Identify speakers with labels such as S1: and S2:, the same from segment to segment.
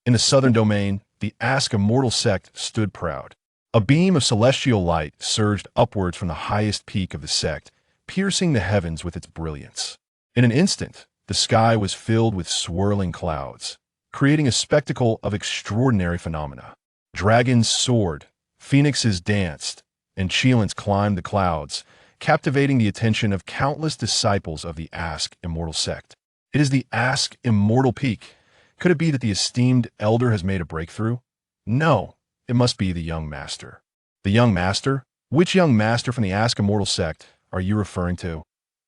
S1: In the southern domain, the Ask Immortal sect stood proud. A beam of celestial light surged upwards from the highest peak of the sect, piercing the heavens with its brilliance. In an instant, the sky was filled with swirling clouds, creating a spectacle of extraordinary phenomena. Dragons soared, phoenixes danced, and cheilants climbed the clouds, captivating the attention of countless disciples of the Ask Immortal sect. It is the Ask Immortal Peak. Could it be that the esteemed elder has made a breakthrough? No, it must be the young master. The young master? Which young master from the Ask Immortal sect are you referring to?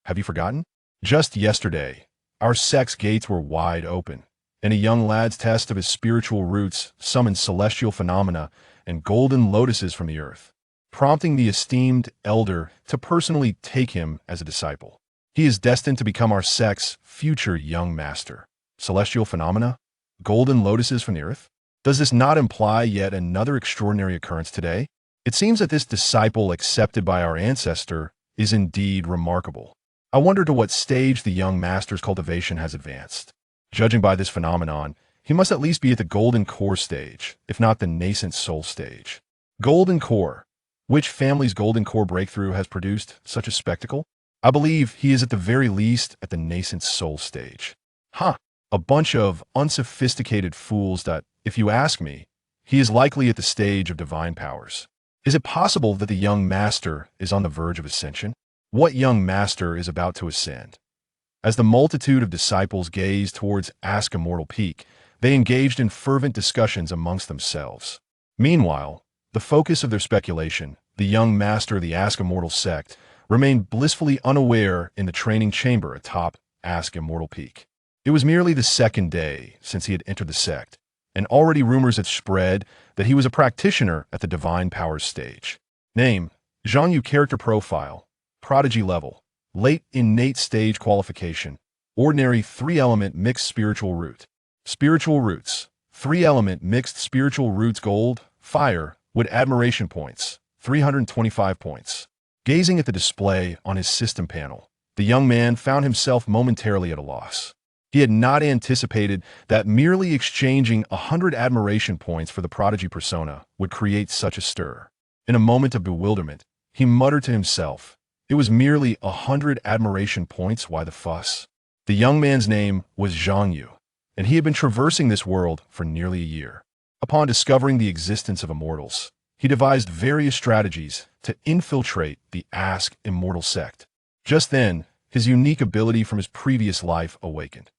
S1: Have you forgotten? Just yesterday, our sect's gates were wide open, and a young lad's test of his spiritual roots summoned celestial phenomena and golden lotuses from the earth, prompting the esteemed elder to personally take him as a disciple. He is destined to become our sect's future young master. Celestial phenomena? Golden lotuses from the earth? Does this not imply yet another extraordinary occurrence today? It seems that this disciple accepted by our ancestor is indeed remarkable. I wonder to what stage the young master's cultivation has advanced. Judging by this phenomenon, he must at least be at the golden core stage, if not the nascent soul stage. Golden core. Which family's golden core breakthrough has produced such a spectacle? I believe he is at the very least at the nascent soul stage. A bunch of unsophisticated fools that, if you ask me, he is likely at the stage of divine powers. Is it possible that the young master is on the verge of ascension? What young master is about to ascend? As the multitude of disciples gazed towards Ask Immortal Peak, they engaged in fervent discussions amongst themselves. Meanwhile, the focus of their speculation, the young master of the Ask Immortal sect, remained blissfully unaware in the training chamber atop Ask Immortal Peak. It was merely the second day since he had entered the sect, and already rumors had spread that he was a practitioner at the divine powers stage. Name: Zhang Yu. Character profile: prodigy level, late innate stage qualification, ordinary 3-element mixed spiritual root. Spiritual roots: 3-element mixed spiritual roots gold, fire, wood admiration points, 325 points. Gazing at the display on his system panel, the young man found himself momentarily at a loss. He had not anticipated that merely exchanging 100 admiration points for the prodigy persona would create such a stir. In a moment of bewilderment, he muttered to himself, it was merely 100 admiration points, why the fuss? The young man's name was Zhang Yu, and he had been traversing this world for nearly a year. Upon discovering the existence of immortals, he devised various strategies to infiltrate the Ask Immortal sect. Just then, his unique ability from his previous life awakened.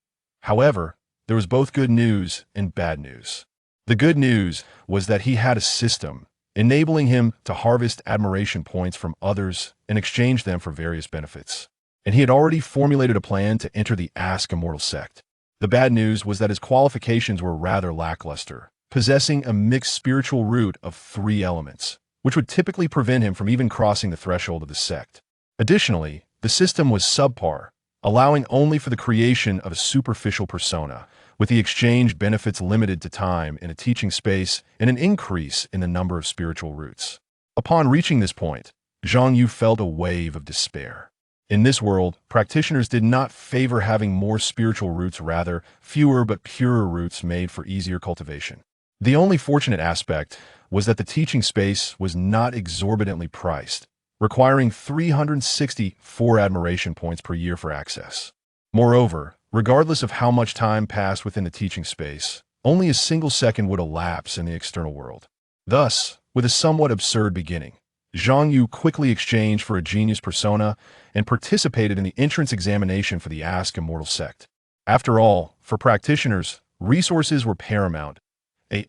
S1: However, there was both good news and bad news. The good news was that he had a system, enabling him to harvest admiration points from others and exchange them for various benefits. And he had already formulated a plan to enter the Ask Immortal sect. The bad news was that his qualifications were rather lackluster, possessing a mixed spiritual root of 3 elements, which would typically prevent him from even crossing the threshold of the sect. Additionally, the system was subpar, allowing only for the creation of a superficial persona, with the exchange benefits limited to time in a teaching space and an increase in the number of spiritual roots. Upon reaching this point, Zhang Yu felt a wave of despair. In this world, practitioners did not favor having more spiritual roots, rather, fewer but purer roots made for easier cultivation. The only fortunate aspect was that the teaching space was not exorbitantly priced, requiring 364 admiration points per year for access. Moreover, regardless of how much time passed within the teaching space, only a single second would elapse in the external world. Thus, with a somewhat absurd beginning, Zhang Yu quickly exchanged for a genius persona and participated in the entrance examination for the Ask Immortal sect. After all, for practitioners, resources were paramount.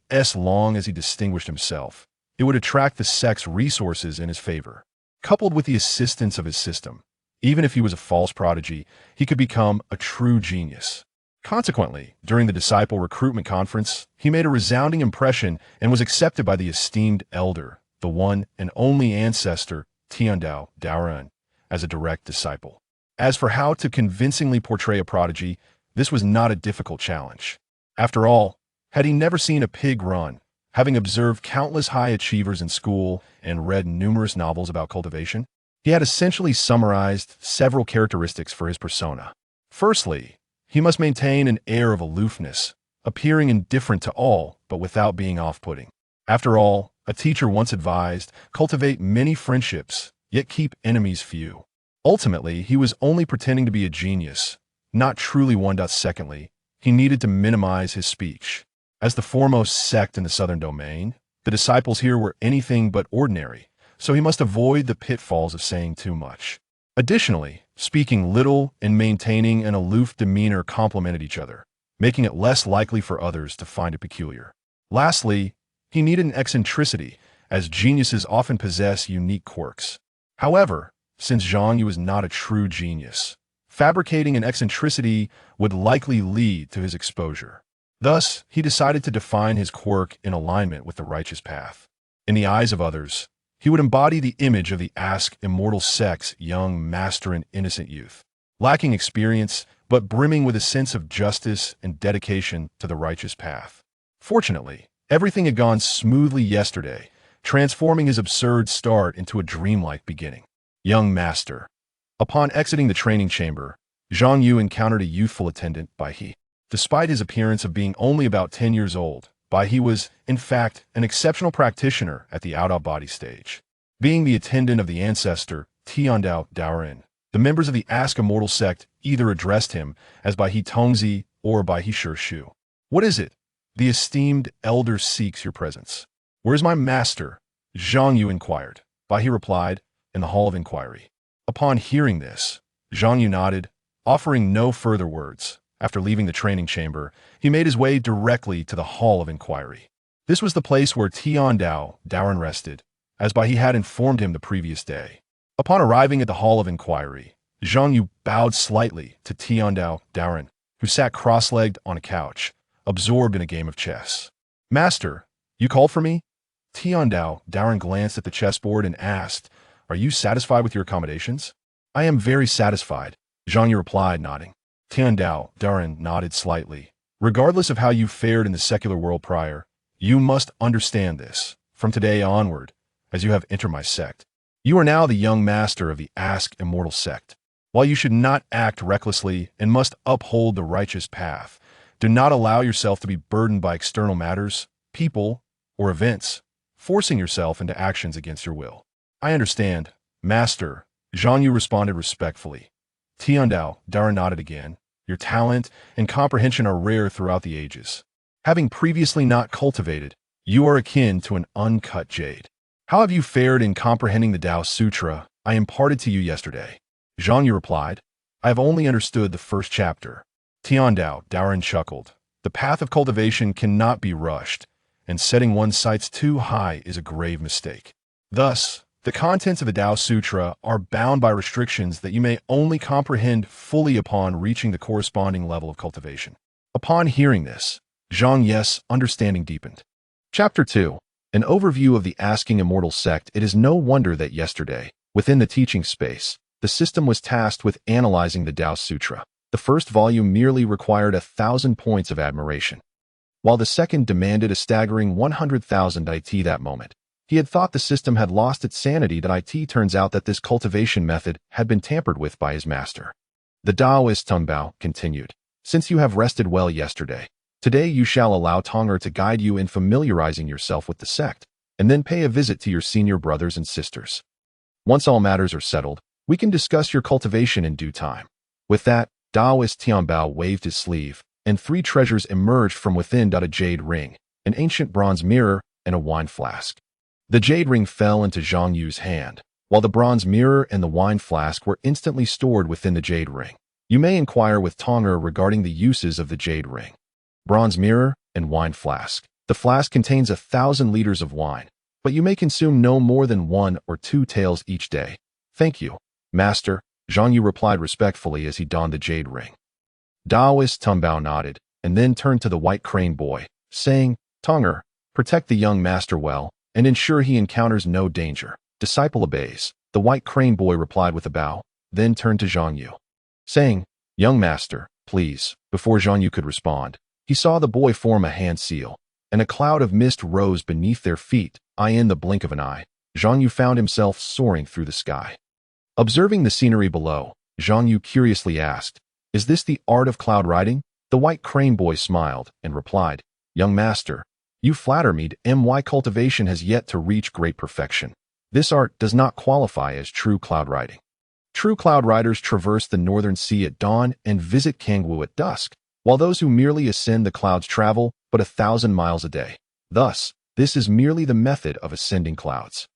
S1: As long as he distinguished himself, it would attract the sect's resources in his favor. Coupled with the assistance of his system, even if he was a false prodigy, he could become a true genius. Consequently, during the disciple recruitment conference, he made a resounding impression and was accepted by the esteemed elder, the one and only ancestor, Tiandao Daoren, as a direct disciple. As for how to convincingly portray a prodigy, this was not a difficult challenge. After all, had he never seen a pig run, having observed countless high achievers in school and read numerous novels about cultivation? He had essentially summarized several characteristics for his persona. Firstly, he must maintain an air of aloofness, appearing indifferent to all, but without being off-putting. After all, a teacher once advised, cultivate many friendships, yet keep enemies few. Ultimately, he was only pretending to be a genius, not truly one. Secondly, he needed to minimize his speech. As the foremost sect in the southern domain, the disciples here were anything but ordinary, so he must avoid the pitfalls of saying too much. Additionally, speaking little and maintaining an aloof demeanor complemented each other, making it less likely for others to find it peculiar. Lastly, he needed an eccentricity, as geniuses often possess unique quirks. However, since Zhang Yu was not a true genius, fabricating an eccentricity would likely lead to his exposure. Thus, he decided to define his quirk in alignment with the righteous path. In the eyes of others, he would embody the image of the immortal sect's young master and innocent youth, lacking experience, but brimming with a sense of justice and dedication to the righteous path. Fortunately, everything had gone smoothly yesterday, transforming his absurd start into a dreamlike beginning. Young master. Upon exiting the training chamber, Zhang Yu encountered a youthful attendant, Bai He. Despite his appearance of being only about 10 years old, Bai He was, in fact, an exceptional practitioner at the out-of-body stage. Being the attendant of the ancestor, Tiandao, the members of the immortal sect either addressed him as Bai He Tongzi or Bai He Shu. What is it? The esteemed elder seeks your presence. Where is my master? Zhang Yu inquired. Bai He replied, in the hall of inquiry. Upon hearing this, Zhang Yu nodded, offering no further words. After leaving the training chamber, he made his way directly to the hall of inquiry. This was the place where Tiandao rested, as Bai He had informed him the previous day. Upon arriving at the hall of inquiry, Zhang Yu bowed slightly to Tiandao, who sat cross-legged on a couch, absorbed in a game of chess. Master, you called for me? Tiandao glanced at the chessboard and asked, are you satisfied with your accommodations? I am very satisfied, Zhang Yu replied, nodding. Tiandao nodded slightly. Regardless of how you fared in the secular world prior, you must understand this, from today onward, as you have entered my sect. You are now the young master of the immortal sect. While you should not act recklessly and must uphold the righteous path, do not allow yourself to be burdened by external matters, people, or events, forcing yourself into actions against your will. I understand, master, Zhang Yu responded respectfully. Tiandao nodded again. Your talent and comprehension are rare throughout the ages. Having previously not cultivated, you are akin to an uncut jade. How have you fared in comprehending the Tao Sutra I imparted to you yesterday? Zhang Yu replied, I have only understood the first chapter. Tiandao chuckled. The path of cultivation cannot be rushed, and setting one's sights too high is a grave mistake. Thus, the contents of the Tao Sutra are bound by restrictions that you may only comprehend fully upon reaching the corresponding level of cultivation. Upon hearing this, Zhang Yu's understanding deepened. Chapter 2. An overview of the immortal sect. It is no wonder that yesterday, within the teaching space, the system was tasked with analyzing the Tao Sutra. The first volume merely required 1,000 points of admiration, while the second demanded a staggering 100,000 IT that moment. He had thought the system had lost its sanity. It turns out that this cultivation method had been tampered with by his master. The Taoist Tunbao continued, since you have rested well yesterday, today you shall allow Tong'er to guide you in familiarizing yourself with the sect, and then pay a visit to your senior brothers and sisters. Once all matters are settled, we can discuss your cultivation in due time. With that, Taoist Tianbao waved his sleeve, and 3 treasures emerged from within. A jade ring, an ancient bronze mirror, and a wine flask. The jade ring fell into Zhang Yu's hand, while the bronze mirror and the wine flask were instantly stored within the jade ring. You may inquire with Tong'er regarding the uses of the jade ring. Bronze mirror and wine flask. The flask contains 1,000 liters of wine, but you may consume no more than 1 or 2 taels each day. Thank you, master, Zhang Yu replied respectfully as he donned the jade ring. Taoist Tunbao nodded, and then turned to the white crane boy, saying, Tong'er, protect the young master well, and ensure he encounters no danger. Disciple obeys. The white crane boy replied with a bow, then turned to Zhang Yu, saying, young master, please. Before Zhang Yu could respond, he saw the boy form a hand seal, and a cloud of mist rose beneath their feet. In the blink of an eye, Zhang Yu found himself soaring through the sky. Observing the scenery below, Zhang Yu curiously asked, is this the art of cloud riding? The white crane boy smiled and replied, "Young master, you flatter me. My cultivation has yet to reach great perfection. This art does not qualify as true cloud riding. True cloud riders traverse the northern sea at dawn and visit Kangwoo at dusk, while those who merely ascend the clouds travel but 1,000 miles a day. Thus, this is merely the method of ascending clouds."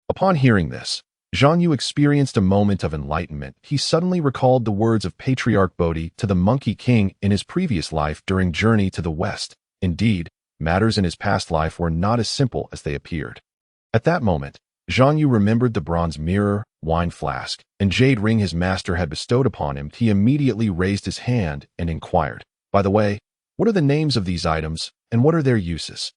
S1: Upon hearing this, Zhang Yu experienced a moment of enlightenment. He suddenly recalled the words of Patriarch Bodhi to the Monkey King in his previous life during Journey to the West. Indeed, matters in his past life were not as simple as they appeared. At that moment, Zhang Yu remembered the bronze mirror, wine flask, and jade ring his master had bestowed upon him. He immediately raised his hand and inquired, "By the way, what are the names of these items, and what are their uses?"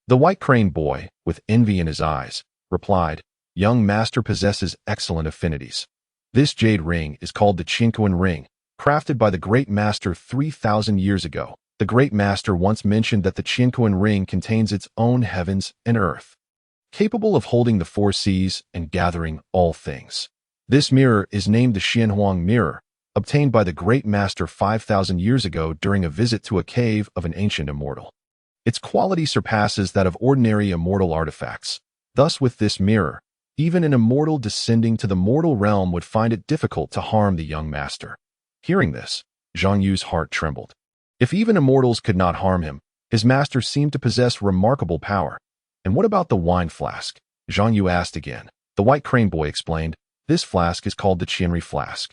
S1: The white crane boy, with envy in his eyes, replied, "Young master possesses excellent affinities. This jade ring is called the Qinkuan ring, crafted by the great master 3,000 years ago. The great master once mentioned that the Qinkuan ring contains its own heavens and earth, capable of holding the 4 seas and gathering all things. This mirror is named the Xianhuang mirror, obtained by the great master 5,000 years ago during a visit to a cave of an ancient immortal. Its quality surpasses that of ordinary immortal artifacts. Thus with this mirror, even an immortal descending to the mortal realm would find it difficult to harm the young master." Hearing this, Zhang Yu's heart trembled. If even immortals could not harm him, his master seemed to possess remarkable power. "And what about the wine flask?" Zhang Yu asked again. The white crane boy explained, "This flask is called the Qianri flask,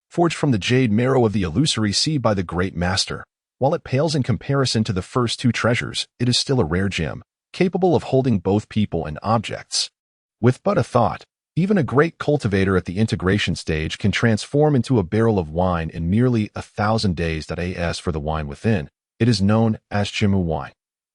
S1: forged from the jade marrow of the illusory sea by the great master. While it pales in comparison to the first 2 treasures, it is still a rare gem, capable of holding both people and objects. With but a thought, even a great cultivator at the integration stage can transform into a barrel of wine in merely 1,000 days. As for the wine within, it is known as Chimu wine.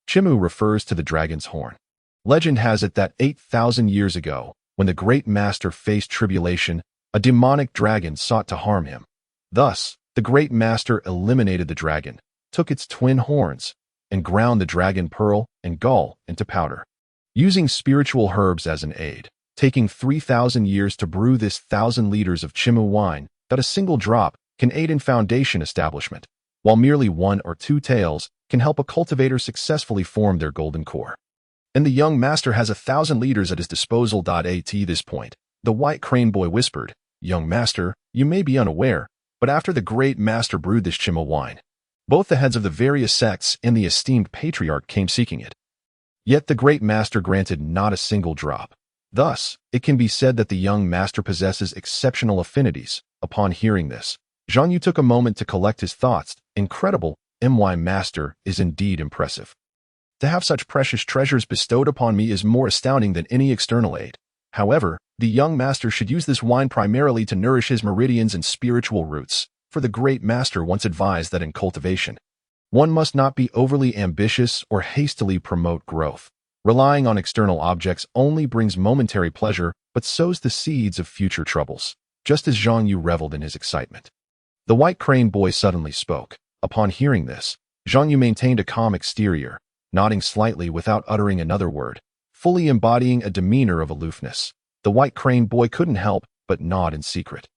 S1: Chimu refers to the dragon's horn. Legend has it that 8,000 years ago, when the great master faced tribulation, a demonic dragon sought to harm him. Thus, the great master eliminated the dragon, took its twin horns, and ground the dragon pearl and gall into powder, using spiritual herbs as an aid, taking 3,000 years to brew this 1,000 liters of Chimu wine. That a single drop can aid in foundation establishment, while merely 1 or 2 taels can help a cultivator successfully form their golden core. And the young master has 1,000 liters at his disposal. At this point, the white crane boy whispered, "Young master, you may be unaware, but after the great master brewed this Chimu wine, both the heads of the various sects and the esteemed patriarch came seeking it. Yet the great master granted not a single drop. Thus, it can be said that the young master possesses exceptional affinities." Upon hearing this, Zhang Yu took a moment to collect his thoughts. Incredible, my master is indeed impressive. To have such precious treasures bestowed upon me is more astounding than any external aid. However, the young master should use this wine primarily to nourish his meridians and spiritual roots, for the great master once advised that in cultivation, one must not be overly ambitious or hastily promote growth. Relying on external objects only brings momentary pleasure but sows the seeds of future troubles. Just as Zhang Yu reveled in his excitement, the white crane boy suddenly spoke. Upon hearing this, Zhang Yu maintained a calm exterior, nodding slightly without uttering another word, fully embodying a demeanor of aloofness. The white crane boy couldn't help but nod in secret,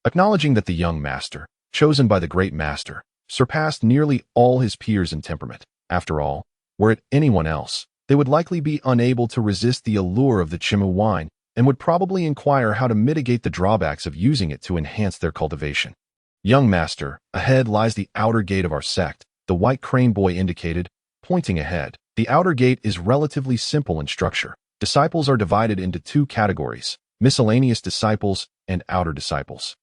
S1: acknowledging that the young master, chosen by the great master, surpassed nearly all his peers in temperament. After all, were it anyone else, they would likely be unable to resist the allure of the Chimu wine and would probably inquire how to mitigate the drawbacks of using it to enhance their cultivation. "Young master, ahead lies the outer gate of our sect," the white crane boy indicated, pointing ahead. The outer gate is relatively simple in structure. Disciples are divided into 2 categories: miscellaneous disciples and outer disciples.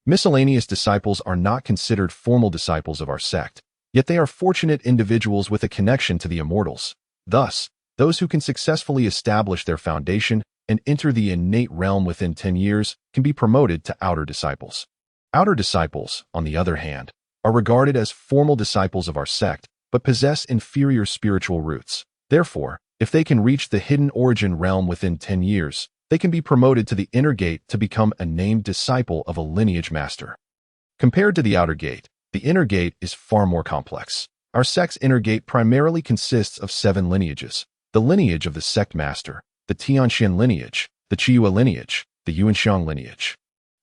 S1: Miscellaneous disciples are not considered formal disciples of our sect, yet they are fortunate individuals with a connection to the immortals. Thus, those who can successfully establish their foundation and enter the innate realm within 10 years can be promoted to outer disciples. Outer disciples, on the other hand, are regarded as formal disciples of our sect, but possess inferior spiritual roots. Therefore, if they can reach the hidden origin realm within 10 years, they can be promoted to the inner gate to become a named disciple of a lineage master. Compared to the outer gate, the inner gate is far more complex. Our sect's inner gate primarily consists of 7 lineages: the lineage of the sect master, the Tianxian lineage, the Qiyue lineage, the Yuanxiang lineage,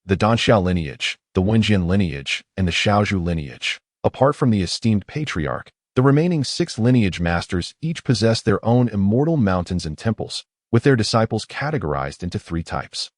S1: the Danxiao lineage, the Wenjian lineage, and the Xiaozhu lineage. Apart from the esteemed patriarch, the remaining 6 lineage masters each possess their own immortal mountains and temples, with their disciples categorized into 3 types.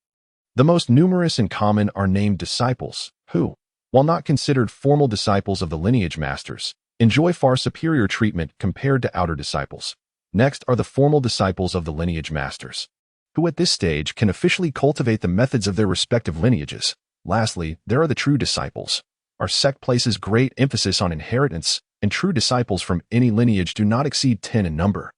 S1: The most numerous and common are named disciples, who, while not considered formal disciples of the lineage masters, enjoy far superior treatment compared to outer disciples. Next are the formal disciples of the lineage masters, who at this stage can officially cultivate the methods of their respective lineages. Lastly, there are the true disciples. Our sect places great emphasis on inheritance, and true disciples from any lineage do not exceed 10 in number,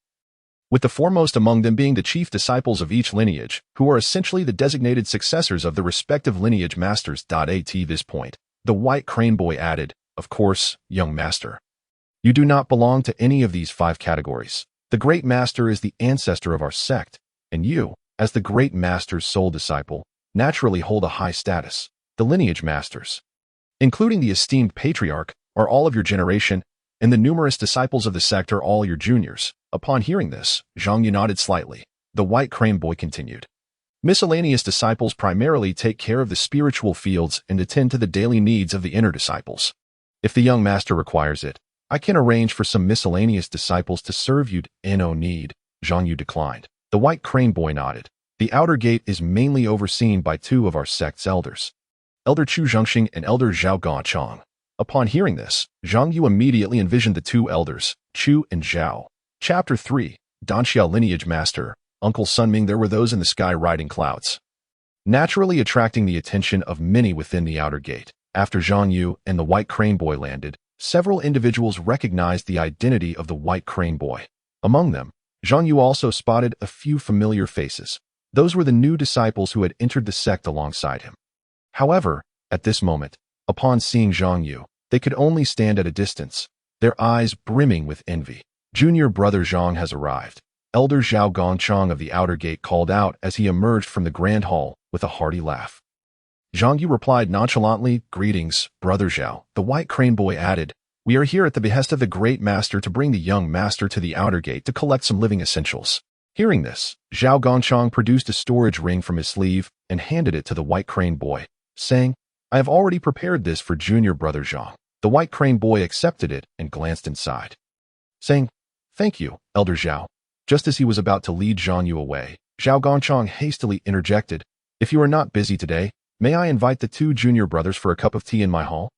S1: with the foremost among them being the chief disciples of each lineage, who are essentially the designated successors of the respective lineage masters. At this point, the white crane boy added, "Of course, young master, you do not belong to any of these 5 categories. The great master is the ancestor of our sect, and you, as the great master's sole disciple, naturally hold a high status. The lineage masters, including the esteemed patriarch, are all of your generation, and the numerous disciples of the sect are all your juniors." Upon hearing this, Zhang Yu nodded slightly. The white crane boy continued. "Miscellaneous disciples primarily take care of the spiritual fields and attend to the daily needs of the inner disciples. If the young master requires it, I can arrange for some miscellaneous disciples to serve you. No need." Zhang Yu declined. The white crane boy nodded. "The outer gate is mainly overseen by 2 of our sect's elders, Elder Chu Zhengxing and Elder Zhao Gongchang." Upon hearing this, Zhang Yu immediately envisioned the 2 elders, Chu and Zhao. Chapter 3, Danxia Lineage Master, Uncle Sunming. There were those in the sky riding clouds, naturally attracting the attention of many within the outer gate. After Zhang Yu and the white crane boy landed, several individuals recognized the identity of the white crane boy. Among them, Zhang Yu also spotted a few familiar faces. Those were the new disciples who had entered the sect alongside him. However, at this moment, upon seeing Zhang Yu, they could only stand at a distance, their eyes brimming with envy. "Junior brother Zhang has arrived," Elder Zhao Gongchang of the outer gate called out as he emerged from the grand hall with a hearty laugh. Zhang Yu replied nonchalantly, "Greetings, brother Zhao." The white crane boy added, "We are here at the behest of the great master to bring the young master to the outer gate to collect some living essentials." Hearing this, Zhao Gongchang produced a storage ring from his sleeve and handed it to the white crane boy, saying, "I have already prepared this for junior brother Zhang." The white crane boy accepted it and glanced inside, saying, "Thank you, Elder Zhao." Just as he was about to lead Zhang Yu away, Zhao Gongchang hastily interjected, "If you are not busy today, may I invite the 2 junior brothers for a cup of tea in my hall?"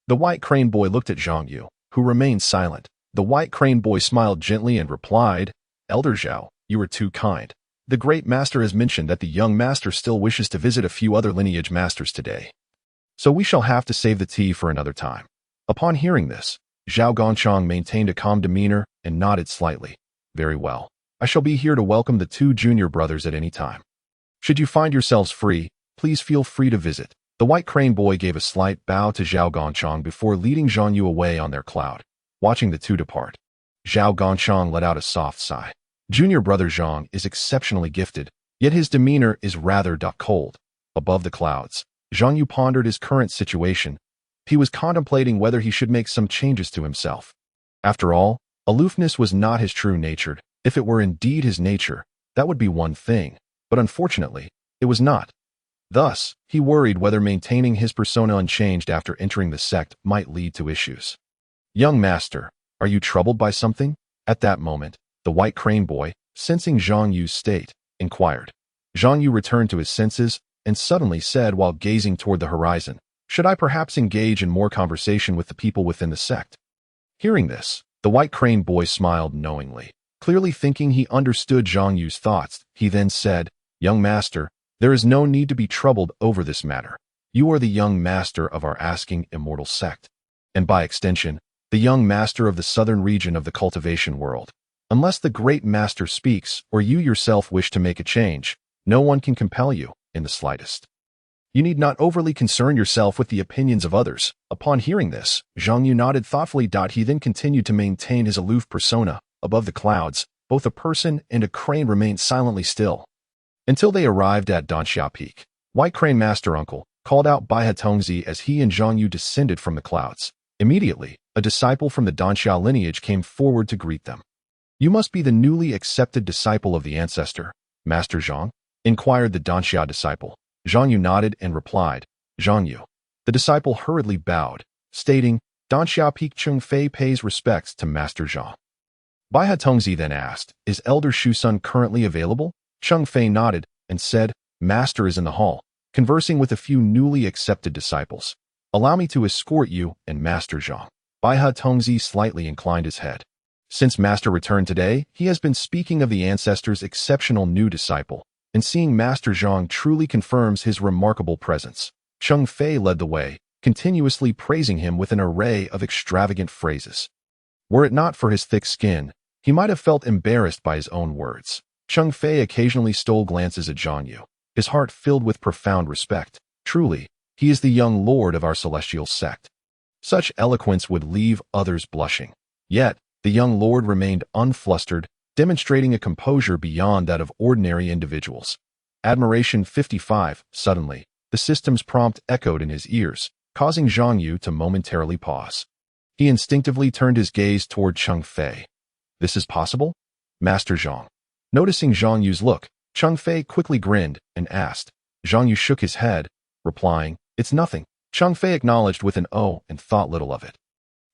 S1: The white crane boy looked at Zhang Yu, who remained silent. The white crane boy smiled gently and replied, "Elder Zhao, you are too kind. The great master has mentioned that the young master still wishes to visit a few other lineage masters today, so we shall have to save the tea for another time." Upon hearing this, Zhao Gongchang maintained a calm demeanor and nodded slightly. "Very well. I shall be here to welcome the 2 junior brothers at any time. Should you find yourselves free, please feel free to visit." The white crane boy gave a slight bow to Zhao Gongchang before leading Zhang Yu away on their cloud. Watching the 2 depart, Zhao Gongchang let out a soft sigh. Junior brother Zhang is exceptionally gifted, yet his demeanor is rather cold. Above the clouds, Zhang Yu pondered his current situation. He was contemplating whether he should make some changes to himself. After all, aloofness was not his true nature. If it were indeed his nature, that would be one thing, but unfortunately, it was not. Thus, he worried whether maintaining his persona unchanged after entering the sect might lead to issues. "Young master, are you troubled by something?" At that moment, the white crane boy, sensing Zhang Yu's state, inquired. Zhang Yu returned to his senses and suddenly said while gazing toward the horizon, "Should I perhaps engage in more conversation with the people within the sect?" Hearing this, the white crane boy smiled knowingly. Clearly thinking he understood Zhang Yu's thoughts, he then said, "Young master, there is no need to be troubled over this matter. You are the young master of our asking immortal sect, and by extension, the young master of the southern region of the cultivation world. Unless the great master speaks or you yourself wish to make a change, no one can compel you in the slightest. You need not overly concern yourself with the opinions of others." Upon hearing this, Zhang Yu nodded thoughtfully. He then continued to maintain his aloof persona. Above the clouds, both a person and a crane remained silently still until they arrived at Danxia Peak. White Crane Master Uncle called out Bai Tongzi as he and Zhang Yu descended from the clouds. Immediately, a disciple from the Danxia lineage came forward to greet them. "You must be the newly accepted disciple of the ancestor, Master Zhang?" inquired the Danxia disciple. Zhang Yu nodded and replied, "Zhang Yu." The disciple hurriedly bowed, stating, Dan Xiaopik Chung Fei pays respects to Master Zhang. Bai Tongzi then asked, "Is Elder Shusun currently available?" Chung Fei nodded and said, "Master is in the hall, conversing with a few newly accepted disciples. Allow me to escort you and Master Zhang." Bai Tongzi slightly inclined his head. Since Master returned today, he has been speaking of the ancestor's exceptional new disciple, and seeing Master Zhang truly confirms his remarkable presence. Chung Fei led the way, continuously praising him with an array of extravagant phrases. Were it not for his thick skin, he might have felt embarrassed by his own words. Chung Fei occasionally stole glances at Zhang Yu, his heart filled with profound respect. Truly, he is the young lord of our celestial sect. Such eloquence would leave others blushing. Yet, the young lord remained unflustered, demonstrating a composure beyond that of ordinary individuals. Admiration 55. Suddenly, the system's prompt echoed in his ears, causing Zhang Yu to momentarily pause. He instinctively turned his gaze toward Chung Fei. "This is possible? Master Zhang." Noticing Zhang Yu's look, Chung Fei quickly grinned and asked. Zhang Yu shook his head, replying, "It's nothing." Chung Fei acknowledged with an "oh" and thought little of it.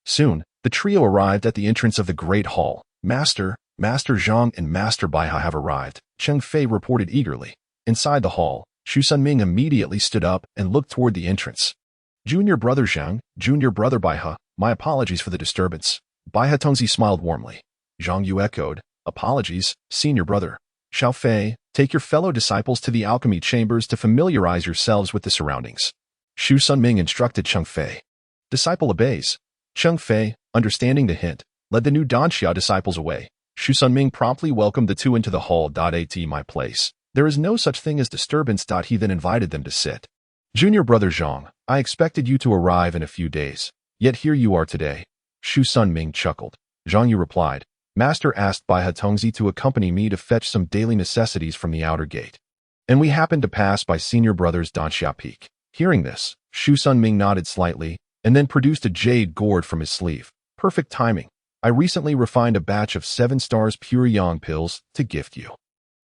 S1: Soon, the trio arrived at the entrance of the Great Hall. Master Zhang and Master Baiha have arrived," Chung Fei reported eagerly. Inside the hall, Shu Sunming immediately stood up and looked toward the entrance. "Junior Brother Zhang, Junior Brother Baiha, my apologies for the disturbance." Baiha Tongzi smiled warmly. Zhang Yu echoed, "Apologies, Senior Brother. Xiao Fei, take your fellow disciples to the alchemy chambers to familiarize yourselves with the surroundings." Shu Sunming instructed Chung Fei. Disciple obeys. Chung Fei, understanding the hint, led the new Danxia disciples away. Shu Sunming promptly welcomed the two into the hall. "At my place, there is no such thing as disturbance." He then invited them to sit. "Junior Brother Zhang, I expected you to arrive in a few days, yet here you are today." Shu Sunming chuckled. Zhang Yu replied, "Master asked Bai Tongzi to accompany me to fetch some daily necessities from the outer gate, and we happened to pass by Senior Brother's Danxia Peak." Hearing this, Shu Sunming nodded slightly and then produced a jade gourd from his sleeve. "Perfect timing. I recently refined a batch of 7 stars pure yang pills to gift you.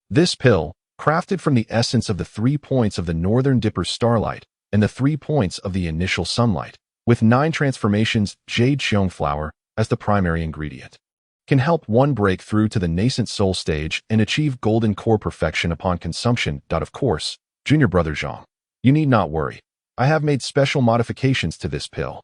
S1: This pill, crafted from the essence of the 3 points of the Northern Dipper starlight and the 3 points of the initial sunlight, with 9 transformations jade xiong flower as the primary ingredient, can help one break through to the nascent soul stage and achieve golden core perfection upon consumption. Of course, Junior Brother Zhang, you need not worry. I have made special modifications to this pill,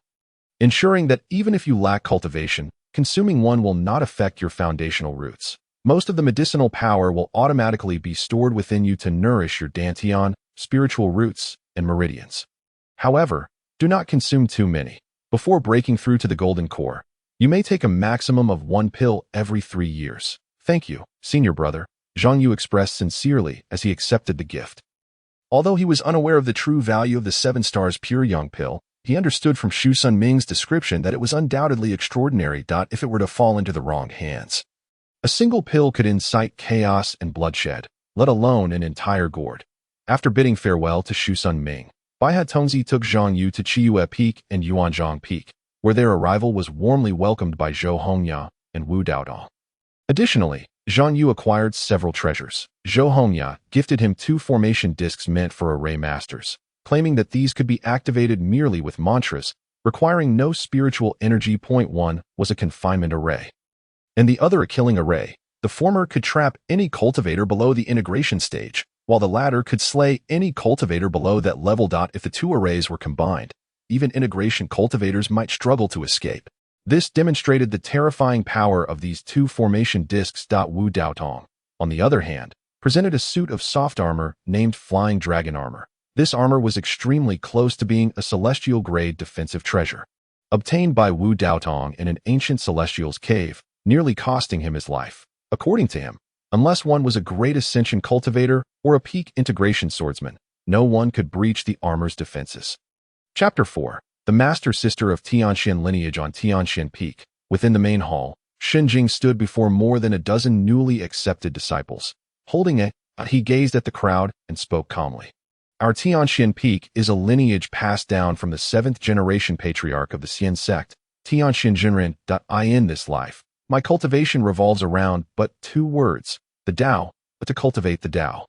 S1: ensuring that even if you lack cultivation, consuming one will not affect your foundational roots. Most of the medicinal power will automatically be stored within you to nourish your dantian, spiritual roots, and meridians. However, do not consume too many. Before breaking through to the golden core, you may take a maximum of 1 pill every 3 years. Thank you, Senior Brother, Zhang Yu expressed sincerely as he accepted the gift. Although he was unaware of the true value of the 7 stars pure yang pill, he understood from Shu Sunming's description that it was undoubtedly extraordinary. If it were to fall into the wrong hands, a single pill could incite chaos and bloodshed, let alone an entire gourd. After bidding farewell to Shu Sunming, Bai Tongzi took Zhang Yu to Chiyue Peak and Yuanzhang Peak, where their arrival was warmly welcomed by Zhou Hongya and Wu Daodong. Additionally, Zhang Yu acquired several treasures. Zhou Hongya gifted him 2 formation discs meant for array masters, claiming that these could be activated merely with mantras, requiring no spiritual energy. Point 1 was a confinement array, and the other a killing array. The former could trap any cultivator below the integration stage, while the latter could slay any cultivator below that level. If the 2 arrays were combined, even integration cultivators might struggle to escape. This demonstrated the terrifying power of these 2 formation discs. Wu Daotong, on the other hand, presented a suit of soft armor named Flying Dragon Armor. This armor was extremely close to being a celestial-grade defensive treasure, obtained by Wu Daotong in an ancient celestial's cave, nearly costing him his life. According to him, unless one was a great ascension cultivator or a peak integration swordsman, no one could breach the armor's defenses. Chapter 4. The Master Sister of Tianxian Lineage. On Tianxian Peak, within the main hall, Shenjing stood before more than a dozen newly accepted disciples. Holding it, he gazed at the crowd and spoke calmly. Our Tianxian Peak is a lineage passed down from the 7th generation patriarch of the Xian sect, Tianxian Jinren. In this life, my cultivation revolves around but 2 words, the Tao, but to cultivate the Tao,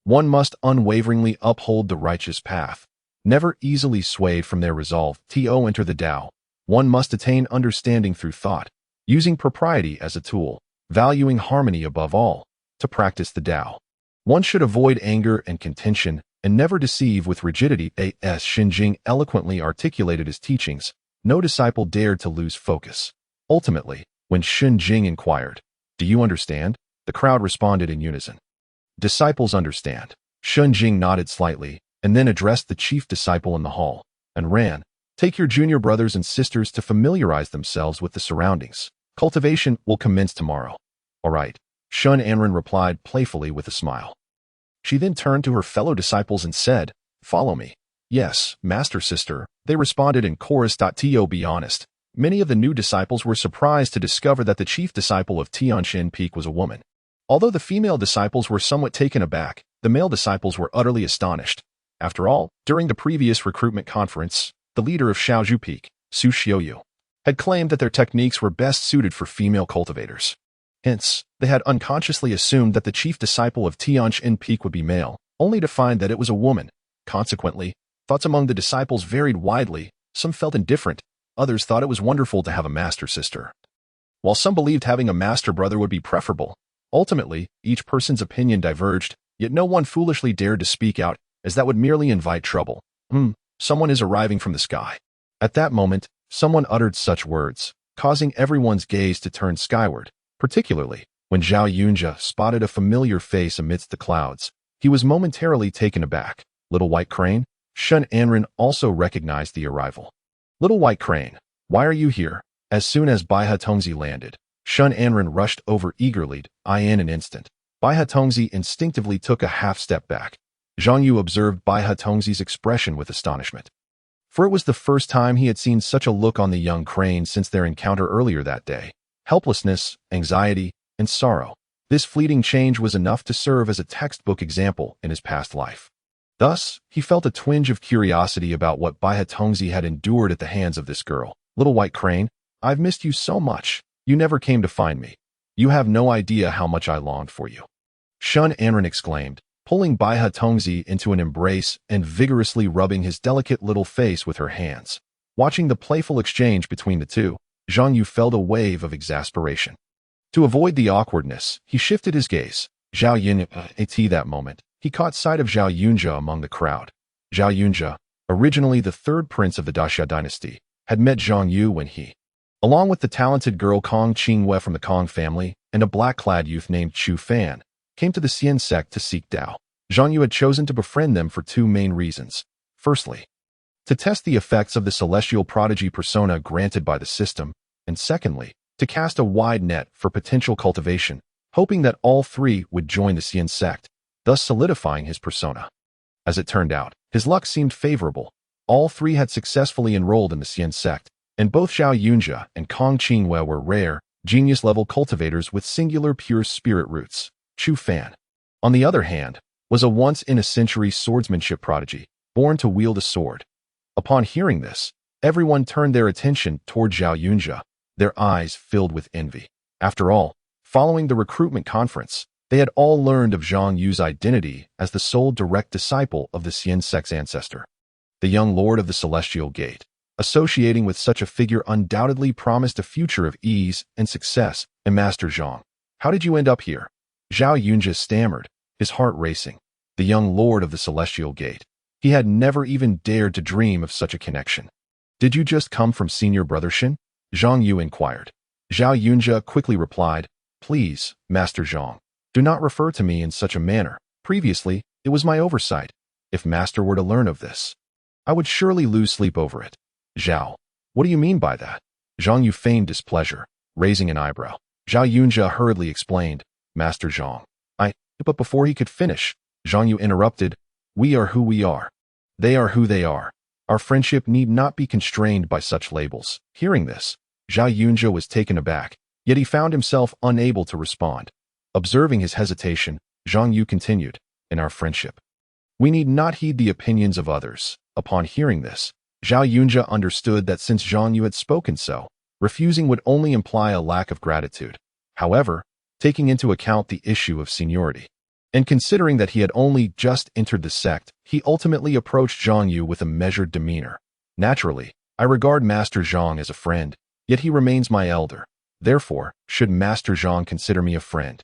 S1: one must unwaveringly uphold the righteous path, never easily swayed from their resolve to enter the Tao. One must attain understanding through thought, using propriety as a tool, valuing harmony above all, to practice the Tao. One should avoid anger and contention and never deceive with rigidity. As Xinjing eloquently articulated his teachings, no disciple dared to lose focus. Ultimately, when Xinjing inquired, "Do you understand?" the crowd responded in unison. "Disciples understand." Xinjing nodded slightly and then addressed the chief disciple in the hall and ran, "Take your junior brothers and sisters to familiarize themselves with the surroundings. Cultivation will commence tomorrow." "All right," Shun Anren replied playfully with a smile. She then turned to her fellow disciples and said, "Follow me." "Yes, Master Sister," they responded in chorus. To be honest, many of the new disciples were surprised to discover that the chief disciple of Tianxin Peak was a woman. Although the female disciples were somewhat taken aback, the male disciples were utterly astonished. After all, during the previous recruitment conference, the leader of Shaozhu Peak, Su Xiuyu, had claimed that their techniques were best suited for female cultivators. Hence, they had unconsciously assumed that the chief disciple of Tianxin Peak would be male, only to find that it was a woman. Consequently, thoughts among the disciples varied widely. Some felt indifferent, others thought it was wonderful to have a master sister, while some believed having a master brother would be preferable. Ultimately, each person's opinion diverged, yet no one foolishly dared to speak out, as that would merely invite trouble. Someone is arriving from the sky." At that moment, someone uttered such words, causing everyone's gaze to turn skyward, particularly when Zhao Yunjia spotted a familiar face amidst the clouds. He was momentarily taken aback. "Little White Crane?" Shun Anren also recognized the arrival. "Little White Crane, why are you here?" As soon as Baihe Tongzi landed, Shun Anren rushed over eagerly. In an instant, Baihe Tongzi instinctively took a half-step back. Zhang Yu observed Baihe Tongzi's expression with astonishment, for it was the first time he had seen such a look on the young crane since their encounter earlier that day. Helplessness, anxiety, and sorrow. This fleeting change was enough to serve as a textbook example in his past life. Thus, he felt a twinge of curiosity about what Baihe Tongzi had endured at the hands of this girl. "Little White Crane, I've missed you so much. You never came to find me. You have no idea how much I longed for you." Shun Anren exclaimed, pulling Baihe Tongzi into an embrace and vigorously rubbing his delicate little face with her hands. Watching the playful exchange between the two, Zhang Yu felt a wave of exasperation. To avoid the awkwardness, he shifted his gaze. Zhao Yin at that moment, he caught sight of Zhao Yunjia among the crowd. Zhao Yunjia, originally the third prince of the Daxia dynasty, had met Zhang Yu when he, along with the talented girl Kong Qingwei from the Kong family and a black-clad youth named Chu Fan, came to the Xian sect to seek Tao. Zhang Yu had chosen to befriend them for two main reasons. Firstly, to test the effects of the celestial prodigy persona granted by the system, and secondly, to cast a wide net for potential cultivation, hoping that all three would join the Xian sect, thus solidifying his persona. As it turned out, his luck seemed favorable. All three had successfully enrolled in the Xian sect, and both Zhao Yunjia and Kong Qingwei were rare, genius-level cultivators with singular pure spirit roots. Chu Fan, on the other hand, was a once-in-a-century swordsmanship prodigy, born to wield a sword. Upon hearing this, everyone turned their attention toward Zhao Yunjia, their eyes filled with envy. After all, following the recruitment conference, they had all learned of Zhang Yu's identity as the sole direct disciple of the Xian sect's ancestor, the young lord of the Celestial Gate. Associating with such a figure undoubtedly promised a future of ease and success. "And Master Zhang, how did you end up here?" Zhao Yunjia stammered, his heart racing. The young lord of the Celestial Gate. He had never even dared to dream of such a connection. "Did you just come from Senior Brother Shin?" Zhang Yu inquired. Zhao Yunjia quickly replied, "Please, Master Zhang, do not refer to me in such a manner. Previously, it was my oversight. If Master were to learn of this, I would surely lose sleep over it." "Zhao, what do you mean by that?" Zhang Yu feigned displeasure, raising an eyebrow. Zhao Yunjia hurriedly explained, "Master Zhang, But before he could finish, Zhang Yu interrupted, "We are who we are. They are who they are. Our friendship need not be constrained by such labels." Hearing this, Zhao Yunjia was taken aback, yet he found himself unable to respond. Observing his hesitation, Zhang Yu continued, "In our friendship, we need not heed the opinions of others." Upon hearing this, Zhao Yunjia understood that since Zhang Yu had spoken so, refusing would only imply a lack of gratitude. However, taking into account the issue of seniority, and considering that he had only just entered the sect, he ultimately approached Zhang Yu with a measured demeanor. "Naturally, I regard Master Zhang as a friend, yet he remains my elder. Therefore, should Master Zhang consider me a friend,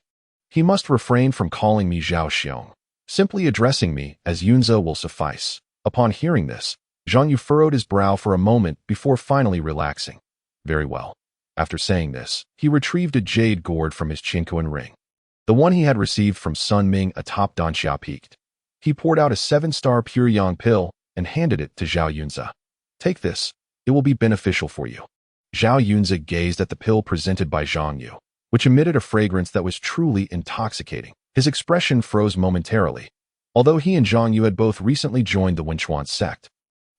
S1: he must refrain from calling me Zhao Xiong. Simply addressing me as Yunze will suffice." Upon hearing this, Zhang Yu furrowed his brow for a moment before finally relaxing. "Very well." After saying this, he retrieved a jade gourd from his Qinkuan ring, the one he had received from Sun Ming atop Danxia Peak. He poured out a 7-star pure yang pill and handed it to Zhao Yunze. "Take this. It will be beneficial for you." Zhao Yunze gazed at the pill presented by Zhang Yu, which emitted a fragrance that was truly intoxicating. His expression froze momentarily, although he and Zhang Yu had both recently joined the Wenchuan sect.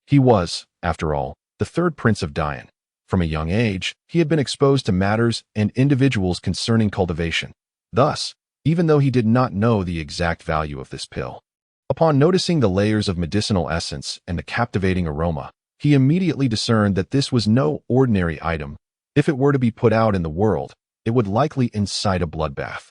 S1: He was, after all, the third prince of Dian. From a young age, he had been exposed to matters and individuals concerning cultivation. Thus, even though he did not know the exact value of this pill, upon noticing the layers of medicinal essence and the captivating aroma, he immediately discerned that this was no ordinary item. If it were to be put out in the world, it would likely incite a bloodbath.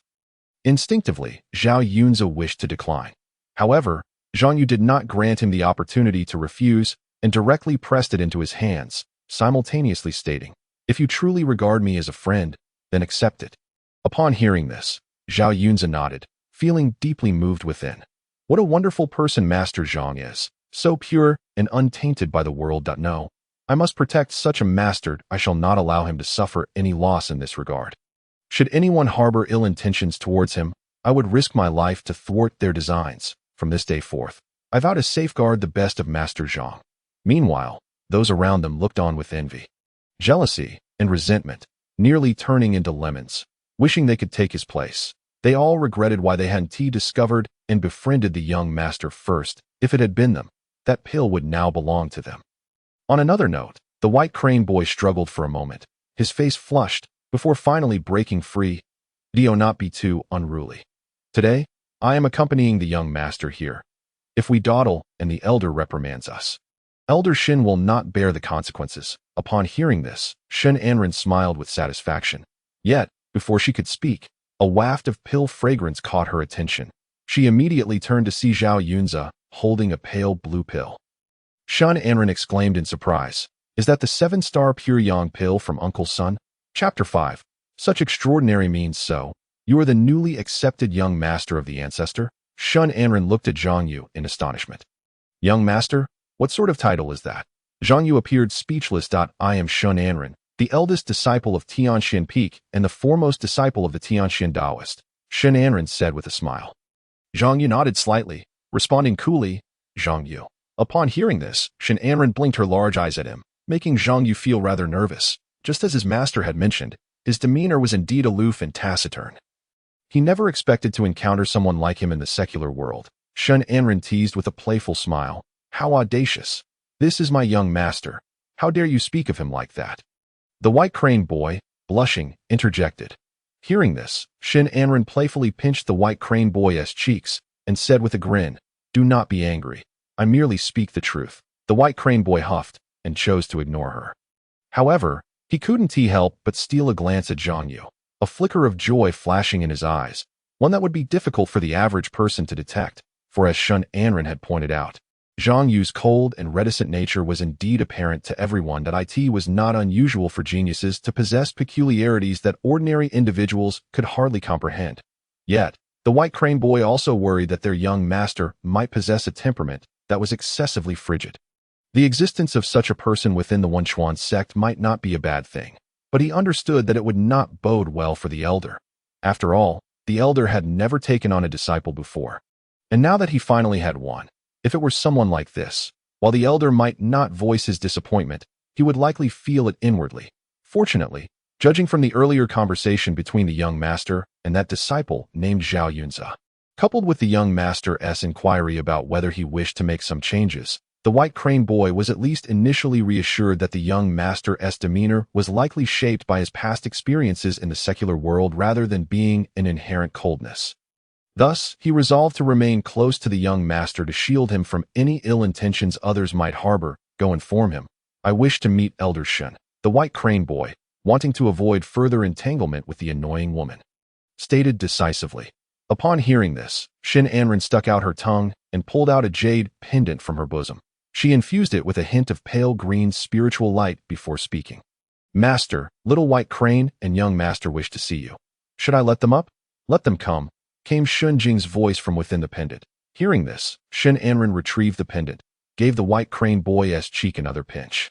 S1: Instinctively, Zhao Yunze wished to decline. However, Zhang Yu did not grant him the opportunity to refuse and directly pressed it into his hands, simultaneously stating, "If you truly regard me as a friend, then accept it." Upon hearing this, Zhao Yunze nodded, feeling deeply moved within. What a wonderful person Master Zhang is, so pure and untainted by the world. No, I must protect such a master. I shall not allow him to suffer any loss in this regard. Should anyone harbor ill intentions towards him, I would risk my life to thwart their designs. From this day forth, I vow to safeguard the best of Master Zhang. Meanwhile, those around them looked on with envy, jealousy, and resentment, nearly turning into lemons, wishing they could take his place. They all regretted why they hadn't discovered and befriended the young master first. If it had been them, that pill would now belong to them. On another note, the white crane boy struggled for a moment, his face flushed, before finally breaking free. "Do not be too unruly. Today, I am accompanying the young master here. If we dawdle and the elder reprimands us, Elder Shin will not bear the consequences." Upon hearing this, Shen Anren smiled with satisfaction. Yet, before she could speak, a waft of pill fragrance caught her attention. She immediately turned to see Zhao Yunze, holding a pale blue pill. Shen Anren exclaimed in surprise, "Is that the 7-star pure yang pill from Uncle Sun?" Chapter 5. Such extraordinary means. So, you are the newly accepted young master of the ancestor? Shen Anren looked at Zhang Yu in astonishment. "Young master? What sort of title is that?" Zhang Yu appeared speechless. "I am Shen Anren, the eldest disciple of Tianxian Peak and the foremost disciple of the Tianxian Taoist," Shen Anren said with a smile. Zhang Yu nodded slightly, responding coolly, "Zhang Yu." Upon hearing this, Shen Anren blinked her large eyes at him, making Zhang Yu feel rather nervous. Just as his master had mentioned, his demeanor was indeed aloof and taciturn. He never expected to encounter someone like him in the secular world. Shen Anren teased with a playful smile, "How audacious! This is my young master. How dare you speak of him like that?" The white crane boy, blushing, interjected. Hearing this, Shen Anren playfully pinched the white crane boy's cheeks and said with a grin, "Do not be angry. I merely speak the truth." The white crane boy huffed and chose to ignore her. However, he couldn't help but steal a glance at Zhang Yu, a flicker of joy flashing in his eyes, one that would be difficult for the average person to detect, for as Shen Anren had pointed out, Zhang Yu's cold and reticent nature was indeed apparent to everyone. That it was not unusual for geniuses to possess peculiarities that ordinary individuals could hardly comprehend. Yet, the white crane boy also worried that their young master might possess a temperament that was excessively frigid. The existence of such a person within the Wenchuan sect might not be a bad thing, but he understood that it would not bode well for the elder. After all, the elder had never taken on a disciple before. And now that he finally had one, if it were someone like this, while the elder might not voice his disappointment, he would likely feel it inwardly. Fortunately, judging from the earlier conversation between the young master and that disciple named Zhao Yunze, coupled with the young master's inquiry about whether he wished to make some changes, the white crane boy was at least initially reassured that the young master's demeanor was likely shaped by his past experiences in the secular world rather than being an inherent coldness. Thus, he resolved to remain close to the young master to shield him from any ill intentions others might harbor. Go inform him. I wish to meet Elder Shen. The white crane boy, wanting to avoid further entanglement with the annoying woman, stated decisively. Upon hearing this, Shen Anren stuck out her tongue and pulled out a jade pendant from her bosom. She infused it with a hint of pale green spiritual light before speaking. Master, little white crane and young master wish to see you. Should I let them up? Let them come, came Shun Jing's voice from within the pendant. Hearing this, Shen Anren retrieved the pendant, gave the white crane boy's cheek another pinch,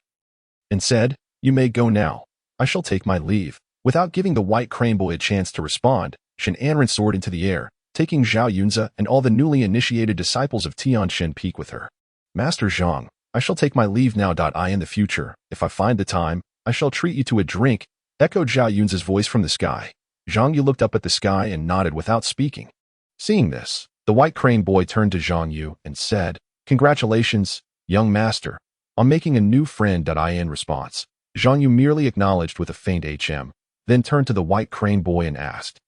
S1: and said, You may go now. I shall take my leave. Without giving the white crane boy a chance to respond, Shen Anren soared into the air, taking Zhao Yunze and all the newly initiated disciples of Tianshan Peak with her. Master Zhang, I shall take my leave now. In the future, if I find the time, I shall treat you to a drink, echoed Zhao Yunze's voice from the sky. Zhang Yu looked up at the sky and nodded without speaking. Seeing this, the white crane boy turned to Zhang Yu and said, Congratulations, young master, on making a new friend. In response, Zhang Yu merely acknowledged with a faint HM, then turned to the white crane boy and asked,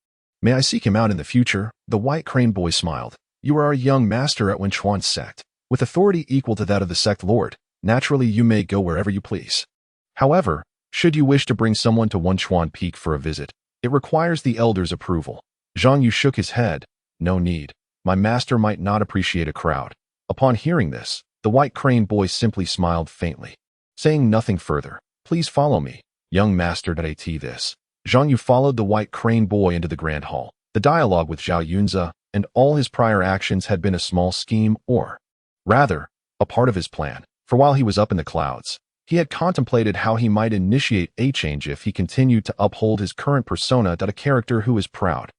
S1: May I seek him out in the future? The white crane boy smiled. You are our young master at Wenchuan's sect. With authority equal to that of the sect lord, naturally you may go wherever you please. However, should you wish to bring someone to Wenchuan Peak for a visit, it requires the elder's approval. Zhang Yu shook his head. No need. My master might not appreciate a crowd. Upon hearing this, the white crane boy simply smiled faintly, saying nothing further. Please follow me, young master. At this, Zhang Yu followed the white crane boy into the grand hall. The dialogue with Zhao Yunze and all his prior actions had been a small scheme or, rather, a part of his plan, for while he was up in the clouds, he had contemplated how he might initiate a change if he continued to uphold his current persona. A character who is proud,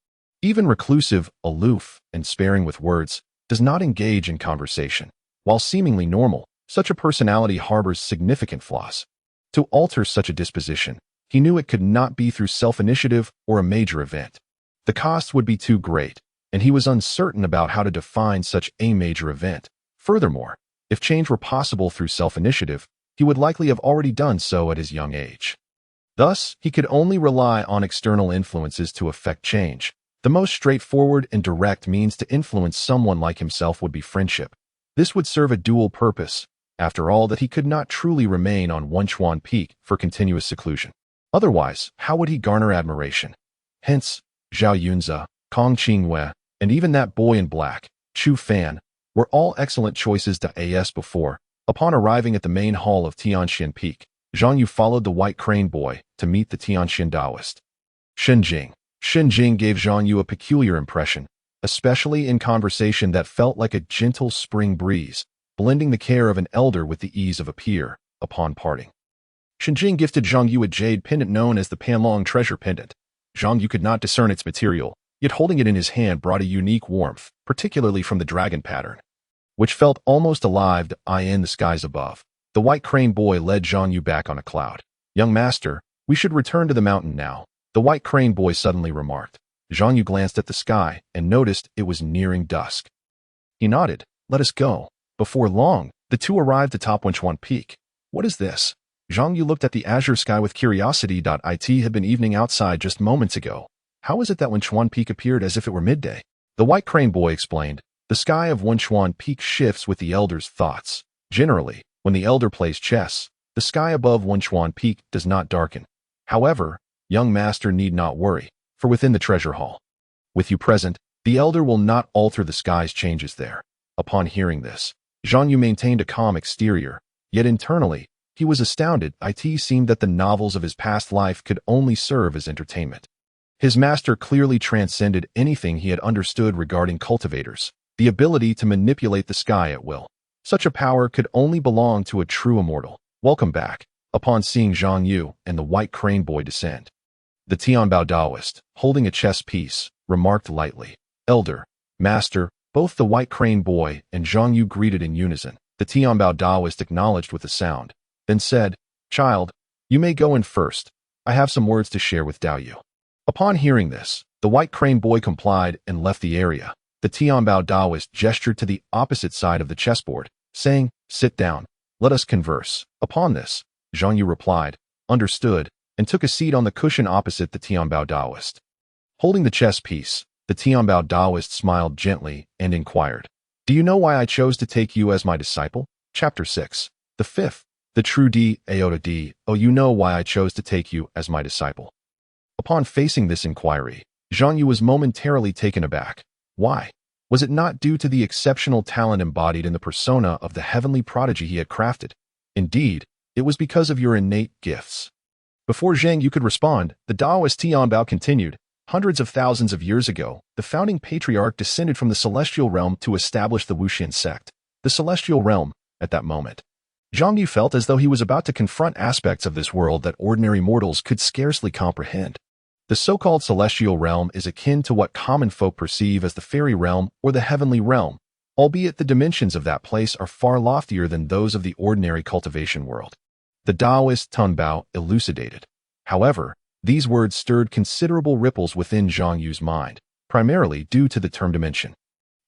S1: even reclusive, aloof, and sparing with words, does not engage in conversation. While seemingly normal, such a personality harbors significant flaws. To alter such a disposition, he knew it could not be through self-initiative or a major event. The cost would be too great, and he was uncertain about how to define such a major event. Furthermore, if change were possible through self-initiative, he would likely have already done so at his young age. Thus, he could only rely on external influences to effect change. The most straightforward and direct means to influence someone like himself would be friendship. This would serve a dual purpose, after all, that he could not truly remain on Wenchuan Peak for continuous seclusion. Otherwise, how would he garner admiration? Hence, Zhao Yunze, Kong Qingwei, and even that boy in black, Chu Fan, were all excellent choices. As before, upon arriving at the main hall of Tianshan Peak, Zhang Yu followed the white crane boy to meet the Tianshan Taoist. Shen Jing gave Zhang Yu a peculiar impression, especially in conversation that felt like a gentle spring breeze, blending the care of an elder with the ease of a peer. Upon parting, Shen Jing gifted Zhang Yu a jade pendant known as the Panlong Treasure Pendant. Zhang Yu could not discern its material, yet holding it in his hand brought a unique warmth, particularly from the dragon pattern, which felt almost alive in the skies above. The white crane boy led Zhang Yu back on a cloud. Young master, we should return to the mountain now, the white crane boy suddenly remarked. Zhang Yu glanced at the sky and noticed it was nearing dusk. He nodded. Let us go. Before long, the two arrived atop Wenchuan Peak. What is this? Zhang Yu looked at the azure sky with curiosity. It had been evening outside just moments ago. How is it that Wenchuan Peak appeared as if it were midday? The white crane boy explained. The sky of Wenchuan Peak shifts with the elder's thoughts. Generally, when the elder plays chess, the sky above Wenchuan Peak does not darken. However, young master need not worry, for within the treasure hall, with you present, the elder will not alter the sky's changes there. Upon hearing this, Zhang Yu maintained a calm exterior, yet internally, he was astounded. It seemed that the novels of his past life could only serve as entertainment. His master clearly transcended anything he had understood regarding cultivators, the ability to manipulate the sky at will. Such a power could only belong to a true immortal. Welcome back. Upon seeing Zhang Yu and the white crane boy descend, the Tianbao Taoist, holding a chess piece, remarked lightly, Elder, Master. Both the white crane boy and Zhang Yu greeted in unison. The Tianbao Taoist acknowledged with a sound, then said, Child, you may go in first. I have some words to share with Dao Yu. Upon hearing this, the white crane boy complied and left the area. The Tianbao Taoist gestured to the opposite side of the chessboard, saying, Sit down. Let us converse. Upon this, Zhang Yu replied, Understood, and took a seat on the cushion opposite the Tianbao Taoist. Holding the chess piece, the Tianbao Taoist smiled gently and inquired, Do you know why I chose to take you as my disciple? Chapter 6. The fifth. The true D. Oh, you know why I chose to take you as my disciple. Upon facing this inquiry, Zhang Yu was momentarily taken aback. Why? Was it not due to the exceptional talent embodied in the persona of the heavenly prodigy he had crafted? Indeed, it was because of your innate gifts. Before Zhang Yu could respond, the Taoist Tianbao continued. Hundreds of thousands of years ago, the founding patriarch descended from the celestial realm to establish the Wuxian sect. The celestial realm, at that moment. Zhang Yu felt as though he was about to confront aspects of this world that ordinary mortals could scarcely comprehend. The so-called celestial realm is akin to what common folk perceive as the fairy realm or the heavenly realm, albeit the dimensions of that place are far loftier than those of the ordinary cultivation world. The Taoist Tianbao elucidated. However, these words stirred considerable ripples within Zhang Yu's mind, primarily due to the term dimension.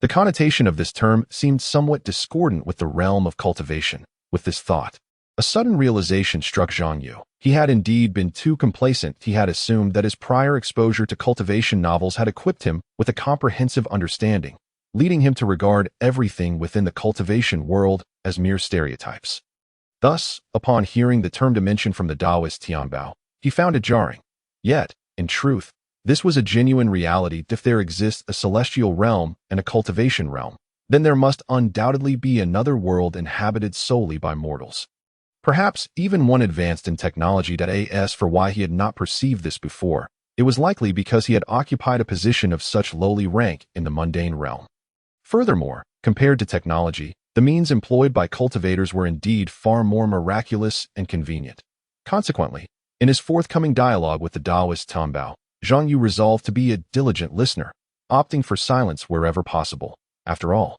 S1: The connotation of this term seemed somewhat discordant with the realm of cultivation. With this thought, a sudden realization struck Zhang Yu. He had indeed been too complacent. He had assumed that his prior exposure to cultivation novels had equipped him with a comprehensive understanding, leading him to regard everything within the cultivation world as mere stereotypes. Thus, upon hearing the term dimension from the Taoist Tianbao, he found it jarring. Yet, in truth, this was a genuine reality. If there exists a celestial realm and a cultivation realm, then there must undoubtedly be another world inhabited solely by mortals. Perhaps even one advanced in technology. As for why he had not perceived this before, it was likely because he had occupied a position of such lowly rank in the mundane realm. Furthermore, compared to technology, the means employed by cultivators were indeed far more miraculous and convenient. Consequently, in his forthcoming dialogue with the Taoist Tianbao, Zhang Yu resolved to be a diligent listener, opting for silence wherever possible. After all,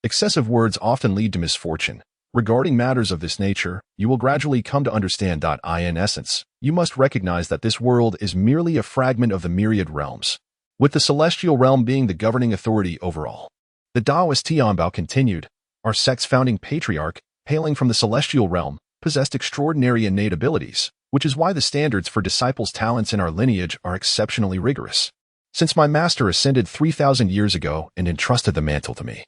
S1: excessive words often lead to misfortune. Regarding matters of this nature, you will gradually come to understand. In essence, you must recognize that this world is merely a fragment of the myriad realms, with the celestial realm being the governing authority overall. The Taoist Tianbao continued, our sect's founding patriarch, hailing from the celestial realm, possessed extraordinary innate abilities, which is why the standards for disciples' talents in our lineage are exceptionally rigorous. Since my master ascended 3,000 years ago and entrusted the mantle to me,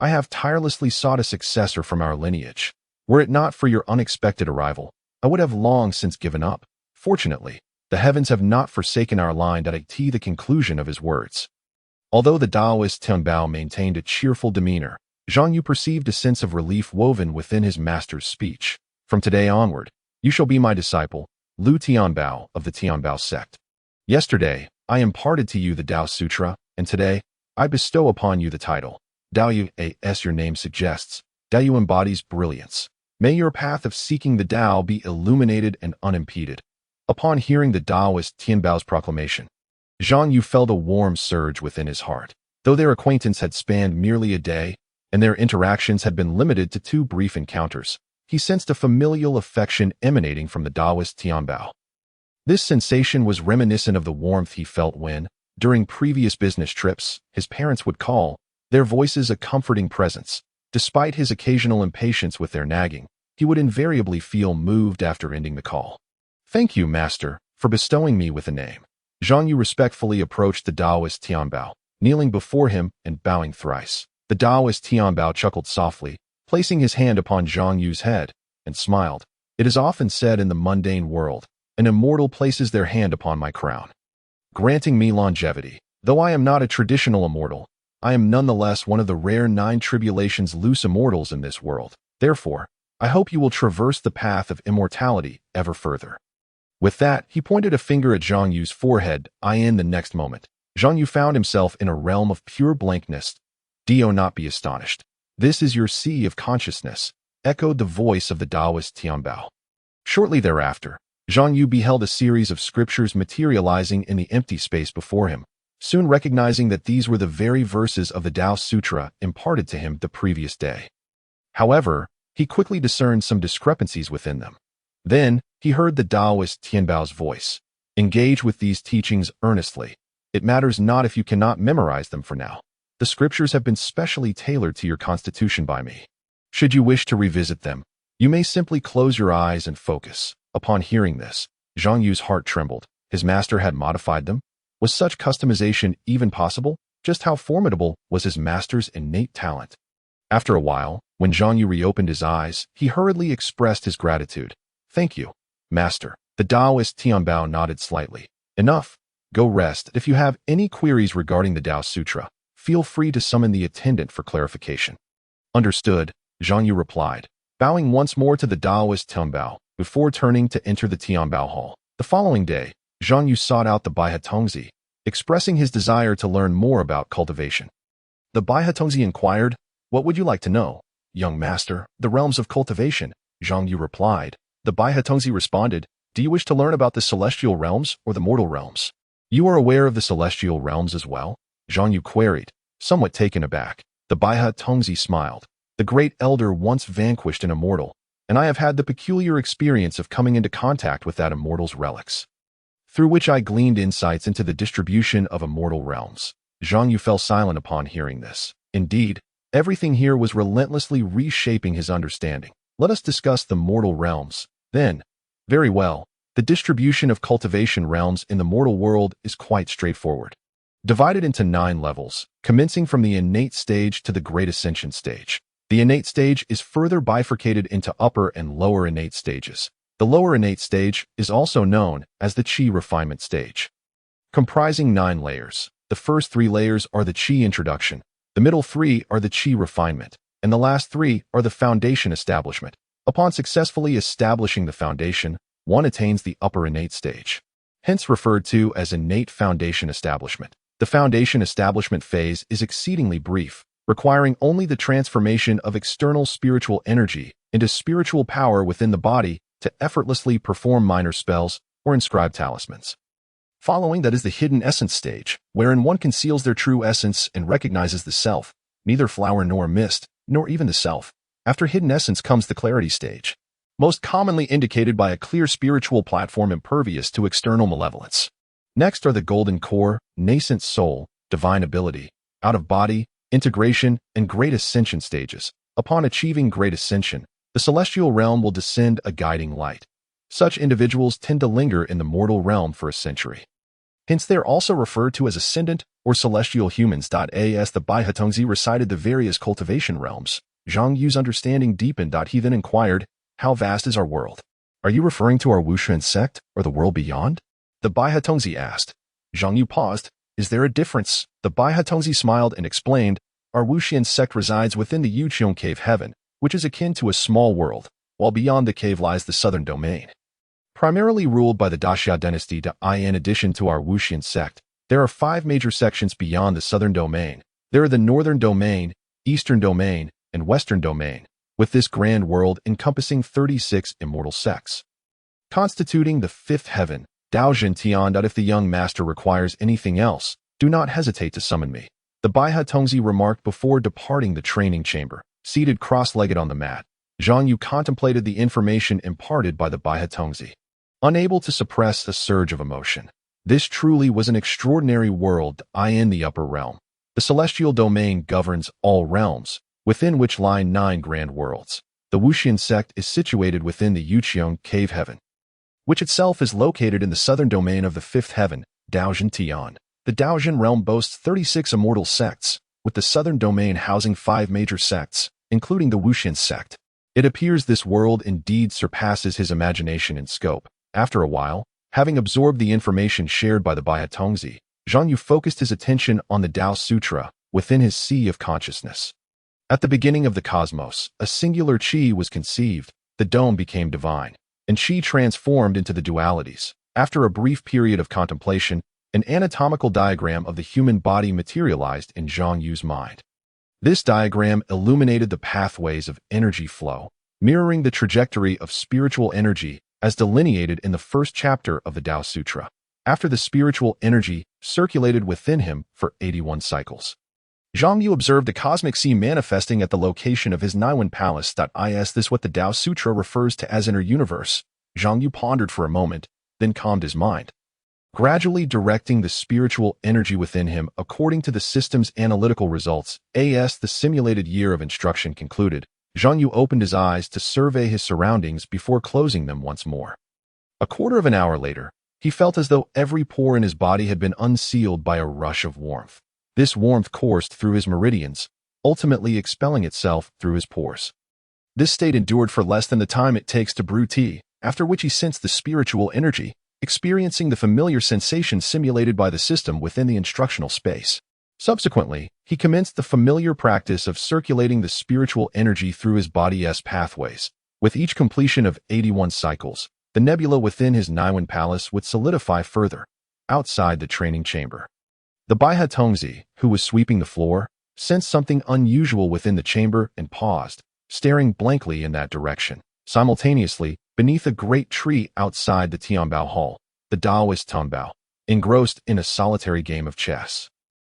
S1: I have tirelessly sought a successor from our lineage. Were it not for your unexpected arrival, I would have long since given up. Fortunately, the heavens have not forsaken our line. The conclusion of his words. Although the Taoist Tianbao maintained a cheerful demeanor, Zhang Yu perceived a sense of relief woven within his master's speech. From today onward, you shall be my disciple, Lu Tianbao of the Tianbao sect. Yesterday, I imparted to you the Tao Sutra, and today, I bestow upon you the title. Dao, as your name suggests, Dao embodies brilliance. May your path of seeking the Tao be illuminated and unimpeded. Upon hearing the Taoist Tianbao's proclamation, Zhang Yu felt a warm surge within his heart. Though their acquaintance had spanned merely a day, and their interactions had been limited to 2 brief encounters, he sensed a familial affection emanating from the Taoist Tianbao. This sensation was reminiscent of the warmth he felt when, during previous business trips, his parents would call, their voices a comforting presence. Despite his occasional impatience with their nagging, he would invariably feel moved after ending the call. Thank you, master, for bestowing me with a name. Zhang Yu respectfully approached the Taoist Tianbao, kneeling before him and bowing thrice. The Taoist Tianbao chuckled softly, placing his hand upon Zhang Yu's head, and smiled. It is often said in the mundane world, an immortal places their hand upon my crown, granting me longevity. Though I am not a traditional immortal, I am nonetheless one of the rare 9 tribulations loose immortals in this world. Therefore, I hope you will traverse the path of immortality ever further. With that, he pointed a finger at Zhang Yu's forehead. In the next moment, Zhang Yu found himself in a realm of pure blankness. Do not be astonished. This is your sea of consciousness, echoed the voice of the Taoist Tianbao. Shortly thereafter, Zhang Yu beheld a series of scriptures materializing in the empty space before him, soon recognizing that these were the very verses of the Tao Sutra imparted to him the previous day. However, he quickly discerned some discrepancies within them. Then, he heard the Taoist Tianbao's voice. Engage with these teachings earnestly. It matters not if you cannot memorize them for now. The scriptures have been specially tailored to your constitution by me. Should you wish to revisit them, you may simply close your eyes and focus. Upon hearing this, Zhang Yu's heart trembled. His master had modified them? Was such customization even possible? Just how formidable was his master's innate talent? After a while, when Zhang Yu reopened his eyes, he hurriedly expressed his gratitude. Thank you, master. The Taoist Tianbao nodded slightly. Enough. Go rest. If you have any queries regarding the Tao Sutra, Feel free to summon the attendant for clarification. Understood, Zhang Yu replied, bowing once more to the Taoist Tianbao before turning to enter the Tianbao hall. The following day, Zhang Yu sought out the Baihe Tongzi, expressing his desire to learn more about cultivation. The Baihe Tongzi inquired, "What would you like to know, young master?" "The realms of cultivation," Zhang Yu replied. The Baihe Tongzi responded, "Do you wish to learn about the celestial realms or the mortal realms?" "You are aware of the celestial realms as well?" Zhang Yu queried, somewhat taken aback. The Baihe Tongzi smiled. "The great elder once vanquished an immortal, and I have had the peculiar experience of coming into contact with that immortal's relics, through which I gleaned insights into the distribution of immortal realms." Zhang Yu fell silent upon hearing this. Indeed, everything here was relentlessly reshaping his understanding. "Let us discuss the mortal realms, then." "Very well. The distribution of cultivation realms in the mortal world is quite straightforward. Divided into 9 levels, commencing from the innate stage to the great ascension stage. The innate stage is further bifurcated into upper and lower innate stages. The lower innate stage is also known as the Qi refinement stage, comprising 9 layers. The first 3 layers are the Qi introduction, the middle 3 are the Qi refinement, and the last 3 are the foundation establishment. Upon successfully establishing the foundation, one attains the upper innate stage, hence referred to as innate foundation establishment. The foundation establishment phase is exceedingly brief, requiring only the transformation of external spiritual energy into spiritual power within the body to effortlessly perform minor spells or inscribe talismans. Following that is the hidden essence stage, wherein one conceals their true essence and recognizes the self, neither flower nor mist, nor even the self. After hidden essence comes the clarity stage, most commonly indicated by a clear spiritual platform impervious to external malevolence. Next are the golden core, nascent soul, divine ability, out-of-body, integration, and great ascension stages. Upon achieving great ascension, the celestial realm will descend a guiding light. Such individuals tend to linger in the mortal realm for a century. Hence they are also referred to as ascendant or celestial humans. As the Baihe Tongzi recited the various cultivation realms, Zhang Yu's understanding deepened. He then inquired, "How vast is our world? Are you referring to our Wuxian sect or the world beyond?" The Baihe Tongzi asked. Zhang Yu paused. "Is there a difference?" The Baihe Tongzi smiled and explained, "Our Wuxian sect resides within the Yuqiong cave heaven, which is akin to a small world, while beyond the cave lies the southern domain, primarily ruled by the Daxia dynasty. In addition to our Wuxian sect, there are 5 major sections beyond the southern domain. There are the northern domain, eastern domain, and western domain, with this grand world encompassing 36 immortal sects, constituting the 5th heaven. Daojin Tian. If the young master requires anything else, do not hesitate to summon me," the Baihe Tongzi remarked before departing the training chamber. Seated cross-legged on the mat, Zhang Yu contemplated the information imparted by the Baihe Tongzi, unable to suppress a surge of emotion. This truly was an extraordinary world. In the upper realm, the celestial domain governs all realms, within which lie 9 grand worlds. The Wuxian sect is situated within the Yuqiong cave heaven, which itself is located in the southern domain of the 5th heaven, Daojin Tian. The Daojin realm boasts 36 immortal sects, with the southern domain housing 5 major sects, including the Wuxian sect. It appears this world indeed surpasses his imagination in scope. After a while, having absorbed the information shared by the Baihe Tongzi, Zhang Yu focused his attention on the Tao Sutra within his sea of consciousness. At the beginning of the cosmos, a singular Qi was conceived, the dome became divine, and Qi transformed into the dualities. After a brief period of contemplation, an anatomical diagram of the human body materialized in Zhang Yu's mind. This diagram illuminated the pathways of energy flow, mirroring the trajectory of spiritual energy as delineated in the first chapter of the Tao Sutra. After the spiritual energy circulated within him for 81 cycles, Zhang Yu observed the cosmic sea manifesting at the location of his Naiwan palace. Is this what the Tao Sutra refers to as inner universe? Zhang Yu pondered for a moment, then calmed his mind, gradually directing the spiritual energy within him according to the system's analytical results. As the simulated year of instruction concluded, Zhang Yu opened his eyes to survey his surroundings before closing them once more. A quarter of an hour later, he felt as though every pore in his body had been unsealed by a rush of warmth. This warmth coursed through his meridians, ultimately expelling itself through his pores. This state endured for less than the time it takes to brew tea, after which he sensed the spiritual energy, experiencing the familiar sensation simulated by the system within the instructional space. Subsequently, he commenced the familiar practice of circulating the spiritual energy through his body's pathways. With each completion of 81 cycles, the nebula within his Niwen palace would solidify further, outside the training chamber. The Baiha Tongzi, who was sweeping the floor, sensed something unusual within the chamber and paused, staring blankly in that direction. Simultaneously, beneath a great tree outside the Tianbao Hall, the Taoist Tanbao, engrossed in a solitary game of chess,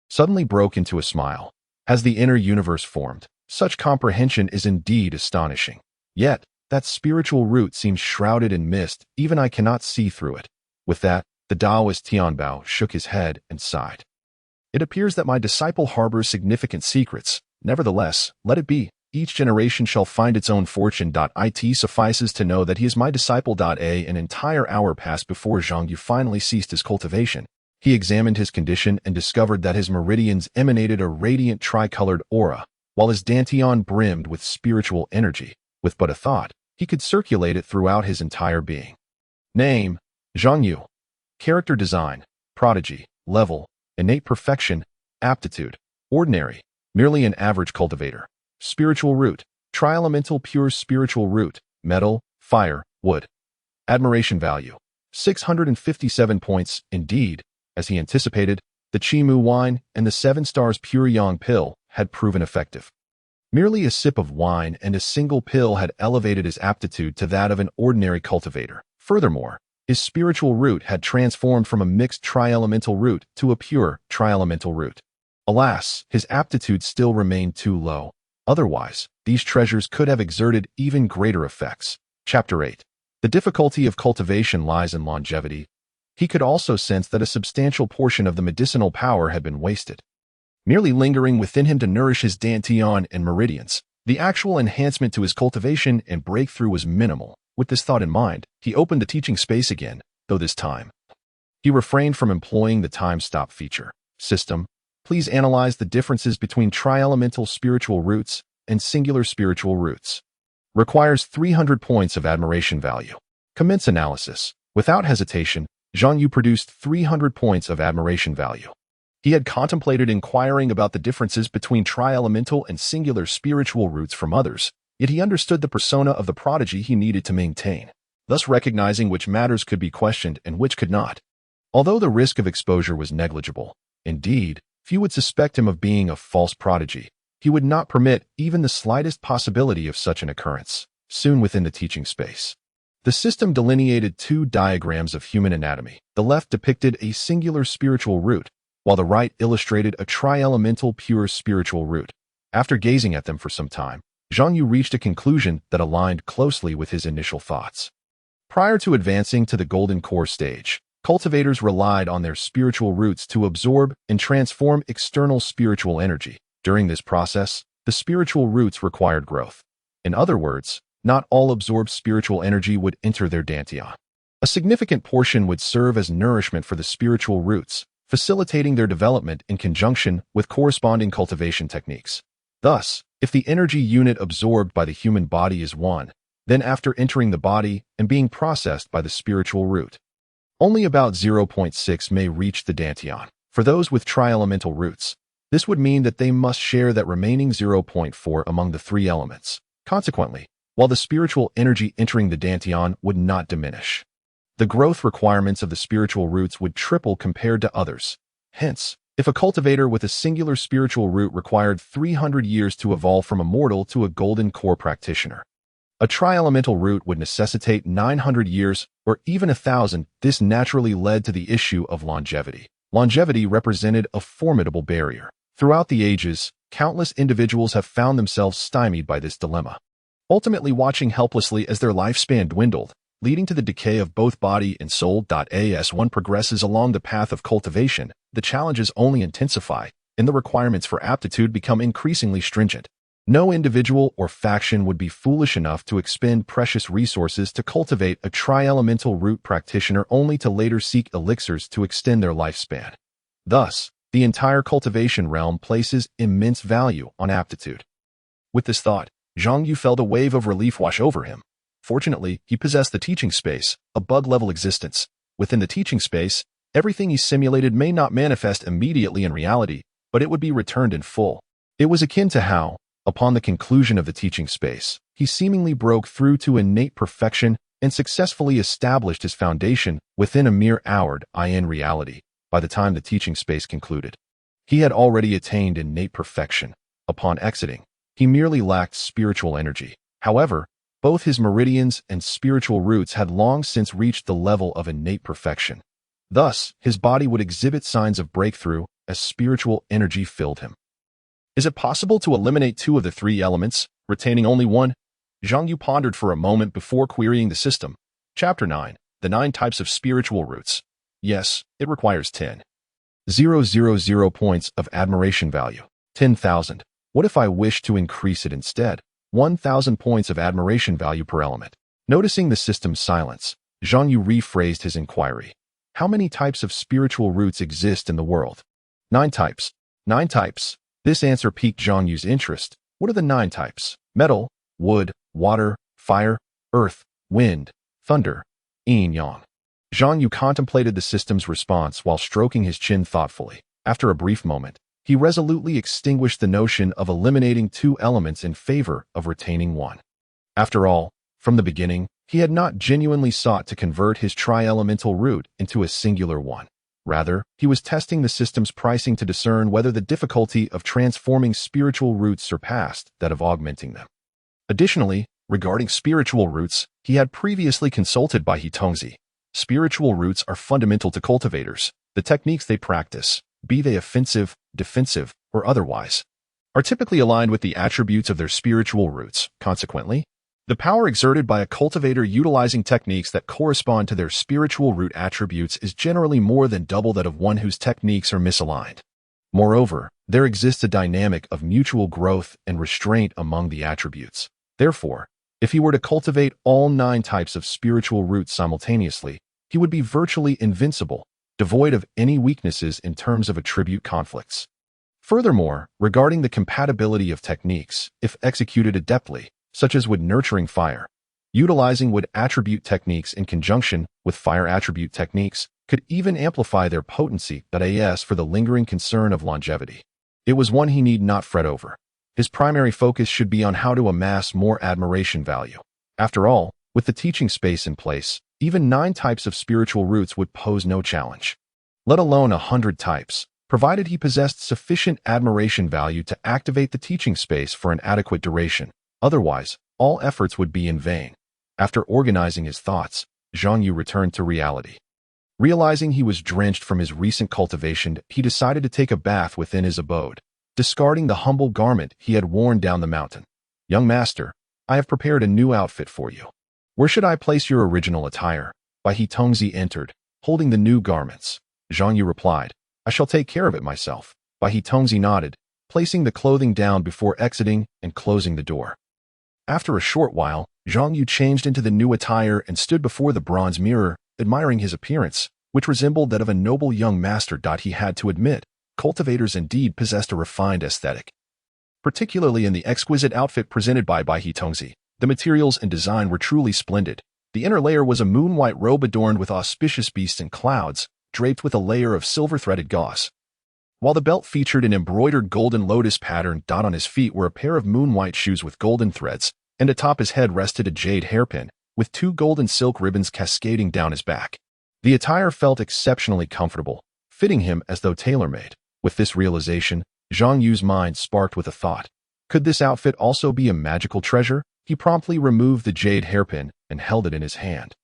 S1: suddenly broke into a smile. As the inner universe formed, such comprehension is indeed astonishing. Yet, that spiritual root seems shrouded in mist, even I cannot see through it. With that, the Taoist Tianbao shook his head and sighed. It appears that my disciple harbors significant secrets. Nevertheless, let it be. Each generation shall find its own fortune. It suffices to know that he is my disciple. An entire hour passed before Zhang Yu finally ceased his cultivation. He examined his condition and discovered that his meridians emanated a radiant tricolored aura, while his dantian brimmed with spiritual energy. With but a thought, he could circulate it throughout his entire being. Name: Zhang Yu. Character design: prodigy. Level: innate perfection. Aptitude: ordinary, merely an average cultivator. Spiritual root: tri-elemental pure spiritual root, metal, fire, wood. Admiration value: 657 points. Indeed, as he anticipated, the Chimu wine and the 7 stars pure yang pill had proven effective. Merely a sip of wine and a single pill had elevated his aptitude to that of an ordinary cultivator. Furthermore, his spiritual root had transformed from a mixed tri-elemental root to a pure tri-elemental root. Alas, his aptitude still remained too low. Otherwise, these treasures could have exerted even greater effects. Chapter 8. The difficulty of cultivation lies in longevity. He could also sense that a substantial portion of the medicinal power had been wasted, merely lingering within him to nourish his dantian and meridians. The actual enhancement to his cultivation and breakthrough was minimal. With this thought in mind, he opened the teaching space again, though this time he refrained from employing the time stop feature. System: please analyze the differences between tri-elemental spiritual roots and singular spiritual roots. Requires 300 points of admiration value. Commence analysis. Without hesitation, Zhang Yu produced 300 points of admiration value. He had contemplated inquiring about the differences between tri-elemental and singular spiritual roots from others, yet he understood the persona of the prodigy he needed to maintain, thus recognizing which matters could be questioned and which could not. Although the risk of exposure was negligible, indeed, few would suspect him of being a false prodigy, he would not permit even the slightest possibility of such an occurrence. Soon within the teaching space, the system delineated 2 diagrams of human anatomy. The left depicted a singular spiritual root, while the right illustrated a tri-elemental pure spiritual root. After gazing at them for some time, Zhang Yu reached a conclusion that aligned closely with his initial thoughts. Prior to advancing to the golden core stage, cultivators relied on their spiritual roots to absorb and transform external spiritual energy. During this process, the spiritual roots required growth. In other words, not all absorbed spiritual energy would enter their dantian. A significant portion would serve as nourishment for the spiritual roots, facilitating their development in conjunction with corresponding cultivation techniques. Thus, if the energy unit absorbed by the human body is 1, then after entering the body and being processed by the spiritual root, only about 0.6 may reach the dantian. For those with tri-elemental roots, this would mean that they must share that remaining 0.4 among the 3 elements. Consequently, while the spiritual energy entering the dantian would not diminish, the growth requirements of the spiritual roots would triple compared to others. Hence, if a cultivator with a singular spiritual root required 300 years to evolve from a mortal to a golden core practitioner, a tri-elemental root would necessitate 900 years or even 1,000. This naturally led to the issue of longevity. Longevity represented a formidable barrier. Throughout the ages, countless individuals have found themselves stymied by this dilemma, ultimately watching helplessly as their lifespan dwindled, leading to the decay of both body and soul. As one progresses along the path of cultivation, the challenges only intensify, and the requirements for aptitude become increasingly stringent. No individual or faction would be foolish enough to expend precious resources to cultivate a tri-elemental root practitioner only to later seek elixirs to extend their lifespan. Thus, the entire cultivation realm places immense value on aptitude. With this thought, Zhang Yu felt a wave of relief wash over him. Fortunately, he possessed the teaching space, a bug-level existence. Within the teaching space, everything he simulated may not manifest immediately in reality, but it would be returned in full. It was akin to how, upon the conclusion of the teaching space, he seemingly broke through to innate perfection and successfully established his foundation within a mere hour in reality. By the time the teaching space concluded, he had already attained innate perfection. Upon exiting, he merely lacked spiritual energy. However, both his meridians and spiritual roots had long since reached the level of innate perfection. Thus, his body would exhibit signs of breakthrough as spiritual energy filled him. Is it possible to eliminate two of the three elements, retaining only one? Zhang Yu pondered for a moment before querying the system. Chapter 9. The 9 Types of Spiritual Roots. Yes, it requires 10,000 points of admiration value. 10,000. What if I wish to increase it instead? 1,000 points of admiration value per element. Noticing the system's silence, Zhang Yu rephrased his inquiry. How many types of spiritual roots exist in the world? 9 types. 9 types. This answer piqued Zhang Yu's interest. What are the 9 types? Metal, wood, water, fire, earth, wind, thunder, yin-yang. Zhang Yu contemplated the system's response while stroking his chin thoughtfully. After a brief moment, he resolutely extinguished the notion of eliminating 2 elements in favor of retaining 1. After all, from the beginning, he had not genuinely sought to convert his tri-elemental root into a singular one. Rather, he was testing the system's pricing to discern whether the difficulty of transforming spiritual roots surpassed that of augmenting them. Additionally, regarding spiritual roots, he had previously consulted Bai Tongzi. Spiritual roots are fundamental to cultivators. The techniques they practice, be they offensive, defensive, or otherwise, are typically aligned with the attributes of their spiritual roots. Consequently, the power exerted by a cultivator utilizing techniques that correspond to their spiritual root attributes is generally more than double that of one whose techniques are misaligned. Moreover, there exists a dynamic of mutual growth and restraint among the attributes. Therefore, if he were to cultivate all 9 types of spiritual roots simultaneously, he would be virtually invincible, devoid of any weaknesses in terms of attribute conflicts. Furthermore, regarding the compatibility of techniques, if executed adeptly, such as wood nurturing fire, utilizing wood attribute techniques in conjunction with fire attribute techniques could even amplify their potency. As for the lingering concern of longevity, it was one he need not fret over. His primary focus should be on how to amass more admiration value. After all, with the teaching space in place, even 9 types of spiritual roots would pose no challenge, let alone 100 types, provided he possessed sufficient admiration value to activate the teaching space for an adequate duration. Otherwise, all efforts would be in vain. After organizing his thoughts, Zhang Yu returned to reality. Realizing he was drenched from his recent cultivation, he decided to take a bath within his abode, discarding the humble garment he had worn down the mountain. Young master, I have prepared a new outfit for you. Where should I place your original attire? Bai Tongzi entered, holding the new garments. Zhang Yu replied, I shall take care of it myself. Bai Tongzi nodded, placing the clothing down before exiting and closing the door. After a short while, Zhang Yu changed into the new attire and stood before the bronze mirror, admiring his appearance, which resembled that of a noble young master. He had to admit, cultivators indeed possessed a refined aesthetic. Particularly in the exquisite outfit presented by Bai Tongzi, the materials and design were truly splendid. The inner layer was a moon-white robe adorned with auspicious beasts and clouds, draped with a layer of silver-threaded gauze, while the belt featured an embroidered golden lotus pattern. On his feet were a pair of moon-white shoes with golden threads, and atop his head rested a jade hairpin, with 2 golden silk ribbons cascading down his back. The attire felt exceptionally comfortable, fitting him as though tailor-made. With this realization, Zhang Yu's mind sparked with a thought. Could this outfit also be a magical treasure? He promptly removed the jade hairpin and held it in his hand,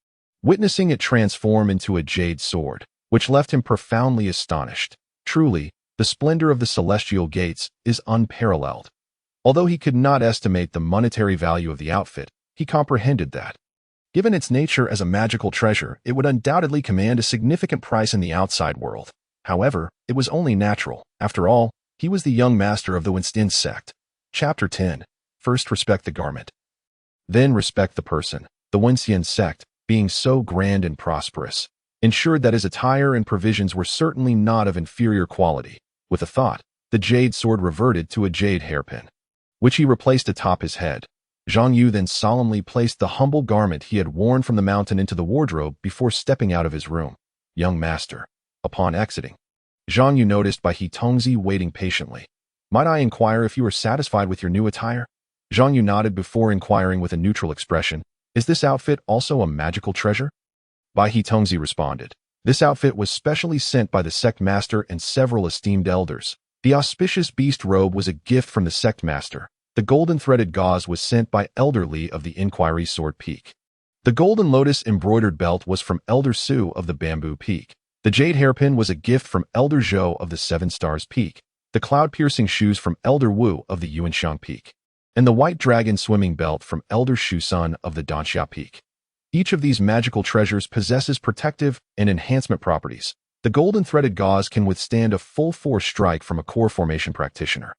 S1: witnessing it transform into a jade sword, which left him profoundly astonished. Truly, the splendor of the celestial gates is unparalleled. Although he could not estimate the monetary value of the outfit, he comprehended that, given its nature as a magical treasure, it would undoubtedly command a significant price in the outside world. However, it was only natural. After all, he was the young master of the Winston sect. Chapter 10. First respect the garment, then respect the person. The Winston sect, being so grand and prosperous, ensured that his attire and provisions were certainly not of inferior quality. With a thought, the jade sword reverted to a jade hairpin, which he replaced atop his head. Zhang Yu then solemnly placed the humble garment he had worn from the mountain into the wardrobe before stepping out of his room. Young master, upon exiting, Zhang Yu noticed Bai Tongzi waiting patiently. Might I inquire if you are satisfied with your new attire? Zhang Yu nodded before inquiring with a neutral expression. Is this outfit also a magical treasure? Bai Tongzi responded. This outfit was specially sent by the sect master and several esteemed elders. The auspicious beast robe was a gift from the sect master. The golden threaded gauze was sent by Elder Li of the Inquiry Sword Peak. The golden lotus embroidered belt was from Elder Su of the Bamboo Peak. The jade hairpin was a gift from Elder Zhou of the Seven Stars Peak. The cloud-piercing shoes from Elder Wu of the Yuanxiang Peak. And the white dragon swimming belt from Elder Shusun of the Danxia Peak. Each of these magical treasures possesses protective and enhancement properties. The golden threaded gauze can withstand a full force strike from a core formation practitioner.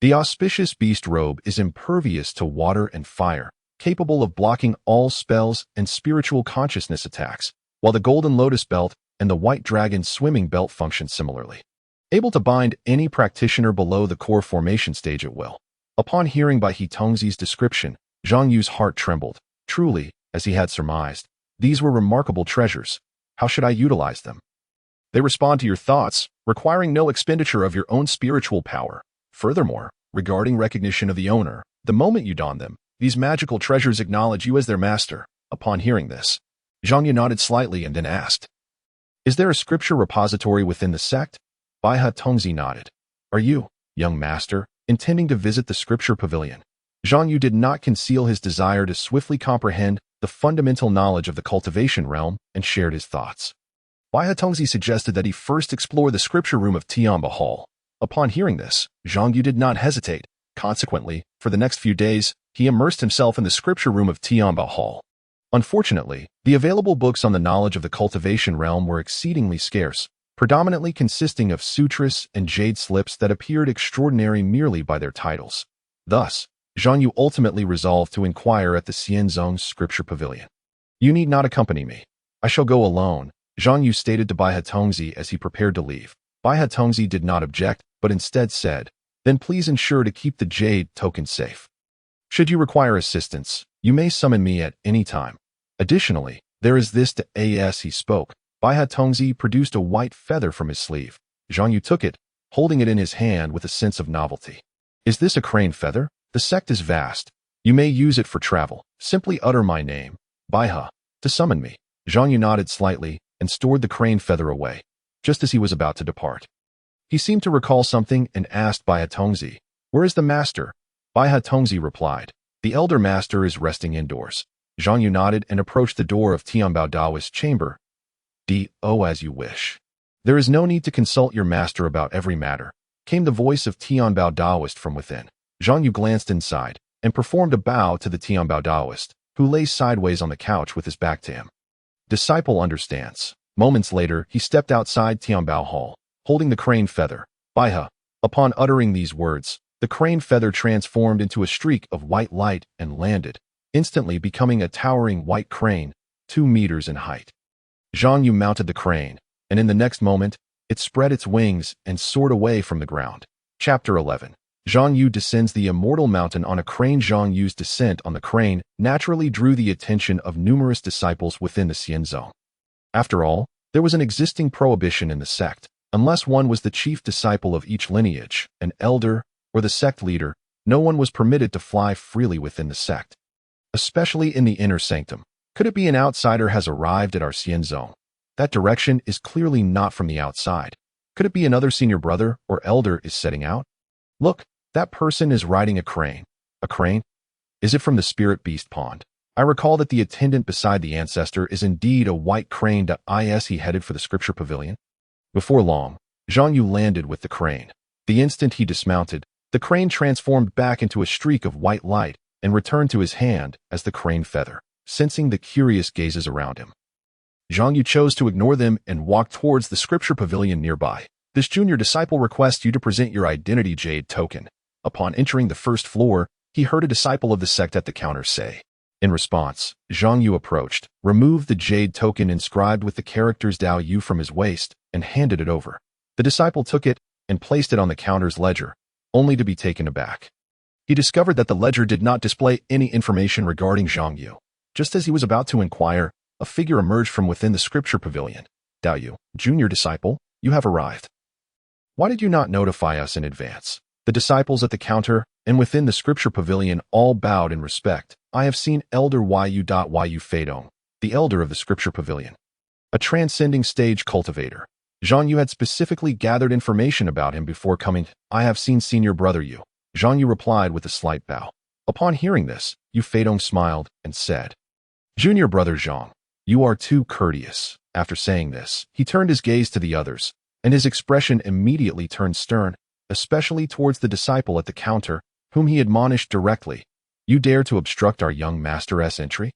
S1: The auspicious beast robe is impervious to water and fire, capable of blocking all spells and spiritual consciousness attacks, while the golden lotus belt and the white dragon swimming belt function similarly. Able to bind any practitioner below the core formation stage at will. Upon hearing Bai Tongzi's description, Zhang Yu's heart trembled. Truly, as he had surmised, these were remarkable treasures. How should I utilize them? They respond to your thoughts, requiring no expenditure of your own spiritual power. Furthermore, regarding recognition of the owner, the moment you don them, these magical treasures acknowledge you as their master. Upon hearing this, Zhang Yu nodded slightly and then asked, Is there a scripture repository within the sect? Bai Tongzi nodded. Are you, young master, intending to visit the scripture pavilion? Zhang Yu did not conceal his desire to swiftly comprehend the fundamental knowledge of the cultivation realm and shared his thoughts. Bai Tongzi suggested that he first explore the scripture room of Tianba Hall. Upon hearing this, Zhang Yu did not hesitate. Consequently, for the next few days, he immersed himself in the scripture room of Tianba Hall. Unfortunately, the available books on the knowledge of the cultivation realm were exceedingly scarce, predominantly consisting of sutras and jade slips that appeared extraordinary merely by their titles. Thus, Zhang Yu ultimately resolved to inquire at the Xianzong Scripture Pavilion. You need not accompany me. I shall go alone, Zhang Yu stated to Bai Tongzi as he prepared to leave. Bai Tongzi did not object, but instead said, Then please ensure to keep the jade token safe. Should you require assistance, you may summon me at any time. Additionally, there is this to as he spoke. Bai Tongzi produced a white feather from his sleeve. Zhang Yu took it, holding it in his hand with a sense of novelty. Is this a crane feather? The sect is vast. You may use it for travel. Simply utter my name, Bai, to summon me. Zhang Yu nodded slightly and stored the crane feather away, just as he was about to depart. He seemed to recall something and asked Bai Tongzi, Where is the master? Bai Tongzi replied, The elder master is resting indoors. Zhang Yu nodded and approached the door of Tianbao Daoist chamber. As you wish. There is no need to consult your master about every matter, came the voice of Tianbao Daoist from within. Zhang Yu glanced inside and performed a bow to the Tianbao Daoist, who lay sideways on the couch with his back to him. Disciple understands. Moments later, he stepped outside Tianbao Hall, holding the crane feather. Bai. Upon uttering these words, the crane feather transformed into a streak of white light and landed, instantly becoming a towering white crane, 2 meters in height. Zhang Yu mounted the crane, and in the next moment, it spread its wings and soared away from the ground. Chapter 11. Zhang Yu descends the immortal mountain on a crane. Zhang Yu's descent on the crane naturally drew the attention of numerous disciples within the Xianzong. After all, there was an existing prohibition in the sect. Unless one was the chief disciple of each lineage, an elder, or the sect leader, no one was permitted to fly freely within the sect, especially in the inner sanctum. Could it be an outsider has arrived at our Xianzong? That direction is clearly not from the outside. Could it be another senior brother or elder is setting out? Look, that person is riding a crane. A crane? Is it from the spirit beast pond? I recall that the attendant beside the ancestor is indeed a white crane. He headed for the scripture pavilion. Before long, Zhang Yu landed with the crane. The instant he dismounted, the crane transformed back into a streak of white light and returned to his hand as the crane feather, sensing the curious gazes around him. Zhang Yu chose to ignore them and walked towards the scripture pavilion nearby. This junior disciple requests you to present your identity jade token. Upon entering the first floor, he heard a disciple of the sect at the counter say. In response, Zhang Yu approached, removed the jade token inscribed with the characters Dao Yu from his waist, and handed it over. The disciple took it and placed it on the counter's ledger, only to be taken aback. He discovered that the ledger did not display any information regarding Zhang Yu. Just as he was about to inquire, a figure emerged from within the scripture pavilion. Dao Yu, junior disciple, you have arrived. Why did you not notify us in advance? The disciples at the counter and within the scripture pavilion all bowed in respect. I have seen Elder Yu Fedong, the elder of the scripture pavilion, a transcending stage cultivator. Zhang Yu had specifically gathered information about him before coming. I have seen senior brother Yu. Zhang Yu replied with a slight bow. Upon hearing this, Yu Fedong smiled and said, Junior brother Zhang, you are too courteous. After saying this, he turned his gaze to the others, and his expression immediately turned stern, especially towards the disciple at the counter, whom he admonished directly. You dare to obstruct our young master's entry?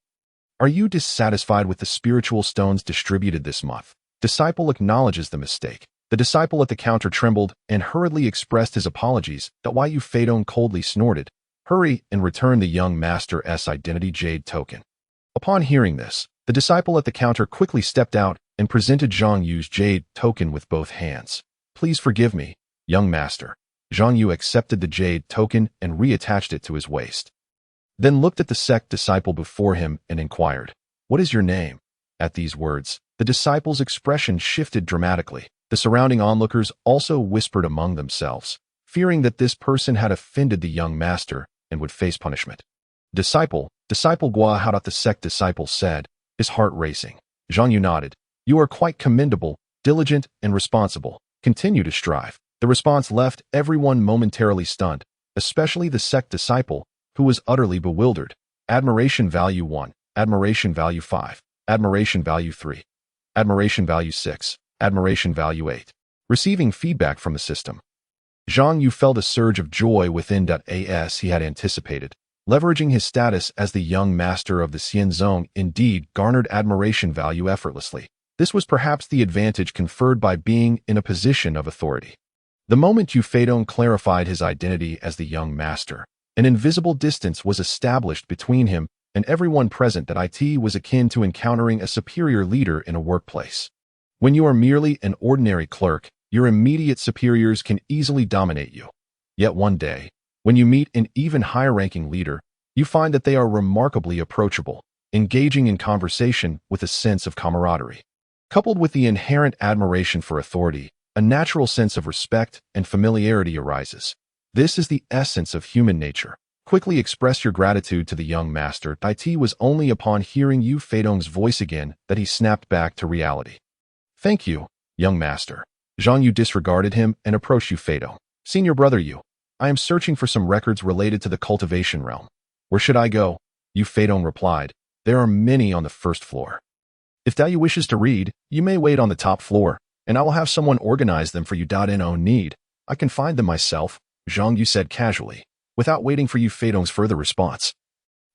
S1: Are you dissatisfied with the spiritual stones distributed this month? Disciple acknowledges the mistake. The disciple at the counter trembled and hurriedly expressed his apologies. Yu Fedong coldly snorted, Hurry and return the young master's identity jade token. Upon hearing this, the disciple at the counter quickly stepped out and presented Zhang Yu's jade token with both hands. Please forgive me, young master. Zhang Yu accepted the jade token and reattached it to his waist. Then looked at the sect disciple before him and inquired, What is your name? At these words, the disciple's expression shifted dramatically. The surrounding onlookers also whispered among themselves, fearing that this person had offended the young master and would face punishment. Disciple Gua Haodat, the sect disciple said, his heart racing. Zhang Yu nodded. You are quite commendable, diligent, and responsible. Continue to strive. The response left everyone momentarily stunned, especially the sect disciple, who was utterly bewildered. Admiration value 1, admiration value 5, admiration value 3, admiration value 6, admiration value 8. Receiving feedback from the system. Zhang Yu felt a surge of joy within as he had anticipated. Leveraging his status as the young master of the Xian Zone indeed garnered admiration value effortlessly. This was perhaps the advantage conferred by being in a position of authority. The moment Yu Fedong clarified his identity as the young master, an invisible distance was established between him and everyone present. It was akin to encountering a superior leader in a workplace. When you are merely an ordinary clerk, your immediate superiors can easily dominate you. Yet one day, when you meet an even higher-ranking leader, you find that they are remarkably approachable, engaging in conversation with a sense of camaraderie. Coupled with the inherent admiration for authority, a natural sense of respect and familiarity arises. This is the essence of human nature. Quickly express your gratitude to the young master. It was only upon hearing Yu Fedong's voice again that he snapped back to reality. Thank you, young master. Zhang Yu disregarded him and approached Yu Fedong. Senior brother Yu, I am searching for some records related to the cultivation realm. Where should I go? Yu Fedong replied. There are many on the first floor. If Yu wishes to read, you may wait on the top floor, and I will have someone organize them for you. No need. I can find them myself, Zhang Yu said casually, without waiting for Yu Fedong's further response.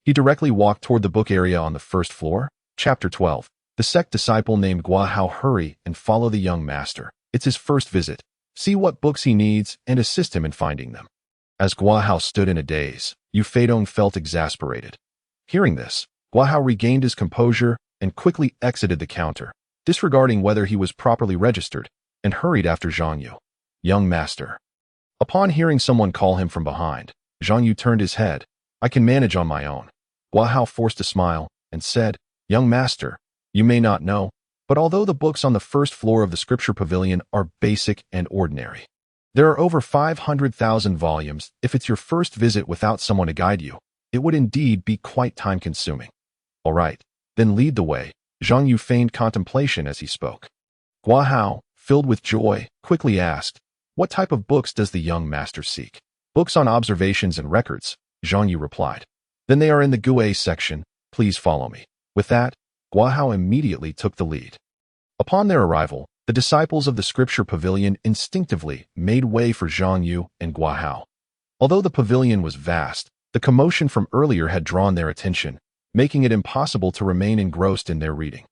S1: He directly walked toward the book area on the first floor. Chapter 12. The sect disciple named Gua Hao hurry and follow the young master. It's his first visit. See what books he needs and assist him in finding them. As Gua Hao stood in a daze, Yu Fedong felt exasperated. Hearing this, Gua Hao regained his composure and quickly exited the counter, disregarding whether he was properly registered, and hurried after Zhang Yu. Young master. Upon hearing someone call him from behind, Zhang Yu turned his head. I can manage on my own. Gua Hao forced a smile and said, Young master, you may not know, but although the books on the first floor of the scripture pavilion are basic and ordinary, there are over 500,000 volumes. If it's your first visit without someone to guide you, it would indeed be quite time-consuming. All right, then lead the way. Zhang Yu feigned contemplation as he spoke. Gua Hao, filled with joy, quickly asked, What type of books does the young master seek? Books on observations and records, Zhang Yu replied. Then they are in the Gue section. Please follow me. With that, Gua Hao immediately took the lead. Upon their arrival, the disciples of the scripture pavilion instinctively made way for Zhang Yu and Gua Hao. Although the pavilion was vast, the commotion from earlier had drawn their attention, making it impossible to remain engrossed in their reading.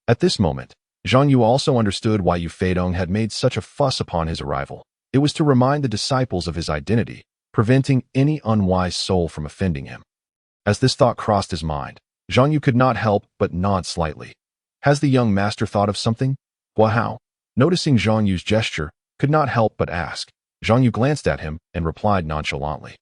S1: At this moment, Zhang Yu also understood why Yu Fedong had made such a fuss upon his arrival. It was to remind the disciples of his identity, preventing any unwise soul from offending him. As this thought crossed his mind, Zhang Yu could not help but nod slightly. Has the young master thought of something? Gua Hao, noticing Zhang Yu's gesture, could not help but ask. Zhang Yu glanced at him and replied nonchalantly.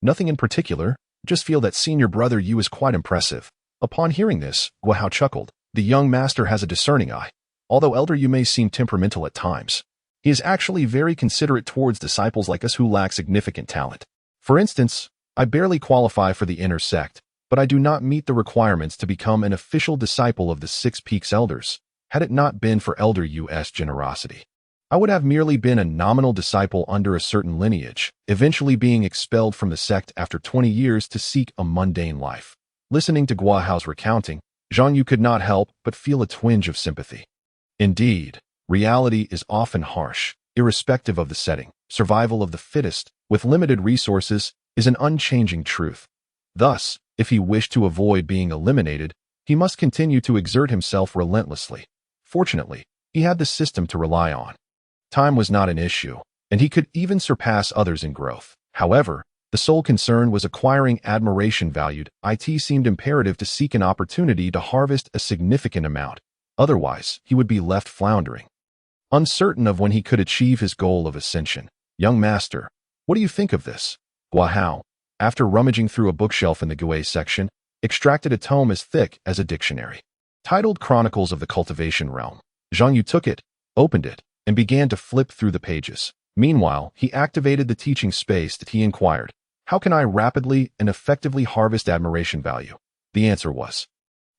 S1: Nothing in particular, just feel that senior brother Yu is quite impressive. Upon hearing this, Gua Hao chuckled. The young master has a discerning eye. Although elder Yu may seem temperamental at times, He is actually very considerate towards disciples like us who lack significant talent. For instance, I barely qualify for the inner sect, but I do not meet the requirements to become an official disciple of the Six Peaks Elders. Had it not been for Elder U.S. generosity, I would have merely been a nominal disciple under a certain lineage, eventually being expelled from the sect after 20 years to seek a mundane life. Listening to Gua Hao's recounting, Zhang Yu could not help but feel a twinge of sympathy. Indeed, reality is often harsh, irrespective of the setting. Survival of the fittest, with limited resources, is an unchanging truth. Thus, if he wished to avoid being eliminated, he must continue to exert himself relentlessly. Fortunately, he had the system to rely on. Time was not an issue, and he could even surpass others in growth. However, the sole concern was acquiring admiration valued. It seemed imperative to seek an opportunity to harvest a significant amount. Otherwise, he would be left floundering, uncertain of when he could achieve his goal of ascension. Young master, what do you think of this? Gua Hao, after rummaging through a bookshelf in the Gui section, extracted a tome as thick as a dictionary. Titled Chronicles of the Cultivation Realm. Zhang Yu took it, opened it, and began to flip through the pages. Meanwhile, he activated the teaching space that he inquired, how can I rapidly and effectively harvest admiration value? The answer was,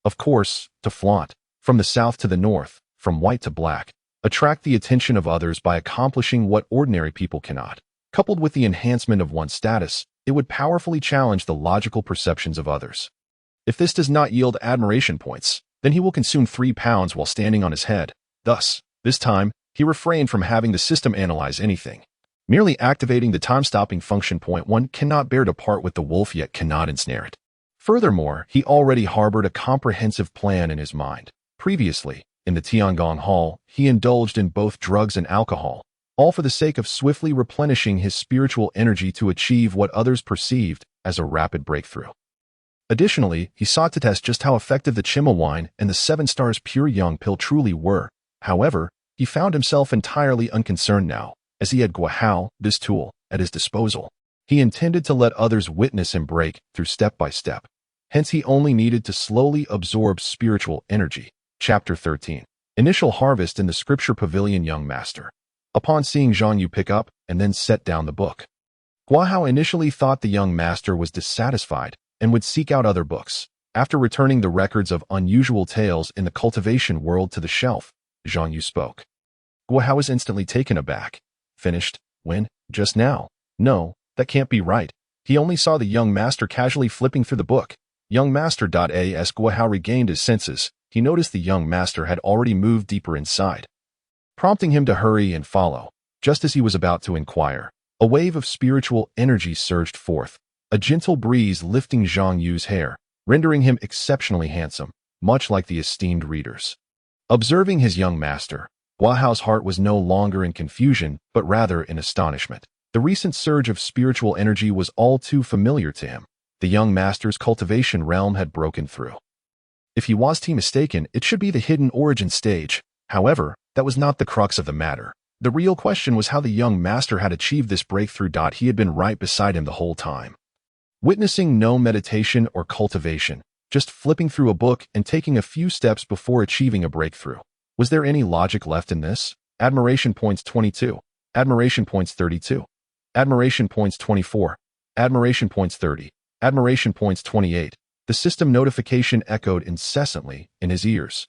S1: of course, to flaunt, from the south to the north, from white to black, attract the attention of others by accomplishing what ordinary people cannot. Coupled with the enhancement of one's status, it would powerfully challenge the logical perceptions of others. If this does not yield admiration points, then he will consume 3 pounds while standing on his head. Thus, this time, he refrained from having the system analyze anything. Merely activating the time-stopping function. One cannot bear to part with the wolf yet cannot ensnare it. Furthermore, he already harbored a comprehensive plan in his mind. Previously, in the Tiangong Hall, he indulged in both drugs and alcohol, all for the sake of swiftly replenishing his spiritual energy to achieve what others perceived as a rapid breakthrough. Additionally, he sought to test just how effective the Chima wine and the 7 Stars Pure Young pill truly were. However, he found himself entirely unconcerned now, as he had Gua Hao, this tool, at his disposal. He intended to let others witness him break through step by step. Hence, he only needed to slowly absorb spiritual energy. Chapter 13. Initial Harvest in the Scripture Pavilion. Young Master. Upon seeing Zhang Yu pick up and then set down the book, Gua Hao initially thought the young master was dissatisfied and would seek out other books. After returning the records of unusual tales in the cultivation world to the shelf, Zhang Yu spoke. Gua Hao was instantly taken aback. Finished? When? Just now? No, that can't be right. He only saw the young master casually flipping through the book. Young master. As Gua Hao regained his senses, he noticed the young master had already moved deeper inside, prompting him to hurry and follow. Just as he was about to inquire, a wave of spiritual energy surged forth, a gentle breeze lifting Zhang Yu's hair, rendering him exceptionally handsome, much like the esteemed readers. Observing his young master, Gua Hao's heart was no longer in confusion, but rather in astonishment. The recent surge of spiritual energy was all too familiar to him. The young master's cultivation realm had broken through. If he was mistaken, it should be the hidden origin stage. However, that was not the crux of the matter. The real question was how the young master had achieved this breakthrough. He had been right beside him the whole time, witnessing no meditation or cultivation, just flipping through a book and taking a few steps before achieving a breakthrough. Was there any logic left in this? Admiration points 22. Admiration points 32. Admiration points 24. Admiration points 30. Admiration points 28. The system notification echoed incessantly in his ears,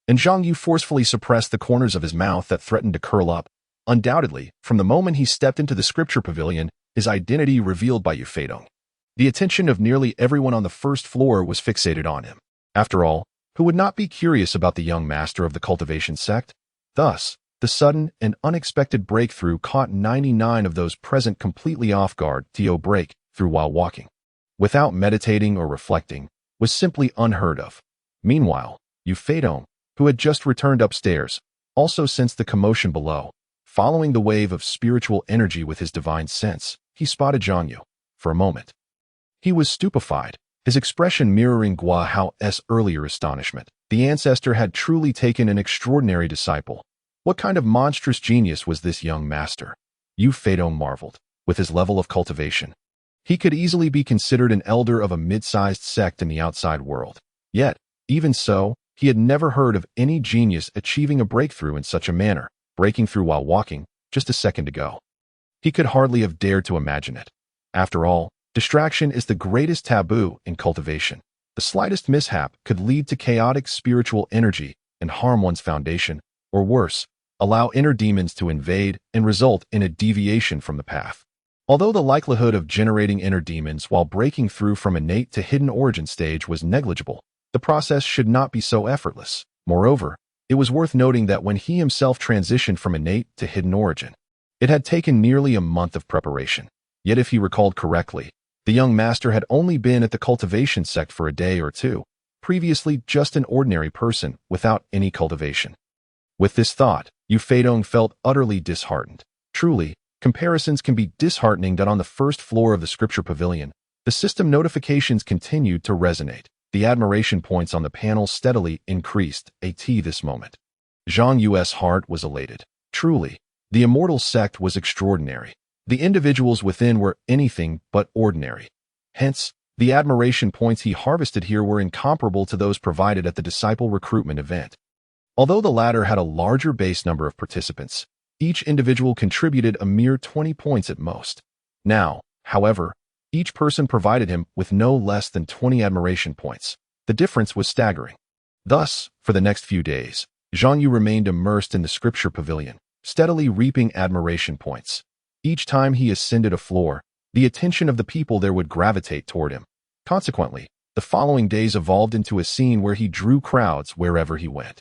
S1: and Zhang Yu forcefully suppressed the corners of his mouth that threatened to curl up. Undoubtedly, from the moment he stepped into the scripture pavilion, his identity revealed by Yu Feidong. The attention of nearly everyone on the first floor was fixated on him. After all, who would not be curious about the young master of the cultivation sect? Thus, the sudden and unexpected breakthrough caught 99 of those present completely off guard. To break through while walking, without meditating or reflecting, was simply unheard of. Meanwhile, Yu Feidong, who had just returned upstairs, also sensed the commotion below. Following the wave of spiritual energy with his divine sense, he spotted Zhang Yu. For a moment, he was stupefied, his expression mirroring Gua Hao's earlier astonishment. The ancestor had truly taken an extraordinary disciple. What kind of monstrous genius was this young master? Yu Feidong marveled. With his level of cultivation, he could easily be considered an elder of a mid-sized sect in the outside world. Yet, even so, he had never heard of any genius achieving a breakthrough in such a manner. Breaking through while walking, just a second ago. He could hardly have dared to imagine it. After all, distraction is the greatest taboo in cultivation. The slightest mishap could lead to chaotic spiritual energy and harm one's foundation, or worse, allow inner demons to invade and result in a deviation from the path. Although the likelihood of generating inner demons while breaking through from innate to hidden origin stage was negligible, the process should not be so effortless. Moreover, it was worth noting that when he himself transitioned from innate to hidden origin, it had taken nearly a month of preparation. Yet if he recalled correctly, the young master had only been at the cultivation sect for a day or two, previously just an ordinary person without any cultivation. With this thought, Yu Feidong felt utterly disheartened. Truly, comparisons can be disheartening that on the first floor of the scripture pavilion, the system notifications continued to resonate. The admiration points on the panel steadily increased. This moment. Zhang Yu's heart was elated. Truly, the immortal sect was extraordinary. The individuals within were anything but ordinary. Hence, the admiration points he harvested here were incomparable to those provided at the disciple recruitment event. Although the latter had a larger base number of participants, each individual contributed a mere 20 points at most. Now, however, each person provided him with no less than 20 admiration points. The difference was staggering. Thus, for the next few days, Zhang Yu remained immersed in the scripture pavilion, steadily reaping admiration points. Each time he ascended a floor, the attention of the people there would gravitate toward him. Consequently, the following days evolved into a scene where he drew crowds wherever he went.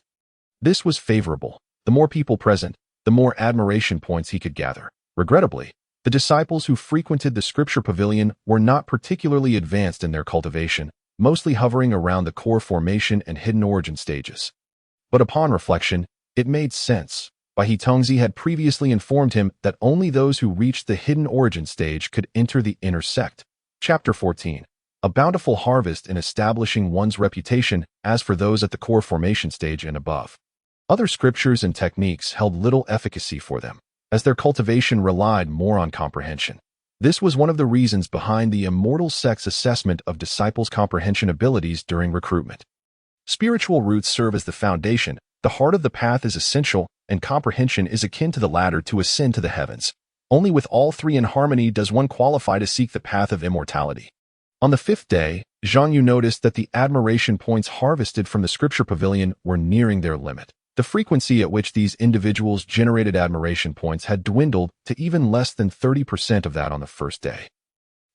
S1: This was favorable. The more people present, the more admiration points he could gather. Regrettably, the disciples who frequented the scripture pavilion were not particularly advanced in their cultivation, mostly hovering around the core formation and hidden origin stages. But upon reflection, it made sense. Bai Tongzi had previously informed him that only those who reached the hidden origin stage could enter the inner sect. Chapter 14. A bountiful harvest in establishing one's reputation as for those at the core formation stage and above. Other scriptures and techniques held little efficacy for them, as their cultivation relied more on comprehension. This was one of the reasons behind the immortal sect's assessment of disciples' comprehension abilities during recruitment. Spiritual roots serve as the foundation, the heart of the path is essential, and comprehension is akin to the ladder to ascend to the heavens. Only with all three in harmony does one qualify to seek the path of immortality. On the fifth day, Zhang Yu noticed that the admiration points harvested from the scripture pavilion were nearing their limit. The frequency at which these individuals generated admiration points had dwindled to even less than 30% of that on the first day.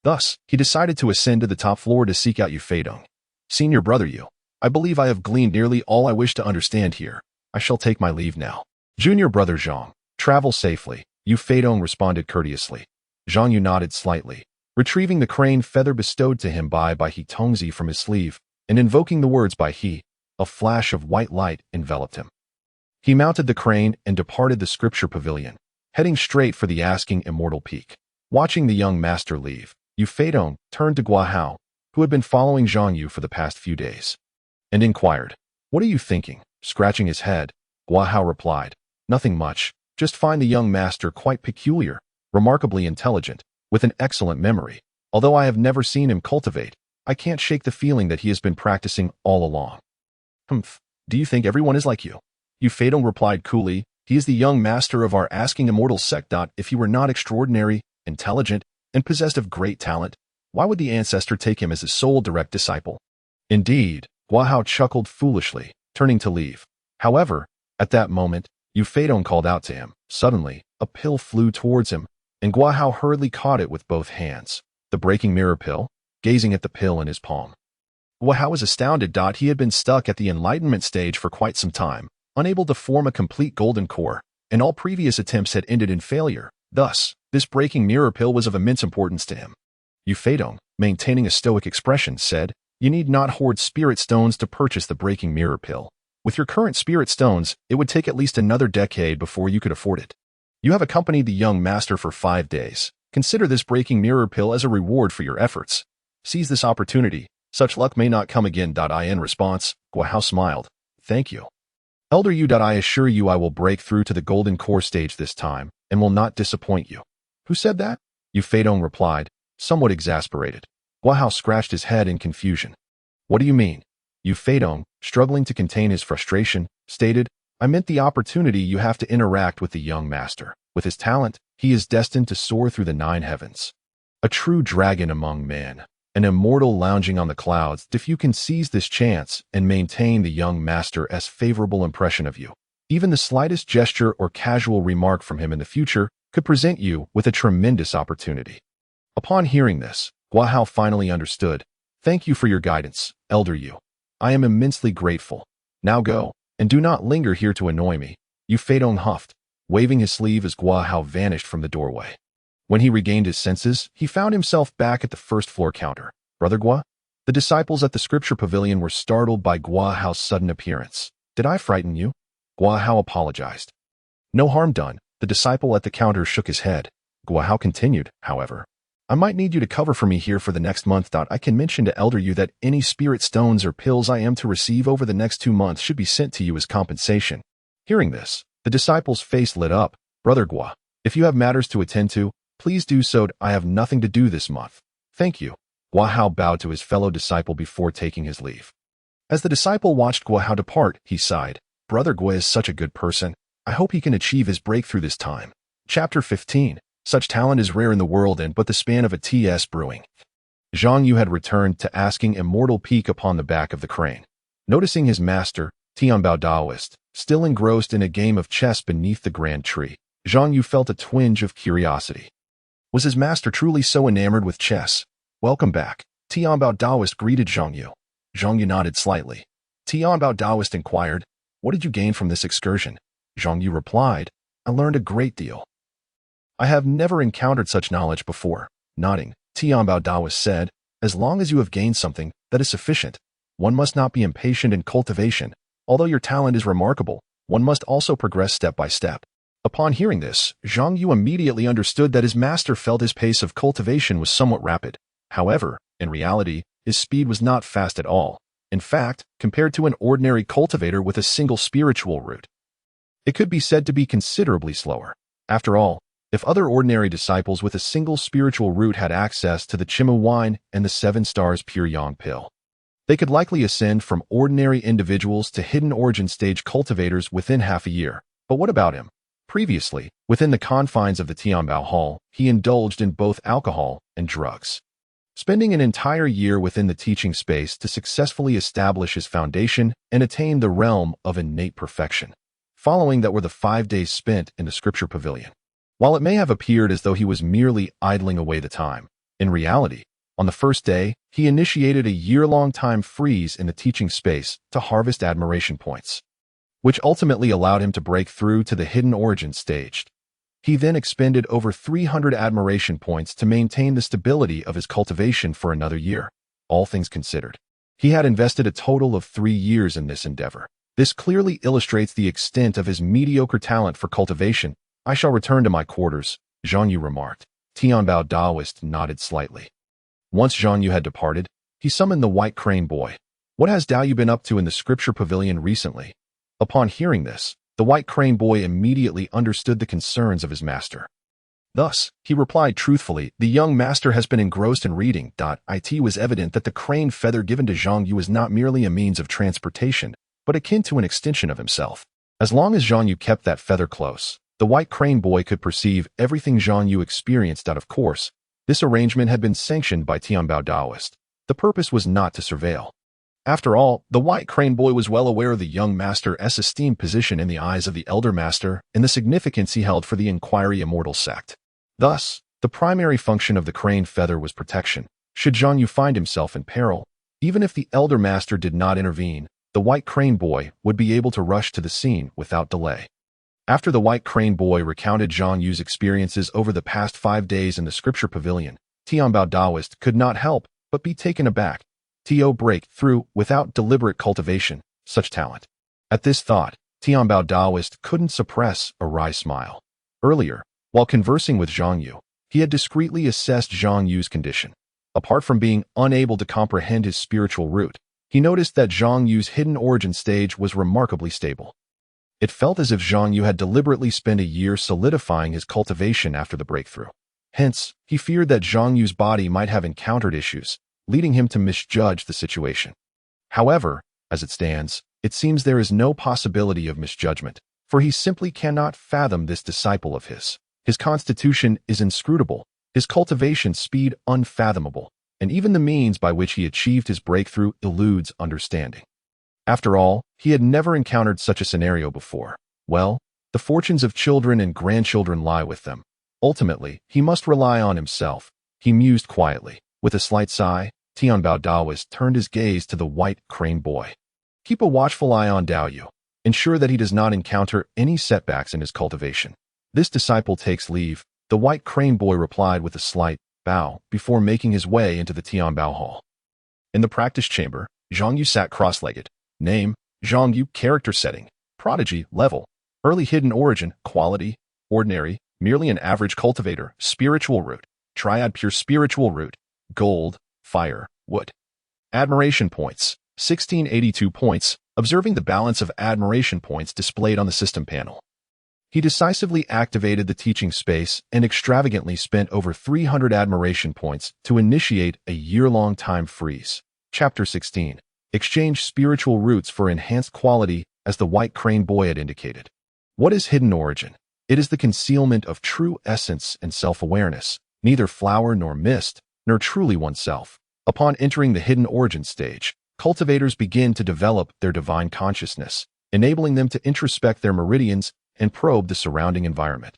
S1: Thus, he decided to ascend to the top floor to seek out Yu Feidong. Senior brother Yu, I believe I have gleaned nearly all I wish to understand here. I shall take my leave now. Junior brother Zhang, travel safely, Yu Feidong responded courteously. Zhang Yu nodded slightly, retrieving the crane feather bestowed to him by Bai Tongzi from his sleeve, and invoking the words Bai He. A flash of white light enveloped him. He mounted the crane and departed the scripture pavilion, heading straight for the asking immortal peak. Watching the young master leave, Yu Feidong turned to Guahao, who had been following Zhang Yu for the past few days, and inquired, "What are you thinking?" Scratching his head, Guahao replied, "Nothing much, just find the young master quite peculiar, remarkably intelligent, with an excellent memory. Although I have never seen him cultivate, I can't shake the feeling that he has been practicing all along." "Humph, do you think everyone is like you?" Yu Feidong replied coolly, "He is the young master of our asking immortal sect. If he were not extraordinary, intelligent, and possessed of great talent, why would the ancestor take him as his sole direct disciple?" Indeed, Guahao chuckled foolishly, turning to leave. However, at that moment, Yu Feidong called out to him. Suddenly, a pill flew towards him, and Guahao hurriedly caught it with both hands. The breaking mirror pill, gazing at the pill in his palm. Guahao was astounded. He had been stuck at the enlightenment stage for quite some time, unable to form a complete golden core, and all previous attempts had ended in failure. Thus, this breaking mirror pill was of immense importance to him. Yu Feidong, maintaining a stoic expression, said, "You need not hoard spirit stones to purchase the breaking mirror pill. With your current spirit stones, it would take at least another decade before you could afford it. You have accompanied the young master for 5 days. Consider this breaking mirror pill as a reward for your efforts. Seize this opportunity. Such luck may not come again." In response, Guahao smiled. "Thank you. Elder Yu. I assure you I will break through to the golden core stage this time, and will not disappoint you." "Who said that?" Yu Feidong replied, somewhat exasperated. Guahao scratched his head in confusion. "What do you mean?" Yu Feidong, struggling to contain his frustration, stated, "I meant the opportunity you have to interact with the young master. With his talent, he is destined to soar through the 9 heavens. A true dragon among men, an immortal lounging on the clouds. If you can seize this chance and maintain the young master's favorable impression of you, even the slightest gesture or casual remark from him in the future could present you with a tremendous opportunity. Upon hearing this, Gua Hao finally understood. Thank you for your guidance, Elder Yu. I am immensely grateful. Now go, and do not linger here to annoy me. Yu Feidong huffed, waving his sleeve as Gua Hao vanished from the doorway. When he regained his senses, he found himself back at the first-floor counter. Brother Gua? The disciples at the scripture pavilion were startled by Gua Hao's sudden appearance. Did I frighten you? Gua Hao apologized. No harm done. The disciple at the counter shook his head. Gua Hao continued, however. I might need you to cover for me here for the next month. I can mention to Elder Yu that any spirit stones or pills I am to receive over the next 2 months should be sent to you as compensation. Hearing this, the disciple's face lit up. Brother Gua, if you have matters to attend to, please do so. I have nothing to do this month. Thank you. Gua Hao bowed to his fellow disciple before taking his leave. As the disciple watched Gua Hao depart, he sighed. Brother Gua is such a good person. I hope he can achieve his breakthrough this time. Chapter 15. Such talent is rare in the world and but the span of a TS brewing. Zhang Yu had returned to asking immortal peek upon the back of the crane. Noticing his master, Tianbao Daoist, still engrossed in a game of chess beneath the grand tree, Zhang Yu felt a twinge of curiosity. Was his master truly so enamored with chess? Welcome back. Tianbao Daoist greeted Zhang Yu. Zhang Yu nodded slightly. Tianbao Daoist inquired, what did you gain from this excursion? Zhang Yu replied, I learned a great deal. I have never encountered such knowledge before. Nodding, Tianbao Daoist said, as long as you have gained something, that is sufficient. One must not be impatient in cultivation. Although your talent is remarkable, one must also progress step by step. Upon hearing this, Zhang Yu immediately understood that his master felt his pace of cultivation was somewhat rapid. However, in reality, his speed was not fast at all. In fact, compared to an ordinary cultivator with a single spiritual root, it could be said to be considerably slower. After all, if other ordinary disciples with a single spiritual root had access to the Chimu wine and the 7 stars pure yang pill, they could likely ascend from ordinary individuals to hidden origin stage cultivators within half a year. But what about him? Previously, within the confines of the Tianbao Hall, he indulged in both alcohol and drugs, spending an entire year within the teaching space to successfully establish his foundation and attain the realm of innate perfection. Following that were the 5 days spent in the scripture pavilion. While it may have appeared as though he was merely idling away the time, in reality, on the first day, he initiated a year-long time freeze in the teaching space to harvest admiration points, which ultimately allowed him to break through to the hidden origin stage. He then expended over 300 admiration points to maintain the stability of his cultivation for another year. All things considered, he had invested a total of 3 years in this endeavor. This clearly illustrates the extent of his mediocre talent for cultivation. I shall return to my quarters, Zhang Yu remarked. Tianbao Daoist nodded slightly. Once Zhang Yu had departed, he summoned the White Crane Boy. What has Dao Yu been up to in the scripture pavilion recently? Upon hearing this, the White Crane Boy immediately understood the concerns of his master. Thus, he replied truthfully, the young master has been engrossed in reading. It was evident that the crane feather given to Zhang Yu was not merely a means of transportation, but akin to an extension of himself. As long as Zhang Yu kept that feather close, the White Crane Boy could perceive everything Zhang Yu experienced. Of course, this arrangement had been sanctioned by Tianbao Daoist. The purpose was not to surveil. After all, the White Crane Boy was well aware of the young master's esteemed position in the eyes of the elder master and the significance he held for the Inquiry Immortal sect. Thus, the primary function of the crane feather was protection. Should Zhang Yu find himself in peril, even if the elder master did not intervene, the White Crane Boy would be able to rush to the scene without delay. After the White Crane Boy recounted Zhang Yu's experiences over the past 5 days in the scripture pavilion, Tianbao Daoist could not help but be taken aback. To break through without deliberate cultivation, such talent. At this thought, Tianbao Daoist couldn't suppress a wry smile. Earlier, while conversing with Zhang Yu, he had discreetly assessed Zhang Yu's condition. Apart from being unable to comprehend his spiritual root, he noticed that Zhang Yu's hidden origin stage was remarkably stable. It felt as if Zhang Yu had deliberately spent a year solidifying his cultivation after the breakthrough. Hence, he feared that Zhang Yu's body might have encountered issues, leading him to misjudge the situation. However, as it stands, it seems there is no possibility of misjudgment, for he simply cannot fathom this disciple of his. His constitution is inscrutable, his cultivation speed unfathomable, and even the means by which he achieved his breakthrough eludes understanding. After all, he had never encountered such a scenario before. Well, the fortunes of children and grandchildren lie with them. Ultimately, he must rely on himself. He mused quietly. With a slight sigh, Tianbao Daoist turned his gaze to the white crane boy. Keep a watchful eye on Dao Yu. Ensure that he does not encounter any setbacks in his cultivation. This disciple takes leave, the white crane boy replied with a slight bow before making his way into the Tianbao hall. In the practice chamber, Zhang Yu sat cross-legged. Name, Zhang Yu. Character setting, prodigy, level, early hidden origin, quality, ordinary, merely an average cultivator, spiritual root, triad pure spiritual root, gold, fire, wood. Admiration points, 1682 points, observing the balance of admiration points displayed on the system panel. He decisively activated the teaching space and extravagantly spent over 300 admiration points to initiate a year-long time freeze. Chapter 16. Exchange spiritual roots for enhanced quality, as the white crane boy had indicated. What is hidden origin? It is the concealment of true essence and self-awareness, neither flower nor mist, nor truly oneself. Upon entering the hidden origin stage, cultivators begin to develop their divine consciousness, enabling them to introspect their meridians and probe the surrounding environment.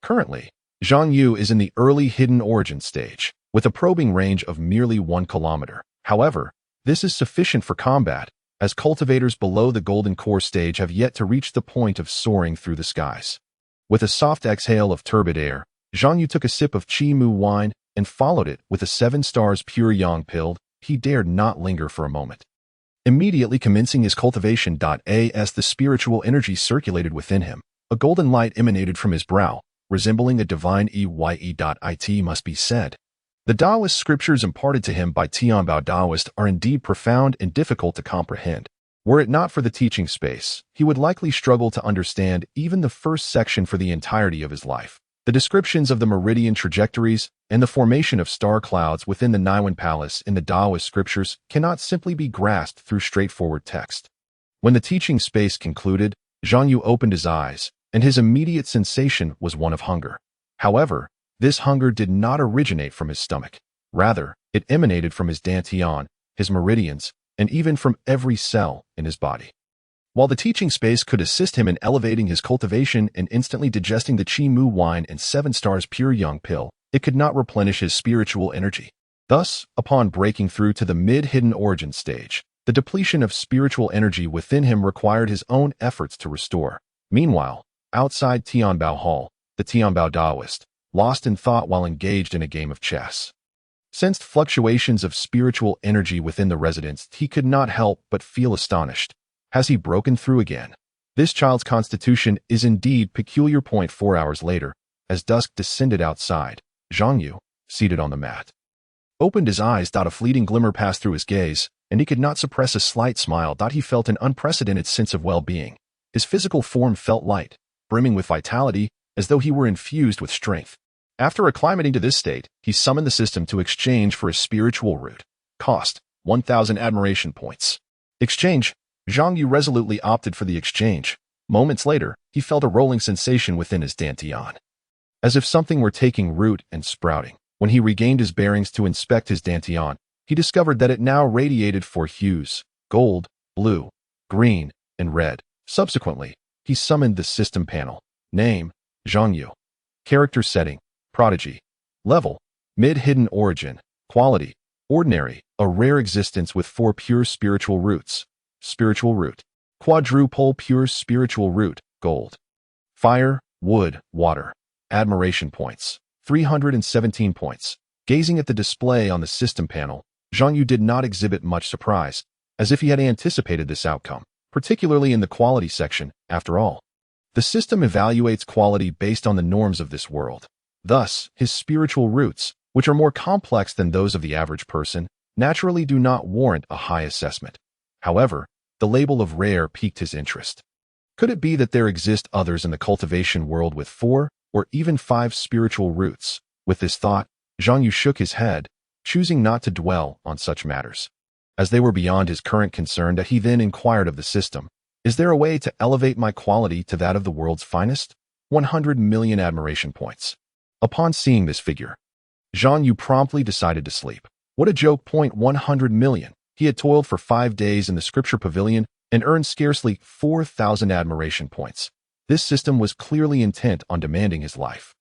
S1: Currently, Zhang Yu is in the early hidden origin stage, with a probing range of merely 1 kilometer. However, this is sufficient for combat, as cultivators below the golden core stage have yet to reach the point of soaring through the skies. With a soft exhale of turbid air, Zhang Yu took a sip of Qi Mu wine and followed it with a 7 stars pure yang pill. He dared not linger for a moment. Immediately commencing his cultivation, as the spiritual energy circulated within him, a golden light emanated from his brow, resembling a divine It must be said. The Taoist scriptures imparted to him by Tianbao Daoist are indeed profound and difficult to comprehend. Were it not for the teaching space, he would likely struggle to understand even the first section for the entirety of his life. The descriptions of the meridian trajectories and the formation of star clouds within the Niwen Palace in the Taoist scriptures cannot simply be grasped through straightforward text. When the teaching space concluded, Zhang Yu opened his eyes, and his immediate sensation was one of hunger. However, this hunger did not originate from his stomach. Rather, it emanated from his dantian, his meridians, and even from every cell in his body. While the teaching space could assist him in elevating his cultivation and instantly digesting the Qi Mu wine and 7 stars pure yang pill, it could not replenish his spiritual energy. Thus, upon breaking through to the mid-hidden origin stage, the depletion of spiritual energy within him required his own efforts to restore. Meanwhile, outside Tianbao Hall, the Tianbao Daoist, lost in thought while engaged in a game of chess, sensed fluctuations of spiritual energy within the residence. He could not help but feel astonished. Has he broken through again? This child's constitution is indeed peculiar. 4 hours later, as dusk descended outside, Zhang Yu, seated on the mat, opened his eyes. A fleeting glimmer passed through his gaze, and he could not suppress a slight smile. He felt an unprecedented sense of well-being. His physical form felt light, brimming with vitality, as though he were infused with strength. After acclimating to this state, he summoned the system to exchange for a spiritual root. Cost, 1,000 admiration points. Exchange. Zhang Yu resolutely opted for the exchange. Moments later, he felt a rolling sensation within his dantian, as if something were taking root and sprouting. When he regained his bearings to inspect his dantian, he discovered that it now radiated 4 hues: gold, blue, green, and red. Subsequently, he summoned the system panel. Name, Zhang Yu. Character setting, prodigy. Level, mid-hidden origin. Quality, ordinary, a rare existence with 4 pure spiritual roots. Spiritual root. Quadruple pure spiritual root, gold. Fire, wood, water. Admiration points, 317 points. Gazing at the display on the system panel, Zhang Yu did not exhibit much surprise, as if he had anticipated this outcome, particularly in the quality section. After all, the system evaluates quality based on the norms of this world. Thus, his spiritual roots, which are more complex than those of the average person, naturally do not warrant a high assessment. However, the label of rare piqued his interest. Could it be that there exist others in the cultivation world with 4 or even 5 spiritual roots? With this thought, Zhang Yu shook his head, choosing not to dwell on such matters, as they were beyond his current concern. He then inquired of the system, "Is there a way to elevate my quality to that of the world's finest?" 100 million admiration points. Upon seeing this figure, Zhang Yu promptly decided to sleep. What a joke! 100 million. He had toiled for 5 days in the scripture pavilion and earned scarcely 4,000 admiration points. This system was clearly intent on demanding his life.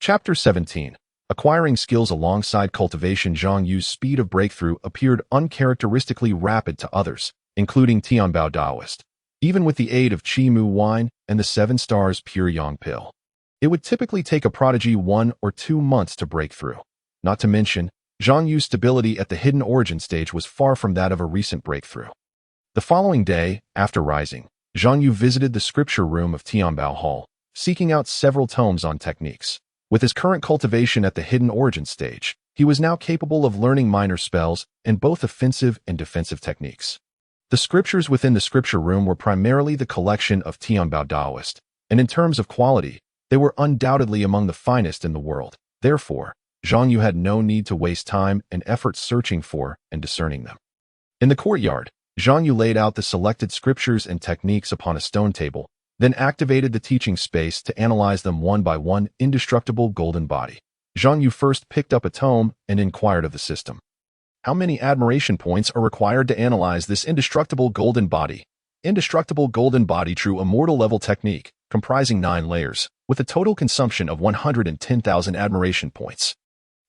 S1: Chapter 17. Acquiring skills alongside cultivation. Zhang Yu's speed of breakthrough appeared uncharacteristically rapid to others, including Tianbao Daoist. Even with the aid of Qi Mu wine and the 7 stars pure yang pill, it would typically take a prodigy 1 or 2 months to break through. Not to mention, Zhang Yu's stability at the hidden origin stage was far from that of a recent breakthrough. The following day, after rising, Zhang Yu visited the scripture room of Tianbao Hall, seeking out several tomes on techniques. With his current cultivation at the hidden origin stage, he was now capable of learning minor spells and both offensive and defensive techniques. The scriptures within the scripture room were primarily the collection of Tianbao Daoist, and in terms of quality, they were undoubtedly among the finest in the world. Therefore, Zhang Yu had no need to waste time and effort searching for and discerning them. In the courtyard, Zhang Yu laid out the selected scriptures and techniques upon a stone table, then activated the teaching space to analyze them one by one. Indestructible golden body. Zhang Yu first picked up a tome and inquired of the system. How many admiration points are required to analyze this indestructible golden body? Indestructible golden body, true immortal level technique, comprising 9 layers, with a total consumption of 110,000 admiration points.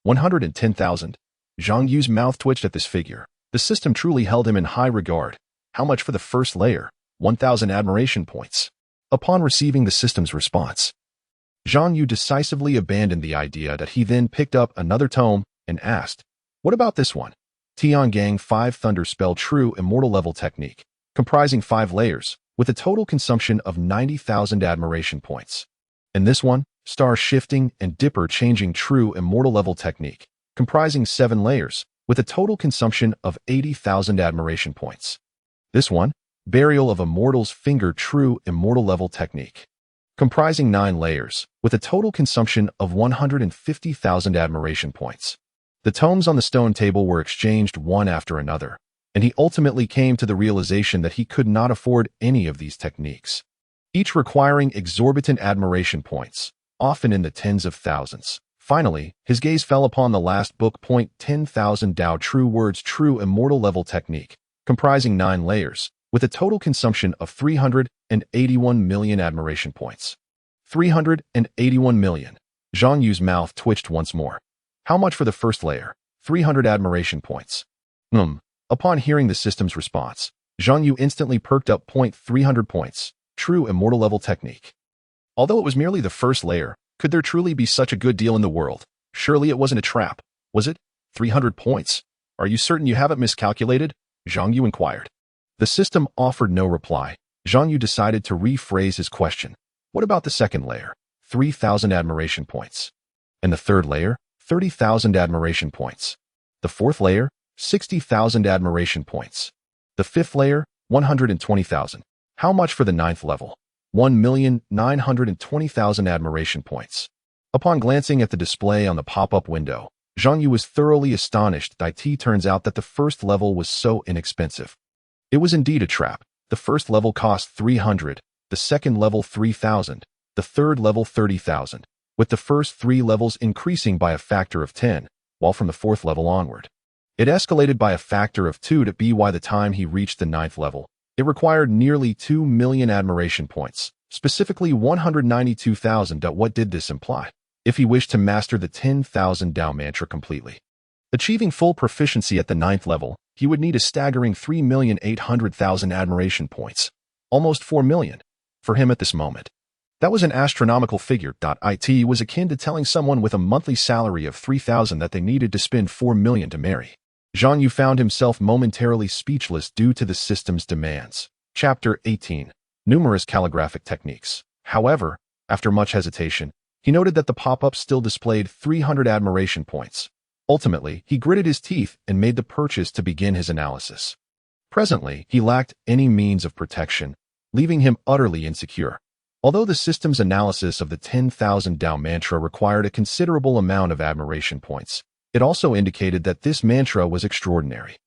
S1: 110,000. Zhang Yu's mouth twitched at this figure. The system truly held him in high regard. How much for the first layer? 1,000 admiration points. Upon receiving the system's response, Zhang Yu decisively abandoned the idea that he then picked up another tome and asked, "What about this one?" Tiangang 5 Thunder Spell, true immortal level technique, comprising 5 layers, with a total consumption of 90,000 admiration points. And this one, Star Shifting and Dipper Changing, true immortal level technique, comprising 7 layers, with a total consumption of 80,000 admiration points. This one, Burial of a Mortal's Finger, true immortal level technique, comprising 9 layers, with a total consumption of 150,000 admiration points. The tomes on the stone table were exchanged one after another, and he ultimately came to the realization that he could not afford any of these techniques, each requiring exorbitant admiration points, often in the tens of thousands. Finally, his gaze fell upon the last book. 10,000 Dao True Words, true immortal level technique, comprising 9 layers, with a total consumption of 381 million admiration points. 381 million. Zhang Yu's mouth twitched once more. How much for the first layer? 300 admiration points. Upon hearing the system's response, Zhang Yu instantly perked up. 300 points. True immortal level technique. Although it was merely the first layer, could there truly be such a good deal in the world? Surely it wasn't a trap, was it? 300 points. Are you certain you haven't miscalculated? Zhang Yu inquired. The system offered no reply. Zhang Yu decided to rephrase his question. What about the second layer? 3,000 admiration points. And the third layer? 30,000 admiration points. The fourth layer? 60,000 admiration points. The fifth layer? 120,000. How much for the ninth level? 1,920,000 admiration points. Upon glancing at the display on the pop-up window, Zhang Yu was thoroughly astonished. It turns out that the first level was so inexpensive. It was indeed a trap. The first level cost 300, the second level 3,000, the third level 30,000, with the first 3 levels increasing by a factor of 10, while from the 4th level onward, it escalated by a factor of 2 to by the time he reached the 9th level. It required nearly 2 million admiration points, specifically 192,000. What did this imply? If he wished to master the 10,000 Dao mantra completely, achieving full proficiency at the 9th level, he would need a staggering 3,800,000 admiration points, almost 4 million, for him at this moment. That was an astronomical figure. It was akin to telling someone with a monthly salary of 3,000 that they needed to spend 4 million to marry. Zhang Yu found himself momentarily speechless due to the system's demands. Chapter 18. Numerous calligraphic techniques. However, after much hesitation, he noted that the pop-up still displayed 300 admiration points. Ultimately, he gritted his teeth and made the purchase to begin his analysis. Presently, he lacked any means of protection, leaving him utterly insecure. Although the system's analysis of the 10,000 Dao mantra required a considerable amount of admiration points, it also indicated that this mantra was extraordinary.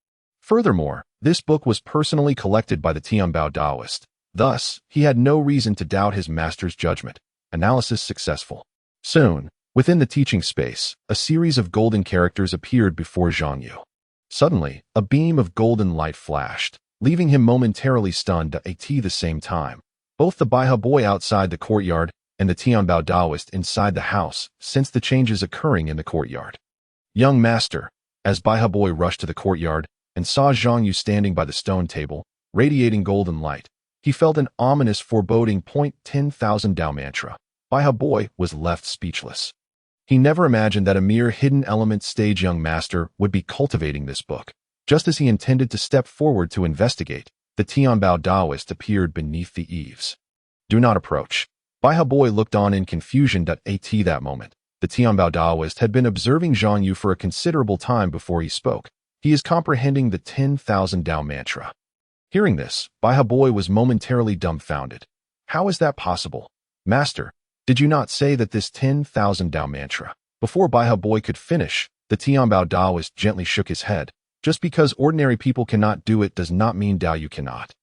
S1: Furthermore, this book was personally collected by the Tianbao Daoist. Thus, he had no reason to doubt his master's judgment. Analysis successful. Soon, within the teaching space, a series of golden characters appeared before Zhang Yu. Suddenly, a beam of golden light flashed, leaving him momentarily stunned at the same time. Both the Baihe boy outside the courtyard and the Tianbao Daoist inside the house sensed the changes occurring in the courtyard. Young master, as Baihe boy rushed to the courtyard and saw Zhang Yu standing by the stone table, radiating golden light, he felt an ominous foreboding. 10,000 Dao mantra. Baihe boy was left speechless. He never imagined that a mere hidden element stage young master would be cultivating this book. Just as he intended to step forward to investigate, the Tianbao Daoist appeared beneath the eaves. Do not approach. Baihe boy looked on in confusion. At that moment, the Tianbao Daoist had been observing Zhang Yu for a considerable time before he spoke. He is comprehending the 10,000 Dao mantra. Hearing this, Baihe boy was momentarily dumbfounded. How is that possible? Master, did you not say that this 10,000 Dao mantra? Before Baihe boy could finish, the Tianbao Daoist gently shook his head. Just because ordinary people cannot do it does not mean Dao Yu cannot.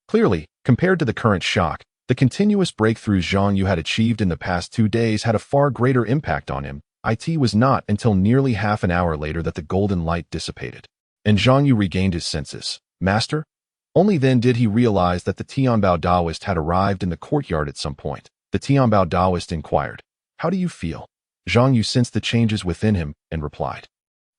S1: Clearly, compared to the current shock, the continuous breakthroughs Zhang Yu had achieved in the past 2 days had a far greater impact on him. It was not until nearly half an hour later that the golden light dissipated, and Zhang Yu regained his senses. Master? Only then did he realize that the Tianbao Daoist had arrived in the courtyard at some point. The Tianbao Daoist inquired, "How do you feel?" Zhang Yu sensed the changes within him and replied,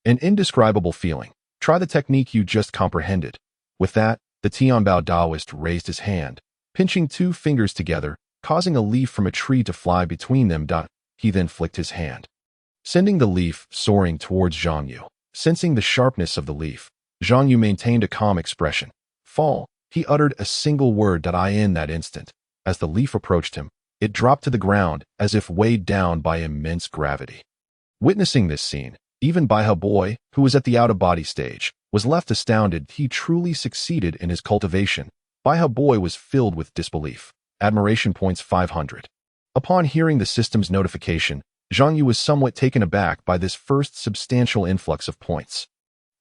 S1: "An indescribable feeling. Try the technique you just comprehended." With that, the Tianbao Daoist raised his hand, pinching 2 fingers together, causing a leaf from a tree to fly between them. He then flicked his hand, sending the leaf soaring towards Zhang Yu. Sensing the sharpness of the leaf, Zhang Yu maintained a calm expression. "Fall." He uttered a single word. In that instant, as the leaf approached him, it dropped to the ground as if weighed down by immense gravity. Witnessing this scene, even Baihe boy, who was at the out-of-body stage, was left astounded. He truly succeeded in his cultivation. Baihe boy was filled with disbelief. Admiration points 500. Upon hearing the system's notification, Zhang Yu was somewhat taken aback by this first substantial influx of points.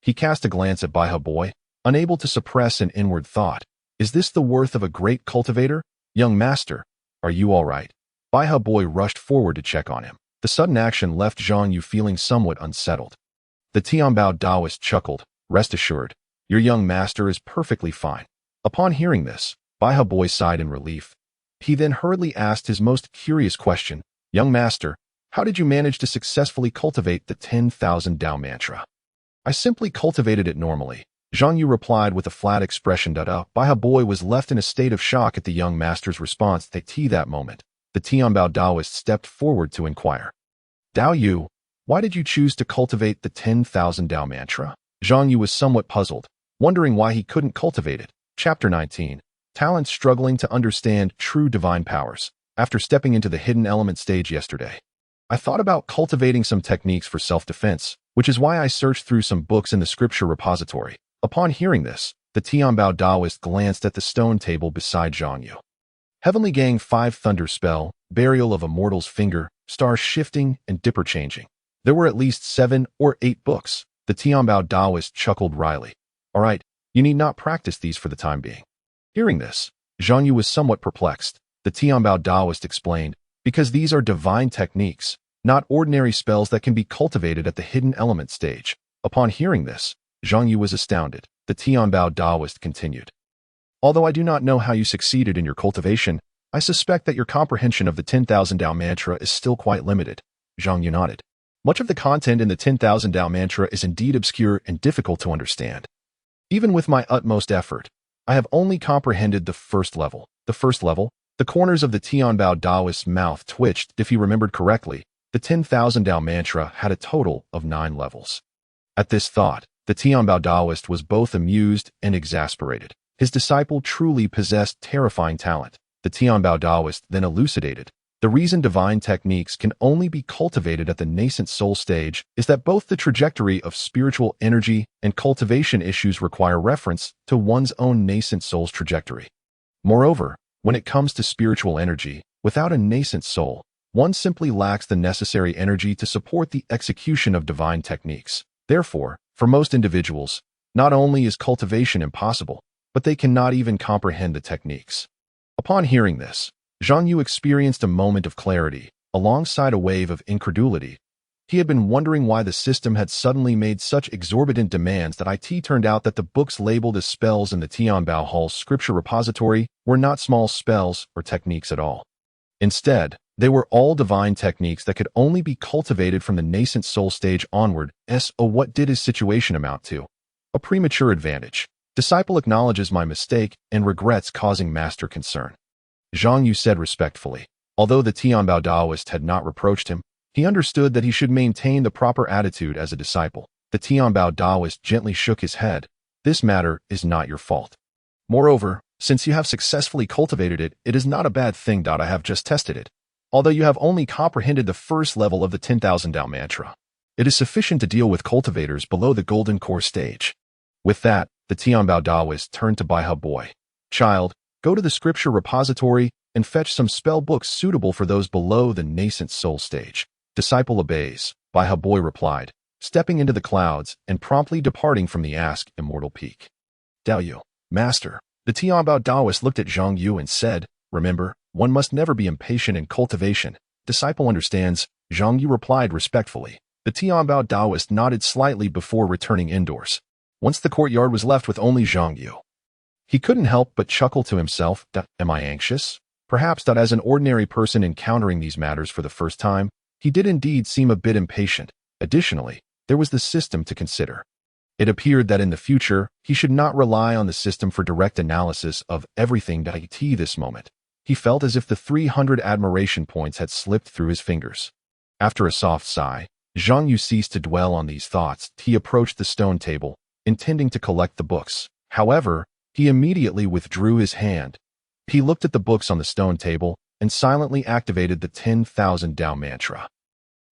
S1: He cast a glance at Baihe boy, unable to suppress an inward thought. Is this the worth of a great cultivator? Young master, are you all right? Baihe boy rushed forward to check on him. The sudden action left Zhang Yu feeling somewhat unsettled. The Tianbao Daoist chuckled. "Rest assured, your young master is perfectly fine." Upon hearing this, Baihe boy sighed in relief. He then hurriedly asked his most curious question, "Young master, how did you manage to successfully cultivate the 10,000 Dao mantra?" "I simply cultivated it normally," Zhang Yu replied with a flat expression. Baihe boy was left in a state of shock at the young master's response. At that moment, the Tianbao Daoist stepped forward to inquire, "Dao Yu, why did you choose to cultivate the 10,000 Dao mantra?" Zhang Yu was somewhat puzzled, wondering why he couldn't cultivate it. Chapter 19. Talent struggling to understand true divine powers. After stepping into the hidden element stage yesterday, I thought about cultivating some techniques for self-defense, which is why I searched through some books in the scripture repository. Upon hearing this, the Tianbao Daoist glanced at the stone table beside Zhang Yu. Heavenly Gang 5 Thunder Spell, Burial of a Mortal's Finger, Star Shifting, and Dipper Changing. There were at least 7 or 8 books. The Tianbao Daoist chuckled wryly. "All right, you need not practice these for the time being." Hearing this, Zhang Yu was somewhat perplexed. The Tianbao Daoist explained, "Because these are divine techniques, not ordinary spells that can be cultivated at the hidden element stage." Upon hearing this, Zhang Yu was astounded. The Tianbao Daoist continued, "Although I do not know how you succeeded in your cultivation, I suspect that your comprehension of the 10,000 Dao mantra is still quite limited." Zhang Yu nodded. "Much of the content in the 10,000 Dao mantra is indeed obscure and difficult to understand. Even with my utmost effort, I have only comprehended the first level." The first level? The corners of the Tianbao Daoist's mouth twitched. If he remembered correctly, the 10,000 Dao mantra had a total of 9 levels. At this thought, the Tianbao Daoist was both amused and exasperated. His disciple truly possessed terrifying talent. The Tianbao Daoist then elucidated, "The reason divine techniques can only be cultivated at the nascent soul stage is that both the trajectory of spiritual energy and cultivation issues require reference to one's own nascent soul's trajectory. Moreover, when it comes to spiritual energy, without a nascent soul, one simply lacks the necessary energy to support the execution of divine techniques. Therefore, for most individuals, not only is cultivation impossible, but they cannot even comprehend the techniques." Upon hearing this, Zhang Yu experienced a moment of clarity, alongside a wave of incredulity. He had been wondering why the system had suddenly made such exorbitant demands that it turned out that the books labeled as spells in the Tianbao Hall's scripture repository were not small spells or techniques at all. Instead, they were all divine techniques that could only be cultivated from the nascent soul stage onward. What did his situation amount to? A premature advantage. Disciple acknowledges my mistake and regrets causing master concern. Zhang Yu said respectfully. Although the Tianbao Taoist had not reproached him, he understood that he should maintain the proper attitude as a disciple. The Tianbao Taoist gently shook his head. This matter is not your fault. Moreover, since you have successfully cultivated it, it is not a bad thing. I have just tested it. Although you have only comprehended the first level of the 10,000 Tao mantra, it is sufficient to deal with cultivators below the golden core stage. With that, the Tianbao Taoist turned to Baihe Boy. Child, go to the scripture repository and fetch some spell books suitable for those below the nascent soul stage. Disciple obeys, Baihe Boy replied, stepping into the clouds and promptly departing from the immortal peak. Dao Yu, Master. The Tianbao Taoist looked at Zhang Yu and said, remember, one must never be impatient in cultivation. Disciple understands, Zhang Yu replied respectfully. The Tianbao Taoist nodded slightly before returning indoors. Once the courtyard was left with only Zhang Yu, he couldn't help but chuckle to himself. Am I anxious? Perhaps as an ordinary person encountering these matters for the first time, he did indeed seem a bit impatient. Additionally, there was the system to consider. It appeared that in the future, he should not rely on the system for direct analysis of everything. This moment, he felt as if the 300 admiration points had slipped through his fingers. After a soft sigh, Zhang Yu ceased to dwell on these thoughts. He approached the stone table, intending to collect the books. However, he immediately withdrew his hand. He looked at the books on the stone table and silently activated the 10,000 Tao mantra.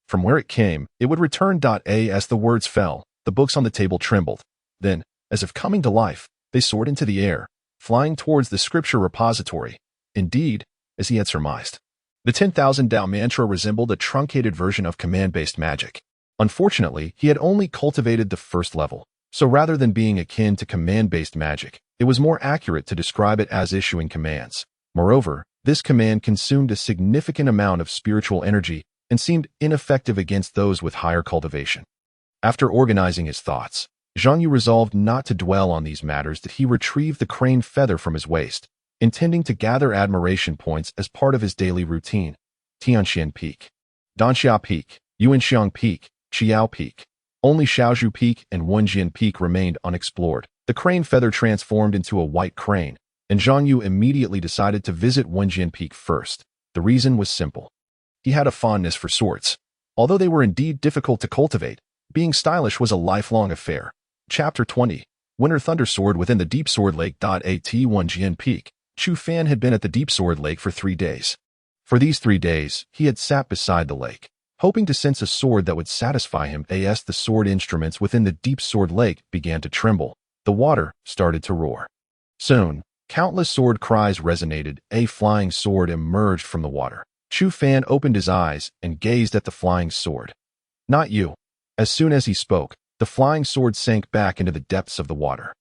S1: From where it came, it would return. As the words fell, the books on the table trembled. Then, as if coming to life, they soared into the air, flying towards the scripture repository. Indeed, as he had surmised, the 10,000 Tao mantra resembled a truncated version of command-based magic. Unfortunately, he had only cultivated the first level, so rather than being akin to command-based magic, it was more accurate to describe it as issuing commands. Moreover, this command consumed a significant amount of spiritual energy and seemed ineffective against those with higher cultivation. After organizing his thoughts, Zhang Yu resolved not to dwell on these matters. He retrieved the crane feather from his waist, intending to gather admiration points as part of his daily routine. Tianxian Peak, Danxia Peak, Yuanxiang Peak, Qiao Peak. Only Shaozhu Peak and Wenjian Peak remained unexplored. The crane feather transformed into a white crane, and Zhang Yu immediately decided to visit Wenjian Peak first. The reason was simple. He had a fondness for swords. Although they were indeed difficult to cultivate, being stylish was a lifelong affair. Chapter 20. Winter Thunder Sword within the Deep Sword Lake. At Wenjian Peak, Chu Fan had been at the Deep Sword Lake for 3 days. For these 3 days, he had sat beside the lake, hoping to sense a sword that would satisfy him. As the sword instruments within the Deep Sword Lake began to tremble, the water started to roar. Soon, countless sword cries resonated. A flying sword emerged from the water. Chu Fan opened his eyes and gazed at the flying sword. Not you. As soon as he spoke, the flying sword sank back into the depths of the water.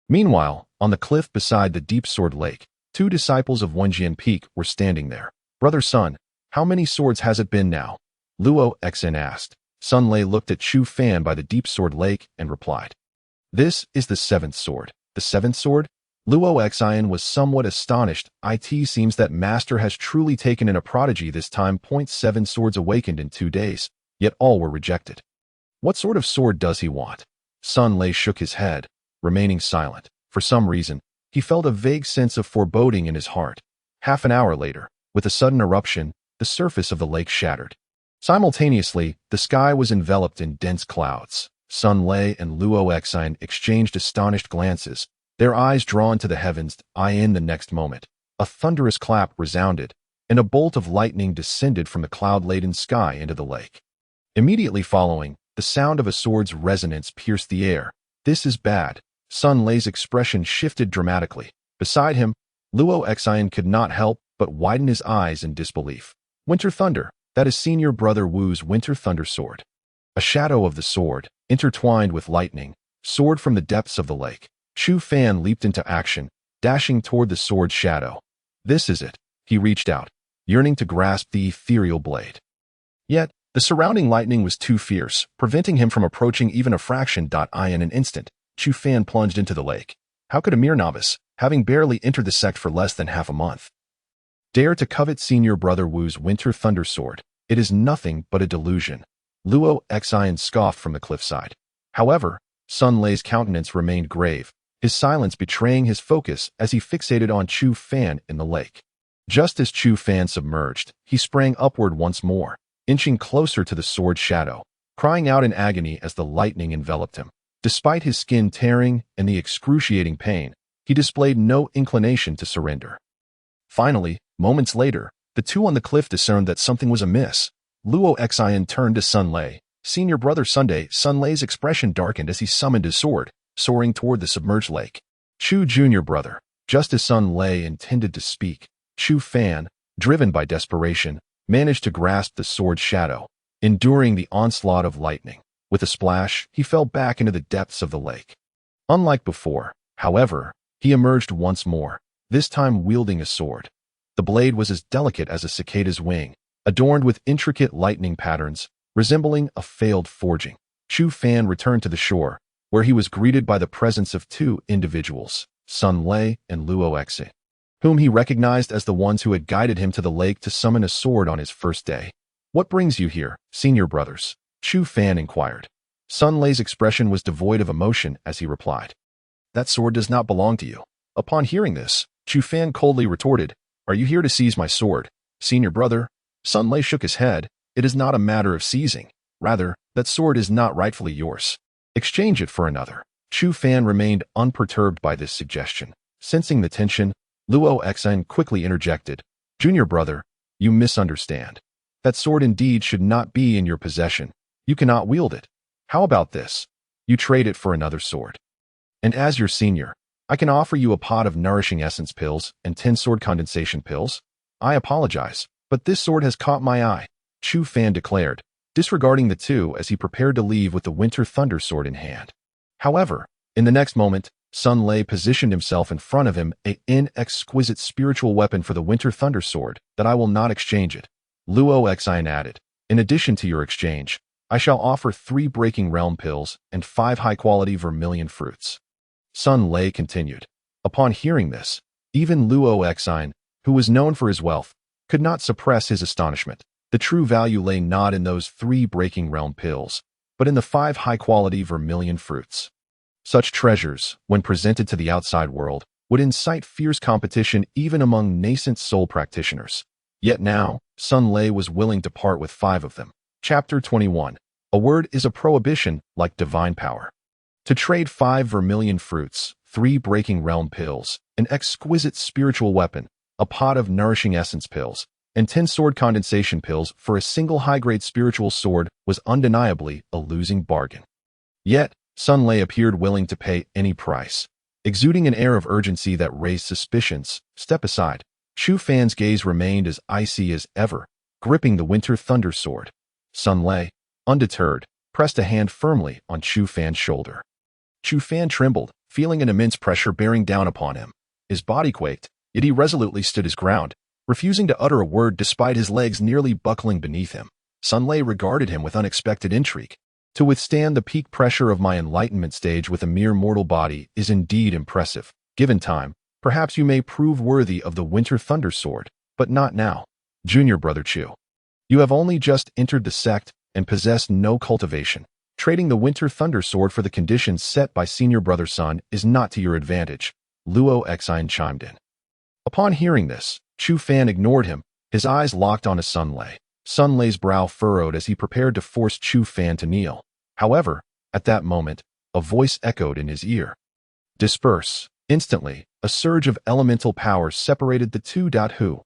S1: Meanwhile, on the cliff beside the Deep Sword Lake, 2 disciples of Wenjian Peak were standing there. Brother Sun, how many swords has it been now? Luo Xn asked. Sun Lei looked at Chu Fan by the Deep Sword Lake and replied, This is the 7th sword. The 7th sword? Luo Xian was somewhat astonished. It seems that Master has truly taken in a prodigy this time. 7 swords awakened in 2 days, yet all were rejected. What sort of sword does he want? Sun Lei shook his head, remaining silent. For some reason, he felt a vague sense of foreboding in his heart. Half an hour later, with a sudden eruption, the surface of the lake shattered. Simultaneously, the sky was enveloped in dense clouds. Sun Lei and Luo Xian exchanged astonished glances, their eyes drawn to the heavens. In the next moment, a thunderous clap resounded, and a bolt of lightning descended from the cloud-laden sky into the lake. Immediately following, the sound of a sword's resonance pierced the air. This is bad. Sun Lei's expression shifted dramatically. Beside him, Luo Xian could not help but widen his eyes in disbelief. Winter Thunder, that is Senior Brother Wu's Winter Thunder Sword. A shadow of the sword, intertwined with lightning, soared from the depths of the lake. Chu Fan leaped into action, dashing toward the sword's shadow. This is it. He reached out, yearning to grasp the ethereal blade. Yet, the surrounding lightning was too fierce, preventing him from approaching even a fraction. In an instant, Chu Fan plunged into the lake. How could a mere novice, having barely entered the sect for less than half a month, dare to covet Senior Brother Wu's Winter Thunder Sword? It is nothing but a delusion. Luo Xian scoffed from the cliffside. However, Sun Lei's countenance remained grave, his silence betraying his focus as he fixated on Chu Fan in the lake. Just as Chu Fan submerged, he sprang upward once more, inching closer to the sword's shadow, crying out in agony as the lightning enveloped him. Despite his skin tearing and the excruciating pain, he displayed no inclination to surrender. Finally, moments later, the two on the cliff discerned that something was amiss. Luo Xian turned to Sun Lei. Senior Brother Sunday. Sun Lei's expression darkened as he summoned his sword, soaring toward the submerged lake. Chu Junior Brother. Just as Sun Lei intended to speak, Chu Fan, driven by desperation, managed to grasp the sword's shadow, enduring the onslaught of lightning. With a splash, he fell back into the depths of the lake. Unlike before, however, he emerged once more, this time wielding a sword. The blade was as delicate as a cicada's wing, adorned with intricate lightning patterns, resembling a failed forging. Chu Fan returned to the shore, where he was greeted by the presence of two individuals, Sun Lei and Luo Xian, whom he recognized as the ones who had guided him to the lake to summon a sword on his first day. What brings you here, Senior Brothers? Chu Fan inquired. Sun Lei's expression was devoid of emotion as he replied. That sword does not belong to you. Upon hearing this, Chu Fan coldly retorted, Are you here to seize my sword, Senior Brother? Sun Lei shook his head. It is not a matter of seizing. Rather, that sword is not rightfully yours. Exchange it for another. Chu Fan remained unperturbed by this suggestion. Sensing the tension, Luo Xian quickly interjected. Junior Brother, you misunderstand. That sword indeed should not be in your possession. You cannot wield it. How about this? You trade it for another sword. And as your senior, I can offer you a pot of nourishing essence pills and 10 sword condensation pills. I apologize, but this sword has caught my eye, Chu Fan declared, disregarding the two as he prepared to leave with the Winter Thunder Sword in hand. However, in the next moment, Sun Lei positioned himself in front of him, an exquisite spiritual weapon for the Winter Thunder Sword, that I will not exchange it. Luo Xian added, in addition to your exchange, I shall offer 3 Breaking Realm pills and 5 high-quality vermilion fruits. Sun Lei continued. Upon hearing this, even Luo Xian, who was known for his wealth, could not suppress his astonishment. The true value lay not in those 3 Breaking Realm pills, but in the 5 high-quality vermilion fruits. Such treasures, when presented to the outside world, would incite fierce competition even among nascent soul practitioners. Yet now, Sun Lei was willing to part with 5 of them. Chapter 21. A word is a prohibition like divine power. To trade 5 vermilion fruits, 3 Breaking Realm pills, an exquisite spiritual weapon, a pot of nourishing essence pills, and 10 sword condensation pills for a single high-grade spiritual sword was undeniably a losing bargain. Yet, Sun Lei appeared willing to pay any price. Exuding an air of urgency that raised suspicions, step aside. Chu Fan's gaze remained as icy as ever, gripping the Winter Thunder Sword. Sun Lei, undeterred, pressed a hand firmly on Chu Fan's shoulder. Chu Fan trembled, feeling an immense pressure bearing down upon him. His body quaked, yet he resolutely stood his ground, refusing to utter a word despite his legs nearly buckling beneath him. Sun Lei regarded him with unexpected intrigue. To withstand the peak pressure of my enlightenment stage with a mere mortal body is indeed impressive. Given time, perhaps you may prove worthy of the Winter Thunder Sword, but not now. Junior Brother Chu. You have only just entered the sect and possess no cultivation. Trading the Winter Thunder Sword for the conditions set by Senior Brother Sun is not to your advantage, Luo Xian chimed in. Upon hearing this, Chu Fan ignored him, his eyes locked on Sun Lei. Sun Lei's brow furrowed as he prepared to force Chu Fan to kneel. However, at that moment, a voice echoed in his ear. Disperse. Instantly, a surge of elemental power separated the two. Who?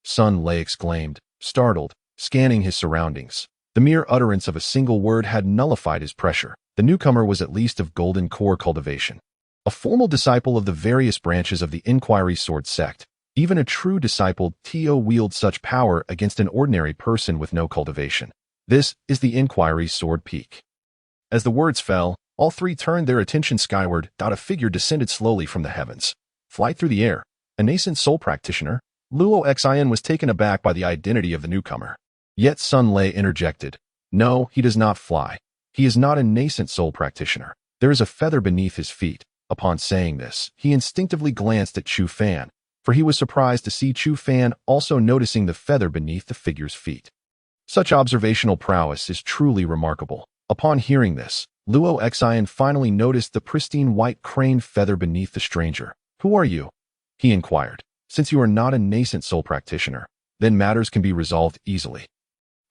S1: Sun Lei exclaimed, startled, scanning his surroundings. The mere utterance of a single word had nullified his pressure. The newcomer was at least of golden core cultivation. A formal disciple of the various branches of the Inquiry Sword sect, even a true disciple wields such power against an ordinary person with no cultivation. This is the Inquiry Sword Peak. As the words fell, all three turned their attention skyward. A figure descended slowly from the heavens. Flight through the air. A nascent soul practitioner. Luo Xin was taken aback by the identity of the newcomer. Yet Sun Lei interjected, "No, he does not fly. He is not a nascent soul practitioner. There is a feather beneath his feet." Upon saying this, he instinctively glanced at Chu Fan, for he was surprised to see Chu Fan also noticing the feather beneath the figure's feet. Such observational prowess is truly remarkable. Upon hearing this, Luo Xin finally noticed the pristine white crane feather beneath the stranger. "Who are you?" he inquired. "Since you are not a nascent soul practitioner, then matters can be resolved easily."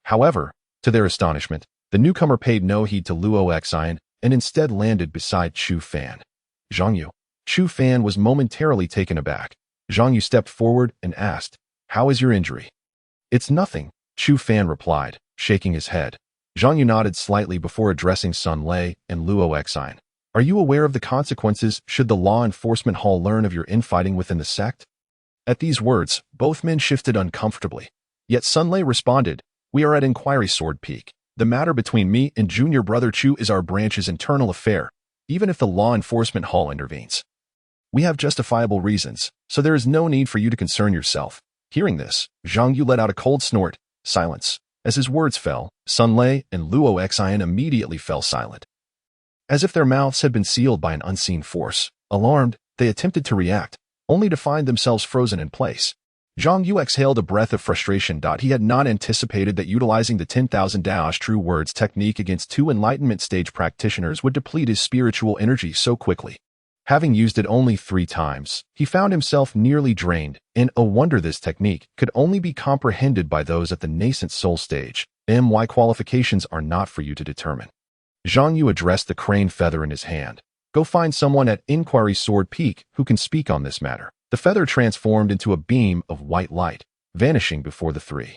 S1: However, to their astonishment, the newcomer paid no heed to Luo Xin and instead landed beside Chu Fan. "Zhang Yu." Chu Fan was momentarily taken aback. Zhang Yu stepped forward and asked, "How is your injury?" "It's nothing," Chu Fan replied, shaking his head. Zhang Yu nodded slightly before addressing Sun Lei and Luo Xin. "Are you aware of the consequences should the law enforcement hall learn of your infighting within the sect?" At these words, both men shifted uncomfortably. Yet Sun Lei responded, "We are at Inquiry Sword Peak. The matter between me and junior brother Chu is our branch's internal affair, even if the law enforcement hall intervenes. We have justifiable reasons, so there is no need for you to concern yourself." Hearing this, Zhang Yu let out a cold snort. Silence. As his words fell, Sun Lei and Luo Xin immediately fell silent. As if their mouths had been sealed by an unseen force, alarmed, they attempted to react, only to find themselves frozen in place. Zhang Yu exhaled a breath of frustration. He had not anticipated that utilizing the 10,000 Daosh true words technique against two enlightenment stage practitioners would deplete his spiritual energy so quickly. Having used it only 3 times, he found himself nearly drained, and a wonder this technique could only be comprehended by those at the nascent soul stage. My qualifications are not for you to determine. Zhang Yu addressed the crane feather in his hand. "Go find someone at Inquiry Sword Peak who can speak on this matter." The feather transformed into a beam of white light, vanishing before the 3.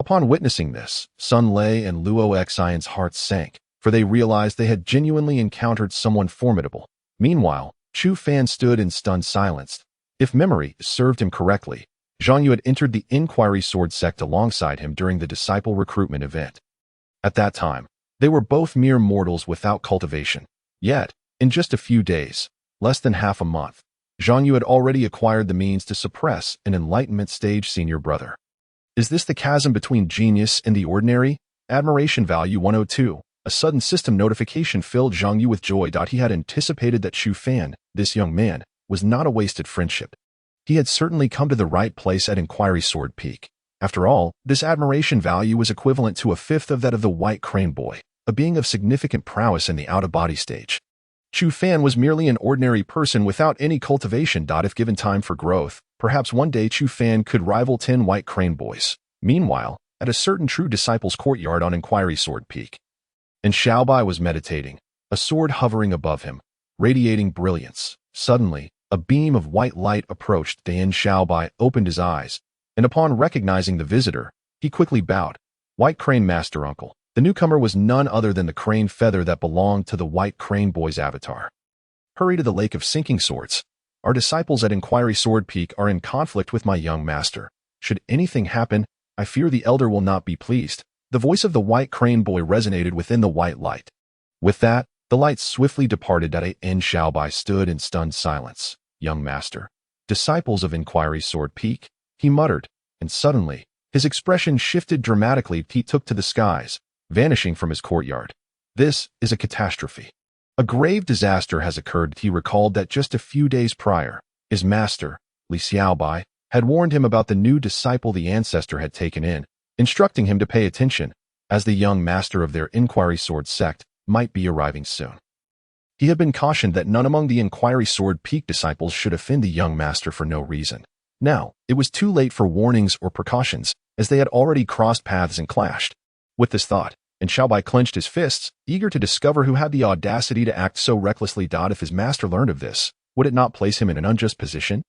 S1: Upon witnessing this, Sun Lei and Luo Xion's hearts sank, for they realized they had genuinely encountered someone formidable. Meanwhile, Chu Fan stood in stunned silence. If memory served him correctly, Zhang Yu had entered the Inquiry Sword sect alongside him during the disciple recruitment event. At that time, they were both mere mortals without cultivation. Yet, in just a few days, less than half a month, Zhang Yu had already acquired the means to suppress an enlightenment stage senior brother. Is this the chasm between genius and the ordinary? Admiration value 102. A sudden system notification filled Zhang Yu with joy. He had anticipated that Chu Fan, this young man, was not a wasted friendship. He had certainly come to the right place at Inquiry Sword Peak. After all, this admiration value was equivalent to 1/5 of that of the White Crane Boy, a being of significant prowess in the out-of-body stage. Chu Fan was merely an ordinary person without any cultivation. If given time for growth, perhaps one day Chu Fan could rival 10 White Crane Boys. Meanwhile, at a certain true disciple's courtyard on Inquiry Sword Peak, and Xiaobai was meditating, a sword hovering above him, radiating brilliance. Suddenly, a beam of white light approached. Then Xiaobai opened his eyes, and upon recognizing the visitor, he quickly bowed. "White Crane Master Uncle." The newcomer was none other than the crane feather that belonged to the White Crane Boy's avatar. "Hurry to the Lake of Sinking Swords. Our disciples at Inquiry Sword Peak are in conflict with my young master. Should anything happen, I fear the elder will not be pleased." The voice of the White Crane Boy resonated within the white light. With that, the light swiftly departed. En Xiaobai stood in stunned silence. "Young master. Disciples of Inquiry Sword Peak," he muttered, and suddenly, his expression shifted dramatically. He took to the skies, vanishing from his courtyard. "This is a catastrophe. A grave disaster has occurred." He recalled that just a few days prior, his master, Li Xiaobai, had warned him about the new disciple the ancestor had taken in, instructing him to pay attention, as the young master of their Inquiry Sword sect might be arriving soon. He had been cautioned that none among the Inquiry Sword Peak disciples should offend the young master for no reason. Now, it was too late for warnings or precautions, as they had already crossed paths and clashed. With this thought, and Xiaobai clenched his fists, eager to discover who had the audacity to act so recklessly. If his master learned of this, would it not place him in an unjust position?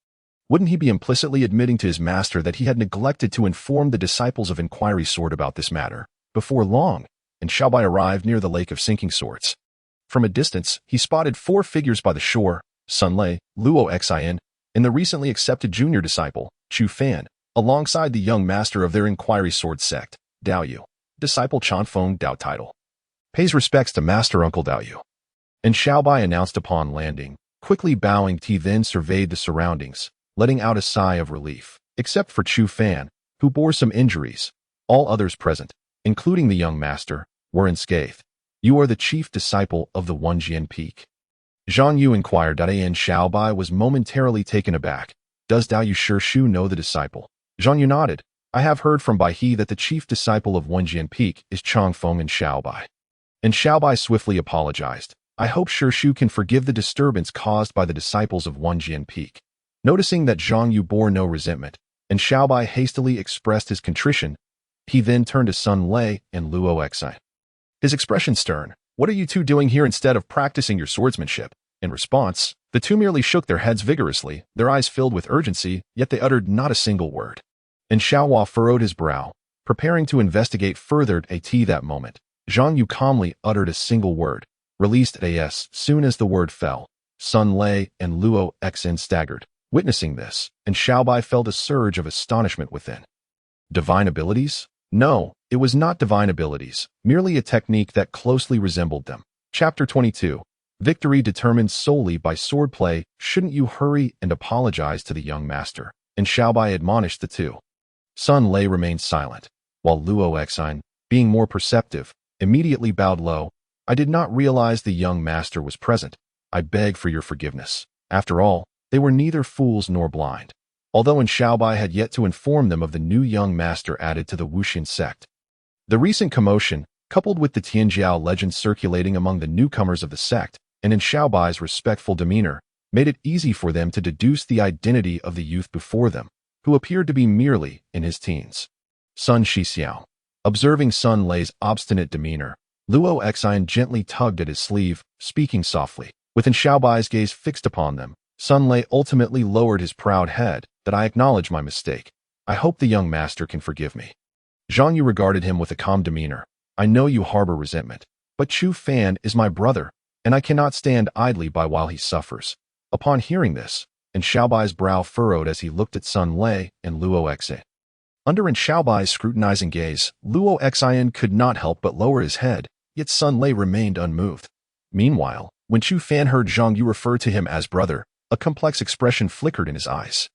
S1: Wouldn't he be implicitly admitting to his master that he had neglected to inform the disciples of Inquiry Sword about this matter? Before long, and Xiaobai arrived near the Lake of Sinking Swords. From a distance, he spotted 4 figures by the shore: Sun Lei, Luo Xin, and the recently accepted junior disciple, Chu Fan, alongside the young master of their Inquiry Sword sect, Dao Yu. Disciple Chanfeng Dao title. Pays respects to Master Uncle Dao Yu. And Xiaobai announced upon landing, quickly bowing. He then surveyed the surroundings, letting out a sigh of relief. except for Chu Fan, who bore some injuries. All others present, including the young master, were unscathed. You are the chief disciple of the Wenjian Peak. Zhang Yu inquired. An Xiaobai was momentarily taken aback. Does Dao Yu Shu know the disciple? Zhang Yu nodded. I have heard from Bai He that the chief disciple of Wenjian Peak is Chang Feng and Xiaobai. And Xiaobai swiftly apologized. I hope Shu can forgive the disturbance caused by the disciples of Wenjian Peak. Noticing that Zhang Yu bore no resentment, and Xiaobai hastily expressed his contrition, he then turned to Sun Lei and Luo Xi. His expression stern. What are you two doing here instead of practicing your swordsmanship? In response, the two merely shook their heads vigorously, their eyes filled with urgency, yet they uttered not a single word. And Xiaohua furrowed his brow, preparing to investigate further. At that moment, Zhang Yu calmly uttered a single word, released as soon as the word fell. Sun Lei and Luo Xi staggered, witnessing this, and Xiaobai felt a surge of astonishment within. Divine abilities? No, it was not divine abilities, merely a technique that closely resembled them. Chapter 22. Victory determined solely by swordplay. Shouldn't you hurry and apologize to the young master? And Xiaobai admonished the two. Sun Lei remained silent, while Luo Xi, being more perceptive, immediately bowed low. I did not realize the young master was present. I beg for your forgiveness. After all, they were neither fools nor blind. Although Xiaobai had yet to inform them of the new young master added to the Wuxian sect. The recent commotion, coupled with the Tianjiao legend circulating among the newcomers of the sect, and in Xiaobai's respectful demeanor, made it easy for them to deduce the identity of the youth before them, who appeared to be merely in his teens. Sun Shixiao. Observing Sun Lei's obstinate demeanor, Luo Xi gently tugged at his sleeve, speaking softly. With Xiaobai's gaze fixed upon them, Sun Lei ultimately lowered his proud head. That I acknowledge my mistake. I hope the young master can forgive me. Zhang Yu regarded him with a calm demeanor. I know you harbor resentment, but Chu Fan is my brother, and I cannot stand idly by while he suffers. Upon hearing this, and Xiaobai's brow furrowed as he looked at Sun Lei and Luo Xi. Under Xiaobai's scrutinizing gaze, Luo Xi could not help but lower his head, yet Sun Lei remained unmoved. Meanwhile, when Chu Fan heard Zhang Yu refer to him as brother, a complex expression flickered in his eyes.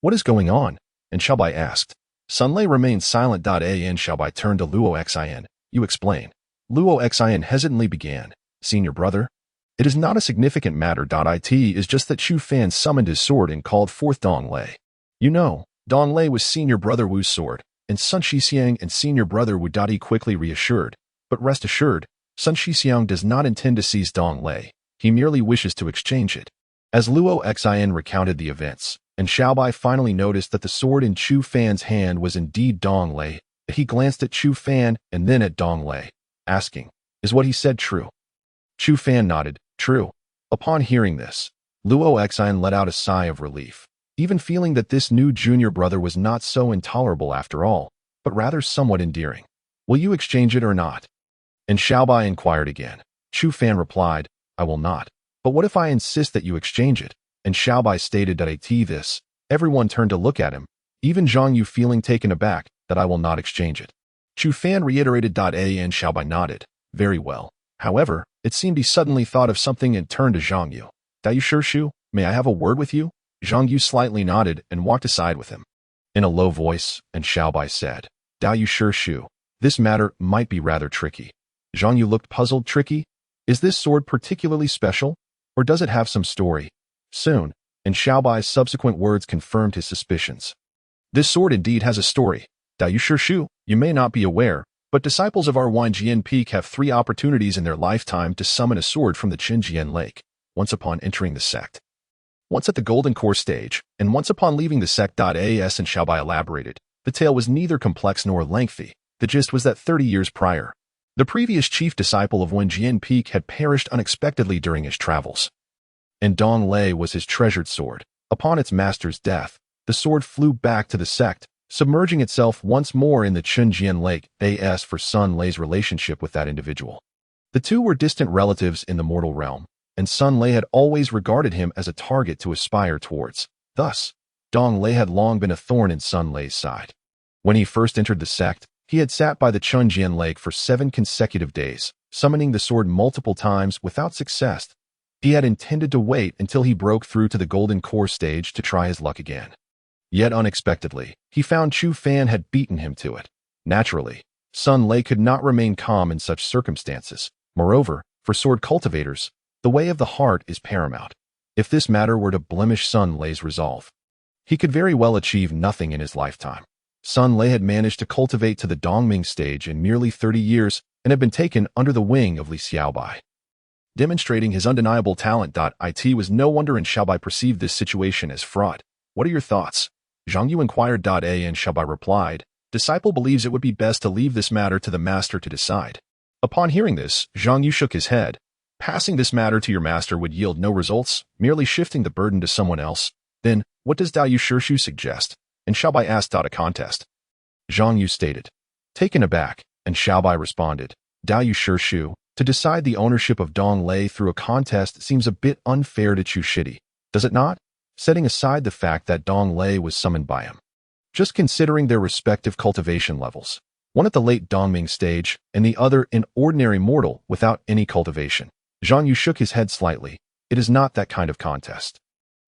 S1: What is going on? And Xiaobai asked. Sun Lei remained silent. And Xiaobai turned to Luo Xi. You explain. Luo Xi hesitantly began. Senior brother? It is not a significant matter. It is just that Chu Fan summoned his sword and called forth Dong Lei. You know, Dong Lei was senior brother Wu's sword, and Sun Shixiang and senior brother Wu. He quickly reassured. But rest assured, Sun Shixiang does not intend to seize Dong Lei. He merely wishes to exchange it. As Luo Xi recounted the events, and Xiaobai finally noticed that the sword in Chu Fan's hand was indeed Dong Lei, he glanced at Chu Fan and then at Dong Lei, asking, is what he said true? Chu Fan nodded, true. Upon hearing this, Luo Xi let out a sigh of relief, even feeling that this new junior brother was not so intolerable after all, but rather somewhat endearing. Will you exchange it or not? And Xiaobai inquired again. Chu Fan replied, I will not. But what if I insist that you exchange it? And Xiaobai stated that this. Everyone turned to look at him, even Zhang Yu feeling taken aback, that I will not exchange it. Chu Fan reiterated. And Xiaobai nodded. Very well. However, it seemed he suddenly thought of something and turned to Zhang Yu. Dao Yu Shu, may I have a word with you? Zhang Yu slightly nodded and walked aside with him. In a low voice, and Xiaobai said, Dao Yu Shu, this matter might be rather tricky. Zhang Yu looked puzzled. Tricky? Is this sword particularly special? Or does it have some story? Soon, and Xiaobai's subsequent words confirmed his suspicions. This sword indeed has a story. Dao Yu Shu, you may not be aware, but disciples of our Wenjian Peak have 3 opportunities in their lifetime to summon a sword from the Qinjian Lake, once upon entering the sect. Once at the Golden Core stage, and once upon leaving the sect. As and Xiaobai elaborated, the tale was neither complex nor lengthy. The gist was that 30 years prior, the previous chief disciple of Wenjian Peak had perished unexpectedly during his travels. And Dong Lei was his treasured sword. Upon its master's death, the sword flew back to the sect, submerging itself once more in the Qinjian Lake. As for Sun Lei's relationship with that individual, the two were distant relatives in the mortal realm, and Sun Lei had always regarded him as a target to aspire towards. Thus, Dong Lei had long been a thorn in Sun Lei's side. When he first entered the sect, he had sat by the Qinjian Lake for 7 consecutive days, summoning the sword multiple times without success. He had intended to wait until he broke through to the Golden Core stage to try his luck again. Yet unexpectedly, he found Chu Fan had beaten him to it. Naturally, Sun Lei could not remain calm in such circumstances. Moreover, for sword cultivators, the way of the heart is paramount. If this matter were to blemish Sun Lei's resolve, he could very well achieve nothing in his lifetime. Sun Lei had managed to cultivate to the Dongming stage in merely 30 years and had been taken under the wing of Li Xiaobai. Demonstrating his undeniable talent. It was no wonder and Xiaobai perceived this situation as fraud. What are your thoughts? Zhang Yu inquired. And Xiaobai replied, Disciple believes it would be best to leave this matter to the master to decide. Upon hearing this, Zhang Yu shook his head. Passing this matter to your master would yield no results, merely shifting the burden to someone else. Then, what does Dao Yu Shishu suggest? And Xiaobai asked. A contest. Zhang Yu stated. Taken aback, and Xiaobai responded, Dao Yu Shishu, to decide the ownership of Dong Lei through a contest seems a bit unfair to Chu Shidi, does it not? Setting aside the fact that Dong Lei was summoned by him. Just considering their respective cultivation levels, one at the late Dongming stage and the other an ordinary mortal without any cultivation. Zhang Yu shook his head slightly. It is not that kind of contest.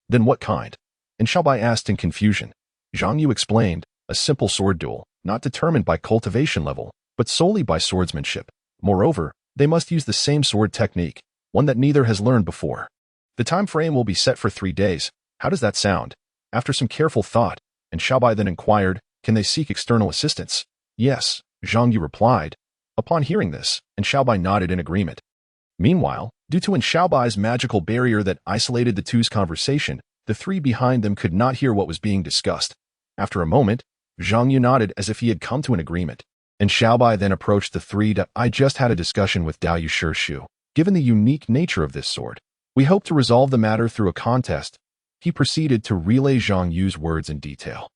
S1: Then what kind? And Xiaobai asked in confusion. Zhang Yu explained, a simple sword duel, not determined by cultivation level, but solely by swordsmanship. Moreover, they must use the same sword technique, one that neither has learned before. The time frame will be set for 3 days. How does that sound? After some careful thought, and Xiaobai then inquired, can they seek external assistance? Yes, Zhang Yu replied. Upon hearing this, and Xiaobai nodded in agreement. Meanwhile, due to Xiaobai's magical barrier that isolated the two's conversation, the three behind them could not hear what was being discussed. After a moment, Zhang Yu nodded as if he had come to an agreement, and Xiaobai then approached the three. I just had a discussion with Dao Yu Shishu. Given the unique nature of this sword, we hope to resolve the matter through a contest. He proceeded to relay Zhang Yu's words in detail.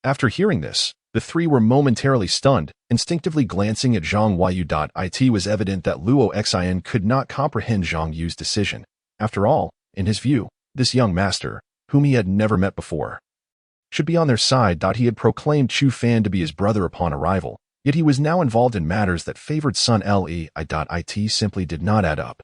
S1: After hearing this, the three were momentarily stunned, instinctively glancing at Zhang Yu. It was evident that Luo Xin could not comprehend Zhang Yu's decision. After all, in his view, this young master, whom he had never met before, should be on their side. He had proclaimed Chu Fan to be his brother upon arrival, yet he was now involved in matters that favored Sun Lei. It simply did not add up.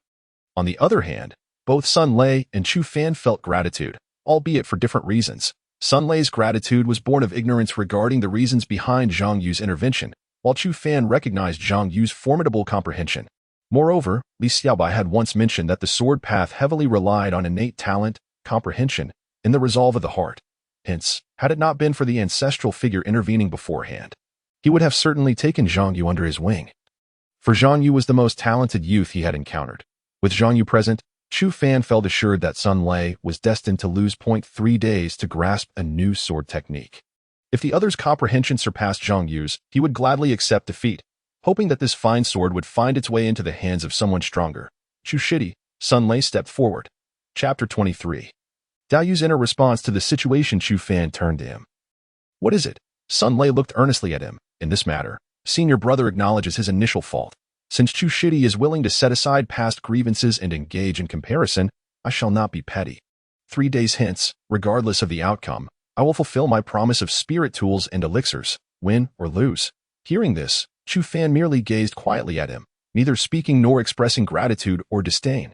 S1: On the other hand, both Sun Lei and Chu Fan felt gratitude, albeit for different reasons. Sun Lei's gratitude was born of ignorance regarding the reasons behind Zhang Yu's intervention, while Chu Fan recognized Zhang Yu's formidable comprehension. Moreover, Li Xiaobai had once mentioned that the sword path heavily relied on innate talent, comprehension, and the resolve of the heart. Hence, had it not been for the ancestral figure intervening beforehand, he would have certainly taken Zhang Yu under his wing. For Zhang Yu was the most talented youth he had encountered. With Zhang Yu present, Chu Fan felt assured that Sun Lei was destined to lose 3 days to grasp a new sword technique. If the other's comprehension surpassed Zhang Yu's, he would gladly accept defeat, hoping that this fine sword would find its way into the hands of someone stronger. Chu Shidi, Sun Lei stepped forward. Chapter 23. Dao Yu's inner response to the situation. Chu Fan turned to him. What is it? Sun Lei looked earnestly at him. In this matter, senior brother acknowledges his initial fault. Since Chu Shidi is willing to set aside past grievances and engage in comparison, I shall not be petty. 3 days hence, regardless of the outcome, I will fulfill my promise of spirit tools and elixirs, win or lose. Hearing this, Chu Fan merely gazed quietly at him, neither speaking nor expressing gratitude or disdain.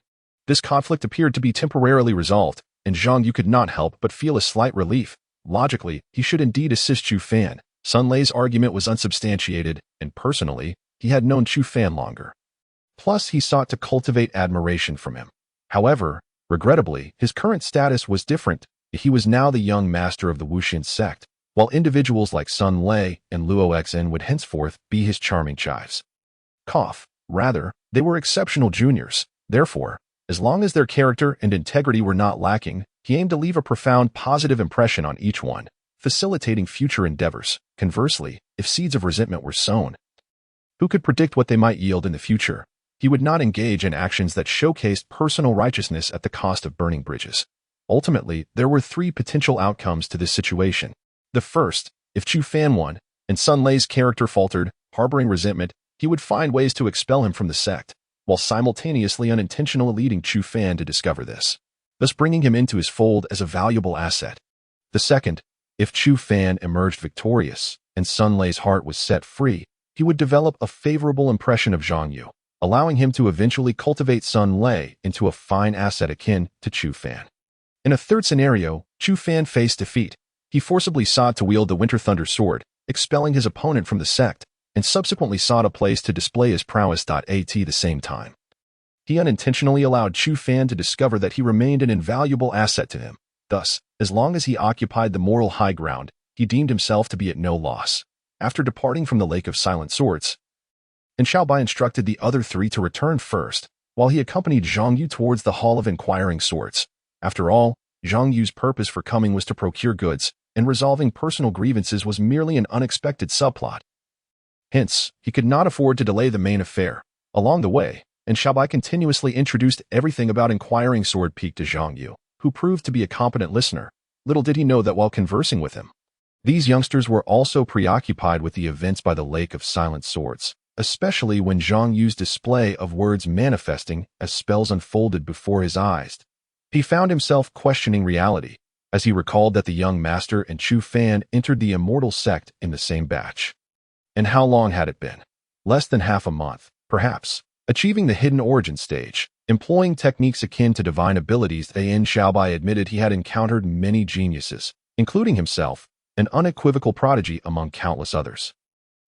S1: This conflict appeared to be temporarily resolved, and Zhang Yu could not help but feel a slight relief. Logically, he should indeed assist Chu Fan. Sun Lei's argument was unsubstantiated, and personally, he had known Chu Fan longer. Plus, he sought to cultivate admiration from him. However, regrettably, his current status was different. He was now the young master of the Wuxin sect, while individuals like Sun Lei and Luo Xin would henceforth be his charming chives. Rather, they were exceptional juniors. Therefore, as long as their character and integrity were not lacking, he aimed to leave a profound positive impression on each one, facilitating future endeavors. Conversely, if seeds of resentment were sown, who could predict what they might yield in the future? He would not engage in actions that showcased personal righteousness at the cost of burning bridges. Ultimately, there were 3 potential outcomes to this situation. The first, if Chu Fan won, and Sun Lei's character faltered, harboring resentment, he would find ways to expel him from the sect, while simultaneously unintentionally leading Chu Fan to discover this, thus bringing him into his fold as a valuable asset. The second, if Chu Fan emerged victorious, and Sun Lei's heart was set free, he would develop a favorable impression of Zhang Yu, allowing him to eventually cultivate Sun Lei into a fine asset akin to Chu Fan. In a third scenario, Chu Fan faced defeat. He forcibly sought to wield the Winter Thunder Sword, expelling his opponent from the sect, and subsequently sought a place to display his prowess. At the same time, he unintentionally allowed Chu Fan to discover that he remained an invaluable asset to him. Thus, as long as he occupied the moral high ground, he deemed himself to be at no loss. After departing from the Lake of Silent Swords, and Xiaobai instructed the other three to return first, while he accompanied Zhang Yu towards the Hall of Inquiring Swords. After all, Zhang Yu's purpose for coming was to procure goods, and resolving personal grievances was merely an unexpected subplot. Hence, he could not afford to delay the main affair. Along the way, and Xiaobai continuously introduced everything about Inquiring Sword Peak to Zhang Yu, who proved to be a competent listener. Little did he know that while conversing with him, these youngsters were also preoccupied with the events by the Lake of Silent Swords, especially when Zhang Yu's display of words manifesting as spells unfolded before his eyes. He found himself questioning reality, as he recalled that the young master and Chu Fan entered the immortal sect in the same batch. And how long had it been? Less than half a month, perhaps. Achieving the hidden origin stage, employing techniques akin to divine abilities, Xiaobai admitted he had encountered many geniuses, including himself, an unequivocal prodigy among countless others.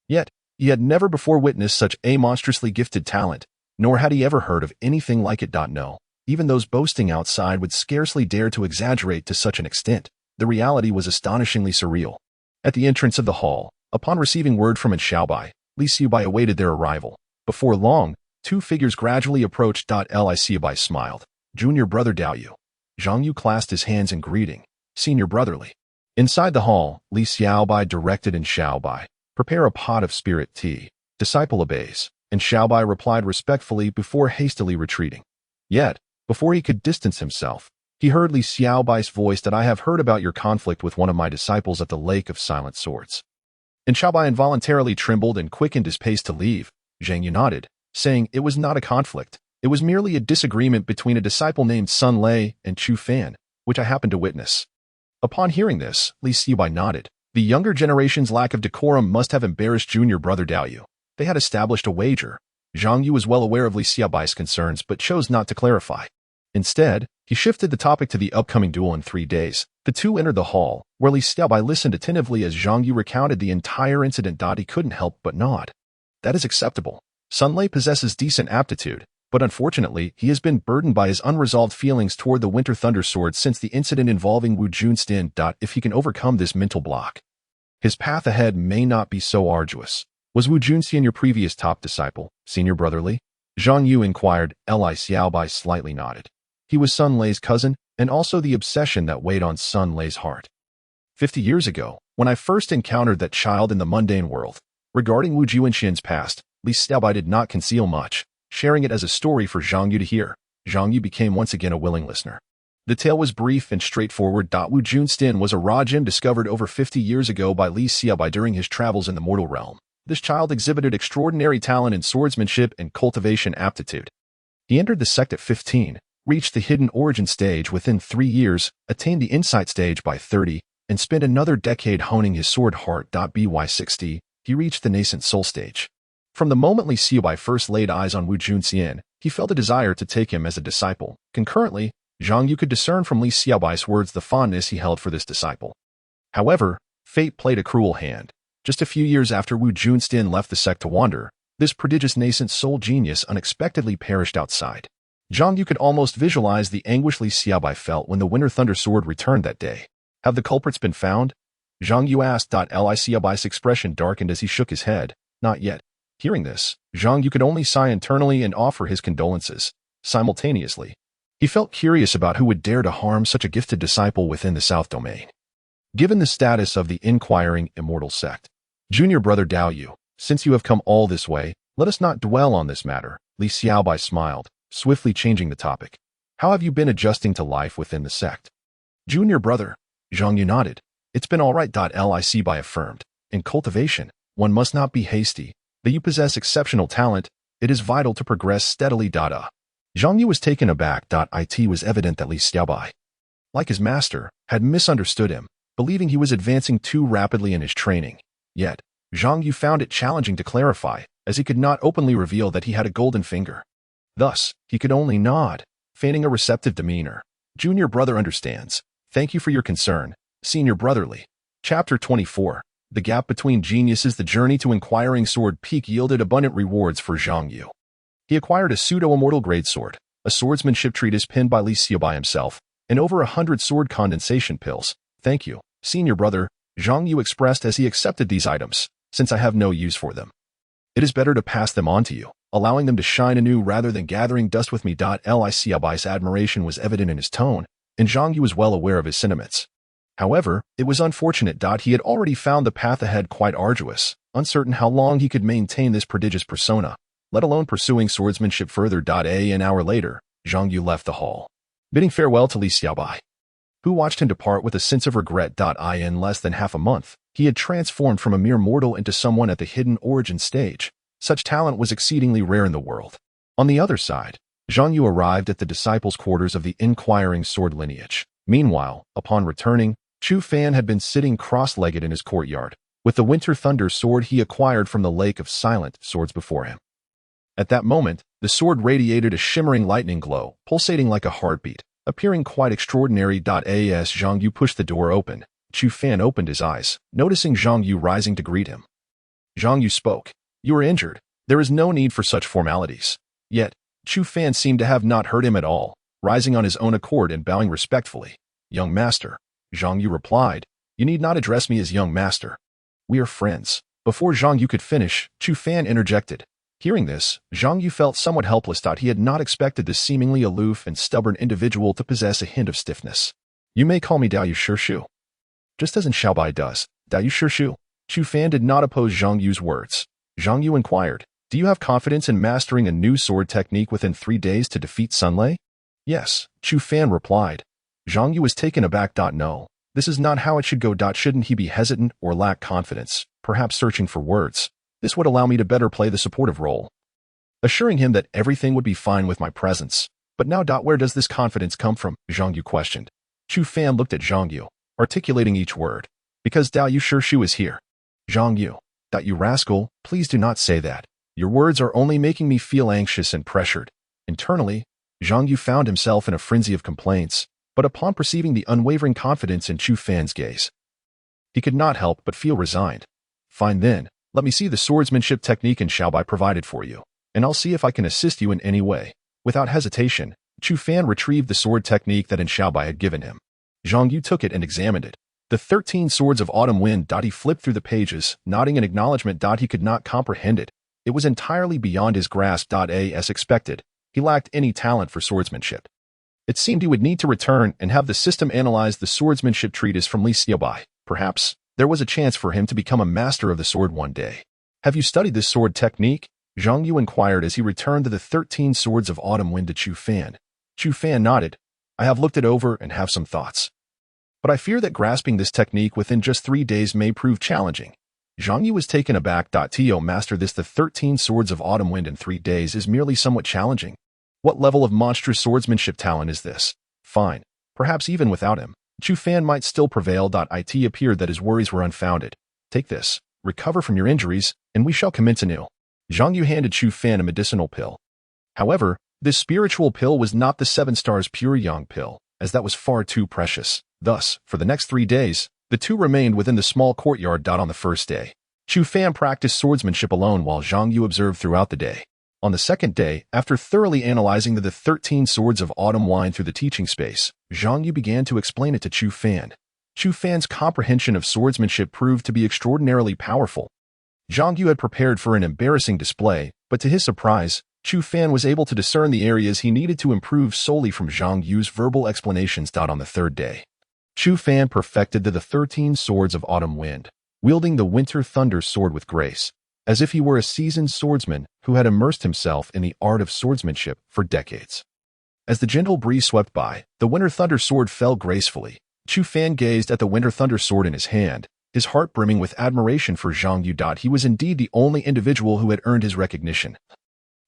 S1: Yet, he had never before witnessed such a monstrously gifted talent, nor had he ever heard of anything like it. No, even those boasting outside would scarcely dare to exaggerate to such an extent. The reality was astonishingly surreal. At the entrance of the hall, upon receiving word from Xiaobai, Li Xiaobai awaited their arrival. Before long, two figures gradually approached. Li Xiaobai smiled. Junior brother Dao Yu. Zhang Yu clasped his hands in greeting. Senior brotherly. Inside the hall, Li Xiaobai directed and Xiaobai, prepare a pot of spirit tea. Disciple obeys, and Xiaobai replied respectfully before hastily retreating. Yet, before he could distance himself, he heard Li Xiaobai's voice that I have heard about your conflict with one of my disciples at the Lake of Silent Swords. And Xiaobai involuntarily trembled and quickened his pace to leave. Zhang Yu nodded, saying it was not a conflict. It was merely a disagreement between a disciple named Sun Lei and Chu Fan, which I happened to witness. Upon hearing this, Li Xiaobai nodded. The younger generation's lack of decorum must have embarrassed junior brother Dao Yu. They had established a wager. Zhang Yu was well aware of Li Xiaobai's concerns but chose not to clarify. Instead, he shifted the topic to the upcoming duel in 3 days. The two entered the hall, where Li Xiaobai listened attentively as Zhang Yu recounted the entire incident. He couldn't help but nod. That is acceptable. Sun Lei possesses decent aptitude, but unfortunately, he has been burdened by his unresolved feelings toward the Winter Thunder Sword since the incident involving Wu Junstian. If he can overcome this mental block, his path ahead may not be so arduous. Was Wu Junstian your previous top disciple, senior brotherly? Zhang Yu inquired. Li Xiaobai slightly nodded. He was Sun Lei's cousin, and also the obsession that weighed on Sun Lei's heart. 50 years ago, when I first encountered that child in the mundane world, regarding Wu Junstian's past, Li Xiaobai did not conceal much, sharing it as a story for Zhang Yu to hear. Zhang Yu became once again a willing listener. The tale was brief and straightforward. Wu Junstian was a raw gem discovered over 50 years ago by Li Xiaobai during his travels in the mortal realm. This child exhibited extraordinary talent in swordsmanship and cultivation aptitude. He entered the sect at 15, reached the hidden origin stage within 3 years, attained the insight stage by 30, and spent another decade honing his sword heart. By 60, he reached the nascent soul stage. From the moment Li Xiaobai first laid eyes on Wu Junstian, he felt a desire to take him as a disciple. Concurrently, Zhang Yu could discern from Li Xiaobai's words the fondness he held for this disciple. However, fate played a cruel hand. Just a few years after Wu Junstian left the sect to wander, this prodigious nascent soul genius unexpectedly perished outside. Zhang Yu could almost visualize the anguish Li Xiaobai felt when the Winter Thunder Sword returned that day. Have the culprits been found? Zhang Yu asked. Li Xiaobai's expression darkened as he shook his head. Not yet. Hearing this, Zhang Yu could only sigh internally and offer his condolences. Simultaneously, he felt curious about who would dare to harm such a gifted disciple within the South Domain. Given the status of the inquiring immortal sect, junior brother Dao Yu, since you have come all this way, let us not dwell on this matter. Li Xiaobai smiled, swiftly changing the topic. How have you been adjusting to life within the sect? Junior brother, Zhang Yu nodded. It's been all right. Li Xiaobai affirmed. In cultivation, one must not be hasty. That you possess exceptional talent, it is vital to progress steadily. Zhang Yu was taken aback. It was evident that Li Xiaobai, like his master, had misunderstood him, believing he was advancing too rapidly in his training. Yet, Zhang Yu found it challenging to clarify, as he could not openly reveal that he had a golden finger. Thus, he could only nod, feigning a receptive demeanor. Junior brother understands. Thank you for your concern, senior brotherly. Chapter 24. The Gap Between Geniuses. The journey to Inquiring Sword Peak yielded abundant rewards for Zhang Yu. He acquired a pseudo-immortal greatsword, a swordsmanship treatise penned by Li Xiaobai himself, and over 100 sword condensation pills. Thank you, senior brother, Zhang Yu expressed as he accepted these items, since I have no use for them. It is better to pass them on to you, allowing them to shine anew rather than gathering dust with me. Li Xiaobai's admiration was evident in his tone, and Zhang Yu was well aware of his sentiments. However, it was unfortunate. He had already found the path ahead quite arduous, uncertain how long he could maintain this prodigious persona, let alone pursuing swordsmanship further. An hour later, Zhang Yu left the hall, bidding farewell to Li Xiaobai, who watched him depart with a sense of regret. In less than half a month, he had transformed from a mere mortal into someone at the hidden origin stage. Such talent was exceedingly rare in the world. On the other side, Zhang Yu arrived at the disciples' quarters of the Inquiring Sword lineage. Meanwhile, upon returning, Chu Fan had been sitting cross-legged in his courtyard, with the Winter Thunder sword he acquired from the Lake of Silent Swords before him. At that moment, the sword radiated a shimmering lightning glow, pulsating like a heartbeat, appearing quite extraordinary. As Zhang Yu pushed the door open, Chu Fan opened his eyes, noticing Zhang Yu rising to greet him. Zhang Yu spoke. You are injured. There is no need for such formalities. Yet, Chu Fan seemed to have not heard him at all, rising on his own accord and bowing respectfully. Young master, Zhang Yu replied, you need not address me as young master. We are friends. Before Zhang Yu could finish, Chu Fan interjected. Hearing this, Zhang Yu felt somewhat helpless. He had not expected this seemingly aloof and stubborn individual to possess a hint of stiffness. You may call me Dao Shu. Just as in Xiaobai does, Dao Shu. Chu Fan did not oppose Zhang Yu's words. Zhang Yu inquired, do you have confidence in mastering a new sword technique within 3 days to defeat Sunlei? Yes, Chu Fan replied. Zhang Yu was taken aback. No, this is not how it should go. Shouldn't he be hesitant or lack confidence, perhaps searching for words? This would allow me to better play the supportive role. Assuring him that everything would be fine with my presence. But now. Where does this confidence come from? Zhang Yu questioned. Chu Fan looked at Zhang Yu, articulating each word. Because Dao Shu is here. Zhang Yu. You rascal, please do not say that. Your words are only making me feel anxious and pressured. Internally, Zhang Yu found himself in a frenzy of complaints, but upon perceiving the unwavering confidence in Chu Fan's gaze, he could not help but feel resigned. Fine then, let me see the swordsmanship technique Xiaobai provided for you, and I'll see if I can assist you in any way. Without hesitation, Chu Fan retrieved the sword technique that Xiaobai had given him. Zhang Yu took it and examined it. The 13 Swords of Autumn Wind. He flipped through the pages, nodding in acknowledgement. He could not comprehend it. It was entirely beyond his grasp. As expected, he lacked any talent for swordsmanship. It seemed he would need to return and have the system analyze the swordsmanship treatise from Li Xiaobai. Perhaps there was a chance for him to become a master of the sword one day. Have you studied this sword technique? Zhang Yu inquired as he returned to the 13 Swords of Autumn Wind to Chu Fan. Chu Fan nodded. I have looked it over and have some thoughts. But I fear that grasping this technique within just 3 days may prove challenging. Zhang Yu was taken aback. To master this, the 13 Swords of Autumn Wind in 3 days is merely somewhat challenging. What level of monstrous swordsmanship talent is this? Fine. Perhaps even without him, Chu Fan might still prevail. It appeared that his worries were unfounded. Take this, recover from your injuries, and we shall commence anew. Zhang Yu handed Chu Fan a medicinal pill. However, this spiritual pill was not the 7 stars pure yang pill, as that was far too precious. Thus, for the next 3 days, the two remained within the small courtyard. On the first day, Chu Fan practiced swordsmanship alone while Zhang Yu observed throughout the day. On the second day, after thoroughly analyzing the 13 Swords of Autumn Wind through the teaching space, Zhang Yu began to explain it to Chu Fan. Chu Fan's comprehension of swordsmanship proved to be extraordinarily powerful. Zhang Yu had prepared for an embarrassing display, but to his surprise, Chu Fan was able to discern the areas he needed to improve solely from Zhang Yu's verbal explanations. On the third day, Chu Fan perfected the 13 Swords of Autumn Wind, wielding the Winter Thunder sword with grace, as if he were a seasoned swordsman who had immersed himself in the art of swordsmanship for decades. As the gentle breeze swept by, the Winter Thunder sword fell gracefully. Chu Fan gazed at the Winter Thunder sword in his hand, his heart brimming with admiration for Zhang Yu. He was indeed the only individual who had earned his recognition,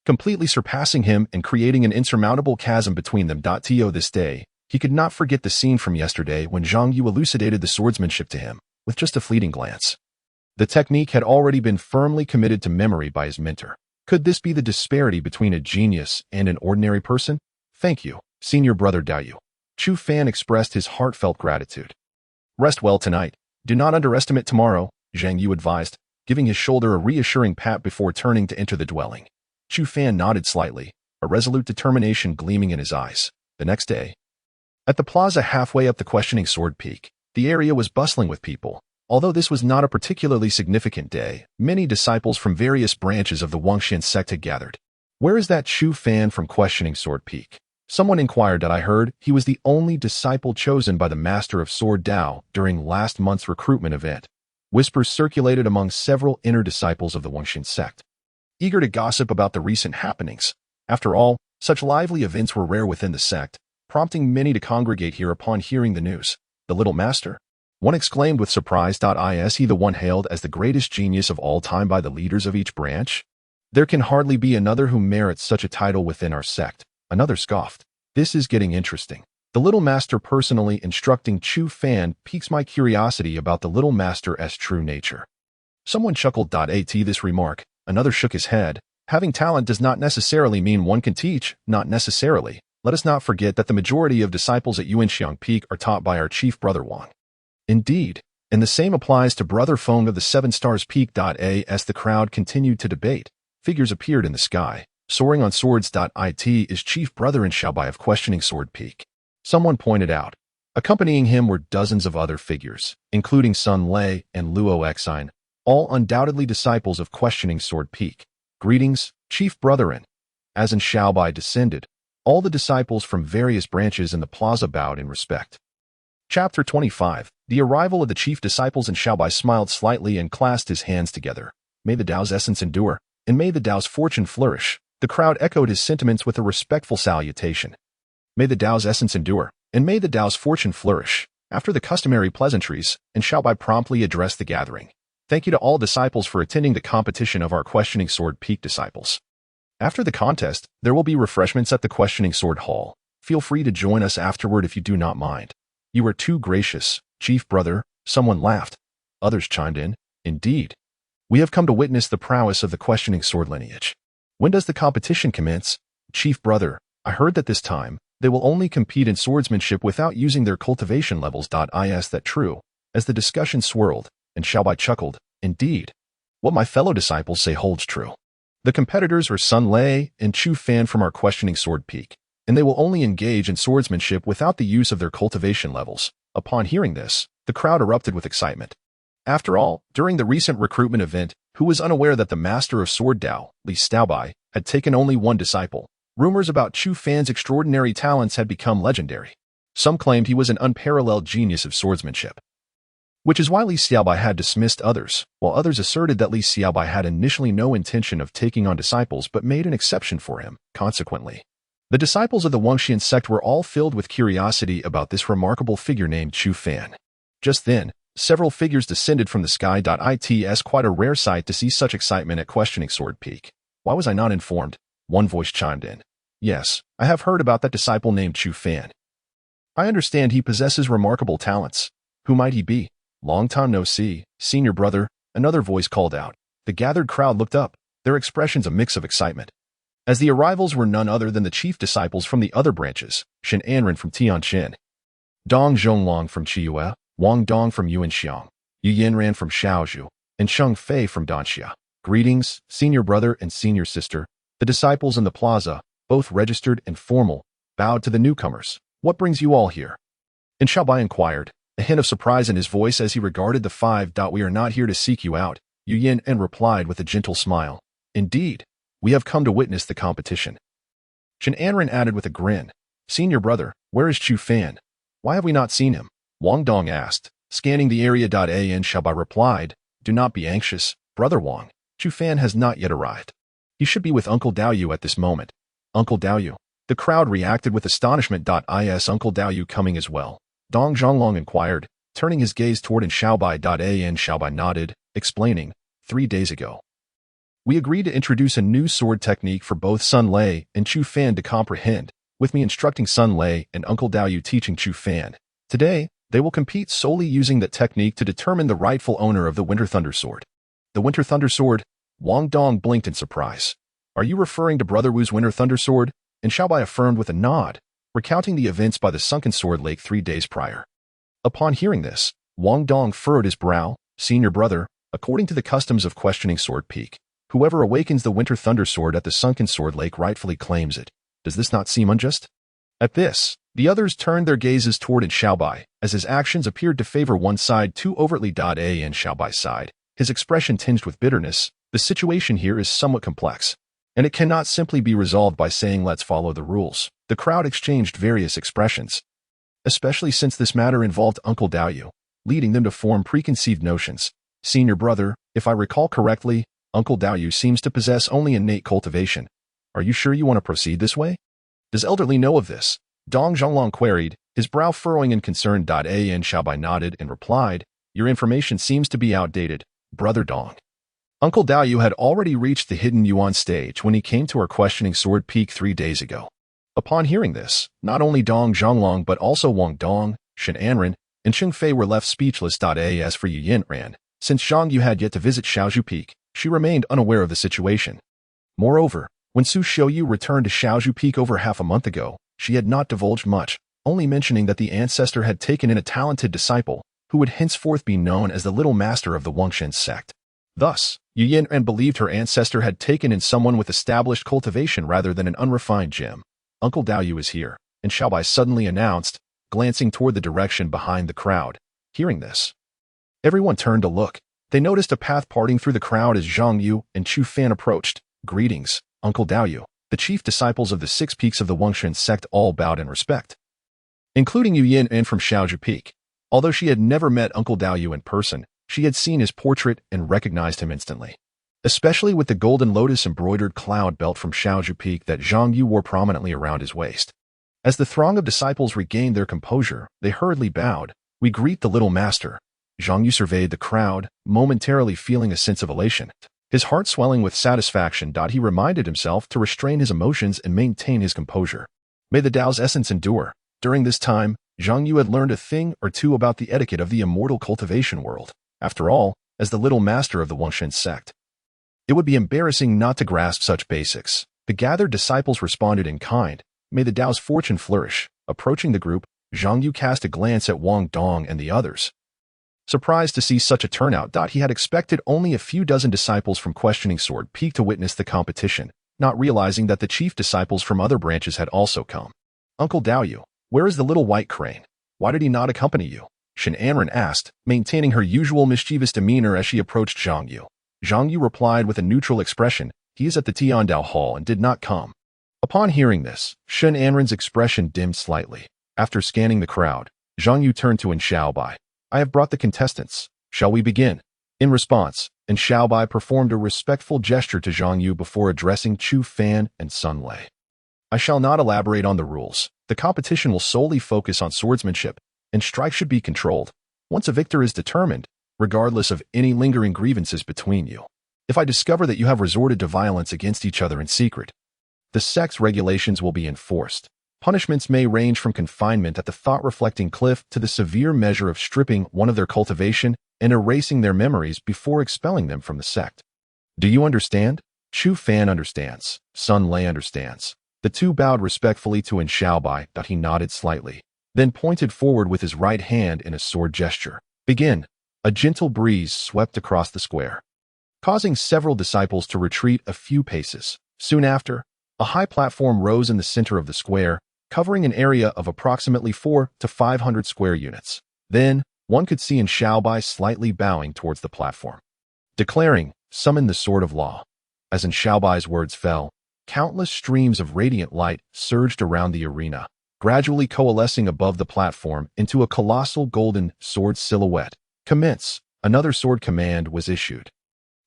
S1: completely surpassing him and creating an insurmountable chasm between them. This day, he could not forget the scene from yesterday when Zhang Yu elucidated the swordsmanship to him, with just a fleeting glance. The technique had already been firmly committed to memory by his mentor. Could this be the disparity between a genius and an ordinary person? Thank you, senior brother Dao Yu. Chu Fan expressed his heartfelt gratitude. Rest well tonight. Do not underestimate tomorrow, Zhang Yu advised, giving his shoulder a reassuring pat before turning to enter the dwelling. Chu Fan nodded slightly, a resolute determination gleaming in his eyes. The next day, at the plaza halfway up the questioning sword peak, the area was bustling with people. Although this was not a particularly significant day, many disciples from various branches of the Wangxian sect had gathered. Where is that Chu Fan from questioning sword peak? Someone inquired that I heard he was the only disciple chosen by the master of sword Dao during last month's recruitment event. Whispers circulated among several inner disciples of the Wangxian sect, eager to gossip about the recent happenings. After all, such lively events were rare within the sect, prompting many to congregate here upon hearing the news. The little master, one exclaimed with surprise. Is he the one hailed as the greatest genius of all time by the leaders of each branch? There can hardly be another who merits such a title within our sect. Another scoffed. This is getting interesting. The little master personally instructing Chu Fan piques my curiosity about the little master's true nature. Someone chuckled. At this remark, another shook his head. Having talent does not necessarily mean one can teach, not necessarily. Let us not forget that the majority of disciples at Yuanxiang Peak are taught by our chief brother Wang. Indeed, and the same applies to Brother Feng of the Seven Stars Peak. As the crowd continued to debate, figures appeared in the sky, soaring on swords. It is Chief Brother in Xiaobai of Questioning Sword Peak. Someone pointed out. Accompanying him were dozens of other figures, including Sun Lei and Luo Exine, all undoubtedly disciples of Questioning Sword Peak. Greetings, Chief Brotherin. As in Xiaobai descended, all the disciples from various branches in the plaza bowed in respect. Chapter 25. The arrival of the chief disciples in Xiaobai smiled slightly and clasped his hands together. May the Tao's essence endure, and may the Tao's fortune flourish. The crowd echoed his sentiments with a respectful salutation. May the Tao's essence endure, and may the Tao's fortune flourish. After the customary pleasantries, and Xiaobai promptly addressed the gathering. Thank you to all disciples for attending the competition of our Questioning Sword Peak disciples. After the contest, there will be refreshments at the Questioning Sword Hall. Feel free to join us afterward if you do not mind. You are too gracious, Chief Brother. Someone laughed. Others chimed in. Indeed. We have come to witness the prowess of the Questioning Sword lineage. When does the competition commence? Chief Brother, I heard that this time, they will only compete in swordsmanship without using their cultivation levels. Is that true? As the discussion swirled, and Xiaobai chuckled. Indeed. What my fellow disciples say holds true. The competitors are Sun Lei and Chu Fan from our Questioning Sword Peak, and they will only engage in swordsmanship without the use of their cultivation levels. Upon hearing this, the crowd erupted with excitement. After all, during the recent recruitment event, who was unaware that the master of sword Dao, Li Xiaobai, had taken only one disciple? Rumors about Chu Fan's extraordinary talents had become legendary. Some claimed he was an unparalleled genius of swordsmanship, which is why Li Xiaobai had dismissed others, while others asserted that Li Xiaobai had initially no intention of taking on disciples but made an exception for him. Consequently, the disciples of the Wangxian sect were all filled with curiosity about this remarkable figure named Chu Fan. Just then, several figures descended from the sky. It's quite a rare sight to see such excitement at Questioning Sword Peak. Why was I not informed? One voice chimed in. Yes, I have heard about that disciple named Chu Fan. I understand he possesses remarkable talents. Who might he be? Long time no see, senior brother, another voice called out. The gathered crowd looked up, their expressions a mix of excitement. As the arrivals were none other than the chief disciples from the other branches, Shen Anren from Tianqin, Dong Zhonglong from Chiyue, Wang Dong from Yuanxiang, Yu Yanran from Shaozhou, and Sheng Fei from Danxia. Greetings, senior brother and senior sister. The disciples in the plaza, both registered and formal, bowed to the newcomers. What brings you all here? And Xiaobai inquired, a hint of surprise in his voice as he regarded the five. We are not here to seek you out, Yu Yin and replied with a gentle smile. Indeed, we have come to witness the competition. Shen Anren added with a grin. Senior brother, where is Chu Fan? Why have we not seen him? Wang Dong asked, scanning the area. And Xiaobai replied, do not be anxious, brother Wang. Chu Fan has not yet arrived. He should be with Uncle Daoyu at this moment. Uncle Daoyu. The crowd reacted with astonishment. Is Uncle Daoyu coming as well? Dong Zhonglong inquired, turning his gaze toward Xiaobai. And Xiaobai nodded, explaining, 3 days ago, we agreed to introduce a new sword technique for both Sun Lei and Chu Fan to comprehend, with me instructing Sun Lei and Uncle Daoyu teaching Chu Fan. Today, they will compete solely using that technique to determine the rightful owner of the Winter Thunder Sword. The Winter Thunder Sword? Wang Dong blinked in surprise. Are you referring to Brother Wu's Winter Thunder Sword? And Xiaobai affirmed with a nod, recounting the events by the sunken sword lake 3 days prior. Upon hearing this, Wang Dong furrowed his brow. Senior brother, according to the customs of questioning Sword Peak, whoever awakens the Winter Thunder Sword at the sunken Sword Lake rightfully claims it. Does this not seem unjust? At this, the others turned their gazes toward Xiaobai, as his actions appeared to favor one side too overtly. In Xiaobai's side, his expression tinged with bitterness. The situation here is somewhat complex, and it cannot simply be resolved by saying let's follow the rules. The crowd exchanged various expressions, especially since this matter involved Uncle Daoyu, leading them to form preconceived notions. Senior brother, if I recall correctly, Uncle Daoyu seems to possess only innate cultivation. Are you sure you want to proceed this way? Does elderly know of this? Dong Zhonglong queried, his brow furrowing in concern. Xiaobai nodded and replied, your information seems to be outdated, Brother Dong. Uncle Daoyu had already reached the hidden Yuan stage when he came to our questioning Sword Peak 3 days ago. Upon hearing this, not only Dong Zhonglong but also Wang Dong, Shen Anren, and Cheng Fei were left speechless. As for Yu Yinran, since Zhang Yu had yet to visit Xiaozhu Peak, she remained unaware of the situation. Moreover, when Su Xiaoyu returned to Xiaozhu Peak over half a month ago, she had not divulged much, only mentioning that the ancestor had taken in a talented disciple, who would henceforth be known as the Little Master of the Wangshen sect. Thus, Yu Yinran believed her ancestor had taken in someone with established cultivation rather than an unrefined gem. Uncle Daoyu is here, and Xiaobai suddenly announced, glancing toward the direction behind the crowd. Hearing this, everyone turned to look. They noticed a path parting through the crowd as Zhang Yu and Chu Fan approached. Greetings, Uncle Daoyu. The chief disciples of the 6 peaks of the Wangshen sect all bowed in respect, including Yu Yinran from Xiaozhu Peak. Although she had never met Uncle Daoyu in person, she had seen his portrait and recognized him instantly, especially with the golden lotus embroidered cloud belt from Xiaozhu Peak that Zhang Yu wore prominently around his waist. As the throng of disciples regained their composure, they hurriedly bowed. We greet the Little Master. Zhang Yu surveyed the crowd, momentarily feeling a sense of elation. His heart swelling with satisfaction. He reminded himself to restrain his emotions and maintain his composure. May the Tao's essence endure. During this time, Zhang Yu had learned a thing or two about the etiquette of the immortal cultivation world. After all, as the Little Master of the Wangshen sect, it would be embarrassing not to grasp such basics. The gathered disciples responded in kind. May the Tao's fortune flourish. Approaching the group, Zhang Yu cast a glance at Wang Dong and the others, surprised to see such a turnout. He had expected only a few dozen disciples from questioning Sword Peak to witness the competition, not realizing that the chief disciples from other branches had also come. Uncle Daoyu, where is the little white crane? Why did he not accompany you? Shen Anren asked, maintaining her usual mischievous demeanor as she approached Zhang Yu. Zhang Yu replied with a neutral expression, he is at the Tiandao Hall and did not come. Upon hearing this, Shen Anren's expression dimmed slightly. After scanning the crowd, Zhang Yu turned to Xiaobai. I have brought the contestants. Shall we begin? In response, Xiaobai performed a respectful gesture to Zhang Yu before addressing Chu Fan and Sun Lei. I shall not elaborate on the rules. The competition will solely focus on swordsmanship, and strike should be controlled. Once a victor is determined, regardless of any lingering grievances between you. If I discover that you have resorted to violence against each other in secret, the sect's regulations will be enforced. Punishments may range from confinement at the thought-reflecting cliff to the severe measure of stripping one of their cultivation and erasing their memories before expelling them from the sect. Do you understand? Chu Fan understands. Sun Lei understands. The two bowed respectfully to Xiaobai. He nodded slightly, then pointed forward with his right hand in a sword gesture. Begin. A gentle breeze swept across the square, causing several disciples to retreat a few paces. Soon after, a high platform rose in the center of the square, covering an area of approximately 400 to 500 square units. Then, one could see Xiaobai slightly bowing towards the platform, declaring, summon the sword of law. As Xiaobai's words fell, countless streams of radiant light surged around the arena, gradually coalescing above the platform into a colossal golden sword silhouette. Commence. Another sword command was issued,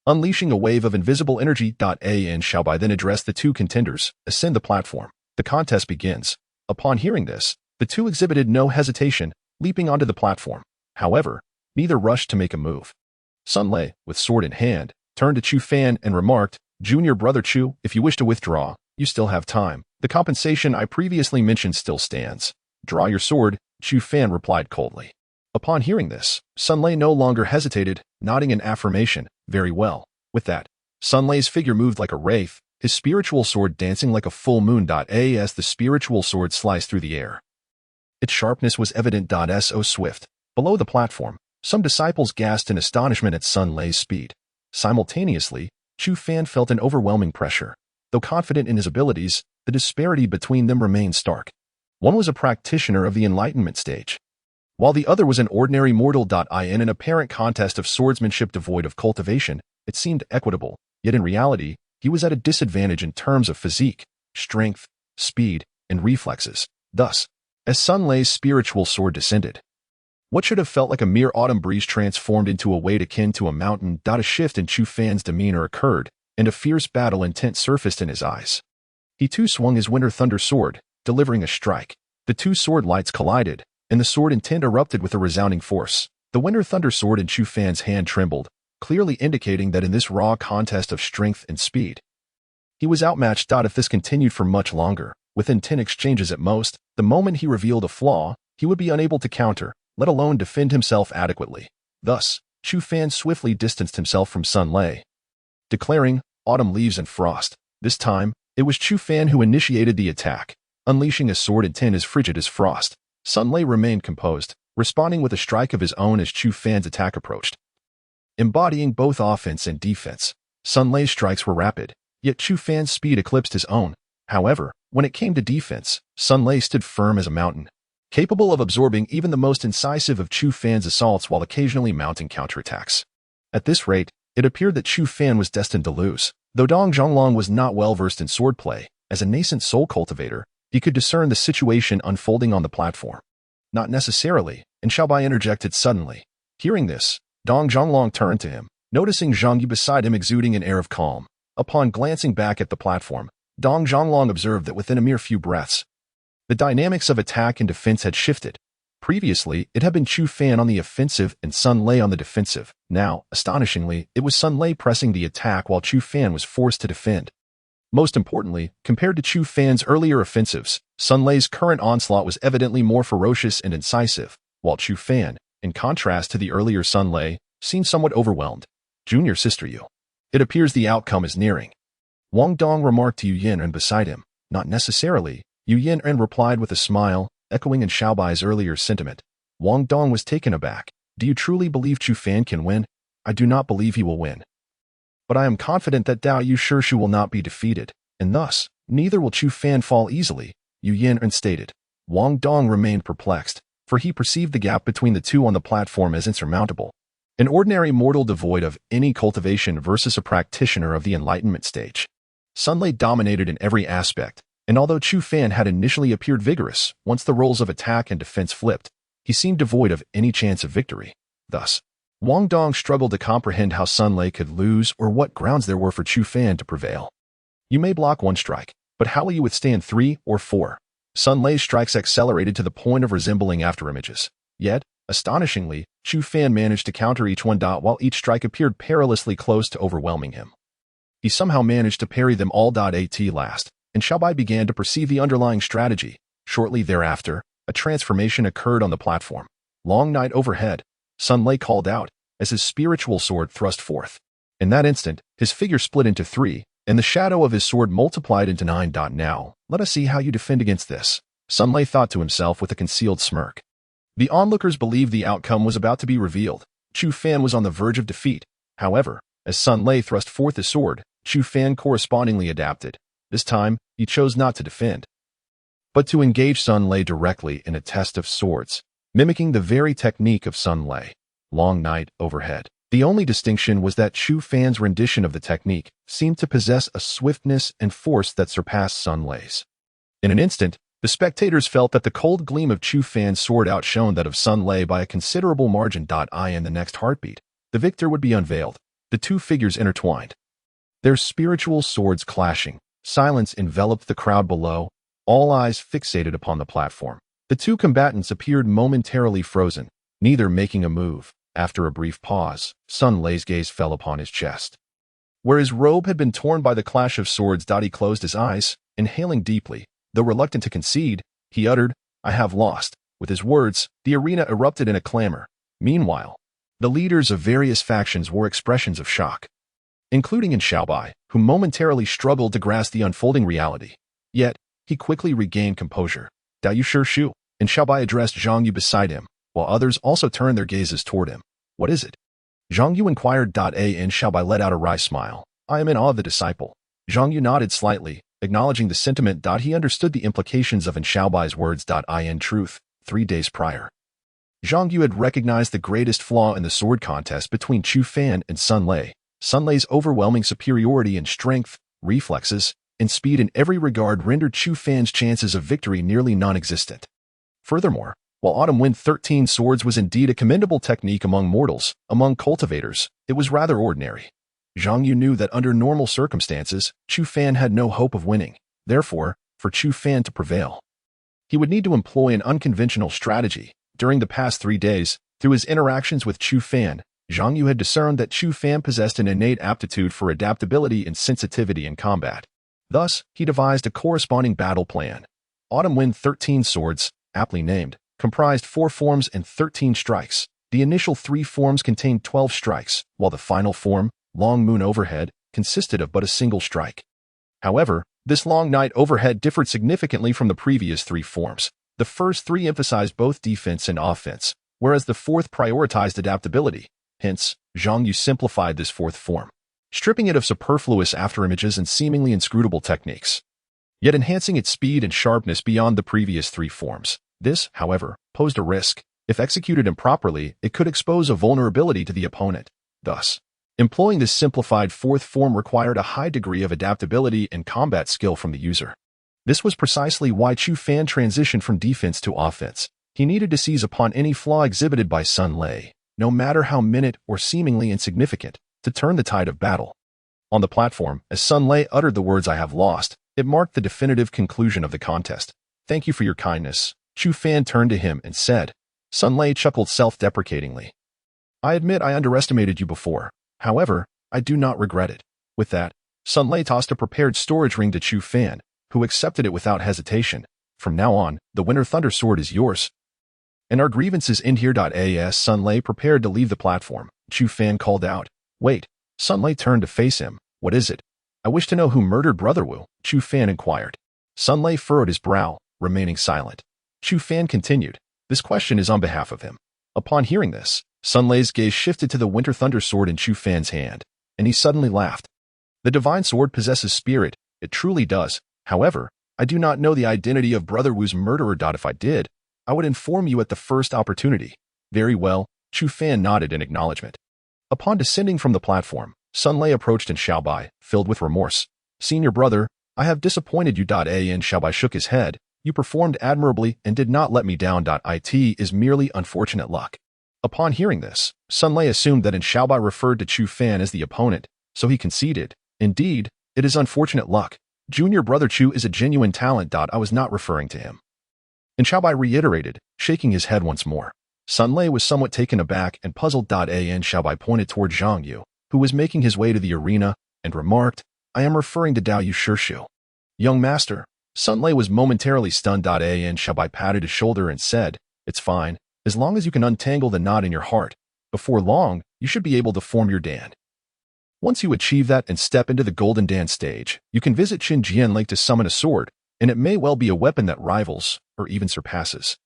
S1: unleashing a wave of invisible energy. Xiaobai then addressed the two contenders. Ascend the platform. The contest begins. Upon hearing this, the two exhibited no hesitation, leaping onto the platform. However, neither rushed to make a move. Sun Lei, with sword in hand, turned to Chu Fan and remarked, Junior brother Chu, if you wish to withdraw, you still have time. The compensation I previously mentioned still stands. Draw your sword, Chu Fan replied coldly. Upon hearing this, Sun Lei no longer hesitated, nodding in affirmation. Very well. With that, Sun Lei's figure moved like a wraith, his spiritual sword dancing like a full moon. As the spiritual sword sliced through the air, its sharpness was evident. So swift. Below the platform, Some disciples gasped in astonishment at Sun Lei's speed. Simultaneously, Chu Fan felt an overwhelming pressure. Though confident in his abilities, the disparity between them remained stark. One was a practitioner of the enlightenment stage, while the other was an ordinary mortal. In an apparent contest of swordsmanship devoid of cultivation, it seemed equitable, yet in reality, he was at a disadvantage in terms of physique, strength, speed, and reflexes. Thus, as Sun Lei's spiritual sword descended, what should have felt like a mere autumn breeze transformed into a weight akin to a mountain. A shift in Chu Fan's demeanor occurred, and a fierce battle intent surfaced in his eyes. He too swung his winter thunder sword, delivering a strike. The two sword lights collided, and the sword intent erupted with a resounding force. The winter thunder sword in Chu Fan's hand trembled, clearly indicating that in this raw contest of strength and speed, he was outmatched. If this continued for much longer, within 10 exchanges at most, the moment he revealed a flaw, he would be unable to counter, let alone defend himself adequately. Thus, Chu Fan swiftly distanced himself from Sun Lei, declaring, "Autumn leaves and frost." This time, it was Chu Fan who initiated the attack, unleashing a sword intent as frigid as frost. Sun Lei remained composed, responding with a strike of his own as Chu Fan's attack approached. Embodying both offense and defense, Sun Lei's strikes were rapid, yet Chu Fan's speed eclipsed his own. However, when it came to defense, Sun Lei stood firm as a mountain, capable of absorbing even the most incisive of Chu Fan's assaults while occasionally mounting counterattacks. At this rate, it appeared that Chu Fan was destined to lose. Though Dong Zhonglong was not well versed in swordplay, as a nascent soul cultivator, he could discern the situation unfolding on the platform. Not necessarily, and Xiaobai interjected suddenly. Hearing this, Dong Zhonglong turned to him, noticing Zhang Yu beside him exuding an air of calm. Upon glancing back at the platform, Dong Zhonglong observed that within a mere few breaths, the dynamics of attack and defense had shifted. Previously, it had been Chu Fan on the offensive and Sun Lei on the defensive. Now, astonishingly, it was Sun Lei pressing the attack while Chu Fan was forced to defend. Most importantly, compared to Chu Fan's earlier offensives, Sun Lei's current onslaught was evidently more ferocious and incisive, while Chu Fan, in contrast to the earlier Sun Lei, seemed somewhat overwhelmed. "Junior sister Yu, it appears the outcome is nearing," Wang Dong remarked to Yu Yin beside him. "Not necessarily," Yu Yin replied with a smile, echoing in Xiaobai's earlier sentiment. Wang Dong was taken aback. "Do you truly believe Chu Fan can win?" "I do not believe he will win. But I am confident that Dao Yu Shirshu will not be defeated, and thus, neither will Chu Fan fall easily," Yu Yin stated. Wang Dong remained perplexed, for he perceived the gap between the two on the platform as insurmountable. An ordinary mortal devoid of any cultivation versus a practitioner of the enlightenment stage. Sun Lei dominated in every aspect, and although Chu Fan had initially appeared vigorous, once the roles of attack and defense flipped, he seemed devoid of any chance of victory. Thus, Wang Dong struggled to comprehend how Sun Lei could lose or what grounds there were for Chu Fan to prevail. "You may block one strike, but how will you withstand 3 or 4? Sun Lei's strikes accelerated to the point of resembling afterimages. Yet, astonishingly, Chu Fan managed to counter each one. While each strike appeared perilously close to overwhelming him, he somehow managed to parry them all. At last, and Xiaobai began to perceive the underlying strategy. Shortly thereafter, a transformation occurred on the platform. "Long night overhead," Sun Lei called out, as his spiritual sword thrust forth. In that instant, his figure split into 3, and the shadow of his sword multiplied into 9. "Now, let us see how you defend against this," Sun Lei thought to himself with a concealed smirk. The onlookers believed the outcome was about to be revealed. Chu Fan was on the verge of defeat. However, as Sun Lei thrust forth his sword, Chu Fan correspondingly adapted. This time, he chose not to defend, but to engage Sun Lei directly in a test of swords, mimicking the very technique of Sun Lei. Long night overhead. The only distinction was that Chu Fan's rendition of the technique seemed to possess a swiftness and force that surpassed Sun Lei's. In an instant, the spectators felt that the cold gleam of Chu Fan's sword outshone that of Sun Lei by a considerable margin. In the next heartbeat, the victor would be unveiled. The two figures intertwined, their spiritual swords clashing. Silence enveloped the crowd below, all eyes fixated upon the platform. The two combatants appeared momentarily frozen, neither making a move. After a brief pause, Sun Lei's gaze fell upon his chest, where his robe had been torn by the clash of swords. He closed his eyes, inhaling deeply. Though reluctant to concede, he uttered, "I have lost." With his words, the arena erupted in a clamor. Meanwhile, the leaders of various factions wore expressions of shock, including in Xiaobai, who momentarily struggled to grasp the unfolding reality. Yet, he quickly regained composure. "Dao Yu Shirshu," and Xiaobai addressed Zhang Yu beside him, while others also turned their gazes toward him. What is it? Zhang Yu inquired. And Xiaobai let out a wry smile. I am in awe of the disciple. Zhang Yu nodded slightly, acknowledging the sentiment. He understood the implications of Xiaobai's words. In truth, 3 days prior, Zhang Yu had recognized the greatest flaw in the sword contest between Chu Fan and Sun Lei. Sun Lei's overwhelming superiority in strength, reflexes, and speed in every regard rendered Chu Fan's chances of victory nearly non-existent. Furthermore, while Autumn Wind 13 Swords was indeed a commendable technique among mortals, among cultivators, it was rather ordinary. Zhang Yu knew that under normal circumstances, Chu Fan had no hope of winning. Therefore, for Chu Fan to prevail, he would need to employ an unconventional strategy. During the past 3 days, through his interactions with Chu Fan, Zhang Yu had discerned that Chu Fan possessed an innate aptitude for adaptability and sensitivity in combat. Thus, he devised a corresponding battle plan. Autumn Wind 13 Swords, aptly named, comprised 4 forms and 13 strikes. The initial 3 forms contained 12 strikes, while the final form, Long Moon Overhead, consisted of but a single strike. However, this Long Night Overhead differed significantly from the previous 3 forms. The first 3 emphasized both defense and offense, whereas the 4th prioritized adaptability. Hence, Zhang Yu simplified this 4th form, stripping it of superfluous afterimages and seemingly inscrutable techniques, yet enhancing its speed and sharpness beyond the previous 3 forms. This, however, posed a risk. If executed improperly, it could expose a vulnerability to the opponent. Thus, employing this simplified 4th form required a high degree of adaptability and combat skill from the user. This was precisely why Chu Fan transitioned from defense to offense. He needed to seize upon any flaw exhibited by Sun Lei, no matter how minute or seemingly insignificant, to turn the tide of battle. On the platform, as Sun Lei uttered the words "I have lost," it marked the definitive conclusion of the contest. Thank you for your kindness. Chu Fan turned to him and said. Sun Lei chuckled self-deprecatingly. I admit I underestimated you before. However, I do not regret it. With that, Sun Lei tossed a prepared storage ring to Chu Fan, who accepted it without hesitation. From now on, the Winter Thunder Sword is yours. And our grievances end here. As Sun Lei prepared to leave the platform, Chu Fan called out, Wait. Sun Lei turned to face him. What is it? I wish to know who murdered Brother Wu, Chu Fan inquired. Sun Lei furrowed his brow, remaining silent. Chu Fan continued, This question is on behalf of him. Upon hearing this, Sun Lei's gaze shifted to the Winter Thunder Sword in Chu Fan's hand, and he suddenly laughed. The Divine Sword possesses spirit, it truly does. However, I do not know the identity of Brother Wu's murderer. If I did, I would inform you at the first opportunity. Very well, Chu Fan nodded in acknowledgement. Upon descending from the platform, Sun Lei approached Xiaobai, filled with remorse. Senior brother, I have disappointed you. Xiaobai shook his head. You performed admirably and did not let me down. It is merely unfortunate luck. Upon hearing this, Sun Lei assumed that Xiaobai referred to Chu Fan as the opponent, so he conceded. Indeed, it is unfortunate luck. Junior brother Chu is a genuine talent. I was not referring to him. Xiaobai reiterated, shaking his head once more. Sun Lei was somewhat taken aback and puzzled. Xiaobai pointed toward Zhang Yu, who was making his way to the arena, and remarked, I am referring to Dao Yu Shirshu. Young master. Sun Lei was momentarily stunned. Xiaobai patted his shoulder and said, It's fine, as long as you can untangle the knot in your heart. Before long, you should be able to form your Dan. Once you achieve that and step into the Golden Dan stage, you can visit Qinjian Lake to summon a sword, and it may well be a weapon that rivals, or even surpasses.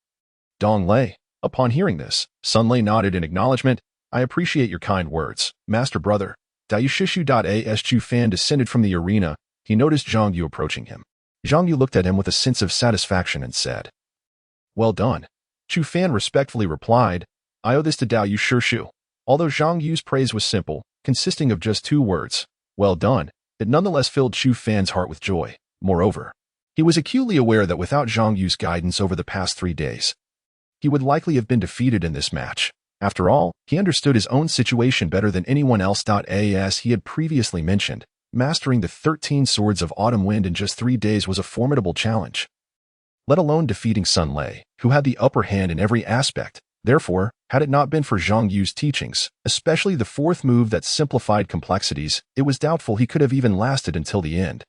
S1: Dong Lei. Upon hearing this, Sun Lei nodded in acknowledgement. I appreciate your kind words, master brother. Dao Yu Shishu. As Chu Fan descended from the arena, he noticed Zhang Yu approaching him. Zhang Yu looked at him with a sense of satisfaction and said, Well done. Chu Fan respectfully replied, I owe this to Dao Yu Shirshu. Although Zhang Yu's praise was simple, consisting of just 2 words, well done, it nonetheless filled Chu Fan's heart with joy. Moreover, he was acutely aware that without Zhang Yu's guidance over the past 3 days, he would likely have been defeated in this match. After all, he understood his own situation better than anyone else. As he had previously mentioned, mastering the 13 swords of Autumn Wind in just 3 days was a formidable challenge, let alone defeating Sun Lei, who had the upper hand in every aspect. Therefore, had it not been for Zhang Yu's teachings, especially the 4th move that simplified complexities, it was doubtful he could have even lasted until the end,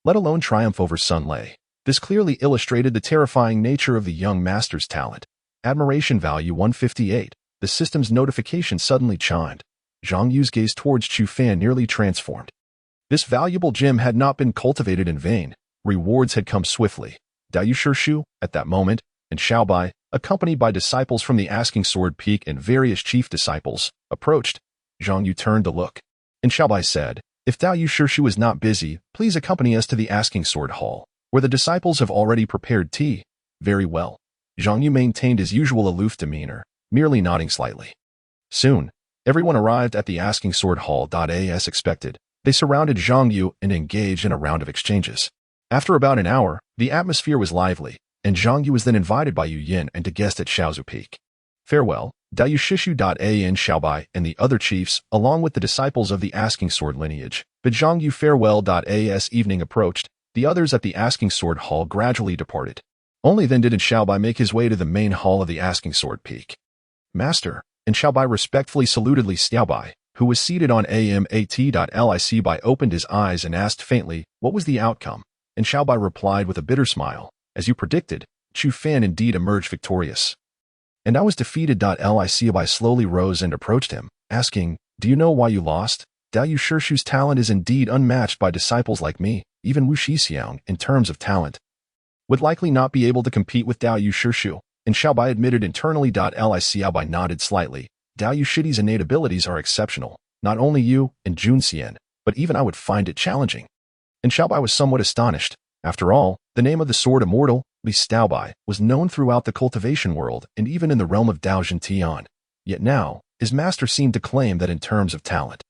S1: let alone triumph over Sun Lei. This clearly illustrated the terrifying nature of the young master's talent. Admiration value 158. The system's notification suddenly chimed. Zhang Yu's gaze towards Chu Fan nearly transformed. This valuable gem had not been cultivated in vain. Rewards had come swiftly. Dao Yu Shirshu, at that moment, and Xiaobai, accompanied by disciples from the Asking Sword Peak and various chief disciples, approached. Zhang Yu turned to look, and Xiaobai said, "If Dao Yu Shirshu is not busy, please accompany us to the Asking Sword Hall, where the disciples have already prepared tea." "Very well." Zhang Yu maintained his usual aloof demeanor, merely nodding slightly. Soon, everyone arrived at the Asking Sword Hall. As expected, they surrounded Zhang Yu and engaged in a round of exchanges. After about an hour, the atmosphere was lively, and Zhang Yu was then invited by Yu Yin and to guest at Xiaozu Peak. Farewell, Dao Yu Shishu. And Xiaobai and the other chiefs, along with the disciples of the Asking Sword lineage, bid Zhang Yu farewell. As evening approached, the others at the Asking Sword Hall gradually departed. Only then did Xiaobai make his way to the main hall of the Asking Sword Peak. "Master," and Xiaobai respectfully saluted Li Xiaobai, who was seated on Li Xiaobai opened his eyes and asked faintly, "What was the outcome?" And Xiaobai replied with a bitter smile, "As you predicted, Chu Fan indeed emerged victorious. And I was defeated." Li Xiaobai slowly rose and approached him, asking, "Do you know why you lost? Dao Yu Shirshu's talent is indeed unmatched by disciples like me. Even Wu Shixiang, in terms of talent, would likely not be able to compete with Dao Yu Shirshu." And Xiaobai admitted internally. Li Xiaobai nodded slightly. "Dao Yu Shidi's innate abilities are exceptional. Not only you and Jun Xian, but even I would find it challenging." And Xiaobai was somewhat astonished. After all, the name of the sword immortal, Li Xiaobai, was known throughout the cultivation world and even in the realm of Dao Tian. Yet now, his master seemed to claim that in terms of talent,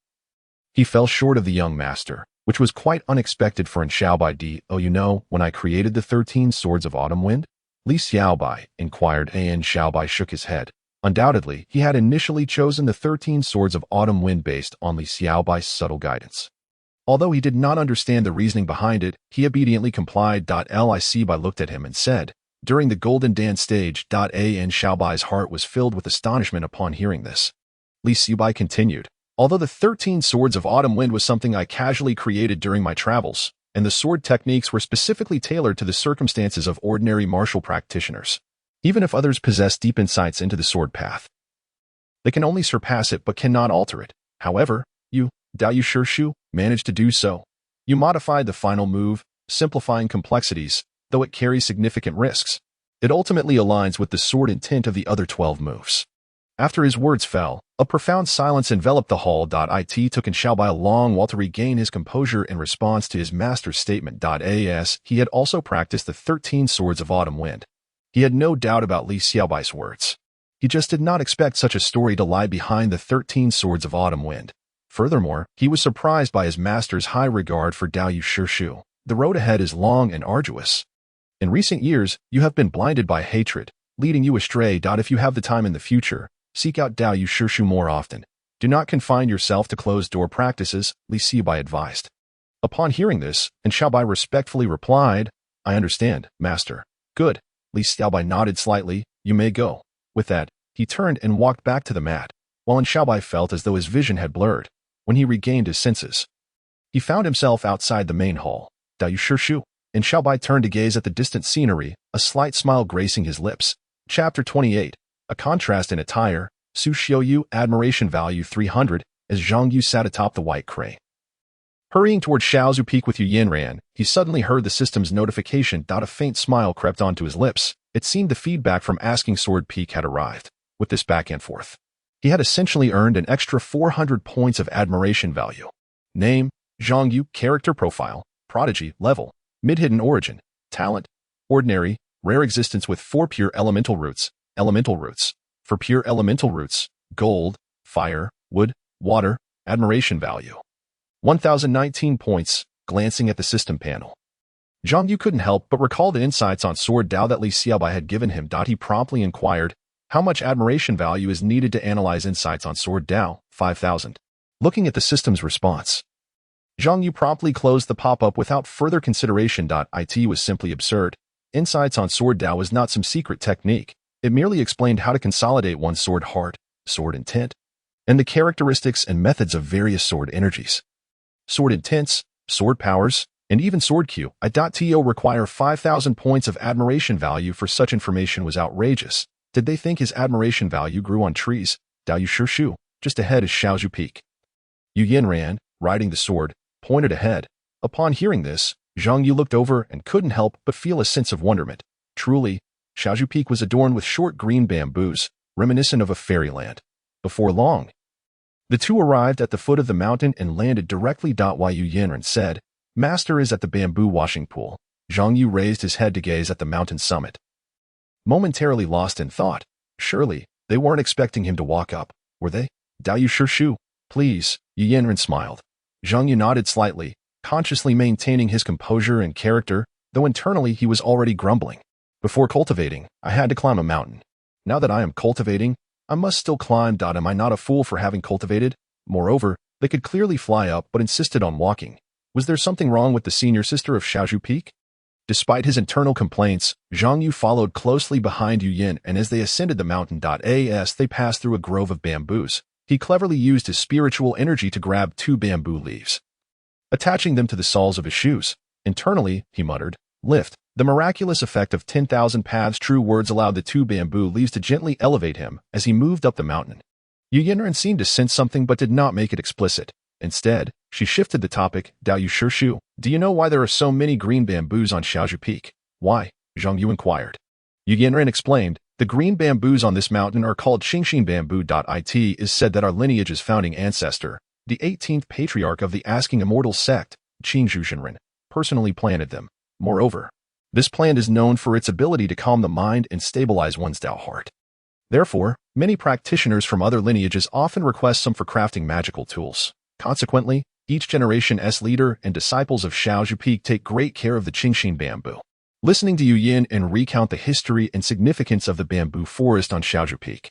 S1: he fell short of the young master, which was quite unexpected for an Xiaobai. "Oh, you know, when I created the 13 swords of autumn wind?" Li Xiaobai inquired. And Xiaobai shook his head. Undoubtedly, he had initially chosen the 13 swords of autumn wind based on Li Xiaobai's subtle guidance. Although he did not understand the reasoning behind it, he obediently complied. Li Xiaobai looked at him and said, "During the Golden Dance stage." And Xiaobai's heart was filled with astonishment upon hearing this. Li Xiaobai continued, "Although the 13 swords of autumn wind was something I casually created during my travels, and the sword techniques were specifically tailored to the circumstances of ordinary martial practitioners. Even if others possess deep insights into the sword path, they can only surpass it but cannot alter it. However, you, Dao Yu Shirshu, managed to do so. You modified the final move, simplifying complexities, though it carries significant risks. It ultimately aligns with the sword intent of the other 12 moves." After his words fell, a profound silence enveloped the hall. It took Xiaobai a long while to regain his composure in response to his master's statement. As he had also practiced the 13 swords of autumn wind, he had no doubt about Li Xiaobai's words. He just did not expect such a story to lie behind the 13 swords of autumn wind. Furthermore, he was surprised by his master's high regard for Dao Yu Shirshu. "The road ahead is long and arduous. In recent years, you have been blinded by hatred, leading you astray. If you have the time in the future, seek out Dao Yu Shirshu more often. Do not confine yourself to closed-door practices," Li Xiaobai advised. Upon hearing this, and Xiaobai respectfully replied, "I understand, master." "Good." Li Xiaobai nodded slightly. "You may go." With that, he turned and walked back to the mat, while Xiaobai felt as though his vision had blurred. When he regained his senses, he found himself outside the main hall. "Dao Yu Shirshu," and Xiaobai turned to gaze at the distant scenery, a slight smile gracing his lips. Chapter 28. A contrast in attire. Su Xiaoyu, admiration value 300, as Zhang Yu sat atop the white crane. Hurrying toward Xiaozu Peak with Yu Yanran, he suddenly heard the system's notification. A faint smile crept onto his lips. It seemed the feedback from Asking Sword Peak had arrived. With this back and forth, he had essentially earned an extra 400 points of admiration value. Name, Zhang Yu. Character profile, prodigy, level, mid-hidden origin, talent, ordinary, rare existence with 4 pure elemental roots. For pure elemental roots, gold, fire, wood, water, admiration value 1019 points. Glancing at the system panel, Zhang Yu couldn't help but recall the insights on Sword Dao that Li Xiaobai had given him. He promptly inquired, "How much admiration value is needed to analyze insights on Sword Dao?" 5,000. Looking at the system's response, Zhang Yu promptly closed the pop-up without further consideration. It was simply absurd. Insights on Sword Dao was not some secret technique. It merely explained how to consolidate one's sword heart, sword intent, and the characteristics and methods of various sword energies. Sword intents, sword powers, and even sword Q. To require 5,000 points of admiration value for such information was outrageous. Did they think his admiration value grew on trees? Dao Yu Shirshu, just ahead is Xiaozu Peak. Yu Yanran, riding the sword, pointed ahead. Upon hearing this, Zhang Yu looked over and couldn't help but feel a sense of wonderment. Truly, Shaoju Peak was adorned with short green bamboos, reminiscent of a fairyland. Before long, the two arrived at the foot of the mountain and landed directly.Yu Yanran said, "Master is at the bamboo washing pool." Zhang Yu raised his head to gaze at the mountain summit. Momentarily lost in thought, surely they weren't expecting him to walk up, were they? "Dao Yu Shu, please," Yu Yanran smiled. Zhang Yu nodded slightly, consciously maintaining his composure and character, though internally he was already grumbling. "Before cultivating, I had to climb a mountain. Now that I am cultivating, I must still climb. Am I not a fool for having cultivated?" Moreover, they could clearly fly up but insisted on walking. Was there something wrong with the senior sister of Shaoju Peak? Despite his internal complaints, Zhang Yu followed closely behind Yu Yin, and as they ascended the mountain, they passed through a grove of bamboos. He cleverly used his spiritual energy to grab 2 bamboo leaves, attaching them to the soles of his shoes. Internally, he muttered, "Lift." The miraculous effect of 10,000 paths true words allowed the 2 bamboo leaves to gently elevate him as he moved up the mountain. Yu Yanran seemed to sense something but did not make it explicit. Instead, she shifted the topic. "Dao Yu Shu, do you know why there are so many green bamboos on Shaoju Peak?" "Why?" Zhang Yu inquired. Yu Yanran explained, "The green bamboos on this mountain are called Qingxin bamboo. It is said that our lineage's founding ancestor, the 18th patriarch of the Asking Immortal sect, Qing Zhuzhenren, personally planted them. Moreover, this plant is known for its ability to calm the mind and stabilize one's Dao heart. Therefore, many practitioners from other lineages often request some for crafting magical tools. Consequently, each generation's leader and disciples of Shaoju Peak take great care of the Qingxin bamboo." Listening to Yu Yin and recount the history and significance of the bamboo forest on Shaoju Peak,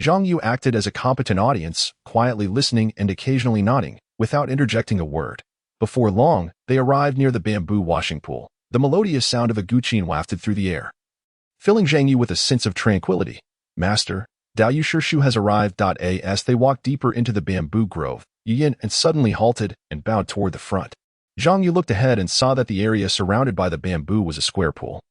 S1: Zhang Yu acted as a competent audience, quietly listening and occasionally nodding, without interjecting a word. Before long, they arrived near the bamboo washing pool. The melodious sound of a guqin wafted through the air, filling Zhang Yu with a sense of tranquility. "Master, Dao Yu Shu has arrived." As they walked deeper into the bamboo grove, Yu Yin and suddenly halted and bowed toward the front. Zhang Yu looked ahead and saw that the area surrounded by the bamboo was a square pool,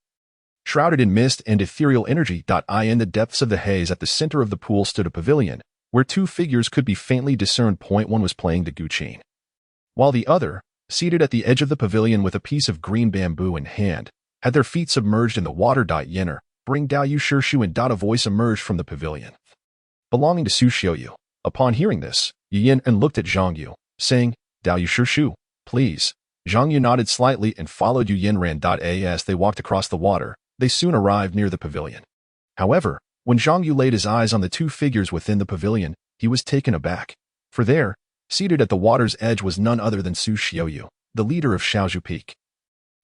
S1: shrouded in mist and ethereal energy. In the depths of the haze at the center of the pool stood a pavilion, where 2 figures could be faintly discerned. One was playing the guqin, while the other, seated at the edge of the pavilion with a piece of green bamboo in hand, had their feet submerged in the water. "Yenner, bring Dao Yu Shu," and a voice emerged from the pavilion, belonging to Su Xiuyu. Upon hearing this, Yu Yin and looked at Zhang Yu, saying, "Dao Yu Shu, please." Zhang Yu nodded slightly and followed Yu Yanran. As they walked across the water, they soon arrived near the pavilion. However, when Zhang Yu laid his eyes on the 2 figures within the pavilion, he was taken aback. For there, seated at the water's edge, was none other than Su Xiuyu, the leader of Shaoju Peak.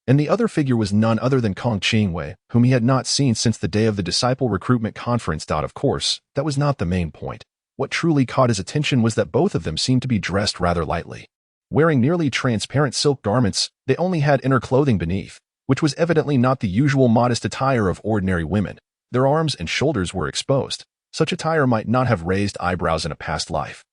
S1: And the other figure was none other than Kong Qingwei, whom he had not seen since the day of the disciple recruitment conference. Of course, that was not the main point. What truly caught his attention was that both of them seemed to be dressed rather lightly. Wearing nearly transparent silk garments, they only had inner clothing beneath, which was evidently not the usual modest attire of ordinary women. Their arms and shoulders were exposed. Such attire might not have raised eyebrows in a past life,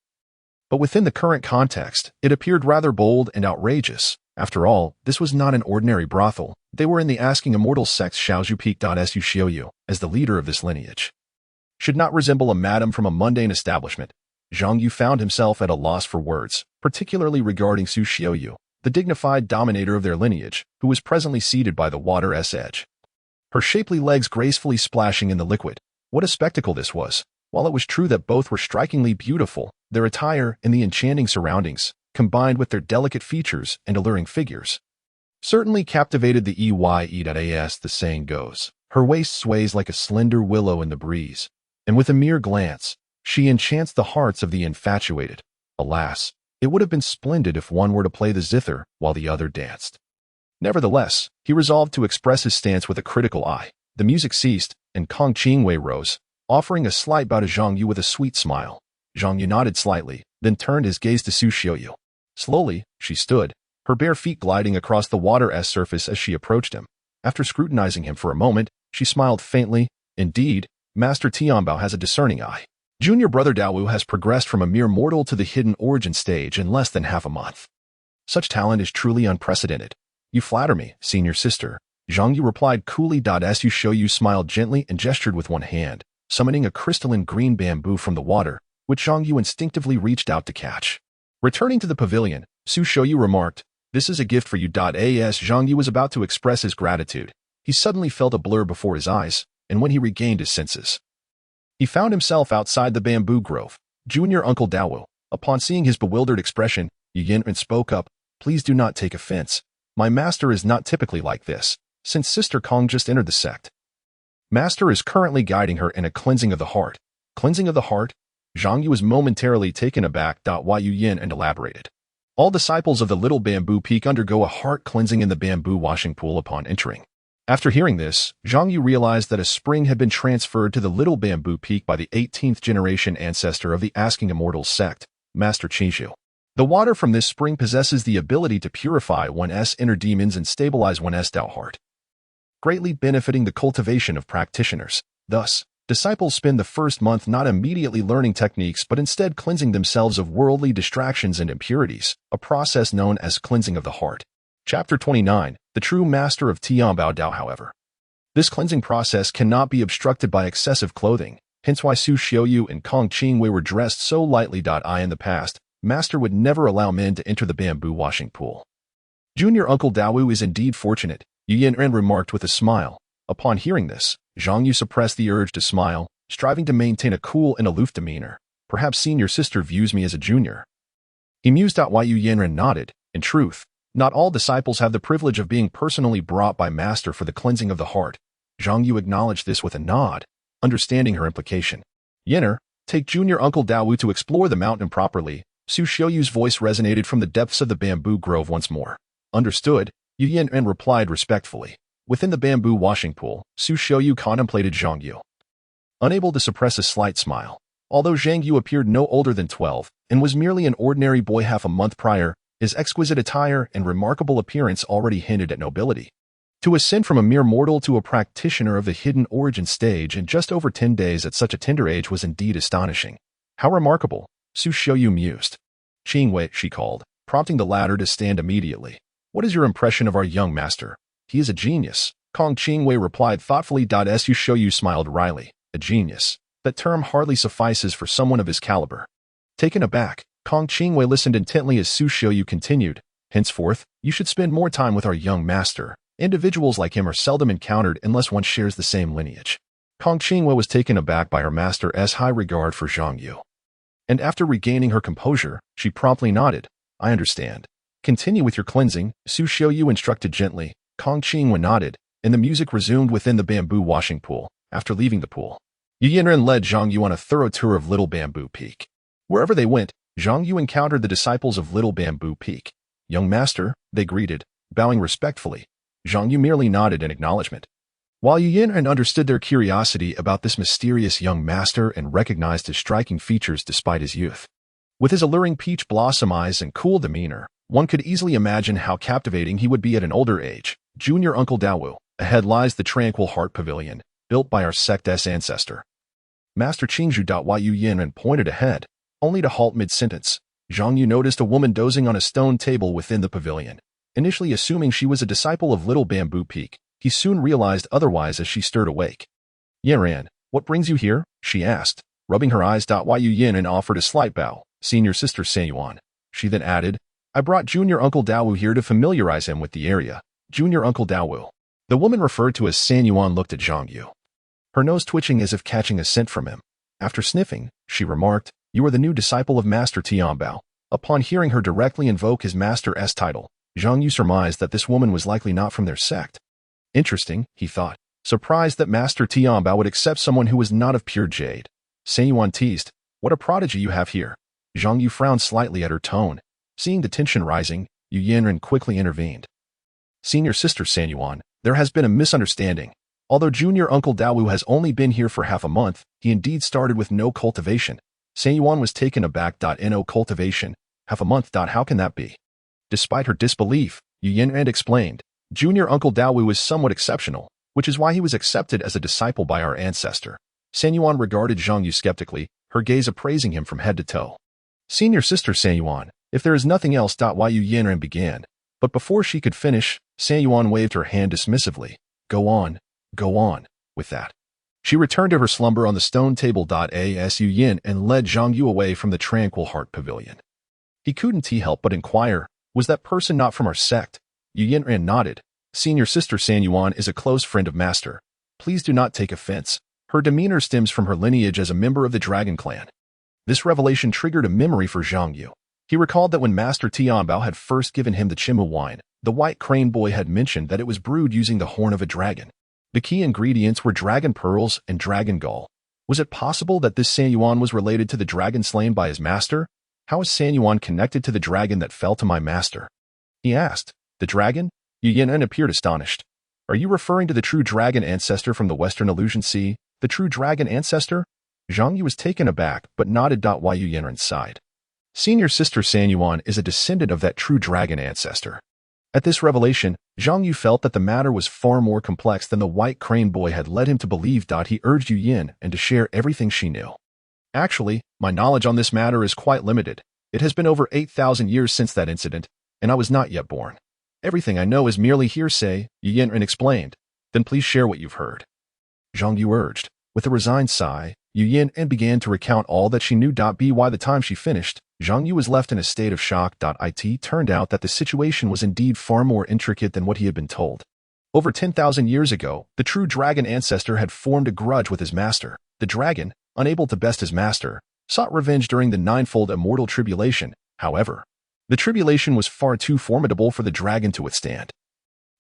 S1: but within the current context, it appeared rather bold and outrageous. After all, this was not an ordinary brothel. They were in the Asking Immortal sect. Shaoju Peak. Su Xiuyu, as the leader of this lineage, should not resemble a madam from a mundane establishment. Zhang Yu found himself at a loss for words, particularly regarding Su Xiuyu, the dignified dominator of their lineage, who was presently seated by the water's edge, her shapely legs gracefully splashing in the liquid. What a spectacle this was! While it was true that both were strikingly beautiful, their attire and the enchanting surroundings, combined with their delicate features and alluring figures, certainly captivated the as the saying goes. Her waist sways like a slender willow in the breeze, and with a mere glance, she enchants the hearts of the infatuated. Alas, it would have been splendid if one were to play the zither while the other danced. Nevertheless, he resolved to express his stance with a critical eye. The music ceased, and Kong Qingwei rose, offering a slight bow to Zhang Yu with a sweet smile. Zhang Yu nodded slightly, then turned his gaze to Su Xiuyu. Slowly, she stood, her bare feet gliding across the water's surface as she approached him. After scrutinizing him for a moment, she smiled faintly. "Indeed, Master Tianbao has a discerning eye. Junior brother Daowu has progressed from a mere mortal to the hidden origin stage in less than half a month. Such talent is truly unprecedented." "You flatter me, senior sister," Zhang Yu replied coolly. Su Xiuyu smiled gently and gestured with one hand, summoning a crystalline green bamboo from the water, which Zhang Yu instinctively reached out to catch. Returning to the pavilion, Su Xiuyu remarked, "This is a gift for you." As Zhang Yu was about to express his gratitude, he suddenly felt a blur before his eyes. and when he regained his senses, he found himself outside the bamboo grove. Junior Uncle Dawu. Upon seeing his bewildered expression, Yu Yanran spoke up, "Please do not take offense. My master is not typically like this, since Sister Kong just entered the sect. Master is currently guiding her in a cleansing of the heart." Cleansing of the heart? Zhang Yu was momentarily taken aback. Why Yu Yin and elaborated. All disciples of the Little Bamboo Peak undergo a heart cleansing in the bamboo washing pool upon entering. After hearing this, Zhang Yu realized that a spring had been transferred to the Little Bamboo Peak by the 18th generation ancestor of the Asking Immortals sect, Master Qizhu. The water from this spring possesses the ability to purify one's inner demons and stabilize one's Tao heart, greatly benefiting the cultivation of practitioners. Thus, disciples spend the first month not immediately learning techniques but instead cleansing themselves of worldly distractions and impurities, a process known as cleansing of the heart. Chapter 29, The True Master of Tianbao Dao. However, this cleansing process cannot be obstructed by excessive clothing, hence why Su Xiaoyu and Kong Qingwei were dressed so lightly. In the past, Master would never allow men to enter the bamboo washing pool. Junior Uncle Dawu is indeed fortunate, Yu Yanran remarked with a smile. Upon hearing this, Zhang Yu suppressed the urge to smile, striving to maintain a cool and aloof demeanor. Perhaps senior sister views me as a junior. He mused. Why Yu Yanran nodded. In truth, not all disciples have the privilege of being personally brought by Master for the cleansing of the heart. Zhang Yu acknowledged this with a nod, understanding her implication. Yenner, take Junior Uncle Dawu to explore the mountain properly. Su Xiaoyu's voice resonated from the depths of the bamboo grove once more. Understood, Yu Yanran replied respectfully. Within the bamboo washing pool, Su Xiaoyu contemplated Zhang Yu, unable to suppress a slight smile. Although Zhang Yu appeared no older than 12 and was merely an ordinary boy half a month prior, his exquisite attire and remarkable appearance already hinted at nobility. To ascend from a mere mortal to a practitioner of the hidden origin stage in just over 10 days at such a tender age was indeed astonishing. How remarkable, Su Xiaoyu mused. Qingwei, she called, prompting the latter to stand immediately. What is your impression of our young master? He is a genius. Kong Qingwei replied thoughtfully. Su Xiaoyu smiled wryly. A genius. That term hardly suffices for someone of his caliber. Taken aback, Kong Qingwei listened intently as Su Xiaoyu continued. Henceforth, you should spend more time with our young master. Individuals like him are seldom encountered unless one shares the same lineage. Kong Qingwei was taken aback by her master's high regard for Zhang Yu. And after regaining her composure, she promptly nodded. I understand. Continue with your cleansing, Su Xiaoyu instructed gently. Kong Qingwei nodded, and the music resumed within the bamboo washing pool. After leaving the pool, Yu Yanran led Zhang Yu on a thorough tour of Little Bamboo Peak. Wherever they went, Zhang Yu encountered the disciples of Little Bamboo Peak. Young master, they greeted, bowing respectfully. Zhang Yu merely nodded in acknowledgement. While Yu Yanran understood their curiosity about this mysterious young master and recognized his striking features despite his youth. With his alluring peach blossom eyes and cool demeanor, one could easily imagine how captivating he would be at an older age. Junior Uncle Dawu, ahead lies the Tranquil Heart Pavilion, built by our sect's ancestor. Master Qingzhu. Yu Yanran pointed ahead, only to halt mid-sentence. Zhang Yu noticed a woman dozing on a stone table within the pavilion. Initially assuming she was a disciple of Little Bamboo Peak, he soon realized otherwise as she stirred awake. Yanran, what brings you here? She asked, rubbing her eyes. Yu Yanran offered a slight bow. Senior sister Sanyuan. She then added, I brought Junior Uncle Dawu here to familiarize him with the area. Junior Uncle Dawu. The woman referred to as Sanyuan looked at Zhang Yu, her nose twitching as if catching a scent from him. After sniffing, she remarked, You are the new disciple of Master Tianbao. Upon hearing her directly invoke his master's title, Zhang Yu surmised that this woman was likely not from their sect. Interesting, he thought, surprised that Master Tianbao would accept someone who was not of pure jade. Sanyuan teased, What a prodigy you have here. Zhang Yu frowned slightly at her tone. Seeing the tension rising, Yu Yanran quickly intervened. Senior sister Sanyuan, there has been a misunderstanding. Although Junior Uncle Dawu has only been here for half a month, he indeed started with no cultivation. Sanyuan was taken aback. No cultivation. Half a month. How can that be? Despite her disbelief, Yu Yanran explained, Junior Uncle Dawu is somewhat exceptional, which is why he was accepted as a disciple by our ancestor. Sanyuan regarded Zhang Yu skeptically, her gaze appraising him from head to toe. Senior sister Sanyuan, if there is nothing else. Yu Yanran began, but before she could finish, Sanyuan waved her hand dismissively. Go on with that. She returned to her slumber on the stone table. As Yu Yin and led Zhang Yu away from the Tranquil Heart Pavilion. He couldn't help but inquire, was that person not from our sect? Yu Yanran nodded. Senior sister Sanyuan is a close friend of Master. please do not take offense. Her demeanor stems from her lineage as a member of the Dragon Clan. This revelation triggered a memory for Zhang Yu. He recalled that when Master Tianbao had first given him the Chimu wine, the White Crane Boy had mentioned that it was brewed using the horn of a dragon. The key ingredients were dragon pearls and dragon gall. Was it possible that this San Yuan was related to the dragon slain by his master? How is San Yuan connected to the dragon that fell to my master? He asked. The dragon? Yu Yanren appeared astonished. Are you referring to the true dragon ancestor from the Western Illusion Sea? The true dragon ancestor? Zhang Yu was taken aback, but nodded. While Yu Yanren sighed. Senior sister San Yuan is a descendant of that true dragon ancestor. At this revelation, Zhang Yu felt that the matter was far more complex than the White Crane Boy had led him to believe. He urged Yu Yin and to share everything she knew. Actually, my knowledge on this matter is quite limited. It has been over 8,000 years since that incident, and I was not yet born. Everything I know is merely hearsay, Yu Yanren explained. Then please share what you've heard. Zhang Yu urged. With a resigned sigh, Yu Yanren began to recount all that she knew. By the time she finished, Zhang Yu was left in a state of shock. It turned out that the situation was indeed far more intricate than what he had been told. Over 10,000 years ago, the true dragon ancestor had formed a grudge with his master. The dragon, unable to best his master, sought revenge during the ninefold immortal tribulation. However, the tribulation was far too formidable for the dragon to withstand,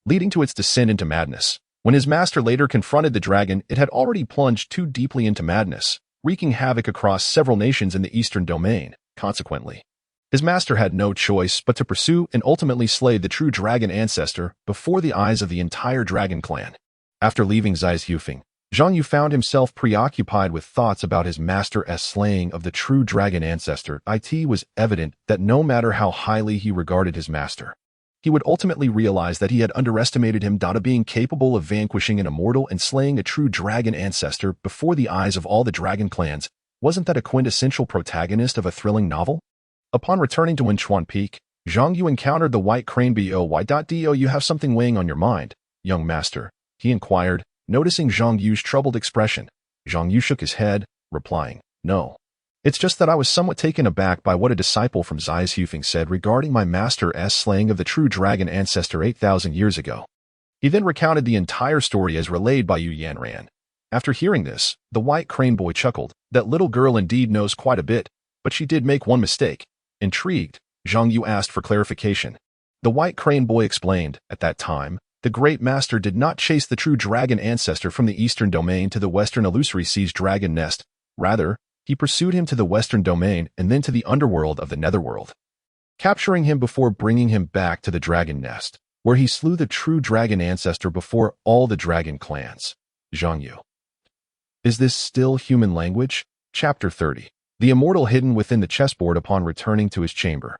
S1: leading to its descent into madness. When his master later confronted the dragon, it had already plunged too deeply into madness, wreaking havoc across several nations in the eastern domain. Consequently, his master had no choice but to pursue and ultimately slay the true dragon ancestor before the eyes of the entire dragon clan. After leaving Zhang Yu found himself preoccupied with thoughts about his master's slaying of the true dragon ancestor. It was evident that no matter how highly he regarded his master, he would ultimately realize that he had underestimated him. Being capable of vanquishing an immortal and slaying a true dragon ancestor before the eyes of all the dragon clans, wasn't that a quintessential protagonist of a thrilling novel? Upon returning to Wenchuan Peak, Zhang Yu encountered the White Crane Boy. You have something weighing on your mind, young master? He inquired, noticing Zhang Yu's troubled expression. Zhang Yu shook his head, replying, No. It's just that I was somewhat taken aback by what a disciple from Zhang said regarding my master's slaying of the true dragon ancestor 8,000 years ago. He then recounted the entire story as relayed by Yu Yanren. After hearing this, the White Crane Boy chuckled. That little girl indeed knows quite a bit, but she did make one mistake. Intrigued, Zhang Yu asked for clarification. The White Crane Boy explained, at that time, the Great Master did not chase the true dragon ancestor from the eastern domain to the western illusory sea's dragon nest. Rather, he pursued him to the western domain and then to the underworld of the netherworld, capturing him before bringing him back to the dragon nest, where he slew the true dragon ancestor before all the dragon clans. Zhang Yu. Is this still human language? Chapter 30. The immortal hidden within the chessboard. Upon returning to his chamber,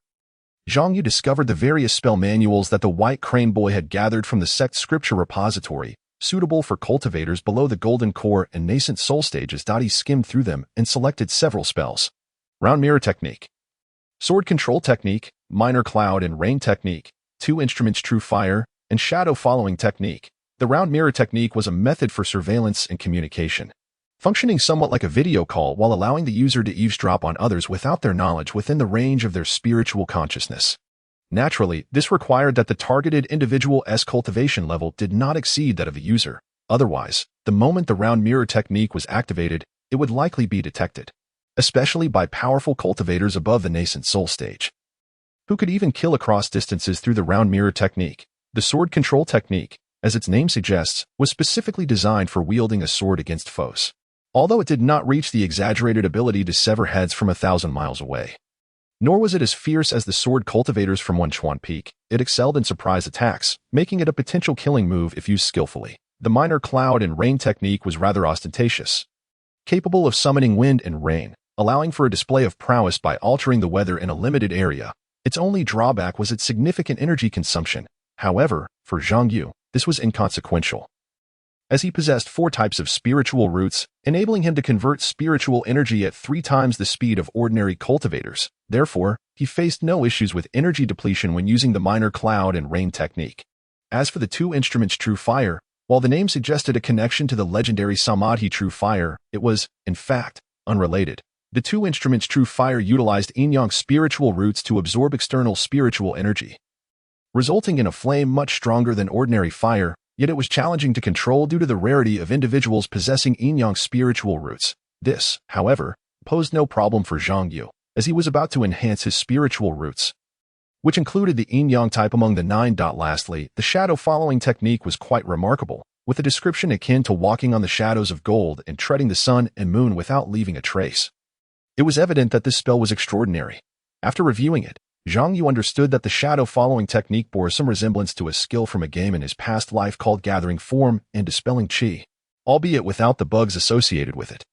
S1: Zhang Yu discovered the various spell manuals that the White Crane Boy had gathered from the sect scripture repository, suitable for cultivators below the golden core and nascent soul stages. He skimmed through them and selected several spells. Round Mirror Technique, Sword Control Technique, Minor Cloud and Rain Technique, Two Instruments True Fire, and Shadow Following Technique. The Round Mirror Technique was a method for surveillance and communication, functioning somewhat like a video call while allowing the user to eavesdrop on others without their knowledge within the range of their spiritual consciousness. Naturally, this required that the targeted individual's cultivation level did not exceed that of the user. Otherwise, the moment the Round Mirror Technique was activated, it would likely be detected, especially by powerful cultivators above the nascent soul stage, who could even kill across distances through the Round Mirror Technique. The Sword Control Technique, as its name suggests, was specifically designed for wielding a sword against foes, although it did not reach the exaggerated ability to sever heads from 1,000 miles away. Nor was it as fierce as the sword cultivators from Wenchuan Peak. It excelled in surprise attacks, making it a potential killing move if used skillfully. The Minor Cloud and Rain Technique was rather ostentatious, capable of summoning wind and rain, allowing for a display of prowess by altering the weather in a limited area. Its only drawback was its significant energy consumption. However, for Zhang Yu, this was inconsequential, as he possessed 4 types of spiritual roots, enabling him to convert spiritual energy at 3 times the speed of ordinary cultivators. Therefore, he faced no issues with energy depletion when using the Minor Cloud and Rain Technique. As for the Two Instruments True Fire, while the name suggested a connection to the legendary Samadhi True Fire, it was, in fact, unrelated. The Two Instruments True Fire utilized Yin-Yang spiritual roots to absorb external spiritual energy, resulting in a flame much stronger than ordinary fire, Yet it was challenging to control due to the rarity of individuals possessing yin-yang spiritual roots. This, however, posed no problem for Zhang Yu, as he was about to enhance his spiritual roots, which included the yin-yang type among the 9. Lastly, the shadow-following technique was quite remarkable, with a description akin to walking on the shadows of gold and treading the sun and moon without leaving a trace. It was evident that this spell was extraordinary. After reviewing it, Zhang Yu understood that the shadow-following technique bore some resemblance to a skill from a game in his past life called gathering form and dispelling qi, albeit without the bugs associated with it.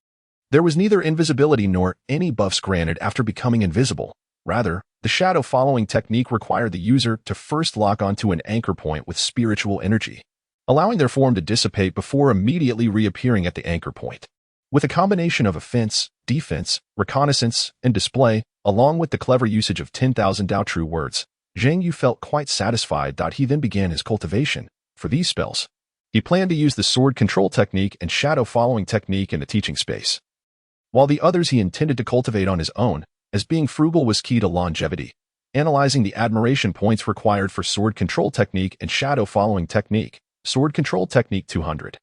S1: There was neither invisibility nor any buffs granted after becoming invisible. Rather, the shadow-following technique required the user to first lock onto an anchor point with spiritual energy, allowing their form to dissipate before immediately reappearing at the anchor point. With a combination of offense, defense, reconnaissance, and display, along with the clever usage of 10,000 Dao true words, Zhang Yu felt quite satisfied. He then began his cultivation. For these spells, he planned to use the sword control technique and shadow-following technique in the teaching space, while the others he intended to cultivate on his own, as being frugal was key to longevity. Analyzing the admiration points required for sword control technique and shadow-following technique. Sword control technique 200.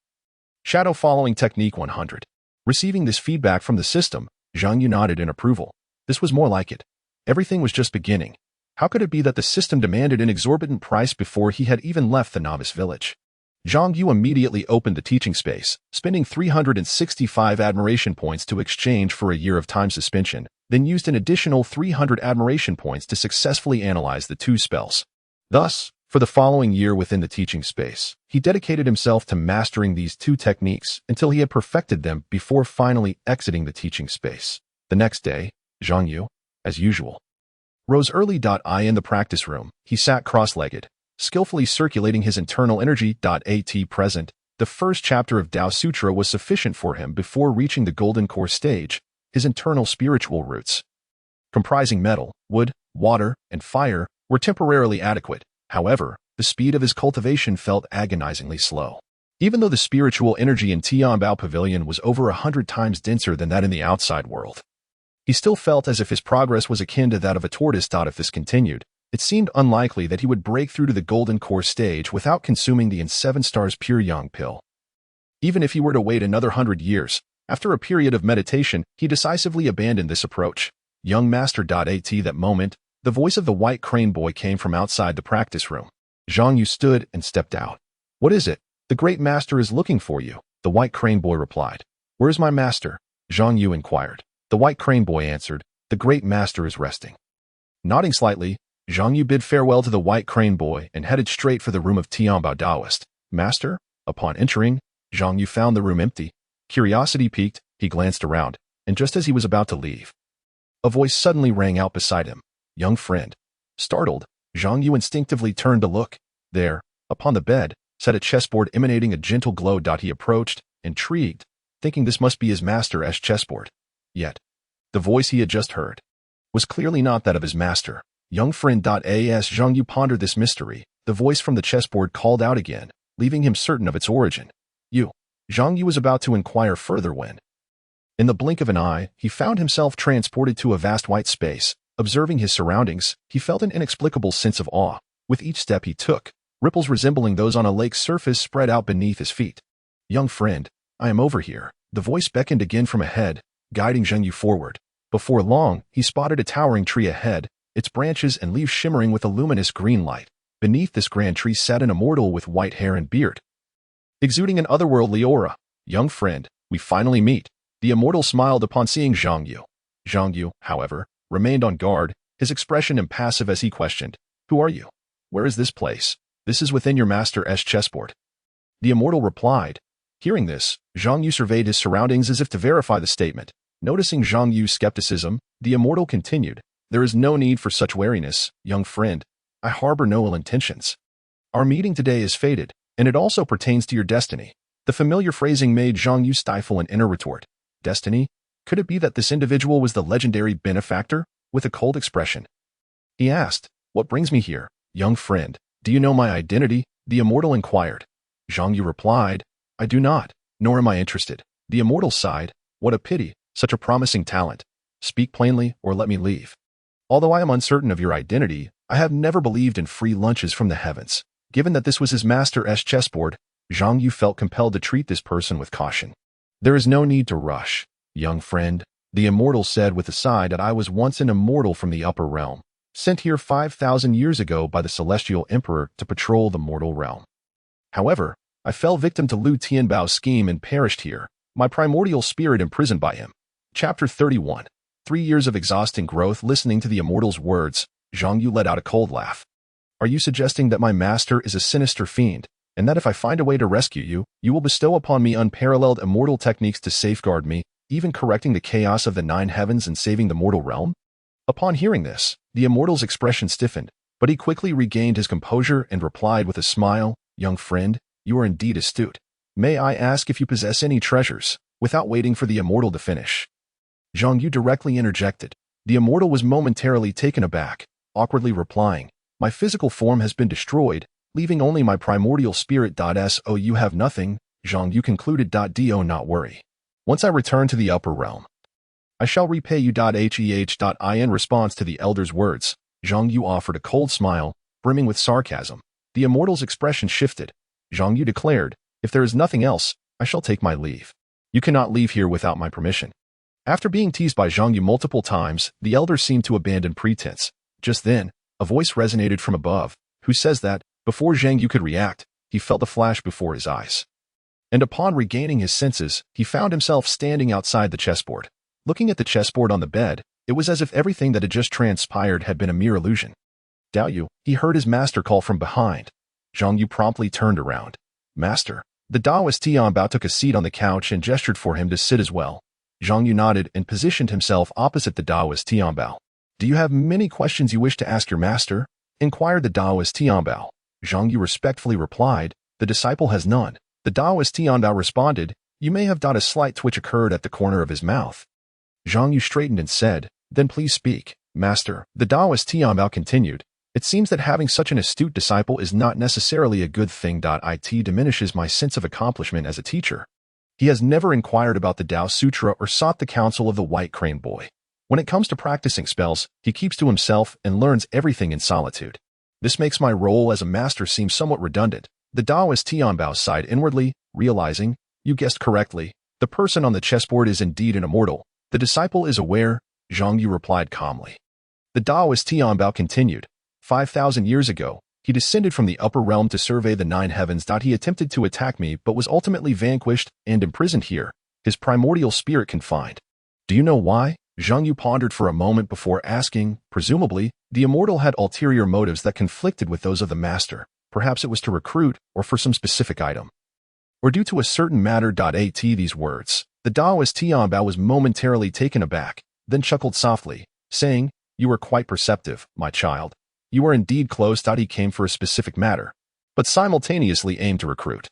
S1: Shadow-following technique 100. Receiving this feedback from the system, Zhang Yu nodded in approval. This was more like it. Everything was just beginning. How could it be that the system demanded an exorbitant price before he had even left the novice village? Zhang Yu immediately opened the teaching space, spending 365 admiration points to exchange for a year of time suspension, then used an additional 300 admiration points to successfully analyze the 2 spells. Thus, for the following year within the teaching space, he dedicated himself to mastering these 2 techniques until he had perfected them before finally exiting the teaching space. The next day, Zhang Yu, as usual, rose early. In the practice room, he sat cross-legged, skillfully circulating his internal energy. At present, the first chapter of Dao Sutra was sufficient for him before reaching the golden core stage. His internal spiritual roots, comprising metal, wood, water, and fire, were temporarily adequate. However, the speed of his cultivation felt agonizingly slow. Even though the spiritual energy in Tianbao Pavilion was over 100 times denser than that in the outside world, he still felt as if his progress was akin to that of a tortoise. If this continued, it seemed unlikely that he would break through to the golden core stage without consuming the In-7 Stars Pure Yang pill. Even if he were to wait another 100 years, after a period of meditation, he decisively abandoned this approach. Young Master. At that moment, the voice of the White Crane Boy came from outside the practice room. Zhang Yu stood and stepped out. What is it? The Great Master is looking for you, the White Crane Boy replied. Where is my master? Zhang Yu inquired. The White Crane Boy answered, the Great Master is resting. Nodding slightly, Zhang Yu bid farewell to the White Crane Boy and headed straight for the room of Tianbao Daoist. Master? Upon entering, Zhang Yu found the room empty. Curiosity piqued, he glanced around, and just as he was about to leave, a voice suddenly rang out beside him. Young friend. Startled, Zhang Yu instinctively turned to look. There, upon the bed, sat a chessboard emanating a gentle glow. He approached, intrigued, thinking this must be his master's chessboard. Yet, the voice he had just heard was clearly not that of his master. Young friend. As Zhang Yu pondered this mystery, the voice from the chessboard called out again, leaving him certain of its origin. You. Zhang Yu was about to inquire further when, in the blink of an eye, he found himself transported to a vast white space. Observing his surroundings, he felt an inexplicable sense of awe. With each step he took, ripples resembling those on a lake's surface spread out beneath his feet. Young friend, I am over here. The voice beckoned again from ahead, guiding Zhang Yu forward. Before long, he spotted a towering tree ahead, its branches and leaves shimmering with a luminous green light. Beneath this grand tree sat an immortal with white hair and beard, exuding an otherworldly aura. Young friend, we finally meet. The immortal smiled upon seeing Zhang Yu. Zhang Yu, however, remained on guard, his expression impassive as he questioned, Who are you? Where is this place? This is within your master's chessboard. The immortal replied. Hearing this, Zhang Yu surveyed his surroundings as if to verify the statement. Noticing Zhang Yu's skepticism, the immortal continued, There is no need for such wariness, young friend. I harbor no ill intentions. Our meeting today is fated, and it also pertains to your destiny. The familiar phrasing made Zhang Yu stifle an inner retort. Destiny? Could it be that this individual was the legendary benefactor? With a cold expression, he asked, What brings me here, young friend? Do you know my identity? The immortal inquired. Zhang Yu replied, I do not, nor am I interested. The immortal sighed, What a pity, such a promising talent. Speak plainly or let me leave. Although I am uncertain of your identity, I have never believed in free lunches from the heavens. Given that this was his master's chessboard, Zhang Yu felt compelled to treat this person with caution. There is no need to rush, young friend, the immortal said with a sigh. That I was once an immortal from the upper realm, sent here 5,000 years ago by the celestial emperor to patrol the mortal realm. However, I fell victim to Lu Tianbao's scheme and perished here, my primordial spirit imprisoned by him. Chapter 31. 3 years of exhausting growth. Listening to the immortal's words, Zhang Yu let out a cold laugh. Are you suggesting that my master is a sinister fiend, and that if I find a way to rescue you, you will bestow upon me unparalleled immortal techniques to safeguard me, even correcting the chaos of the 9 heavens and saving the mortal realm? Upon hearing this, the immortal's expression stiffened, but he quickly regained his composure and replied with a smile, young friend, you are indeed astute. May I ask if you possess any treasures? Without waiting for the immortal to finish, Zhang Yu directly interjected. The immortal was momentarily taken aback, awkwardly replying, my physical form has been destroyed, leaving only my primordial spirit. So you have nothing, Zhang Yu concluded. Do not worry. Once I return to the upper realm, I shall repay you. In response to the elder's words, Zhang Yu offered a cold smile, brimming with sarcasm. The immortal's expression shifted. Zhang Yu declared, if there is nothing else, I shall take my leave. You cannot leave here without my permission. After being teased by Zhang Yu multiple times, the elder seemed to abandon pretense. Just then, a voice resonated from above, who says that, before Zhang Yu could react, he felt a flash before his eyes. And upon regaining his senses, he found himself standing outside the chessboard. Looking at the chessboard on the bed, it was as if everything that had just transpired had been a mere illusion. Dao Yu, he heard his master call from behind. Zhang Yu promptly turned around. Master. The Taoist Tianbao took a seat on the couch and gestured for him to sit as well. Zhang Yu nodded and positioned himself opposite the Taoist Tianbao. Do you have many questions you wish to ask your master? Inquired the Taoist Tianbao. Zhang Yu respectfully replied, the disciple has none. The Taoist Tianbao responded, you may have. A slight twitch occurred at the corner of his mouth. Zhang Yu straightened and said, then please speak, master. The Taoist Tianbao continued, it seems that having such an astute disciple is not necessarily a good thing. It diminishes my sense of accomplishment as a teacher. He has never inquired about the Tao Sutra or sought the counsel of the White Crane Boy. When it comes to practicing spells, he keeps to himself and learns everything in solitude. This makes my role as a master seem somewhat redundant. The Taoist Tianbao sighed inwardly, realizing, you guessed correctly, the person on the chessboard is indeed an immortal. The disciple is aware, Zhang Yu replied calmly. The Taoist Tianbao continued, 5,000 years ago, he descended from the upper realm to survey the 9 heavens. He attempted to attack me but was ultimately vanquished and imprisoned here, his primordial spirit confined. Do you know why? Zhang Yu pondered for a moment before asking. Presumably, the immortal had ulterior motives that conflicted with those of the master. Perhaps it was to recruit, or for some specific item, or due to a certain matter. At these words, the Taoist Tianbao was momentarily taken aback, then chuckled softly, saying, you are quite perceptive, my child. You are indeed close. He came for a specific matter, but simultaneously aimed to recruit.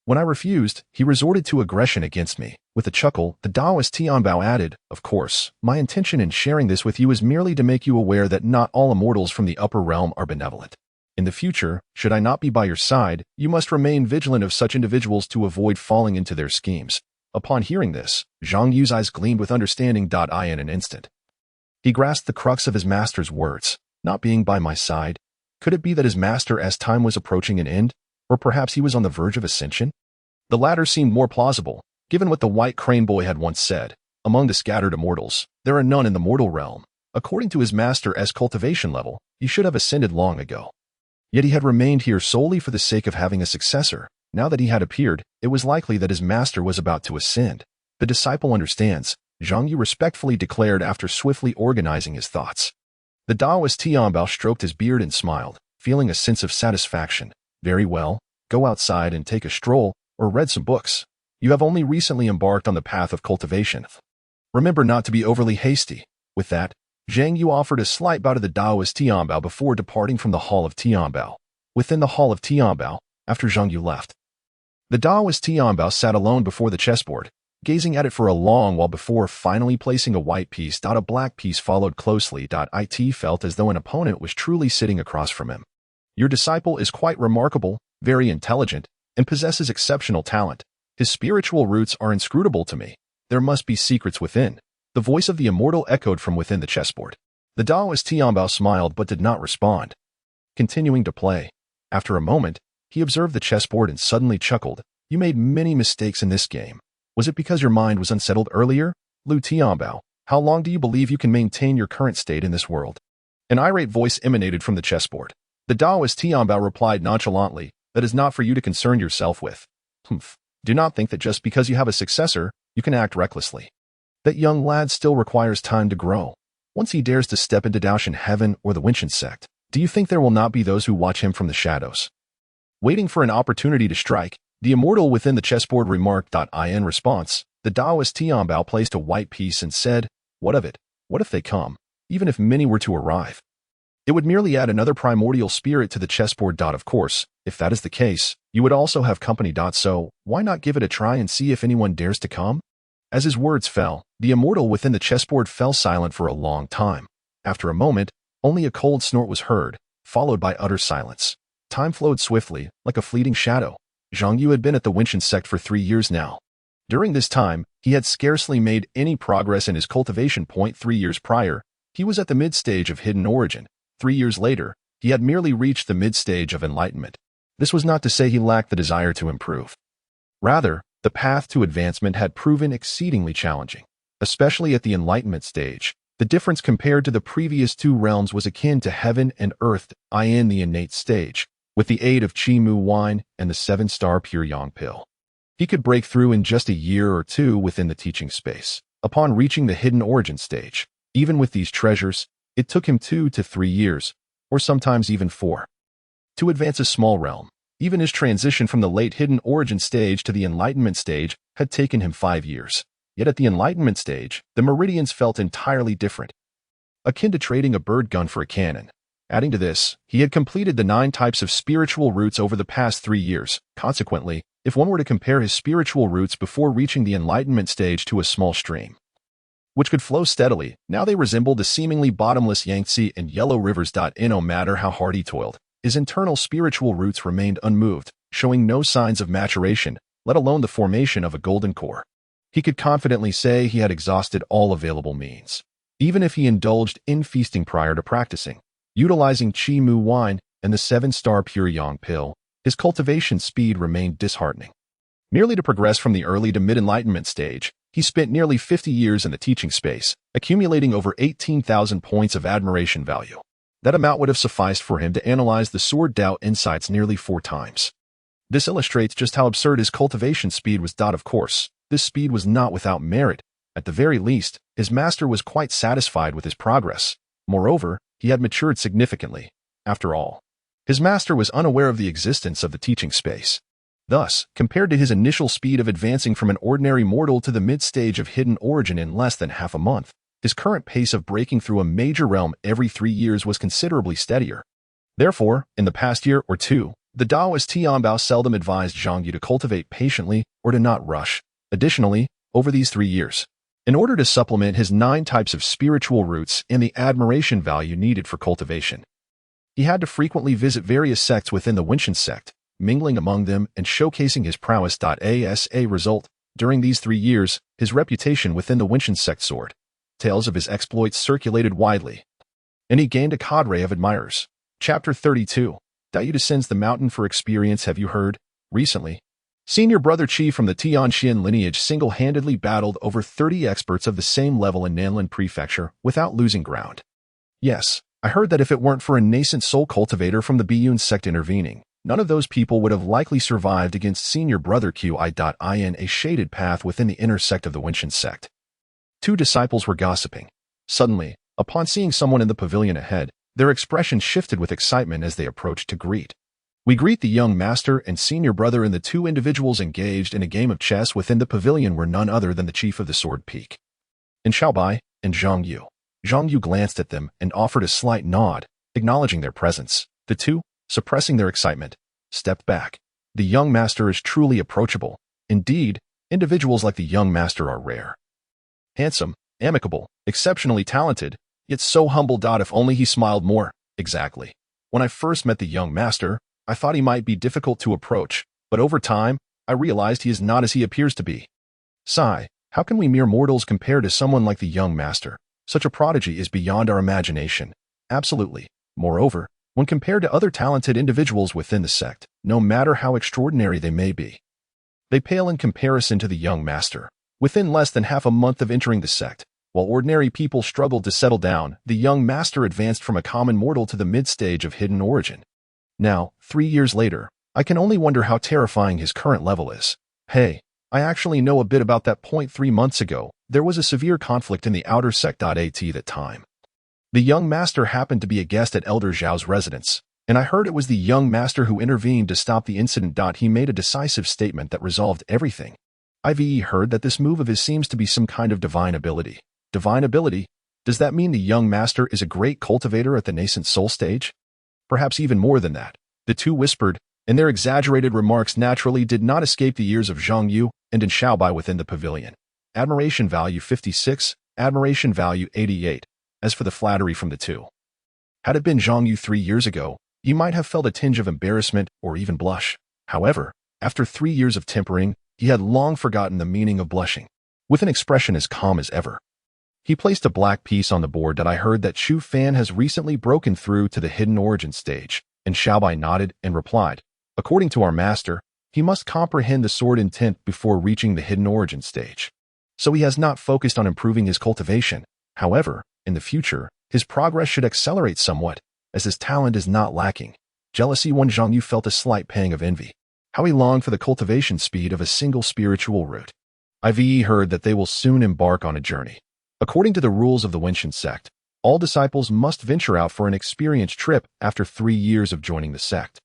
S1: When I refused, he resorted to aggression against me. With a chuckle, the Taoist Tianbao added, of course, my intention in sharing this with you is merely to make you aware that not all immortals from the upper realm are benevolent. In the future, should I not be by your side, you must remain vigilant of such individuals to avoid falling into their schemes. Upon hearing this, Zhang Yu's eyes gleamed with understanding. In an instant, he grasped the crux of his master's words. Not being by my side, could it be that his master, as time was approaching an end, or perhaps he was on the verge of ascension? The latter seemed more plausible, given what the White Crane Boy had once said. Among the scattered immortals, there are none in the mortal realm. According to his master's cultivation level, he should have ascended long ago. Yet he had remained here solely for the sake of having a successor. Now that he had appeared, it was likely that his master was about to ascend. The disciple understands, Zhang Yu respectfully declared after swiftly organizing his thoughts. The Taoist Tianbao stroked his beard and smiled, feeling a sense of satisfaction. Very well, go outside and take a stroll, or read some books. You have only recently embarked on the path of cultivation. Remember not to be overly hasty. With that, Zhang Yu offered a slight bow to the Taoist Tianbao before departing from the Hall of Tianbao. Within the Hall of Tianbao, after Zhang Yu left, the Taoist Tianbao sat alone before the chessboard, gazing at it for a long while before finally placing a white piece. A black piece followed closely. It felt as though an opponent was truly sitting across from him. Your disciple is quite remarkable, very intelligent, and possesses exceptional talent. His spiritual roots are inscrutable to me. There must be secrets within. The voice of the immortal echoed from within the chessboard. The Taoist Tianbao smiled but did not respond, continuing to play. After a moment, He observed the chessboard and suddenly chuckled. You made many mistakes in this game. Was it because your mind was unsettled earlier? Lu Tianbao, how long do you believe you can maintain your current state in this world? An irate voice emanated from the chessboard. The Taoist Tianbao replied nonchalantly, that is not for you to concern yourself with. Humph. Do not think that just because you have a successor, you can act recklessly. That young lad still requires time to grow. Once he dares to step into Daoshan heaven or the Winshan sect, do you think there will not be those who watch him from the shadows? Waiting for an opportunity to strike, the immortal within the chessboard remarked. In response, the Taoist Tianbao placed a white piece and said, what of it? What if they come? Even if many were to arrive? It would merely add another primordial spirit to the chessboard. Of course, if that is the case, you would also have company. So, why not give it a try and see if anyone dares to come? As his words fell, the immortal within the chessboard fell silent for a long time. After a moment, only a cold snort was heard, followed by utter silence. Time flowed swiftly, like a fleeting shadow. Zhang Yu had been at the Winshan sect for 3 years now. During this time, he had scarcely made any progress in his cultivation point. 3 years prior, he was at the mid-stage of hidden origin. 3 years later, he had merely reached the mid-stage of enlightenment. This was not to say he lacked the desire to improve. Rather, the path to advancement had proven exceedingly challenging, especially at the enlightenment stage. The difference compared to the previous 2 realms was akin to heaven and earth, in the innate stage, with the aid of Qi Mu wine and the 7-star pure yang pill. He could break through in just a year or 2 within the teaching space. Upon reaching the hidden origin stage, even with these treasures, it took him 2 to 3 years, or sometimes even 4. To advance a small realm, even his transition from the late hidden origin stage to the enlightenment stage had taken him 5 years. Yet at the enlightenment stage, the meridians felt entirely different, akin to trading a bird gun for a cannon. Adding to this, he had completed the 9 types of spiritual roots over the past 3 years. Consequently, if one were to compare his spiritual roots before reaching the enlightenment stage to a small stream, which could flow steadily, now they resembled the seemingly bottomless Yangtze and Yellow rivers. No matter how hard he toiled, his internal spiritual roots remained unmoved, showing no signs of maturation, let alone the formation of a golden core. He could confidently say he had exhausted all available means. Even if he indulged in feasting prior to practicing, utilizing Qi Mu wine and the 7-star pure yang pill, his cultivation speed remained disheartening. Merely to progress from the early to mid-enlightenment stage, he spent nearly 50 years in the teaching space, accumulating over 18,000 points of admiration value. That amount would have sufficed for him to analyze the Sword Dao insights nearly 4 times. This illustrates just how absurd his cultivation speed was. Of course, this speed was not without merit. At the very least, his master was quite satisfied with his progress. Moreover, he had matured significantly. After all, his master was unaware of the existence of the teaching space. Thus, compared to his initial speed of advancing from an ordinary mortal to the mid-stage of hidden origin in less than half a month, his current pace of breaking through a major realm every 3 years was considerably steadier. Therefore, in the past year or 2, the Taoist Tianbao seldom advised Zhang Yu to cultivate patiently or to not rush. Additionally, over these 3 years, in order to supplement his 9 types of spiritual roots and the admiration value needed for cultivation, he had to frequently visit various sects within the Winshan sect, mingling among them and showcasing his prowess. As a result, during these 3 years, his reputation within the Winshan sect soared. Tales of his exploits circulated widely, and he gained a cadre of admirers. Chapter 32. Yu descends the mountain for experience. Have you heard? Recently, Senior Brother Qi from the Tianxian lineage single-handedly battled over 30 experts of the same level in Nanlin Prefecture without losing ground. Yes, I heard that if it weren't for a nascent soul cultivator from the Biyun sect intervening, none of those people would have likely survived against Senior Brother Qi. In a shaded path within the inner sect of the Winshan sect, 2 disciples were gossiping. Suddenly, upon seeing someone in the pavilion ahead, their expression shifted with excitement as they approached to greet. We greet the young master and senior brother, and the 2 individuals engaged in a game of chess within the pavilion were none other than the chief of the Sword Peak, and Xiaobai and Zhang Yu. Zhang Yu glanced at them and offered a slight nod, acknowledging their presence. The 2, suppressing their excitement, stepped back. The young master is truly approachable. Indeed, individuals like the young master are rare. Handsome, amicable, exceptionally talented, yet so humble. If only he smiled more. Exactly. When I first met the young master, I thought he might be difficult to approach, but over time, I realized he is not as he appears to be. Sigh, how can we mere mortals compare to someone like the young master? Such a prodigy is beyond our imagination. Absolutely. Moreover, when compared to other talented individuals within the sect, no matter how extraordinary they may be. They pale in comparison to the young master. Within less than half a month of entering the sect, while ordinary people struggled to settle down, the young master advanced from a common mortal to the mid-stage of hidden origin. Now, 3 years later, I can only wonder how terrifying his current level is. Hey, I actually know a bit about that point. 3 months ago, there was a severe conflict in the outer sect.At that time. The young master happened to be a guest at Elder Zhao's residence, and I heard it was the young master who intervened to stop the incident. He made a decisive statement that resolved everything. I've heard that this move of his seems to be some kind of divine ability. Divine ability? Does that mean the young master is a great cultivator at the nascent soul stage? Perhaps even more than that. The two whispered, and their exaggerated remarks naturally did not escape the ears of Zhang Yu and Ding Xiaobai within the pavilion. Admiration value 56, admiration value 88. As for the flattery from the two, had it been Zhang Yu 3 years ago, he might have felt a tinge of embarrassment or even blush. However, after 3 years of tempering, he had long forgotten the meaning of blushing. With an expression as calm as ever, he placed a black piece on the board. That I heard that Xu Fan has recently broken through to the hidden origin stage, and Xiaobai nodded and replied, according to our master, he must comprehend the sword intent before reaching the hidden origin stage. So he has not focused on improving his cultivation. However, in the future, his progress should accelerate somewhat, as his talent is not lacking. Jealousy. When Zhang Yu felt a slight pang of envy. How he longed for the cultivation speed of a single spiritual root. I've heard that they will soon embark on a journey. According to the rules of the Wenshan sect, all disciples must venture out for an experience trip after 3 years of joining the sect.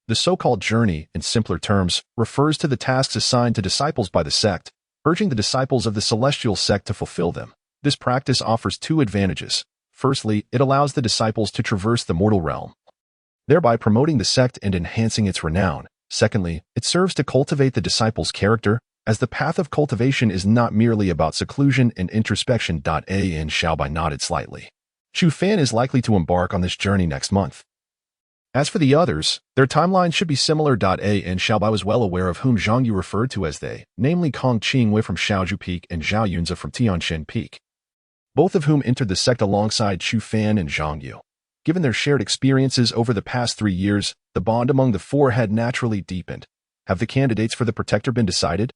S1: The so-called journey, in simpler terms, refers to the tasks assigned to disciples by the sect, urging the disciples of the celestial sect to fulfill them. This practice offers 2 advantages. Firstly, it allows the disciples to traverse the mortal realm, thereby promoting the sect and enhancing its renown. Secondly, it serves to cultivate the disciples' character, as the path of cultivation is not merely about seclusion and introspection. And Xiaobai nodded slightly. Xu Fan is likely to embark on this journey next month. As for the others, their timeline should be similar. And Xiaobai was well aware of whom Zhang Yu referred to as they, namely Kong Qingwei from Xiaozhu Peak and Zhao Yunzi from Tianshan Peak, both of whom entered the sect alongside Xu Fan and Zhang Yu. Given their shared experiences over the past 3 years, the bond among the four had naturally deepened. Have the candidates for the protector been decided?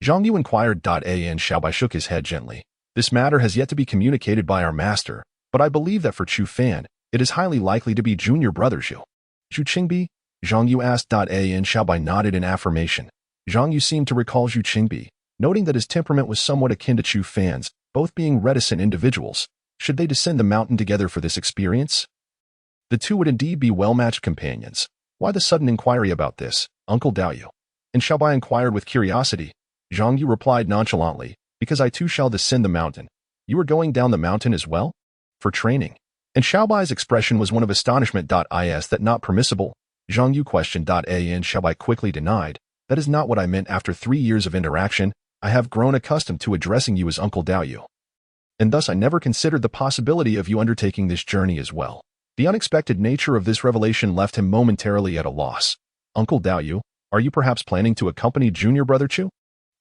S1: Zhang Yu inquired. And Xiaobai shook his head gently. This matter has yet to be communicated by our master, but I believe that for Xu Fan, it is highly likely to be junior brother Zhu. Zhu Qingbi? Zhang Yu asked. And Xiaobai nodded in affirmation. Zhang Yu seemed to recall Zhu Qingbi, noting that his temperament was somewhat akin to Xu Fan's, both being reticent individuals. Should they descend the mountain together for this experience? The two would indeed be well-matched companions. Why the sudden inquiry about this, Uncle Daoyu? And Xiaobai inquired with curiosity. Zhang Yu replied nonchalantly, because I too shall descend the mountain. You are going down the mountain as well? For training. And Xiaobai's expression was one of astonishment. Is that not permissible? Zhang Yu questioned. And Xiaobai quickly denied. That is not what I meant. After 3 years of interaction, I have grown accustomed to addressing you as Uncle Daoyu. And thus I never considered the possibility of you undertaking this journey as well. The unexpected nature of this revelation left him momentarily at a loss. Uncle Daoyu, are you perhaps planning to accompany junior brother Chu?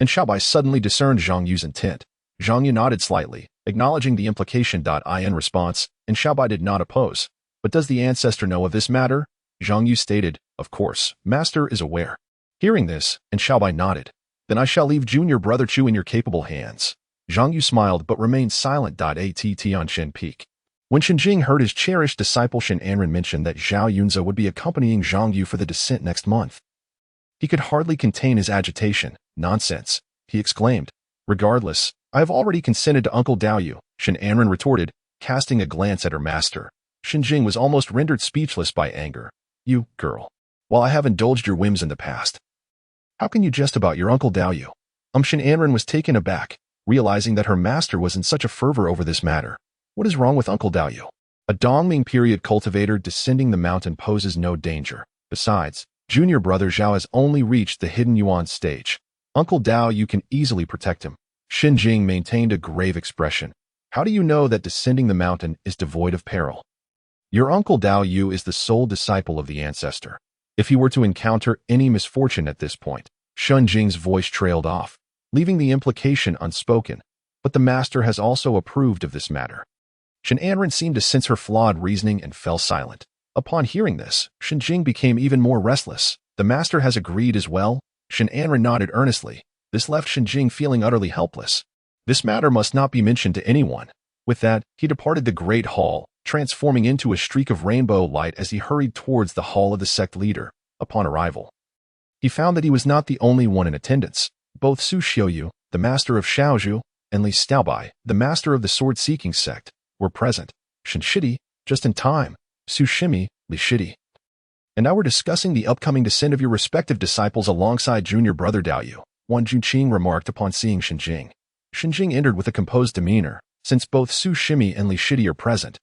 S1: And Xiaobai suddenly discerned Zhang Yu's intent. Zhang Yu nodded slightly, acknowledging the implication. In response, and Xiaobai did not oppose. But does the ancestor know of this matter? Zhang Yu stated, of course, master is aware. Hearing this, and Xiaobai nodded. Then I shall leave junior brother Chu in your capable hands. Zhang Yu smiled but remained silent. At Tianshan Peak. When Shenjing heard his cherished disciple Shen Anren mention that Zhao Yunzi would be accompanying Zhang Yu for the descent next month, he could hardly contain his agitation. Nonsense, he exclaimed. Regardless, I have already consented to Uncle Daoyu, Shen Anren retorted, casting a glance at her master. Shenjing was almost rendered speechless by anger. You, girl. While I have indulged your whims in the past, how can you jest about your Uncle Daoyu? Shen Anren was taken aback, realizing that her master was in such a fervor over this matter. What is wrong with Uncle Daoyu? A Dongming period cultivator descending the mountain poses no danger. Besides, junior brother Zhao has only reached the hidden Yuan stage. Uncle Daoyu can easily protect him. Shenjing maintained a grave expression. How do you know that descending the mountain is devoid of peril? Your Uncle Daoyu is the sole disciple of the ancestor. If he were to encounter any misfortune at this point, Shenjing's voice trailed off, leaving the implication unspoken. But the master has also approved of this matter. Shen Anren seemed to sense her flawed reasoning and fell silent. Upon hearing this, Shinjing became even more restless. The master has agreed as well? Shin Anran nodded earnestly. This left Shinjing feeling utterly helpless. This matter must not be mentioned to anyone. With that, he departed the great hall, transforming into a streak of rainbow light as he hurried towards the hall of the sect leader. Upon arrival, he found that he was not the only one in attendance. Both Su Xiaoyu, the master of Shaozhu, and Li Xiaobai, the master of the sword-seeking sect, were present. Shin Shidi, just in time. Su Shimi, Li Shidi, and I were discussing the upcoming descent of your respective disciples alongside junior brother Daoyu, Wan Junqing remarked upon seeing Shinjing. Shinjing entered with a composed demeanor, since both Su Shimi and Li Shidi are present.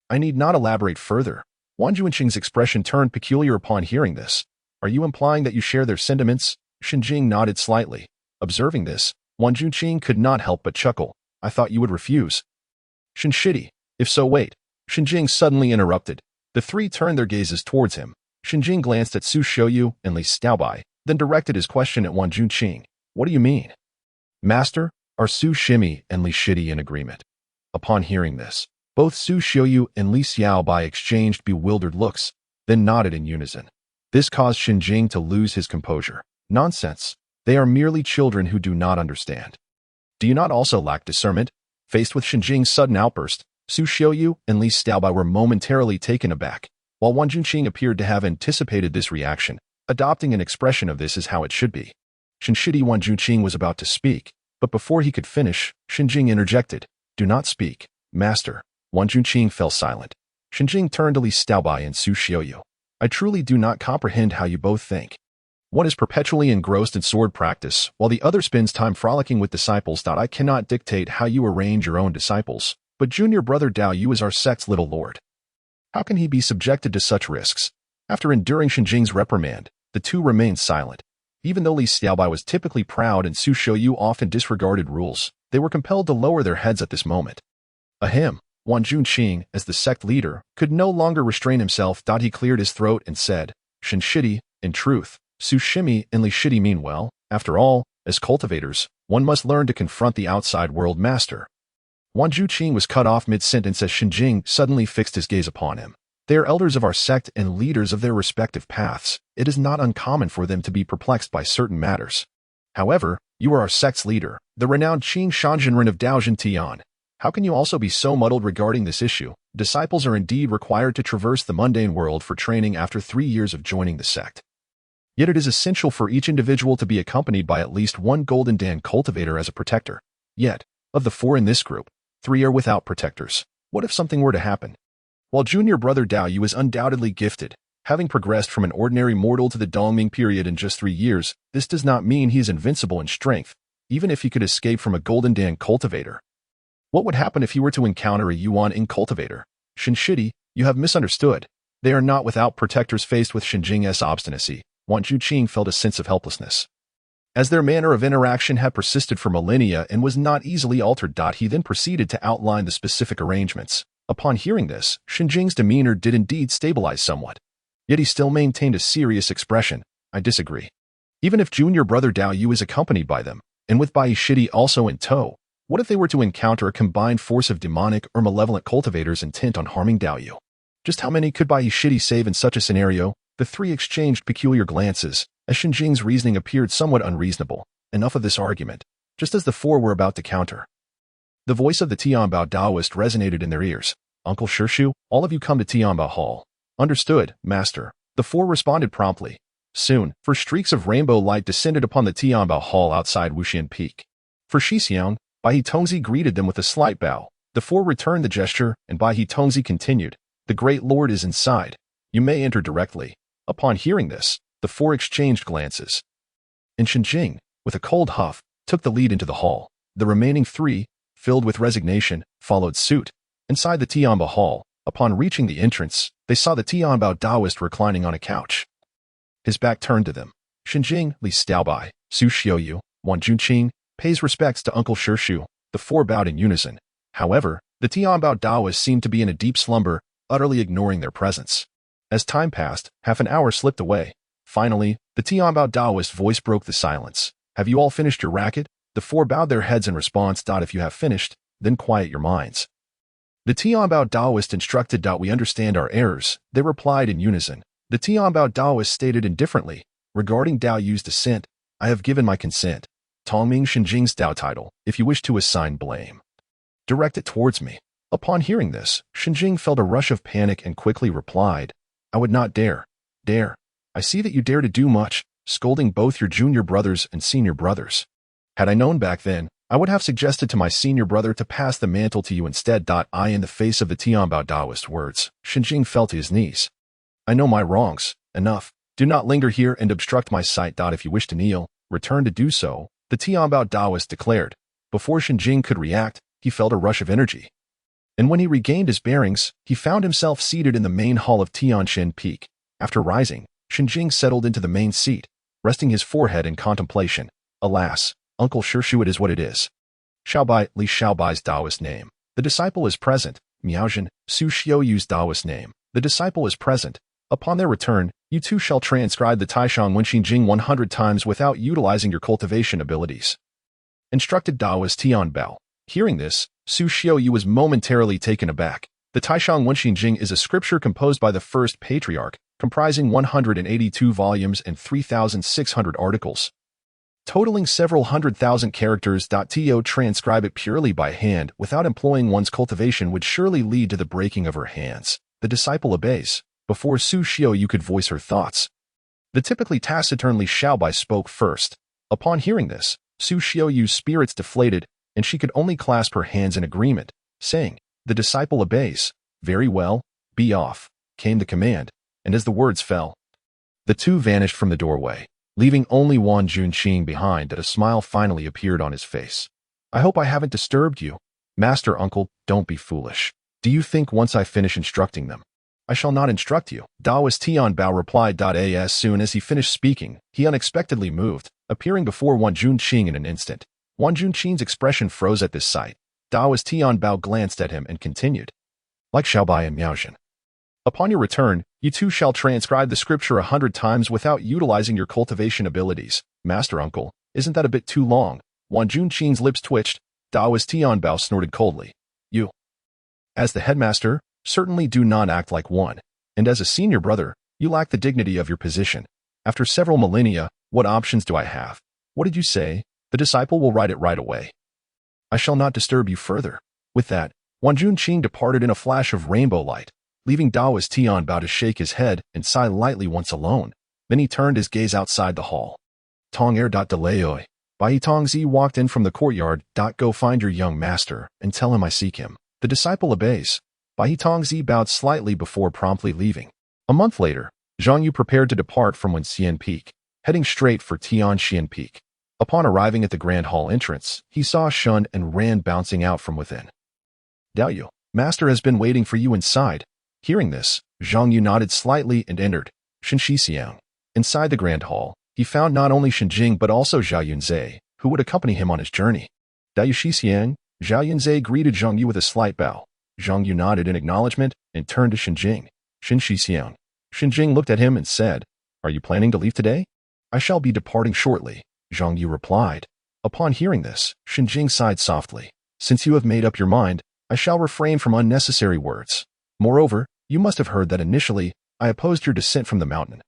S1: I need not elaborate further. Wan Junqing's expression turned peculiar upon hearing this. Are you implying that you share their sentiments? Shinjing nodded slightly. Observing this, Wan Junqing could not help but chuckle. I thought you would refuse. Shin Shidi, if so wait. Shinjing suddenly interrupted. The three turned their gazes towards him. Shinjing glanced at Su Xiaoyu and Li Xiaobai, then directed his question at Wan Junqing. What do you mean? Master, are Su Shimi and Li Shidi in agreement? Upon hearing this, both Su Xiaoyu and Li Xiaobai exchanged bewildered looks, then nodded in unison. This caused Shinjing to lose his composure. Nonsense. They are merely children who do not understand. Do you not also lack discernment? Faced with Shinjing's sudden outburst, Su Xiaoyu and Li Xiaobai were momentarily taken aback, while Wan Junqing appeared to have anticipated this reaction, adopting an expression of this is how it should be. Shin Shidi Wan Junqing was about to speak, but before he could finish, Shinjing interjected. Do not speak, master. Wan Junqing fell silent. Shinjing turned to Li Xiaobai and Su Xiaoyu. I truly do not comprehend how you both think. One is perpetually engrossed in sword practice, while the other spends time frolicking with disciples. I cannot dictate how you arrange your own disciples, but junior brother Daoyu is our sect's little lord. How can he be subjected to such risks? After enduring Shinjing's reprimand, the two remained silent. Even though Li Xiaobai was typically proud and Su Xiaoyu often disregarded rules, they were compelled to lower their heads at this moment. Ahem. Wan Junqing, as the sect leader, could no longer restrain himself. He cleared his throat and said, Shin Shidi, in truth, Su Shimi and Li Shidi mean well. After all, as cultivators, one must learn to confront the outside world master. Wan Junqing was cut off mid-sentence as Shinjing suddenly fixed his gaze upon him. They are elders of our sect and leaders of their respective paths. It is not uncommon for them to be perplexed by certain matters. However, you are our sect's leader, the renowned Qing Shanjinren of Daojin Tian. How can you also be so muddled regarding this issue? Disciples are indeed required to traverse the mundane world for training after 3 years of joining the sect. Yet it is essential for each individual to be accompanied by at least one Golden Dan cultivator as a protector. Yet, of the 4 in this group, 3 are without protectors. What if something were to happen? While junior brother Daoyu is undoubtedly gifted, having progressed from an ordinary mortal to the Dongming period in just 3 years, this does not mean he is invincible in strength, even if he could escape from a Golden Dan cultivator. What would happen if he were to encounter a Yuan-ing cultivator? Shin Shidi, you have misunderstood. They are not without protectors. Faced with Shinjing's obstinacy, Wan Junqing felt a sense of helplessness. As their manner of interaction had persisted for millennia and was not easily altered. He then proceeded to outline the specific arrangements. Upon hearing this, Shinjing's demeanor did indeed stabilize somewhat. Yet he still maintained a serious expression. I disagree. Even if junior brother Daoyu is accompanied by them, and with Bai Shidi also in tow, what if they were to encounter a combined force of demonic or malevolent cultivators intent on harming Daoyu? Just how many could Bai Shidi save in such a scenario? The 3 exchanged peculiar glances, as Shinjing's reasoning appeared somewhat unreasonable. Enough of this argument. Just as the 4 were about to counter, the voice of the Tianbao Taoist resonated in their ears. Uncle Shirshu, all of you come to Tianbao Hall. Understood, master. The 4 responded promptly. Soon, first streaks of rainbow light descended upon the Tianbao Hall outside Wuxian Peak. For Shixiang, Bai Tongzi greeted them with a slight bow. The 4 returned the gesture, and Bai Tongzi continued, The great lord is inside. You may enter directly. Upon hearing this, the 4 exchanged glances. And Shinjing, with a cold huff, took the lead into the hall. The remaining 3, filled with resignation, followed suit. Inside the Tianbao Hall, upon reaching the entrance, they saw the Tianbao Taoist reclining on a couch. His back turned to them. Shinjing, Li Xiaobai, Su Xiaoyu, Wan Junqing, pays respects to Uncle Shirshu. The 4 bowed in unison. However, the Tianbao Taoist seemed to be in a deep slumber, utterly ignoring their presence. As time passed, half an hour slipped away. Finally, the Tianbao Taoist voice broke the silence. Have you all finished your racket? The 4 bowed their heads in response. If you have finished, then quiet your minds. The Tianbao Taoist instructed. We understand our errors, they replied in unison. The Tianbao Taoist stated indifferently, regarding Dao Yu's descent, I have given my consent. Tongming Shenjing's Dao title, if you wish to assign blame, direct it towards me. Upon hearing this, Shenjing felt a rush of panic and quickly replied, I would not dare. Dare. I see that you dare to do much, scolding both your junior brothers and senior brothers. Had I known back then, I would have suggested to my senior brother to pass the mantle to you instead. In the face of the Tianbao Taoist words, Shenjing fell to his knees. I know my wrongs. Enough. Do not linger here and obstruct my sight. If you wish to kneel, return to do so, the Tianbao Taoist declared. Before Shenjing could react, he felt a rush of energy. And when he regained his bearings, he found himself seated in the main hall of Tianshan Peak. After rising, Shenjing settled into the main seat, resting his forehead in contemplation. Alas, Uncle Shirshu, it is what it is. Xiaobai, Li Xiaobai's Taoist name. The disciple is present. Miaozhen, Su Xiaoyu's Taoist name. The disciple is present. Upon their return, you two shall transcribe the Taishang Wenxin Jing 100 times without utilizing your cultivation abilities. Instructed Taoist Tianbao. Hearing this, Su Xiaoyu was momentarily taken aback. The Taishang Wenxin Jing is a scripture composed by the first patriarch, comprising 182 volumes and 3,600 articles, totaling several 100,000 characters. To transcribe it purely by hand without employing one's cultivation would surely lead to the breaking of her hands. The disciple obeys. Before Su Xiaoyu could voice her thoughts, the typically taciturn Li Xiaobai spoke first. Upon hearing this, Su Xiaoyu's spirits deflated, and she could only clasp her hands in agreement, saying, the disciple obeys. Very well, be off, came the command, and as the words fell, the two vanished from the doorway, leaving only Wan Junqing behind. A smile finally appeared on his face. I hope I haven't disturbed you. Master Uncle, don't be foolish. Do you think once I finish instructing them, I shall not instruct you? Taoist Tianbao replied. As soon as he finished speaking, he unexpectedly moved, appearing before Wan Junqing in an instant. Wan Junqing's expression froze at this sight. Taoist Tianbao glanced at him and continued, like Xiaobai and Miaozhen. Upon your return, you two shall transcribe the scripture 100 times without utilizing your cultivation abilities. Master Uncle, isn't that a bit too long? Wan Junqing's lips twitched. Taoist Tianbao snorted coldly. You, as the headmaster, certainly do not act like one, and as a senior brother, you lack the dignity of your position. After several millennia, what options do I have? What did you say? The disciple will write it right away. I shall not disturb you further. With that, Wan Junqing departed in a flash of rainbow light, leaving Taoist Tianbao to shake his head and sigh lightly once alone. Then he turned his gaze outside the hall. Tong er. Delayoi. Bai Tongzi walked in from the courtyard. Go find your young master and tell him I seek him. The disciple obeys. Bai Tongzi bowed slightly before promptly leaving. A month later, Zhang Yu prepared to depart from Wenxian Peak, heading straight for Tianxian Peak. Upon arriving at the Grand Hall entrance, he saw Shun and ran bouncing out from within. Dao Yu, master has been waiting for you inside. Hearing this, Zhang Yu nodded slightly and entered. Shen Shixiang. Inside the Grand Hall, he found not only Shenjing but also Zhao Yunzai, who would accompany him on his journey. Dao Yu Shixiang, Zhao Yunzai greeted Zhang Yu with a slight bow. Zhang Yu nodded in acknowledgement and turned to Shenjing. Shen Shixiang. Shenjing looked at him and said, Are you planning to leave today? I shall be departing shortly, Zhang Yu replied. Upon hearing this, Shenjing sighed softly. Since you have made up your mind, I shall refrain from unnecessary words. Moreover, you must have heard that initially, I opposed your descent from the mountain.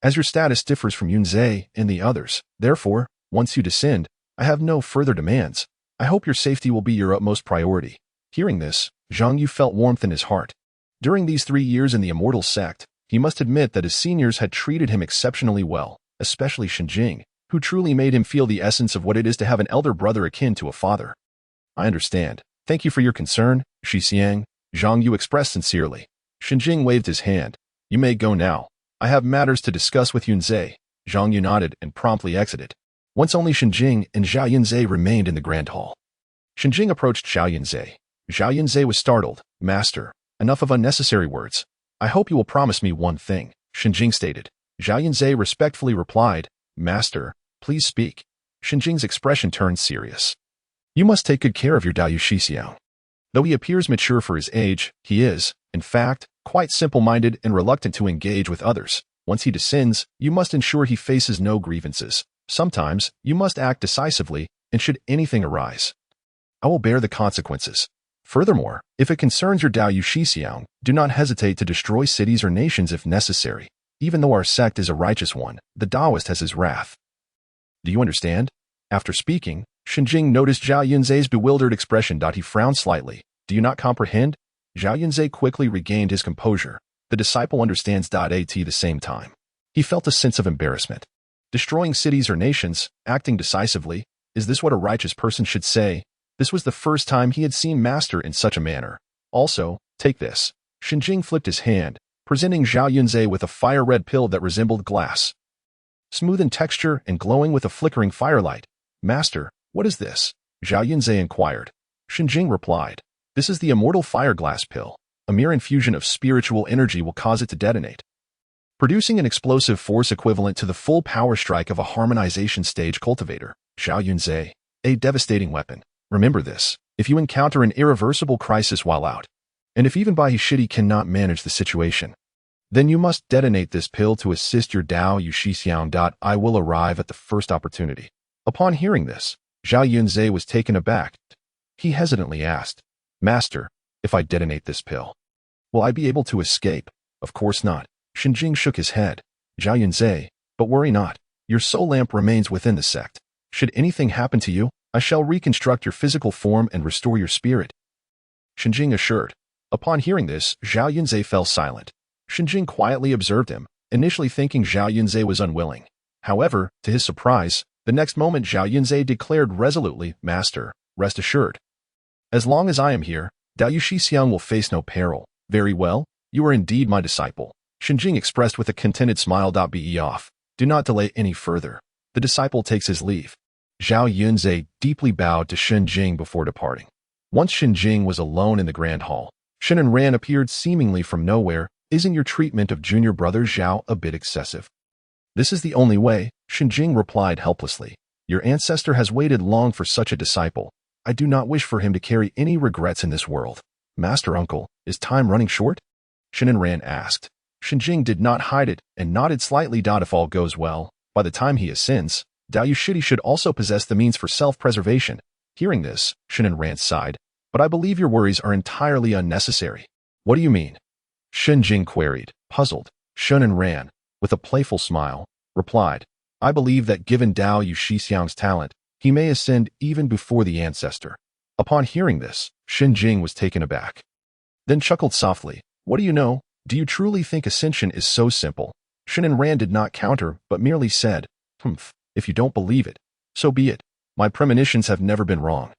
S1: As your status differs from Yunzai and the others, therefore, once you descend, I have no further demands. I hope your safety will be your utmost priority. Hearing this, Zhang Yu felt warmth in his heart. During these 3 years in the immortal sect, he must admit that his seniors had treated him exceptionally well, especially Shenjing, who truly made him feel the essence of what it is to have an elder brother akin to a father. I understand. Thank you for your concern, Shixiang, Zhang Yu expressed sincerely. Shenjing waved his hand. You may go now. I have matters to discuss with Yunzai. Zhang Yu nodded and promptly exited. Once only Shenjing and Zhao Yunzai remained in the Grand Hall. Shenjing approached Zhao Yunzai. Zhao Yunzai was startled. Master, enough of unnecessary words. I hope you will promise me one thing, Shenjing stated. Zhao Yunzai respectfully replied, Master, please speak. Shenjing's expression turned serious. You must take good care of your Dao Yu Shixiang. Though he appears mature for his age, he is, in fact, quite simple-minded and reluctant to engage with others. Once he descends, you must ensure he faces no grievances. Sometimes, you must act decisively, and should anything arise, I will bear the consequences. Furthermore, if it concerns your Dao Yu Shixiang, do not hesitate to destroy cities or nations if necessary. Even though our sect is a righteous one, the Taoist has his wrath. Do you understand? After speaking, Shenjing noticed Zhao Yunzai's bewildered expression. He frowned slightly. Do you not comprehend? Zhao Yunzai quickly regained his composure. The disciple understands. At the same time, he felt a sense of embarrassment. Destroying cities or nations, acting decisively, is this what a righteous person should say? This was the first time he had seen Master in such a manner. Also, take this. Shenjing flipped his hand, presenting Zhao Yunzai with a fire-red pill that resembled glass. Smooth in texture and glowing with a flickering firelight. Master, what is this? Zhao Yunzai inquired. Shenjing replied, this is the immortal fire glass pill. A mere infusion of spiritual energy will cause it to detonate, producing an explosive force equivalent to the full power strike of a harmonization stage cultivator. Zhao Yunzai, a devastating weapon. Remember this, if you encounter an irreversible crisis while out, and if even Bai Shidi cannot manage the situation, then you must detonate this pill to assist your Dao Yu Shixiang. I will arrive at the first opportunity. Upon hearing this, Zhao Yunzai was taken aback. He hesitantly asked, Master, if I detonate this pill, will I be able to escape? Of course not. Shenjing shook his head. Zhao Yunzai, but worry not. Your soul lamp remains within the sect. Should anything happen to you, I shall reconstruct your physical form and restore your spirit. Shenjing assured. Upon hearing this, Zhao Yunzai fell silent. Shenjing quietly observed him, initially thinking Zhao Yunzai was unwilling. However, to his surprise, the next moment Zhao Yunzai declared resolutely, Master, rest assured. As long as I am here, Dao Yu Shixiang will face no peril. Very well, you are indeed my disciple. Shenjing expressed with a contented smile. Be off. Do not delay any further. The disciple takes his leave. Zhao Yunzai deeply bowed to Shenjing before departing. Once Shenjing was alone in the grand hall, Shen and Ran appeared seemingly from nowhere. Isn't your treatment of junior brother Zhao a bit excessive? This is the only way, Shenjing replied helplessly. Your ancestor has waited long for such a disciple. I do not wish for him to carry any regrets in this world. Master uncle, is time running short? Shen and Ran asked. Shenjing did not hide it and nodded slightly. If all goes well, by the time he ascends, Dao Yu Shidi should also possess the means for self-preservation. Hearing this, Shen and Ran sighed. But I believe your worries are entirely unnecessary. What do you mean? Shenjing queried, puzzled. Shen and Ran, with a playful smile, replied, I believe that given Dao Yu Shixiang's talent, he may ascend even before the ancestor. Upon hearing this, Shenjing was taken aback. Then chuckled softly. What do you know? Do you truly think ascension is so simple? Shen and Ran did not counter, but merely said, Humph. If you don't believe it, so be it. My premonitions have never been wrong.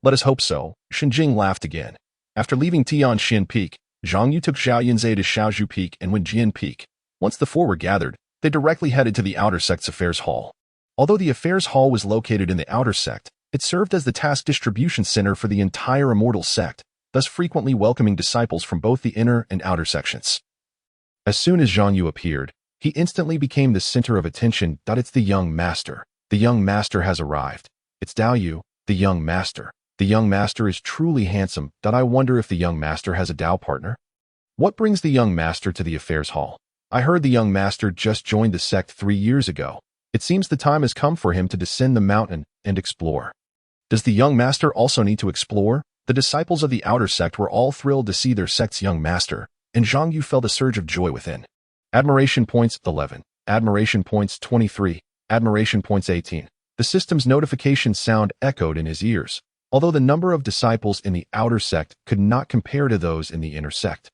S1: Let us hope so. Shenjing laughed again. After leaving Tianxian Peak, Zhang Yu took Zhao Yunzai to Shaozhu Peak and Wenjian Peak. Once the four were gathered, they directly headed to the Outer Sect's Affairs Hall. Although the Affairs Hall was located in the Outer Sect, it served as the task distribution center for the entire Immortal Sect, thus frequently welcoming disciples from both the inner and outer sections. As soon as Zhang Yu appeared, he instantly became the center of attention. It's the young master. The young master has arrived. It's Dao Yu, the young master. The young master is truly handsome. I wonder if the young master has a Dao partner? What brings the young master to the Affairs Hall? I heard the young master just joined the sect 3 years ago. It seems the time has come for him to descend the mountain and explore. Does the young master also need to explore? The disciples of the outer sect were all thrilled to see their sect's young master, and Zhang Yu felt a surge of joy within. Admiration points 11. Admiration points 23. Admiration points 18. The system's notification sound echoed in his ears, although the number of disciples in the outer sect could not compare to those in the inner sect.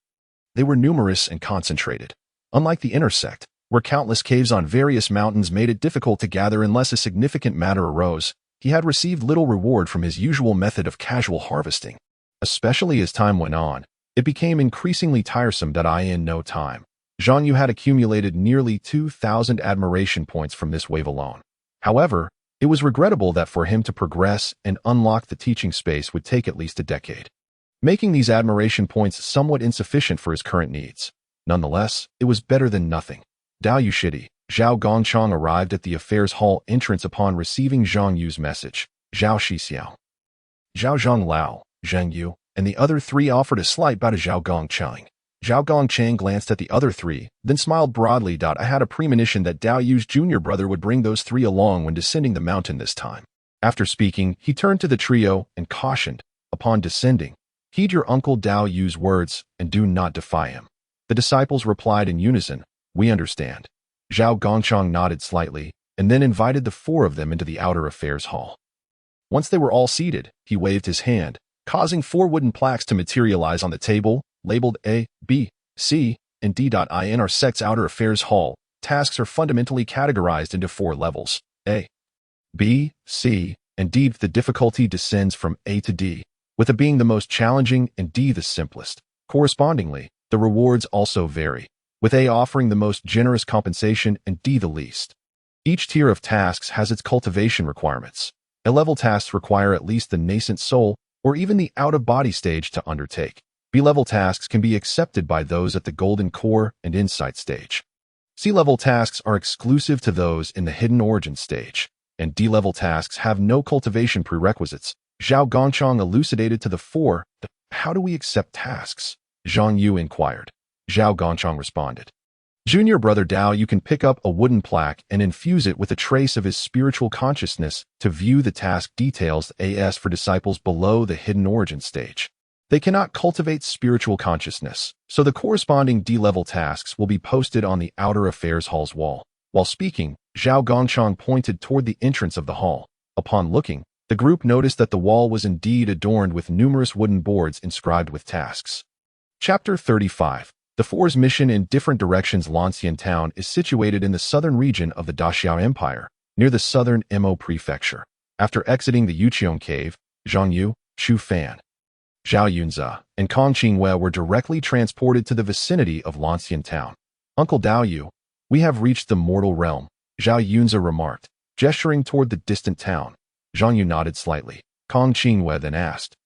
S1: They were numerous and concentrated. Unlike the inner sect, where countless caves on various mountains made it difficult to gather unless a significant matter arose, he had received little reward from his usual method of casual harvesting. Especially as time went on, it became increasingly tiresome. In no time, Zhang Yu had accumulated nearly 2,000 admiration points from this wave alone. However, it was regrettable that for him to progress and unlock the teaching space would take at least a decade, making these admiration points somewhat insufficient for his current needs. Nonetheless, it was better than nothing. Dao Yu Shidi, Zhao Gongchang arrived at the Affairs Hall entrance upon receiving Zhang Yu's message. Zhao Shixiao, Zhao Zhonglao, Zheng Yu, and the other three offered a slight bow to Zhao Gongchang. Zhao Gongchang glanced at the other three, then smiled broadly. I had a premonition that Dao Yu's junior brother would bring those three along when descending the mountain this time. After speaking, he turned to the trio and cautioned, upon descending, Heed your Uncle Dao Yu's words and do not defy him. The disciples replied in unison, "We understand." Zhao Gongchang nodded slightly and then invited the four of them into the outer affairs hall. Once they were all seated, he waved his hand, causing four wooden plaques to materialize on the table, labeled A, B, C, and D.I. In our sect's outer affairs hall, tasks are fundamentally categorized into four levels: A, B, C, and D. The difficulty descends from A to D, with A being the most challenging and D the simplest. Correspondingly, the rewards also vary, with A offering the most generous compensation and D the least. Each tier of tasks has its cultivation requirements. A-level tasks require at least the nascent soul or even the out-of-body stage to undertake. B-level tasks can be accepted by those at the golden core and insight stage. C-level tasks are exclusive to those in the hidden origin stage, and D-level tasks have no cultivation prerequisites. Zhao Gongchang elucidated to the four, "How do we accept tasks?" Zhang Yu inquired. Zhao Gongchang responded, "Junior brother Dao, you can pick up a wooden plaque and infuse it with a trace of his spiritual consciousness to view the task details. As for disciples below the hidden origin stage, they cannot cultivate spiritual consciousness, so the corresponding D-level tasks will be posted on the outer affairs hall's wall." While speaking, Zhao Gongchang pointed toward the entrance of the hall. Upon looking, the group noticed that the wall was indeed adorned with numerous wooden boards inscribed with tasks. Chapter 35. The Four's mission in different directions. Lancian Town is situated in the southern region of the Daxiao Empire, near the southern Mo Prefecture. After exiting the Yuqiong Cave, Zhang Yu, Chu Fan, Zhao Yunze, and Kong Qingwei were directly transported to the vicinity of Lancian Town. "Uncle Dao Yu, we have reached the mortal realm," Zhao Yunze remarked, gesturing toward the distant town. Zhang Yu nodded slightly. Kong Qingwei then asked,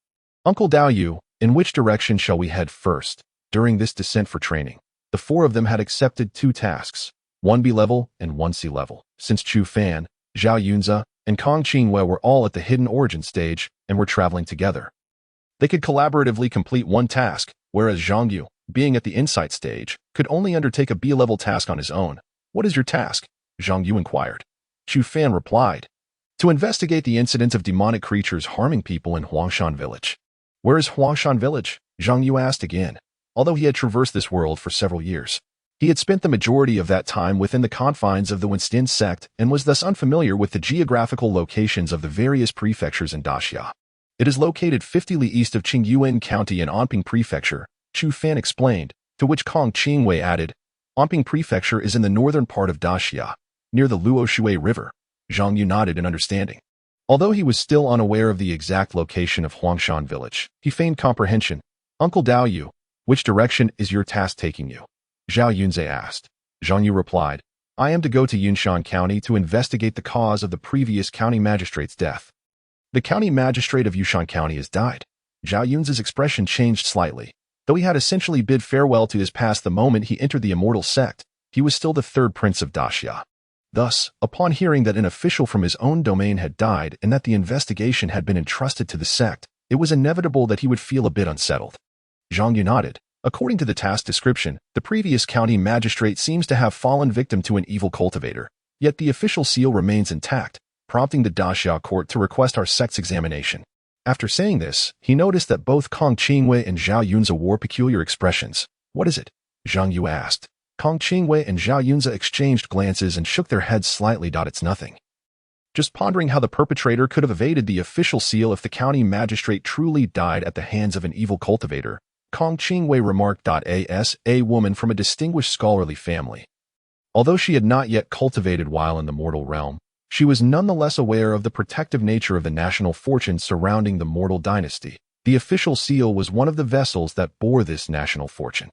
S1: "Uncle Dao Yu, in which direction shall we head first?" During this descent for training, the four of them had accepted two tasks, one B-level and one C-level. Since Chu Fan, Zhao Yunze, and Kong Qingwei were all at the hidden origin stage and were traveling together, they could collaboratively complete one task, whereas Zhang Yu, being at the insight stage, could only undertake a B-level task on his own. "What is your task?" Zhang Yu inquired. Chu Fan replied, "To investigate the incidents of demonic creatures harming people in Huangshan Village." "Where is Huangshan Village?" Zhang Yu asked again. Although he had traversed this world for several years, he had spent the majority of that time within the confines of the Winston sect and was thus unfamiliar with the geographical locations of the various prefectures in Daxia. "It is located 50 li east of Qingyuan County in Anping Prefecture," Chu Fan explained, to which Kong Qingwei added, "Anping Prefecture is in the northern part of Daxia, near the Luoshui River." Zhang Yu nodded in understanding. Although he was still unaware of the exact location of Huangshan Village, he feigned comprehension. "Uncle Dao Yu, which direction is your task taking you?" Zhao Yunze asked. Zhang Yu replied, "I am to go to Yunshan County to investigate the cause of the previous county magistrate's death." "The county magistrate of Yushan County has died." Zhao Yunze's expression changed slightly. Though he had essentially bid farewell to his past the moment he entered the immortal sect, he was still the third prince of Daxia. Thus, upon hearing that an official from his own domain had died and that the investigation had been entrusted to the sect, it was inevitable that he would feel a bit unsettled. Zhang Yu nodded. According to the task description, the previous county magistrate seems to have fallen victim to an evil cultivator, yet the official seal remains intact, prompting the Daxia court to request our sect's examination. After saying this, he noticed that both Kong Qingwei and Zhao Yunze wore peculiar expressions. "What is it?" Zhang Yu asked. Kong Qingwei and Zhao Yunze exchanged glances and shook their heads slightly. "It's nothing." Just pondering how the perpetrator could have evaded the official seal if the county magistrate truly died at the hands of an evil cultivator, Kong Qingwei remarked. As a woman from a distinguished scholarly family. Although she had not yet cultivated while in the mortal realm, she was nonetheless aware of the protective nature of the national fortune surrounding the mortal dynasty. The official seal was one of the vessels that bore this national fortune.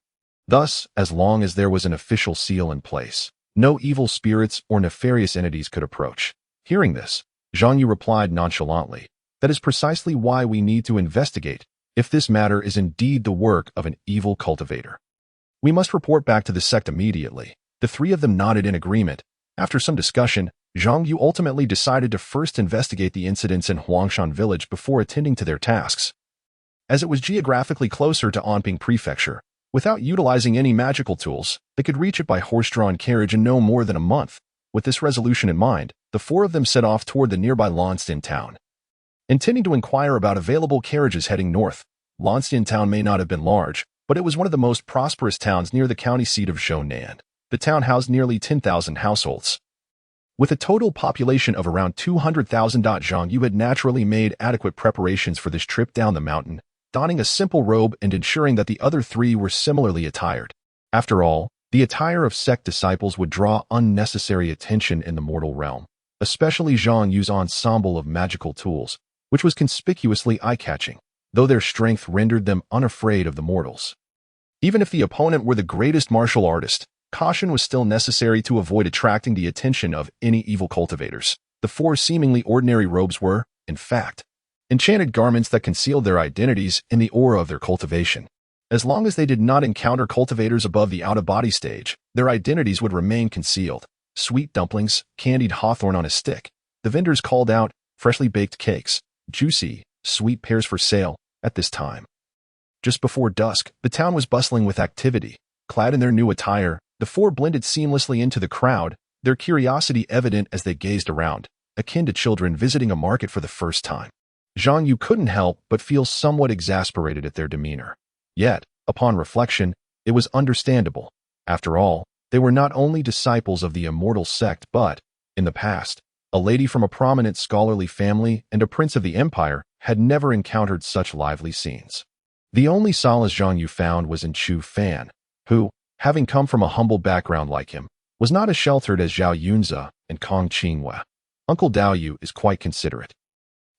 S1: Thus, as long as there was an official seal in place, no evil spirits or nefarious entities could approach. Hearing this, Zhang Yu replied nonchalantly, "That is precisely why we need to investigate if this matter is indeed the work of an evil cultivator. We must report back to the sect immediately." The three of them nodded in agreement. After some discussion, Zhang Yu ultimately decided to first investigate the incidents in Huangshan Village before attending to their tasks. As it was geographically closer to Anping Prefecture, without utilizing any magical tools, they could reach it by horse-drawn carriage in no more than a month. With this resolution in mind, the four of them set off toward the nearby Lanston town. Intending to inquire about available carriages heading north, Lanshan town may not have been large, but it was one of the most prosperous towns near the county seat of Zhonan. The town housed nearly 10,000 households. With a total population of around 200,000, Zhang Yu had naturally made adequate preparations for this trip down the mountain, donning a simple robe and ensuring that the other three were similarly attired. After all, the attire of sect disciples would draw unnecessary attention in the mortal realm, especially Zhang Yu's ensemble of magical tools, which was conspicuously eye-catching, though their strength rendered them unafraid of the mortals. Even if the opponent were the greatest martial artist, caution was still necessary to avoid attracting the attention of any evil cultivators. The four seemingly ordinary robes were, in fact, enchanted garments that concealed their identities in the aura of their cultivation. As long as they did not encounter cultivators above the out-of-body stage, their identities would remain concealed. Sweet dumplings, candied hawthorn on a stick. The vendors called out, freshly baked cakes, juicy, sweet pears for sale, at this time. Just before dusk, the town was bustling with activity. Clad in their new attire, the four blended seamlessly into the crowd, their curiosity evident as they gazed around, akin to children visiting a market for the first time. Zhang Yu couldn't help but feel somewhat exasperated at their demeanor. Yet, upon reflection, it was understandable. After all, they were not only disciples of the immortal sect but, in the past, a lady from a prominent scholarly family and a prince of the empire had never encountered such lively scenes. The only solace Zhang Yu found was in Chu Fan, who, having come from a humble background like him, was not as sheltered as Zhao Yunze and Kong Qingwei. Uncle Dao Yu is quite considerate.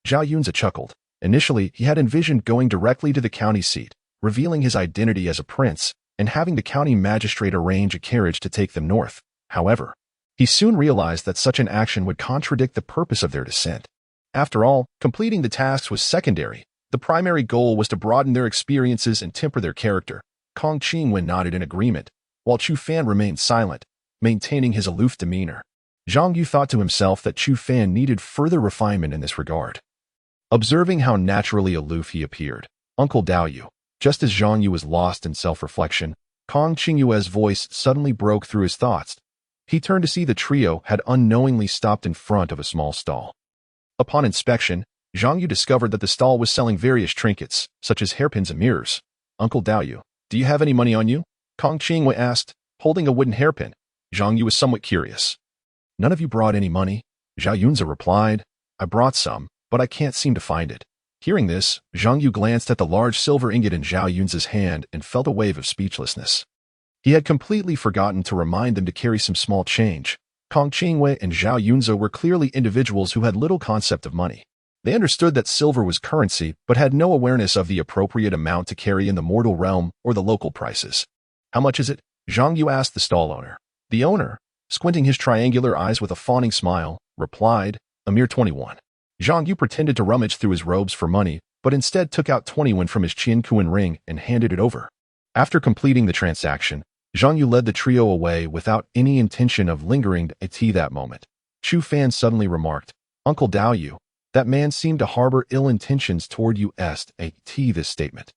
S1: Zhao Yunze chuckled. Initially, he had envisioned going directly to the county seat, revealing his identity as a prince, and having the county magistrate arrange a carriage to take them north. However, he soon realized that such an action would contradict the purpose of their descent. After all, completing the tasks was secondary. The primary goal was to broaden their experiences and temper their character. Kong Qingwei nodded in agreement, while Chu Fan remained silent, maintaining his aloof demeanor. Zhang Yu thought to himself that Chu Fan needed further refinement in this regard. Observing how naturally aloof he appeared, Uncle Dao Yu, just as Zhang Yu was lost in self-reflection, Kong Qingwei's voice suddenly broke through his thoughts. He turned to see the trio had unknowingly stopped in front of a small stall. Upon inspection, Zhang Yu discovered that the stall was selling various trinkets, such as hairpins and mirrors. Uncle Dao Yu, do you have any money on you? Kong Qingwei asked, holding a wooden hairpin. Zhang Yu was somewhat curious. None of you brought any money? Zhao Yunze replied. I brought some, but I can't seem to find it. Hearing this, Zhang Yu glanced at the large silver ingot in Zhao Yunze's hand and felt a wave of speechlessness. He had completely forgotten to remind them to carry some small change. Kong Qingwei and Zhao Yunze were clearly individuals who had little concept of money. They understood that silver was currency, but had no awareness of the appropriate amount to carry in the mortal realm or the local prices. How much is it? Zhang Yu asked the stall owner. The owner, squinting his triangular eyes with a fawning smile, replied, a mere 21. Zhang Yu pretended to rummage through his robes for money, but instead took out 21 from his Qiankuan ring and handed it over. After completing the transaction, Zhang Yu led the trio away without any intention of lingering at tea that moment. Chu Fan suddenly remarked, Uncle Dao Yu, that man seemed to harbor ill intentions toward you. At this statement.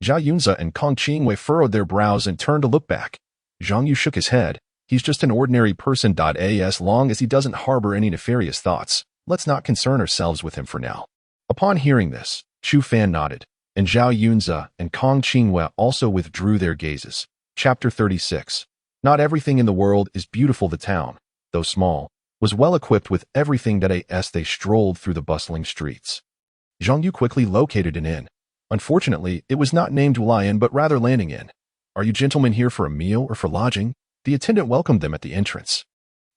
S1: Zhao Yunze and Kong Qingwei furrowed their brows and turned to look back. Zhang Yu shook his head. He's just an ordinary person. As long as he doesn't harbor any nefarious thoughts, let's not concern ourselves with him for now. Upon hearing this, Chu Fan nodded, and Zhao Yunze and Kong Qingwei also withdrew their gazes. Chapter 36. Not everything in the world is beautiful. The town, though small, was well equipped with everything that as they strolled through the bustling streets. Zhang Yu quickly located an inn. Unfortunately, it was not named Lion but rather Landing Inn. Are you gentlemen here for a meal or for lodging? The attendant welcomed them at the entrance.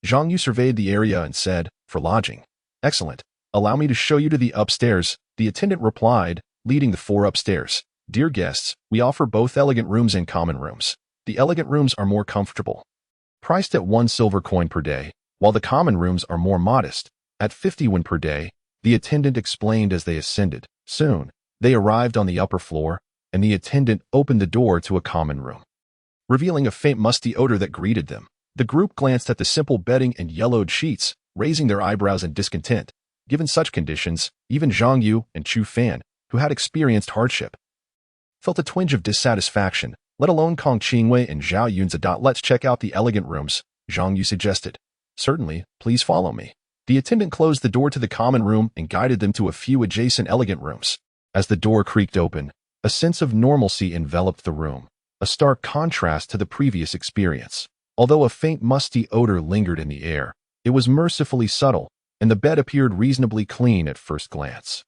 S1: Zhang Yu surveyed the area and said, for lodging. Excellent. Allow me to show you to the upstairs, the attendant replied, leading the four upstairs. Dear guests, we offer both elegant rooms and common rooms. The elegant rooms are more comfortable, priced at 1 silver coin per day, while the common rooms are more modest, at 50 per day, the attendant explained as they ascended. Soon, they arrived on the upper floor, and the attendant opened the door to a common room, revealing a faint musty odor that greeted them. The group glanced at the simple bedding and yellowed sheets, raising their eyebrows in discontent. Given such conditions, even Zhang Yu and Chu Fan, who had experienced hardship, felt a twinge of dissatisfaction, let alone Kong Qingwei and Zhao Yunze. Let's check out the elegant rooms, Zhang Yu suggested. Certainly, please follow me. The attendant closed the door to the common room and guided them to a few adjacent elegant rooms. As the door creaked open, A sense of normalcy enveloped the room, a stark contrast to the previous experience. Although a faint musty odor lingered in the air, it was mercifully subtle, and the bed appeared reasonably clean at first glance,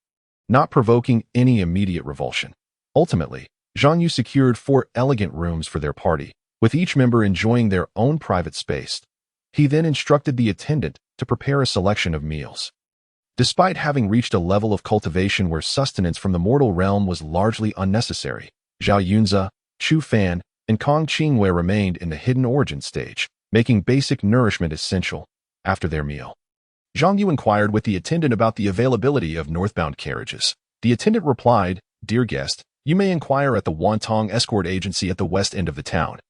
S1: not provoking any immediate revulsion. Ultimately, Zhang Yu secured 4 elegant rooms for their party, with each member enjoying their own private space. He then instructed the attendant to prepare a selection of meals. Despite having reached a level of cultivation where sustenance from the mortal realm was largely unnecessary, Zhao Yunze, Chu Fan, and Kong Qingwei remained in the hidden origin stage, making basic nourishment essential after their meal. Zhang Yu inquired with the attendant about the availability of northbound carriages. The attendant replied, "Dear guest, you may inquire at the Wantong Escort Agency at the west end of the town.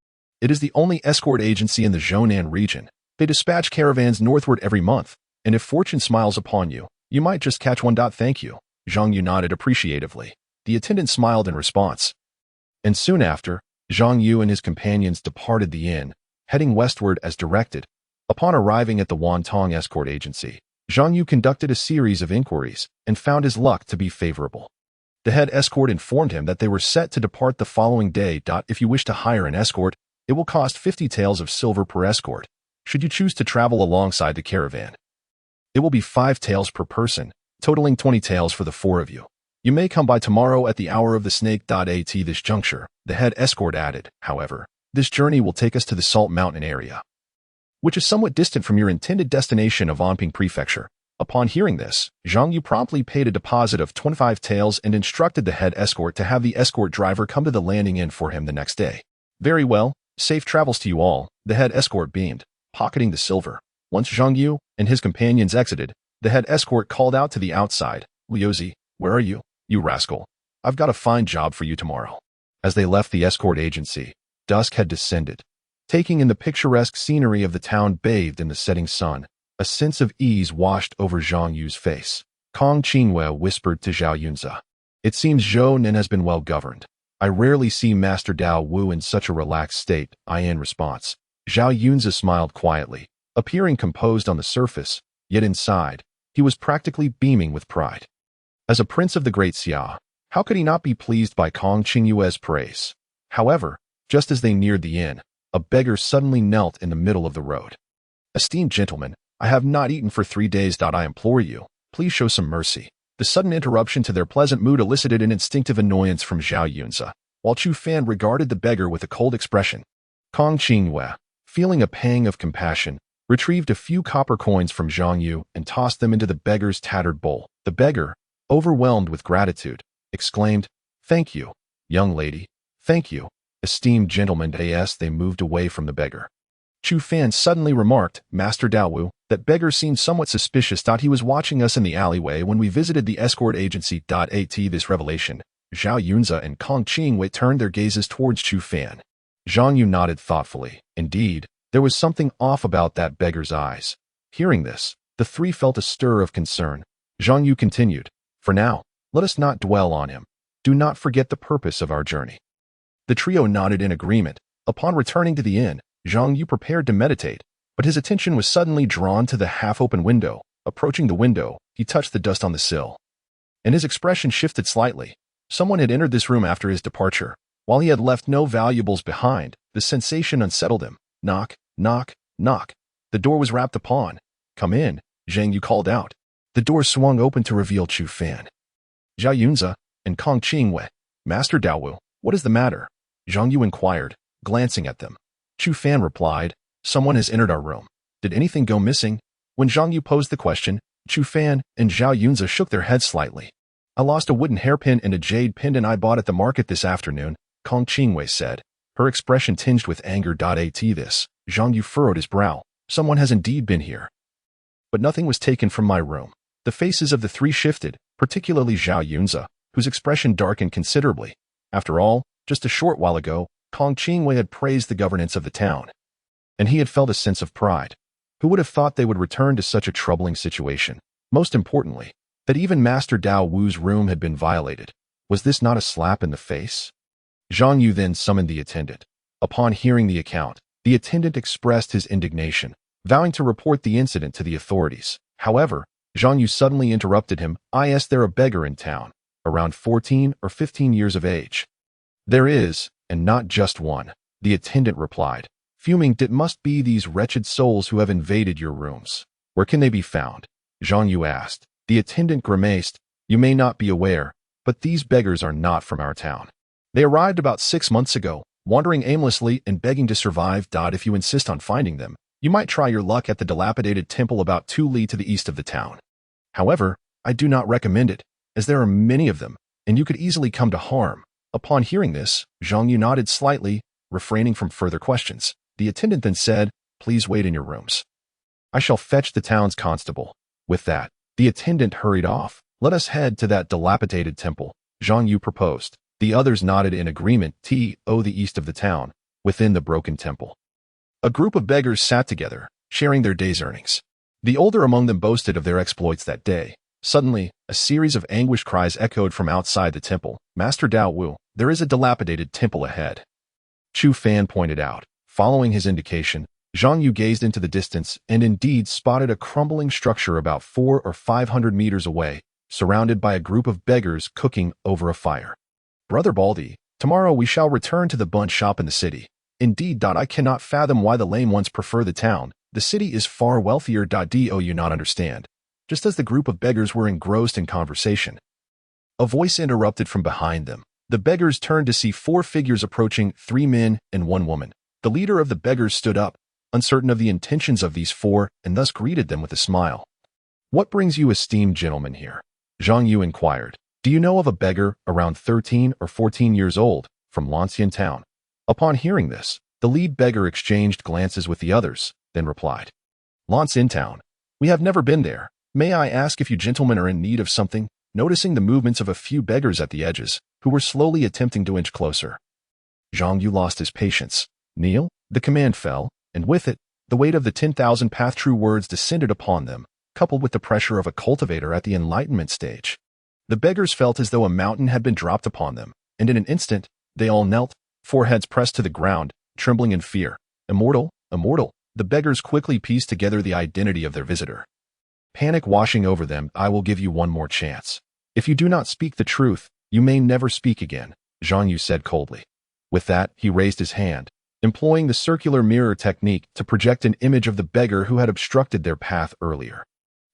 S1: It is the only escort agency in the Zhonan region. They dispatch caravans northward every month, and if fortune smiles upon you, you might just catch one. Thank you." Zhang Yu nodded appreciatively. The attendant smiled in response. And soon after, Zhang Yu and his companions departed the inn, heading westward as directed. Upon arriving at the Wantong Escort Agency, Zhang Yu conducted a series of inquiries and found his luck to be favorable. The head escort informed him that they were set to depart the following day. If you wish to hire an escort, it will cost 50 taels of silver per escort. Should you choose to travel alongside the caravan, it will be 5 taels per person, totaling 20 taels for the 4 of you. You may come by tomorrow at the hour of the snake. At this juncture, the head escort added, however, this journey will take us to the Salt Mountain area, which is somewhat distant from your intended destination of Anping Prefecture. Upon hearing this, Zhang Yu promptly paid a deposit of 25 taels and instructed the head escort to have the escort driver come to the landing inn for him the next day. Very well, safe travels to you all, the head escort beamed, pocketing the silver. Once Zhang Yu and his companions exited, the head escort called out to the outside, "Liuzi, where are you? You rascal. I've got a fine job for you tomorrow." As they left the escort agency, dusk had descended. Taking in the picturesque scenery of the town bathed in the setting sun, a sense of ease washed over Zhang Yu's face. Kong Qingwei whispered to Zhao Yunze, "It seems Zhou Nen has been well governed. I rarely see Master Dao Wu in such a relaxed state." In response, Zhao Yunze smiled quietly, appearing composed on the surface, yet inside, he was practically beaming with pride. As a prince of the Great Xia, how could he not be pleased by Kong Qingwei's praise? However, just as they neared the inn, a beggar suddenly knelt in the middle of the road. "Esteemed gentlemen, I have not eaten for 3 days. I implore you, please show some mercy." The sudden interruption to their pleasant mood elicited an instinctive annoyance from Zhao Yunze, while Chu Fan regarded the beggar with a cold expression. Kong Qingwei, feeling a pang of compassion, retrieved a few copper coins from Zhang Yu and tossed them into the beggar's tattered bowl. The beggar, overwhelmed with gratitude, exclaimed, "Thank you, young lady, thank you, esteemed gentlemen." As they moved away from the beggar, Chu Fan suddenly remarked, "Master Daowu, that beggar seemed somewhat suspicious. He was watching us in the alleyway when we visited the escort agency. At this revelation, Zhao Yunze and Kong Qingwei turned their gazes towards Chu Fan. Zhang Yu nodded thoughtfully. Indeed, there was something off about that beggar's eyes. Hearing this, the 3 felt a stir of concern. Zhang Yu continued, "For now, let us not dwell on him. Do not forget the purpose of our journey." The trio nodded in agreement. Upon returning to the inn, Zhang Yu prepared to meditate, but his attention was suddenly drawn to the half-open window. Approaching the window, he touched the dust on the sill, and his expression shifted slightly. Someone had entered this room after his departure. While he had left no valuables behind, the sensation unsettled him. Knock, knock, knock. The door was rapped upon. "Come in," Zhang Yu called out. The door swung open to reveal Chu Fan, Zhao Yunze, and Kong Qingwei. "Master Daowu, what is the matter?" Zhang Yu inquired, glancing at them. Chu Fan replied, "Someone has entered our room. Did anything go missing?" When Zhang Yu posed the question, Chu Fan and Zhao Yunze shook their heads slightly. "I lost a wooden hairpin and a jade pendant I bought at the market this afternoon," Kong Qingwei said, her expression tinged with anger. At this, Zhang Yu furrowed his brow. "Someone has indeed been here. But nothing was taken from my room." The faces of the 3 shifted, particularly Zhao Yunze, whose expression darkened considerably. After all, just a short while ago, Kong Qingwei had praised the governance of the town, and he had felt a sense of pride. Who would have thought they would return to such a troubling situation? Most importantly, that even Master Dao Wu's room had been violated. Was this not a slap in the face? Zhang Yu then summoned the attendant. Upon hearing the account, the attendant expressed his indignation, vowing to report the incident to the authorities. However, Zhang Yu suddenly interrupted him. "Is there a beggar in town?" around 14 or 15 years of age. There is, and not just one, the attendant replied, fuming. It must be these wretched souls who have invaded your rooms. Where can they be found? Zhang Yu asked. The attendant grimaced. You may not be aware, but these beggars are not from our town. They arrived about 6 months ago, wandering aimlessly and begging to survive. If you insist on finding them, you might try your luck at the dilapidated temple about 2 li to the east of the town. However, I do not recommend it, as there are many of them, and you could easily come to harm. Upon hearing this, Zhang Yu nodded slightly, refraining from further questions. The attendant then said, Please wait in your rooms. I shall fetch the town's constable. With that, the attendant hurried off. Let us head to that dilapidated temple, Zhang Yu proposed. The others nodded in agreement. The east of the town, within the broken temple. A group of beggars sat together, sharing their day's earnings. The older among them boasted of their exploits that day. Suddenly, a series of anguished cries echoed from outside the temple. Master Dao Wu, there is a dilapidated temple ahead. Chu Fan pointed out. Following his indication, Zhang Yu gazed into the distance and indeed spotted a crumbling structure about 400 or 500 meters away, surrounded by a group of beggars cooking over a fire. Brother Baldy, tomorrow we shall return to the bunch shop in the city. Indeed, I cannot fathom why the lame ones prefer the town. The city is far wealthier. Do you not understand? Just as the group of beggars were engrossed in conversation, a voice interrupted from behind them. The beggars turned to see 4 figures approaching, 3 men and 1 woman. The leader of the beggars stood up, uncertain of the intentions of these 4, and thus greeted them with a smile. What brings you esteemed gentlemen here? Zhang Yu inquired. Do you know of a beggar around 13 or 14 years old from Lancian town? Upon hearing this, the lead beggar exchanged glances with the others, then replied, Lancian town. We have never been there. May I ask if you gentlemen are in need of something? Noticing the movements of a few beggars at the edges, who were slowly attempting to inch closer, Zhang Yu lost his patience. Kneel? The command fell, and with it, the weight of the 10,000 path-true words descended upon them, coupled with the pressure of a cultivator at the enlightenment stage. The beggars felt as though a mountain had been dropped upon them, and in an instant, they all knelt, foreheads pressed to the ground, trembling in fear. Immortal, immortal. The beggars quickly pieced together the identity of their visitor. Panic washing over them. I will give you one more chance. If you do not speak the truth, you may never speak again, Zhang Yu said coldly. With that, he raised his hand, employing the circular mirror technique to project an image of the beggar who had obstructed their path earlier.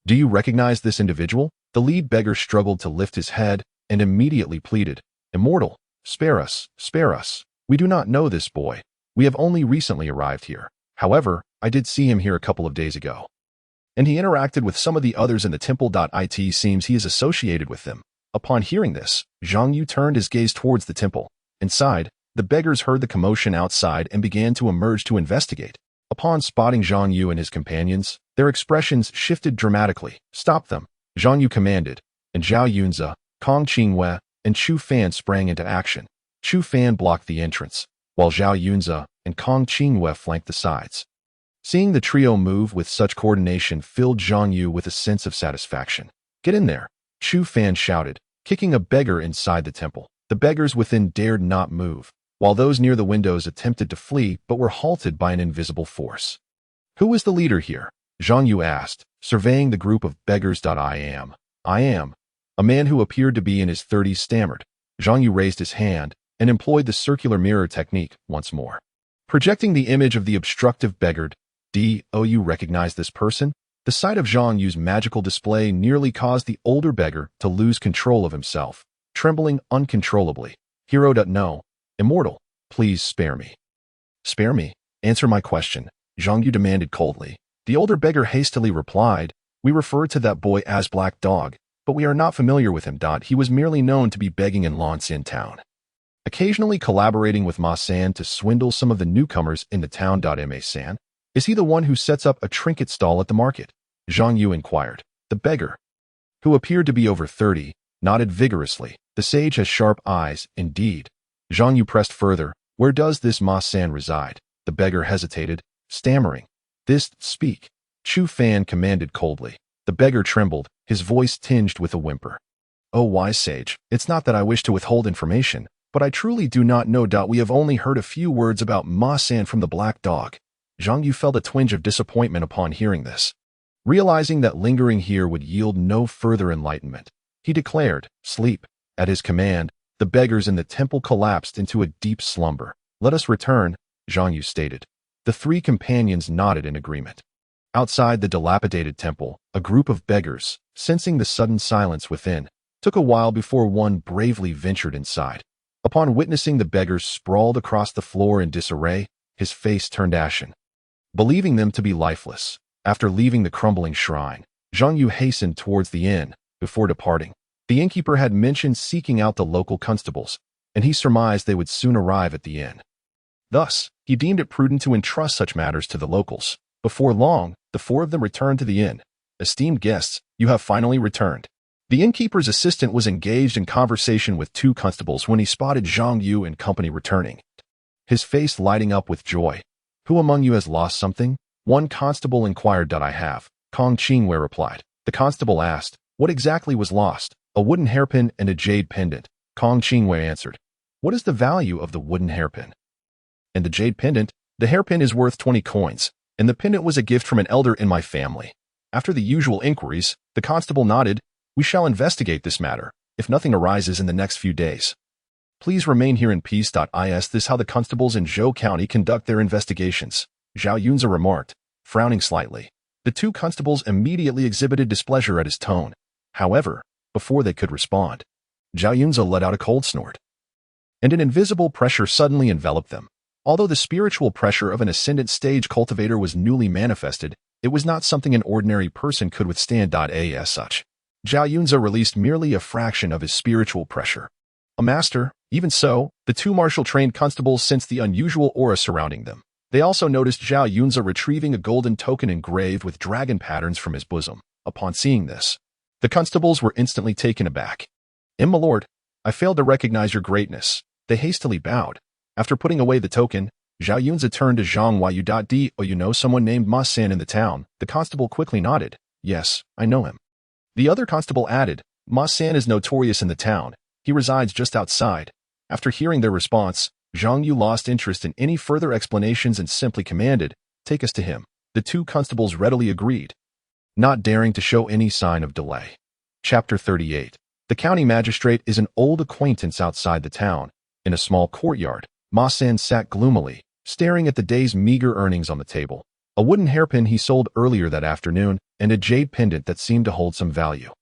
S1: Do you recognize this individual? The lead beggar struggled to lift his head and immediately pleaded, Immortal, spare us, spare us. We do not know this boy. We have only recently arrived here. However, I did see him here a couple of days ago. And he interacted with some of the others in the temple. It seems he is associated with them. Upon hearing this, Zhang Yu turned his gaze towards the temple. Inside, the beggars heard the commotion outside and began to emerge to investigate. Upon spotting Zhang Yu and his companions, their expressions shifted dramatically. Stop them, Zhang Yu commanded, and Zhao Yunze, Kong Qingwei, and Chu Fan sprang into action. Chu Fan blocked the entrance, while Zhao Yunze and Kong Qingwei flanked the sides. Seeing the trio move with such coordination filled Zhang Yu with a sense of satisfaction. Get in there, Chu Fan shouted, kicking a beggar inside the temple. The beggars within dared not move, while those near the windows attempted to flee but were halted by an invisible force. Who is the leader here? Zhang Yu asked, surveying the group of beggars. I am. A man who appeared to be in his 30s stammered. Zhang Yu raised his hand and employed the circular mirror technique once more, projecting the image of the obstructive beggar. Do you recognize this person? The sight of Zhang Yu's magical display nearly caused the older beggar to lose control of himself, trembling uncontrollably. Hero. No. Immortal, please spare me. Spare me? Answer my question, Zhang Yu demanded coldly. The older beggar hastily replied, We refer to that boy as Black Dog, but we are not familiar with him. He was merely known to be begging in Lancian town, occasionally collaborating with Ma San to swindle some of the newcomers in the town. Ma San? Is he the one who sets up a trinket stall at the market? Zhang Yu inquired. The beggar, who appeared to be over 30, nodded vigorously. The sage has sharp eyes, indeed. Zhang Yu pressed further. Where does this Ma San reside? The beggar hesitated, stammering. Speak. Chu Fan commanded coldly. The beggar trembled, his voice tinged with a whimper. Oh, wise sage, it's not that I wish to withhold information, but I truly do not know. We have only heard a few words about Ma San from the Black Dog. Zhang Yu felt a twinge of disappointment upon hearing this. Realizing that lingering here would yield no further enlightenment, he declared, Sleep. At his command, the beggars in the temple collapsed into a deep slumber. "Let us return," Zhang Yu stated. The three companions nodded in agreement. Outside the dilapidated temple, a group of beggars, sensing the sudden silence within, took a while before one bravely ventured inside. Upon witnessing the beggars sprawled across the floor in disarray, his face turned ashen. Believing them to be lifeless, after leaving the crumbling shrine, Zhang Yu hastened towards the inn. Before departing, the innkeeper had mentioned seeking out the local constables, and he surmised they would soon arrive at the inn. Thus, he deemed it prudent to entrust such matters to the locals. Before long, the four of them returned to the inn. "Esteemed guests, you have finally returned." The innkeeper's assistant was engaged in conversation with two constables when he spotted Zhang Yu and company returning, his face lighting up with joy. "Who among you has lost something?" One constable inquired. "I have," Kong Qingwei replied. The constable asked, "What exactly was lost?" "A wooden hairpin and a jade pendant," Kong Qingwei answered. "What is the value of the wooden hairpin and the jade pendant?" "The hairpin is worth 20 coins, and the pendant was a gift from an elder in my family." After the usual inquiries, the constable nodded. "We shall investigate this matter, if nothing arises in the next few days. Please remain here in peace. Is this how the constables in Zhou County conduct their investigations?" Zhao Yunzi remarked, frowning slightly. The two constables immediately exhibited displeasure at his tone. However, before they could respond, Zhao Yunzi let out a cold snort, and an invisible pressure suddenly enveloped them. Although the spiritual pressure of an ascendant stage cultivator was newly manifested, it was not something an ordinary person could withstand. As such, Zhao Yunzi released merely a fraction of his spiritual pressure. A master, even so, the two martial-trained constables sensed the unusual aura surrounding them. They also noticed Zhao Yunzi retrieving a golden token engraved with dragon patterns from his bosom. Upon seeing this, the constables were instantly taken aback. "My lord, I failed to recognize your greatness." They hastily bowed. After putting away the token, Zhao Yunzi turned to Zhang Yu. "Do you know someone named Ma San in the town?" The constable quickly nodded. "Yes, I know him." The other constable added, "Ma San is notorious in the town. He resides just outside." After hearing their response, Zhang Yu lost interest in any further explanations and simply commanded, "Take us to him." The two constables readily agreed, not daring to show any sign of delay. Chapter 38. The county magistrate is an old acquaintance outside the town. In a small courtyard, Ma San sat gloomily, staring at the day's meager earnings on the table. A wooden hairpin he sold earlier that afternoon, and a jade pendant that seemed to hold some value.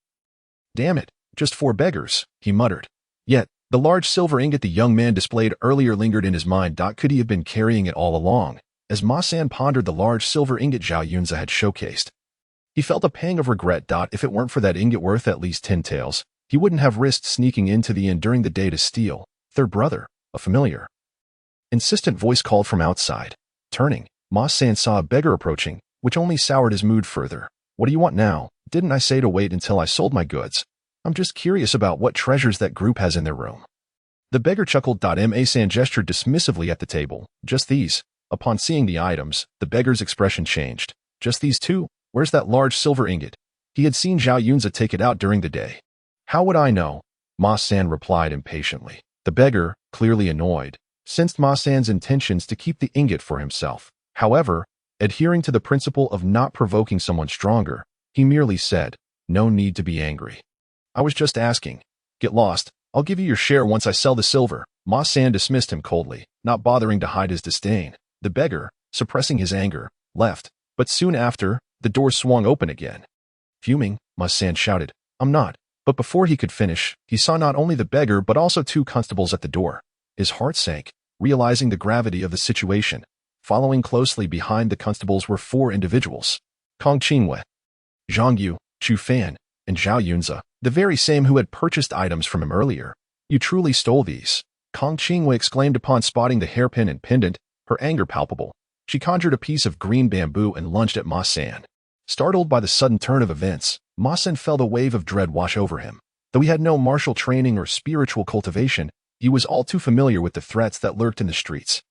S1: "Damn it, just 4 beggars," he muttered. Yet, the large silver ingot the young man displayed earlier lingered in his mind. Could he have been carrying it all along? As Ma San pondered the large silver ingot Zhao Yunzi had showcased, he felt a pang of regret. If it weren't for that ingot worth at least 10 taels, he wouldn't have risked sneaking into the inn during the day to steal. Their brother, a familiar, insistent voice called from outside. Turning, Ma San saw a beggar approaching, which only soured his mood further. "What do you want now? Didn't I say to wait until I sold my goods? I'm just curious about what treasures that group has in their room." The beggar chuckled. Ma San gestured dismissively at the table. "Just these." Upon seeing the items, the beggar's expression changed. "Just these two? Where's that large silver ingot?" He had seen Zhao Yunzi take it out during the day. "How would I know?" Ma San replied impatiently. The beggar, clearly annoyed, sensed Ma San's intentions to keep the ingot for himself. However, adhering to the principle of not provoking someone stronger, he merely said, "No need to be angry. I was just asking. Get lost. I'll give you your share once I sell the silver." Ma San dismissed him coldly, not bothering to hide his disdain. The beggar, suppressing his anger, left, but soon after, the door swung open again. Fuming, Ma San shouted, "I'm not." But before he could finish, he saw not only the beggar but also 2 constables at the door. His heart sank, realizing the gravity of the situation. Following closely behind the constables were 4 individuals: Kong Qingwei, Zhang Yu, Chu Fan, and Zhao Yunzi, the very same who had purchased items from him earlier. "You truly stole these," Kong Qingwei exclaimed upon spotting the hairpin and pendant, her anger palpable. She conjured a piece of green bamboo and lunged at Ma San. Startled by the sudden turn of events, Ma San felt a wave of dread wash over him. Though he had no martial training or spiritual cultivation, he was all too familiar with the threats that lurked in the streets.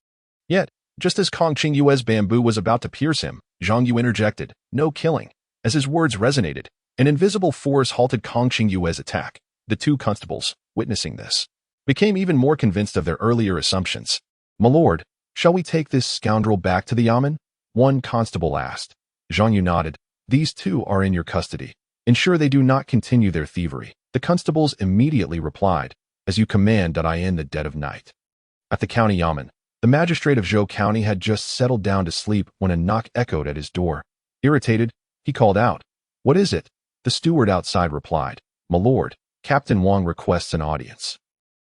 S1: Yet, just as Kong Qingyue's bamboo was about to pierce him, Zhang Yu interjected, "No killing." As his words resonated, an invisible force halted Kong Qingyue's attack. The 2 constables, witnessing this, became even more convinced of their earlier assumptions. "My lord, shall we take this scoundrel back to the yamen?" one constable asked. Zhang Yu nodded. "These 2 are in your custody. Ensure they do not continue their thievery." The constables immediately replied, "As you command, I in the dead of night." At the county yamen, the magistrate of Zhou County had just settled down to sleep when a knock echoed at his door. Irritated, he called out, "What is it?" The steward outside replied, "My lord, Captain Wang requests an audience."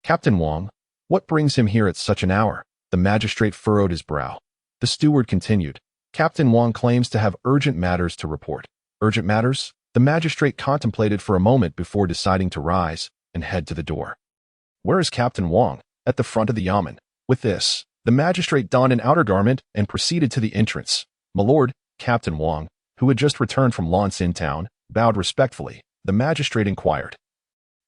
S1: "Captain Wang? What brings him here at such an hour?" The magistrate furrowed his brow. The steward continued, "Captain Wang claims to have urgent matters to report." "Urgent matters?" The magistrate contemplated for a moment before deciding to rise and head to the door. "Where is Captain Wang?" "At the front of the yamen." With this, the magistrate donned an outer garment and proceeded to the entrance. "My lord," Captain Wang, who had just returned from Lanxin town, bowed respectfully. The magistrate inquired,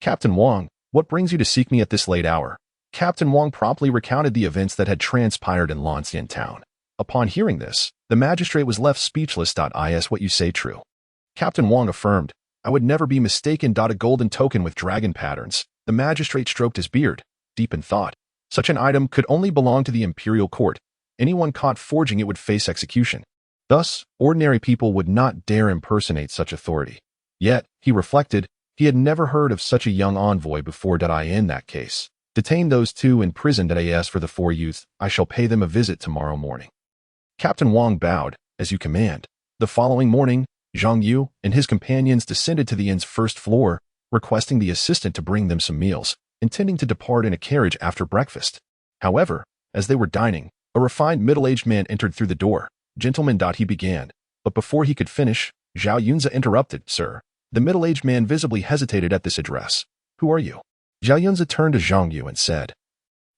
S1: "Captain Wang, what brings you to seek me at this late hour?" Captain Wang promptly recounted the events that had transpired in Lanxin town. Upon hearing this, the magistrate was left speechless. "Is what you say true?" Captain Wang affirmed, "I would never be mistaken. A golden token with dragon patterns." The magistrate stroked his beard, deep in thought. Such an item could only belong to the imperial court. Anyone caught forging it would face execution. Thus, ordinary people would not dare impersonate such authority. Yet, he reflected, he had never heard of such a young envoy before. In that case, detain those two imprisoned as for the 4 youths. I shall pay them a visit tomorrow morning. Captain Wang bowed, "As you command." The following morning, Zhang Yu and his companions descended to the inn's first floor, requesting the assistant to bring them some meals, intending to depart in a carriage after breakfast. However, as they were dining, a refined middle-aged man entered through the door. "Gentlemen," he began, but before he could finish, Zhao Yunza interrupted, "Sir." The middle-aged man visibly hesitated at this address. "Who are you?" Zhao Yunza turned to Zhang Yu and said,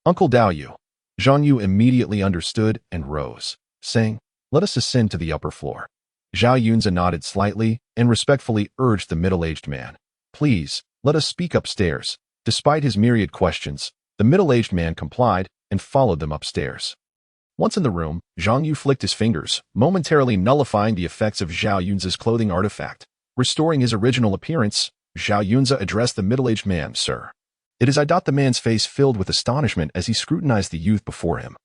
S1: "Uncle Dao Yu." Zhang Yu immediately understood and rose, saying, "Let us ascend to the upper floor." Zhao Yunza nodded slightly and respectfully urged the middle-aged man, "Please, let us speak upstairs." Despite his myriad questions, the middle-aged man complied and followed them upstairs. Once in the room, Zhang Yu flicked his fingers, momentarily nullifying the effects of Zhao Yunza's clothing artifact. Restoring his original appearance, Zhao Yunza addressed the middle-aged man, "Sir." "It is I." The man's face filled with astonishment as he scrutinized the youth before him.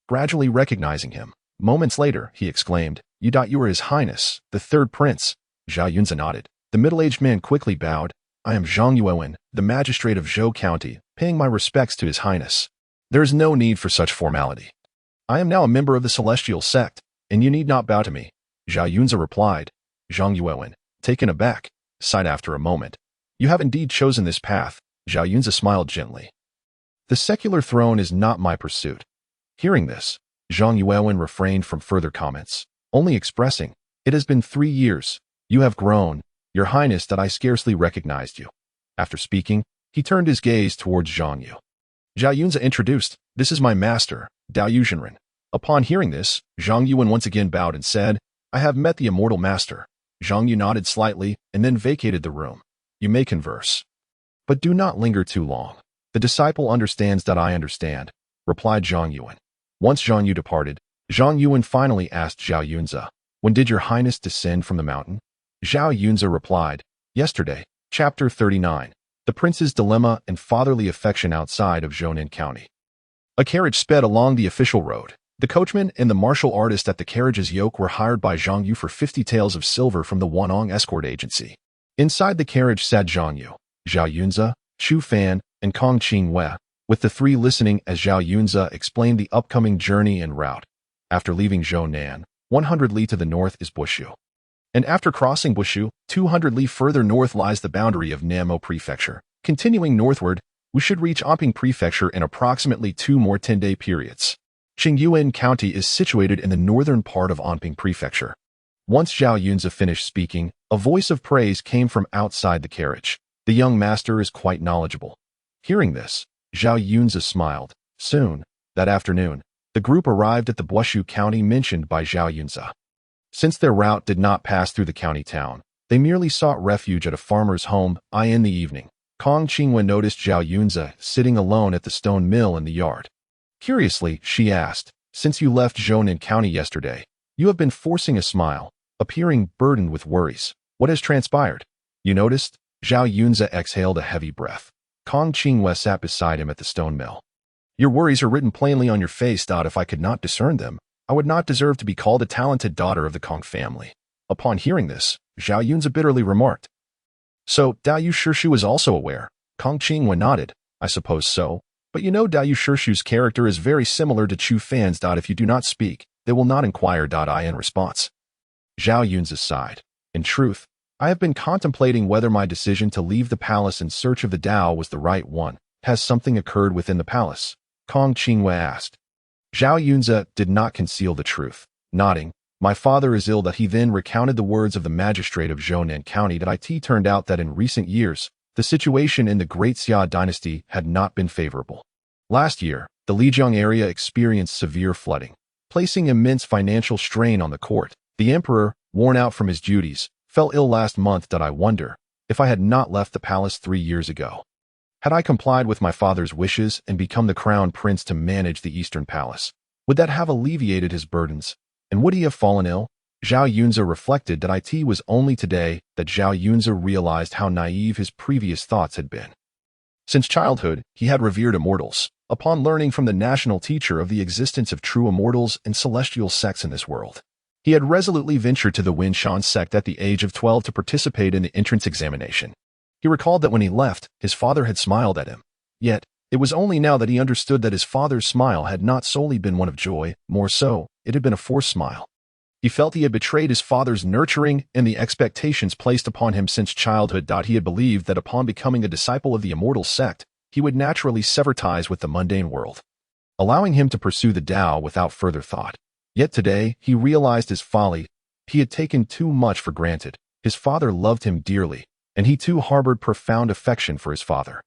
S1: Gradually recognizing him, moments later, he exclaimed, You are His Highness, the third prince." Zhao Yunza nodded. The middle-aged man quickly bowed. "I am Zhang Yuwen, the magistrate of Zhou County, paying my respects to His Highness." "There is no need for such formality. I am now a member of the celestial sect, and you need not bow to me," Zhao Yunza replied. Zhang Yuwen, taken aback, sighed after a moment. "You have indeed chosen this path." Zhao Yunza smiled gently. "The secular throne is not my pursuit." Hearing this, Zhang Yuwen refrained from further comments, only expressing, "It has been 3 years. You have grown, Your Highness, that I scarcely recognized you." After speaking, he turned his gaze towards Zhang Yu. Zhao Yunza introduced, "This is my master, Dao Yuzhenren." Upon hearing this, Zhang Yuwen once again bowed and said, "I have met the immortal master." Zhang Yu nodded slightly and then vacated the room. "You may converse, but do not linger too long. The disciple understands that I understand," replied Zhang Yuwen. Once Zhang Yu departed, Zhang Yuwen finally asked Zhao Yunza, "When did Your Highness descend from the mountain?" Zhao Yunza replied, "Yesterday." Chapter 39. The Prince's Dilemma and Fatherly Affection Outside of Zhounan County. A carriage sped along the official road. The coachman and the martial artist at the carriage's yoke were hired by Zhang Yu for 50 taels of silver from the Wanong escort agency. Inside the carriage sat Zhang Yu, Zhao Yunza, Xu Fan, and Kong Qingwei, with the three listening as Zhao Yunza explained the upcoming journey and route. After leaving Zhounan, 100 li to the north is Bushu. And after crossing Bushu, 200 li further north lies the boundary of Namo Prefecture. Continuing northward, we should reach Anping Prefecture in approximately 2 more 10-day periods. Qingyuan County is situated in the northern part of Anping Prefecture. Once Zhao Yunza finished speaking, a voice of praise came from outside the carriage. "The young master is quite knowledgeable." Hearing this, Zhao Yunza smiled. Soon, that afternoon, the group arrived at the Bushu County mentioned by Zhao Yunza. Since their route did not pass through the county town, they merely sought refuge at a farmer's home. In the evening, Kong Qingwen noticed Zhao Yunza sitting alone at the stone mill in the yard. Curiously, she asked, "Since you left Zhounan County yesterday, you have been forcing a smile, appearing burdened with worries. What has transpired?" "You noticed?" Zhao Yunza exhaled a heavy breath. Kong Qingwei sat beside him at the stone mill. "Your worries are written plainly on your face. If I could not discern them, I would not deserve to be called a talented daughter of the Kong family." Upon hearing this, Zhao Yunza bitterly remarked, So, Dao Shirshu was also aware. Kong Qingwen nodded. I suppose so. But you know Dao Shirshu's character is very similar to Chu Fan's. If you do not speak, they will not inquire. I in response. Zhao Yunzi sighed. In truth, I have been contemplating whether my decision to leave the palace in search of the Dao was the right one. Has something occurred within the palace? Kong Qingwen asked. Zhao Yunzi did not conceal the truth. Nodding, my father is ill. He then recounted the words of the magistrate of Zhounan County. It turned out that in recent years, the situation in the Great Xia dynasty had not been favorable. Last year, the Lijiang area experienced severe flooding, placing immense financial strain on the court. The emperor, worn out from his duties, fell ill last month. I wonder if I had not left the palace 3 years ago. Had I complied with my father's wishes and become the crown prince to manage the Eastern Palace, would that have alleviated his burdens? And would he have fallen ill? Zhao Yunzi reflected that it was only today that Zhao Yunzi realized how naive his previous thoughts had been. Since childhood, he had revered immortals. Upon learning from the national teacher of the existence of true immortals and celestial sects in this world, he had resolutely ventured to the Winshan sect at the age of 12 to participate in the entrance examination. He recalled that when he left, his father had smiled at him. Yet, it was only now that he understood that his father's smile had not solely been one of joy, more so, it had been a forced smile. He felt he had betrayed his father's nurturing and the expectations placed upon him since childhood. He had believed that upon becoming a disciple of the immortal sect, he would naturally sever ties with the mundane world, allowing him to pursue the Tao without further thought. Yet today, he realized his folly. He had taken too much for granted. His father loved him dearly, and he too harbored profound affection for his father.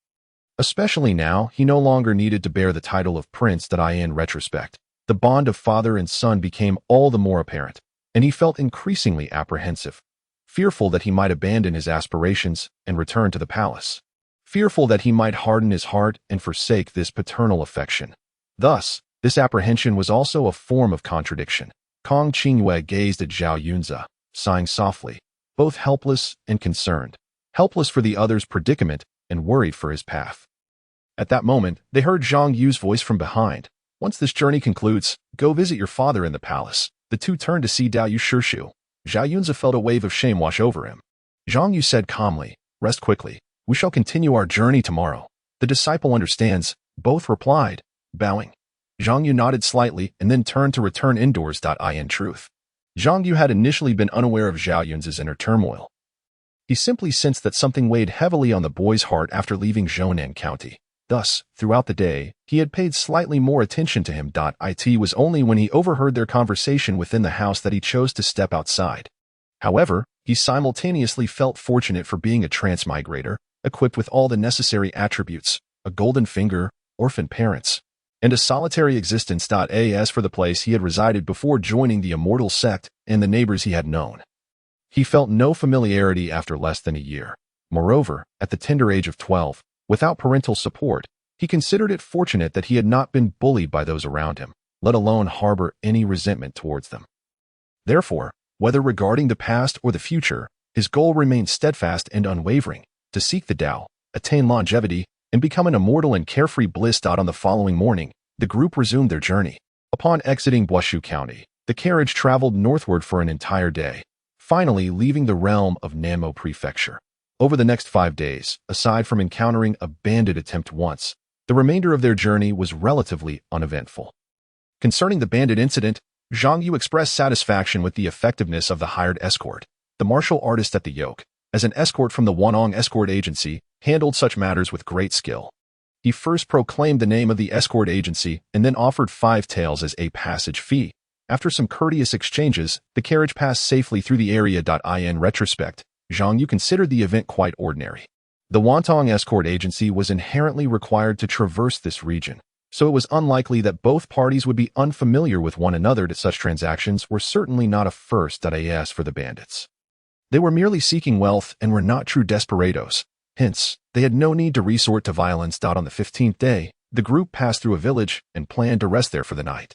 S1: Especially now, he no longer needed to bear the title of prince. In retrospect, the bond of father and son became all the more apparent, and he felt increasingly apprehensive, fearful that he might abandon his aspirations and return to the palace, fearful that he might harden his heart and forsake this paternal affection. Thus, this apprehension was also a form of contradiction. Kong Qingwen gazed at Zhao Yunzi, sighing softly, both helpless and concerned, helpless for the other's predicament and worried for his path. At that moment, they heard Zhang Yu's voice from behind. Once this journey concludes, go visit your father in the palace. The two turned to see Dao Shirshu. Zhao Yunzi felt a wave of shame wash over him. Zhang Yu said calmly, rest quickly. We shall continue our journey tomorrow. The disciple understands, both replied, bowing. Zhang Yu nodded slightly and then turned to return indoors. In truth, Zhang Yu had initially been unaware of Zhao Yunzi's inner turmoil. He simply sensed that something weighed heavily on the boy's heart after leaving Zhounan County. Thus, throughout the day, he had paid slightly more attention to him. It was only when he overheard their conversation within the house that he chose to step outside. However, he simultaneously felt fortunate for being a transmigrator, equipped with all the necessary attributes, a golden finger, orphan parents, and a solitary existence. As for the place he had resided before joining the immortal sect and the neighbors he had known, he felt no familiarity after less than a year. Moreover, at the tender age of 12, without parental support, he considered it fortunate that he had not been bullied by those around him, let alone harbor any resentment towards them. Therefore, whether regarding the past or the future, his goal remained steadfast and unwavering, to seek the Tao, attain longevity, and become an immortal and carefree bliss. On the following morning, the group resumed their journey. Upon exiting Buishu County, the carriage traveled northward for an entire day, finally leaving the realm of Nanmo Prefecture. Over the next 5 days, aside from encountering a bandit attempt once, the remainder of their journey was relatively uneventful. Concerning the bandit incident, Zhang Yu expressed satisfaction with the effectiveness of the hired escort. The martial artist at the yoke, as an escort from the Wanong Escort Agency, handled such matters with great skill. He first proclaimed the name of the escort agency and then offered 5 taels as a passage fee. After some courteous exchanges, the carriage passed safely through the area. In retrospect, Zhang Yu considered the event quite ordinary. The Wantong Escort Agency was inherently required to traverse this region, so it was unlikely that both parties would be unfamiliar with one another. Such transactions were certainly not a first. As for the bandits, they were merely seeking wealth and were not true desperados. Hence, they had no need to resort to violence. On the 15th day, the group passed through a village and planned to rest there for the night.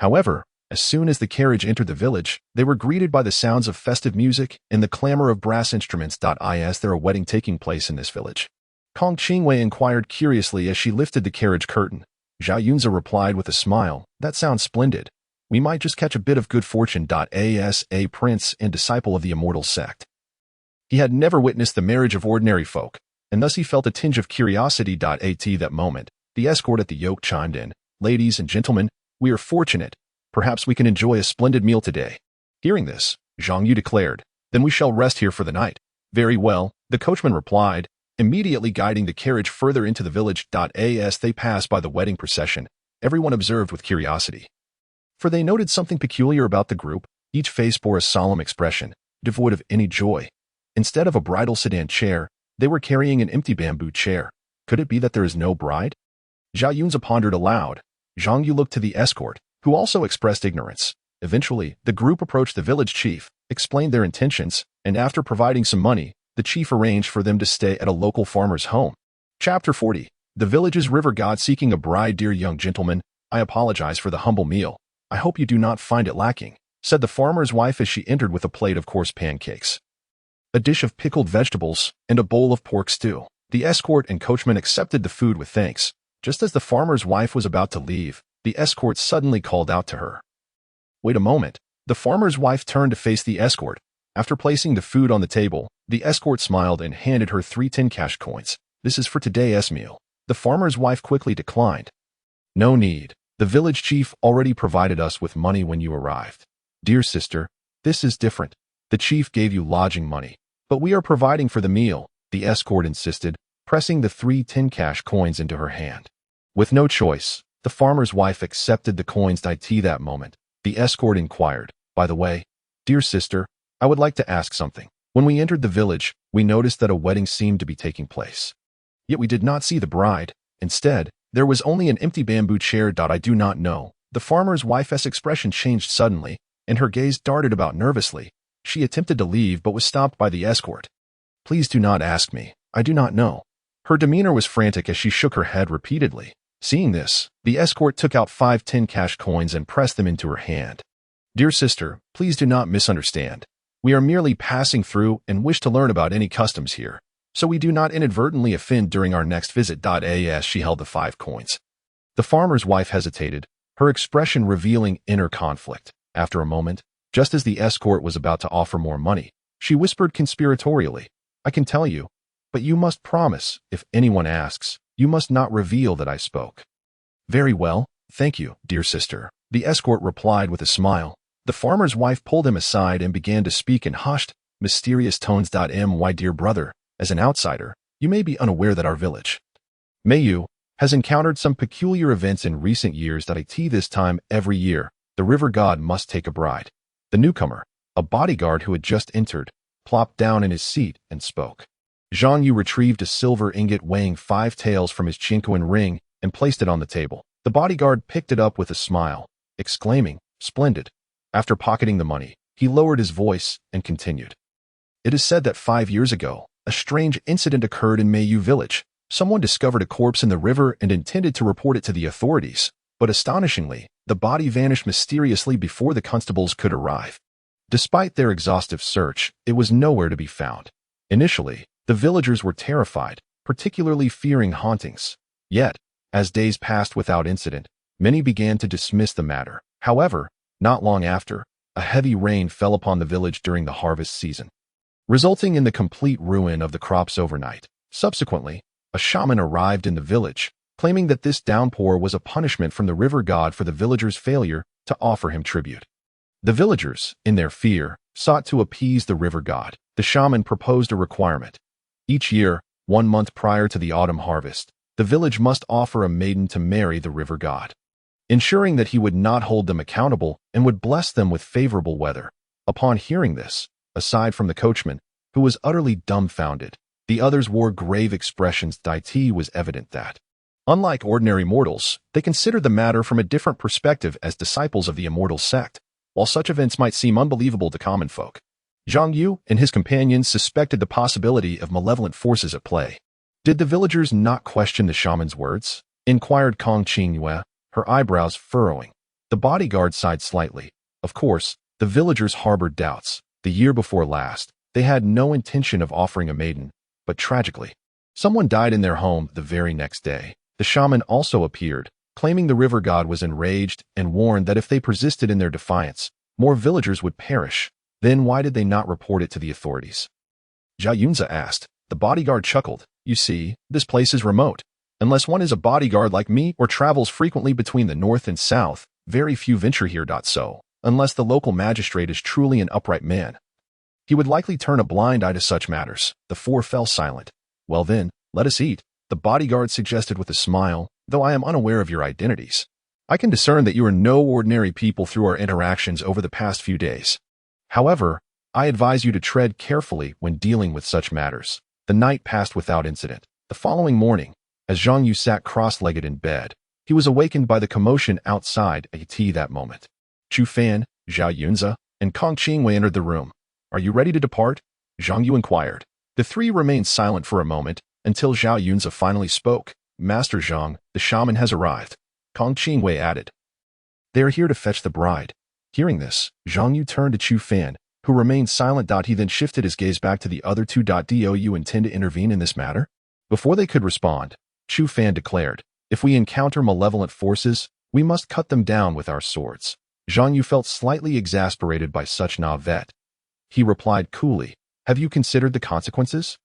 S1: However, as soon as the carriage entered the village, they were greeted by the sounds of festive music and the clamor of brass instruments. Is there a wedding taking place in this village? Kong Qingwei inquired curiously as she lifted the carriage curtain. Zhao Yunzi replied with a smile, that sounds splendid. We might just catch a bit of good fortune. As a prince and disciple of the immortal sect, He had never witnessed the marriage of ordinary folk, and thus he felt a tinge of curiosity. At that moment, the escort at the yoke chimed in. Ladies and gentlemen, we are fortunate. Perhaps we can enjoy a splendid meal today. Hearing this, Zhang Yu declared, then we shall rest here for the night. Very well, the coachman replied, immediately guiding the carriage further into the village. As they passed by the wedding procession, everyone observed with curiosity. For they noted something peculiar about the group. Each face bore a solemn expression, devoid of any joy. Instead of a bridal sedan chair, they were carrying an empty bamboo chair. Could it be that there is no bride? Zhao Yunzi pondered aloud. Zhang Yu looked to the escort, who also expressed ignorance. Eventually, the group approached the village chief, explained their intentions, and after providing some money, the chief arranged for them to stay at a local farmer's home. Chapter 40. The village's river god seeking a bride. Dear young gentleman, I apologize for the humble meal. I hope you do not find it lacking, said the farmer's wife as she entered with a plate of coarse pancakes, a dish of pickled vegetables, and a bowl of pork stew. The escort and coachman accepted the food with thanks. Just as the farmer's wife was about to leave, the escort suddenly called out to her. Wait a moment. The farmer's wife turned to face the escort. After placing the food on the table, the escort smiled and handed her 3 tin cash coins. This is for today's meal. The farmer's wife quickly declined. No need. The village chief already provided us with money when you arrived. Dear sister, this is different. The chief gave you lodging money, but we are providing for the meal, the escort insisted, pressing the 3 tin cash coins into her hand. With no choice, the farmer's wife accepted the coins. That moment, the escort inquired, by the way, dear sister, I would like to ask something. When we entered the village, we noticed that a wedding seemed to be taking place. Yet we did not see the bride. Instead, there was only an empty bamboo chair. I do not know. The farmer's wife's expression changed suddenly, and her gaze darted about nervously. She attempted to leave but was stopped by the escort. Please do not ask me. I do not know. Her demeanor was frantic as she shook her head repeatedly. Seeing this, the escort took out 5 tin cash coins and pressed them into her hand. Dear sister, please do not misunderstand. We are merely passing through and wish to learn about any customs here, so we do not inadvertently offend during our next visit. As she held the 5 coins, the farmer's wife hesitated, her expression revealing inner conflict. After a moment, just as the escort was about to offer more money, she whispered conspiratorially, I can tell you, but you must promise, if anyone asks, you must not reveal that I spoke. Very well, thank you, dear sister, the escort replied with a smile. The farmer's wife pulled him aside and began to speak in hushed, mysterious tones. My dear brother, as an outsider, you may be unaware that our village, Mayu, has encountered some peculiar events in recent years. This time every year, the river god must take a bride. The newcomer, a bodyguard who had just entered, plopped down in his seat and spoke. Zhang Yu retrieved a silver ingot weighing 5 taels from his chinquan ring and placed it on the table. The bodyguard picked it up with a smile, exclaiming, Splendid. After pocketing the money, he lowered his voice and continued. It is said that 5 years ago, a strange incident occurred in Mayu village. Someone discovered a corpse in the river and intended to report it to the authorities, but astonishingly, the body vanished mysteriously before the constables could arrive. Despite their exhaustive search, it was nowhere to be found. Initially, the villagers were terrified, particularly fearing hauntings. Yet, as days passed without incident, many began to dismiss the matter. However, not long after, a heavy rain fell upon the village during the harvest season, resulting in the complete ruin of the crops overnight. Subsequently, a shaman arrived in the village, claiming that this downpour was a punishment from the river god for the villagers' failure to offer him tribute. The villagers, in their fear, sought to appease the river god. The shaman proposed a requirement. Each year, 1 month prior to the autumn harvest, the village must offer a maiden to marry the river god, ensuring that he would not hold them accountable and would bless them with favorable weather. Upon hearing this, aside from the coachman, who was utterly dumbfounded, the others wore grave expressions. It was evident that, unlike ordinary mortals, they considered the matter from a different perspective as disciples of the immortal sect. While such events might seem unbelievable to common folk, Zhang Yu and his companions suspected the possibility of malevolent forces at play. Did the villagers not question the shaman's words? Inquired Kong Qingyue, her eyebrows furrowing. The bodyguard sighed slightly. Of course, the villagers harbored doubts. The year before last, they had no intention of offering a maiden, but tragically, someone died in their home the very next day. The shaman also appeared, claiming the river god was enraged and warned that if they persisted in their defiance, more villagers would perish. Then why did they not report it to the authorities? Zhao Yunzi asked. The bodyguard chuckled. You see, this place is remote. Unless one is a bodyguard like me or travels frequently between the north and south, very few venture here. So, unless the local magistrate is truly an upright man, he would likely turn a blind eye to such matters. The four fell silent. Well then, let us eat, the bodyguard suggested with a smile, though I am unaware of your identities. I can discern that you are no ordinary people through our interactions over the past few days. However, I advise you to tread carefully when dealing with such matters. The night passed without incident. The following morning, as Zhang Yu sat cross-legged in bed, he was awakened by the commotion outside that moment. Chu Fan, Zhao Yunzi, and Kong Qingwei entered the room. Are you ready to depart? Zhang Yu inquired. The three remained silent for a moment until Zhao Yunzi finally spoke. Master Zhang, the shaman has arrived. Kong Qingwei added. They are here to fetch the bride. Hearing this, Zhang Yu turned to Chu Fan, who remained silent. He then shifted his gaze back to the other two. Do you intend to intervene in this matter? Before they could respond, Chu Fan declared, if we encounter malevolent forces, we must cut them down with our swords. Zhang Yu felt slightly exasperated by such naivete. He replied coolly, have you considered the consequences?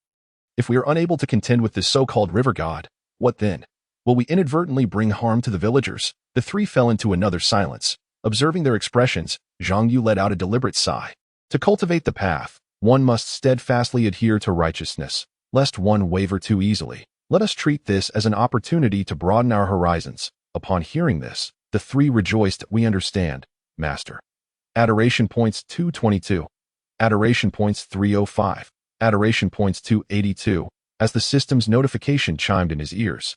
S1: If we are unable to contend with this so-called river god, what then? Will we inadvertently bring harm to the villagers? The three fell into another silence. Observing their expressions, Zhang Yu let out a deliberate sigh. To cultivate the path, one must steadfastly adhere to righteousness, lest one waver too easily. Let us treat this as an opportunity to broaden our horizons. Upon hearing this, the three rejoiced. We understand, Master. Adoration points 222. Adoration points 305. Adoration points 282, as the system's notification chimed in his ears.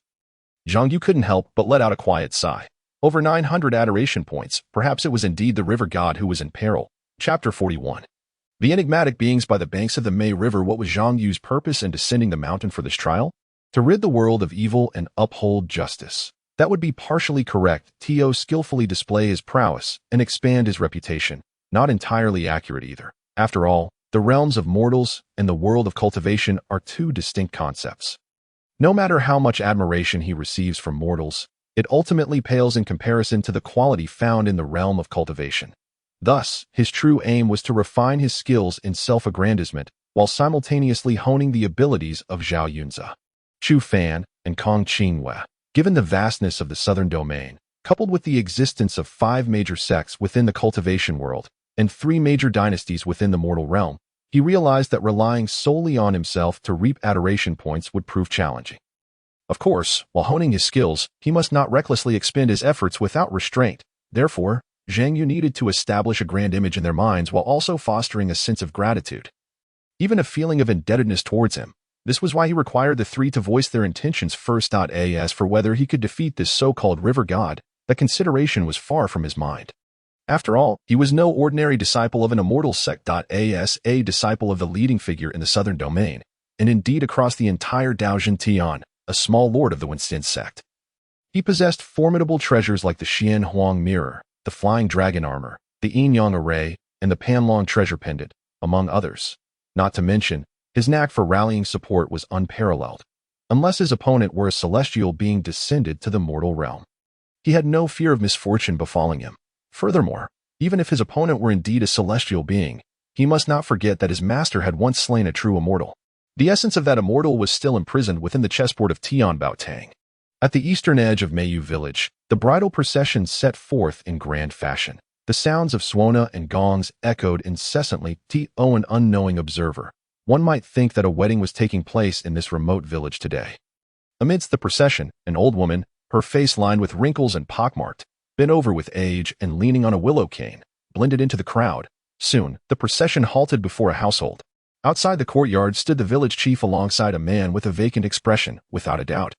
S1: Zhang Yu couldn't help but let out a quiet sigh. Over 900 adoration points, perhaps it was indeed the river god who was in peril. Chapter 41. The enigmatic beings by the banks of the Mei River. What was Zhang Yu's purpose in descending the mountain for this trial? To rid the world of evil and uphold justice. That would be partially correct. To skillfully display his prowess and expand his reputation. Not entirely accurate either. After all, the realms of mortals and the world of cultivation are two distinct concepts. No matter how much admiration he receives from mortals, it ultimately pales in comparison to the quality found in the realm of cultivation. Thus, his true aim was to refine his skills in self-aggrandizement while simultaneously honing the abilities of Zhao Yunzi, Chu Fan, and Kong Qingwei. Given the vastness of the southern domain, coupled with the existence of 5 major sects within the cultivation world and 3 major dynasties within the mortal realm, he realized that relying solely on himself to reap adoration points would prove challenging. Of course, while honing his skills, he must not recklessly expend his efforts without restraint. Therefore, Zhang Yu needed to establish a grand image in their minds while also fostering a sense of gratitude, even a feeling of indebtedness towards him. This was why he required the three to voice their intentions first. As for whether he could defeat this so-called river god, that consideration was far from his mind. After all, he was no ordinary disciple of an immortal sect. A disciple of the leading figure in the southern domain, and indeed across the entire Daojin Tian, a small lord of the Winston sect. He possessed formidable treasures like the Xian Huang mirror, the flying dragon armor, the Yin Yang array, and the Panlong treasure pendant, among others. Not to mention, his knack for rallying support was unparalleled. Unless his opponent were a celestial being descended to the mortal realm, he had no fear of misfortune befalling him. Furthermore, even if his opponent were indeed a celestial being, he must not forget that his master had once slain a true immortal. The essence of that immortal was still imprisoned within the chessboard of Tian Baotang. At the eastern edge of Meiyu village, the bridal procession set forth in grand fashion. The sounds of suona and gongs echoed incessantly. To an unknowing observer, one might think that a wedding was taking place in this remote village today. Amidst the procession, an old woman, her face lined with wrinkles and pockmarked, bent over with age and leaning on a willow cane, blended into the crowd. Soon, the procession halted before a household. Outside the courtyard stood the village chief alongside a man with a vacant expression, without a doubt.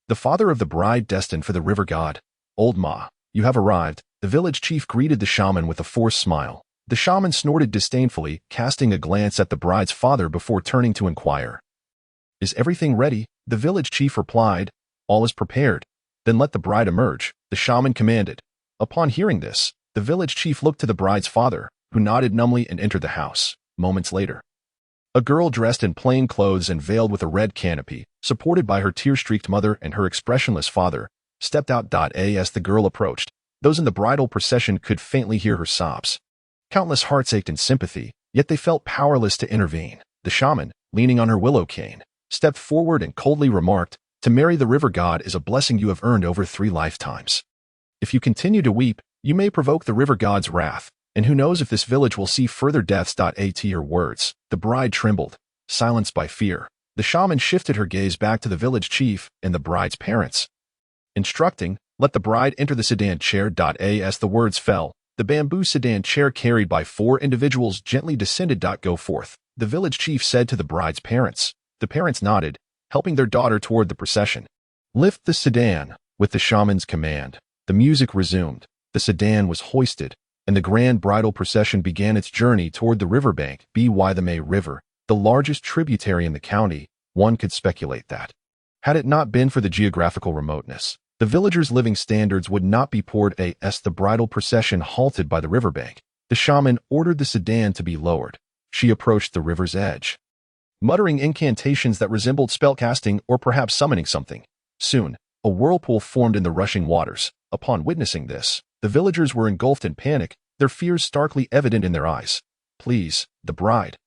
S1: The father of the bride destined for the river god. Old Ma, you have arrived. The village chief greeted the shaman with a forced smile. The shaman snorted disdainfully, casting a glance at the bride's father before turning to inquire. Is everything ready? The village chief replied. All is prepared. Then let the bride emerge, the shaman commanded. Upon hearing this, the village chief looked to the bride's father, who nodded numbly and entered the house. Moments later, a girl dressed in plain clothes and veiled with a red canopy, supported by her tear-streaked mother and her expressionless father, stepped out. As the girl approached, those in the bridal procession could faintly hear her sobs. Countless hearts ached in sympathy, yet they felt powerless to intervene. The shaman, leaning on her willow cane, stepped forward and coldly remarked, "To marry the river god is a blessing you have earned over 3 lifetimes. If you continue to weep, you may provoke the river god's wrath, and who knows if this village will see further deaths." At her words, the bride trembled, silenced by fear. The shaman shifted her gaze back to the village chief and the bride's parents, instructing, "Let the bride enter the sedan chair." As the words fell, the bamboo sedan chair carried by 4 individuals gently descended. "Go forth," the village chief said to the bride's parents. The parents nodded, helping their daughter toward the procession. "Lift the sedan," with the shaman's command. The music resumed, the sedan was hoisted, and the grand bridal procession began its journey toward the riverbank. By the May River, the largest tributary in the county. One could speculate that, had it not been for the geographical remoteness, the villagers' living standards would not be poor. As the bridal procession halted by the riverbank, the shaman ordered the sedan to be lowered. She approached the river's edge, muttering incantations that resembled spellcasting or perhaps summoning something. Soon, a whirlpool formed in the rushing waters. Upon witnessing this, the villagers were engulfed in panic, their fears starkly evident in their eyes. "Please, the bride."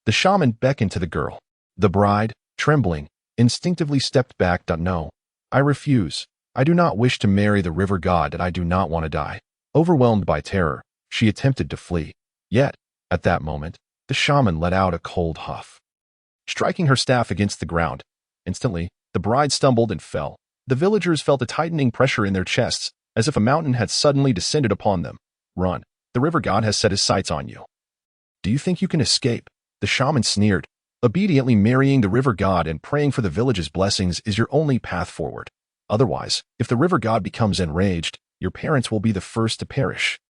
S1: The shaman beckoned to the girl. The bride, trembling, instinctively stepped back. "No, I refuse. I do not wish to marry the river god, and I do not want to die." Overwhelmed by terror, she attempted to flee. Yet, at that moment, the shaman let out a cold huff, striking her staff against the ground. Instantly, the bride stumbled and fell. The villagers felt a tightening pressure in their chests, as if a mountain had suddenly descended upon them. "Run. The river god has set his sights on you." "Do you think you can escape?" The shaman sneered. "Obediently marrying the river god and praying for the village's blessings is your only path forward. Otherwise, if the river god becomes enraged, your parents will be the first to perish."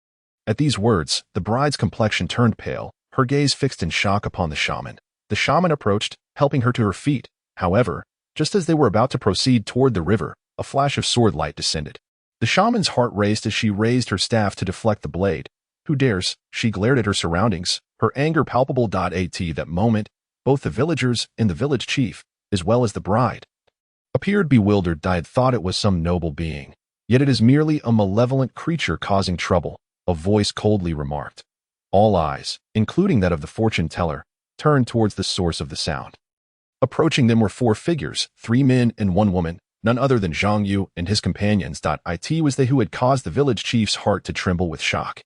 S1: At these words, the bride's complexion turned pale, her gaze fixed in shock upon the shaman. The shaman approached, helping her to her feet. However, just as they were about to proceed toward the river, a flash of sword light descended. The shaman's heart raced as she raised her staff to deflect the blade. "Who dares?" She glared at her surroundings, her anger palpable. At that moment, both the villagers and the village chief, as well as the bride, appeared bewildered. "I had thought it was some noble being. Yet it is merely a malevolent creature causing trouble," a voice coldly remarked. All eyes, including that of the fortune teller, turned towards the source of the sound. Approaching them were 4 figures, 3 men and 1 woman, none other than Zhang Yu and his companions. It was they who had caused the village chief's heart to tremble with shock.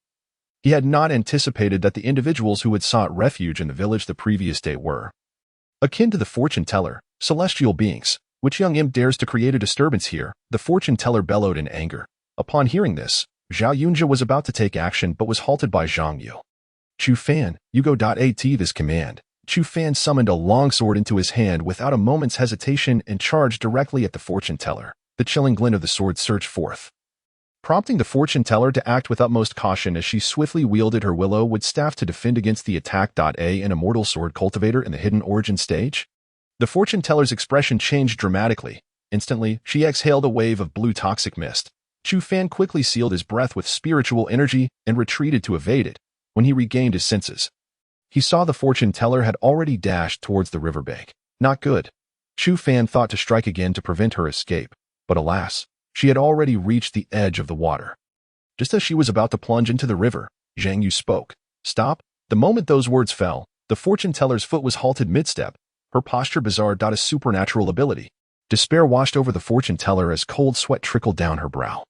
S1: He had not anticipated that the individuals who had sought refuge in the village the previous day were akin to the fortune teller, celestial beings. "Which young imp dares to create a disturbance here?" the fortune teller bellowed in anger. Upon hearing this, Zhao Yunjia was about to take action but was halted by Zhang Yu. "Chu Fan, you go." At this command, Chu Fan summoned a longsword into his hand without a moment's hesitation and charged directly at the fortune teller. The chilling glint of the sword surged forth, prompting the fortune teller to act with utmost caution as she swiftly wielded her willow-wood staff to defend against the attack. An immortal sword cultivator in the hidden origin stage? The fortune teller's expression changed dramatically. Instantly, she exhaled a wave of blue toxic mist. Chu Fan quickly sealed his breath with spiritual energy and retreated to evade it. When he regained his senses, he saw the fortune teller had already dashed towards the riverbank. Not good. Chu Fan thought to strike again to prevent her escape, but alas, she had already reached the edge of the water. Just as she was about to plunge into the river, Zhang Yu spoke. "Stop." The moment those words fell, the fortune teller's foot was halted mid-step, her posture bizarre. A supernatural ability. Despair washed over the fortune teller as cold sweat trickled down her brow.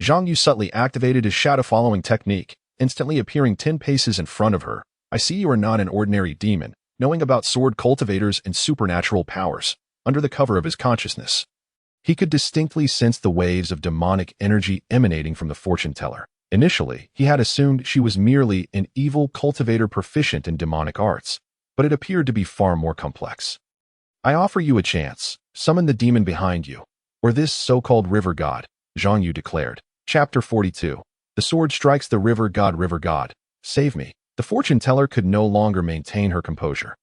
S1: Zhang Yu subtly activated his shadow-following technique, instantly appearing 10 paces in front of her. "I see you are not an ordinary demon, knowing about sword cultivators and supernatural powers." Under the cover of his consciousness, he could distinctly sense the waves of demonic energy emanating from the fortune teller. Initially, he had assumed she was merely an evil cultivator proficient in demonic arts, but it appeared to be far more complex. "I offer you a chance. Summon the demon behind you, or this so-called river god," Zhang Yu declared. Chapter 42. The sword strikes the river god. "River god, save me." The fortune teller could no longer maintain her composure.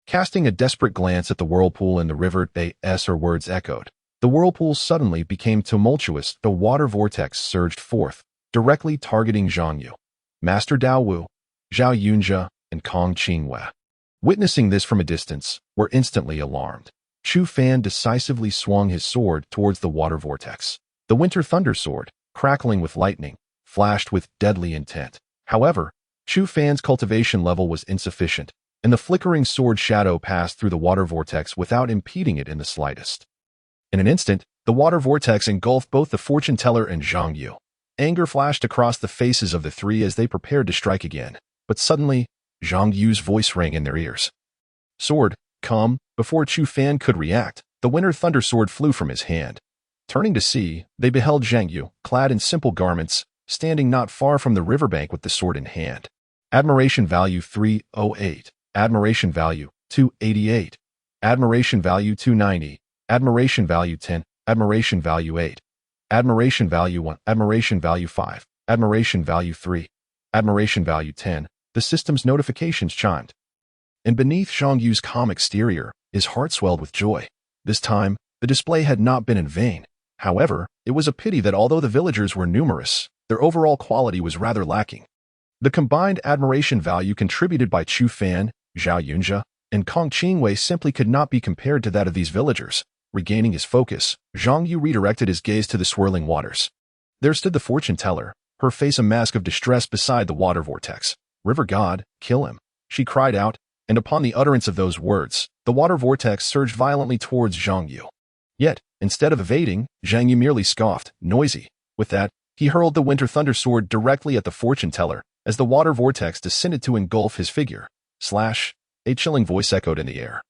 S1: Casting a desperate glance at the whirlpool in the river, her words echoed. The whirlpool suddenly became tumultuous. The water vortex surged forth, directly targeting Zhang Yu, Master Dao Wu, Zhao Yunjia, and Kong Qingwei. Witnessing this from a distance, were instantly alarmed. Chu Fan decisively swung his sword towards the water vortex. The winter thunder sword, crackling with lightning, flashed with deadly intent. However, Chu Fan's cultivation level was insufficient, and the flickering sword shadow passed through the water vortex without impeding it in the slightest. In an instant, the water vortex engulfed both the fortune teller and Zhang Yu. Anger flashed across the faces of the three as they prepared to strike again, but suddenly, Zhang Yu's voice rang in their ears. "Sword, come!" Before Chu Fan could react, the Winter Thunder Sword flew from his hand. Turning to see, they beheld Zhang Yu, clad in simple garments, standing not far from the riverbank with the sword in hand. Admiration value 308. Admiration value 288. Admiration value 290. Admiration value 10. Admiration value 8. Admiration value 1. Admiration value 5. Admiration value 3. Admiration value 10. The system's notifications chimed. And beneath Zhang Yu's calm exterior, his heart swelled with joy. This time, the display had not been in vain. However, it was a pity that although the villagers were numerous, their overall quality was rather lacking. The combined admiration value contributed by Chu Fan, Zhao Yunjia, and Kong Qingwei simply could not be compared to that of these villagers. Regaining his focus, Zhang Yu redirected his gaze to the swirling waters. There stood the fortune teller, her face a mask of distress beside the water vortex. "River God, kill him," she cried out, and upon the utterance of those words, the water vortex surged violently towards Zhang Yu. Yet, instead of evading, Zhang Yu merely scoffed, noisy. With that, he hurled the Winter Thunder Sword directly at the fortune teller, as the water vortex descended to engulf his figure. Slash! A chilling voice echoed in the air,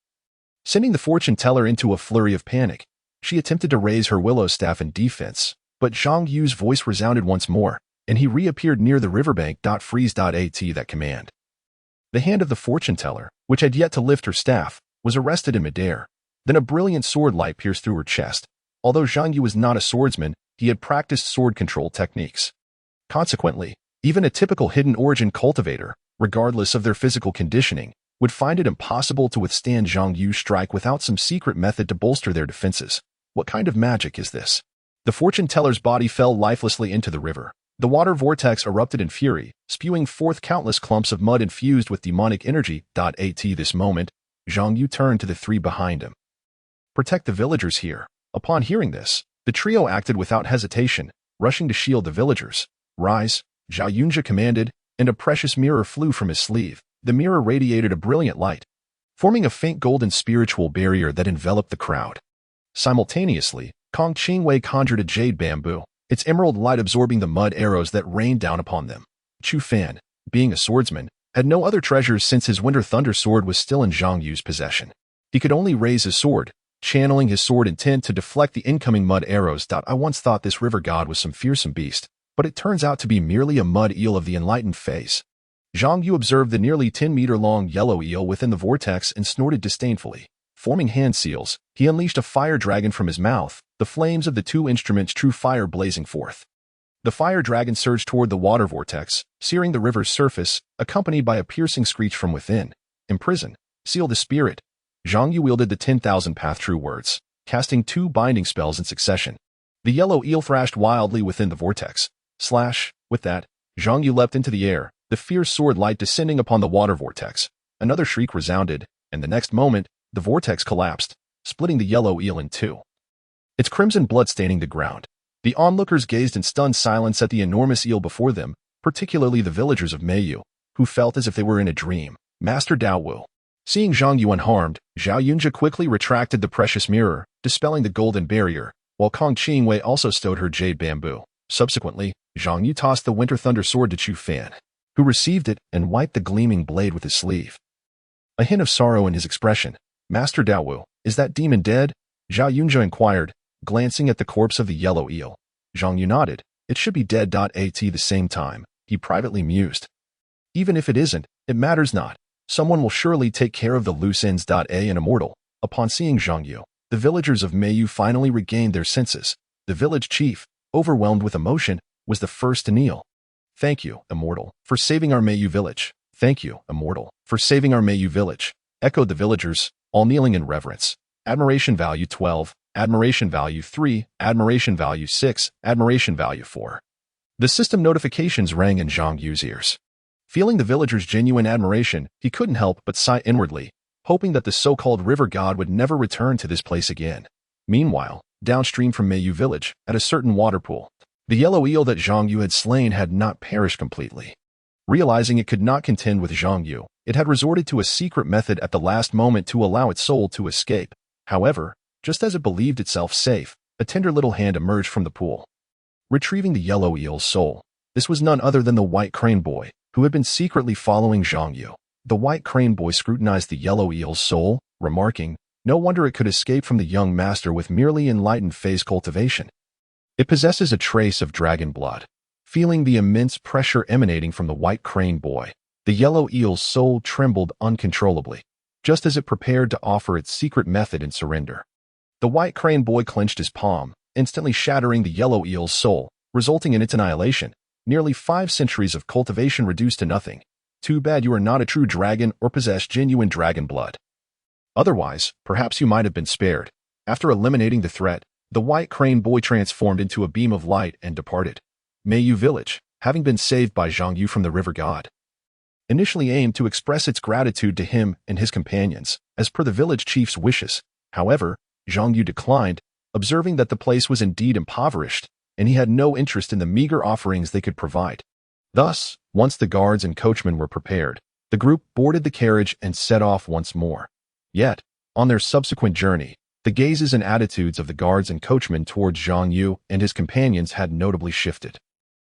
S1: sending the fortune teller into a flurry of panic. She attempted to raise her willow staff in defense, but Zhang Yu's voice resounded once more, and he reappeared near the riverbank. Freeze.at that command. The hand of the fortune teller, which had yet to lift her staff, was arrested in midair. Then a brilliant sword light pierced through her chest. Although Zhang Yu was not a swordsman, he had practiced sword control techniques. Consequently, even a typical hidden origin cultivator, regardless of their physical conditioning, would find it impossible to withstand Zhang Yu's strike without some secret method to bolster their defenses. What kind of magic is this? The fortune teller's body fell lifelessly into the river. The water vortex erupted in fury, spewing forth countless clumps of mud infused with demonic energy. At this moment, Zhang Yu turned to the three behind him. "Protect the villagers here." Upon hearing this, the trio acted without hesitation, rushing to shield the villagers. "Rise," Zhao Yunjia commanded, and a precious mirror flew from his sleeve. The mirror radiated a brilliant light, forming a faint golden spiritual barrier that enveloped the crowd. Simultaneously, Kong Qingwei conjured a jade bamboo, its emerald light absorbing the mud arrows that rained down upon them. Chu Fan, being a swordsman, had no other treasures since his Winter Thunder Sword was still in Zhang Yu's possession. He could only raise his sword, channeling his sword intent to deflect the incoming mud arrows. "I once thought this river god was some fearsome beast, but it turns out to be merely a mud eel of the enlightened phase." Zhang Yu observed the nearly 10-meter-long yellow eel within the vortex and snorted disdainfully. Forming hand seals, he unleashed a fire dragon from his mouth, the flames of the two instruments' true fire blazing forth. The fire dragon surged toward the water vortex, searing the river's surface, accompanied by a piercing screech from within. "Imprison, seal the spirit." Zhang Yu wielded the 10,000 path true words, casting 2 binding spells in succession. The yellow eel thrashed wildly within the vortex. Slash! With that, Zhang Yu leapt into the air, the fierce sword light descending upon the water vortex. Another shriek resounded, and the next moment, the vortex collapsed, splitting the yellow eel in two, its crimson blood staining the ground. The onlookers gazed in stunned silence at the enormous eel before them, particularly the villagers of Meiyu, who felt as if they were in a dream. Master Daowu. Seeing Zhang Yu unharmed, Zhao Yunjia quickly retracted the precious mirror, dispelling the golden barrier, while Kong Qingwei also stowed her jade bamboo. Subsequently, Zhang Yu tossed the Winter Thunder Sword to Chu Fan, who received it and wiped the gleaming blade with his sleeve. A hint of sorrow in his expression. "Master Daowu, is that demon dead?" Zhao Yunjia inquired, glancing at the corpse of the yellow eel. Zhang Yu nodded. "It should be dead." At the same time, he privately mused. "Even if it isn't, it matters not. Someone will surely take care of the loose ends." An immortal. Upon seeing Zhang Yu, the villagers of Meiyu finally regained their senses. The village chief, overwhelmed with emotion, was the first to kneel. "Thank you, immortal, for saving our Meiyu village." "Thank you, immortal, for saving our Meiyu village," echoed the villagers, all kneeling in reverence. Admiration value 12, admiration value 3, admiration value 6, admiration value 4. The system notifications rang in Zhang Yu's ears. Feeling the villagers' genuine admiration, he couldn't help but sigh inwardly, hoping that the so-called river god would never return to this place again. Meanwhile, downstream from Meiyu village, at a certain water pool, the yellow eel that Zhang Yu had slain had not perished completely. Realizing it could not contend with Zhang Yu, it had resorted to a secret method at the last moment to allow its soul to escape. However, just as it believed itself safe, a tender little hand emerged from the pool, retrieving the yellow eel's soul. This was none other than the white crane boy, who had been secretly following Zhang Yu. The white crane boy scrutinized the yellow eel's soul, remarking, "No wonder it could escape from the young master with merely enlightened phase cultivation. It possesses a trace of dragon blood." Feeling the immense pressure emanating from the white crane boy, the yellow eel's soul trembled uncontrollably, just as it prepared to offer its secret method in surrender. The white crane boy clenched his palm, instantly shattering the yellow eel's soul, resulting in its annihilation. Nearly 5 centuries of cultivation reduced to nothing. Too bad you are not a true dragon or possess genuine dragon blood. Otherwise, perhaps you might have been spared. After eliminating the threat, the white crane boy transformed into a beam of light and departed. Meiyu village, having been saved by Zhang Yu from the river god, initially aimed to express its gratitude to him and his companions, as per the village chief's wishes. However, Zhang Yu declined, observing that the place was indeed impoverished, and he had no interest in the meager offerings they could provide. Thus, once the guards and coachmen were prepared, the group boarded the carriage and set off once more. Yet, on their subsequent journey, the gazes and attitudes of the guards and coachmen towards Zhang Yu and his companions had notably shifted.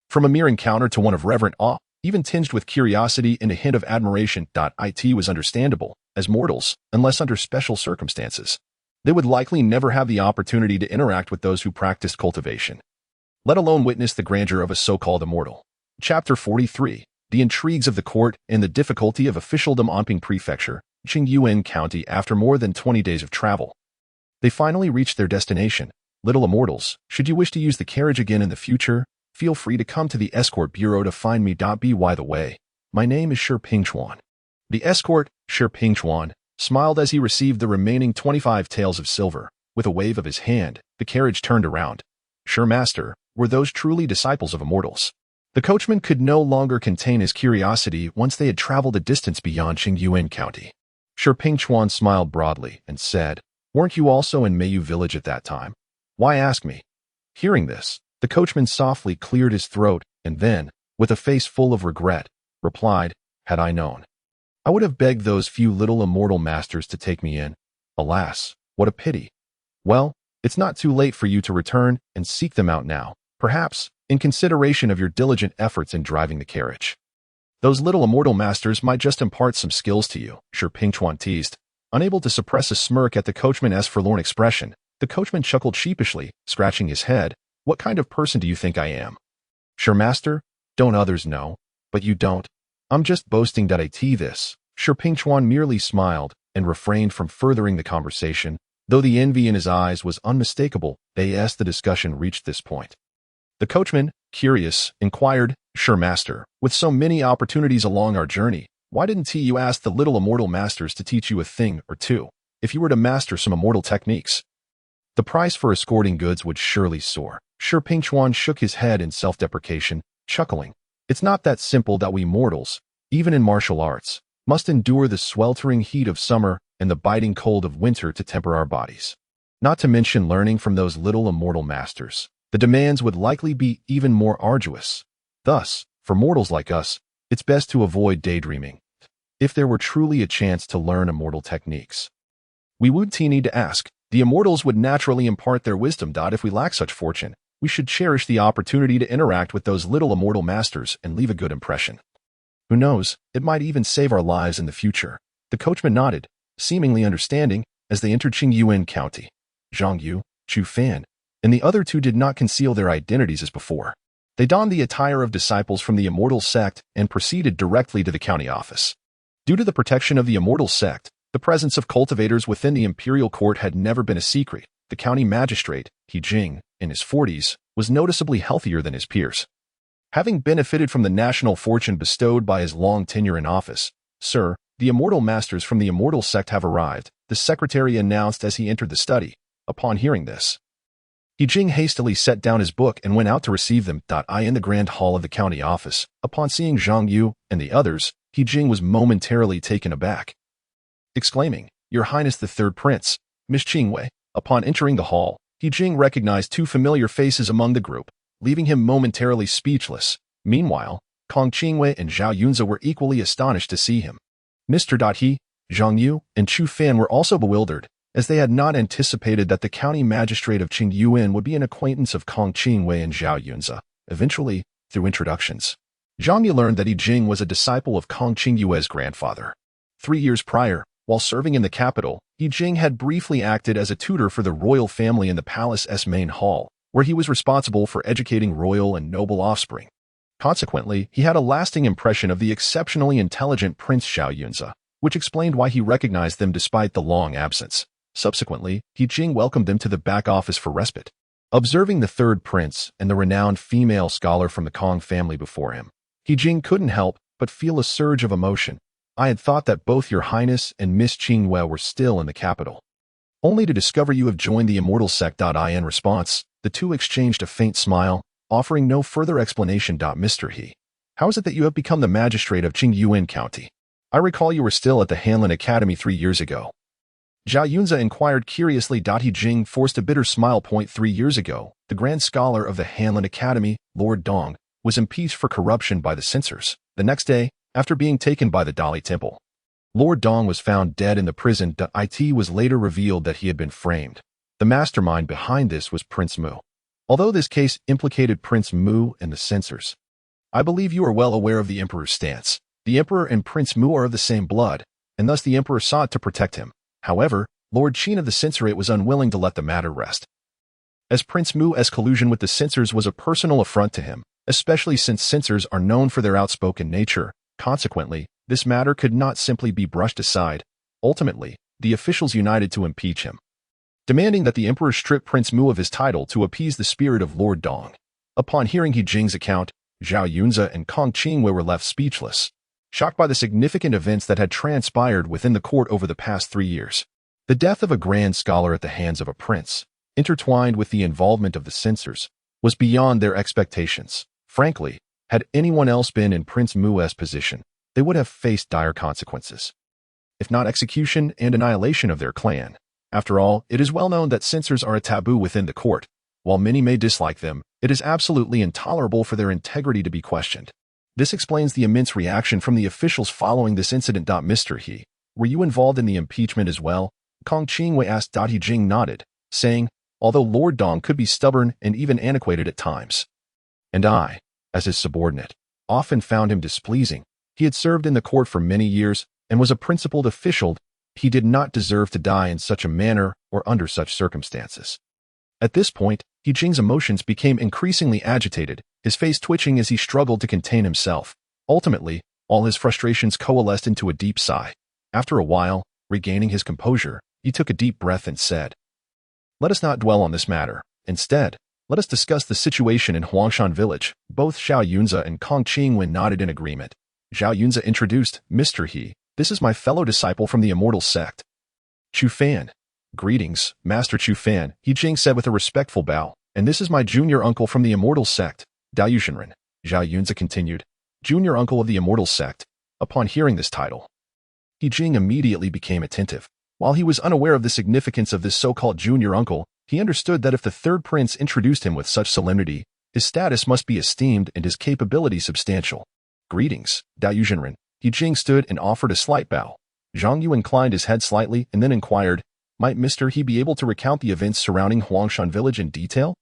S1: From a mere encounter to one of reverent awe, even tinged with curiosity and a hint of admiration. It was understandable, as mortals, unless under special circumstances, they would likely never have the opportunity to interact with those who practiced cultivation, let alone witness the grandeur of a so-called immortal. Chapter 43, The Intrigues of the Court and the Difficulty of Officialdom. Anping Prefecture, Qingyuan County. After more than 20 days of travel, they finally reached their destination. Little immortals, should you wish to use the carriage again in the future, feel free to come to the escort bureau to find me. By the way, my name is Shi Pingchuan. The escort, Shi Pingchuan, smiled as he received the remaining 25 taels of silver. With a wave of his hand, the carriage turned around. Sure, master, were those truly disciples of immortals? The coachman could no longer contain his curiosity once they had traveled a distance beyond Qingyuan County. Shi Pingchuan smiled broadly and said, "Weren't you also in Meiyu village at that time? Why ask me?" Hearing this, the coachman softly cleared his throat and then, with a face full of regret, replied, "Had I known, I would have begged those few little immortal masters to take me in. Alas, what a pity. Well, it's not too late for you to return and seek them out now, perhaps, in consideration of your diligent efforts in driving the carriage. Those little immortal masters might just impart some skills to you," Shi Pingchuan teased. Unable to suppress a smirk at the coachman's forlorn expression, the coachman chuckled sheepishly, scratching his head. "What kind of person do you think I am?" "Sure, master, don't others know, but you don't. I'm just boasting that I tee this." Shi Pingchuan merely smiled and refrained from furthering the conversation, though the envy in his eyes was unmistakable. As the discussion reached this point, the coachman, curious, inquired, "Sure, master, with so many opportunities along our journey, why didn't you ask the little immortal masters to teach you a thing or two, if you were to master some immortal techniques? The price for escorting goods would surely soar." Shi Pingchuan shook his head in self-deprecation, chuckling. "It's not that simple that we mortals, even in martial arts, must endure the sweltering heat of summer and the biting cold of winter to temper our bodies. Not to mention learning from those little immortal masters, the demands would likely be even more arduous. Thus, for mortals like us, it's best to avoid daydreaming. If there were truly a chance to learn immortal techniques, we would need to ask. The immortals would naturally impart their wisdom. If we lack such fortune, we should cherish the opportunity to interact with those little immortal masters and leave a good impression. Who knows, it might even save our lives in the future." The coachman nodded, seemingly understanding, as they entered Qingyuan County. Zhang Yu, Chu Fan, and the other two did not conceal their identities as before. They donned the attire of disciples from the immortal sect and proceeded directly to the county office. Due to the protection of the immortal sect, the presence of cultivators within the imperial court had never been a secret. The county magistrate, He Jing, in his 40s, was noticeably healthier than his peers. Having benefited from the national fortune bestowed by his long tenure in office, "Sir, the immortal masters from the immortal sect have arrived," the secretary announced as he entered the study. Upon hearing this, He Jing hastily set down his book and went out to receive them. In the grand hall of the county office, upon seeing Zhang Yu and the others, He Jing was momentarily taken aback, exclaiming, "Your Highness the Third Prince, Miss Qingwei." Upon entering the hall, He Jing recognized two familiar faces among the group, leaving him momentarily speechless. Meanwhile, Kong Qingwei and Zhao Yunze were equally astonished to see him. Mr. He, Zhang Yu, and Chu Fan were also bewildered, as they had not anticipated that the county magistrate of Qingyuan would be an acquaintance of Kong Qingwei and Zhao Yunze. Eventually, through introductions, Zhang Yu learned that Yi Jing was a disciple of Kong Qingyue's grandfather. 3 years prior, while serving in the capital, Yi Jing had briefly acted as a tutor for the royal family in the palace's main hall, where he was responsible for educating royal and noble offspring. Consequently, he had a lasting impression of the exceptionally intelligent Prince Zhao Yunze, which explained why he recognized them despite the long absence. Subsequently, Yi Jing welcomed them to the back office for respite. Observing the third prince and the renowned female scholar from the Kong family before him, Yi Jing couldn't help but feel a surge of emotion. I had thought that both your highness and Miss Qingwei were still in the capital, only to discover you have joined the immortal sect. In response, the two exchanged a faint smile, offering no further explanation. Mr. He, how is it that you have become the magistrate of Qingyuan County? I recall you were still at the Hanlin Academy 3 years ago. Zhao Yunze inquired curiously. Yi Jing forced a bitter smile. 3 years ago, the grand scholar of the Hanlin Academy, Lord Dong, was impeached for corruption by the censors. The next day, after being taken by the Dali Temple, Lord Dong was found dead in the prison. It was later revealed that he had been framed. The mastermind behind this was Prince Mu. Although this case implicated Prince Mu and the censors, I believe you are well aware of the Emperor's stance. The Emperor and Prince Mu are of the same blood, and thus the Emperor sought to protect him. However, Lord Qin of the Censorate was unwilling to let the matter rest, as Prince Mu's collusion with the censors was a personal affront to him, especially since censors are known for their outspoken nature. Consequently, this matter could not simply be brushed aside. Ultimately, the officials united to impeach him, demanding that the Emperor strip Prince Mu of his title to appease the spirit of Lord Dong. Upon hearing Yi Jing's account, Zhao Yunze and Kong Qingwei were left speechless, shocked by the significant events that had transpired within the court over the past 3 years. The death of a grand scholar at the hands of a prince, intertwined with the involvement of the censors, was beyond their expectations. Frankly, had anyone else been in Prince Mu's position, they would have faced dire consequences, if not execution and annihilation of their clan. After all, it is well known that censors are a taboo within the court. While many may dislike them, it is absolutely intolerable for their integrity to be questioned. This explains the immense reaction from the officials following this incident. Mr. He, were you involved in the impeachment as well? Kong Qingwei asked. Yi Jing nodded, saying, although Lord Dong could be stubborn and even antiquated at times, and I, as his subordinate, often found him displeasing. He had served in the court for many years and was a principled official. He did not deserve to die in such a manner or under such circumstances. At this point, Yi Jing's emotions became increasingly agitated, his face twitching as he struggled to contain himself. Ultimately, all his frustrations coalesced into a deep sigh. After a while, regaining his composure, he took a deep breath and said, let us not dwell on this matter. Instead, let us discuss the situation in Huangshan village. Both Zhao Yunze and Kong Qingwei nodded in agreement. Zhao Yunze introduced, Mr. He, this is my fellow disciple from the immortal sect, Chu Fan. Greetings, Master Chu Fan, Yi Jing said with a respectful bow. And this is my junior uncle from the immortal sect, Dao Yushenren. Zhao Yunze continued, junior uncle of the immortal sect. Upon hearing this title, Yi Jing immediately became attentive. While he was unaware of the significance of this so-called junior uncle, he understood that if the third prince introduced him with such solemnity, his status must be esteemed and his capability substantial. Greetings, Dao Yushenren. Yi Jing stood and offered a slight bow. Zhang Yu inclined his head slightly and then inquired, might Mr. He be able to recount the events surrounding Huangshan village in detail?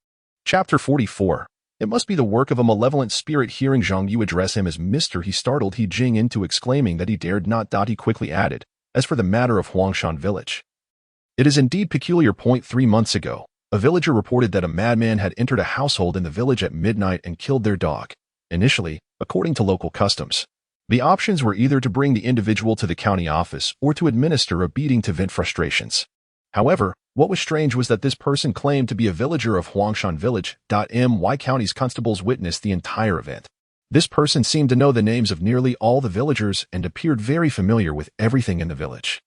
S1: Chapter 44. It must be the work of a malevolent spirit. Hearing Zhang Yu address him as Mr. He startled Yi Jing into exclaiming that he dared not. He quickly added, as for the matter of Huangshan village, it is indeed peculiar. 3 months ago, a villager reported that a madman had entered a household in the village at midnight and killed their dog. Initially, according to local customs, the options were either to bring the individual to the county office or to administer a beating to vent frustrations. However, what was strange was that this person claimed to be a villager of Huangshan village. My county's constables witnessed the entire event. This person seemed to know the names of nearly all the villagers and appeared very familiar with everything in the village.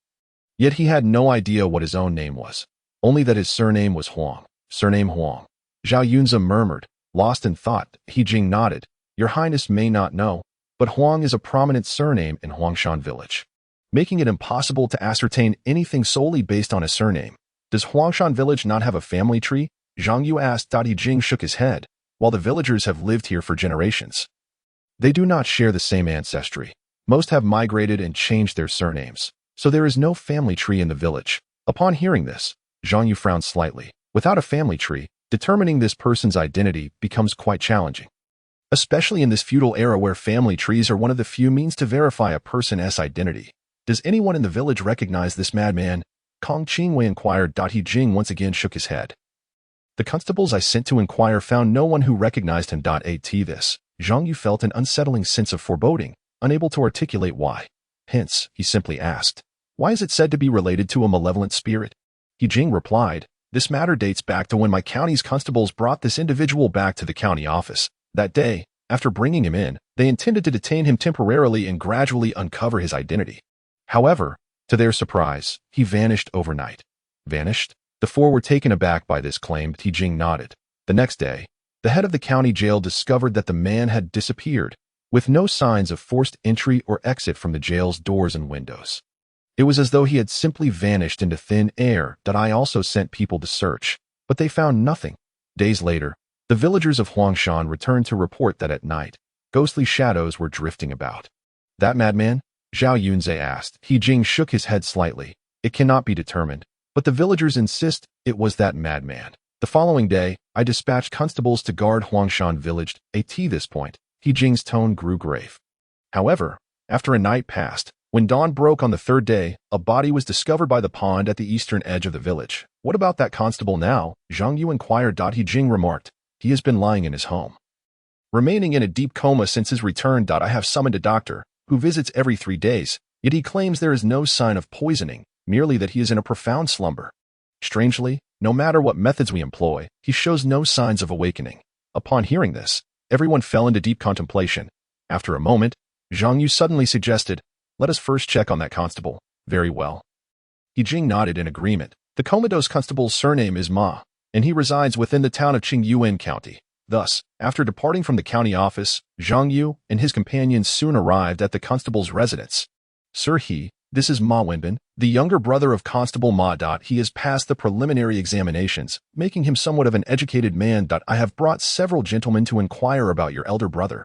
S1: Yet he had no idea what his own name was, only that his surname was Huang. Surname Huang. Zhao Yunze murmured, lost in thought. Yi Jing nodded. Your Highness may not know, but Huang is a prominent surname in Huangshan village, making it impossible to ascertain anything solely based on a surname. Does Huangshan village not have a family tree? Zhang Yu asked. Yi Jing shook his head. While the villagers have lived here for generations, They do not share the same ancestry. Most have migrated and changed their surnames, so there is no family tree in the village. Upon hearing this, Zhang Yu frowned slightly. Without a family tree, determining this person's identity becomes quite challenging, especially in this feudal era where family trees are one of the few means to verify a person's identity. Does anyone in the village recognize this madman? Kong Qingwei inquired. He Jing once again shook his head. The constables I sent to inquire found no one who recognized him. At this, Zhang Yu felt an unsettling sense of foreboding, unable to articulate why. Hence, he simply asked, "Why is it said to be related to a malevolent spirit?" He Jing replied, "This matter dates back to when my county's constables brought this individual back to the county office. That day, after bringing him in, they intended to detain him temporarily and gradually uncover his identity. However, to their surprise, he vanished overnight." Vanished? The four were taken aback by this claim. Jing nodded. The next day, the head of the county jail discovered that the man had disappeared, with no signs of forced entry or exit from the jail's doors and windows. It was as though he had simply vanished into thin air. I also sent people to search, but they found nothing. Days later, the villagers of Huangshan returned to report that at night, ghostly shadows were drifting about. "That madman?" Zhao Yunzhe asked. He Jing shook his head slightly. "It cannot be determined, but the villagers insist it was that madman." The following day, I dispatched constables to guard Huangshan village. At this point, He Jing's tone grew grave. However, after a night passed, when dawn broke on the third day, a body was discovered by the pond at the eastern edge of the village. "What about that constable now?" Zhang Yu inquired. He Jing remarked, "He has been lying in his home, remaining in a deep coma since his return. I have summoned a doctor, who visits every 3 days, yet he claims there is no sign of poisoning, merely that he is in a profound slumber. Strangely, no matter what methods we employ, he shows no signs of awakening." Upon hearing this, everyone fell into deep contemplation. After a moment, Zhang Yu suddenly suggested, "Let us first check on that constable." "Very well." He Jing nodded in agreement. The comatose constable's surname is Ma, and he resides within the town of Qingyuan County. Thus, after departing from the county office, Zhang Yu and his companions soon arrived at the constable's residence. "Sir this is Ma Wenbin, the younger brother of Constable Ma. He has passed the preliminary examinations, making him somewhat of an educated man. I have brought several gentlemen to inquire about your elder brother,"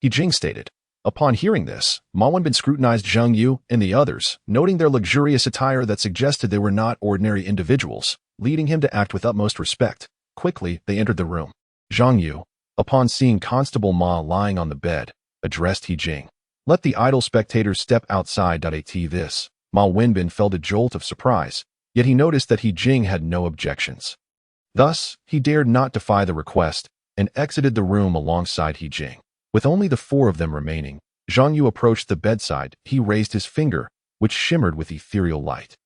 S1: He Jing stated. Upon hearing this, Ma Wenbin scrutinized Zhang Yu and the others, noting their luxurious attire that suggested they were not ordinary individuals, leading him to act with utmost respect. Quickly, they entered the room. Zhang Yu, upon seeing Constable Ma lying on the bed, addressed He Jing. "Let the idle spectators step outside." At this, Ma Wenbin felt a jolt of surprise, yet he noticed that He Jing had no objections. Thus, he dared not defy the request and exited the room alongside He Jing. With only the four of them remaining, Zhang Yu approached the bedside. He raised his finger, which shimmered with ethereal light,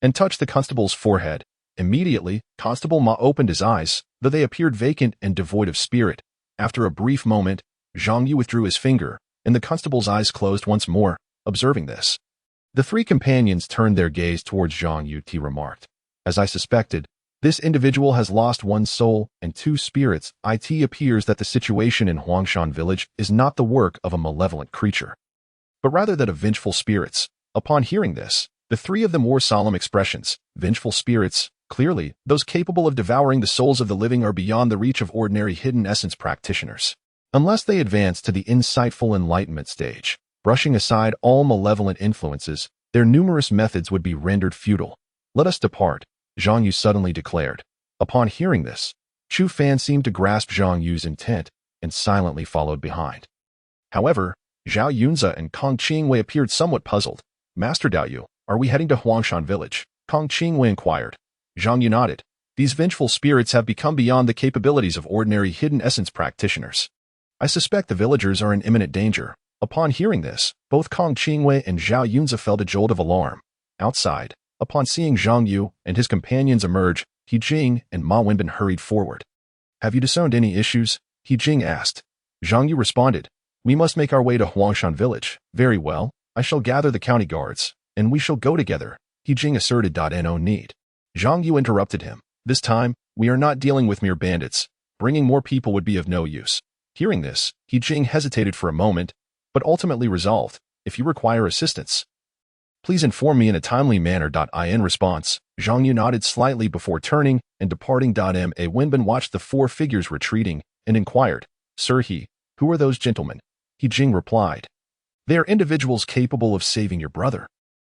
S1: and touched the constable's forehead. Immediately, Constable Ma opened his eyes, though they appeared vacant and devoid of spirit. After a brief moment, Zhang Yu withdrew his finger, and the constable's eyes closed once more. Observing this, the three companions turned their gaze towards Zhang Yu. He remarked, "As I suspected, this individual has lost one soul and 2 spirits. It appears that the situation in Huangshan village is not the work of a malevolent creature, but rather that of vengeful spirits." Upon hearing this, the 3 of them wore solemn expressions. Vengeful spirits, clearly, those capable of devouring the souls of the living are beyond the reach of ordinary hidden essence practitioners, unless they advance to the insightful enlightenment stage. Brushing aside all malevolent influences, their numerous methods would be rendered futile. "Let us depart," Zhang Yu suddenly declared. Upon hearing this, Chu Fan seemed to grasp Zhang Yu's intent and silently followed behind. However, Zhao Yunze and Kong Qingwei appeared somewhat puzzled. "Master Dao Yu, are we heading to Huangshan village?" Kong Qingwei inquired. Zhang Yu nodded. "These vengeful spirits have become beyond the capabilities of ordinary hidden essence practitioners. I suspect the villagers are in imminent danger." Upon hearing this, both Kong Qingwei and Zhao Yunze felt a jolt of alarm. Outside, upon seeing Zhang Yu and his companions emerge, He Jing and Ma Wenbin hurried forward. "Have you discerned any issues?" He Jing asked. Zhang Yu responded, "We must make our way to Huangshan village." "Very well, I shall gather the county guards, and we shall go together," He Jing asserted. "No need." Zhang Yu interrupted him. "This time, we are not dealing with mere bandits. Bringing more people would be of no use." Hearing this, He Jing hesitated for a moment, but ultimately resolved, "If you require assistance, please inform me in a timely manner." In response, Zhang Yu nodded slightly before turning and departing. Ma Wenbin watched the 4 figures retreating and inquired, "Sir who are those gentlemen?" He Jing replied. They are individuals capable of saving your brother.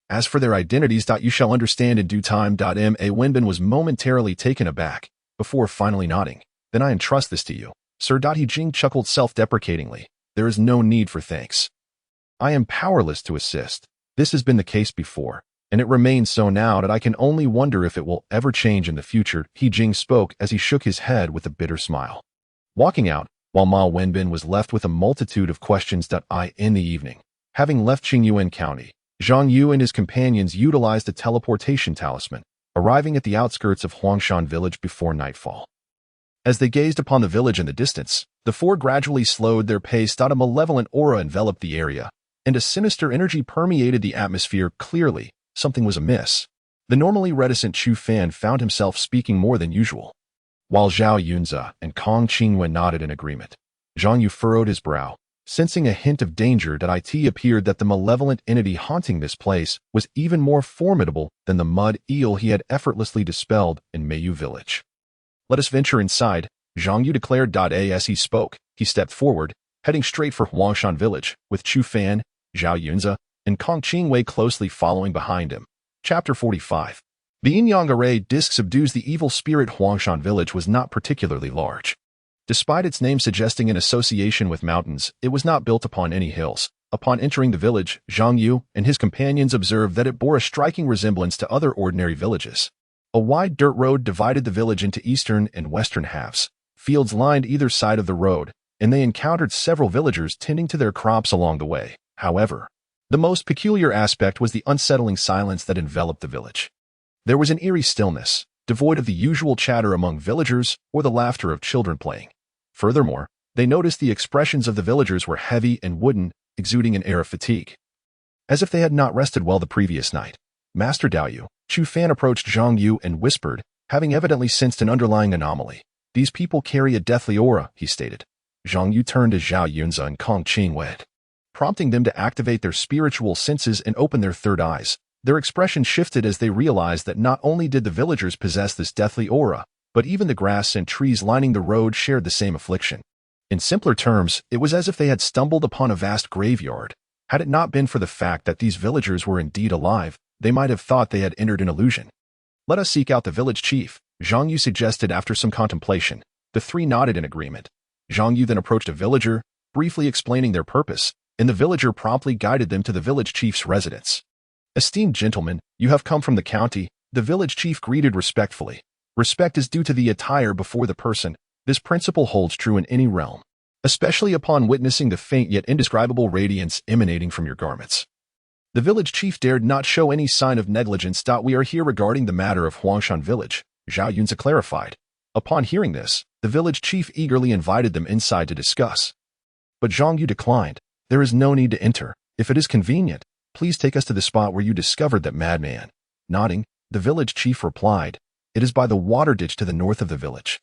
S1: As for their identities, you shall understand in due time. Ma Wenbin was momentarily taken aback, before finally nodding. Then I entrust this to you, sir. He Jing chuckled self-deprecatingly. There is no need for thanks. I am powerless to assist. This has been the case before, and it remains so now that I can only wonder if it will ever change in the future. He Jing spoke as he shook his head with a bitter smile. Walking out, while Ma Wenbin was left with a multitude of questions. In the evening, having left Qingyuan County, Zhang Yu and his companions utilized a teleportation talisman, arriving at the outskirts of Huangshan village before nightfall. As they gazed upon the village in the distance, the four gradually slowed their pace. A malevolent aura enveloped the area, and a sinister energy permeated the atmosphere. Clearly, something was amiss. The normally reticent Chu Fan found himself speaking more than usual. While Zhao Yunze and Kong Qingwen nodded in agreement, Zhang Yu furrowed his brow, sensing a hint of danger. It appeared that the malevolent entity haunting this place was even more formidable than the mud eel he had effortlessly dispelled in Meiyu village. Let us venture inside, Zhang Yu declared. As he spoke, he stepped forward, heading straight for Huangshan village, with Chu Fan, Zhao Yunze, and Kong Qingwei closely following behind him. Chapter 45. The yin-yang array disc subdues the evil spirit. Huangshan village was not particularly large. Despite its name suggesting an association with mountains, it was not built upon any hills. Upon entering the village, Zhang Yu and his companions observed that it bore a striking resemblance to other ordinary villages. A wide dirt road divided the village into eastern and western halves. Fields lined either side of the road, and they encountered several villagers tending to their crops along the way. However, the most peculiar aspect was the unsettling silence that enveloped the village. There was an eerie stillness, devoid of the usual chatter among villagers or the laughter of children playing. Furthermore, they noticed the expressions of the villagers were heavy and wooden, exuding an air of fatigue. As if they had not rested well the previous night, Master Daoyu, Chu Fan approached Zhang Yu and whispered, having evidently sensed an underlying anomaly. These people carry a deathly aura, he stated. Zhang Yu turned to Zhao Yunze and Kong Qingwei, prompting them to activate their spiritual senses and open their third eyes. Their expression shifted as they realized that not only did the villagers possess this deathly aura, but even the grass and trees lining the road shared the same affliction. In simpler terms, it was as if they had stumbled upon a vast graveyard. Had it not been for the fact that these villagers were indeed alive, they might have thought they had entered an illusion. Let us seek out the village chief, Zhang Yu suggested after some contemplation. The three nodded in agreement. Zhang Yu then approached a villager, briefly explaining their purpose, and the villager promptly guided them to the village chief's residence. Esteemed gentlemen, you have come from the county, the village chief greeted respectfully. Respect is due to the attire before the person. This principle holds true in any realm, especially upon witnessing the faint yet indescribable radiance emanating from your garments. The village chief dared not show any sign of negligence. We are here regarding the matter of Huangshan village, Zhao Yunze clarified. Upon hearing this, the village chief eagerly invited them inside to discuss. But Zhang Yu declined. There is no need to enter. If it is convenient, please take us to the spot where you discovered that madman. Nodding, the village chief replied, It is by the water ditch to the north of the village.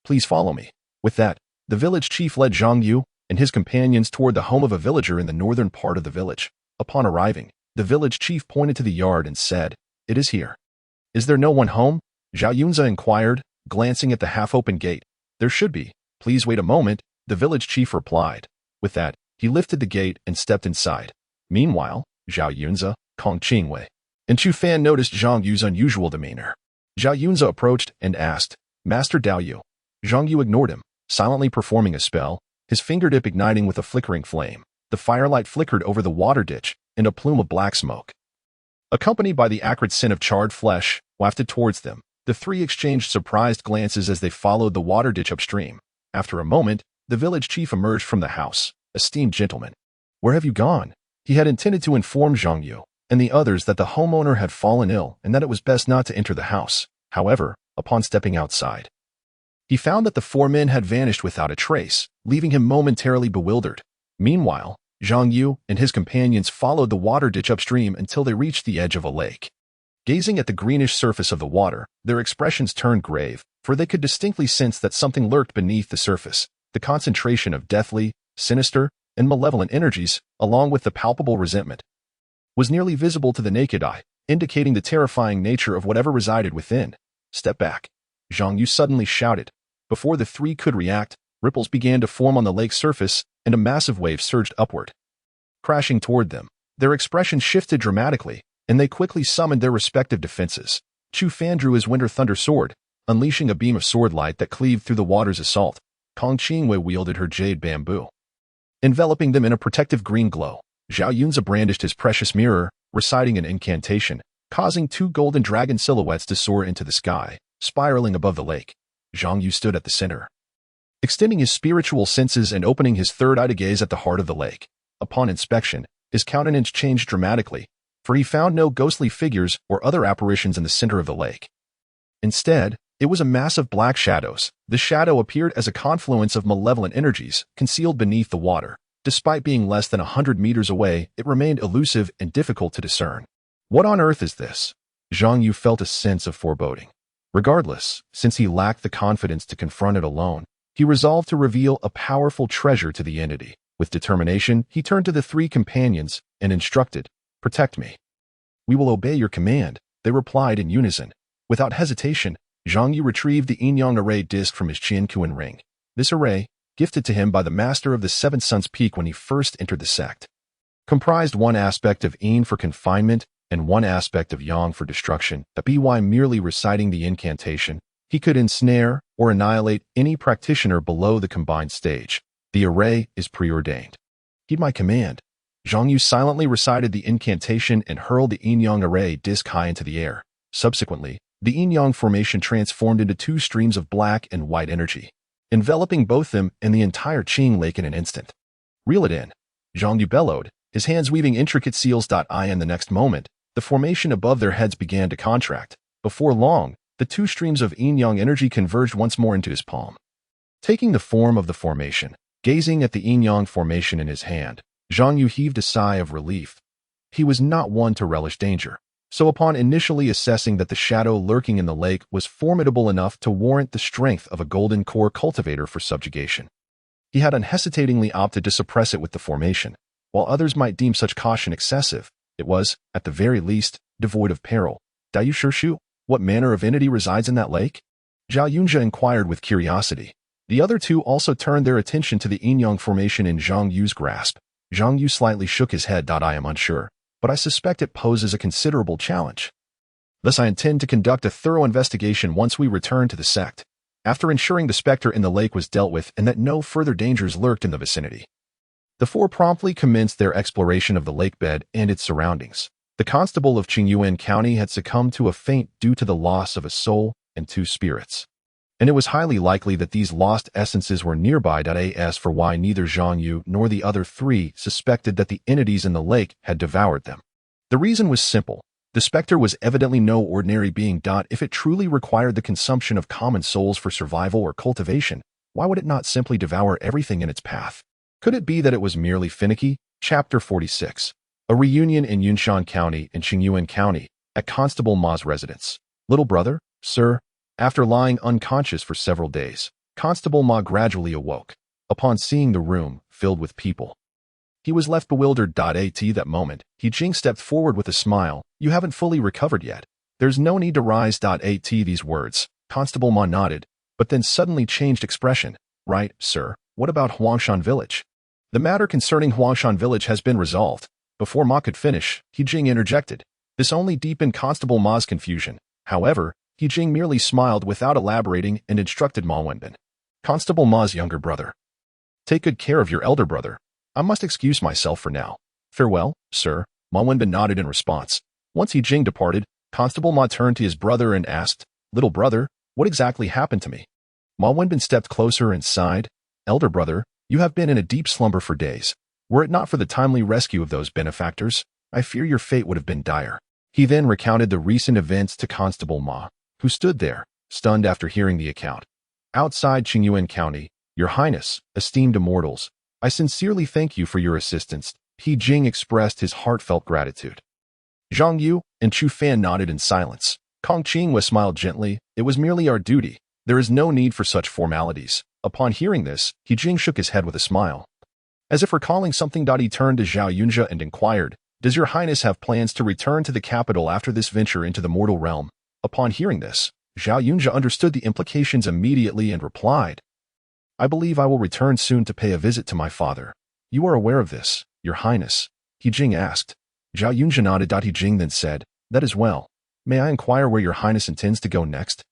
S1: Please follow me. With that, the village chief led Zhang Yu and his companions toward the home of a villager in the northern part of the village. Upon arriving, the village chief pointed to the yard and said, It is here. Is there no one home? Zhao Yunze inquired, glancing at the half-open gate. There should be. Please wait a moment, the village chief replied. With that, he lifted the gate and stepped inside. Meanwhile, Zhao Yunze, Kong Qingwei, and Chu Fan noticed Zhang Yu's unusual demeanor. Zhao Yunze approached and asked, Master Daoyu. Zhang Yu ignored him, silently performing a spell, his fingertip igniting with a flickering flame. The firelight flickered over the water ditch, and a plume of black smoke, accompanied by the acrid scent of charred flesh, wafted towards them. The three exchanged surprised glances as they followed the water ditch upstream. After a moment, the village chief emerged from the house. Esteemed gentlemen, where have you gone? He had intended to inform Zhang Yu and the others that the homeowner had fallen ill and that it was best not to enter the house. However, upon stepping outside, he found that the four men had vanished without a trace, leaving him momentarily bewildered. Meanwhile, Zhang Yu and his companions followed the water ditch upstream until they reached the edge of a lake. Gazing at the greenish surface of the water, their expressions turned grave, for they could distinctly sense that something lurked beneath the surface. The concentration of deathly, sinister, and malevolent energies, along with the palpable resentment, was nearly visible to the naked eye, indicating the terrifying nature of whatever resided within. Step back, Zhang Yu suddenly shouted. Before the three could react, Ripples began to form on the lake's surface, and a massive wave surged upward, crashing toward them. Their expression shifted dramatically, and they quickly summoned their respective defenses. Chu Fan drew his Winter Thunder sword, unleashing a beam of sword light that cleaved through the water's assault. Kong Qingwei wielded her jade bamboo, enveloping them in a protective green glow. Zhao Yunze brandished his precious mirror, reciting an incantation, causing two golden dragon silhouettes to soar into the sky, spiraling above the lake. Zhang Yu stood at the center, extending his spiritual senses and opening his third eye to gaze at the heart of the lake. Upon inspection, his countenance changed dramatically, for he found no ghostly figures or other apparitions in the center of the lake. Instead, it was a mass of black shadows. The shadow appeared as a confluence of malevolent energies, concealed beneath the water. Despite being less than 100 meters away, it remained elusive and difficult to discern. What on earth is this? Zhang Yu felt a sense of foreboding. Regardless, since he lacked the confidence to confront it alone, he resolved to reveal a powerful treasure to the entity. With determination, he turned to the three companions and instructed, "Protect me." "We will obey your command," they replied in unison. Without hesitation, Zhang Yu retrieved the yin-yang array disc from his Qianquan ring. This array, gifted to him by the master of the Seven Suns Peak when he first entered the sect, comprised one aspect of yin for confinement and one aspect of yang for destruction. By merely reciting the incantation, he could ensnare or annihilate any practitioner below the combined stage. The array is preordained. "Heed my command." Zhang Yu silently recited the incantation and hurled the yin-yang array disc high into the air. Subsequently, the yin-yang formation transformed into two streams of black and white energy, enveloping both them and the entire Qing Lake in an instant. "Reel it in," Zhang Yu bellowed, his hands weaving intricate seals. In the next moment, the formation above their heads began to contract. Before long, the two streams of yin-yang energy converged once more into his palm, taking the form of the formation. Gazing at the yin-yang formation in his hand, Zhang Yu heaved a sigh of relief. He was not one to relish danger, so upon initially assessing that the shadow lurking in the lake was formidable enough to warrant the strength of a golden core cultivator for subjugation, he had unhesitatingly opted to suppress it with the formation. While others might deem such caution excessive, it was, at the very least, devoid of peril. "Daiyu Shu, what manner of entity resides in that lake?" Zhao Yunze inquired with curiosity. The other two also turned their attention to the yin-yang formation in Zhang Yu's grasp. Zhang Yu slightly shook his head. "I am unsure, but I suspect it poses a considerable challenge. Thus I intend to conduct a thorough investigation once we return to the sect, after ensuring the specter in the lake was dealt with and that no further dangers lurked in the vicinity." The four promptly commenced their exploration of the lake bed and its surroundings. The constable of Qingyuan County had succumbed to a faint due to the loss of a soul and two spirits, and it was highly likely that these lost essences were nearby. As for why neither Zhang Yu nor the other three suspected that the entities in the lake had devoured them, the reason was simple. The specter was evidently no ordinary being. If it truly required the consumption of common souls for survival or cultivation, why would it not simply devour everything in its path? Could it be that it was merely finicky? Chapter 46. A reunion in Yunshan County and Qingyuan County, at Constable Ma's residence. "Little brother, sir." After lying unconscious for several days, Constable Ma gradually awoke. Upon seeing the room filled with people, he was left bewildered. At that moment, Jing stepped forward with a smile. "You haven't fully recovered yet. There's no need to rise." At these words, Constable Ma nodded, but then suddenly changed expression. "Right, sir. What about Huangshan Village?" "The matter concerning Huangshan Village has been resolved." Before Ma could finish, Jing interjected. This only deepened Constable Ma's confusion. However, Jing merely smiled without elaborating and instructed Ma Wenbin, Constable Ma's younger brother, "Take good care of your elder brother. I must excuse myself for now. Farewell, sir." Ma Wenbin nodded in response. Once Jing departed, Constable Ma turned to his brother and asked, "Little brother, what exactly happened to me?" Ma Wenbin stepped closer and sighed. "Elder brother, you have been in a deep slumber for days. Were it not for the timely rescue of those benefactors, I fear your fate would have been dire." He then recounted the recent events to Constable Ma, who stood there, stunned after hearing the account. "Outside Qingyuan County, Your Highness, esteemed immortals, I sincerely thank you for your assistance." Jing expressed his heartfelt gratitude. Zhang Yu and Chu Fan nodded in silence. Kong Qingwei smiled gently. "It was merely our duty. There is no need for such formalities." Upon hearing this, Jing shook his head with a smile. As if recalling something, he turned to Zhao Yunze and inquired, "Does your highness have plans to return to the capital after this venture into the mortal realm?" Upon hearing this, Zhao Yunze understood the implications immediately and replied, I believe I will return soon to pay a visit to my father. You are aware of this, Your Highness? He Jing asked. Zhao Yunzhi nodded. He Jing then said, that is well. May I inquire where Your Highness intends to go next?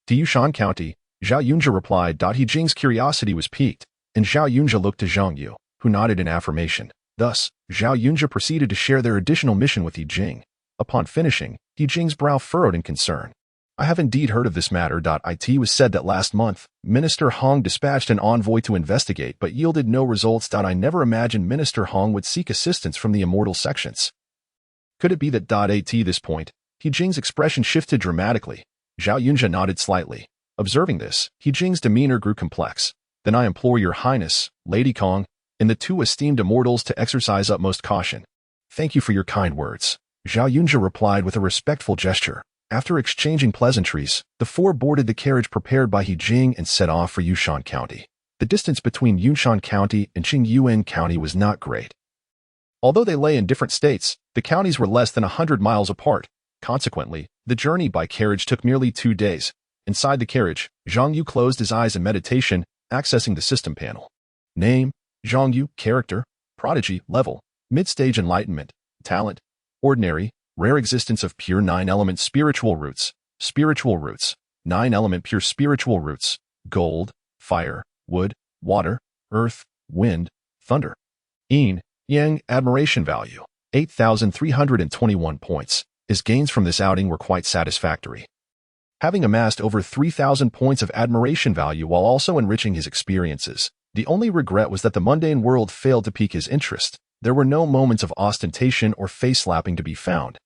S1: To Yushan County, Zhao Yunzhi replied. He Jing's curiosity was piqued, and Zhao Yunzhi looked to Zhang Yu, who nodded in affirmation. Thus, Zhao Yunzhi proceeded to share their additional mission with He Jing. Upon finishing, He Jing's brow furrowed in concern. I have indeed heard of this matter. It was said that last month, Minister Hong dispatched an envoy to investigate but yielded no results. I never imagined Minister Hong would seek assistance from the immortal sections. Could it be that at this point, He Jing's expression shifted dramatically? Zhao Yunzhi nodded slightly. Observing this, He Jing's demeanor grew complex. Then I implore Your Highness, Lady Kong, and the two esteemed immortals to exercise utmost caution. Thank you for your kind words. Zhao Yunzhi replied with a respectful gesture. After exchanging pleasantries, the four boarded the carriage prepared by He Jing and set off for Yushan County. The distance between Yushan County and Qingyuan County was not great. Although they lay in different states, the counties were less than 100 miles apart. Consequently, the journey by carriage took nearly 2 days. Inside the carriage, Zhang Yu closed his eyes in meditation, accessing the system panel. Name, Zhang Yu. Character, Prodigy. Level, Mid-stage Enlightenment. Talent, Ordinary. Rare existence of pure 9-element spiritual roots. 9-element pure spiritual roots. Gold, fire, wood, water, earth, wind, thunder. Yin, Yang. Admiration value, 8,321 points. His gains from this outing were quite satisfactory. Having amassed over 3,000 points of admiration value while also enriching his experiences, the only regret was that the mundane world failed to pique his interest. There were no moments of ostentation or face-slapping to be found.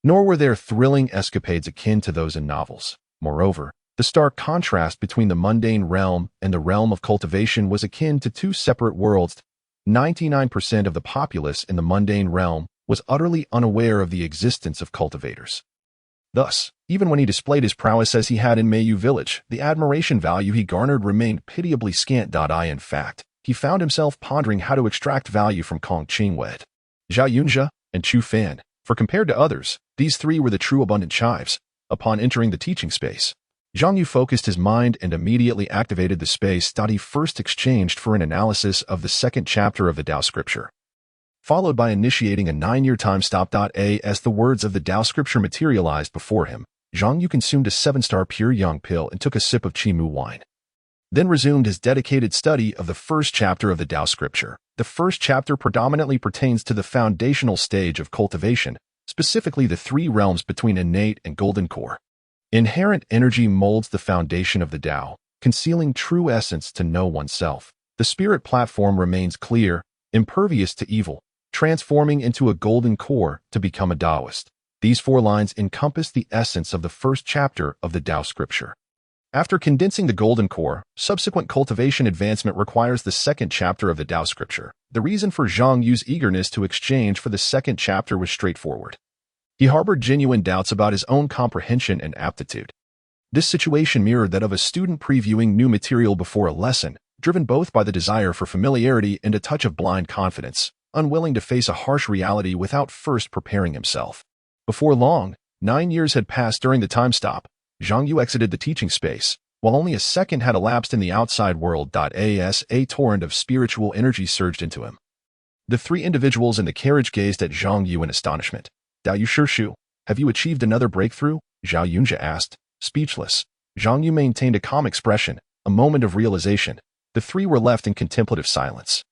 S1: Nor were there thrilling escapades akin to those in novels. Moreover, the stark contrast between the mundane realm and the realm of cultivation was akin to two separate worlds. 99% of the populace in the mundane realm was utterly unaware of the existence of cultivators. Thus, even when he displayed his prowess as he had in Mayu village, the admiration value he garnered remained pitiably scant. In fact, he found himself pondering how to extract value from Kong Qingwei, Zhao Yunzhi, and Chu Fan, for compared to others, these three were the true abundant chives. Upon entering the teaching space, Zhang Yu focused his mind and immediately activated the space. He first exchanged for an analysis of the second chapter of the Tao scripture, followed by initiating a 9-year time stop. As the words of the Tao scripture materialized before him, Zhang Yu consumed a 7-star pure yang pill and took a sip of Qimu wine. Then resumed his dedicated study of the first chapter of the Tao scripture. The first chapter predominantly pertains to the foundational stage of cultivation, specifically the 3 realms between innate and golden core. Inherent energy molds the foundation of the Tao, concealing true essence to know oneself. The spirit platform remains clear, impervious to evil, transforming into a golden core to become a Taoist. These 4 lines encompass the essence of the first chapter of the Tao scripture. After condensing the golden core, subsequent cultivation advancement requires the second chapter of the Tao scripture. The reason for Zhang Yu's eagerness to exchange for the second chapter was straightforward. He harbored genuine doubts about his own comprehension and aptitude. This situation mirrored that of a student previewing new material before a lesson, driven both by the desire for familiarity and a touch of blind confidence, unwilling to face a harsh reality without first preparing himself. Before long, 9 years had passed. During the time stop, Zhang Yu exited the teaching space, while only a second had elapsed in the outside world. As a torrent of spiritual energy surged into him. The 3 individuals in the carriage gazed at Zhang Yu in astonishment. Dao Yu Shu, have you achieved another breakthrough? Zhao Yunzhi asked. Speechless, Zhang Yu maintained a calm expression, a moment of realization. The 3 were left in contemplative silence.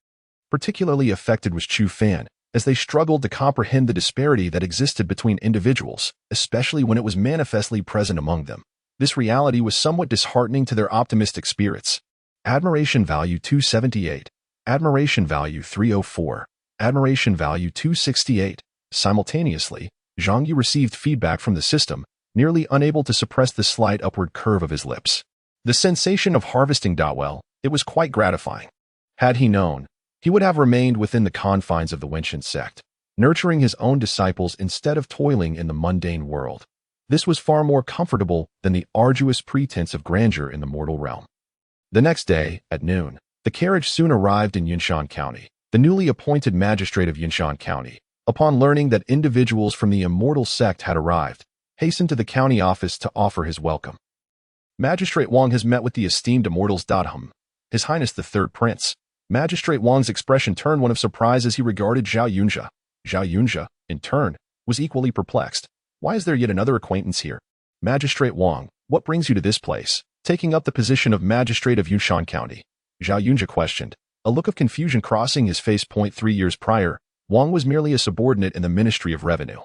S1: Particularly affected was Chu Fan, as they struggled to comprehend the disparity that existed between individuals, especially when it was manifestly present among them. This reality was somewhat disheartening to their optimistic spirits. Admiration value 278. Admiration value 304. Admiration value 268. Simultaneously, Zhang Yu received feedback from the system, nearly unable to suppress the slight upward curve of his lips. The sensation of harvesting well, it was quite gratifying. Had he known, he would have remained within the confines of the Wenshan sect, nurturing his own disciples instead of toiling in the mundane world. This was far more comfortable than the arduous pretense of grandeur in the mortal realm. The next day, at noon, the carriage soon arrived in Yushan County. The newly appointed magistrate of Yushan County, upon learning that individuals from the immortal sect had arrived, hastened to the county office to offer his welcome. Magistrate Wang has met with the esteemed immortals. His Highness the Third Prince. Magistrate Wang's expression turned one of surprise as he regarded Zhao Yunjia. Zhao Yunjia, in turn, was equally perplexed. Why is there yet another acquaintance here? Magistrate Wang, what brings you to this place? Taking up the position of Magistrate of Yushan County. Zhao Yunjia questioned, a look of confusion crossing his face. 3 years prior, Wang was merely a subordinate in the Ministry of Revenue,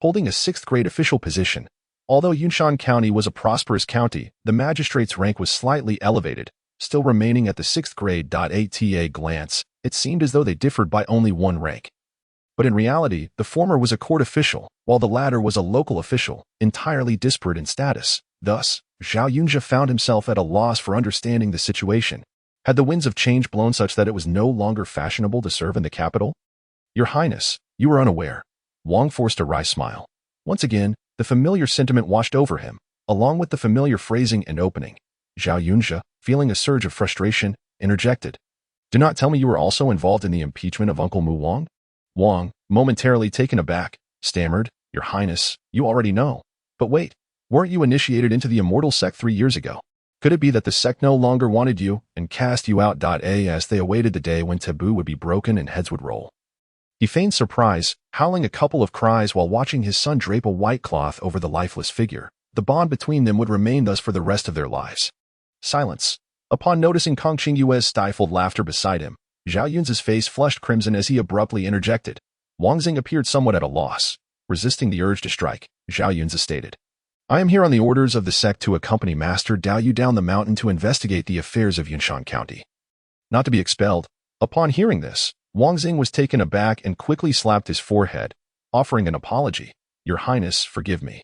S1: holding a 6th-grade official position. Although Yushan County was a prosperous county, the magistrate's rank was slightly elevated, still remaining at the 6th grade. At a glance, it seemed as though they differed by only 1 rank. But in reality, the former was a court official, while the latter was a local official, entirely disparate in status. Thus, Zhao Yunjia found himself at a loss for understanding the situation. Had the winds of change blown such that it was no longer fashionable to serve in the capital? Your Highness, you were unaware. Wang forced a wry smile. Once again, the familiar sentiment washed over him, along with the familiar phrasing and opening. Zhao Yunjia, feeling a surge of frustration, interjected. Do not tell me you were also involved in the impeachment of Uncle Mu Wang? Wang, momentarily taken aback, stammered, Your Highness, you already know. But wait, weren't you initiated into the immortal sect 3 years ago? Could it be that the sect no longer wanted you and cast you out? As they awaited the day when taboo would be broken and heads would roll. He feigned surprise, howling a couple of cries while watching his son drape a white cloth over the lifeless figure. The bond between them would remain thus for the rest of their lives. Silence. Upon noticing Kong Qingyue's stifled laughter beside him, Zhao Yun's face flushed crimson as he abruptly interjected. Wang Xing appeared somewhat at a loss. Resisting the urge to strike, Zhao Yun stated, I am here on the orders of the sect to accompany Master Dao Yu down the mountain to investigate the affairs of Yunshan County. Not to be expelled. Upon hearing this, Wang Xing was taken aback and quickly slapped his forehead, offering an apology. Your Highness, forgive me.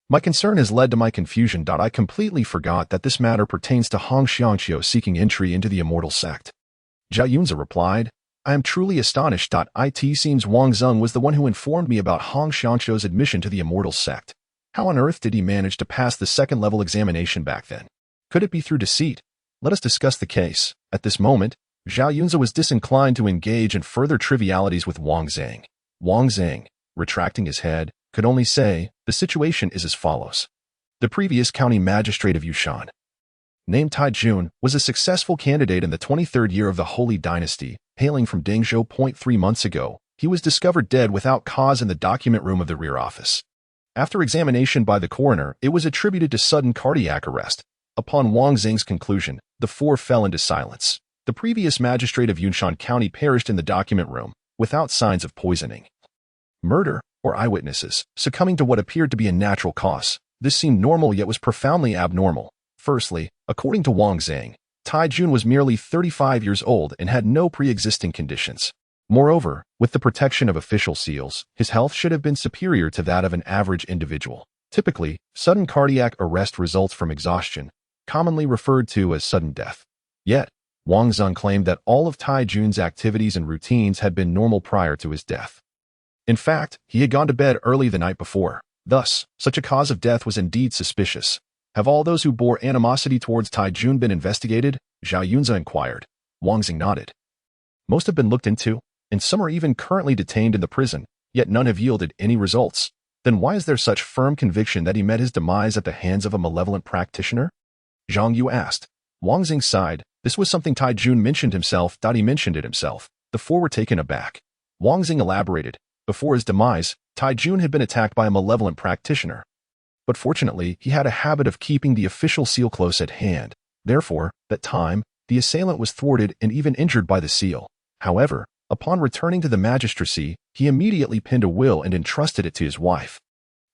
S1: My concern has led to my confusion. I completely forgot that this matter pertains to Hong Xiangqiu seeking entry into the immortal sect. Zhao Yunzi replied, I am truly astonished. It seems Wang Zeng was the one who informed me about Hong Xiangqiu's admission to the immortal sect. How on earth did he manage to pass the 2nd-level examination back then? Could it be through deceit? Let us discuss the case. At this moment, Zhao Yunzi was disinclined to engage in further trivialities with Wang Zeng. Wang Zeng, retracting his head, could only say, the situation is as follows. The previous county magistrate of Yushan, named Tai Jun, was a successful candidate in the 23rd year of the Holy Dynasty, hailing from Dengzhou. 3 months ago, he was discovered dead without cause in the document room of the rear office. After examination by the coroner, it was attributed to sudden cardiac arrest. Upon Wang Zeng's conclusion, the 4 fell into silence. The previous magistrate of Yunshan County perished in the document room, without signs of poisoning, murder, or eyewitnesses, succumbing to what appeared to be a natural cause. This seemed normal yet was profoundly abnormal. Firstly, according to Wang Zeng, Tai Jun was merely 35 years old and had no pre-existing conditions. Moreover, with the protection of official seals, his health should have been superior to that of an average individual. Typically, sudden cardiac arrest results from exhaustion, commonly referred to as sudden death. Yet, Wang Zeng claimed that all of Tai Jun's activities and routines had been normal prior to his death. In fact, he had gone to bed early the night before. Thus, such a cause of death was indeed suspicious. Have all those who bore animosity towards Tai Jun been investigated? Zhao Yunzi inquired. Wang Zeng nodded. Most have been looked into, and some are even currently detained in the prison, yet none have yielded any results. Then why is there such firm conviction that he met his demise at the hands of a malevolent practitioner? Zhang Yu asked. Wang Zeng sighed. This was something Tai Jun mentioned himself. He mentioned it himself. The 4 were taken aback. Wang Zeng elaborated. Before his demise, Tai Jun had been attacked by a malevolent practitioner. But fortunately, he had a habit of keeping the official seal close at hand. Therefore, that time, the assailant was thwarted and even injured by the seal. However, upon returning to the magistracy, he immediately penned a will and entrusted it to his wife.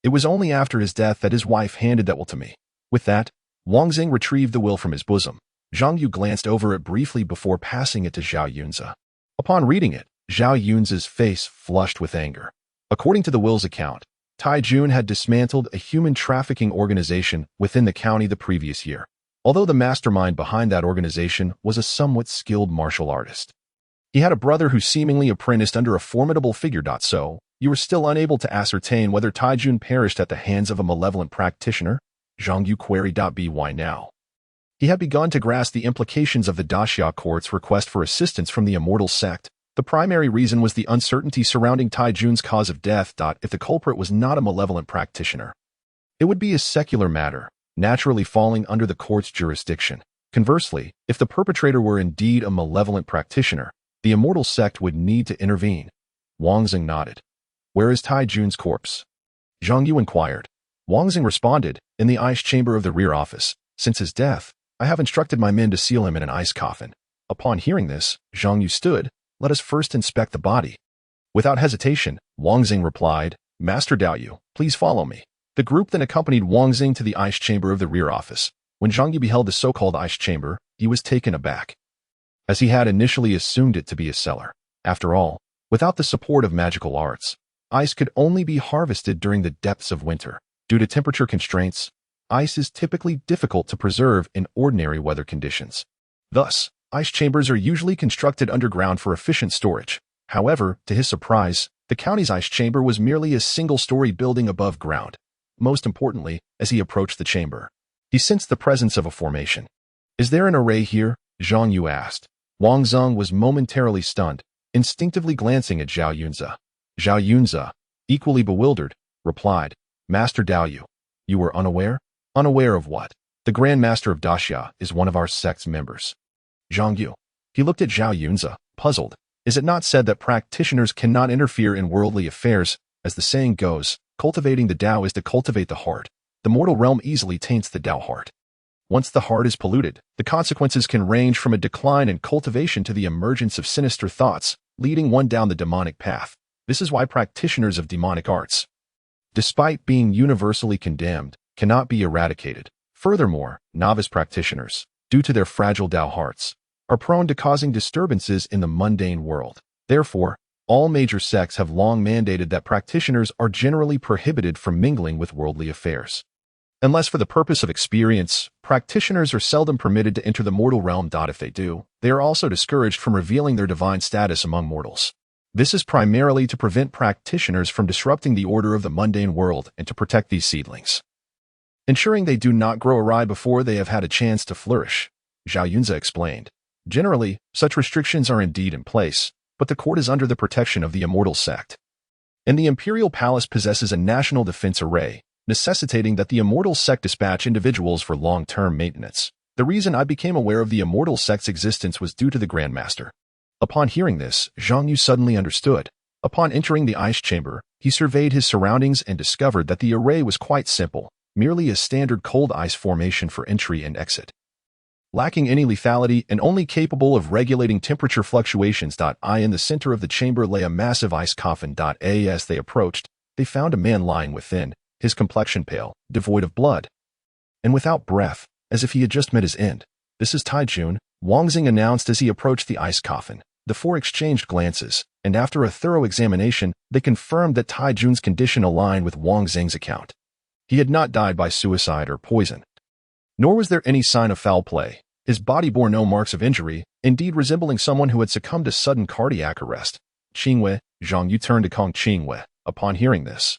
S1: It was only after his death that his wife handed that will to me. With that, Wang Zeng retrieved the will from his bosom. Zhang Yu glanced over it briefly before passing it to Zhao Yunzi. Upon reading it, Zhao Yunzi's face flushed with anger. According to the will's account, Tai Jun had dismantled a human trafficking organization within the county the previous year, although the mastermind behind that organization was a somewhat skilled martial artist. He had a brother who seemingly apprenticed under a formidable figure. So, you were still unable to ascertain whether Tai Jun perished at the hands of a malevolent practitioner? Zhang Yu queried. Why now? He had begun to grasp the implications of the Daxia court's request for assistance from the immortal sect. The primary reason was the uncertainty surrounding Tai Jun's cause of death. If the culprit was not a malevolent practitioner, it would be a secular matter, naturally falling under the court's jurisdiction. Conversely, if the perpetrator were indeed a malevolent practitioner, the immortal sect would need to intervene. Wang Xing nodded. Where is Tai Jun's corpse? Zhang Yu inquired. Wang Xing responded, in the ice chamber of the rear office. Since his death, I have instructed my men to seal him in an ice coffin. Upon hearing this, Zhang Yu stood. Let us first inspect the body. Without hesitation, Wang Xing replied, Master Dao Yu, please follow me. The group then accompanied Wang Xing to the ice chamber of the rear office. When Zhang Yu beheld the so-called ice chamber, he was taken aback, as he had initially assumed it to be a cellar. After all, without the support of magical arts, ice could only be harvested during the depths of winter. Due to temperature constraints, ice is typically difficult to preserve in ordinary weather conditions. Thus, ice chambers are usually constructed underground for efficient storage. However, to his surprise, the county's ice chamber was merely a single-story building above ground. Most importantly, as he approached the chamber, he sensed the presence of a formation. Is there an array here? Zhang Yu asked. Wang Xing was momentarily stunned, instinctively glancing at Zhao Yunze. Zhao Yunze, equally bewildered, replied, Master Dao Yu, you were unaware? Unaware of what? The Grand Master of Daxia is one of our sect's members. Zhang Yu. He looked at Zhao Yunze, puzzled. Is it not said that practitioners cannot interfere in worldly affairs? As the saying goes, cultivating the Tao is to cultivate the heart. The mortal realm easily taints the Tao heart. Once the heart is polluted, the consequences can range from a decline in cultivation to the emergence of sinister thoughts, leading one down the demonic path. This is why practitioners of demonic arts, despite being universally condemned, cannot be eradicated. Furthermore, novice practitioners, due to their fragile Tao hearts, are prone to causing disturbances in the mundane world. Therefore, all major sects have long mandated that practitioners are generally prohibited from mingling with worldly affairs. Unless for the purpose of experience, practitioners are seldom permitted to enter the mortal realm. If they do, they are also discouraged from revealing their divine status among mortals. This is primarily to prevent practitioners from disrupting the order of the mundane world and to protect these seedlings, ensuring they do not grow awry before they have had a chance to flourish. Zhao Yunze explained. Generally, such restrictions are indeed in place, but the court is under the protection of the immortal sect. And the imperial palace possesses a national defense array, necessitating that the immortal sect dispatch individuals for long-term maintenance. The reason I became aware of the immortal sect's existence was due to the Grand Master. Upon hearing this, Zhang Yu suddenly understood. Upon entering the ice chamber, he surveyed his surroundings and discovered that the array was quite simple, merely a standard cold ice formation for entry and exit, lacking any lethality and only capable of regulating temperature fluctuations. In the center of the chamber lay a massive ice coffin. As they approached, they found a man lying within, his complexion pale, devoid of blood, and without breath, as if he had just met his end. This is Tai Jun, Wang Xing announced as he approached the ice coffin. The four exchanged glances, and after a thorough examination, they confirmed that Tai Jun's condition aligned with Wang Xing's account. He had not died by suicide or poison, nor was there any sign of foul play. His body bore no marks of injury, indeed resembling someone who had succumbed to sudden cardiac arrest. Qingwei, Zhang Yu turned to Kong Qingwei. Upon hearing this,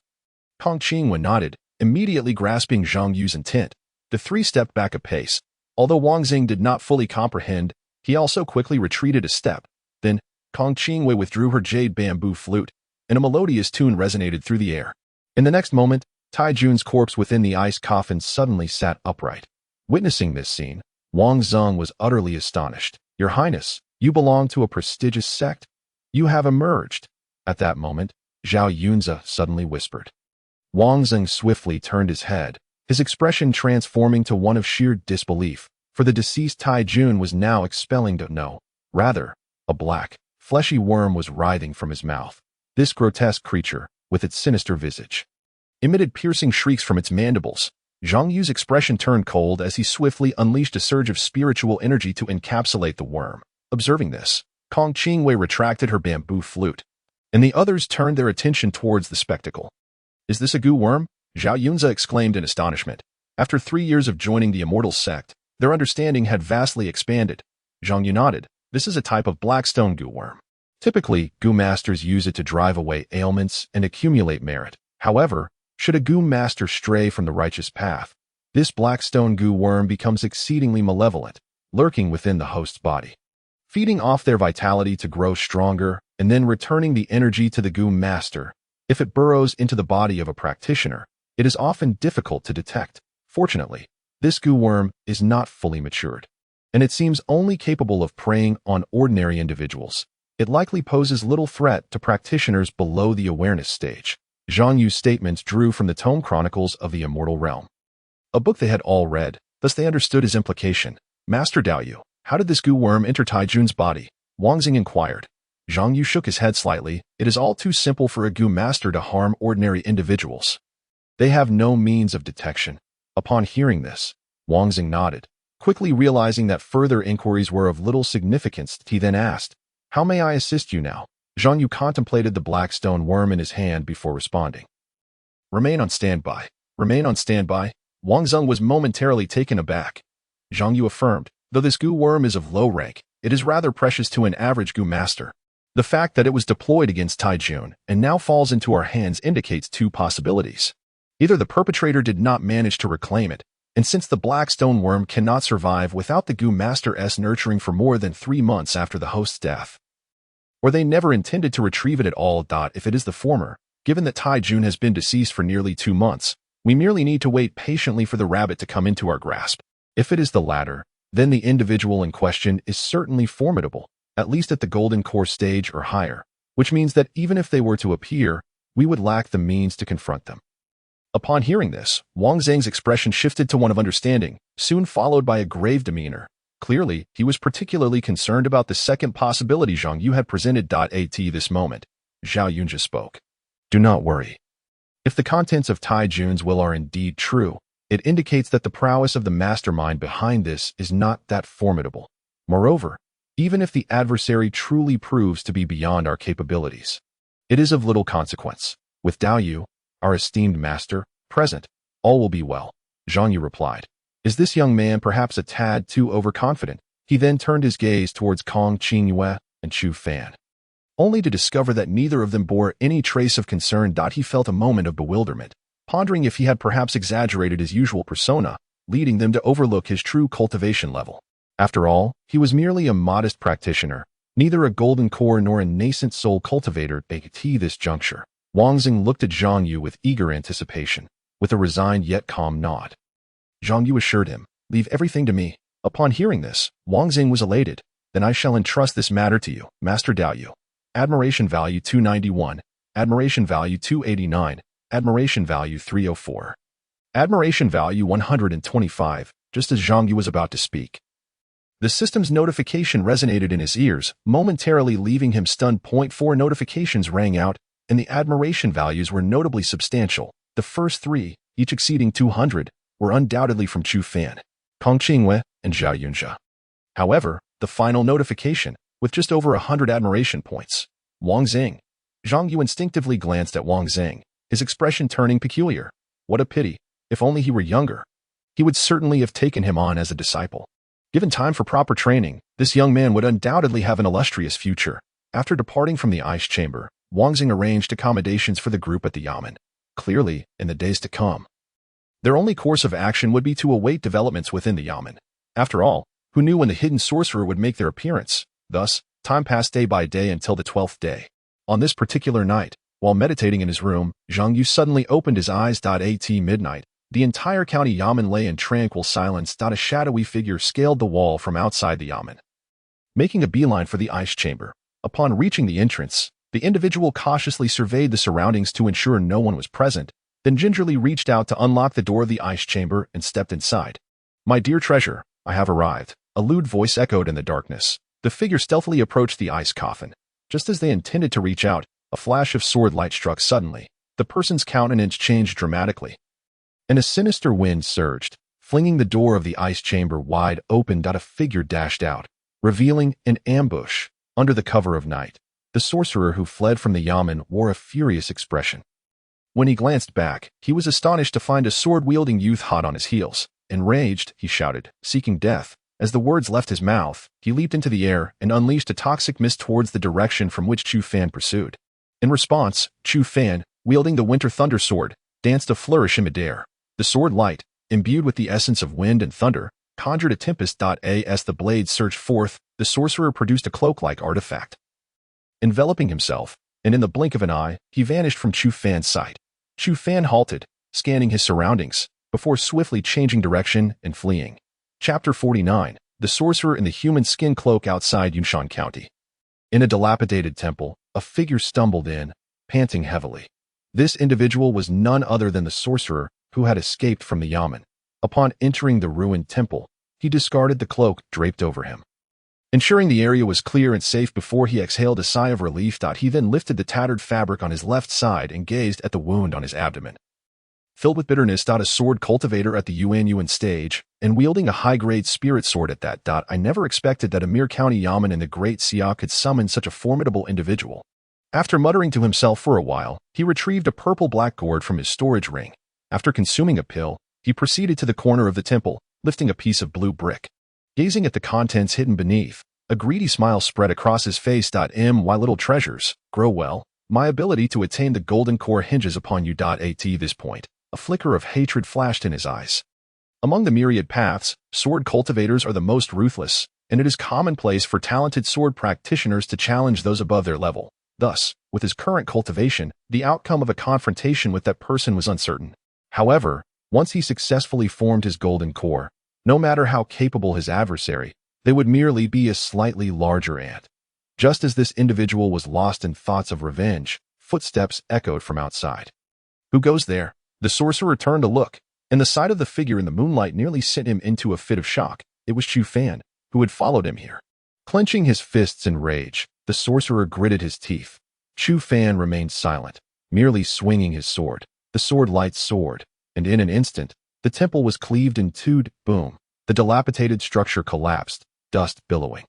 S1: Kong Qingwei nodded, immediately grasping Zhang Yu's intent. The three stepped back a pace. Although Wang Xing did not fully comprehend, he also quickly retreated a step. Then, Kong Qingwei withdrew her jade bamboo flute, and a melodious tune resonated through the air. In the next moment, Tai Jun's corpse within the ice coffin suddenly sat upright. Witnessing this scene, Wang Xing was utterly astonished. Your Highness, you belong to a prestigious sect? You have emerged. At that moment, Zhao Yunze suddenly whispered. Wang Xing swiftly turned his head, his expression transforming to one of sheer disbelief, for the deceased Tai Jun was now expelling no. Rather, a black, fleshy worm was writhing from his mouth. This grotesque creature, with its sinister visage, emitted piercing shrieks from its mandibles. Zhang Yu's expression turned cold as he swiftly unleashed a surge of spiritual energy to encapsulate the worm. Observing this, Kong Qingwei retracted her bamboo flute, and the others turned their attention towards the spectacle. Is this a goo worm? Zhao Yunze exclaimed in astonishment. After 3 years of joining the immortal sect, their understanding had vastly expanded. Zhang Yu nodded. This is a type of blackstone goo worm. Typically, goo masters use it to drive away ailments and accumulate merit. However, should a goo master stray from the righteous path, this blackstone goo worm becomes exceedingly malevolent, lurking within the host's body, feeding off their vitality to grow stronger and then returning the energy to the goo master. If it burrows into the body of a practitioner, it is often difficult to detect. Fortunately, this goo worm is not fully matured. and it seems only capable of preying on ordinary individuals. It likely poses little threat to practitioners below the awareness stage. Zhang Yu's statements drew from the tome chronicles of the immortal realm, a book they had all read, thus they understood his implication. Master Dao Yu, how did this goo worm enter Tai Jun's body? Wang Xing inquired. Zhang Yu shook his head slightly. It is all too simple for a goo master to harm ordinary individuals. They have no means of detection. Upon hearing this, Wang Xing nodded, quickly realizing that further inquiries were of little significance. He then asked, how may I assist you now? Zhang Yu contemplated the black stone worm in his hand before responding. Remain on standby. Remain on standby. Wang Xing was momentarily taken aback. Zhang Yu affirmed, though this goo worm is of low rank, it is rather precious to an average goo master. The fact that it was deployed against Tai Jun and now falls into our hands indicates two possibilities. Either the perpetrator did not manage to reclaim it, and since the black stone worm cannot survive without the goo master's nurturing for more than 3 months after the host's death, or they never intended to retrieve it at all. If it is the former, given that Tai Jun has been deceased for nearly 2 months, we merely need to wait patiently for the rabbit to come into our grasp. If it is the latter, then the individual in question is certainly formidable, at least at the golden core stage or higher, which means that even if they were to appear, we would lack the means to confront them. Upon hearing this, Wang Xing's expression shifted to one of understanding, soon followed by a grave demeanor. Clearly, he was particularly concerned about the second possibility Zhang Yu had presented. At this moment, Zhao Yunjia spoke. Do not worry. If the contents of Tai Jun's will are indeed true, it indicates that the prowess of the mastermind behind this is not that formidable. Moreover, even if the adversary truly proves to be beyond our capabilities, it is of little consequence. With Dao Yu, our esteemed master, present, all will be well. Zhang Yu replied. Is this young man perhaps a tad too overconfident? He then turned his gaze towards Kong Qingyue and Chu Fan, only to discover that neither of them bore any trace of concern. He felt a moment of bewilderment, pondering if he had perhaps exaggerated his usual persona, leading them to overlook his true cultivation level. After all, he was merely a modest practitioner, neither a golden core nor a nascent soul cultivator. At this juncture, Wang Xing looked at Zhang Yu with eager anticipation, with a resigned yet calm nod. Zhang Yu assured him, leave everything to me. Upon hearing this, Wang Xing was elated. Then I shall entrust this matter to you, Master Dao Yu. Admiration value 291, admiration value 289, admiration value 304. Admiration value 125, just as Zhang Yu was about to speak. The system's notification resonated in his ears, momentarily leaving him stunned. 4 notifications rang out, and the admiration values were notably substantial. The first 3, each exceeding 200, were undoubtedly from Chu Fan, Kong Qingyue, and Zhao Yunjia. However, the final notification, with just over 100 admiration points, Wang Xing. Zhang Yu instinctively glanced at Wang Xing, his expression turning peculiar. What a pity. If only he were younger. He would certainly have taken him on as a disciple. Given time for proper training, this young man would undoubtedly have an illustrious future. After departing from the ice chamber, Wang Xing arranged accommodations for the group at the yamen. Clearly, in the days to come, their only course of action would be to await developments within the yamen. After all, who knew when the hidden sorcerer would make their appearance? Thus, time passed day by day until the 12th day. On this particular night, while meditating in his room, Zhang Yu suddenly opened his eyes. At midnight, the entire county yamen lay in tranquil silence. A shadowy figure scaled the wall from outside the yamen, making a beeline for the ice chamber. Upon reaching the entrance, the individual cautiously surveyed the surroundings to ensure no one was present, then gingerly reached out to unlock the door of the ice chamber and stepped inside. My dear treasure, I have arrived. A lewd voice echoed in the darkness. The figure stealthily approached the ice coffin. Just as they intended to reach out, a flash of sword light struck suddenly. The person's countenance changed dramatically, and a sinister wind surged, flinging the door of the ice chamber wide open. A figure dashed out, revealing an ambush. Under the cover of night, the sorcerer who fled from the yamen wore a furious expression. When he glanced back, he was astonished to find a sword-wielding youth hot on his heels. Enraged, he shouted, seeking death. As the words left his mouth, he leaped into the air and unleashed a toxic mist towards the direction from which Chu Fan pursued. In response, Chu Fan, wielding the Winter Thunder Sword, danced a flourish in midair. The sword light, imbued with the essence of wind and thunder, conjured a tempest. As the blade surged forth, the sorcerer produced a cloak-like artifact, enveloping himself, and in the blink of an eye, he vanished from Chu Fan's sight. Chu Fan halted, scanning his surroundings, before swiftly changing direction and fleeing. Chapter 49, the sorcerer in the human skin cloak outside Yunshan County. In a dilapidated temple, a figure stumbled in, panting heavily. This individual was none other than the sorcerer who had escaped from the yamen. Upon entering the ruined temple, he discarded the cloak draped over him. Ensuring the area was clear and safe before he exhaled a sigh of relief, he then lifted the tattered fabric on his left side and gazed at the wound on his abdomen. Filled with bitterness, a sword cultivator at the Yuan stage, and wielding a high-grade spirit sword at that. I never expected that a mere county yamen in the Great Xia could summon such a formidable individual. After muttering to himself for a while, he retrieved a purple-black gourd from his storage ring. After consuming a pill, he proceeded to the corner of the temple, lifting a piece of blue brick. Gazing at the contents hidden beneath, a greedy smile spread across his face. My little treasures, grow well. My ability to attain the golden core hinges upon you. At this point, a flicker of hatred flashed in his eyes. Among the myriad paths, sword cultivators are the most ruthless, and it is commonplace for talented sword practitioners to challenge those above their level. Thus, with his current cultivation, the outcome of a confrontation with that person was uncertain. However, once he successfully formed his golden core, no matter how capable his adversary, they would merely be a slightly larger ant. Just as this individual was lost in thoughts of revenge, footsteps echoed from outside. Who goes there? The sorcerer turned to look, and the sight of the figure in the moonlight nearly sent him into a fit of shock. It was Chu Fan, who had followed him here. Clenching his fists in rage, the sorcerer gritted his teeth. Chu Fan remained silent, merely swinging his sword, the sword-light sword, and in an instant, the temple was cleaved in two. Boom. The dilapidated structure collapsed, dust billowing.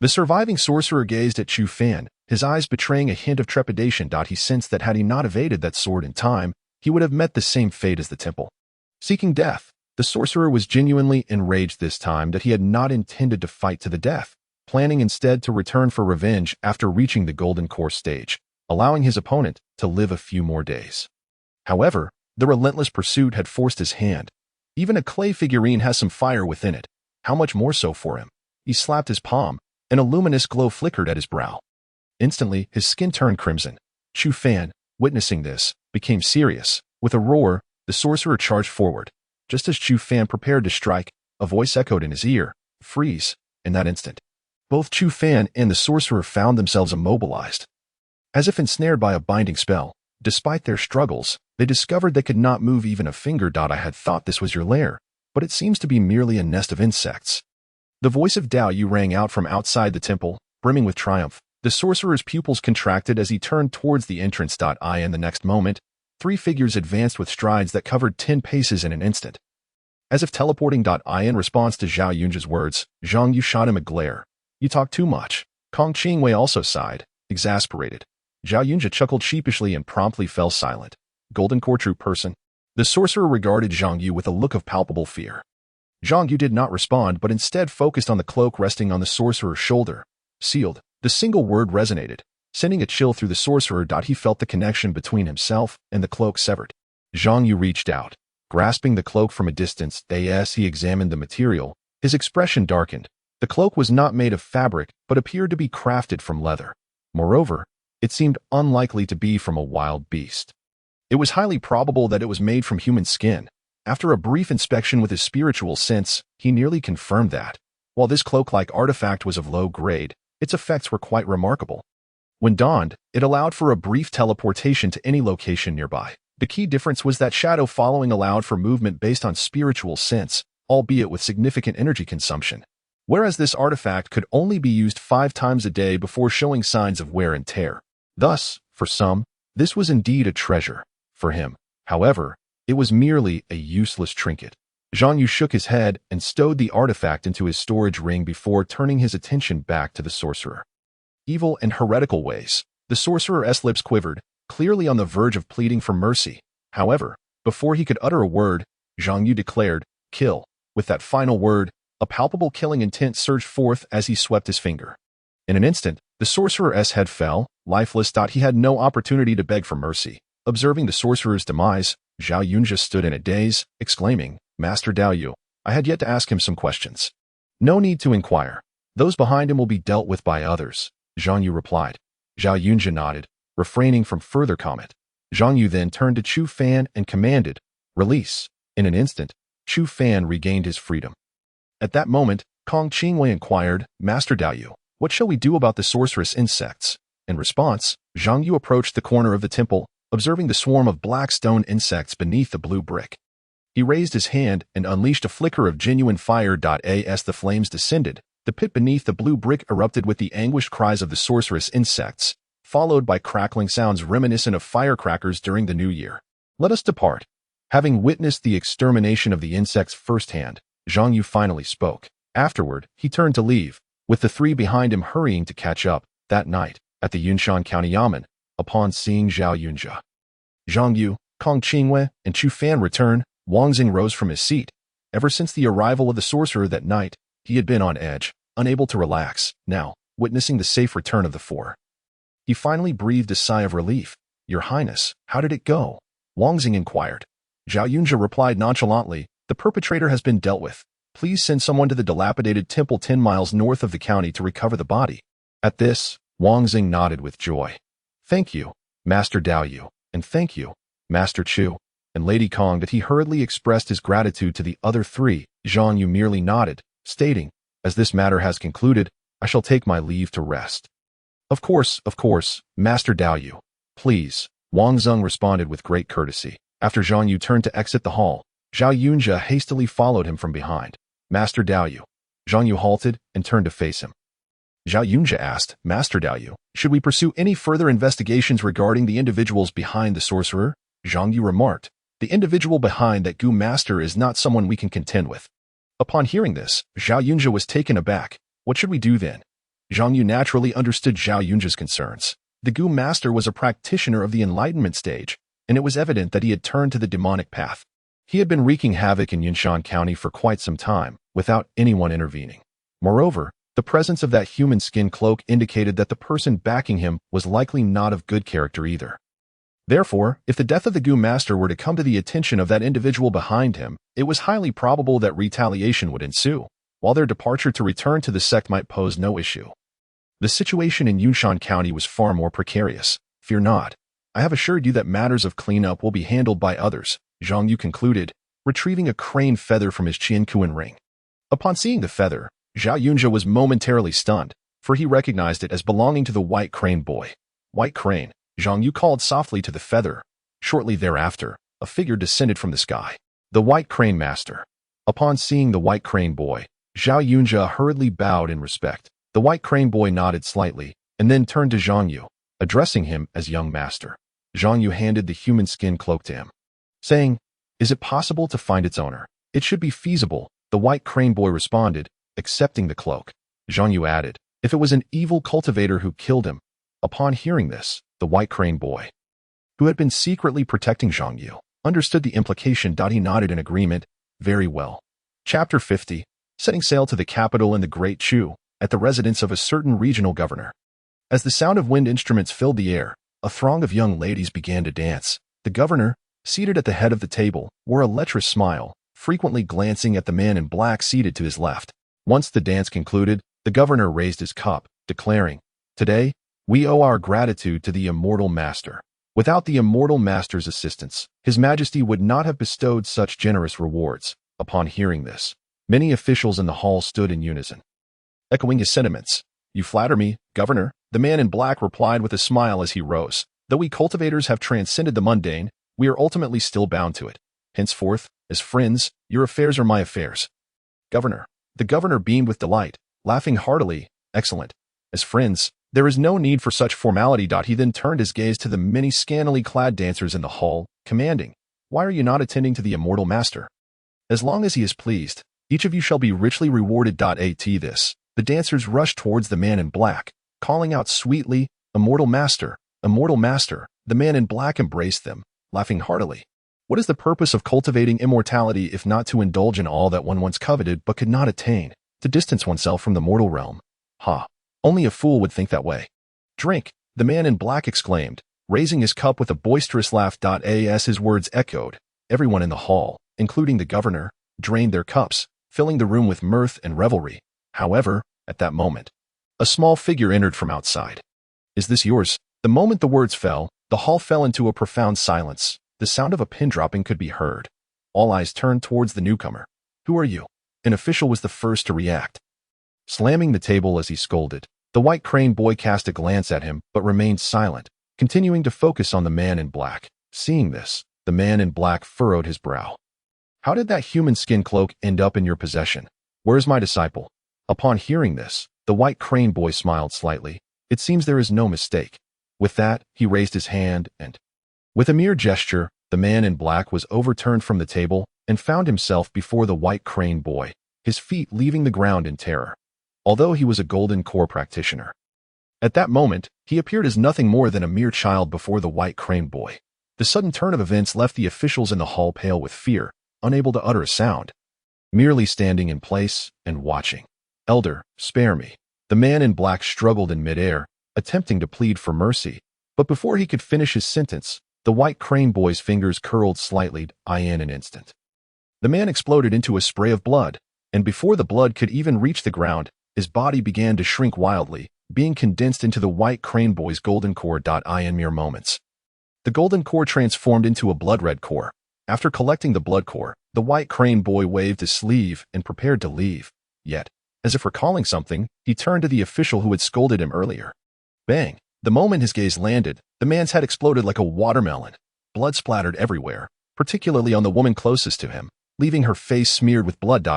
S1: The surviving sorcerer gazed at Chu Fan, his eyes betraying a hint of trepidation. He sensed that had he not evaded that sword in time, he would have met the same fate as the temple. Seeking death, the sorcerer was genuinely enraged this time that he had not intended to fight to the death, planning instead to return for revenge after reaching the golden core stage, allowing his opponent to live a few more days. However, the relentless pursuit had forced his hand. Even a clay figurine has some fire within it. How much more so for him? He slapped his palm, and a luminous glow flickered at his brow. Instantly, his skin turned crimson. Chu Fan, witnessing this, became serious. With a roar, the sorcerer charged forward. Just as Chu Fan prepared to strike, a voice echoed in his ear, "Freeze!" In that instant, both Chu Fan and the sorcerer found themselves immobilized. As if ensnared by a binding spell, despite their struggles, they discovered they could not move even a finger. I had thought this was your lair, but it seems to be merely a nest of insects. The voice of Dao Yu rang out from outside the temple, brimming with triumph. The sorcerer's pupils contracted as he turned towards the entrance. In the next moment, 3 figures advanced with strides that covered 10 paces in an instant. As if teleporting. In response to Zhao Yunji's words, Zhang Yu shot him a glare. "You talk too much." Kong Qingwei also sighed, exasperated. Zhao Yunji chuckled sheepishly and promptly fell silent. Golden core true person. The sorcerer regarded Zhang Yu with a look of palpable fear. Zhang Yu did not respond but instead focused on the cloak resting on the sorcerer's shoulder. Sealed. The single word resonated, sending a chill through the sorcerer. He felt the connection between himself and the cloak severed. Zhang Yu reached out, grasping the cloak from a distance. As he examined the material, his expression darkened. The cloak was not made of fabric but appeared to be crafted from leather. Moreover, it seemed unlikely to be from a wild beast. It was highly probable that it was made from human skin. After a brief inspection with his spiritual sense, he nearly confirmed that. While this cloak-like artifact was of low grade, its effects were quite remarkable. When donned, it allowed for a brief teleportation to any location nearby. The key difference was that shadow following allowed for movement based on spiritual sense, albeit with significant energy consumption. Whereas this artifact could only be used 5 times a day before showing signs of wear and tear. Thus, for some, this was indeed a treasure. For him, however, it was merely a useless trinket. Zhang Yu shook his head and stowed the artifact into his storage ring before turning his attention back to the sorcerer. Evil and heretical ways. The sorcerer's lips quivered, clearly on the verge of pleading for mercy. However, before he could utter a word, Zhang Yu declared, "Kill." With that final word, a palpable killing intent surged forth as he swept his finger. In an instant, the sorcerer's head fell, lifeless. He had no opportunity to beg for mercy. Observing the sorcerer's demise, Zhao Yunji stood in a daze, exclaiming, "Master Dao Yu, I had yet to ask him some questions." "No need to inquire. Those behind him will be dealt with by others," Zhang Yu replied. Zhao Yunji nodded, refraining from further comment. Zhang Yu then turned to Chu Fan and commanded, "Release." In an instant, Chu Fan regained his freedom. At that moment, Kong Qingwei inquired, Master Daoyu, what shall we do about the sorceress insects? In response, Zhang Yu approached the corner of the temple, observing the swarm of black stone insects beneath the blue brick. He raised his hand and unleashed a flicker of genuine fire. As the flames descended, the pit beneath the blue brick erupted with the anguished cries of the sorceress insects, followed by crackling sounds reminiscent of firecrackers during the New Year. Let us depart. Having witnessed the extermination of the insects firsthand, Zhang Yu finally spoke. Afterward, he turned to leave, with the three behind him hurrying to catch up. That night, at the Yunshan County Yamen, upon seeing Zhao Yunjia, Zhang Yu, Kong Qingwei, and Chu Fan return, Wang Xing rose from his seat. Ever since the arrival of the sorcerer that night, he had been on edge, unable to relax. Now, witnessing the safe return of the four, he finally breathed a sigh of relief. Your Highness, how did it go? Wang Xing inquired. Zhao Yunjia replied nonchalantly, the perpetrator has been dealt with. Please send someone to the dilapidated temple 10 miles north of the county to recover the body. At this, Wang Xing nodded with joy. Thank you, Master Daoyu, and thank you, Master Chu, and Lady Kong. That he hurriedly expressed his gratitude to the other three. Zhang Yu merely nodded, stating, as this matter has concluded, I shall take my leave to rest. Of course, Master Daoyu. Please, Wang Xing responded with great courtesy. After Zhang Yu turned to exit the hall, Zhao Yunjia hastily followed him from behind. Master Daoyu. Zhang Yu halted and turned to face him. Zhao Yunjia asked, Master Daoyu, should we pursue any further investigations regarding the individuals behind the sorcerer? Zhang Yu remarked, the individual behind that Gu Master is not someone we can contend with. Upon hearing this, Zhao Yunjia was taken aback. What should we do then? Zhang Yu naturally understood Zhao Yunjia's concerns. The Gu Master was a practitioner of the enlightenment stage, and it was evident that he had turned to the demonic path. He had been wreaking havoc in Yunshan County for quite some time, without anyone intervening. Moreover, the presence of that human skin cloak indicated that the person backing him was likely not of good character either. Therefore, if the death of the Gu Master were to come to the attention of that individual behind him, it was highly probable that retaliation would ensue, while their departure to return to the sect might pose no issue. The situation in Yunshan County was far more precarious. Fear not. I have assured you that matters of cleanup will be handled by others, Zhang Yu concluded, retrieving a crane feather from his Qiankuan ring. Upon seeing the feather, Zhao Yunjia was momentarily stunned, for he recognized it as belonging to the White Crane boy. White Crane, Zhang Yu called softly to the feather. Shortly thereafter, a figure descended from the sky. The White Crane Master. Upon seeing the White Crane boy, Zhao Yunjia hurriedly bowed in respect. The White Crane boy nodded slightly, and then turned to Zhang Yu, addressing him as young master. Zhang Yu handed the human skin cloak to him, saying, Is it possible to find its owner? It should be feasible, the White Crane boy responded, accepting the cloak. Zhang Yu added, If it was an evil cultivator who killed him. Upon hearing this, the White Crane boy, who had been secretly protecting Zhang Yu, understood the implication. He nodded in agreement. Very well. Chapter 50. Setting sail to the capital in the Great Chu, at the residence of a certain regional governor. As the sound of wind instruments filled the air, a throng of young ladies began to dance. The governor, seated at the head of the table, wore a lecherous smile, frequently glancing at the man in black seated to his left. Once the dance concluded, the governor raised his cup, declaring, Today, we owe our gratitude to the immortal master. Without the immortal master's assistance, His Majesty would not have bestowed such generous rewards. Upon hearing this, many officials in the hall stood in unison, echoing his sentiments. You flatter me, Governor, the man in black replied with a smile as he rose. Though we cultivators have transcended the mundane, we are ultimately still bound to it. Henceforth, as friends, your affairs are my affairs. Governor. The governor beamed with delight, laughing heartily. Excellent. As friends, there is no need for such formality. He then turned his gaze to the many scantily clad dancers in the hall, commanding, Why are you not attending to the immortal master? As long as he is pleased, each of you shall be richly rewarded. At this, the dancers rushed towards the man in black, calling out sweetly, Immortal master, immortal master. The man in black embraced them, laughing heartily. What is the purpose of cultivating immortality if not to indulge in all that one once coveted but could not attain, to distance oneself from the mortal realm? Ha! Only a fool would think that way. Drink, the man in black exclaimed, raising his cup with a boisterous laugh. As his words echoed, everyone in the hall, including the governor, drained their cups, filling the room with mirth and revelry. However, at that moment, a small figure entered from outside. Is this yours? The moment the words fell, the hall fell into a profound silence. The sound of a pin dropping could be heard. All eyes turned towards the newcomer. Who are you? An official was the first to react. Slamming the table as he scolded, the White Crane boy cast a glance at him but remained silent, continuing to focus on the man in black. Seeing this, the man in black furrowed his brow. How did that human skin cloak end up in your possession? Where's my disciple? Upon hearing this, the White Crane boy smiled slightly. It seems there is no mistake. With that, he raised his hand and, with a mere gesture, the man in black was overturned from the table and found himself before the White Crane boy, his feet leaving the ground in terror. Although he was a golden core practitioner, at that moment, he appeared as nothing more than a mere child before the White Crane boy. The sudden turn of events left the officials in the hall pale with fear, unable to utter a sound, merely standing in place and watching. Elder, spare me. The man in black struggled in midair, attempting to plead for mercy, but before he could finish his sentence, the White Crane boy's fingers curled slightly in an instant. The man exploded into a spray of blood, and before the blood could even reach the ground, his body began to shrink wildly, being condensed into the White Crane boy's golden core. In mere moments, the golden core transformed into a blood-red core. After collecting the blood core, the White Crane boy waved his sleeve and prepared to leave. Yet, as if recalling something, he turned to the official who had scolded him earlier. Bang! The moment his gaze landed, the man's head exploded like a watermelon. Blood splattered everywhere, particularly on the woman closest to him, leaving her face smeared with blood.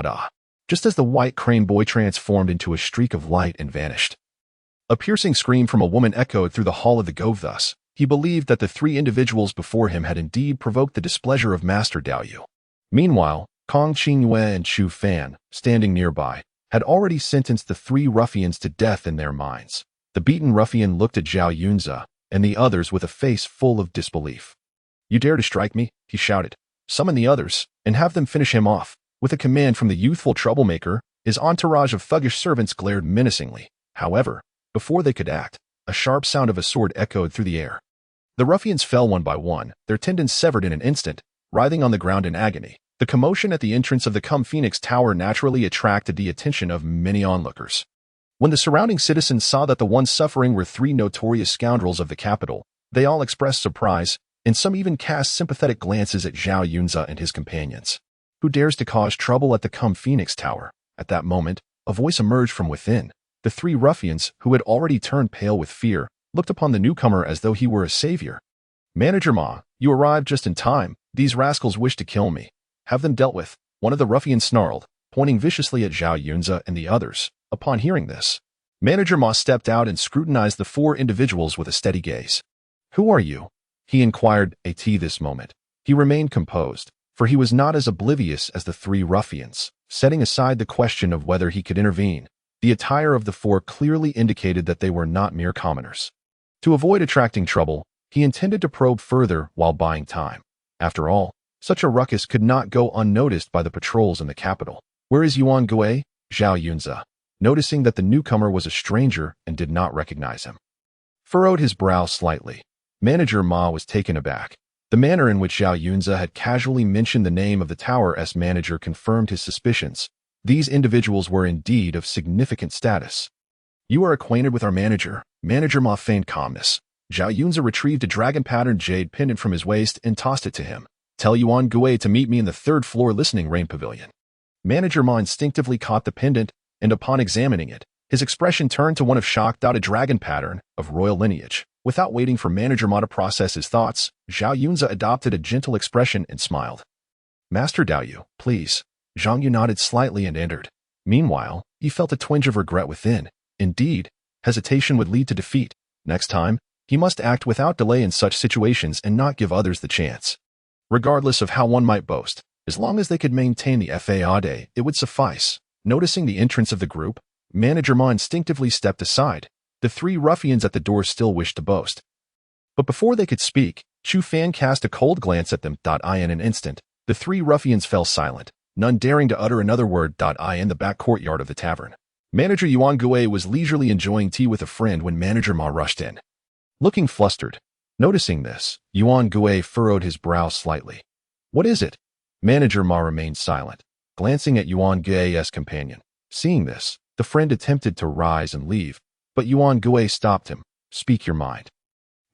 S1: Just as the White Crane boy transformed into a streak of light and vanished, a piercing scream from a woman echoed through the hall of the Gove. Thus, he believed that the three individuals before him had indeed provoked the displeasure of Master Daoyu. Meanwhile, Kong Qingyue and Chu Fan, standing nearby, had already sentenced the three ruffians to death in their minds. The beaten ruffian looked at Zhao Yunze and the others with a face full of disbelief. "You dare to strike me?" he shouted. "Summon the others, and have them finish him off." With a command from the youthful troublemaker, his entourage of thuggish servants glared menacingly. However, before they could act, a sharp sound of a sword echoed through the air. The ruffians fell one by one, their tendons severed in an instant, writhing on the ground in agony. The commotion at the entrance of the Cum Phoenix Tower naturally attracted the attention of many onlookers. When the surrounding citizens saw that the ones suffering were three notorious scoundrels of the capital, they all expressed surprise, and some even cast sympathetic glances at Zhao Yunze and his companions. Who dares to cause trouble at the Cum Phoenix Tower? At that moment, a voice emerged from within. The three ruffians, who had already turned pale with fear, looked upon the newcomer as though he were a savior. "Manager Ma, you arrived just in time. These rascals wish to kill me. Have them dealt with," one of the ruffians snarled, pointing viciously at Zhao Yunze and the others. Upon hearing this, Manager Ma stepped out and scrutinized the four individuals with a steady gaze. "Who are you?" he inquired. At this moment, he remained composed, for he was not as oblivious as the three ruffians. Setting aside the question of whether he could intervene, the attire of the four clearly indicated that they were not mere commoners. To avoid attracting trouble, he intended to probe further while buying time. After all, such a ruckus could not go unnoticed by the patrols in the capital. "Where is Yuan Gui?" Zhao Yunze, noticing that the newcomer was a stranger and did not recognize him, furrowed his brow slightly. Manager Ma was taken aback. The manner in which Zhao Yunze had casually mentioned the name of the tower's manager confirmed his suspicions. These individuals were indeed of significant status. "You are acquainted with our manager." Manager Ma feigned calmness. Zhao Yunze retrieved a dragon-patterned jade pendant from his waist and tossed it to him. "Tell Yuan Gui to meet me in the third-floor listening rain pavilion." Manager Ma instinctively caught the pendant, and upon examining it, his expression turned to one of shock. A dragon pattern of royal lineage. Without waiting for Manager Ma to process his thoughts, Zhao Yunze adopted a gentle expression and smiled. "Master Daoyu, please." Zhang Yu nodded slightly and entered. Meanwhile, he felt a twinge of regret within. Indeed, hesitation would lead to defeat. Next time, he must act without delay in such situations and not give others the chance. Regardless of how one might boast, as long as they could maintain the faade, it would suffice. Noticing the entrance of the group, Manager Ma instinctively stepped aside. The three ruffians at the door still wished to boast. But before they could speak, Chu Fan cast a cold glance at them. In an instant, the three ruffians fell silent, none daring to utter another word. In the back courtyard of the tavern, Manager Yuan Gui was leisurely enjoying tea with a friend when Manager Ma rushed in, looking flustered. Noticing this, Yuan Gui furrowed his brow slightly. "What is it?" Manager Ma remained silent, glancing at Yuan Gui's companion. Seeing this, the friend attempted to rise and leave, but Yuan Gui stopped him. "Speak your mind.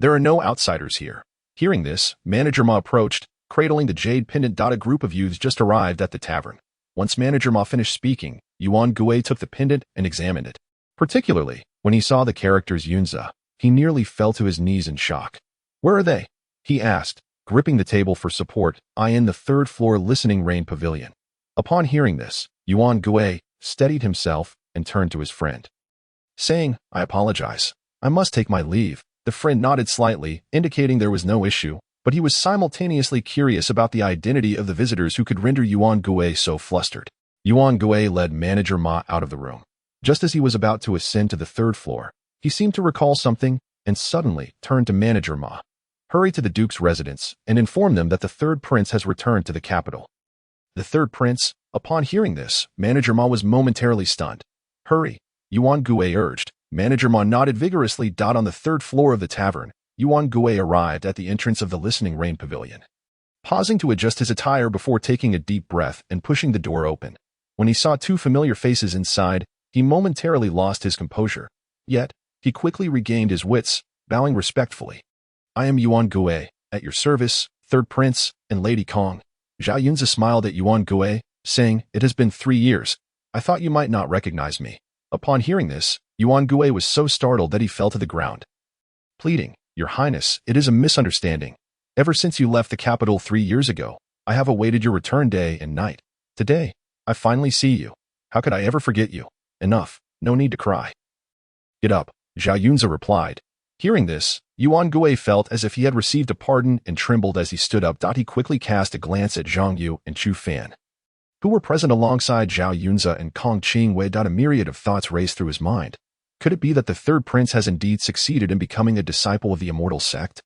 S1: There are no outsiders here." Hearing this, Manager Ma approached, cradling the jade pendant. A group of youths just arrived at the tavern. Once Manager Ma finished speaking, Yuan Gui took the pendant and examined it. Particularly, when he saw the characters Yunza, he nearly fell to his knees in shock. "Where are they?" he asked, gripping the table for support. "I in the third-floor listening rain pavilion." Upon hearing this, Yuan Gui steadied himself and turned to his friend, saying, "I apologize. I must take my leave." The friend nodded slightly, indicating there was no issue, but he was simultaneously curious about the identity of the visitors who could render Yuan Gui so flustered. Yuan Gui led Manager Ma out of the room. Just as he was about to ascend to the third floor, he seemed to recall something and suddenly turned to Manager Ma. "Hurry to the Duke's residence and inform them that the third prince has returned to the capital." The third prince? Upon hearing this, Manager Ma was momentarily stunned. "Hurry," Yuan Gui urged. Manager Ma nodded vigorously. On the third floor of the tavern, Yuan Gui arrived at the entrance of the listening rain pavilion, pausing to adjust his attire before taking a deep breath and pushing the door open. When he saw two familiar faces inside, he momentarily lost his composure. Yet, he quickly regained his wits, bowing respectfully. "I am Yuan Gui, at your service, third prince, and Lady Kong." Zhao Yunzi smiled at Yuan Gui, saying, "It has been 3 years. I thought you might not recognize me." Upon hearing this, Yuan Gui was so startled that he fell to the ground, pleading, "Your Highness, it is a misunderstanding. Ever since you left the capital 3 years ago, I have awaited your return day and night. Today, I finally see you. How could I ever forget you? Enough, no need to cry." "Get up," Zhao Yunzi replied. Hearing this, Yuan Gui felt as if he had received a pardon and trembled as he stood up. He quickly cast a glance at Zhang Yu and Chu Fan, who were present alongside Zhao Yunzi and Kong Qingwei. A myriad of thoughts raced through his mind. Could it be that the third prince has indeed succeeded in becoming a disciple of the immortal sect?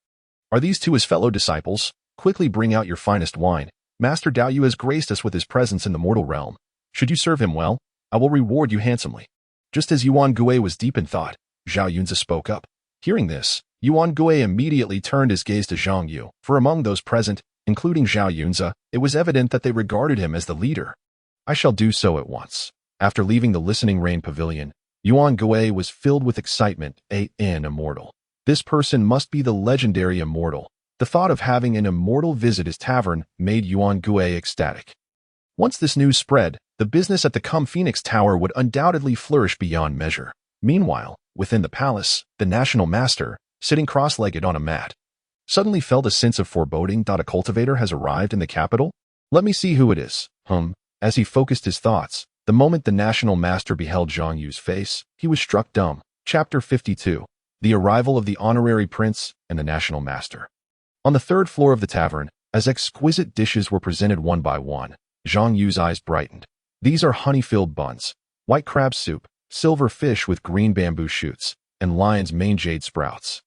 S1: Are these two his fellow disciples? Quickly bring out your finest wine. Master Dao Yu has graced us with his presence in the mortal realm. Should you serve him well, I will reward you handsomely. Just as Yuan Gui was deep in thought, Zhao Yunzi spoke up. Hearing this, Yuan Gui immediately turned his gaze to Zhang Yu, for among those present, including Zhao Yunzi, it was evident that they regarded him as the leader. "I shall do so at once." After leaving the listening rain pavilion, Yuan Gui was filled with excitement. An immortal. This person must be the legendary immortal. The thought of having an immortal visit his tavern made Yuan Gui ecstatic. Once this news spread, the business at the Phoenix Tower would undoubtedly flourish beyond measure. Meanwhile, within the palace, the national master, sitting cross-legged on a mat, suddenly felt a sense of foreboding. A cultivator has arrived in the capital? Let me see who it is. As he focused his thoughts, the moment the national master beheld Zhang Yu's face, he was struck dumb. Chapter 52. The arrival of the honorary prince and the national master. On the third floor of the tavern, as exquisite dishes were presented one by one, Zhang Yu's eyes brightened. These are honey-filled buns, white crab soup, silver fish with green bamboo shoots, and lion's mane jade sprouts.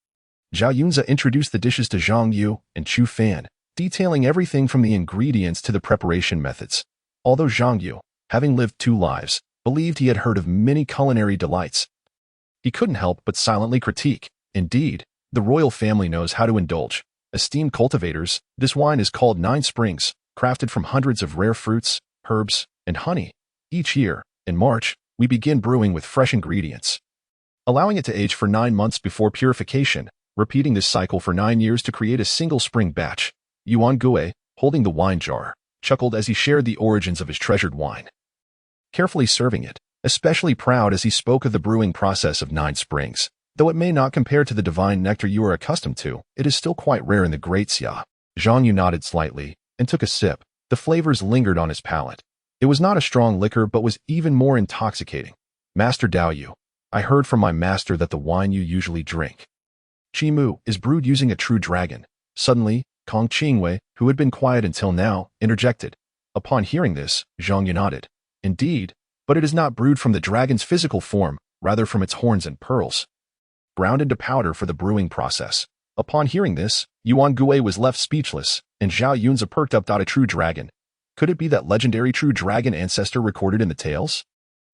S1: Zhao Yunzi introduced the dishes to Zhang Yu and Chu Fan, detailing everything from the ingredients to the preparation methods. Although Zhang Yu, having lived 2 lives, believed he had heard of many culinary delights, he couldn't help but silently critique. Indeed, the royal family knows how to indulge. Esteemed cultivators, this wine is called 9 Springs, crafted from hundreds of rare fruits, herbs, and honey. Each year, in March, we begin brewing with fresh ingredients, allowing it to age for 9 months before purification, repeating this cycle for 9 years to create a single spring batch. Yuan Gui, holding the wine jar, chuckled as he shared the origins of his treasured wine, carefully serving it, especially proud as he spoke of the brewing process of 9 Springs. Though it may not compare to the divine nectar you are accustomed to, it is still quite rare in the Great Xia. Zhang Yu nodded slightly and took a sip. The flavors lingered on his palate. It was not a strong liquor but was even more intoxicating. "Master Dao Yu, I heard from my master that the wine you usually drink, Chimu, is brewed using a true dragon." Suddenly, Kong Qingwei, who had been quiet until now, interjected. Upon hearing this, Zhang Yu nodded. "Indeed, but it is not brewed from the dragon's physical form, rather from its horns and pearls, ground into powder for the brewing process." Upon hearing this, Yuan Gui was left speechless, and Zhao Yunzi perked up. A true dragon. Could it be that legendary true dragon ancestor recorded in the tales?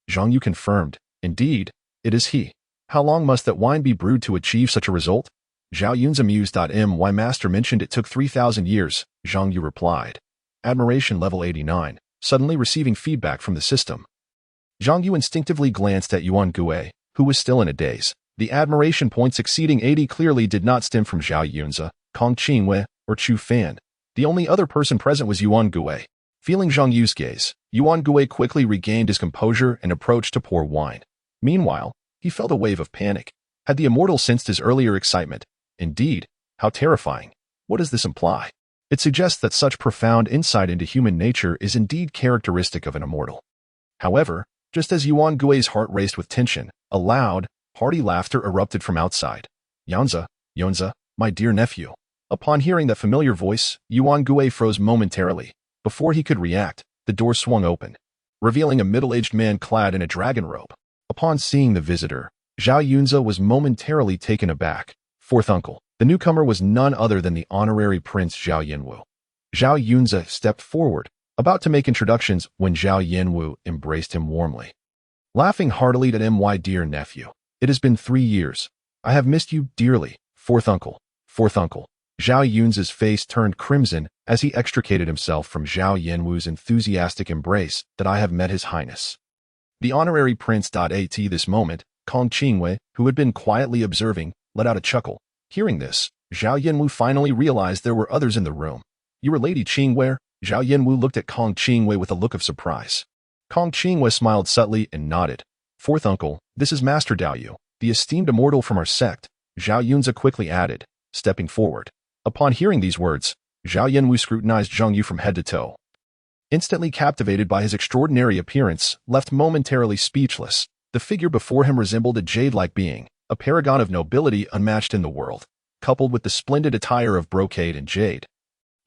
S1: Zhang Yu confirmed. Indeed, it is he. How long must that wine be brewed to achieve such a result? Zhao Yunzi mused. My master mentioned it took 3,000 years, Zhang Yu replied. Admiration level 89, suddenly receiving feedback from the system. Zhang Yu instinctively glanced at Yuan Gui, who was still in a daze. The admiration points exceeding 80 clearly did not stem from Zhao Yunzi, Kong Qingwei, or Chu Fan. The only other person present was Yuan Gui. Feeling Zhang Yu's gaze, Yuan Gui quickly regained his composure and approached to pour wine. Meanwhile, he felt a wave of panic. Had the immortal sensed his earlier excitement? Indeed, how terrifying. What does this imply? It suggests that such profound insight into human nature is indeed characteristic of an immortal. However, just as Yuan Gui's heart raced with tension, a loud, hearty laughter erupted from outside. Yonza, my dear nephew. Upon hearing that familiar voice, Yuan Gui froze momentarily. Before he could react, the door swung open, revealing a middle-aged man clad in a dragon robe. Upon seeing the visitor, Zhao Yunza was momentarily taken aback. Fourth uncle. The newcomer was none other than the honorary Prince Zhao Yanwu. Zhao Yunza stepped forward, about to make introductions when Zhao Yanwu embraced him warmly. Laughing heartily at my dear nephew. It has been 3 years. I have missed you dearly, fourth uncle. Fourth uncle. Zhao Yunza's face turned crimson as he extricated himself from Zhao Yanwu's enthusiastic embrace that I have met his highness. The honorary prince. At this moment, Kong Qingwei, who had been quietly observing, let out a chuckle. Hearing this, Zhao Yanwu finally realized there were others in the room. You are Lady Qingwei? Zhao Yanwu looked at Kong Qingwei with a look of surprise. Kong Qingwei smiled subtly and nodded. Fourth uncle, this is Master Dao Yu, the esteemed immortal from our sect, Zhao Yunza quickly added, stepping forward. Upon hearing these words, Zhao Yanwu scrutinized Zhang Yu from head to toe. Instantly captivated by his extraordinary appearance, left momentarily speechless, the figure before him resembled a jade-like being, a paragon of nobility unmatched in the world, coupled with the splendid attire of brocade and jade.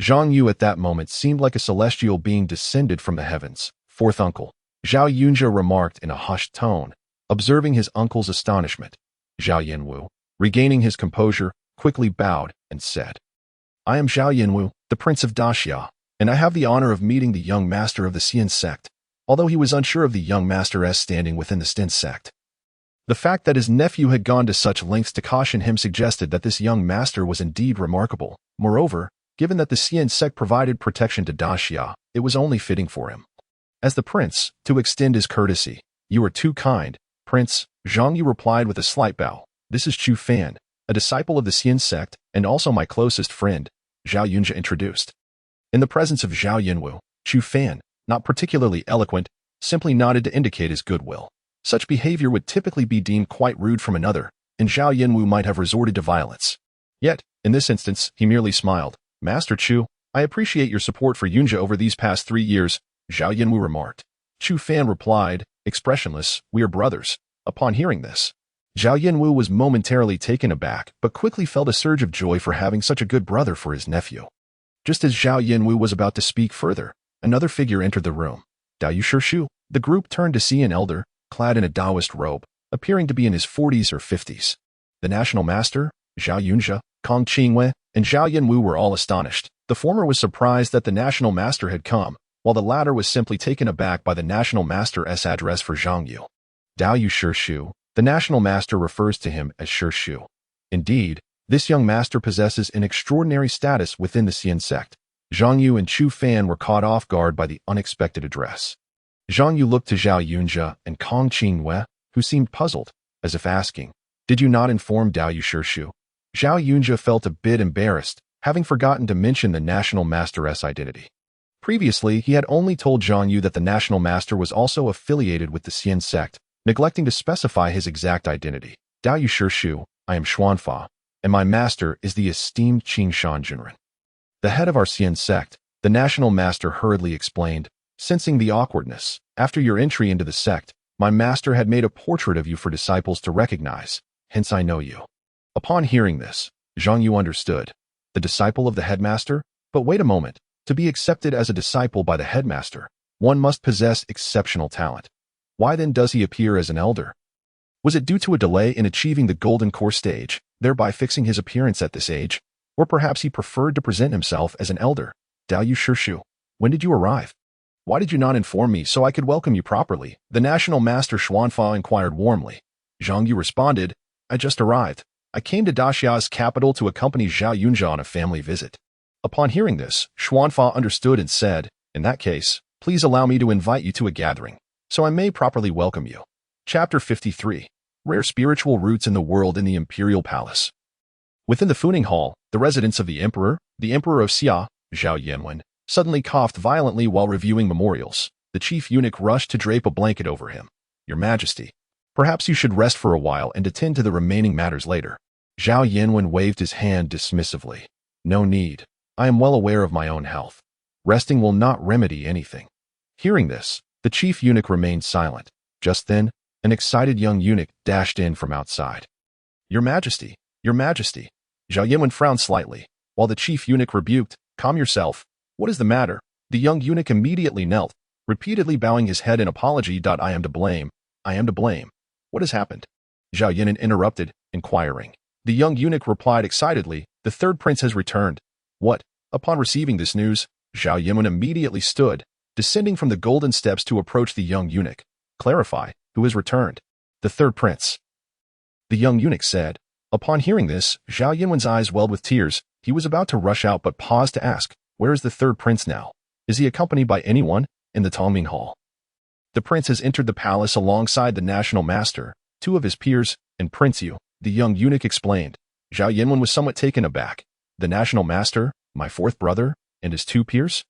S1: Zhang Yu at that moment seemed like a celestial being descended from the heavens. Fourth uncle, Zhao Yunja remarked in a hushed tone, observing his uncle's astonishment. Zhao Yanwu, regaining his composure, quickly bowed and said, I am Zhao Yanwu, the Prince of Daxia, and I have the honor of meeting the young master of the Xian sect, although he was unsure of the young master's standing within the Sten sect. The fact that his nephew had gone to such lengths to caution him suggested that this young master was indeed remarkable. Moreover, given that the Xian sect provided protection to Daxia, it was only fitting for him, as the prince, to extend his courtesy. You are too kind, Prince, Zhang Yu replied with a slight bow. This is Chu Fan, a disciple of the Xian sect, and also my closest friend, Zhao Yunja introduced. In the presence of Zhao Yanwu, Chu Fan, not particularly eloquent, simply nodded to indicate his goodwill. Such behavior would typically be deemed quite rude from another, and Zhao Yanwu might have resorted to violence. Yet, in this instance, he merely smiled. Master Chu, I appreciate your support for Yunja over these past 3 years, Zhao Yanwu remarked. Chu Fan replied, expressionless, we are brothers. Upon hearing this, Zhao Yanwu was momentarily taken aback, but quickly felt a surge of joy for having such a good brother for his nephew. Just as Zhao Yanwu was about to speak further, another figure entered the room. Dao Yu Shu. The group turned to see an elder, clad in a Taoist robe, appearing to be in his 40s or 50s. The national master, Zhao Yunja, Kong Qingwei, and Zhao Yanwu were all astonished. The former was surprised that the national master had come, while the latter was simply taken aback by the national master's address for Zhang Yu. Dao Yu Shu. The national master refers to him as Shu. Indeed, this young master possesses an extraordinary status within the Xian sect. Zhang Yu and Chu Fan were caught off guard by the unexpected address. Zhang Yu looked to Zhao Yunja and Kong Qingwei, who seemed puzzled, as if asking, Did you not inform Dao Yu Shu? Zhao Yunja felt a bit embarrassed, having forgotten to mention the national master's identity. Previously, he had only told Zhang Yu that the national master was also affiliated with the Xian sect, neglecting to specify his exact identity. Dao Yu Shu, I am Xuanfa, and my master is the esteemed Qingshan Junren. The head of our Xian sect, the national master hurriedly explained, sensing the awkwardness. After your entry into the sect, my master had made a portrait of you for disciples to recognize, hence I know you. Upon hearing this, Zhang Yu understood. The disciple of the headmaster? But wait a moment. To be accepted as a disciple by the headmaster, one must possess exceptional talent. Why then does he appear as an elder? Was it due to a delay in achieving the golden core stage, thereby fixing his appearance at this age? Or perhaps he preferred to present himself as an elder? Dao Yu Shu, when did you arrive? Why did you not inform me so I could welcome you properly? The national master Xuanfa inquired warmly. Zhang Yu responded, I just arrived. I came to Daxia's capital to accompany Zhao Yunja on a family visit. Upon hearing this, Xuanfa understood and said, In that case, please allow me to invite you to a gathering, so I may properly welcome you. Chapter 53. Rare Spiritual Roots in the World in the Imperial Palace. Within the Funing Hall, the residence of the Emperor of Xia, Zhao Yanwen, suddenly coughed violently while reviewing memorials. The chief eunuch rushed to drape a blanket over him. "Your Majesty, perhaps you should rest for a while and attend to the remaining matters later." Zhao Yanwen waved his hand dismissively. "No need. I am well aware of my own health. Resting will not remedy anything." Hearing this, the chief eunuch remained silent. Just then, an excited young eunuch dashed in from outside. "Your Majesty, Your Majesty." Zhao Yanwen frowned slightly, while the chief eunuch rebuked, "Calm yourself. What is the matter?" The young eunuch immediately knelt, repeatedly bowing his head in apology. "I am to blame. I am to blame. What has happened?" Zhao Yanwen interrupted, inquiring. The young eunuch replied excitedly, "The third prince has returned." "What?" Upon receiving this news, Zhao Yanwen immediately stood, descending from the golden steps to approach the young eunuch. "Clarify, who has returned?" "The third prince," the young eunuch said. Upon hearing this, Zhao Yanwen's eyes welled with tears. He was about to rush out but paused to ask, "Where is the third prince now? Is he accompanied by anyone?" "In the Tongming Hall. The prince has entered the palace alongside the national master, two of his peers, and Prince Yu," the young eunuch explained. Zhao Yanwen was somewhat taken aback. "The national master, my fourth brother, and his two peers?"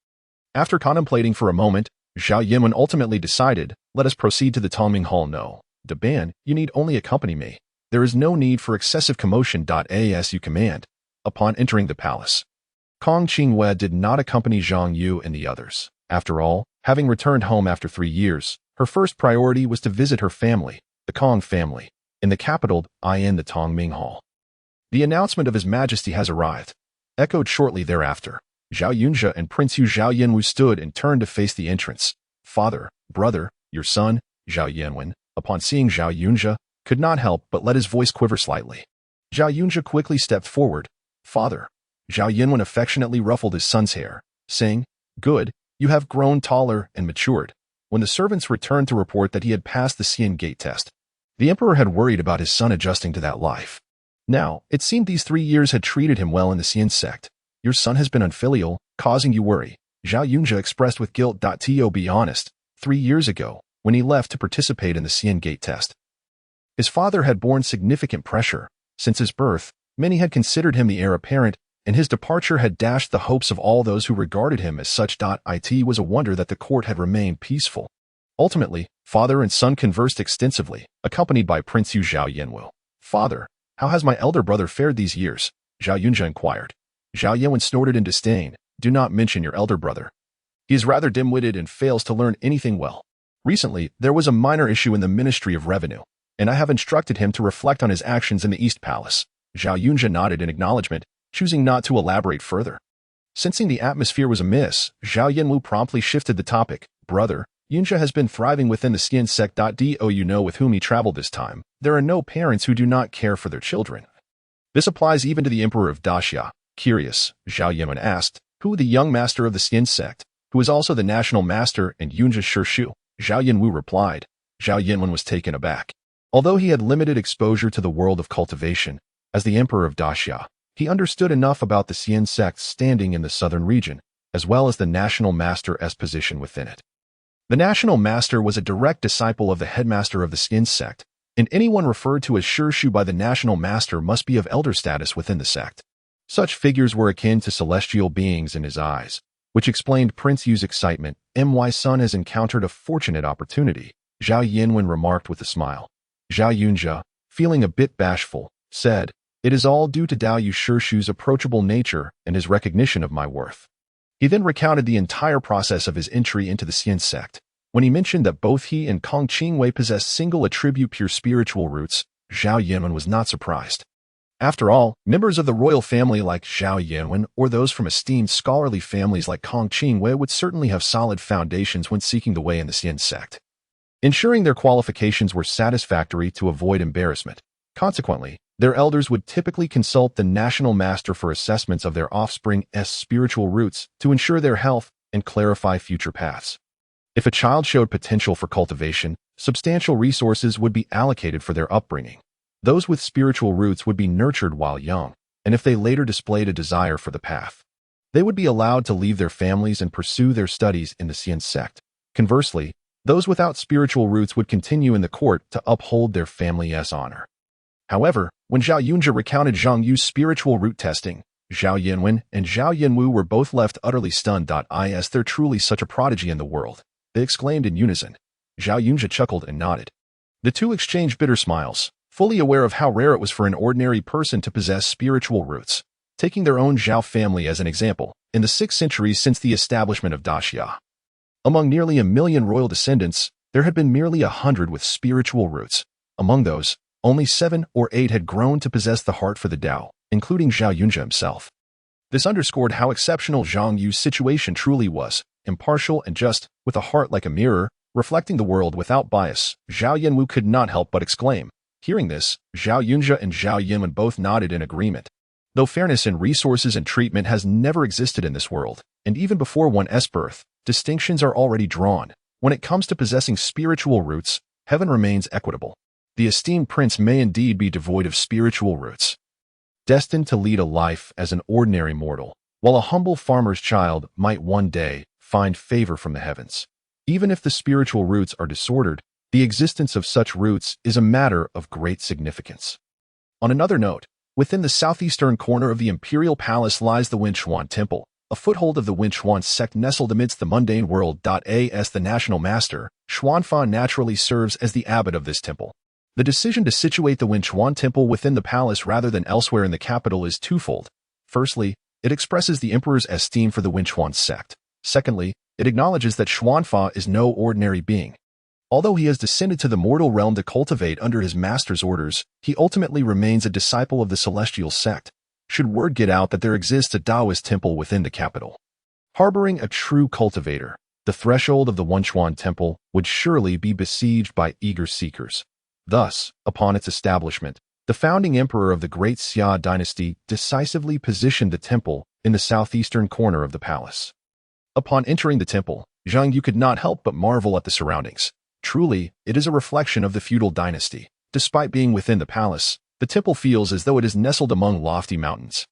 S1: After contemplating for a moment, Zhao Yanwen ultimately decided, "Let us proceed to the Tongming Hall." "No, Daban, you need only accompany me. There is no need for excessive commotion. As you command." Upon entering the palace, Kong Qingwei did not accompany Zhang Yu and the others. After all, having returned home after 3 years, her first priority was to visit her family, the Kong family, in the capital, in the Tongming Hall. "The announcement of His Majesty has arrived," echoed shortly thereafter. Zhao Yunjia and Prince Yu Zhao Yanwu stood and turned to face the entrance. "Father, brother, your son," Zhao Yanwen, upon seeing Zhao Yunjia, could not help but let his voice quiver slightly. Zhao Yunjia quickly stepped forward. "Father." Zhao Yanwen affectionately ruffled his son's hair, saying, "Good, you have grown taller and matured." When the servants returned to report that he had passed the Xian Gate test, the emperor had worried about his son adjusting to that life. Now, it seemed these 3 years had treated him well in the Xian sect. "Your son has been unfilial, causing you worry," Zhao Yunjia expressed with guilt. To be honest, 3 years ago, when he left to participate in the Xian Gate test, his father had borne significant pressure. Since his birth, many had considered him the heir apparent, and his departure had dashed the hopes of all those who regarded him as such. It was a wonder that the court had remained peaceful. Ultimately, father and son conversed extensively, accompanied by Prince Yu Zhao Yanwu. "Father, how has my elder brother fared these years?" Zhao Yunjia inquired. Zhao Yanwen snorted in disdain. "Do not mention your elder brother. He is rather dim-witted and fails to learn anything well. Recently, there was a minor issue in the Ministry of Revenue, and I have instructed him to reflect on his actions in the East Palace." Zhao Yunjia nodded in acknowledgement, choosing not to elaborate further. Sensing the atmosphere was amiss, Zhao Yanwu promptly shifted the topic. "Brother, Yunjia has been thriving within the Xian sect. Do you know with whom he traveled this time? There are no parents who do not care for their children. This applies even to the Emperor of Daxia." Curious, Zhao Yanwen asked, "Who the young master of the Xian sect, who is also the national master and Yunjia's Shu?" Zhao Yanwu replied. Zhao Yanwen was taken aback. Although he had limited exposure to the world of cultivation, as the Emperor of Daxia, he understood enough about the Xian sect's standing in the southern region, as well as the national master's position within it. The national master was a direct disciple of the headmaster of the Xian sect, and anyone referred to as Shu by the national master must be of elder status within the sect. Such figures were akin to celestial beings in his eyes, which explained Prince Yu's excitement. "My son has encountered a fortunate opportunity," Zhao Yanwen remarked with a smile. Zhao Yunjia, feeling a bit bashful, said, "It is all due to Dao Yu Shu's approachable nature and his recognition of my worth." He then recounted the entire process of his entry into the Xian sect. When he mentioned that both he and Kong Qingwei possessed single attribute pure spiritual roots, Zhao Yanwen was not surprised. After all, members of the royal family like Zhao Yanwen or those from esteemed scholarly families like Kong Qingwei would certainly have solid foundations when seeking the way in the Xian sect, ensuring their qualifications were satisfactory to avoid embarrassment. Consequently, their elders would typically consult the national master for assessments of their offspring's spiritual roots to ensure their health and clarify future paths. If a child showed potential for cultivation, substantial resources would be allocated for their upbringing. Those with spiritual roots would be nurtured while young, and if they later displayed a desire for the path, they would be allowed to leave their families and pursue their studies in the Xian sect. Conversely, those without spiritual roots would continue in the court to uphold their family's honor. However, when Zhao Yunjia recounted Zhang Yu's spiritual root testing, Zhao Yanwen and Zhao Yanwu were both left utterly stunned. Is there truly such a prodigy in the world? They exclaimed in unison. Zhao Yunjia chuckled and nodded. The two exchanged bitter smiles, fully aware of how rare it was for an ordinary person to possess spiritual roots. Taking their own Zhao family as an example, in the 6 centuries since the establishment of Daxia, among nearly 1 million royal descendants, there had been merely 100 with spiritual roots. Among those, only 7 or 8 had grown to possess the heart for the Tao, including Zhao Yunjia himself. This underscored how exceptional Zhang Yu's situation truly was, impartial and just, with a heart like a mirror, reflecting the world without bias. Zhao Yanwu could not help but exclaim. Hearing this, Zhao Yunjia and Zhao Yanwen both nodded in agreement. Though fairness in resources and treatment has never existed in this world, and even before one's birth, distinctions are already drawn. When it comes to possessing spiritual roots, heaven remains equitable. The esteemed prince may indeed be devoid of spiritual roots, destined to lead a life as an ordinary mortal, while a humble farmer's child might one day find favor from the heavens. Even if the spiritual roots are disordered, the existence of such roots is a matter of great significance. On another note, within the southeastern corner of the imperial palace lies the Wenchuan Temple, a foothold of the Wenchuan sect nestled amidst the mundane world. As the national master, Xuanfa naturally serves as the abbot of this temple. The decision to situate the Wenchuan Temple within the palace rather than elsewhere in the capital is twofold. Firstly, it expresses the emperor's esteem for the Wenchuan sect. Secondly, it acknowledges that Xuanfa is no ordinary being. Although he has descended to the mortal realm to cultivate under his master's orders, he ultimately remains a disciple of the celestial sect. Should word get out that there exists a Taoist temple within the capital, harboring a true cultivator, the threshold of the Wenchuan Temple would surely be besieged by eager seekers. Thus, upon its establishment, the founding emperor of the Great Xia dynasty decisively positioned the temple in the southeastern corner of the palace. Upon entering the temple, Zhang Yu could not help but marvel at the surroundings. Truly, it is a reflection of the feudal dynasty. Despite being within the palace, the temple feels as though it is nestled among lofty mountains.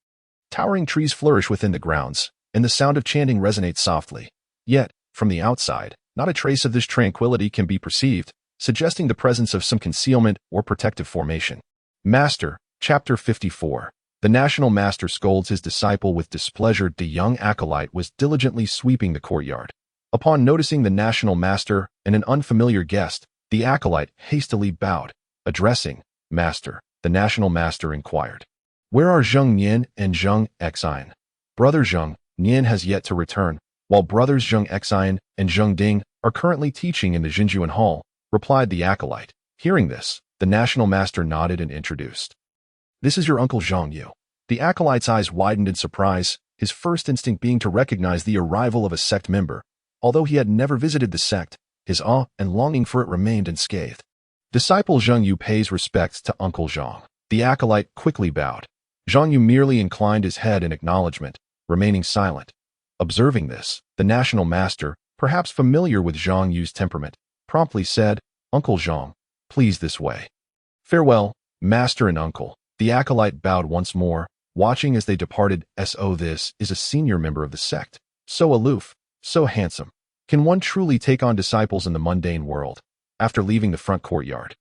S1: Towering trees flourish within the grounds, and the sound of chanting resonates softly. Yet, from the outside, not a trace of this tranquility can be perceived, suggesting the presence of some concealment or protective formation. Master, Chapter 54. The national master scolds his disciple with displeasure. The young acolyte was diligently sweeping the courtyard. Upon noticing the national master and an unfamiliar guest, the acolyte hastily bowed. Addressing Master, the national master inquired, "Where are Zheng Nian and Zheng Xian?" "Brother Zheng Nian has yet to return, while brothers Zheng Xian and Zheng Ding are currently teaching in the Jinjuan Hall," replied the acolyte. Hearing this, the national master nodded and introduced. "This is your uncle Zhang Yu." The acolyte's eyes widened in surprise, his first instinct being to recognize the arrival of a sect member. Although he had never visited the sect, his awe and longing for it remained unscathed. Disciple Zhang Yu pays respects to Uncle Zhang. The acolyte quickly bowed. Zhang Yu merely inclined his head in acknowledgement, remaining silent. Observing this, the national master, perhaps familiar with Zhang Yu's temperament, promptly said, "Uncle Zhang, please this way." "Farewell, master and uncle." The acolyte bowed once more, watching as they departed. This is a senior member of the sect. So aloof, so handsome. Can one truly take on disciples in the mundane world? After leaving the front courtyard,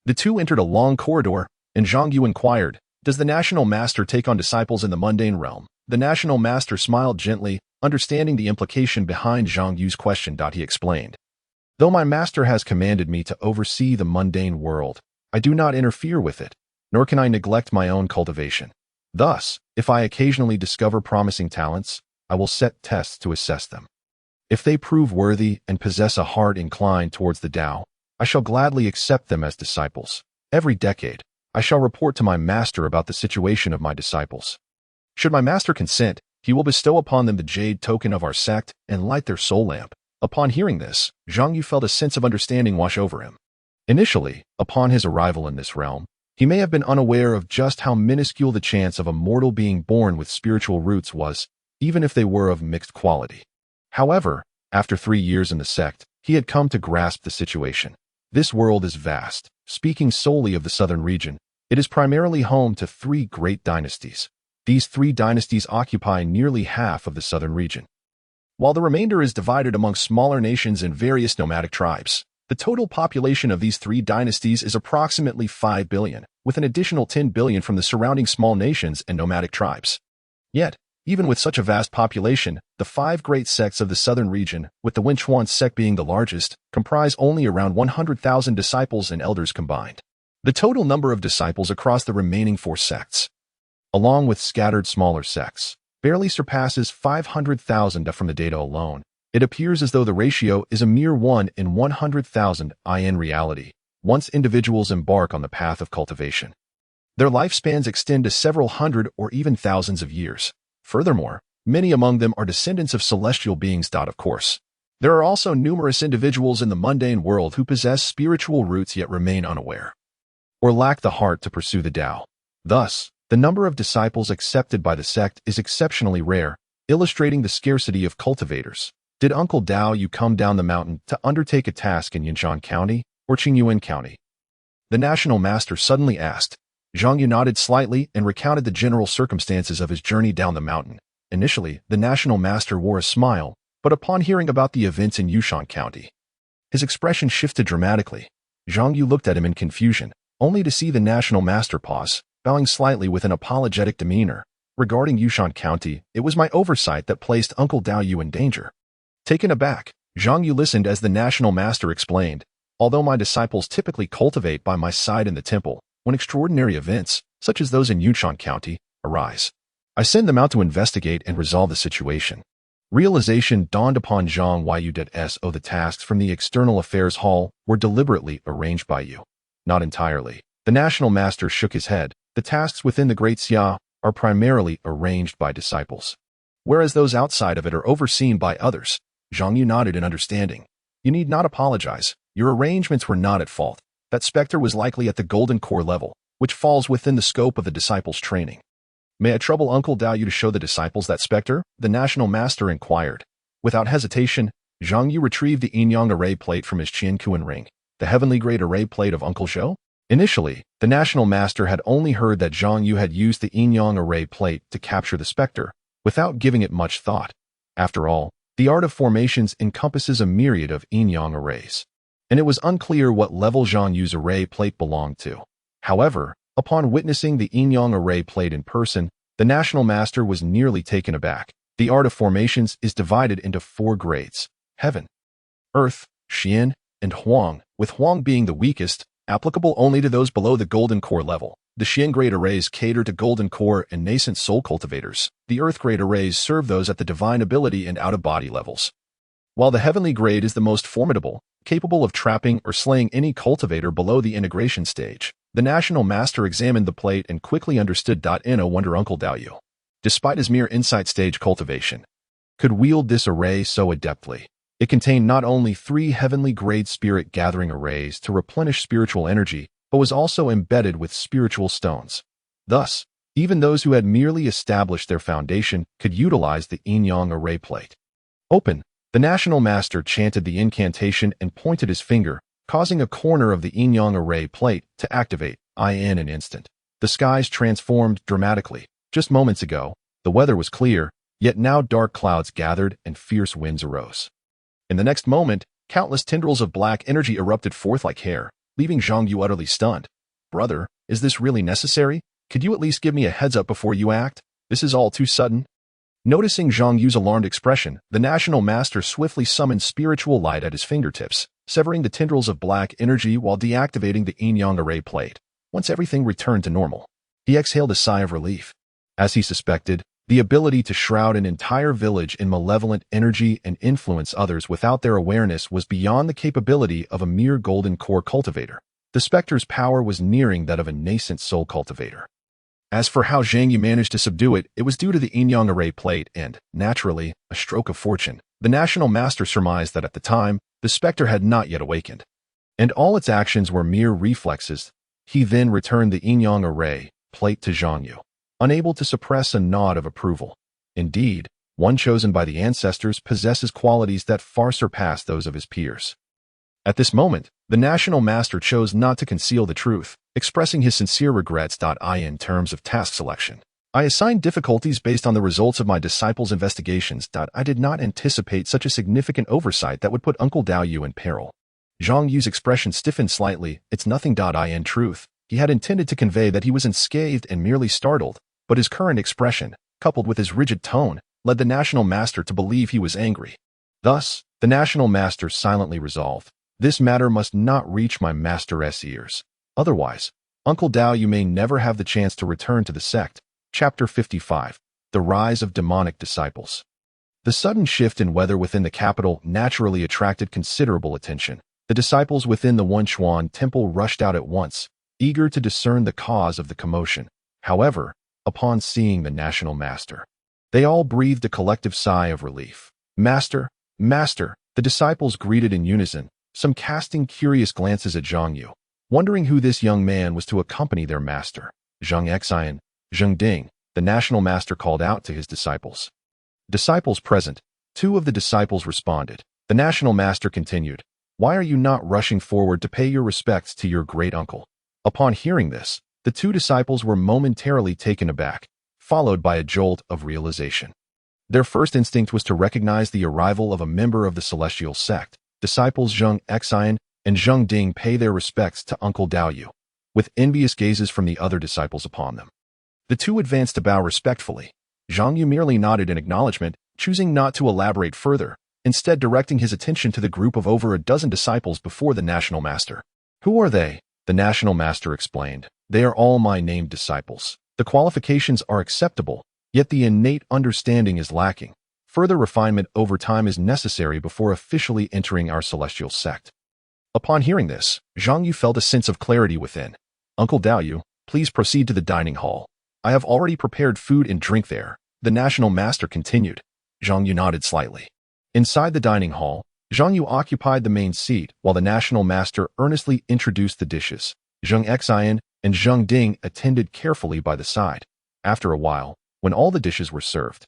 S1: the two entered a long corridor, and Zhang Yu inquired, "Does the national master take on disciples in the mundane realm?" The national master smiled gently, understanding the implication behind Zhang Yu's question. He explained, "Though my master has commanded me to oversee the mundane world, I do not interfere with it, nor can I neglect my own cultivation. Thus, if I occasionally discover promising talents, I will set tests to assess them. If they prove worthy and possess a heart inclined towards the Tao, I shall gladly accept them as disciples. Every decade, I shall report to my master about the situation of my disciples. Should my master consent, he will bestow upon them the jade token of our sect and light their soul lamp." Upon hearing this, Zhang Yu felt a sense of understanding wash over him. Initially, upon his arrival in this realm, he may have been unaware of just how minuscule the chance of a mortal being born with spiritual roots was, even if they were of mixed quality. However, after 3 years in the sect, he had come to grasp the situation. This world is vast. Speaking solely of the southern region, it is primarily home to 3 great dynasties. These 3 dynasties occupy nearly half of the southern region, while the remainder is divided among smaller nations and various nomadic tribes. The total population of these 3 dynasties is approximately 5 billion, with an additional 10 billion from the surrounding small nations and nomadic tribes. Yet, even with such a vast population, the 5 great sects of the southern region, with the Wenchuan sect being the largest, comprise only around 100,000 disciples and elders combined. The total number of disciples across the remaining 4 sects, along with scattered smaller sects, barely surpasses 500,000 from the data alone. It appears as though the ratio is a mere 1 in 100,000 in reality, once individuals embark on the path of cultivation. Their lifespans extend to several hundred or even thousands of years. Furthermore, many among them are descendants of celestial beings. Of course, there are also numerous individuals in the mundane world who possess spiritual roots yet remain unaware, or lack the heart to pursue the Tao. Thus, the number of disciples accepted by the sect is exceptionally rare, illustrating the scarcity of cultivators. Did Uncle Dao Yu come down the mountain to undertake a task in Yinshan County or Qingyuan County? The national master suddenly asked. Zhang Yu nodded slightly and recounted the general circumstances of his journey down the mountain. Initially, the national master wore a smile, but upon hearing about the events in Yushan County, his expression shifted dramatically. Zhang Yu looked at him in confusion, only to see the national master pause, bowing slightly with an apologetic demeanor. Regarding Yushan County, it was my oversight that placed Uncle Dao Yu in danger. Taken aback, Zhang Yu listened as the national master explained. Although my disciples typically cultivate by my side in the temple, when extraordinary events, such as those in Yushan County, arise, I send them out to investigate and resolve the situation. Realization dawned upon Zhang Yu that the tasks from the External Affairs Hall were deliberately arranged by you. Not entirely. The national master shook his head. The tasks within the Great Xia are primarily arranged by disciples, whereas those outside of it are overseen by others. Zhang Yu nodded in understanding. You need not apologize. Your arrangements were not at fault. That specter was likely at the golden core level, which falls within the scope of the disciples' training. May I trouble Uncle Dao Yu to show the disciples that specter? The national master inquired. Without hesitation, Zhang Yu retrieved the yin-yang array plate from his Qiankuan ring, the heavenly grade array plate of Uncle Zhou. Initially, the national master had only heard that Zhang Yu had used the yin-yang array plate to capture the specter, without giving it much thought. After all, the art of formations encompasses a myriad of yin-yang arrays, and it was unclear what level Zhang Yu's array plate belonged to. However, upon witnessing the yin-yang array plate in person, the national master was nearly taken aback. The art of formations is divided into 4 grades: heaven, earth, Xian, and Huang, with Huang being the weakest, applicable only to those below the golden core level. The Xian grade arrays cater to golden core and nascent soul cultivators. The earth grade arrays serve those at the divine ability and out-of-body levels, while the heavenly grade is the most formidable, capable of trapping or slaying any cultivator below the integration stage. The national master examined the plate and quickly understood. No wonder Uncle Dao Yu, despite his mere insight stage cultivation, could wield this array so adeptly. It contained not only 3 heavenly grade spirit gathering arrays to replenish spiritual energy, but was also embedded with spiritual stones. Thus, even those who had merely established their foundation could utilize the yin-yang array plate. Open. The national master chanted the incantation and pointed his finger, causing a corner of the yin-yang array plate to activate. In an instant, the skies transformed dramatically. Just moments ago, the weather was clear, yet now dark clouds gathered and fierce winds arose. In the next moment, countless tendrils of black energy erupted forth like hair, leaving Zhang Yu utterly stunned. Brother, is this really necessary? Could you at least give me a heads up before you act? This is all too sudden. Noticing Zhang Yu's alarmed expression, the national master swiftly summoned spiritual light at his fingertips, severing the tendrils of black energy while deactivating the yin-yang array plate. Once everything returned to normal, he exhaled a sigh of relief. As he suspected, the ability to shroud an entire village in malevolent energy and influence others without their awareness was beyond the capability of a mere golden core cultivator. The specter's power was nearing that of a nascent soul cultivator. As for how Zhang Yu managed to subdue it, it was due to the yin-yang array plate and, naturally, a stroke of fortune. The national master surmised that at the time, the specter had not yet awakened, and all its actions were mere reflexes. He then returned the yin-yang array plate to Zhang Yu, unable to suppress a nod of approval. Indeed, one chosen by the ancestors possesses qualities that far surpass those of his peers. At this moment, the national master chose not to conceal the truth, expressing his sincere regrets. In terms of task selection, I assigned difficulties based on the results of my disciples' investigations. I did not anticipate such a significant oversight that would put Uncle Dao Yu in peril. Zhang Yu's expression stiffened slightly. It's nothing. In truth, he had intended to convey that he was unscathed and merely startled, but his current expression, coupled with his rigid tone, led the national master to believe he was angry. Thus, the national master silently resolved, "This matter must not reach my master's ears. Otherwise, Uncle Dao, you may never have the chance to return to the sect." Chapter 55. The Rise of Demonic Disciples. The sudden shift in weather within the capital naturally attracted considerable attention. The disciples within the Wenchuan temple rushed out at once, eager to discern the cause of the commotion. However, upon seeing the national master, they all breathed a collective sigh of relief. "Master, Master," the disciples greeted in unison, some casting curious glances at Zhang Yu, wondering who this young man was to accompany their master. "Zhang Xian, Zheng Ding," the national master called out to his disciples. Disciples present, 2 of the disciples responded. The national master continued, "Why are you not rushing forward to pay your respects to your great uncle?" Upon hearing this, the 2 disciples were momentarily taken aback, followed by a jolt of realization. Their first instinct was to recognize the arrival of a member of the celestial sect. Disciples Zhang Xian and Zheng Ding pay their respects to Uncle Dao Yu, with envious gazes from the other disciples upon them. The 2 advanced to bow respectfully. Zhang Yu merely nodded in acknowledgement, choosing not to elaborate further, instead directing his attention to the group of over a dozen disciples before the national master. "Who are they?" the national master explained. "They are all my named disciples. The qualifications are acceptable, yet the innate understanding is lacking. Further refinement over time is necessary before officially entering our celestial sect." Upon hearing this, Zhang Yu felt a sense of clarity within. "Uncle Dao Yu, please proceed to the dining hall. I have already prepared food and drink there," the national master continued. Zhang Yu nodded slightly. Inside the dining hall, Zhang Yu occupied the main seat while the national master earnestly introduced the dishes. Zhang Xian and Zheng Ding attended carefully by the side. After a while, when all the dishes were served,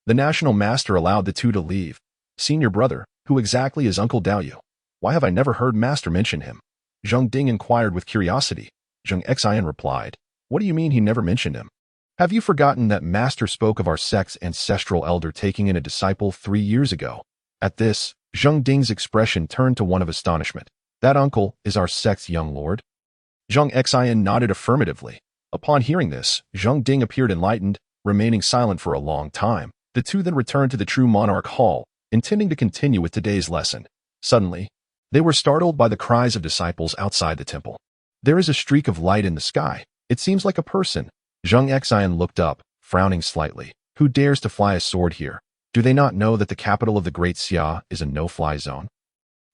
S1: the national master allowed the 2 to leave. "Senior brother, who exactly is Uncle Dao Yu? Why have I never heard master mention him?" Zheng Ding inquired with curiosity. Zhang Xian replied, "What do you mean he never mentioned him? Have you forgotten that master spoke of our sect's ancestral elder taking in a disciple 3 years ago?" At this, Zheng Ding's expression turned to one of astonishment. "That uncle is our sect's young lord?" Zhang Xian nodded affirmatively. Upon hearing this, Zheng Ding appeared enlightened, remaining silent for a long time. The 2 then returned to the True Monarch Hall, intending to continue with today's lesson. Suddenly, they were startled by the cries of disciples outside the temple. "There is a streak of light in the sky. It seems like a person." Zhang Xian looked up, frowning slightly. "Who dares to fly a sword here? Do they not know that the capital of the Great Xia is a no-fly zone?"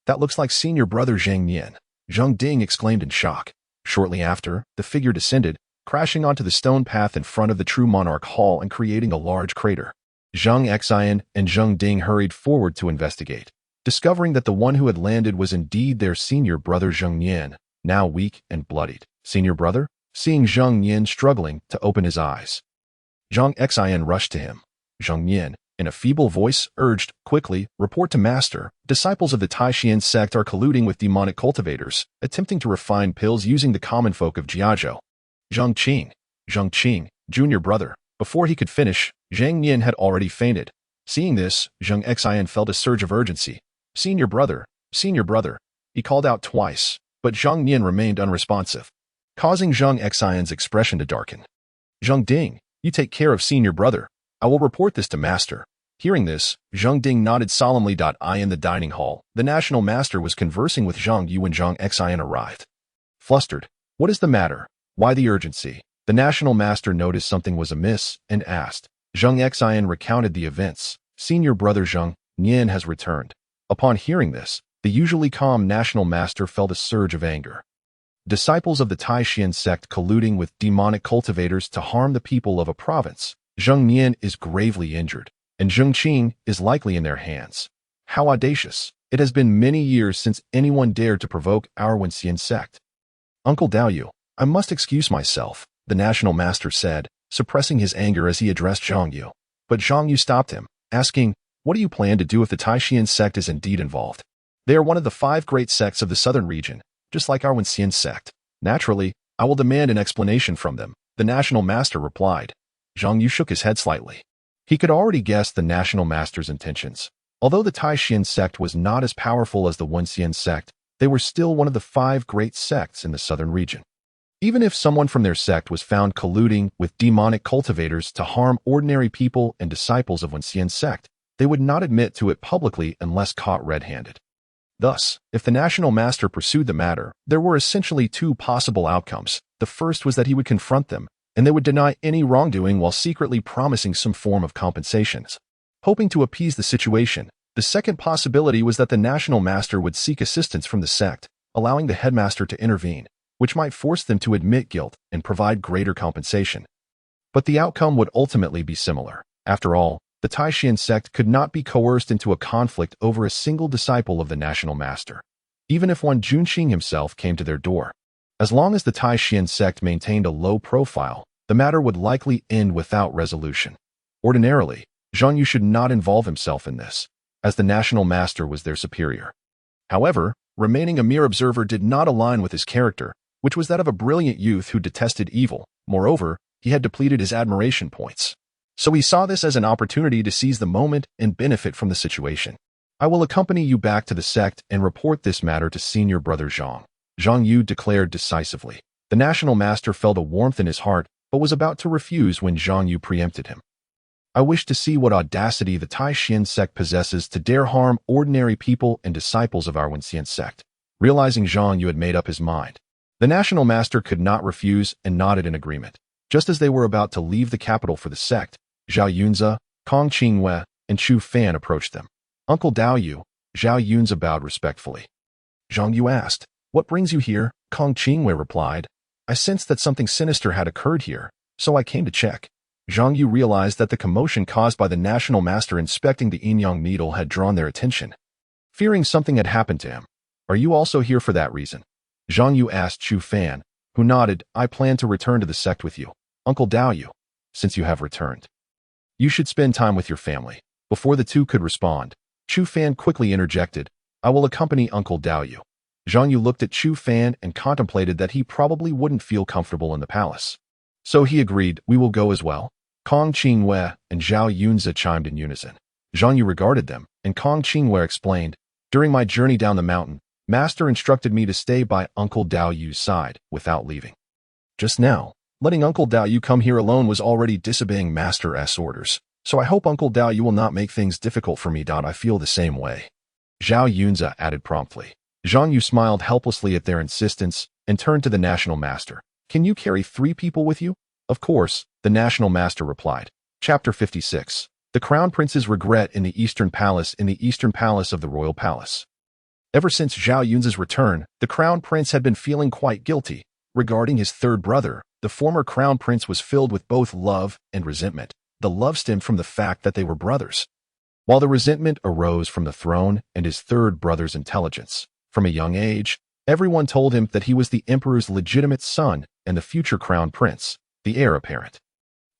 S1: "That looks like senior brother Zhang Nian," Zheng Ding exclaimed in shock. Shortly after, the figure descended, crashing onto the stone path in front of the True Monarch Hall and creating a large crater. Zhang Xian and Zheng Ding hurried forward to investigate, discovering that the one who had landed was indeed their senior brother Zheng Nian, now weak and bloodied. "Senior brother?" Seeing Zheng Nian struggling to open his eyes, Zhang Xian rushed to him. Zheng Nian, in a feeble voice, urged, "Quickly, report to master. Disciples of the Taishan sect are colluding with demonic cultivators, attempting to refine pills using the common folk of Jiazhou." Zheng Qing, junior brother." Before he could finish, Zheng Nian had already fainted. Seeing this, Zheng Xian felt a surge of urgency. Senior brother," he called out twice, but Zheng Nian remained unresponsive, causing Zheng Xian's expression to darken. "Zheng Ding, you take care of senior brother. I will report this to master." Hearing this, Zheng Ding nodded solemnly. In the dining hall, the national master was conversing with Zhang Yu when Zheng Xian arrived. Flustered, "What is the matter? Why the urgency?" The national master noticed something was amiss and asked. Zheng Xian recounted the events. "Senior brother Zheng Nian has returned." Upon hearing this, the usually calm national master felt a surge of anger. Disciples of the Taishan sect colluding with demonic cultivators to harm the people of a province. Zheng Nian is gravely injured, and Zheng Qing is likely in their hands. How audacious! It has been many years since anyone dared to provoke our Wenxian sect. "Uncle Dao Yu, I must excuse myself," the national master said, suppressing his anger as he addressed Zhang Yu. But Zhang Yu stopped him, asking, "What do you plan to do if the Taishan sect is indeed involved? They are one of the 5 great sects of the southern region, just like our Wenxian sect. Naturally, I will demand an explanation from them," the national master replied. Zhang Yu shook his head slightly. He could already guess the national master's intentions. Although the Taishan sect was not as powerful as the Wenxian sect, they were still one of the 5 great sects in the southern region. Even if someone from their sect was found colluding with demonic cultivators to harm ordinary people and disciples of Wenxian's sect, they would not admit to it publicly unless caught red-handed. Thus, if the National Master pursued the matter, there were essentially two possible outcomes. The first was that he would confront them, and they would deny any wrongdoing while secretly promising some form of compensations. Hoping to appease the situation, the second possibility was that the National Master would seek assistance from the sect, allowing the headmaster to intervene, which might force them to admit guilt and provide greater compensation. But the outcome would ultimately be similar. After all, the Taishan sect could not be coerced into a conflict over a single disciple of the National Master, even if one Junxing himself came to their door. As long as the Taishan sect maintained a low profile, the matter would likely end without resolution. Ordinarily, Zhang Yu should not involve himself in this, as the National Master was their superior. However, remaining a mere observer did not align with his character, which was that of a brilliant youth who detested evil. Moreover, he had depleted his admiration points. So he saw this as an opportunity to seize the moment and benefit from the situation. I will accompany you back to the sect and report this matter to senior brother Zhang. Zhang Yu declared decisively. The National Master felt a warmth in his heart, but was about to refuse when Zhang Yu preempted him. I wish to see what audacity the Taishan sect possesses to dare harm ordinary people and disciples of our Wenxian sect. Realizing Zhang Yu had made up his mind, the National Master could not refuse and nodded in agreement. Just as they were about to leave the capital for the sect, Zhao Yunze, Kong Qingwei, and Chu Fan approached them. Uncle Dao Yu, Zhao Yunze bowed respectfully. Zhang Yu asked, "What brings you here?" Kong Qingwei replied, "I sensed that something sinister had occurred here, so I came to check." Zhang Yu realized that the commotion caused by the National Master inspecting the yin-yang needle had drawn their attention. Fearing something had happened to him. "Are you also here for that reason?" Zhang Yu asked Chu Fan, who nodded. "I plan to return to the sect with you, Uncle Dao Yu, since you have returned. You should spend time with your family." Before the two could respond, Chu Fan quickly interjected, "I will accompany Uncle Dao Yu." Zhang Yu looked at Chu Fan and contemplated that he probably wouldn't feel comfortable in the palace. So he agreed, "We will go as well." Kong Qingwei and Zhao Yunze chimed in unison. Zhang Yu regarded them, and Kong Qingwei explained, "During my journey down the mountain, Master instructed me to stay by Uncle Dao Yu's side without leaving. Just now, letting Uncle Dao Yu come here alone was already disobeying Master's orders, so I hope Uncle Dao Yu will not make things difficult for me. I feel the same way." Zhao Yunze added promptly. Zhang Yu smiled helplessly at their insistence and turned to the National Master. "Can you carry 3 people with you?" "Of course," the National Master replied. Chapter 56. The Crown Prince's Regret in the Eastern Palace. In the Eastern Palace of the Royal Palace. Ever since Zhao Yunze's return, the Crown Prince had been feeling quite guilty. Regarding his third brother, the former Crown Prince was filled with both love and resentment. The love stemmed from the fact that they were brothers, while the resentment arose from the throne and his third brother's intelligence. From a young age, everyone told him that he was the emperor's legitimate son and the future Crown Prince, the heir apparent.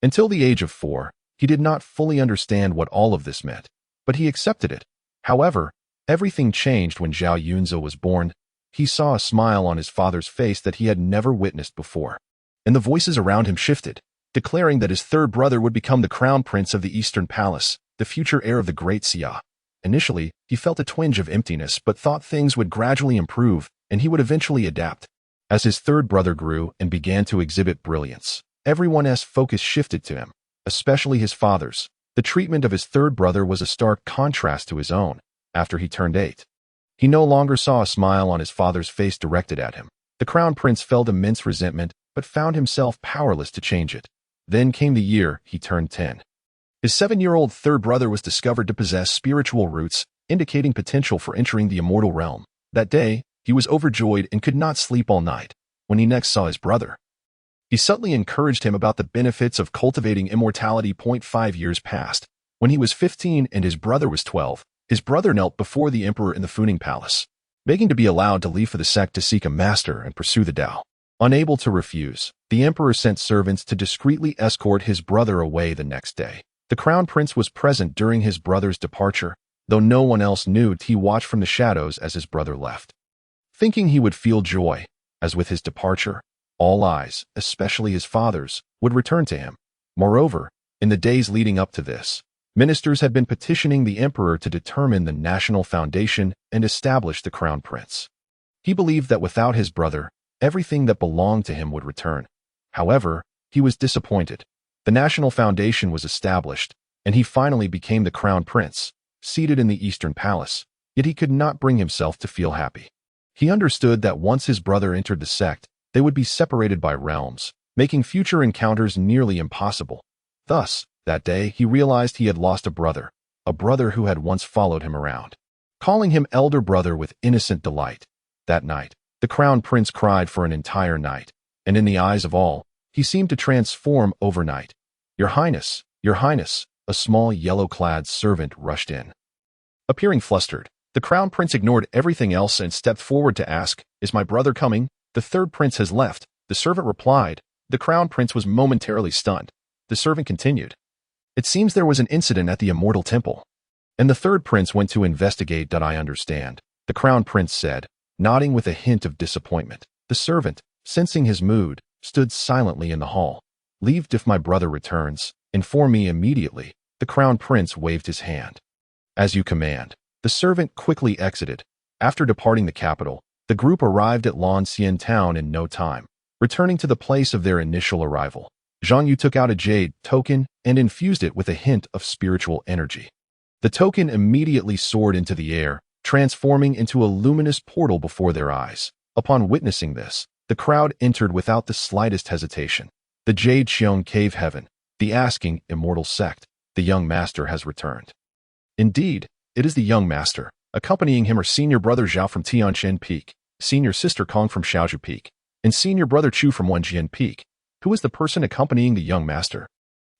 S1: Until the age of 4, he did not fully understand what all of this meant, but he accepted it. However, everything changed when Zhao Yunze was born. He saw a smile on his father's face that he had never witnessed before, and the voices around him shifted, declaring that his third brother would become the Crown Prince of the Eastern Palace, the future heir of the Great Xia. Initially, he felt a twinge of emptiness but thought things would gradually improve, and he would eventually adapt. As his third brother grew and began to exhibit brilliance, everyone's focus shifted to him, especially his father's. The treatment of his third brother was a stark contrast to his own. After he turned 8, he no longer saw a smile on his father's face directed at him. The Crown Prince felt immense resentment, but found himself powerless to change it. Then came the year he turned 10. His 7-year-old third brother was discovered to possess spiritual roots, indicating potential for entering the immortal realm. That day, he was overjoyed and could not sleep all night. When he next saw his brother, he subtly encouraged him about the benefits of cultivating immortality. 5 years passed. When he was 15 and his brother was 12, his brother knelt before the emperor in the Funing Palace, begging to be allowed to leave for the sect to seek a master and pursue the Tao. Unable to refuse, the emperor sent servants to discreetly escort his brother away the next day. The Crown Prince was present during his brother's departure, though no one else knew. He watched from the shadows as his brother left, thinking he would feel joy, as with his departure, all eyes, especially his father's, would return to him. Moreover, in the days leading up to this, ministers had been petitioning the emperor to determine the national foundation and establish the Crown Prince. He believed that without his brother, Everything that belonged to him would return. However, he was disappointed. The National Foundation was established, and he finally became the crown prince, seated in the Eastern Palace, yet he could not bring himself to feel happy. He understood that once his brother entered the sect, they would be separated by realms, making future encounters nearly impossible. Thus, that day, he realized he had lost a brother who had once followed him around, calling him elder brother with innocent delight. That night, the crown prince cried for an entire night, and in the eyes of all, he seemed to transform overnight. Your Highness, a small yellow-clad servant rushed in. Appearing flustered, the crown prince ignored everything else and stepped forward to ask, "Is my brother coming?" "The third prince has left," the servant replied. The crown prince was momentarily stunned. The servant continued, "It seems there was an incident at the Immortal Temple, and the third prince went to investigate." "I understand," the crown prince said, nodding with a hint of disappointment. The servant, sensing his mood, stood silently in the hall. "Leave. If my brother returns, inform me immediately." The crown prince waved his hand. "As you command." The servant quickly exited. After departing the capital, the group arrived at Lanxian town in no time. Returning to the place of their initial arrival, Zhang Yu took out a jade token and infused it with a hint of spiritual energy. The token immediately soared into the air, transforming into a luminous portal before their eyes. Upon witnessing this, the crowd entered without the slightest hesitation. The Jade Xiong Cave Heaven, the asking immortal sect. The young master has returned. Indeed, it is the young master. Accompanying him are senior brother Zhao from Tianqian Peak, senior sister Kong from Shaozhou Peak, and senior brother Chu from Wenjian Peak. Who is the person accompanying the young master?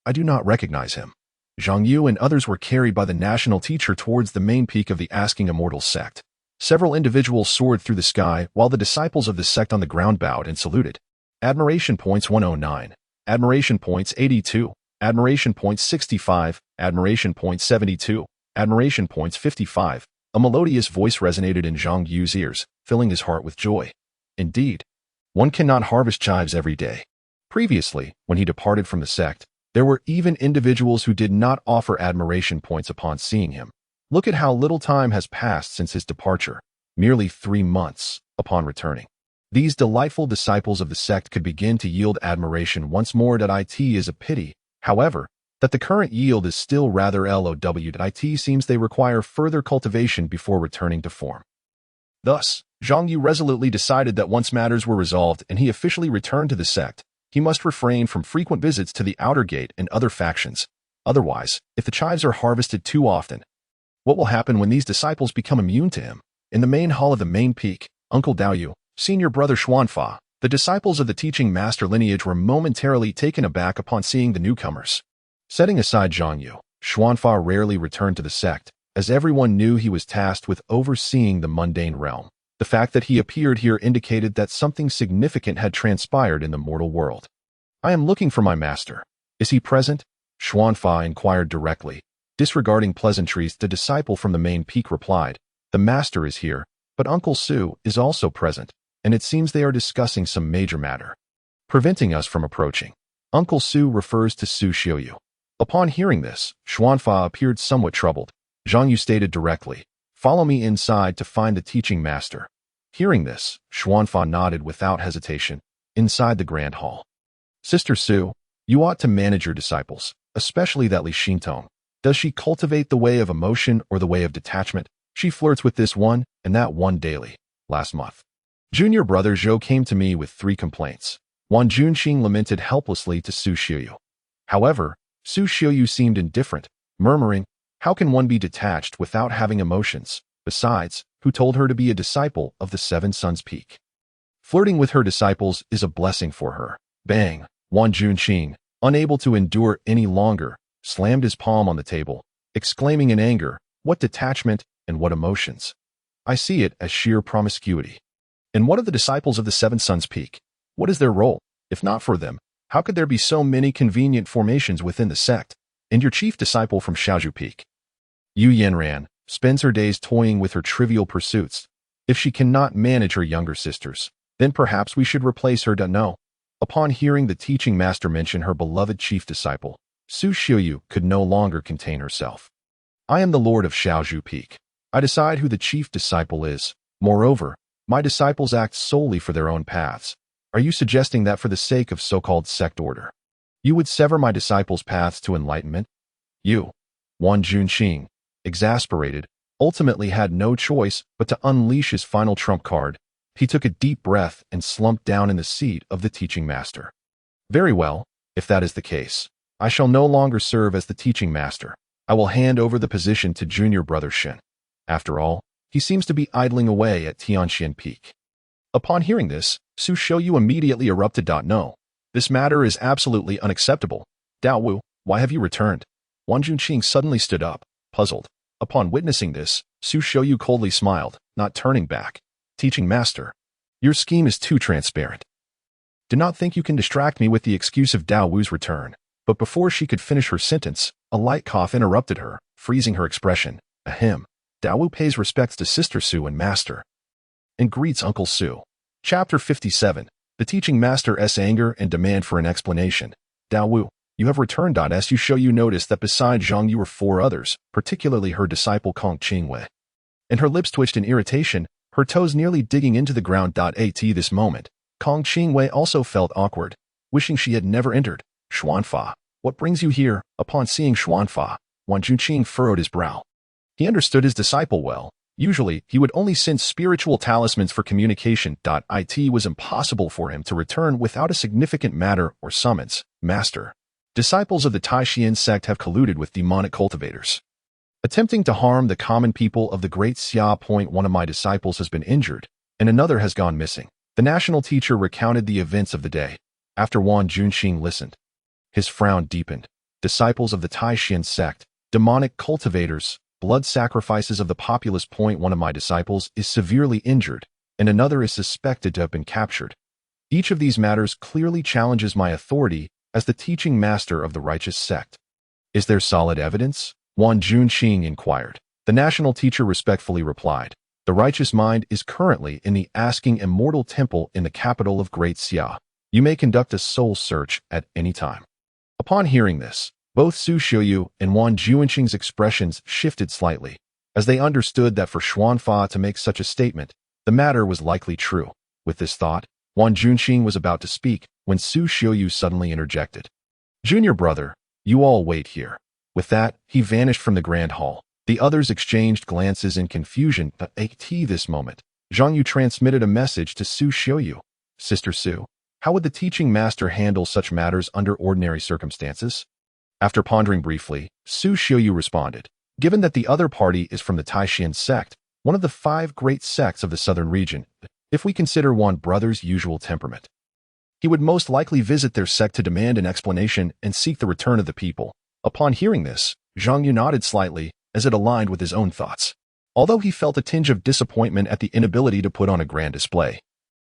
S1: I do not recognize him. Zhang Yu and others were carried by the national teacher towards the main peak of the asking immortal sect. Several individuals soared through the sky, while the disciples of the sect on the ground bowed and saluted. Admiration points 109. Admiration points 82. Admiration points 65. Admiration points 72. Admiration points 55. A melodious voice resonated in Zhang Yu's ears, filling his heart with joy. Indeed, one cannot harvest chives every day. Previously, when he departed from the sect, there were even individuals who did not offer admiration points upon seeing him. Look at how little time has passed since his departure, merely 3 months upon returning. These delightful disciples of the sect could begin to yield admiration once more. It is a pity, however, that the current yield is still rather low. It seems they require further cultivation before returning to form. Thus, Zhang Yu resolutely decided that once matters were resolved and he officially returned to the sect, he must refrain from frequent visits to the outer gate and other factions. Otherwise, if the chives are harvested too often, what will happen when these disciples become immune to him? In the main hall of the main peak, Uncle Daoyu, senior brother Xuanfa, the disciples of the teaching master lineage were momentarily taken aback upon seeing the newcomers. Setting aside Zhang Yu, Xuanfa rarely returned to the sect, as everyone knew he was tasked with overseeing the mundane realm. The fact that he appeared here indicated that something significant had transpired in the mortal world. "I am looking for my master. Is he present?" Xuanfa inquired directly. Disregarding pleasantries, the disciple from the main peak replied, "The master is here, but Uncle Su is also present, and it seems they are discussing some major matter, preventing us from approaching." Uncle Su refers to Su Xiuyu. Upon hearing this, Xuanfa appeared somewhat troubled. Zhang Yu stated directly, "Follow me inside to find the teaching master." Hearing this, Xuanfa nodded without hesitation. Inside the grand hall, "Sister Su, you ought to manage your disciples, especially that Li Xintong. Does she cultivate the way of emotion or the way of detachment? She flirts with this one and that one daily. Last month, junior brother Zhou came to me with 3 complaints. Wan Junxing lamented helplessly to Su Xiuyu. However, Su Xiuyu seemed indifferent, murmuring, 'How can one be detached without having emotions?' Besides, who told her to be a disciple of the Seven Suns Peak? Flirting with her disciples is a blessing for her." Bang! Wan Junxing, unable to endure any longer, slammed his palm on the table, exclaiming in anger, "What detachment and what emotions? I see it as sheer promiscuity. And what of the disciples of the Seven Suns Peak? What is their role? If not for them, how could there be so many convenient formations within the sect? And your chief disciple from Shaozhou Peak, Yu Yanran, spends her days toying with her trivial pursuits. If she cannot manage her younger sisters, then perhaps we should replace her. No." Upon hearing the teaching master mention her beloved chief disciple, Su Xiuyu could no longer contain herself. "I am the lord of Shaozhou Peak. I decide who the chief disciple is. Moreover, My disciples act solely for their own paths. Are you suggesting that for the sake of so-called sect order, you would sever my disciples' paths to enlightenment? You, Wan Junqing, exasperated, ultimately had no choice but to unleash his final trump card. He took a deep breath and slumped down in the seat of the teaching master. Very well, if that is the case, I shall no longer serve as the teaching master. I will hand over the position to junior brother Shen. After all, he seems to be idling away at Tianxian Peak. Upon hearing this, Su Shouyu immediately erupted. No, this matter is absolutely unacceptable. Dao Wu, why have you returned? Wan Junqing suddenly stood up, puzzled. Upon witnessing this, Su Shouyu coldly smiled, not turning back. Teaching master, your scheme is too transparent. Do not think you can distract me with the excuse of Dao Wu's return. But before she could finish her sentence, a light cough interrupted her, freezing her expression. Ahem. Dao Wu pays respects to Sister Su and Master, and greets Uncle Su. Chapter 57. The Teaching Master's Anger and Demand for an Explanation. Dao Wu, you have returned. Su Shouyu noticed that beside Zhang Yu were 4 others, particularly her disciple Kong Qingwei. And her lips twitched in irritation, her toes nearly digging into the ground. At this moment, Kong Qingwei also felt awkward, wishing she had never entered. Xuanfa, what brings you here? Upon seeing Xuanfa, Wan Junqing furrowed his brow. He understood his disciple well. Usually, he would only send spiritual talismans for communication. It was impossible for him to return without a significant matter or summons. Master, disciples of the Taishian sect have colluded with demonic cultivators, attempting to harm the common people of the Great Xia. One of my disciples has been injured, and another has gone missing. The national teacher recounted the events of the day. After Wan Junqing listened, his frown deepened. Disciples of the Taishian sect, demonic cultivators, blood sacrifices of the populace. One of my disciples is severely injured, and another is suspected to have been captured. Each of these matters clearly challenges my authority as the teaching master of the righteous sect. Is there solid evidence? Wan Junqing inquired. The national teacher respectfully replied. The righteous mind is currently in the asking immortal temple in the capital of Great Xia. You may conduct a soul search at any time. Upon hearing this, both Su Shouyu and Wan Junqing's expressions shifted slightly, as they understood that for Xuanfa to make such a statement, the matter was likely true. With this thought, Wan Junqing was about to speak when Su Shouyu suddenly interjected. Junior brother, you all wait here. With that, he vanished from the grand hall. The others exchanged glances in confusion. At this moment, Zhang Yu transmitted a message to Su Shouyu. Sister Su, how would the teaching master handle such matters under ordinary circumstances? After pondering briefly, Su Shouyu responded. Given that the other party is from the Taishian sect, one of the 5 great sects of the southern region, if we consider Wan brother's usual temperament, he would most likely visit their sect to demand an explanation and seek the return of the people. Upon hearing this, Zhang Yu nodded slightly, as it aligned with his own thoughts. Although he felt a tinge of disappointment at the inability to put on a grand display,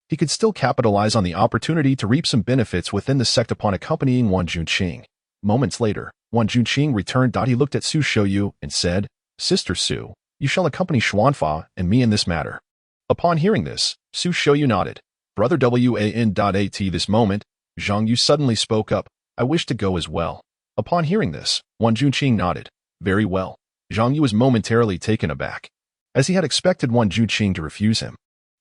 S1: he could still capitalize on the opportunity to reap some benefits within the sect upon accompanying Wan Junqing. Moments later, Wan Junqing returned. He looked at Su Shouyu and said, Sister Su, you shall accompany Xuanfa and me in this matter. Upon hearing this, Su Shouyu nodded. Brother Wan. At this moment, Zhang Yu suddenly spoke up. I wish to go as well. Upon hearing this, Wan Junqing nodded. Very well. Zhang Yu was momentarily taken aback, as he had expected Wan Junqing to refuse him.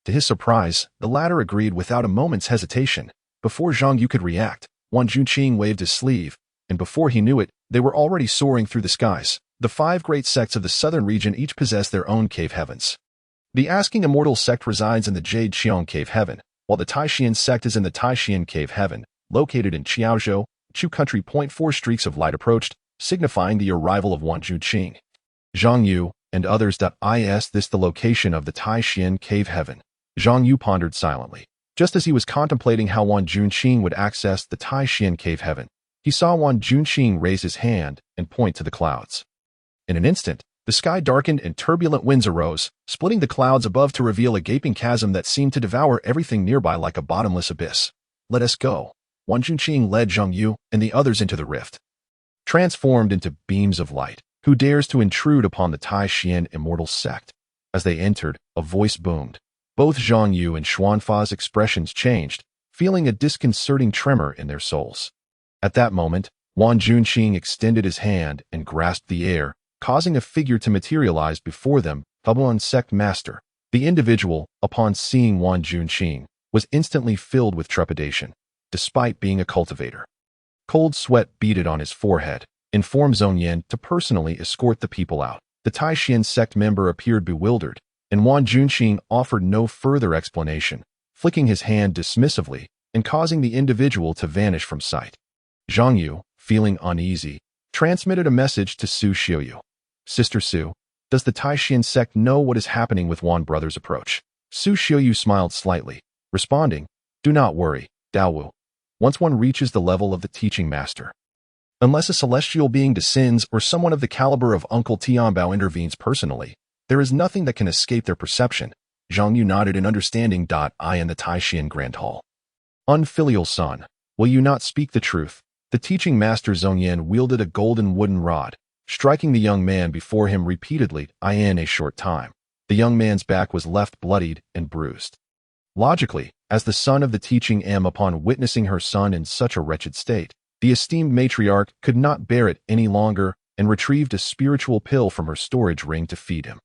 S1: To his surprise, the latter agreed without a moment's hesitation. Before Zhang Yu could react, Wan Junqing waved his sleeve, and before he knew it, they were already soaring through the skies. The 5 great sects of the southern region each possess their own cave heavens. The Asking Immortal sect resides in the Jade Qiong Cave Heaven, while the Taishian sect is in the Taishian Cave Heaven, located in Qiaozhou, Chu Country. 4 streaks of light approached, signifying the arrival of Wan Junqing. Zhang Yu and others. Is this the location of the Taishian Cave Heaven? Zhang Yu pondered silently. Just as he was contemplating how Wan Junqing would access the Taishian Cave Heaven, he saw Wan Junqing raise his hand and point to the clouds. In an instant, the sky darkened and turbulent winds arose, splitting the clouds above to reveal a gaping chasm that seemed to devour everything nearby like a bottomless abyss. Let us go. Wan Junqing led Zhang Yu and the others into the rift, transformed into beams of light. Who dares to intrude upon the Taishian immortal sect? As they entered, a voice boomed. Both Zhang Yu and Xuanfa's expressions changed, feeling a disconcerting tremor in their souls. At that moment, Wan Junqing extended his hand and grasped the air, causing a figure to materialize before them. Tabuan sect master. The individual, upon seeing Wan Junqing, was instantly filled with trepidation, despite being a cultivator. Cold sweat beaded on his forehead, informed Zhong Yan to personally escort the people out. The Taishan sect member appeared bewildered, and Wan Junqing offered no further explanation, flicking his hand dismissively and causing the individual to vanish from sight. Zhang Yu, feeling uneasy, transmitted a message to Su Xiuyu. Sister Su, does the Taishan sect know what is happening with Wan Brothers' approach? Su Xiuyu smiled slightly, responding, do not worry, Daowu. Once one reaches the level of the teaching master, unless a celestial being descends or someone of the caliber of Uncle Tianbao intervenes personally, there is nothing that can escape their perception. Zhang Yu nodded in understanding. I in the Taishan Grand Hall. Unfilial son, will you not speak the truth? The teaching master Zhong Yan wielded a golden wooden rod, striking the young man before him repeatedly. In a short time, the young man's back was left bloodied and bruised. Logically, as the son of the teaching upon witnessing her son in such a wretched state, the esteemed matriarch could not bear it any longer and retrieved a spiritual pill from her storage ring to feed him.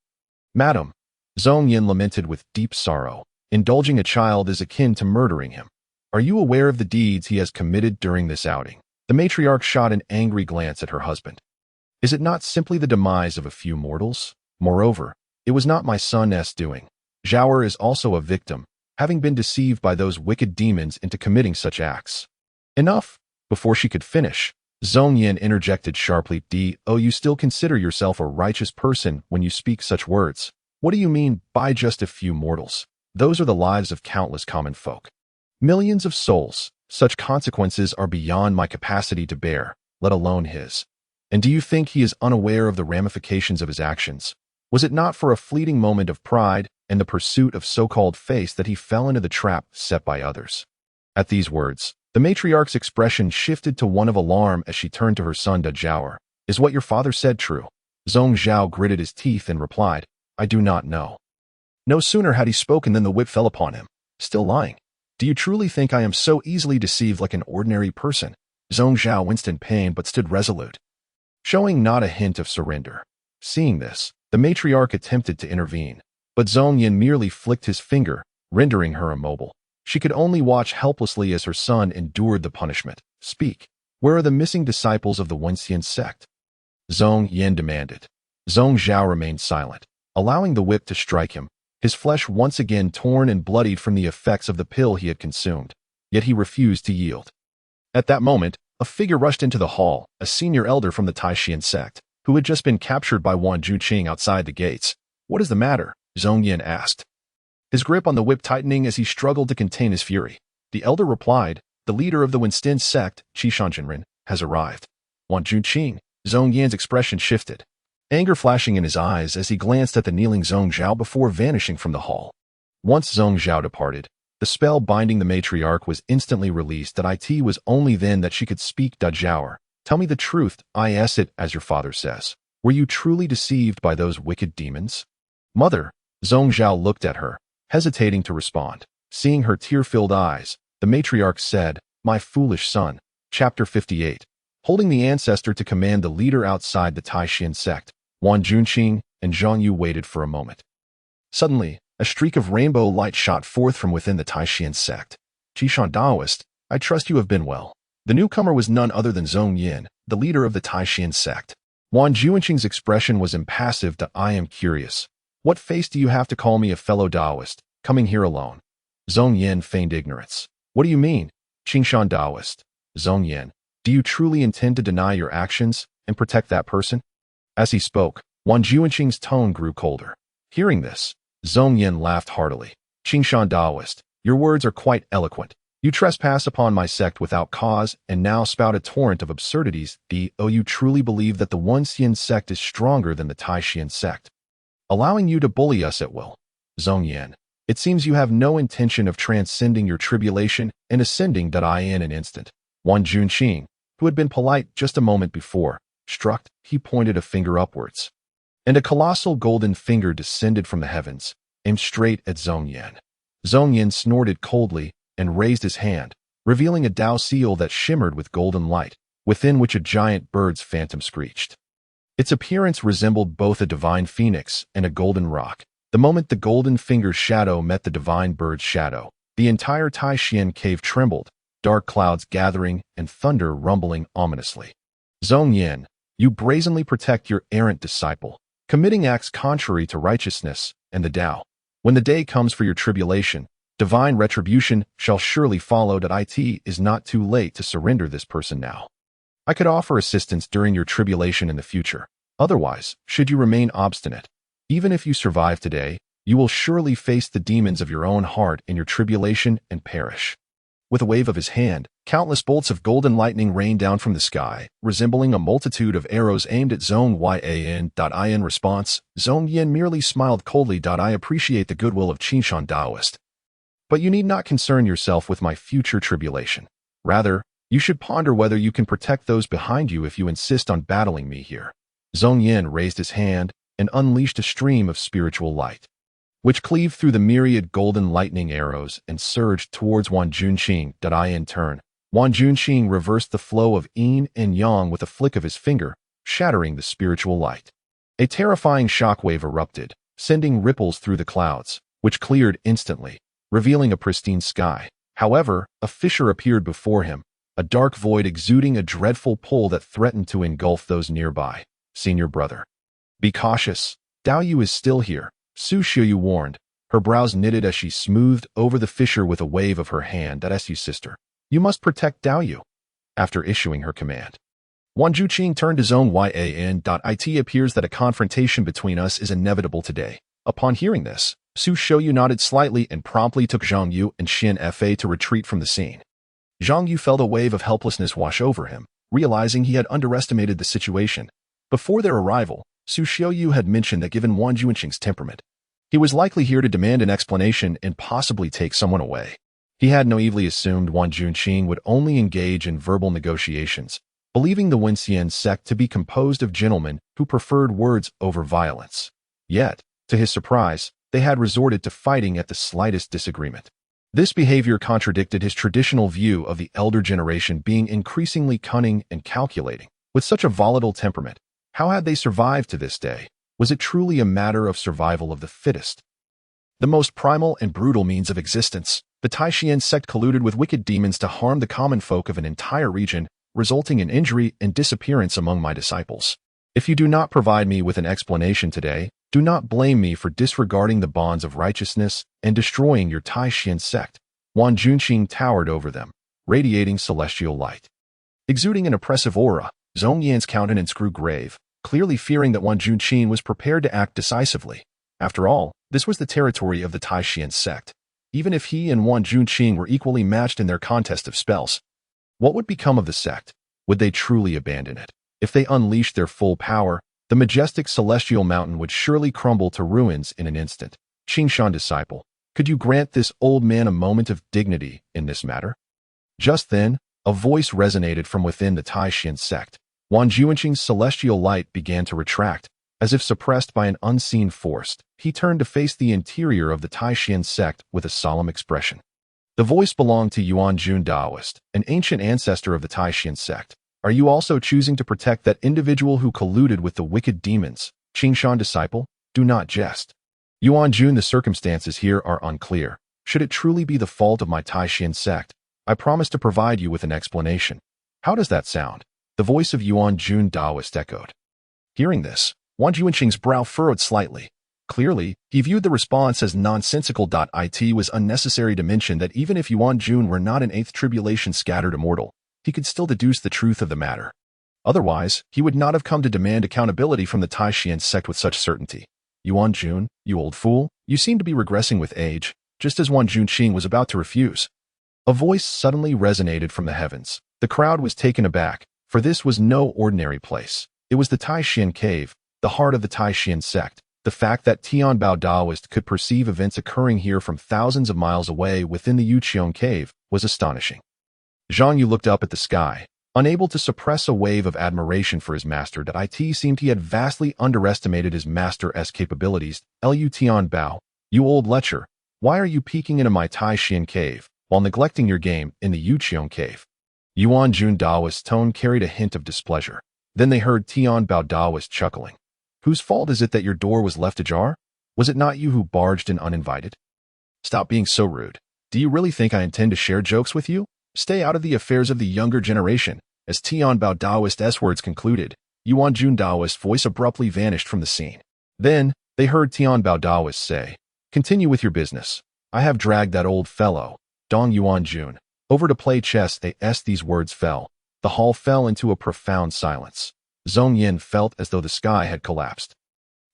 S1: Madam, Zhong Yan lamented with deep sorrow, indulging a child is akin to murdering him. Are you aware of the deeds he has committed during this outing? The matriarch shot an angry glance at her husband. Is it not simply the demise of a few mortals? Moreover, it was not my son's doing. Zhao is also a victim, having been deceived by those wicked demons into committing such acts. Enough! Before she could finish, Zhong Yan interjected sharply. You still consider yourself a righteous person when you speak such words. What do you mean by just a few mortals? Those are the lives of countless common folk. Millions of souls. Such consequences are beyond my capacity to bear, let alone his. And do you think he is unaware of the ramifications of his actions? Was it not for a fleeting moment of pride and the pursuit of so-called face that he fell into the trap set by others? At these words, the matriarch's expression shifted to one of alarm as she turned to her son Zhao. Is what your father said true? Zhong Zhao gritted his teeth and replied, I do not know. No sooner had he spoken than the whip fell upon him. Still lying. Do you truly think I am so easily deceived like an ordinary person? Zhong Zhao winced in pain but stood resolute, showing not a hint of surrender. Seeing this, the matriarch attempted to intervene, but Zhong Yan merely flicked his finger, rendering her immobile. She could only watch helplessly as her son endured the punishment. Speak. Where are the missing disciples of the Wenxian sect? Zhong Yan demanded. Zhong Zhao remained silent, allowing the whip to strike him, his flesh once again torn and bloodied from the effects of the pill he had consumed. Yet he refused to yield. At that moment, a figure rushed into the hall, a senior elder from the Taishan sect, who had just been captured by Wan Junqing outside the gates. What is the matter? Zhong Yan asked, his grip on the whip tightening as he struggled to contain his fury. The elder replied, the leader of the Winston sect, Qishanjinren, has arrived. Wan Junqing. Zhong Yan's expression shifted, anger flashing in his eyes as he glanced at the kneeling Zhong Zhao before vanishing from the hall. Once Zhong Zhao departed, the spell binding the matriarch was instantly released. It was only then that she could speak. Zhao, tell me the truth. Is it as your father says? Were you truly deceived by those wicked demons? Mother, Zhong Zhao looked at her, hesitating to respond. Seeing her tear-filled eyes, the matriarch said, my foolish son. Chapter 58. Holding the ancestor to command the leader outside the Taishan sect, Wan Junqing and Zhang Yu waited for a moment. Suddenly, a streak of rainbow light shot forth from within the Taishan sect. Qishan Daoist, I trust you have been well. The newcomer was none other than Zhong Yan, the leader of the Taishan sect. Wan Junqing's expression was impassive. I am curious. What face do you have to call me a fellow Daoist, coming here alone? Zhong Yan feigned ignorance. What do you mean? Qingshan Daoist. Zhong Yan, do you truly intend to deny your actions and protect that person? As he spoke, Wan Junqing's tone grew colder. Hearing this, Zhong Yan laughed heartily. Qingshan Daoist, your words are quite eloquent. You trespass upon my sect without cause and now spout a torrent of absurdities. You truly believe that the Wenxian sect is stronger than the Taishan sect, allowing you to bully us at will. Zhong Yan, it seems you have no intention of transcending your tribulation and ascending. In an instant, Wan Junqing, who had been polite just a moment before, struck. He pointed a finger upwards, and a colossal golden finger descended from the heavens, aimed straight at Zhong Yan. Zhong Yan snorted coldly and raised his hand, revealing a Dao seal that shimmered with golden light, within which a giant bird's phantom screeched. Its appearance resembled both a divine phoenix and a golden rock, The moment the golden finger's shadow met the divine bird's shadow, the entire Taishan cave trembled, dark clouds gathering and thunder rumbling ominously. Zhong Yin, you brazenly protect your errant disciple, committing acts contrary to righteousness and the Tao. When the day comes for your tribulation, divine retribution shall surely follow. It is not too late to surrender this person now. I could offer assistance during your tribulation in the future. Otherwise, should you remain obstinate, even if you survive today, you will surely face the demons of your own heart in your tribulation and perish. With a wave of his hand, countless bolts of golden lightning rained down from the sky, resembling a multitude of arrows aimed at Zhong Yan. In response, Zhong Yin merely smiled coldly. I appreciate the goodwill of Qingshan Taoist, but you need not concern yourself with my future tribulation. Rather, you should ponder whether you can protect those behind you if you insist on battling me here. Zhong Yin raised his hand and unleashed a stream of spiritual light, which cleaved through the myriad golden lightning arrows and surged towards Wan Junqing. In turn, Wan Junqing reversed the flow of yin and yang with a flick of his finger, shattering the spiritual light. A terrifying shockwave erupted, sending ripples through the clouds, which cleared instantly, revealing a pristine sky. However, a fissure appeared before him, a dark void exuding a dreadful pull that threatened to engulf those nearby. Senior brother, be cautious. Dao Yu is still here, Su Xiaoyu warned, her brows knitted as she smoothed over the fissure with a wave of her hand. Su sister, you must protect Dao Yu. After issuing her command, Wan Junqing turned to Zhong Yan. It appears that a confrontation between us is inevitable today. Upon hearing this, Su Xiaoyu nodded slightly and promptly took Zhang Yu and Xin Fa to retreat from the scene. Zhang Yu felt a wave of helplessness wash over him, realizing he had underestimated the situation. Before their arrival, Su Xiaoyu had mentioned that given Wan Junqing's temperament, he was likely here to demand an explanation and possibly take someone away. He had naively assumed Wan Junqing would only engage in verbal negotiations, believing the Wenxian sect to be composed of gentlemen who preferred words over violence. Yet, to his surprise, they had resorted to fighting at the slightest disagreement. This behavior contradicted his traditional view of the elder generation being increasingly cunning and calculating. With such a volatile temperament, how had they survived to this day? Was it truly a matter of survival of the fittest? The most primal and brutal means of existence, the Taishan sect colluded with wicked demons to harm the common folk of an entire region, resulting in injury and disappearance among my disciples. If you do not provide me with an explanation today, do not blame me for disregarding the bonds of righteousness and destroying your Taishan sect. Wan Junqing towered over them, radiating celestial light. Exuding an oppressive aura, Zhong Yan's countenance grew grave, clearly fearing that Wan Junqing was prepared to act decisively. After all, this was the territory of the Taishan sect. Even if he and Wan Junqing were equally matched in their contest of spells, what would become of the sect? Would they truly abandon it? If they unleashed their full power, the majestic celestial mountain would surely crumble to ruins in an instant. Qingshan disciple, could you grant this old man a moment of dignity in this matter? Just then, a voice resonated from within the Taishan sect. Wan Junqing's celestial light began to retract, as if suppressed by an unseen force. He turned to face the interior of the Taishan sect with a solemn expression. The voice belonged to Yuan Jun Daoist, an ancient ancestor of the Taishan sect. Are you also choosing to protect that individual who colluded with the wicked demons? Qingshan disciple, do not jest. Yuan Jun, the circumstances here are unclear. Should it truly be the fault of my Taishan sect, I promise to provide you with an explanation. How does that sound? The voice of Yuan Jun Daoist echoed. Hearing this, Wan Junqing's brow furrowed slightly. Clearly, he viewed the response as nonsensical. It was unnecessary to mention that even if Yuan Jun were not an eighth tribulation scattered immortal, he could still deduce the truth of the matter. Otherwise, he would not have come to demand accountability from the Taishan sect with such certainty. Yuan Jun, you old fool, you seem to be regressing with age, just as Wan Junqing was about to refuse. A voice suddenly resonated from the heavens. The crowd was taken aback, for this was no ordinary place. It was the Taishan cave, the heart of the Taishan sect. The fact that Tianbao Daoist could perceive events occurring here from thousands of miles away within the Yuqiong cave was astonishing. Zhang Yu looked up at the sky, unable to suppress a wave of admiration for his master. It seemed he had vastly underestimated his master's capabilities. Lu Tianbao, you old lecher, why are you peeking into my Taishan cave while neglecting your game in the Yuqiong cave? Yuan Jun Daoist's tone carried a hint of displeasure. Then they heard Tianbao Daoist chuckling. Whose fault is it that your door was left ajar? Was it not you who barged in uninvited? Stop being so rude. Do you really think I intend to share jokes with you? Stay out of the affairs of the younger generation. As Tian Bao Daoist's words concluded, Yuan Jun Daoist's voice abruptly vanished from the scene. Then, they heard Tian Bao Daoist say, "Continue with your business. I have dragged that old fellow, Dong Yuan Jun, over to play chess." As these words fell, the hall fell into a profound silence. Zhong Yin felt as though the sky had collapsed.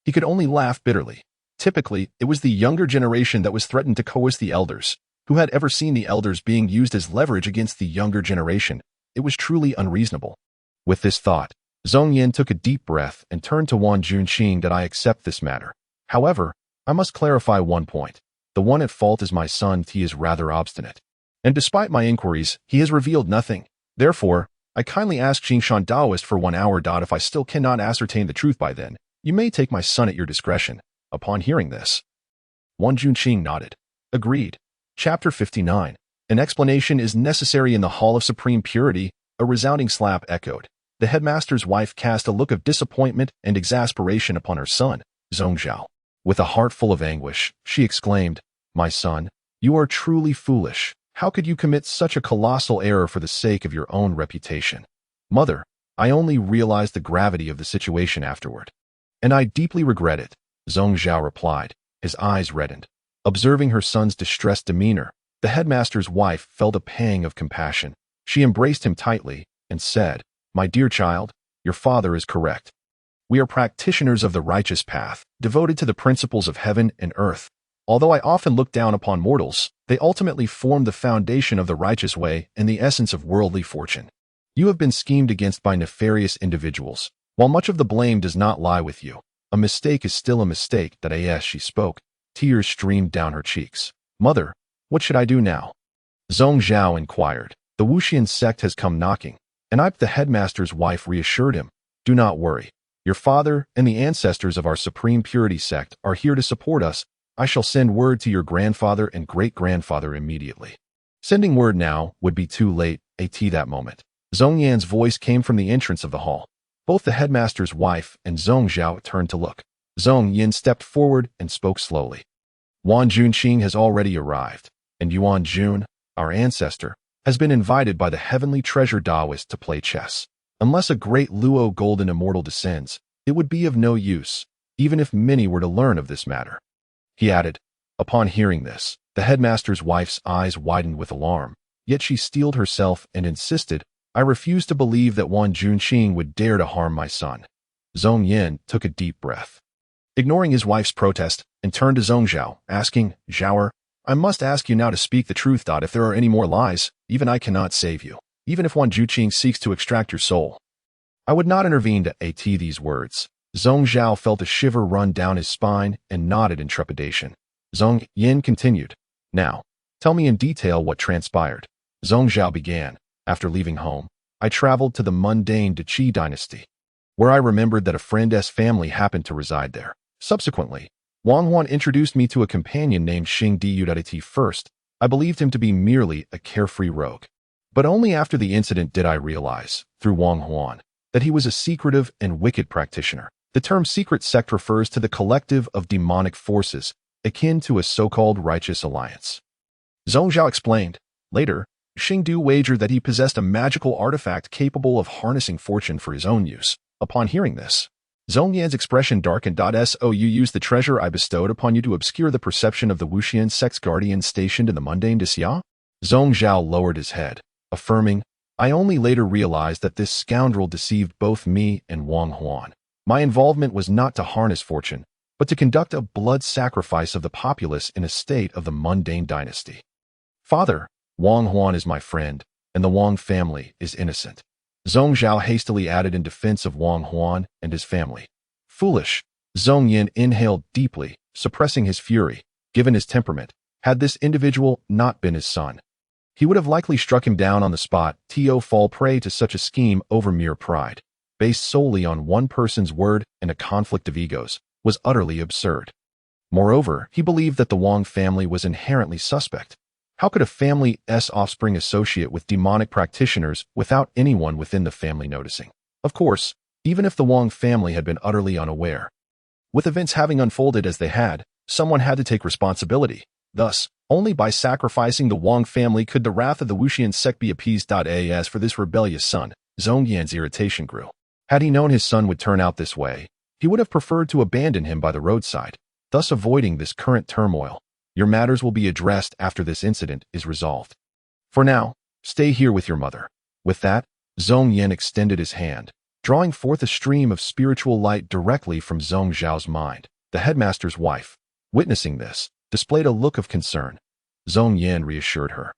S1: He could only laugh bitterly. Typically, it was the younger generation that was threatened to coerce the elders. Who had ever seen the elders being used as leverage against the younger generation? It was truly unreasonable. With this thought, Zhong Yin took a deep breath and turned to Wang Junqing. "That I accept this matter. However, I must clarify one point. The one at fault is my son. He is rather obstinate. And despite my inquiries, he has revealed nothing. Therefore, I kindly ask Jingshan Daoist for 1 hour. If I still cannot ascertain the truth by then, you may take my son at your discretion." Upon hearing this, Wang Junqing nodded. Agreed. Chapter 59. An explanation is necessary in the Hall of Supreme Purity. A resounding slap echoed. The headmaster's wife cast a look of disappointment and exasperation upon her son, Zhongzhao. With a heart full of anguish, she exclaimed, "My son, you are truly foolish. How could you commit such a colossal error for the sake of your own reputation?" "Mother, I only realized the gravity of the situation afterward. And I deeply regret it," Zhongzhao replied. His eyes reddened. Observing her son's distressed demeanor, the headmaster's wife felt a pang of compassion. She embraced him tightly and said, "My dear child, your father is correct. We are practitioners of the righteous path, devoted to the principles of heaven and earth. Although I often look down upon mortals, they ultimately form the foundation of the righteous way and the essence of worldly fortune. You have been schemed against by nefarious individuals. While much of the blame does not lie with you, a mistake is still a mistake." As she spoke, tears streamed down her cheeks. "Mother, what should I do now?" Zhongzhao inquired. "The Wuxian sect has come knocking." And the headmaster's wife reassured him, "Do not worry. Your father and the ancestors of our Supreme Purity sect are here to support us. I shall send word to your grandfather and great-grandfather immediately." Sending word now would be too late. At that moment, Zhong Yan's voice came from the entrance of the hall. Both the headmaster's wife and Zhongzhao turned to look. Zhong Yin stepped forward and spoke slowly. "Wang Junqing has already arrived, and Yuan Jun, our ancestor, has been invited by the heavenly treasure Taoist to play chess. Unless a great Luo golden immortal descends, it would be of no use, even if many were to learn of this matter," he added. Upon hearing this, the headmaster's wife's eyes widened with alarm, yet she steeled herself and insisted, "I refuse to believe that Wang Junqing would dare to harm my son." Zhong Yin took a deep breath, ignoring his wife's protest, and turned to Zhongzhao, asking, "Zhaoer, I must ask you now to speak the truth. If there are any more lies, even I cannot save you, even if Wang Junqing seeks to extract your soul." "I would not intervene." At these words, Zhongzhao felt a shiver run down his spine and nodded in trepidation. Zhong Yin continued, "Now, tell me in detail what transpired." Zhongzhao began, "After leaving home, I traveled to the mundane Qi dynasty, where I remembered that a friend's family happened to reside there. Subsequently, Wang Huan introduced me to a companion named Xing Diu. First, I believed him to be merely a carefree rogue. But only after the incident did I realize, through Wang Huan, that he was a secretive and wicked practitioner. The term secret sect refers to the collective of demonic forces, akin to a so-called righteous alliance. Zhongzhao explained. Later, Xing Du wagered that he possessed a magical artifact capable of harnessing fortune for his own use. Upon hearing this, Zhong Yan's expression darkened. "So you used the treasure I bestowed upon you to obscure the perception of the Wuxian sect's guardian stationed in the mundane Xia?" Zhongzhao lowered his head, affirming, "I only later realized that this scoundrel deceived both me and Wang Huan. My involvement was not to harness fortune, but to conduct a blood sacrifice of the populace in a state of the mundane dynasty. Father, Wang Huan is my friend, and the Wang family is innocent." Zhongzhao hastily added in defense of Wang Huan and his family. "Foolish." Zhong Yin inhaled deeply, suppressing his fury. Given his temperament, had this individual not been his son, he would have likely struck him down on the spot. To fall prey to such a scheme over mere pride, based solely on one person's word and a conflict of egos, was utterly absurd. Moreover, he believed that the Wang family was inherently suspect. How could a family's offspring associate with demonic practitioners without anyone within the family noticing? Of course, even if the Wang family had been utterly unaware, With events having unfolded as they had, someone had to take responsibility. Thus, only by sacrificing the Wang family could the wrath of the Wuxian sect be appeased. As for this rebellious son, Zhongyan's irritation grew. Had he known his son would turn out this way, he would have preferred to abandon him by the roadside, thus avoiding this current turmoil. Your matters will be addressed after this incident is resolved. For now, stay here with your mother. With that, Zhongyan extended his hand, drawing forth a stream of spiritual light directly from Zhong Zhao's mind. The headmaster's wife, witnessing this, displayed a look of concern. Zhongyan reassured her.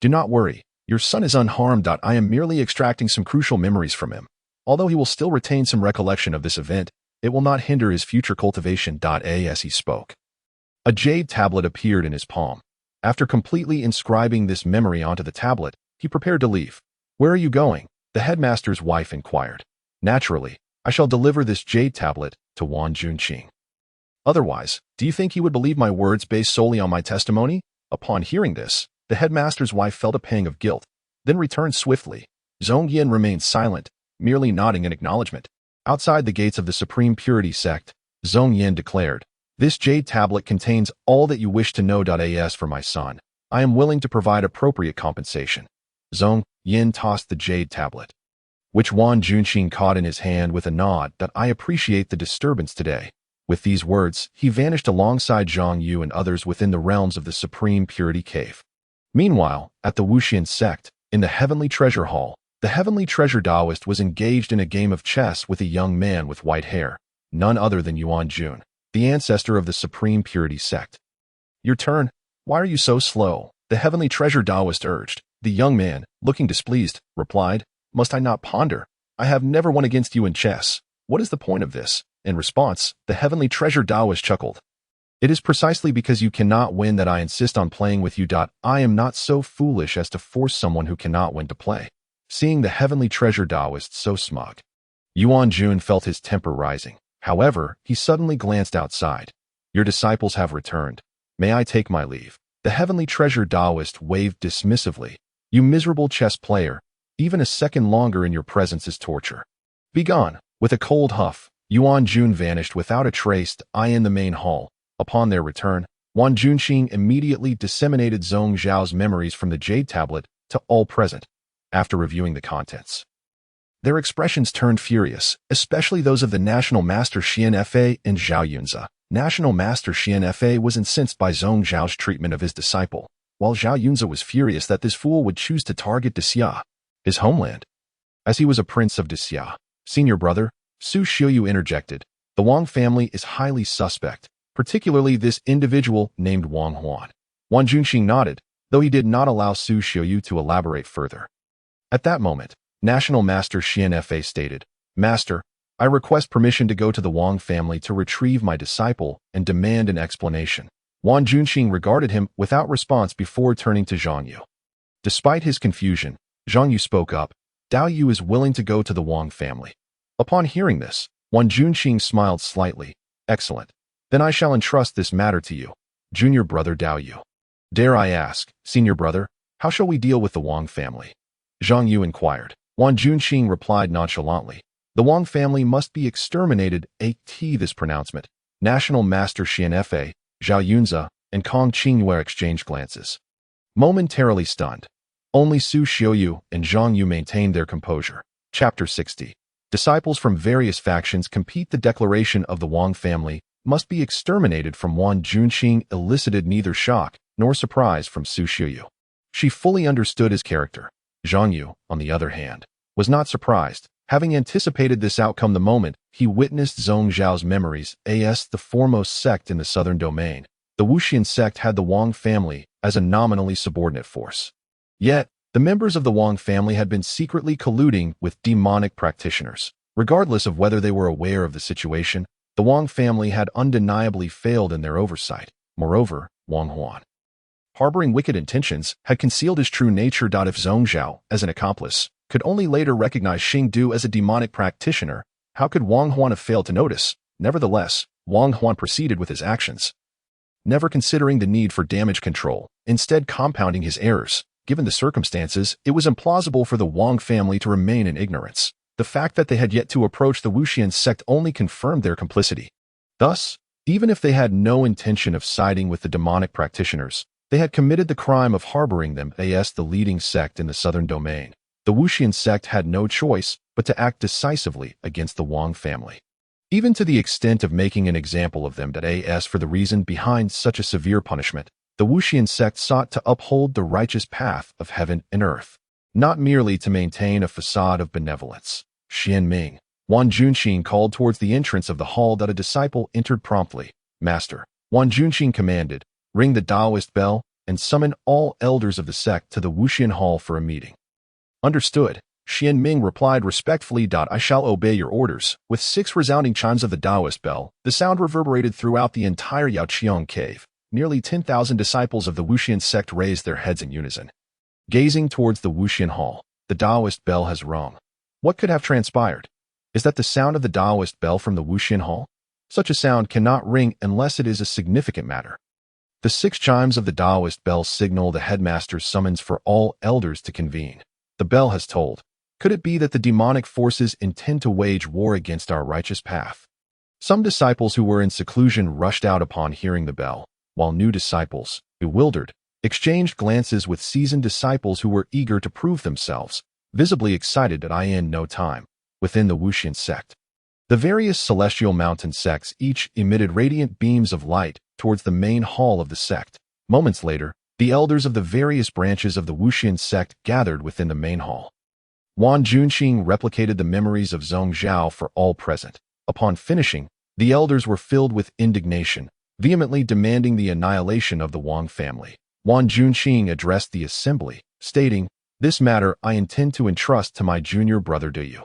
S1: Do not worry, your son is unharmed. I am merely extracting some crucial memories from him. Although he will still retain some recollection of this event, it will not hinder his future cultivation. As he spoke, a jade tablet appeared in his palm. After completely inscribing this memory onto the tablet, he prepared to leave. Where are you going? The headmaster's wife inquired. Naturally, I shall deliver this jade tablet to Wan Junqing. Otherwise, do you think he would believe my words based solely on my testimony? Upon hearing this, the headmaster's wife felt a pang of guilt, then returned swiftly. Zhongyan remained silent, merely nodding in acknowledgement. Outside the gates of the Supreme Purity sect, Zhongyan declared, This jade tablet contains all that you wish to know. As for my son, I am willing to provide appropriate compensation. Zhongyan tossed the jade tablet, which Wan Junqing caught in his hand with a nod. I appreciate the disturbance today. With these words, he vanished alongside Zhang Yu and others within the realms of the Supreme Purity Cave. Meanwhile, at the Wuxian sect, in the Heavenly Treasure Hall, the Heavenly Treasure Taoist was engaged in a game of chess with a young man with white hair, none other than Yuan Jun, the ancestor of the Supreme Purity sect. Your turn. Why are you so slow? The Heavenly Treasure Taoist urged. The young man, looking displeased, replied, Must I not ponder? I have never won against you in chess. What is the point of this? In response, the Heavenly Treasure Taoist chuckled. It is precisely because you cannot win that I insist on playing with you. I am not so foolish as to force someone who cannot win to play. Seeing the Heavenly Treasure Taoist so smug, Yuan Jun felt his temper rising. However, he suddenly glanced outside. Your disciples have returned. May I take my leave? The Heavenly Treasure Taoist waved dismissively. You miserable chess player, even a second longer in your presence is torture. Be gone. With a cold huff, Yuan Jun vanished without a trace. In the main hall. Upon their return, Wan Junqing immediately disseminated Zhong Zhao's memories from the jade tablet to all present. After reviewing the contents, their expressions turned furious, especially those of the National Master Xian Fa and Zhao Yunzi. National Master Xian Fa was incensed by Zhong Zhao's treatment of his disciple, while Zhao Yunzi was furious that this fool would choose to target Dixia, his homeland, as he was a prince of Dixia. Senior brother, Su Xiuyu interjected, the Wang family is highly suspect, particularly this individual named Wang Huan. Wan Junqing nodded, though he did not allow Su Xiuyu to elaborate further. At that moment, National Master Xian Fa stated, Master, I request permission to go to the Wang family to retrieve my disciple and demand an explanation. Wan Junqing regarded him without response before turning to Zhang Yu. Despite his confusion, Zhang Yu spoke up, Dao Yu is willing to go to the Wang family. Upon hearing this, Wan Junqing smiled slightly. Excellent. Then I shall entrust this matter to you, junior brother Dao Yu. Dare I ask, senior brother, how shall we deal with the Wang family? Zhang Yu inquired. Wan Junqing replied nonchalantly, the Wang family must be exterminated. This pronouncement. National Master Xian Fa, Zhao Yunzi, and Kong Qingyue exchanged glances. Momentarily stunned, only Su Xiuyu and Zhang Yu maintained their composure. Chapter 60. Disciples from various factions compete. The declaration of the Wang family must be exterminated from Wan Junqing elicited neither shock nor surprise from Su Xiuyu. She fully understood his character. Zhang Yu, on the other hand, was not surprised, having anticipated this outcome the moment he witnessed Zhong Zhao's memories. The foremost sect in the southern domain, the Wuxian sect had the Wang family as a nominally subordinate force. Yet, the members of the Wang family had been secretly colluding with demonic practitioners. Regardless of whether they were aware of the situation, the Wang family had undeniably failed in their oversight. Moreover, Wang Huan, harboring wicked intentions, had concealed his true nature. If Zhong Zhao, as an accomplice, could only later recognize Xing Du as a demonic practitioner, how could Wang Huan have failed to notice? Nevertheless, Wang Huan proceeded with his actions, never considering the need for damage control, instead compounding his errors. Given the circumstances, it was implausible for the Wang family to remain in ignorance. The fact that they had yet to approach the Wuxian sect only confirmed their complicity. Thus, even if they had no intention of siding with the demonic practitioners, they had committed the crime of harboring them as the leading sect in the southern domain. The Wuxian sect had no choice but to act decisively against the Wang family, even to the extent of making an example of them. As for the reason behind such a severe punishment, the Wuxian sect sought to uphold the righteous path of heaven and earth, not merely to maintain a facade of benevolence. Xianming, Wan Junxing called towards the entrance of the hall that a disciple entered promptly. Master, Wan Junxing commanded, ring the Taoist bell and summon all elders of the sect to the Wuxian hall for a meeting. Understood, Xianming replied respectfully. I shall obey your orders. With 6 resounding chimes of the Taoist bell, the sound reverberated throughout the entire Yaoqiang cave. Nearly 10,000 disciples of the Wuxian sect raised their heads in unison. Gazing towards the Wuxian hall, the Taoist bell has rung. What could have transpired? Is that the sound of the Taoist bell from the Wuxian hall? Such a sound cannot ring unless it is a significant matter. The 6 chimes of the Taoist bell signal the headmaster's summons for all elders to convene. The bell has tolled. Could it be that the demonic forces intend to wage war against our righteous path? Some disciples who were in seclusion rushed out upon hearing the bell, while new disciples, bewildered, exchanged glances with seasoned disciples who were eager to prove themselves, visibly excited. In no time, within the Wuxian sect, the various celestial mountain sects each emitted radiant beams of light towards the main hall of the sect. Moments later, the elders of the various branches of the Wuxian sect gathered within the main hall. Wan Junxing replicated the memories of Zhong Zhao for all present. Upon finishing, the elders were filled with indignation, vehemently demanding the annihilation of the Wang family. Wan Junxing addressed the assembly, stating, "This matter I intend to entrust to my junior brother Duyu."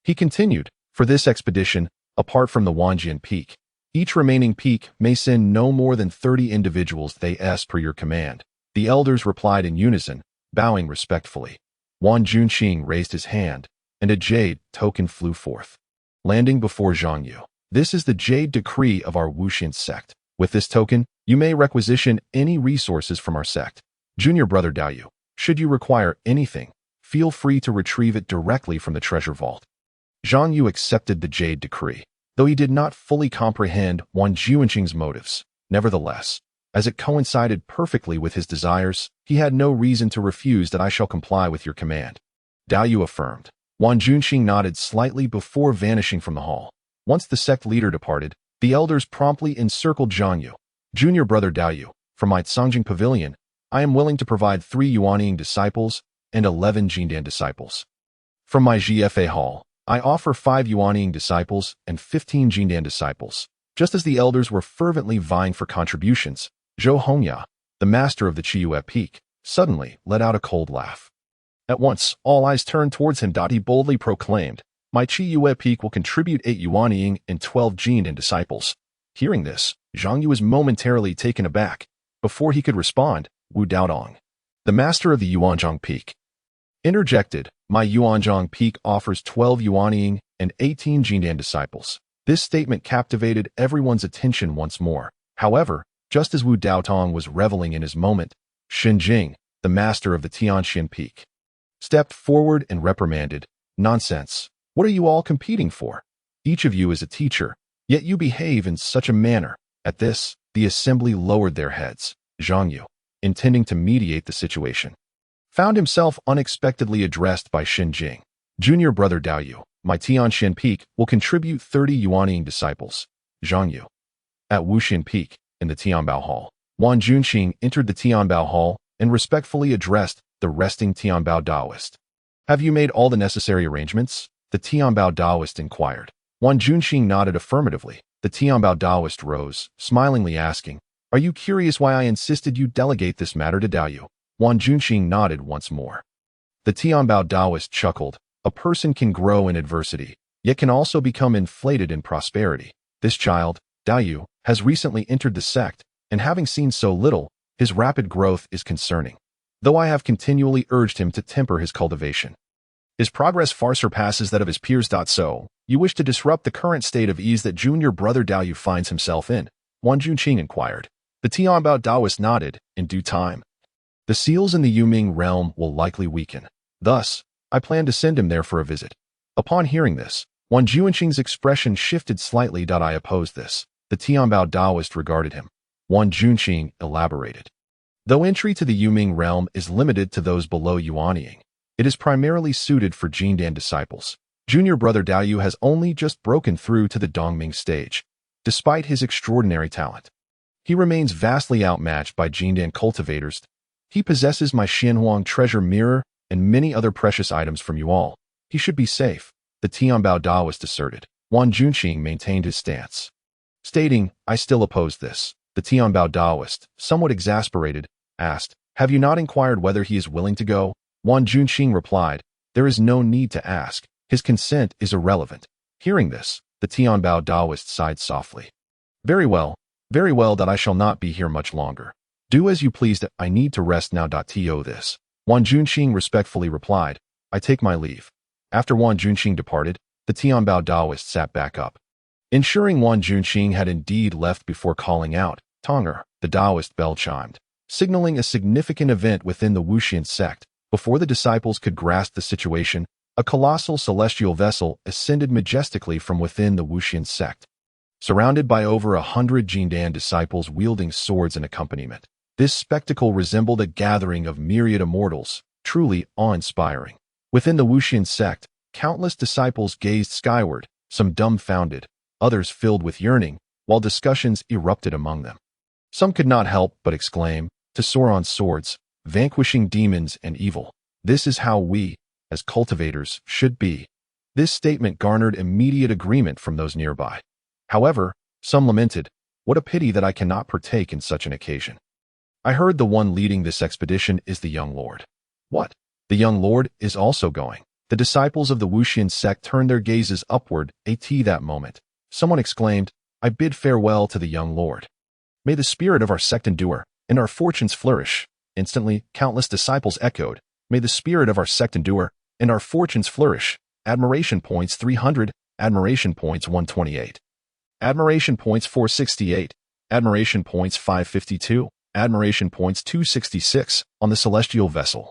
S1: He continued, "For this expedition, apart from the Wanjian Peak, each remaining peak may send no more than 30 individuals as per your command." The elders replied in unison, bowing respectfully. Wan Junxing raised his hand, and a jade token flew forth, landing before Zhang Yu. "This is the jade decree of our Wuxian sect. With this token, you may requisition any resources from our sect. Junior brother Daoyu, should you require anything, feel free to retrieve it directly from the treasure vault." Zhang Yu accepted the jade decree, though he did not fully comprehend Wan Junxing's motives. Nevertheless, as it coincided perfectly with his desires, he had no reason to refuse. "I shall comply with your command," Daoyu affirmed. Wan Junxing nodded slightly before vanishing from the hall. Once the sect leader departed, the elders promptly encircled Zhang Yu. "Junior brother Daoyu, from my Cangjing pavilion, I am willing to provide 3 Yuanying disciples and 11 Jindan disciples. From my GFA hall, I offer 5 Yuanying disciples and 15 Jindan disciples." Just as the elders were fervently vying for contributions, Zhou Hongya, the master of the Chiyue Peak, suddenly let out a cold laugh. At once, all eyes turned towards him. He boldly proclaimed, "My Chiyue Peak will contribute 8 Yuanying and 12 Jindan disciples." Hearing this, Zhang Yu was momentarily taken aback. Before he could respond, Wu Daodong, the master of the Yuanzhong Peak, interjected, "My Yuanzhong Peak offers 12 Yuanying and 18 Jindan disciples." This statement captivated everyone's attention once more. However, just as Wu Daotong was reveling in his moment, Shen Jing, the master of the Tianxian Peak, stepped forward and reprimanded, "Nonsense! What are you all competing for? Each of you is a teacher, yet you behave in such a manner." At this, the assembly lowered their heads. Zhang Yu, intending to mediate the situation, found himself unexpectedly addressed by Shen Jing. "Junior brother Daoyu, my Tianxian Peak will contribute 30 Yuanying disciples." Zhang Yu. At Wuxian Peak, in the Tianbao Hall, Wan Junxing entered the Tianbao Hall and respectfully addressed the resting Tianbao Taoist. "Have you made all the necessary arrangements?" the Tianbao Taoist inquired. Wan Junxing nodded affirmatively. The Tianbao Taoist rose, smilingly asking, "Are you curious why I insisted you delegate this matter to Daoyu?" Wan Junxing nodded once more. The Tianbao Taoist chuckled. "A person can grow in adversity, yet can also become inflated in prosperity. This child, Daoyu, has recently entered the sect, and having seen so little, his rapid growth is concerning. Though I have continually urged him to temper his cultivation, his progress far surpasses that of his peers. So, you wish to disrupt the current state of ease that junior brother Daoyu finds himself in?" Wan Junxing inquired. The Tianbao Taoist nodded. "In due time, the seals in the Yuming realm will likely weaken. Thus, I plan to send him there for a visit." Upon hearing this, Wan Junxing's expression shifted slightly. "I oppose this. The Tianbao Taoist regarded him. Wan Junqing elaborated. Though entry to the Yuming realm is limited to those below Yuanying, it is primarily suited for Jindan disciples. Junior brother Dao Yu has only just broken through to the Dongming stage. Despite his extraordinary talent, he remains vastly outmatched by Jindan cultivators. He possesses my Xianhuang treasure mirror and many other precious items from you all. He should be safe, the Tianbao Taoist asserted. Wan Junqing maintained his stance, stating, I still oppose this. The Tianbao Taoist, somewhat exasperated, asked, have you not inquired whether he is willing to go? Wan Junqing replied, there is no need to ask. His consent is irrelevant. Hearing this, the Tianbao Taoist sighed softly. Very well that I shall not be here much longer. Do as you please, that I need to rest now. To this, Wan Junqing respectfully replied, I take my leave. After Wan Junqing departed, the Tianbao Taoist sat back up, ensuring Wan Junqing had indeed left before calling out, Tonger, the Taoist bell chimed, signaling a significant event within the Wuxian sect. Before the disciples could grasp the situation, a colossal celestial vessel ascended majestically from within the Wuxian sect, surrounded by over 100 Jindan disciples wielding swords and accompaniment. This spectacle resembled a gathering of myriad immortals, truly awe-inspiring. Within the Wuxian sect, countless disciples gazed skyward, some dumbfounded, others filled with yearning, while discussions erupted among them. Some could not help but exclaim, to soar on swords, vanquishing demons and evil. This is how we, as cultivators, should be. This statement garnered immediate agreement from those nearby. However, some lamented, what a pity that I cannot partake in such an occasion. I heard the one leading this expedition is the young lord. What? The young lord is also going. The disciples of the Wuxian sect turned their gazes upward. At that moment, someone exclaimed, I bid farewell to the young lord. May the spirit of our sect endure, and our fortunes flourish. Instantly, countless disciples echoed, may the spirit of our sect endure, and our fortunes flourish. Admiration points 300, admiration points 128. Admiration points 468, admiration points 552, admiration points 266, on the celestial vessel.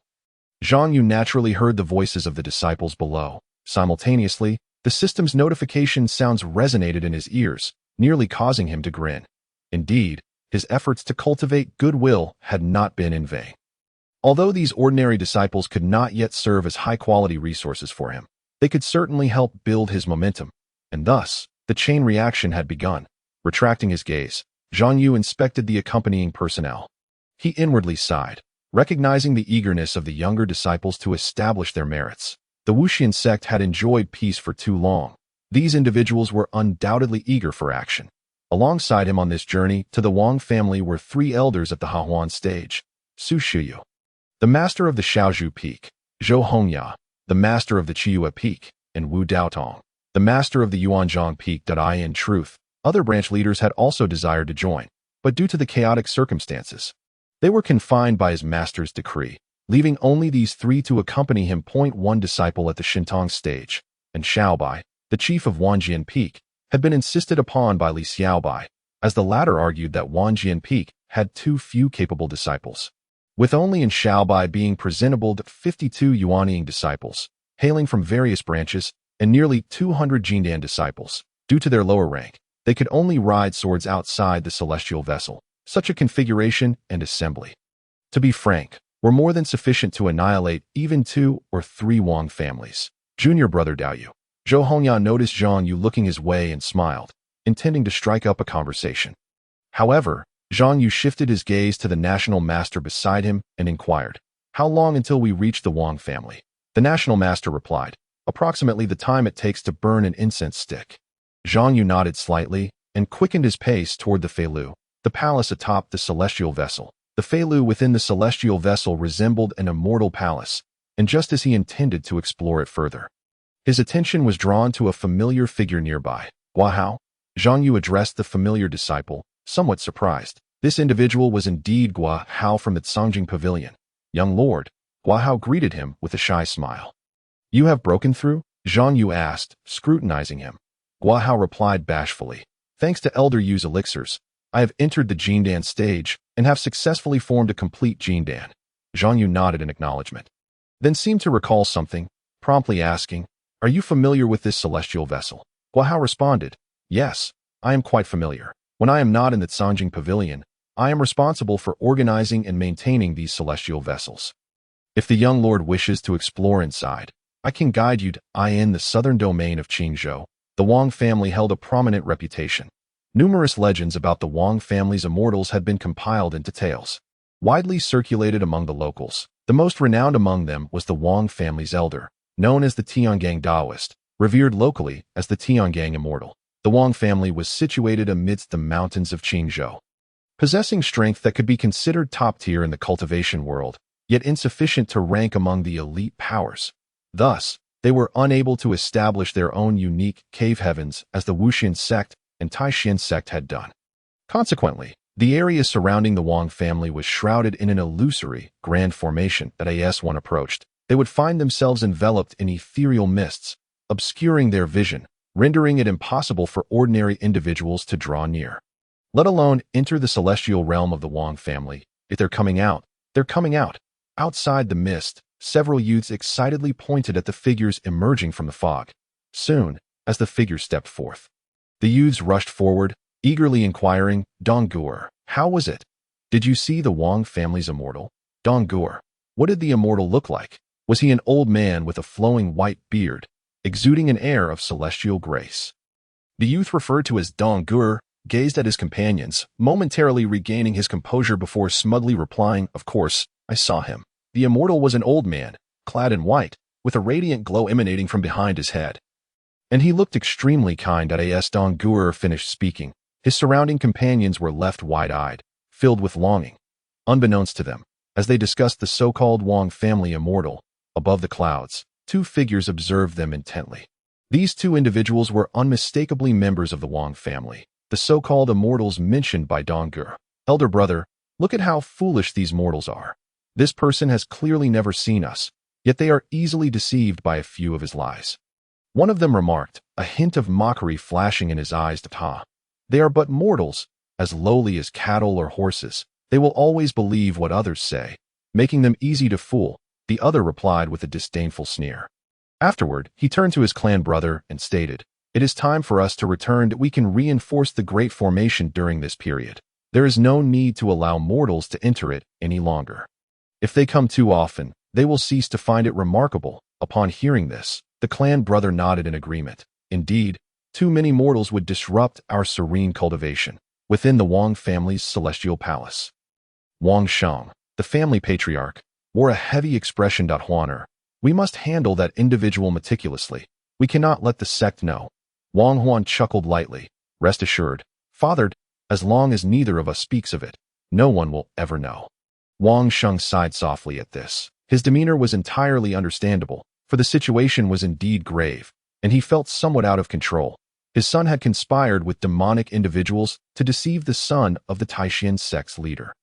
S1: Zhang Yu naturally heard the voices of the disciples below. Simultaneously, the system's notification sounds resonated in his ears, nearly causing him to grin. Indeed, his efforts to cultivate goodwill had not been in vain. Although these ordinary disciples could not yet serve as high-quality resources for him, they could certainly help build his momentum, and thus, the chain reaction had begun. Retracting his gaze, Zhang Yu inspected the accompanying personnel. He inwardly sighed, recognizing the eagerness of the younger disciples to establish their merits. The Wuxian sect had enjoyed peace for too long. These individuals were undoubtedly eager for action. Alongside him on this journey to the Wang family were three elders at the Hahuan stage: Su Shiyu, the master of the Shaozhu Peak; Zhou Hongya, the master of the Qiyue Peak; and Wu Daotong, the master of the Yuanzhong Peak. In truth, other branch leaders had also desired to join, but due to the chaotic circumstances, they were confined by his master's decree, leaving only these three to accompany him. One disciple at the Shintong stage, and Xiaobai, the chief of Wanjian Peak, had been insisted upon by Li Xiaobai, as the latter argued that Wanjian Peak had too few capable disciples. With only in Xiaobai being presentable to 52 Yuanying disciples, hailing from various branches, and nearly 200 Jindan disciples, due to their lower rank, they could only ride swords outside the celestial vessel. Such a configuration and assembly, to be frank, were more than sufficient to annihilate even 2 or 3 Wang families. Junior brother Dao Yu. Zhou Hongyan noticed Zhang Yu looking his way and smiled, intending to strike up a conversation. However, Zhang Yu shifted his gaze to the national master beside him and inquired, how long until we reach the Wang family? The national master replied, approximately the time it takes to burn an incense stick. Zhang Yu nodded slightly and quickened his pace toward the Feilu, the palace atop the celestial vessel. The Feilu within the celestial vessel resembled an immortal palace, and just as he intended to explore it further, his attention was drawn to a familiar figure nearby. Guahao? Zhang Yu addressed the familiar disciple, somewhat surprised. This individual was indeed Guahao from the Cangjing Pavilion. Young lord, Guahao greeted him with a shy smile. You have broken through? Zhang Yu asked, scrutinizing him. Guahao replied bashfully, thanks to Elder Yu's elixirs, I have entered the Jindan stage and have successfully formed a complete Jindan. Zhang Yu nodded in acknowledgement, then seemed to recall something, promptly asking, are you familiar with this celestial vessel? Guahao responded, yes, I am quite familiar. When I am not in the Cangjing Pavilion, I am responsible for organizing and maintaining these celestial vessels. If the young lord wishes to explore inside, I can guide you to in the southern domain of Qingzhou. The Wang family held a prominent reputation. Numerous legends about the Wang family's immortals had been compiled into tales, widely circulated among the locals. The most renowned among them was the Wang family's elder, known as the Tiangang Taoist, revered locally as the Tiangang Immortal. The Wang family was situated amidst the mountains of Qingzhou, possessing strength that could be considered top tier in the cultivation world, yet insufficient to rank among the elite powers. Thus, they were unable to establish their own unique cave heavens as the Wuxian sect and Taishan sect had done. Consequently, the area surrounding the Wang family was shrouded in an illusory, grand formation that as one approached, they would find themselves enveloped in ethereal mists, obscuring their vision, rendering it impossible for ordinary individuals to draw near, let alone enter the celestial realm of the Wang family. If they're coming out, they're coming out. Outside the mist, several youths excitedly pointed at the figures emerging from the fog. Soon, as the figures stepped forth, the youths rushed forward, eagerly inquiring, Dongguer, how was it? Did you see the Wang family's immortal? Dongguer, what did the immortal look like? Was he an old man with a flowing white beard, exuding an air of celestial grace? The youth referred to as Dongguer gazed at his companions, momentarily regaining his composure before smugly replying, of course, I saw him. The immortal was an old man, clad in white, with a radiant glow emanating from behind his head. And he looked extremely kind. As Dongguer finished speaking, his surrounding companions were left wide-eyed, filled with longing. Unbeknownst to them, as they discussed the so-called Wang family immortal, above the clouds, two figures observed them intently. These two individuals were unmistakably members of the Wang family, the so-called immortals mentioned by Dongguer. Elder brother, look at how foolish these mortals are. This person has clearly never seen us, yet they are easily deceived by a few of his lies. One of them remarked, a hint of mockery flashing in his eyes. They are but mortals, as lowly as cattle or horses. They will always believe what others say, making them easy to fool, the other replied with a disdainful sneer. Afterward, he turned to his clan brother and stated, it is time for us to return that we can reinforce the great formation during this period. There is no need to allow mortals to enter it any longer. If they come too often, they will cease to find it remarkable. Upon hearing this, the clan brother nodded in agreement. Indeed, too many mortals would disrupt our serene cultivation within the Wang family's celestial palace. Wang Sheng, the family patriarch, wore a heavy expression. Huaner, we must handle that individual meticulously. We cannot let the sect know. Wang Huan chuckled lightly. Rest assured, father, as long as neither of us speaks of it, no one will ever know. Wang Sheng sighed softly at this. His demeanor was entirely understandable, for the situation was indeed grave, and he felt somewhat out of control. His son had conspired with demonic individuals to deceive the son of the Taishan sect's leader,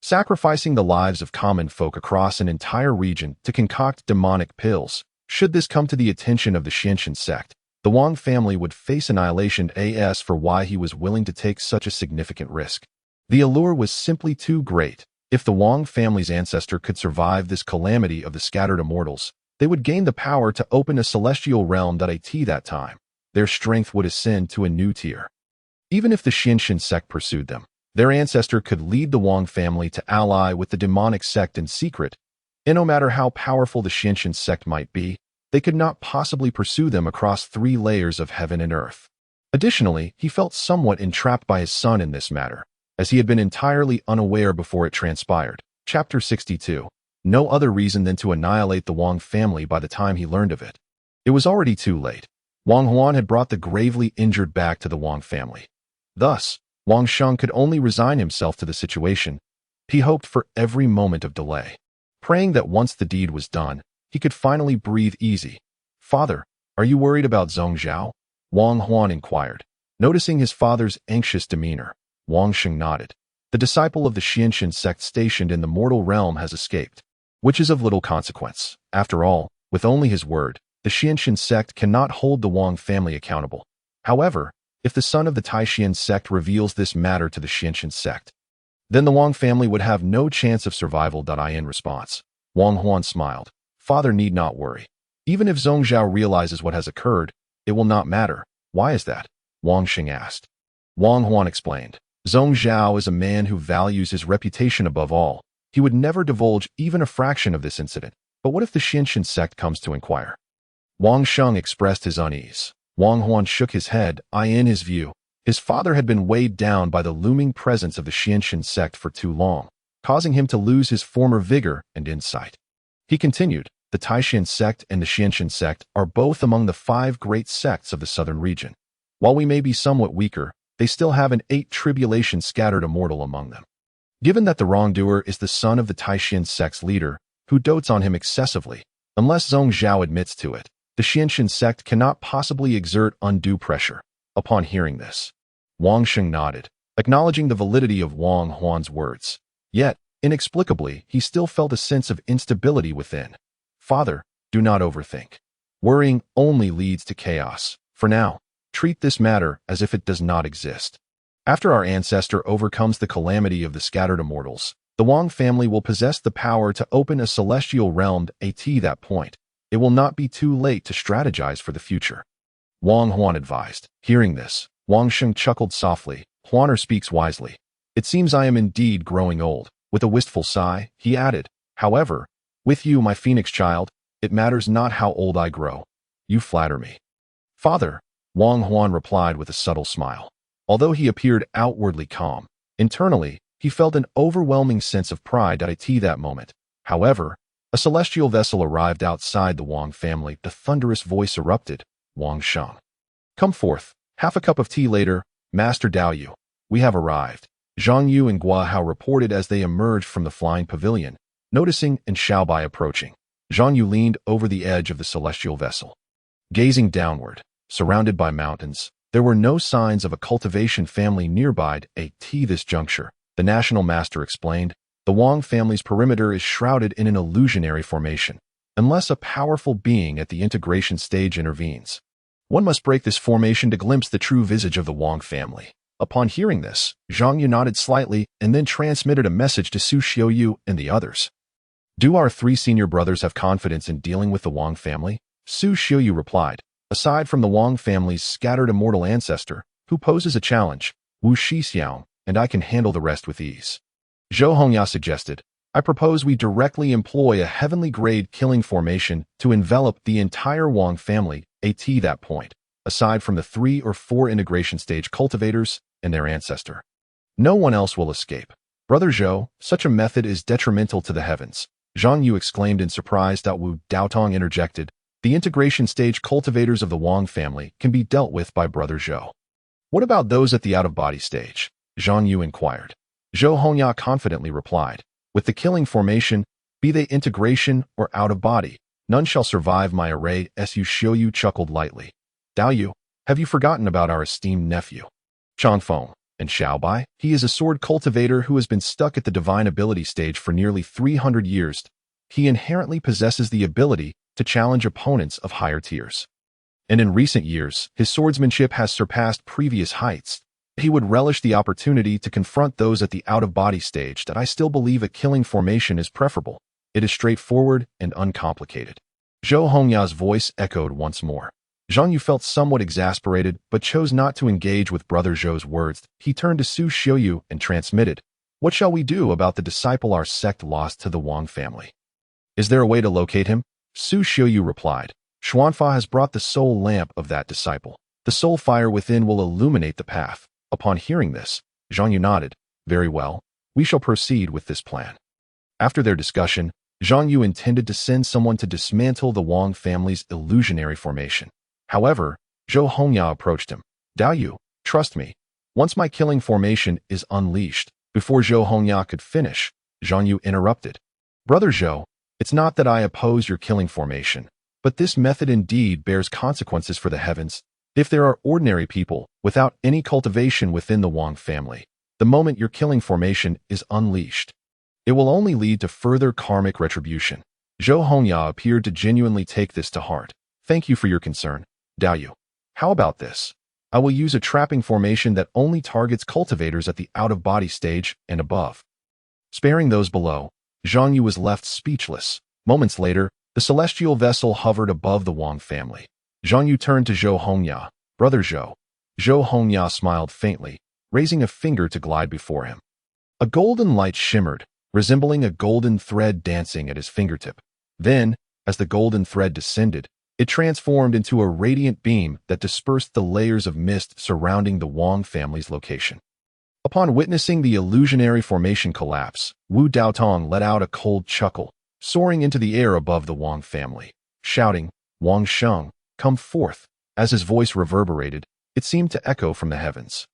S1: sacrificing the lives of common folk across an entire region to concoct demonic pills. Should this come to the attention of the Xianxian sect, the Wang family would face annihilation. As for why he was willing to take such a significant risk, the allure was simply too great. If the Wang family's ancestor could survive this calamity of the scattered immortals, they would gain the power to open a celestial realm. At that time, their strength would ascend to a new tier. Even if the Xianxian sect pursued them, their ancestor could lead the Wang family to ally with the demonic sect in secret, and no matter how powerful the Xianxian sect might be, they could not possibly pursue them across 3 layers of heaven and earth. Additionally, he felt somewhat entrapped by his son in this matter, as he had been entirely unaware before it transpired. Chapter 62. No other reason than to annihilate the Wang family by the time he learned of it. It was already too late. Wang Huan had brought the gravely injured back to the Wang family. Thus, Wang Sheng could only resign himself to the situation. He hoped for every moment of delay, praying that once the deed was done, he could finally breathe easy. Father, are you worried about Zhong Zhao? Wang Huan inquired. Noticing his father's anxious demeanor, Wang Sheng nodded. The disciple of the Xianxian sect stationed in the mortal realm has escaped, which is of little consequence. After all, with only his word, the Xianxian sect cannot hold the Wang family accountable. However, if the son of the Taishan sect reveals this matter to the Xianxian sect, then the Wang family would have no chance of survival. In response, Wang Huan smiled. Father need not worry. Even if Zhong Zhao realizes what has occurred, it will not matter. Why is that? Wang Sheng asked. Wang Huan explained. Zhong Zhao is a man who values his reputation above all. He would never divulge even a fraction of this incident. But what if the Xianxin sect comes to inquire? Wang Sheng expressed his unease. Wang Huan shook his head, in his view. His father had been weighed down by the looming presence of the Xianxin sect for too long, causing him to lose his former vigor and insight. He continued, the Taishan sect and the Xianxin sect are both among the 5 great sects of the southern region. While we may be somewhat weaker, they still have an 8 tribulation scattered immortal among them. Given that the wrongdoer is the son of the Taishan sect's leader, who dotes on him excessively, unless Zhong Zhao admits to it, the Xianxin sect cannot possibly exert undue pressure. Upon hearing this, Wang Sheng nodded, acknowledging the validity of Wang Huan's words. Yet, inexplicably, he still felt a sense of instability within. Father, do not overthink. Worrying only leads to chaos. For now, treat this matter as if it does not exist. After our ancestor overcomes the calamity of the scattered immortals, the Wang family will possess the power to open a celestial realm. At that point, it will not be too late to strategize for the future. Wang Huan advised. Hearing this, Wang Sheng chuckled softly. Huaner speaks wisely. It seems I am indeed growing old. With a wistful sigh, he added, however, with you, my phoenix child, it matters not how old I grow. You flatter me. Father, Wang Huan replied with a subtle smile. Although he appeared outwardly calm, internally, he felt an overwhelming sense of pride at that moment. However, a celestial vessel arrived outside the Wang family. The thunderous voice erupted. Wang Sheng. Come forth. Half a cup of tea later, Master Dao Yu. We have arrived. Zhang Yu and Gua Hao reported as they emerged from the flying pavilion, noticing and Xiaobai approaching. Zhang Yu leaned over the edge of the celestial vessel. Gazing downward, surrounded by mountains, there were no signs of a cultivation family nearby. At this juncture, the national master explained, the Wang family's perimeter is shrouded in an illusionary formation, unless a powerful being at the integration stage intervenes. One must break this formation to glimpse the true visage of the Wang family. Upon hearing this, Zhang Yu nodded slightly and then transmitted a message to Su Xiaoyu and the others. Do our 3 senior brothers have confidence in dealing with the Wang family? Su Xiaoyu replied. Aside from the Wang family's scattered immortal ancestor, who poses a challenge, Wu Shixiao, and I can handle the rest with ease. Zhou Hongya suggested, I propose we directly employ a heavenly grade killing formation to envelop the entire Wang family. At that point, aside from the 3 or 4 integration stage cultivators and their ancestor, no one else will escape. Brother Zhou, such a method is detrimental to the heavens. Zhang Yu exclaimed in surprise. Wu Daotong interjected, the integration stage cultivators of the Wang family can be dealt with by Brother Zhou. What about those at the out-of-body stage? Zhang Yu inquired. Zhou Hongya confidently replied, with the killing formation, be they integration or out-of-body, none shall survive my array. Su Xiaoyu chuckled lightly. Dao Yu, have you forgotten about our esteemed nephew? Chanfeng, and Xiaobai? He is a sword cultivator who has been stuck at the divine ability stage for nearly 300 years. He inherently possesses the ability to challenge opponents of higher tiers. And in recent years, his swordsmanship has surpassed previous heights. He would relish the opportunity to confront those at the out-of-body stage. I still believe a killing formation is preferable. It is straightforward and uncomplicated. Zhou Hongya's voice echoed once more. Zhang Yu felt somewhat exasperated, but chose not to engage with Brother Zhou's words. He turned to Su Xiaoyu and transmitted, what shall we do about the disciple our sect lost to the Wang family? Is there a way to locate him? Su Xiaoyu replied, Xuanfa has brought the soul lamp of that disciple. The soul fire within will illuminate the path. Upon hearing this, Zhang Yu nodded. Very well, we shall proceed with this plan. After their discussion, Zhang Yu intended to send someone to dismantle the Wang family's illusionary formation. However, Zhou Hongya approached him. Dao Yu, trust me. Once my killing formation is unleashed, before Zhou Hongya could finish, Zhang Yu interrupted. Brother Zhou, it's not that I oppose your killing formation, but this method indeed bears consequences for the heavens. If there are ordinary people without any cultivation within the Wang family, the moment your killing formation is unleashed, it will only lead to further karmic retribution. Zhou Hongya appeared to genuinely take this to heart. Thank you for your concern, Dao Yu. How about this? I will use a trapping formation that only targets cultivators at the out-of-body stage and above. Sparing those below, Zhang Yu was left speechless. Moments later, the celestial vessel hovered above the Wang family. Zhang Yu turned to Zhou Hongya. Brother Zhou. Zhou Hongya smiled faintly. raising a finger to glide before him. A golden light shimmered, resembling a golden thread dancing at his fingertip. Then, as the golden thread descended, it transformed into a radiant beam that dispersed the layers of mist surrounding the Wang family's location. Upon witnessing the illusionary formation collapse, Wu Daotong let out a cold chuckle, soaring into the air above the Wang family, shouting, "Wang Sheng, come forth!" As his voice reverberated, it seemed to echo from the heavens,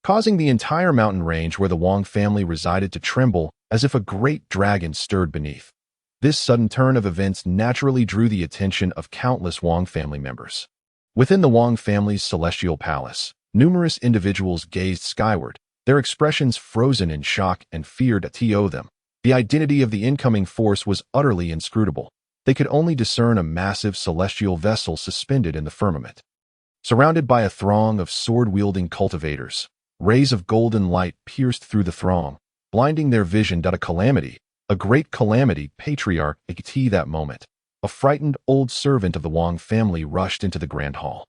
S1: causing the entire mountain range where the Wang family resided to tremble as if a great dragon stirred beneath. This sudden turn of events naturally drew the attention of countless Wang family members. Within the Wang family's celestial palace, numerous individuals gazed skyward, their expressions frozen in shock and fear to them. The identity of the incoming force was utterly inscrutable. They could only discern a massive celestial vessel suspended in the firmament. Surrounded by a throng of sword-wielding cultivators, rays of golden light pierced through the throng, blinding their vision. A great calamity, patriarch at that moment. A frightened old servant of the Wang family rushed into the grand hall.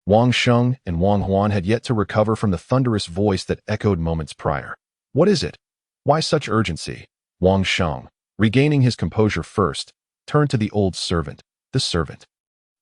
S1: Wang Sheng and Wang Huan had yet to recover from the thunderous voice that echoed moments prior. "What is it? Why such urgency?" Wang Sheng, regaining his composure first, turned to the old servant. The servant,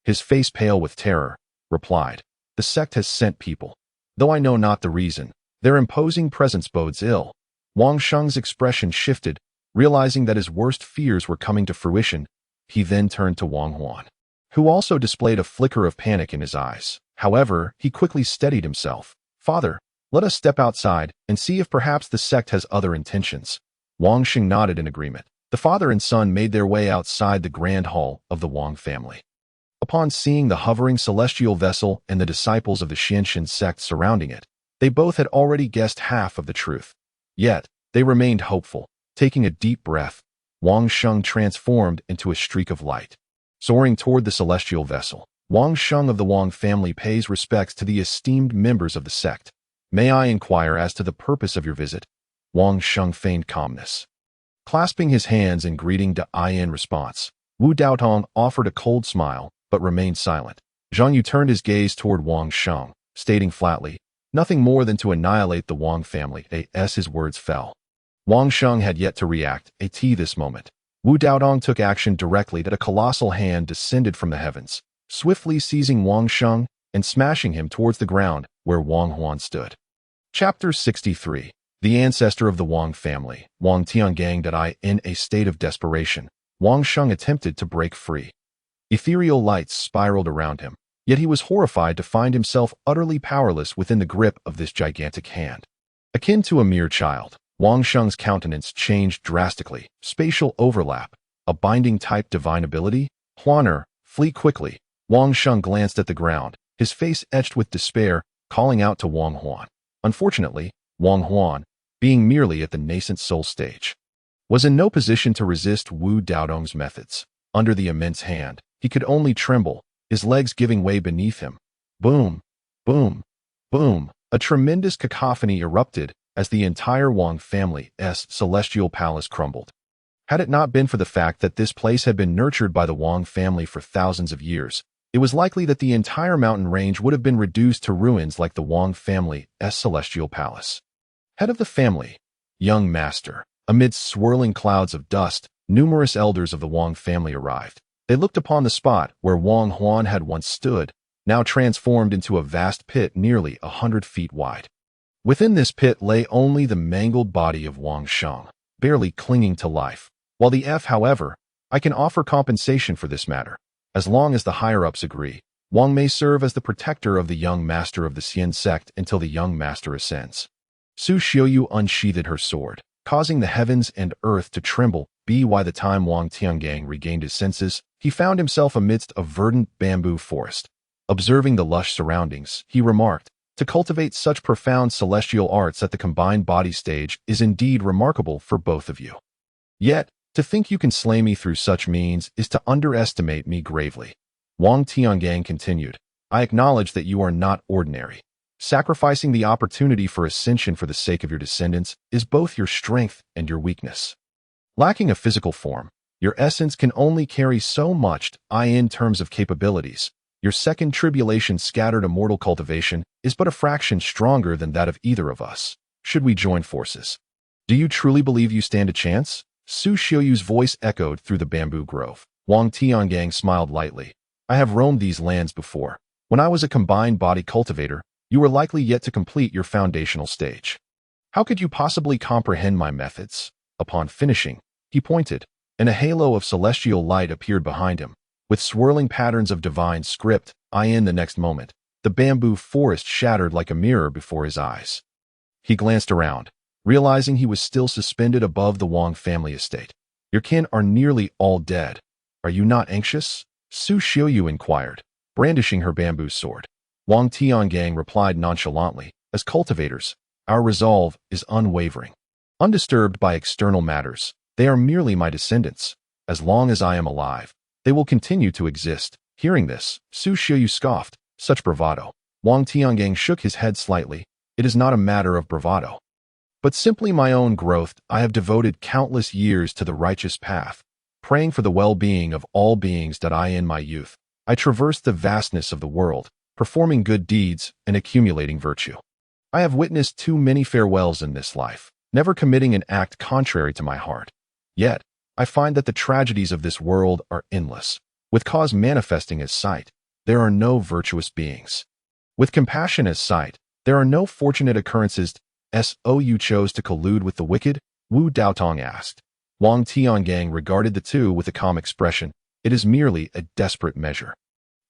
S1: his face pale with terror, replied, "The sect has sent people. Though I know not the reason, their imposing presence bodes ill." Wang Sheng's expression shifted, realizing that his worst fears were coming to fruition. He then turned to Wang Huan, who also displayed a flicker of panic in his eyes. However, he quickly steadied himself. "Father, let us step outside and see if perhaps the sect has other intentions." Wang Sheng nodded in agreement. The father and son made their way outside the grand hall of the Wang family. Upon seeing the hovering celestial vessel and the disciples of the Xianxin sect surrounding it, they both had already guessed half of the truth. Yet, they remained hopeful. Taking a deep breath, Wang Sheng transformed into a streak of light. Soaring toward the celestial vessel, Wang Sheng of the Wang family pays respects to the esteemed members of the sect. "May I inquire as to the purpose of your visit?" Wang Sheng feigned calmness. Clasping his hands in greeting in response, Wu Daotong offered a cold smile, but remained silent. Zhang Yu turned his gaze toward Wang Sheng, stating flatly, "Nothing more than to annihilate the Wang family." As his words fell, Wang Sheng had yet to react. This moment, Wu Daotong took action directly. A colossal hand descended from the heavens, swiftly seizing Wang Sheng and smashing him towards the ground where Wang Huan stood. Chapter 63. The ancestor of the Wang family, Wang Tiangang. In a state of desperation, Wang Sheng attempted to break free. Ethereal lights spiraled around him, yet he was horrified to find himself utterly powerless within the grip of this gigantic hand. Akin to a mere child, Wang Sheng's countenance changed drastically. Spatial overlap, a binding type divine ability? Huaner, flee quickly. Wang Sheng glanced at the ground, his face etched with despair, calling out to Wang Huan. Unfortunately, Wang Huan, being merely at the nascent soul stage, was in no position to resist Wu Daotong's methods. Under the immense hand, he could only tremble, his legs giving way beneath him. Boom, boom, boom. A tremendous cacophony erupted as the entire Wang family's celestial palace crumbled. Had it not been for the fact that this place had been nurtured by the Wang family for thousands of years, it was likely that the entire mountain range would have been reduced to ruins like the Wang family's celestial palace. Head of the family, young master. Amidst swirling clouds of dust, numerous elders of the Wang family arrived. They looked upon the spot where Wang Huan had once stood, now transformed into a vast pit nearly 100 feet wide. Within this pit lay only the mangled body of Wang Sheng, barely clinging to life. While however, I can offer compensation for this matter. As long as the higher-ups agree, Wang may serve as the protector of the young master of the Xian sect until the young master ascends. Su Xiaoyu unsheathed her sword, causing the heavens and earth to tremble. By the time Wang Tiangang regained his senses, he found himself amidst a verdant bamboo forest. Observing the lush surroundings, he remarked, "To cultivate such profound celestial arts at the combined body stage is indeed remarkable for both of you. Yet, to think you can slay me through such means is to underestimate me gravely." Wang Tiangang continued, "I acknowledge that you are not ordinary. Sacrificing the opportunity for ascension for the sake of your descendants is both your strength and your weakness. Lacking a physical form, your essence can only carry so much in terms of capabilities. Your second tribulation scattered immortal cultivation is but a fraction stronger than that of either of us. Should we join forces? Do you truly believe you stand a chance? Su Xiaoyu's voice echoed through the bamboo grove. Wang Tiangang smiled lightly. I have roamed these lands before. When I was a combined body cultivator, you were likely yet to complete your foundational stage. How could you possibly comprehend my methods? Upon finishing, he pointed, and a halo of celestial light appeared behind him, with swirling patterns of divine script. In the next moment, the bamboo forest shattered like a mirror before his eyes. He glanced around, realizing he was still suspended above the Wang family estate. Your kin are nearly all dead. Are you not anxious? Su Xiaoyu inquired, brandishing her bamboo sword. Wang Tiangang replied nonchalantly, as cultivators, our resolve is unwavering. Undisturbed by external matters, they are merely my descendants. As long as I am alive, they will continue to exist. Hearing this, Su Xiaoyu scoffed, such bravado. Wang Tiangang shook his head slightly. It is not a matter of bravado, but simply my own growth. I have devoted countless years to the righteous path, praying for the well-being of all beings. In my youth, I traversed the vastness of the world, performing good deeds and accumulating virtue. I have witnessed too many farewells in this life, never committing an act contrary to my heart. Yet, I find that the tragedies of this world are endless. With cause manifesting as sight, there are no virtuous beings. With compassion as sight, there are no fortunate occurrences. You chose to collude with the wicked? Wu Daotong asked. Wang Tiangang regarded the two with a calm expression. It is merely a desperate measure.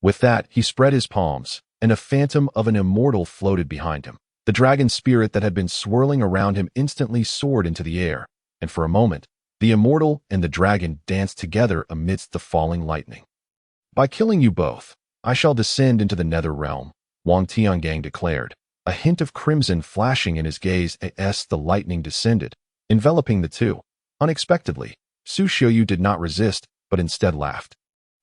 S1: With that, he spread his palms, and a phantom of an immortal floated behind him. The dragon spirit that had been swirling around him instantly soared into the air, and for a moment, the immortal and the dragon danced together amidst the falling lightning. By killing you both, I shall descend into the nether realm, Wang Tiangang declared, a hint of crimson flashing in his gaze as the lightning descended, enveloping the two. Unexpectedly, Su Xiaoyu did not resist, but instead laughed.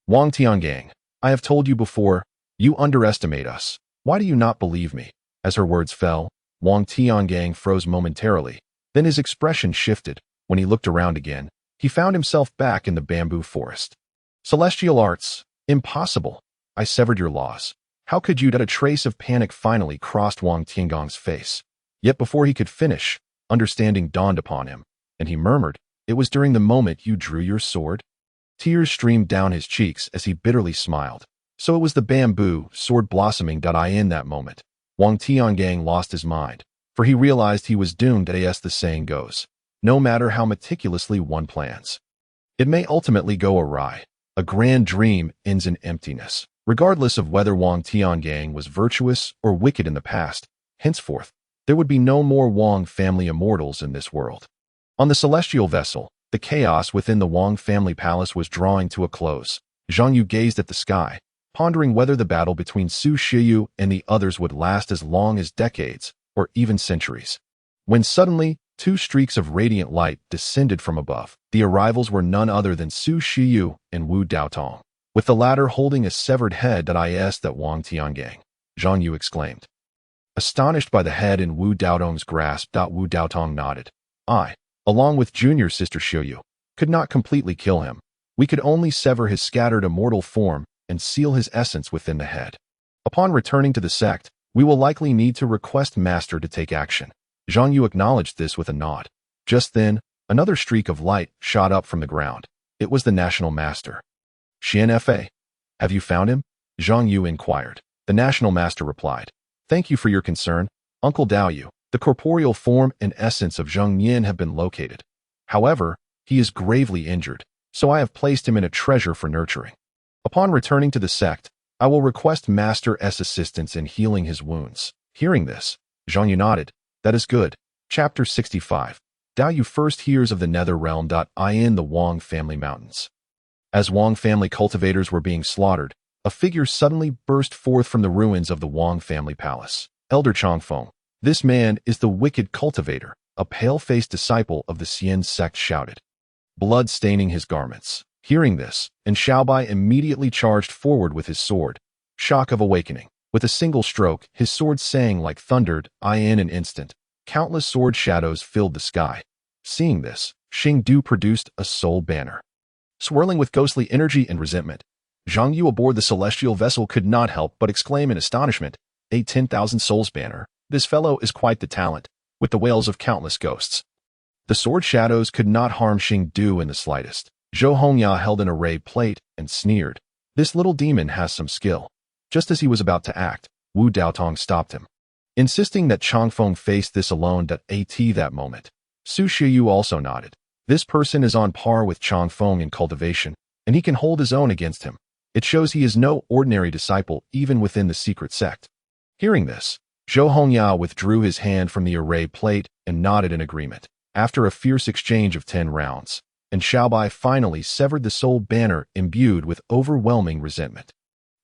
S1: Wang Tiangang, I have told you before, you underestimate us. Why do you not believe me? As her words fell, Wang Tiangang froze momentarily. Then his expression shifted. When he looked around again, he found himself back in the bamboo forest. Celestial arts, impossible. I severed your laws. How could you? That a trace of panic finally crossed Wang Tiangong's face. Yet before he could finish, understanding dawned upon him, and he murmured, it was during the moment you drew your sword? Tears streamed down his cheeks as he bitterly smiled. So it was the bamboo sword blossoming. In that moment, Wang Tiangang lost his mind, for he realized he was doomed. As the saying goes, no matter how meticulously one plans, it may ultimately go awry. A grand dream ends in emptiness. Regardless of whether Wang Tiangang was virtuous or wicked in the past, henceforth, there would be no more Wang family immortals in this world. On the celestial vessel, the chaos within the Wang family palace was drawing to a close. Zhang Yu gazed at the sky, pondering whether the battle between Su Xiaoyu and the others would last as long as decades or even centuries. When suddenly, two streaks of radiant light descended from above. The arrivals were none other than Su Xiaoyu and Wu Daotong, with the latter holding a severed head. That Wang Tiangang, Zhang Yu exclaimed. Astonished by the head in Wu Daotong's grasp, Wu Daotong nodded. I, along with junior sister Xiaoyu, could not completely kill him. We could only sever his scattered immortal form and seal his essence within the head. Upon returning to the sect, we will likely need to request Master to take action. Zhang Yu acknowledged this with a nod. Just then, another streak of light shot up from the ground. It was the National Master. Xian Fa, have you found him? Zhang Yu inquired. The National Master replied. Thank you for your concern, Uncle Dao Yu. The corporeal form and essence of Zheng Yin have been located. However, he is gravely injured, so I have placed him in a treasure for nurturing. Upon returning to the sect, I will request Master's assistance in healing his wounds. Hearing this, Zhang Yu nodded. That is good. Chapter 65. Dao Yu first hears of the nether realm. In the Wang family mountains. As Wang family cultivators were being slaughtered, a figure suddenly burst forth from the ruins of the Wang family palace. Elder Changfeng. This man is the wicked cultivator, a pale-faced disciple of the Xian sect shouted, blood staining his garments. Hearing this, and Xiaobai immediately charged forward with his sword. Shock of awakening. With a single stroke, his sword sang like thunder. In an instant, countless sword shadows filled the sky. Seeing this, Xing Du produced a soul banner. Swirling with ghostly energy and resentment, Zhang Yu aboard the celestial vessel could not help but exclaim in astonishment, "A 10,000 souls banner. This fellow is quite the talent, with the wails of countless ghosts." The sword shadows could not harm Xing Du in the slightest. Zhou Hongya held an array plate and sneered, "This little demon has some skill." Just as he was about to act, Wu Daotong stopped him, insisting that Changfeng face this alone at that moment. Su Shiyu also nodded. This person is on par with Changfeng in cultivation, and he can hold his own against him. It shows he is no ordinary disciple even within the secret sect. Hearing this, Zhou Hongya withdrew his hand from the array plate and nodded in agreement. After a fierce exchange of 10 rounds, and Xiaobai finally severed the soul banner imbued with overwhelming resentment.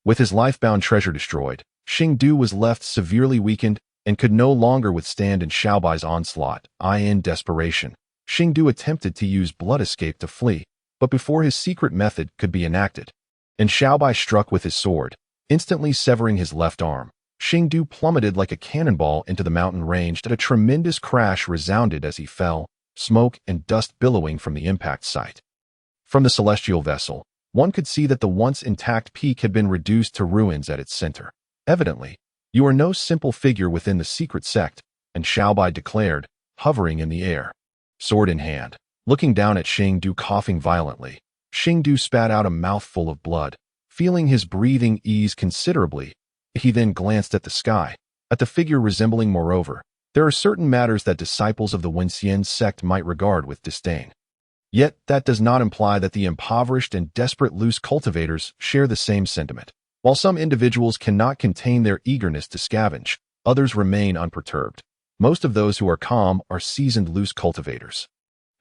S1: With his life-bound treasure destroyed, Xing Du was left severely weakened and could no longer withstand in Xiaobai's onslaught. In desperation, Xing Du attempted to use blood escape to flee, but before his secret method could be enacted, and Xiaobai struck with his sword, instantly severing his left arm, Xing Du plummeted like a cannonball into the mountain range. A tremendous crash resounded as he fell, smoke and dust billowing from the impact site. From the celestial vessel, one could see that the once intact peak had been reduced to ruins at its center. "Evidently, you are no simple figure within the secret sect," and Xiaobai declared, hovering in the air, sword in hand. Looking down at Xing Du coughing violently, Xing Du spat out a mouthful of blood, feeling his breathing ease considerably. He then glanced at the sky, at the figure resembling. Moreover, there are certain matters that disciples of the Wenxian sect might regard with disdain. Yet that does not imply that the impoverished and desperate loose cultivators share the same sentiment. While some individuals cannot contain their eagerness to scavenge, others remain unperturbed. Most of those who are calm are seasoned loose cultivators,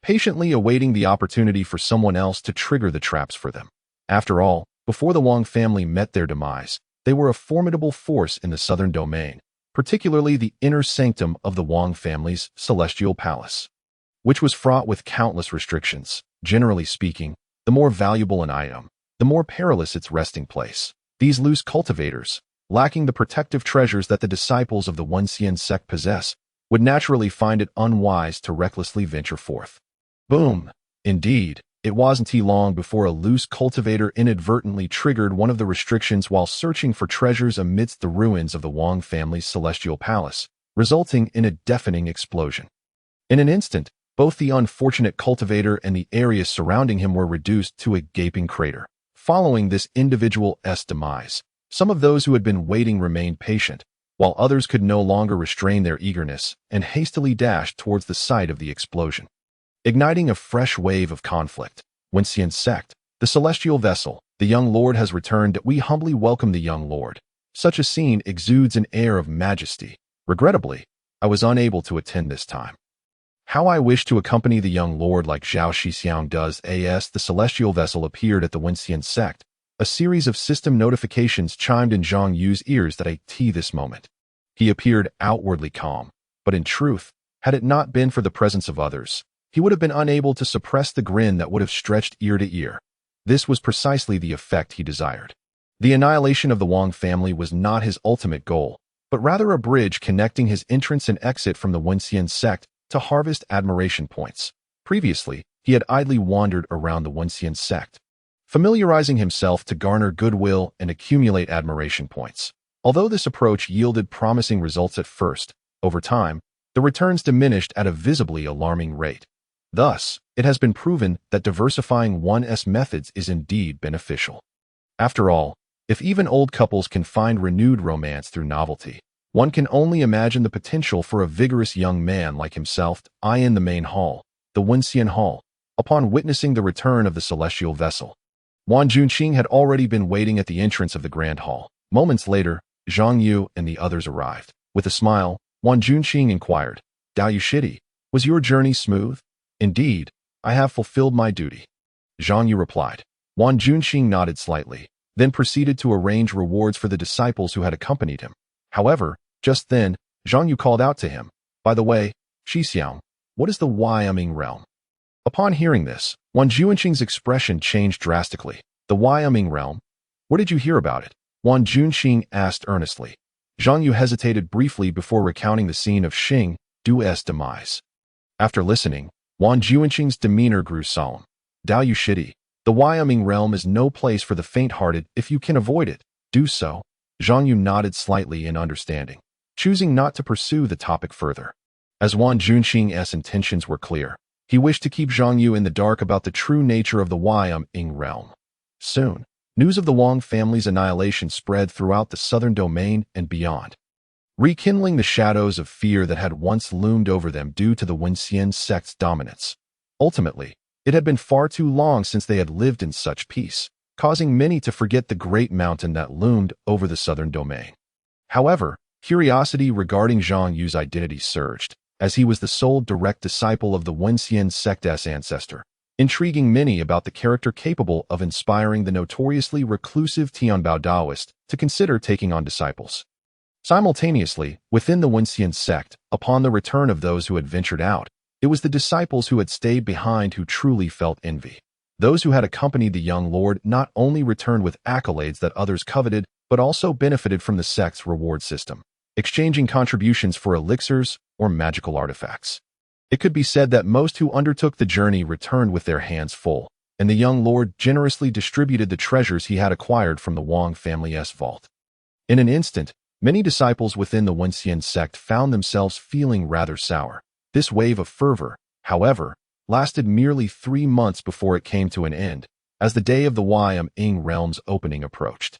S1: patiently awaiting the opportunity for someone else to trigger the traps for them. After all, before the Wang family met their demise, they were a formidable force in the southern domain, particularly the inner sanctum of the Wang family's celestial palace, which was fraught with countless restrictions. Generally speaking, the more valuable an item, the more perilous its resting place. These loose cultivators, lacking the protective treasures that the disciples of the Wenxian sect possess, would naturally find it unwise to recklessly venture forth. Boom! Indeed, it wasn't long before a loose cultivator inadvertently triggered one of the restrictions while searching for treasures amidst the ruins of the Wang family's celestial palace, resulting in a deafening explosion. In an instant, both the unfortunate cultivator and the area surrounding him were reduced to a gaping crater. Following this individual's demise, some of those who had been waiting remained patient, while others could no longer restrain their eagerness and hastily dashed towards the site of the explosion, igniting a fresh wave of conflict. Wenxian sect, the celestial vessel, the young lord has returned. We humbly welcome the young lord. Such a scene exudes an air of majesty. Regrettably, I was unable to attend this time. How I wish to accompany the young lord like Zhao Shixiang does. As the celestial vessel appeared at the Wenxian sect, a series of system notifications chimed in Zhang Yu's ears at this moment. He appeared outwardly calm, but in truth, had it not been for the presence of others, he would have been unable to suppress the grin that would have stretched ear to ear. This was precisely the effect he desired. The annihilation of the Wang family was not his ultimate goal, but rather a bridge connecting his entrance and exit from the Wenxian sect to harvest admiration points. Previously, he had idly wandered around the Wenxian sect, familiarizing himself to garner goodwill and accumulate admiration points. Although this approach yielded promising results at first, over time, the returns diminished at a visibly alarming rate. Thus, it has been proven that diversifying one's methods is indeed beneficial. After all, if even old couples can find renewed romance through novelty, one can only imagine the potential for a vigorous young man like himself. In the main hall, the Wenxian hall, upon witnessing the return of the celestial vessel, Wan Junqing had already been waiting at the entrance of the grand hall. Moments later, Zhang Yu and the others arrived. With a smile, Wan Junqing inquired, "Dao Yushidi, was your journey smooth?" "Indeed, I have fulfilled my duty," Zhang Yu replied. Wan Junqing nodded slightly, then proceeded to arrange rewards for the disciples who had accompanied him. However, just then, Zhang Yu called out to him, "By the way, Xixiang, what is the Wyoming realm?" Upon hearing this, Wan Junqing's expression changed drastically. "The Wyoming realm? Where did you hear about it?" Wan Junqing asked earnestly. Zhang Yu hesitated briefly before recounting the scene of Xing Du's demise. After listening, Wan Junqing's demeanor grew solemn. "Dao Yushidi, The Wyoming realm is no place for the faint-hearted. If you can avoid it, do so. Zhang Yu nodded slightly in understanding, choosing not to pursue the topic further. As Wan Junqing's intentions were clear, he wished to keep Zhang Yu in the dark about the true nature of the Wyoming realm. Soon, news of the Wang family's annihilation spread throughout the southern domain and beyond, rekindling the shadows of fear that had once loomed over them due to the Wenxian sect's dominance. Ultimately, it had been far too long since they had lived in such peace, causing many to forget the great mountain that loomed over the southern domain. However, curiosity regarding Zhang Yu's identity surged, as he was the sole direct disciple of the Wenxian sect's ancestor, intriguing many about the character capable of inspiring the notoriously reclusive Tianbao Daoist to consider taking on disciples. Simultaneously, within the Wenxian sect, upon the return of those who had ventured out, it was the disciples who had stayed behind who truly felt envy. Those who had accompanied the young lord not only returned with accolades that others coveted, but also benefited from the sect's reward system, exchanging contributions for elixirs or magical artifacts. It could be said that most who undertook the journey returned with their hands full, and the young lord generously distributed the treasures he had acquired from the Wang family's vault. In an instant, many disciples within the Wenxian sect found themselves feeling rather sour. This wave of fervor, however, lasted merely 3 months before it came to an end, as the day of the Wyoming realm's opening approached.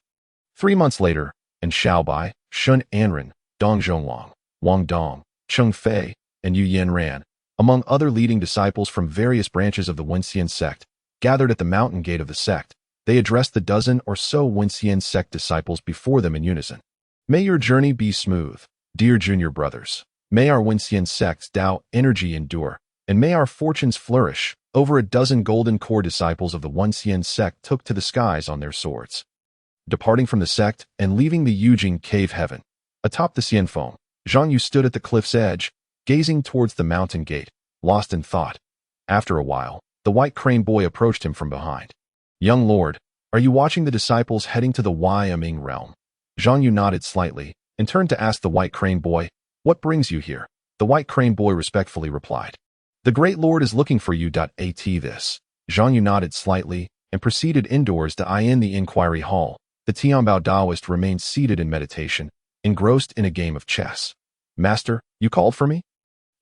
S1: 3 months later, in Shaobai, Shun Anren, Dong Zhongwang, Wang Dong, Cheng Fei, and Yu Yanran, among other leading disciples from various branches of the Wenxian sect, gathered at the mountain gate of the sect. They addressed the dozen or so Wenxian sect disciples before them in unison. May your journey be smooth, dear junior brothers. May our Wenxian sect's Tao energy endure, and may our fortunes flourish. Over a dozen golden core disciples of the Wenxian sect took to the skies on their swords. Departing from the sect and leaving the Yujing cave heaven, atop the Xianfeng, Zhang Yu stood at the cliff's edge, gazing towards the mountain gate, lost in thought. After a while, the white crane boy approached him from behind. Young lord, are you watching the disciples heading to the Wyoming realm? Zhang Yu nodded slightly and turned to ask the white crane boy, what brings you here? The white crane boy respectfully replied, the great lord is looking for you. At this, Zhang Yu nodded slightly and proceeded indoors to eye in the inquiry hall. The Tianbao Daoist remained seated in meditation, engrossed in a game of chess. Master, you called for me?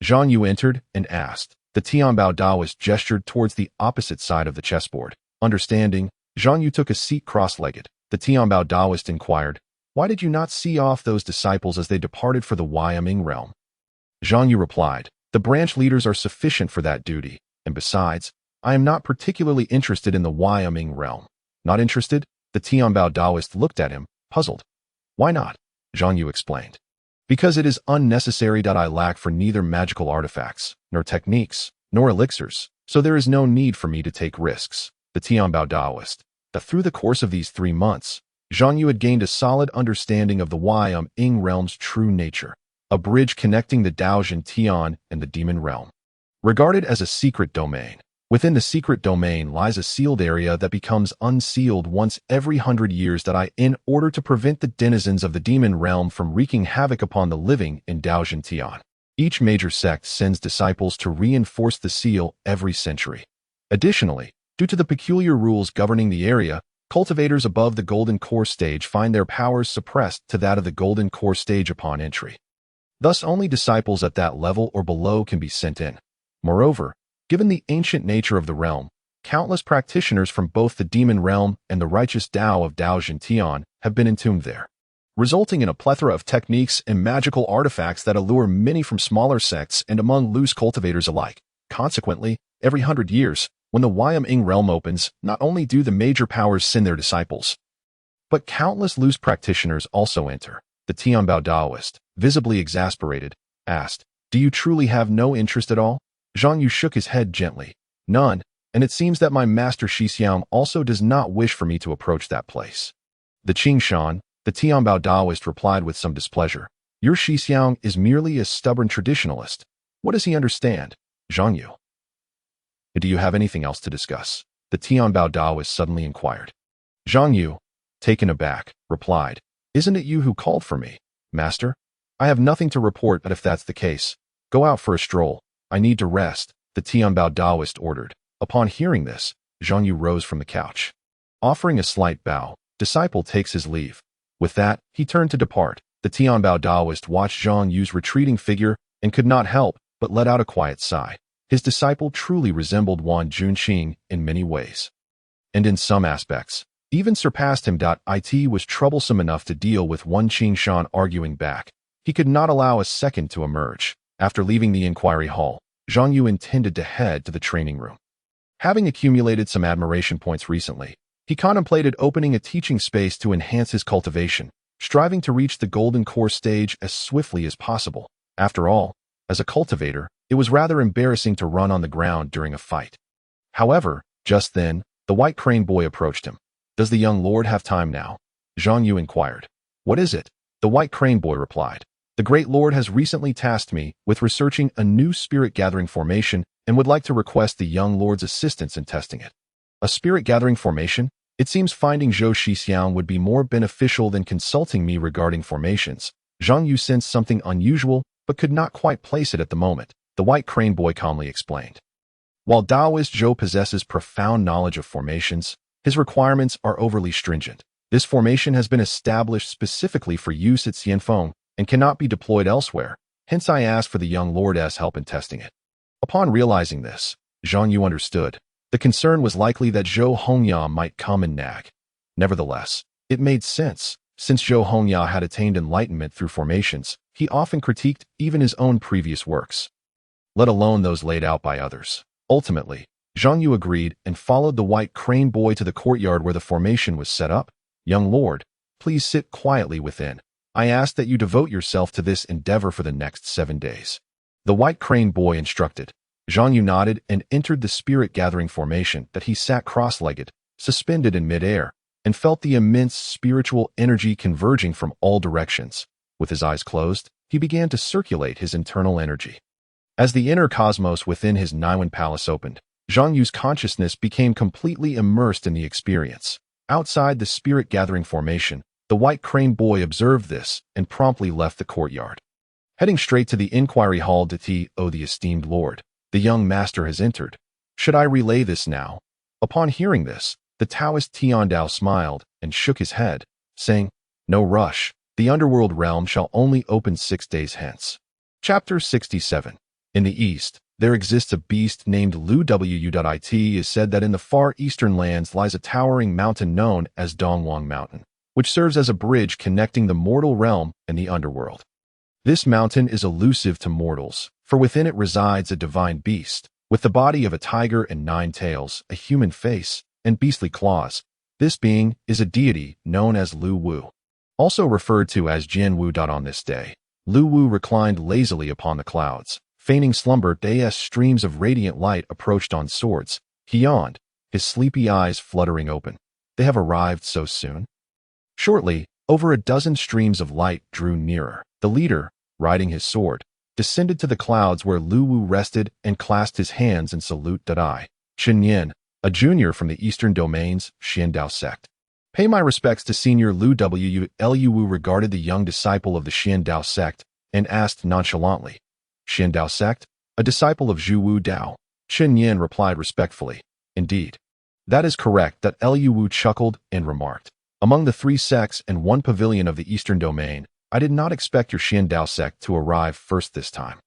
S1: Zhang Yu entered and asked. The Tianbao Daoist gestured towards the opposite side of the chessboard. Understanding, Zhang Yu took a seat cross-legged. The Tianbao Daoist inquired, why did you not see off those disciples as they departed for the Wyoming realm? Zhang Yu replied, the branch leaders are sufficient for that duty, and besides, I am not particularly interested in the Wyoming realm. Not interested? The Tianbao Daoist looked at him, puzzled. Why not? Zhang Yu explained. Because it is unnecessary. I lack for neither magical artifacts, nor techniques, nor elixirs, so there is no need for me to take risks. The Tianbao Daoist. That through the course of these 3 months, Zhang Yu had gained a solid understanding of the Wyoming realm's true nature, a bridge connecting the Daojin Tian and the demon realm. Regarded as a secret domain, within the secret domain lies a sealed area that becomes unsealed once every 100 years. In order to prevent the denizens of the demon realm from wreaking havoc upon the living in Daojin Tian, each major sect sends disciples to reinforce the seal every century. Additionally, due to the peculiar rules governing the area, cultivators above the Golden Core stage find their powers suppressed to that of the Golden Core stage upon entry. Thus, only disciples at that level or below can be sent in. Moreover, given the ancient nature of the realm, countless practitioners from both the demon realm and the righteous Tao of Daojin Tian have been entombed there, resulting in a plethora of techniques and magical artifacts that allure many from smaller sects and among loose cultivators alike. Consequently, every 100 years, when the Wyoming realm opens, not only do the major powers send their disciples, but countless loose practitioners also enter. The Tianbao Daoist, visibly exasperated, asked, do you truly have no interest at all? Zhang Yu shook his head gently. None, and it seems that my master Shixiang also does not wish for me to approach that place. The Qingshan, the Tianbao Daoist replied with some displeasure. Your Shixiang is merely a stubborn traditionalist. What does he understand? Zhang Yu. Do you have anything else to discuss? The Tianbao Daoist suddenly inquired. Zhang Yu, taken aback, replied, isn't it you who called for me, master? I have nothing to report, but if that's the case, go out for a stroll. I need to rest, the Tianbao Daoist ordered. Upon hearing this, Zhang Yu rose from the couch. Offering a slight bow, disciple takes his leave. With that, he turned to depart. The Tianbao Taoist watched Zhang Yu's retreating figure and could not help but let out a quiet sigh. His disciple truly resembled Wan Junqing in many ways, and in some aspects, even surpassed him. It was troublesome enough to deal with Wan Qingshan arguing back. He could not allow a second to emerge. After leaving the inquiry hall, Zhang Yu intended to head to the training room. Having accumulated some admiration points recently, he contemplated opening a teaching space to enhance his cultivation, striving to reach the golden core stage as swiftly as possible. After all, as a cultivator, it was rather embarrassing to run on the ground during a fight. However, just then, the white crane boy approached him. "Does the young lord have time now?" Zhang Yu inquired. "What is it?" The white crane boy replied. "The great lord has recently tasked me with researching a new spirit-gathering formation and would like to request the young lord's assistance in testing it." A spirit-gathering formation? It seems finding Zhou Shixiang would be more beneficial than consulting me regarding formations. Zhang Yu sensed something unusual, but could not quite place it at the moment. The white crane boy calmly explained. While Taoist Zhou possesses profound knowledge of formations, his requirements are overly stringent. This formation has been established specifically for use at Xianfeng and cannot be deployed elsewhere. Hence I asked for the young lord's help in testing it. Upon realizing this, Zhang Yu understood. The concern was likely that Zhou Hongya might come and nag. Nevertheless, it made sense. Since Zhou Hongya had attained enlightenment through formations, he often critiqued even his own previous works, let alone those laid out by others. Ultimately, Zhang Yu agreed and followed the white crane boy to the courtyard where the formation was set up. "Young lord, please sit quietly within. I ask that you devote yourself to this endeavor for the next 7 days." The white crane boy instructed. Zhang Yu nodded and entered the spirit-gathering formation that he sat cross-legged, suspended in midair, and felt the immense spiritual energy converging from all directions. With his eyes closed, he began to circulate his internal energy. As the inner cosmos within his Niwen palace opened, Zhang Yu's consciousness became completely immersed in the experience. Outside the spirit-gathering formation, the white crane boy observed this and promptly left the courtyard. Heading straight to the inquiry hall, "Oh, the esteemed lord, the young master has entered. Should I relay this now?" Upon hearing this, the Taoist Tiandao smiled and shook his head, saying, "No rush. The underworld realm shall only open 6 days hence." Chapter 67. In the east, there exists a beast named Lu-Wu. It is said that in the far eastern lands lies a towering mountain known as Dongwang Mountain, which serves as a bridge connecting the mortal realm and the underworld. This mountain is elusive to mortals, for within it resides a divine beast, with the body of a tiger and 9 tails, a human face, and beastly claws. This being is a deity known as Lu-Wu, also referred to as Jian-Wu. On this day, Lu-Wu reclined lazily upon the clouds, feigning slumber. As streams of radiant light approached on swords, he yawned, his sleepy eyes fluttering open. They have arrived so soon? Shortly, over a dozen streams of light drew nearer. The leader, riding his sword, descended to the clouds where Lu-Wu rested and clasped his hands in salute. I, Chen Yin, a junior from the eastern domains, Xiandao sect. Pay my respects to Senior Lu-Wu. Lu-Wu regarded the young disciple of the Xiandao sect and asked nonchalantly, "Xiandao sect? A disciple of Zhu Dao?" Chen Yin replied respectfully, "Indeed." "That is correct." Lu-Wu chuckled and remarked, "Among the 3 sects and 1 pavilion of the eastern domain, I did not expect your Xiandao sect to arrive first this time.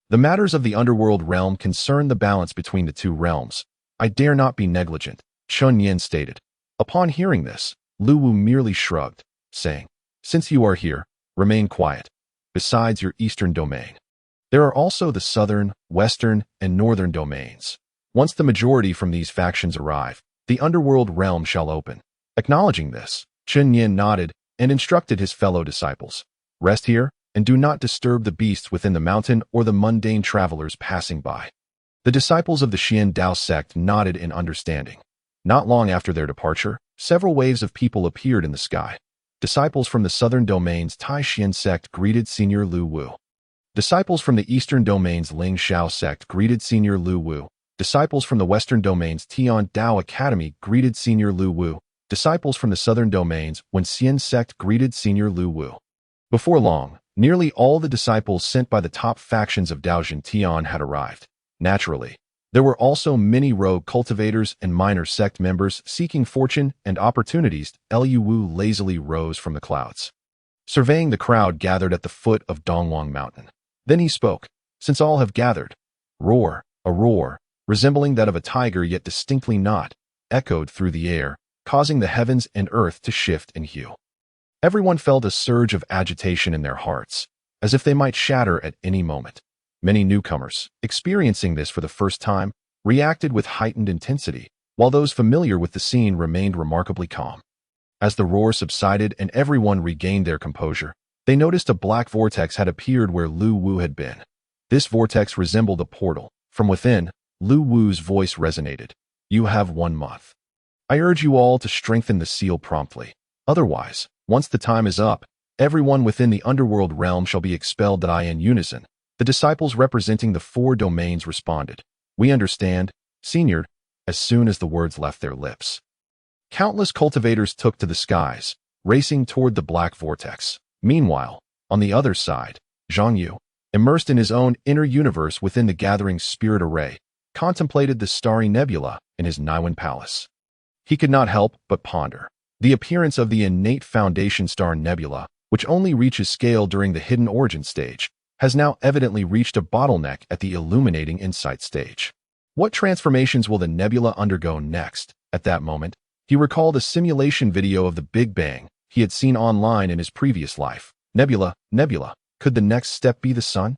S1: The matters of the underworld realm concern the balance between the 2 realms. I dare not be negligent," Chen Yin stated. Upon hearing this, Lu-Wu merely shrugged, saying, "Since you are here, remain quiet. Besides your eastern domain, there are also the southern, western, and northern domains. Once the majority from these factions arrive, the underworld realm shall open." Acknowledging this, Chen Yin nodded and instructed his fellow disciples, "Rest here and do not disturb the beasts within the mountain or the mundane travelers passing by." The disciples of the Xiandao sect nodded in understanding. Not long after their departure, several waves of people appeared in the sky. Disciples from the southern domains Tai Xian sect greeted Senior Lu-Wu. Disciples from the eastern domains Ling Xiao sect greeted Senior Lu-Wu. Disciples from the western domains Tian Dao Academy greeted Senior Lu-Wu. Disciples from the southern domains Wen Xian sect greeted Senior Lu-Wu. Before long, nearly all the disciples sent by the top factions of Daojin Tian had arrived. Naturally, There were also many rogue cultivators and minor sect members seeking fortune and opportunities. Liu Wu lazily rose from the clouds, surveying the crowd gathered at the foot of Dongwang Mountain. Then he spoke. Since all have gathered, a roar, resembling that of a tiger yet distinctly not, echoed through the air, causing the heavens and earth to shift in hue. Everyone felt a surge of agitation in their hearts, as if they might shatter at any moment. Many newcomers, experiencing this for the first time, reacted with heightened intensity, while those familiar with the scene remained remarkably calm. As the roar subsided and everyone regained their composure, they noticed a black vortex had appeared where Liu Wu had been. This vortex resembled a portal. From within, Liu Wu's voice resonated. You have 1 month. I urge you all to strengthen the seal promptly. Otherwise, once the time is up, everyone within the underworld realm shall be expelled. In unison, the disciples representing the 4 domains responded. We understand, Senior, as soon as the words left their lips. Countless cultivators took to the skies, racing toward the black vortex. Meanwhile, on the other side, Zhang Yu, immersed in his own inner universe within the gathering spirit array, contemplated the starry nebula in his Niwen palace. He could not help but ponder. The appearance of the innate foundation star nebula, which only reaches scale during the hidden origin stage, has now evidently reached a bottleneck at the illuminating insight stage. What transformations will the nebula undergo next? At that moment, he recalled a simulation video of the Big Bang he had seen online in his previous life. Nebula, could the next step be the sun?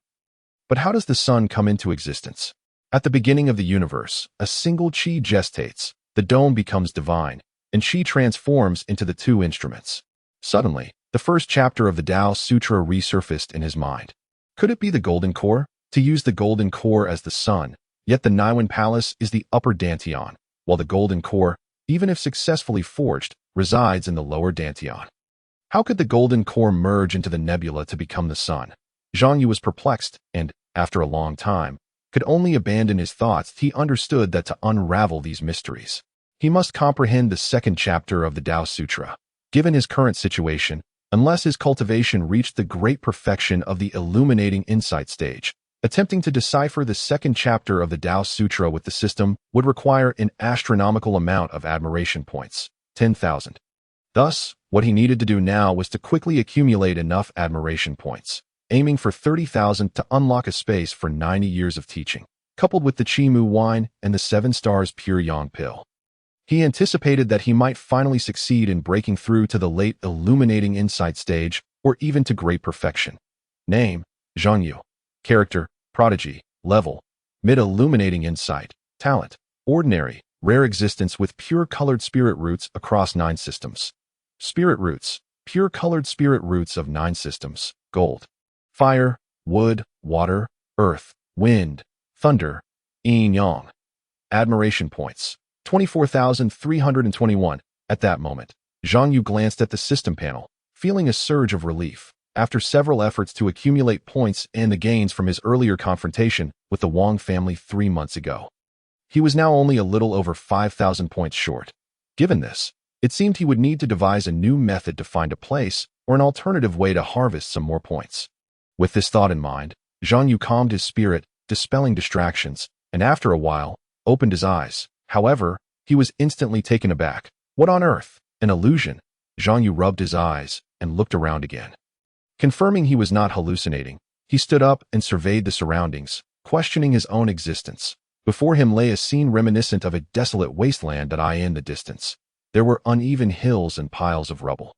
S1: But how does the sun come into existence? At the beginning of the universe, a single chi gestates, the dome becomes divine, and chi transforms into the 2 instruments. Suddenly, the first chapter of the Tao Sutra resurfaced in his mind. Could it be the golden core? To use the golden core as the sun, yet the Niwen palace is the upper dantian, while the golden core, even if successfully forged, resides in the lower dantian. How could the golden core merge into the nebula to become the sun? Zhang Yu was perplexed and, after a long time, could only abandon his thoughts. He understood that to unravel these mysteries, he must comprehend the 2nd chapter of the Tao Sutra. Given his current situation, unless his cultivation reached the great perfection of the illuminating insight stage, attempting to decipher the 2nd chapter of the Tao Sutra with the system would require an astronomical amount of admiration points, 10,000. Thus, what he needed to do now was to quickly accumulate enough admiration points, aiming for 30,000 to unlock a space for 90 years of teaching, coupled with the Chimu wine and the 7 stars pure yang pill. He anticipated that he might finally succeed in breaking through to the late illuminating insight stage, or even to great perfection. Name, Zhang Yu. Character, prodigy. Level, mid-illuminating insight. Talent, ordinary, rare existence with pure colored spirit roots across 9 systems. Spirit roots, pure colored spirit roots of 9 systems. Gold, fire, wood, water, earth, wind, thunder, yin-yang. Admiration points, 24,321. At that moment, Zhang Yu glanced at the system panel, feeling a surge of relief. After several efforts to accumulate points and the gains from his earlier confrontation with the Wang family 3 months ago, he was now only a little over 5,000 points short. Given this, it seemed he would need to devise a new method to find a place or an alternative way to harvest some more points. With this thought in mind, Zhang Yu calmed his spirit, dispelling distractions, and after a while, opened his eyes. However, he was instantly taken aback. What on earth? An illusion? Zhang Yu rubbed his eyes and looked around again. Confirming he was not hallucinating, he stood up and surveyed the surroundings, questioning his own existence. Before him lay a scene reminiscent of a desolate wasteland in the distance. There were uneven hills and piles of rubble.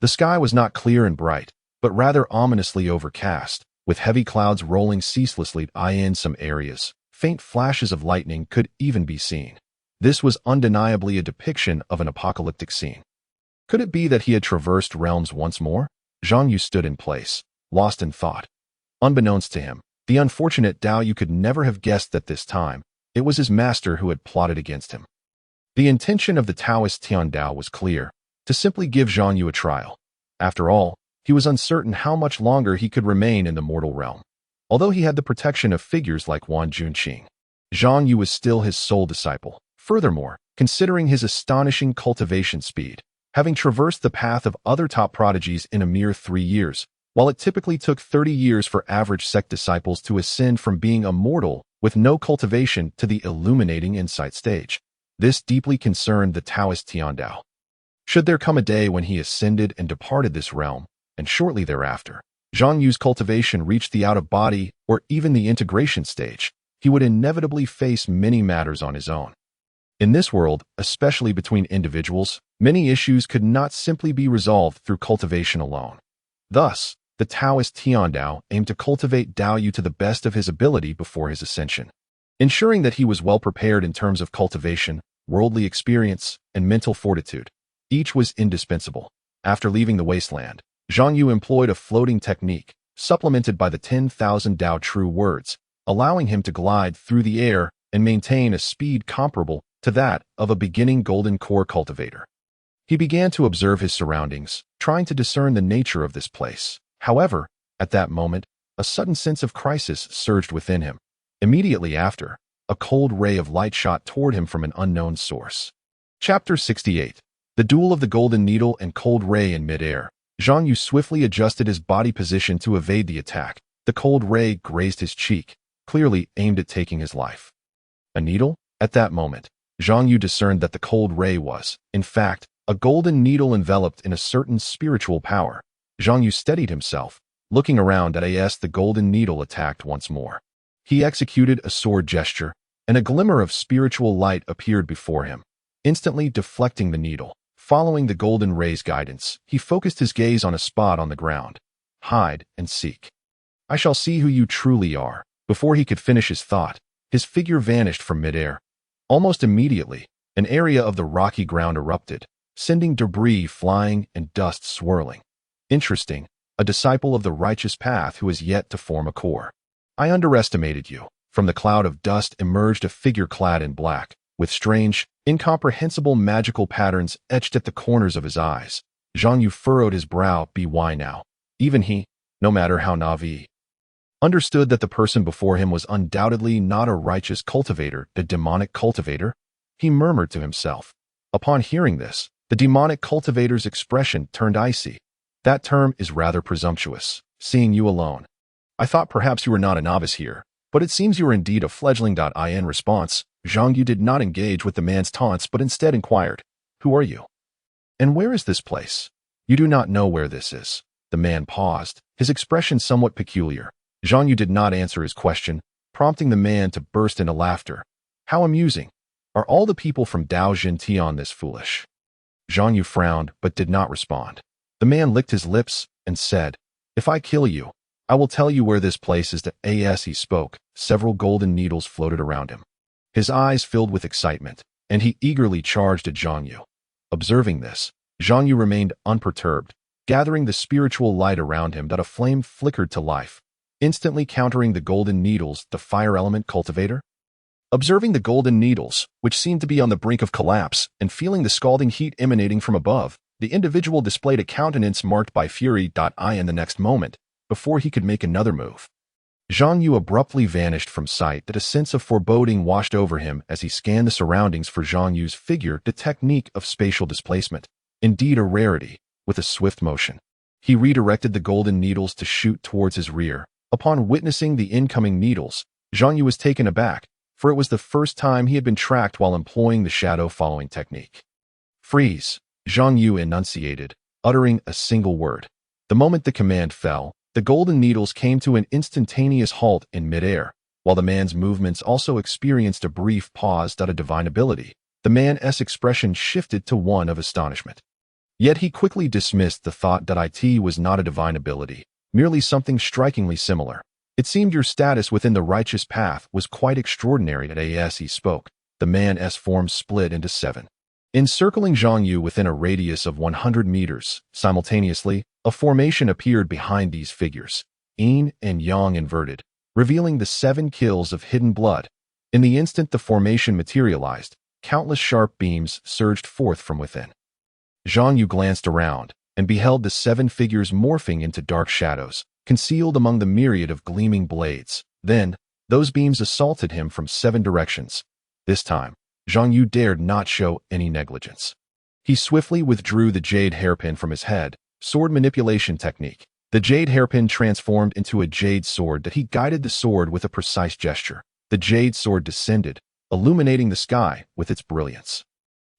S1: The sky was not clear and bright, but rather ominously overcast, with heavy clouds rolling ceaselessly in some areas. Faint flashes of lightning could even be seen. This was undeniably a depiction of an apocalyptic scene. Could it be that he had traversed realms once more? Zhang Yu stood in place, lost in thought. Unbeknownst to him, the unfortunate Dao Yu could never have guessed that this time, it was his master who had plotted against him. The intention of the Taoist Tian Dao was clear, to simply give Zhang Yu a trial. After all, he was uncertain how much longer he could remain in the mortal realm. Although he had the protection of figures like Wan Junqing, Zhang Yu was still his sole disciple. Furthermore, considering his astonishing cultivation speed, having traversed the path of other top prodigies in a mere 3 years, While it typically took 30 years for average sect disciples to ascend from being immortal with no cultivation to the illuminating insight stage, this deeply concerned the Taoist Tiandao. Should there come a day when he ascended and departed this realm, and shortly thereafter, Zhang Yu's cultivation reached the out-of-body or even the integration stage, he would inevitably face many matters on his own. In this world, especially between individuals, many issues could not simply be resolved through cultivation alone. Thus, the Taoist Tiandao aimed to cultivate Dao Yu to the best of his ability before his ascension, ensuring that he was well prepared in terms of cultivation, worldly experience, and mental fortitude. Each was indispensable. After leaving the wasteland, Zhang Yu employed a floating technique, supplemented by the 10,000 Dao true words, allowing him to glide through the air and maintain a speed comparable to that of a beginning golden core cultivator. He began to observe his surroundings, trying to discern the nature of this place. However, at that moment, a sudden sense of crisis surged within him. Immediately after, a cold ray of light shot toward him from an unknown source. Chapter 68. The Duel of the Golden Needle and Cold Ray in Midair. Zhang Yu swiftly adjusted his body position to evade the attack. The cold ray grazed his cheek, clearly aimed at taking his life. A needle? At that moment, Zhang Yu discerned that the cold ray was, in fact, a golden needle enveloped in a certain spiritual power. Zhang Yu steadied himself, looking around as the golden needle attacked once more. He executed a sword gesture, and a glimmer of spiritual light appeared before him, instantly deflecting the needle. Following the golden ray's guidance, he focused his gaze on a spot on the ground. Hide and seek. I shall see who you truly are. Before he could finish his thought, his figure vanished from midair. Almost immediately, an area of the rocky ground erupted, sending debris flying and dust swirling. Interesting, a disciple of the righteous path who has yet to form a core. I underestimated you. From the cloud of dust emerged a figure clad in black, with strange, incomprehensible magical patterns etched at the corners of his eyes. Zhang Yu furrowed his brow. Why now? Even he, no matter how naive, understood that the person before him was undoubtedly not a righteous cultivator, the demonic cultivator. He murmured to himself. Upon hearing this, the demonic cultivator's expression turned icy. That term is rather presumptuous, seeing you alone. I thought perhaps you were not a novice here, but it seems you are indeed a fledgling. In response, Zhang Yu did not engage with the man's taunts but instead inquired, Who are you? And where is this place? You do not know where this is. The man paused, his expression somewhat peculiar. Zhang Yu did not answer his question, prompting the man to burst into laughter. How amusing. Are all the people from Dao Jin Tian this foolish? Zhang Yu frowned but did not respond. The man licked his lips and said, If I kill you, I will tell you where this place is. As he spoke, several golden needles floated around him. His eyes filled with excitement, and he eagerly charged at Zhang Yu. Observing this, Zhang Yu remained unperturbed, gathering the spiritual light around him. A flame flickered to life, instantly countering the golden needles. The fire element cultivator? Observing the golden needles, which seemed to be on the brink of collapse, and feeling the scalding heat emanating from above, the individual displayed a countenance marked by fury. In the next moment, before he could make another move, Zhang Yu abruptly vanished from sight. A sense of foreboding washed over him as he scanned the surroundings for Zhang Yu's figure. The technique of spatial displacement, indeed a rarity. With a swift motion, he redirected the golden needles to shoot towards his rear. Upon witnessing the incoming needles, Zhang Yu was taken aback, for it was the first time he had been tracked while employing the shadow-following technique. Freeze, Zhang Yu enunciated, uttering a single word. The moment the command fell, the golden needles came to an instantaneous halt in midair, while the man's movements also experienced a brief pause. A divine ability. The man's expression shifted to one of astonishment. Yet he quickly dismissed the thought that it was not a divine ability, merely something strikingly similar. It seemed your status within the righteous path was quite extraordinary. As he spoke, the man's form split into 7. Encircling Zhang Yu within a radius of 100 meters, simultaneously, a formation appeared behind these figures, yin and yang inverted, revealing the 7 kills of hidden blood. In the instant the formation materialized, countless sharp beams surged forth from within. Zhang Yu glanced around and beheld the 7 figures morphing into dark shadows, concealed among the myriad of gleaming blades. Then, those beams assaulted him from 7 directions. This time, Zhang Yu dared not show any negligence. He swiftly withdrew the jade hairpin from his head, sword manipulation technique. The jade hairpin transformed into a jade sword that he guided the sword with a precise gesture. The jade sword descended, illuminating the sky with its brilliance.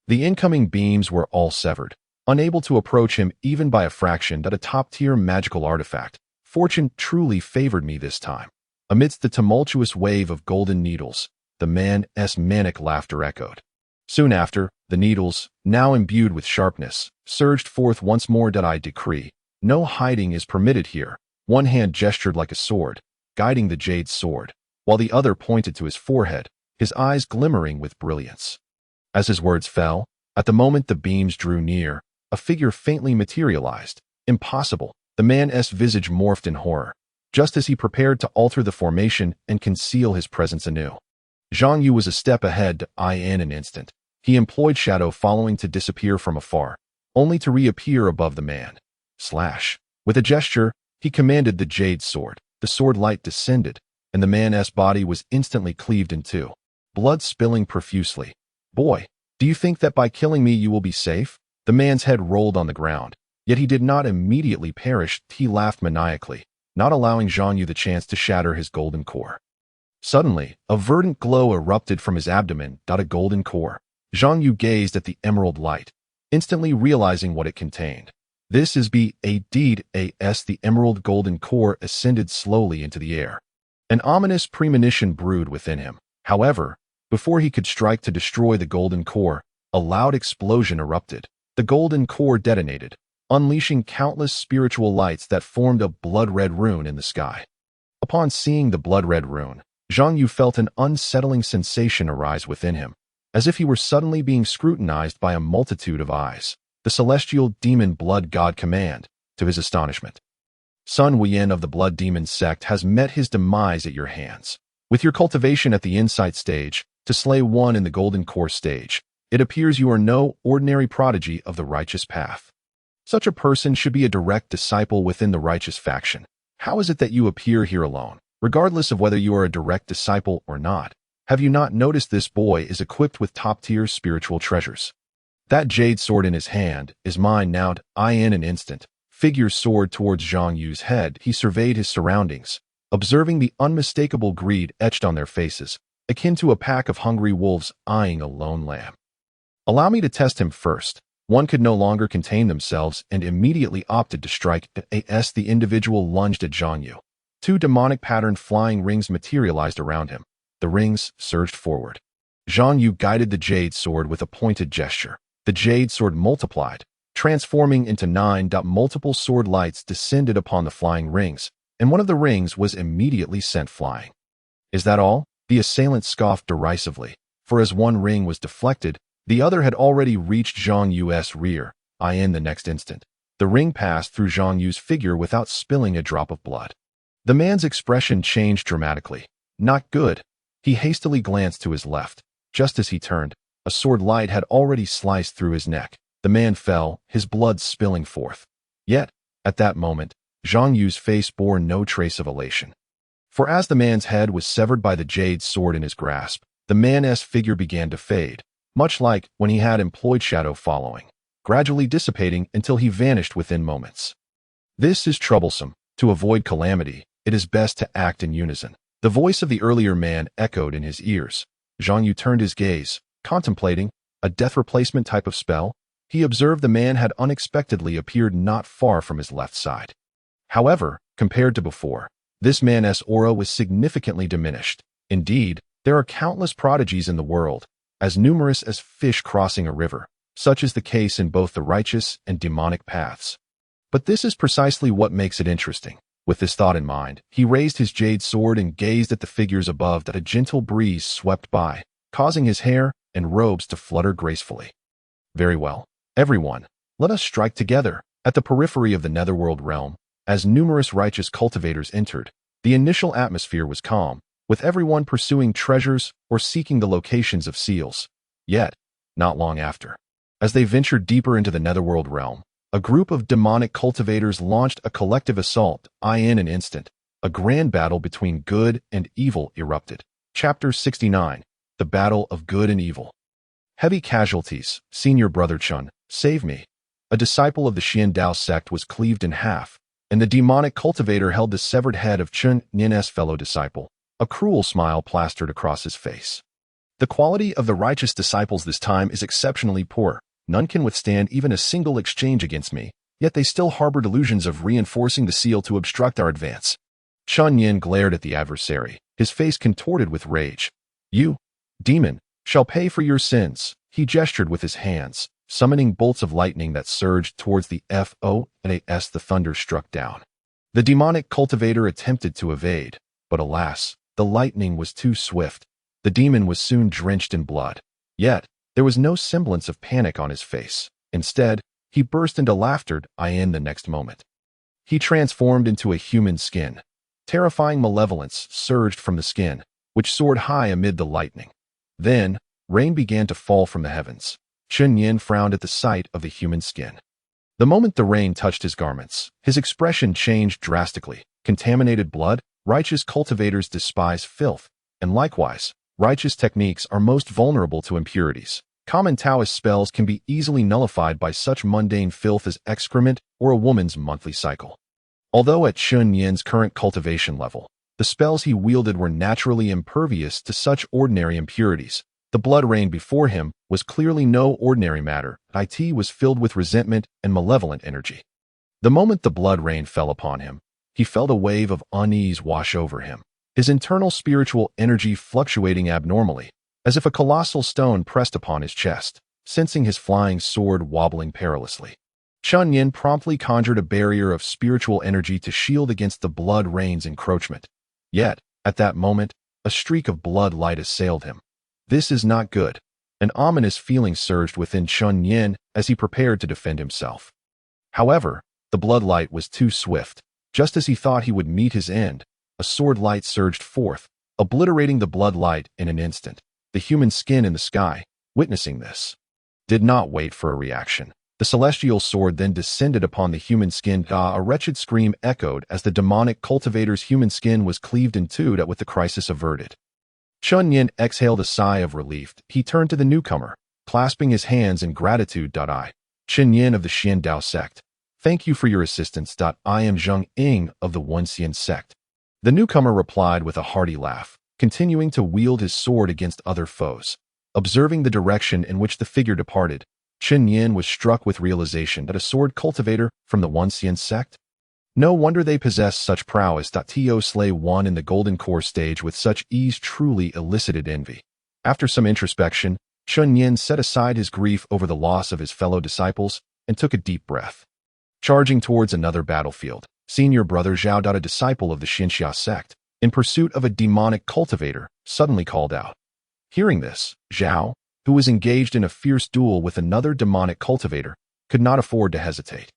S1: The incoming beams were all severed, unable to approach him even by a fraction. That a top-tier magical artifact. Fortune truly favored me this time. Amidst the tumultuous wave of golden needles, the man's manic laughter echoed. Soon after, the needles, now imbued with sharpness, surged forth once more. I decree, no hiding is permitted here. One hand gestured like a sword, guiding the jade sword, while the other pointed to his forehead, his eyes glimmering with brilliance. As his words fell, at the moment the beams drew near, a figure faintly materialized. Impossible. The man's visage morphed in horror, just as he prepared to alter the formation and conceal his presence anew. Zhang Yu was a step ahead. In an instant, he employed shadow following to disappear from afar, only to reappear above the man. Slash. With a gesture, he commanded the jade sword. The sword light descended, and the man's body was instantly cleaved in two, blood spilling profusely. Boy, do you think that by killing me you will be safe? The man's head rolled on the ground, yet he did not immediately perish. He laughed maniacally, not allowing Zhang Yu the chance to shatter his golden core. Suddenly, a verdant glow erupted from his abdomen. A golden core. Zhang Yu gazed at the emerald light, instantly realizing what it contained. This is the emerald golden core ascended slowly into the air. An ominous premonition brewed within him. However, before he could strike to destroy the golden core, a loud explosion erupted. The golden core detonated, unleashing countless spiritual lights that formed a blood-red rune in the sky. Upon seeing the blood-red rune, Zhang Yu felt an unsettling sensation arise within him, as if he were suddenly being scrutinized by a multitude of eyes. The celestial demon blood god command, to his astonishment. Sun Wuyan of the blood demon sect has met his demise at your hands. With your cultivation at the insight stage, to slay one in the golden core stage, it appears you are no ordinary prodigy of the righteous path. Such a person should be a direct disciple within the righteous faction. How is it that you appear here alone, regardless of whether you are a direct disciple or not? Have you not noticed this boy is equipped with top-tier spiritual treasures? That jade sword in his hand is mine now. In an instant, figure soared towards Zhang Yu's head. He surveyed his surroundings, observing the unmistakable greed etched on their faces, akin to a pack of hungry wolves eyeing a lone lamb. Allow me to test him first. One could no longer contain themselves and immediately opted to strike. The individual lunged at Zhang Yu. Two demonic patterned flying rings materialized around him. The rings surged forward. Zhang Yu guided the jade sword with a pointed gesture. The jade sword multiplied, transforming into 9. Multiple sword lights descended upon the flying rings, and one of the rings was immediately sent flying. Is that all? The assailant scoffed derisively, for as one ring was deflected, the other had already reached Zhang Yu's rear. In the next instant, the ring passed through Zhang Yu's figure without spilling a drop of blood. The man's expression changed dramatically. Not good. He hastily glanced to his left. Just as he turned, a sword light had already sliced through his neck. The man fell, his blood spilling forth. Yet, at that moment, Zhang Yu's face bore no trace of elation. For as the man's head was severed by the jade sword in his grasp, the man's figure began to fade, much like when he had employed shadow following, gradually dissipating until he vanished within moments. This is troublesome. To avoid calamity, it is best to act in unison. The voice of the earlier man echoed in his ears. Zhang Yu turned his gaze, contemplating a death replacement type of spell. He observed the man had unexpectedly appeared not far from his left side. However, compared to before, this man's aura was significantly diminished. Indeed, there are countless prodigies in the world, as numerous as fish crossing a river. Such is the case in both the righteous and demonic paths. But this is precisely what makes it interesting. With this thought in mind, he raised his jade sword and gazed at the figures above. That a gentle breeze swept by, causing his hair and robes to flutter gracefully. Very well, everyone, let us strike together. At the periphery of the netherworld realm, as numerous righteous cultivators entered, the initial atmosphere was calm, with everyone pursuing treasures or seeking the locations of seals. Yet, not long after, as they ventured deeper into the netherworld realm, a group of demonic cultivators launched a collective assault. In an instant, a grand battle between good and evil erupted. Chapter 69. The Battle of Good and Evil. Heavy casualties. Senior Brother Chun, save me. A disciple of the Xian Dao sect was cleaved in half, and the demonic cultivator held the severed head of Chun Yin's fellow disciple. A cruel smile plastered across his face. The quality of the righteous disciples this time is exceptionally poor. None can withstand even a single exchange against me, yet they still harbor delusions of reinforcing the seal to obstruct our advance. Chun Yin glared at the adversary, his face contorted with rage. You, demon, shall pay for your sins. He gestured with his hands, summoning bolts of lightning that surged towards the FOAS. The thunder struck down. The demonic cultivator attempted to evade, but alas, the lightning was too swift. The demon was soon drenched in blood. Yet, there was no semblance of panic on his face. Instead, he burst into laughter. The next moment, he transformed into a human skin. Terrifying malevolence surged from the skin, which soared high amid the lightning. Then, rain began to fall from the heavens. Chun Yin frowned at the sight of the human skin. The moment the rain touched his garments, his expression changed drastically. Contaminated blood, righteous cultivators despise filth, and likewise, righteous techniques are most vulnerable to impurities. Common Taoist spells can be easily nullified by such mundane filth as excrement or a woman's monthly cycle. Although at Chun Yin's current cultivation level, the spells he wielded were naturally impervious to such ordinary impurities, the blood rain before him was clearly no ordinary matter. It was filled with resentment and malevolent energy. The moment the blood rain fell upon him, he felt a wave of unease wash over him, his internal spiritual energy fluctuating abnormally, as if a colossal stone pressed upon his chest, sensing his flying sword wobbling perilously. Chun Yin promptly conjured a barrier of spiritual energy to shield against the blood rain's encroachment. Yet, at that moment, a streak of blood light assailed him. This is not good. An ominous feeling surged within Chun Yin as he prepared to defend himself. However, the blood light was too swift. Just as he thought he would meet his end, a sword light surged forth, obliterating the blood light in an instant. The human skin in the sky, witnessing this, did not wait for a reaction. The celestial sword then descended upon the human skin. A wretched scream echoed as the demonic cultivator's human skin was cleaved in two. With the crisis averted, Chun Yin exhaled a sigh of relief. He turned to the newcomer, clasping his hands in gratitude. Chun Yin of the Xian Dao sect, thank you for your assistance. I am Zheng Ying of the One Xian sect. The newcomer replied with a hearty laugh, continuing to wield his sword against other foes. Observing the direction in which the figure departed, Chun Yin was struck with realization that a sword cultivator from the One Xian sect? No wonder they possess such prowess. To slay one in the Golden Core stage with such ease truly elicited envy. After some introspection, Chun Yin set aside his grief over the loss of his fellow disciples and took a deep breath. Charging towards another battlefield, senior brother Zhao, a disciple of the Xinxia sect, in pursuit of a demonic cultivator, suddenly called out. Hearing this, Zhao, who was engaged in a fierce duel with another demonic cultivator, could not afford to hesitate.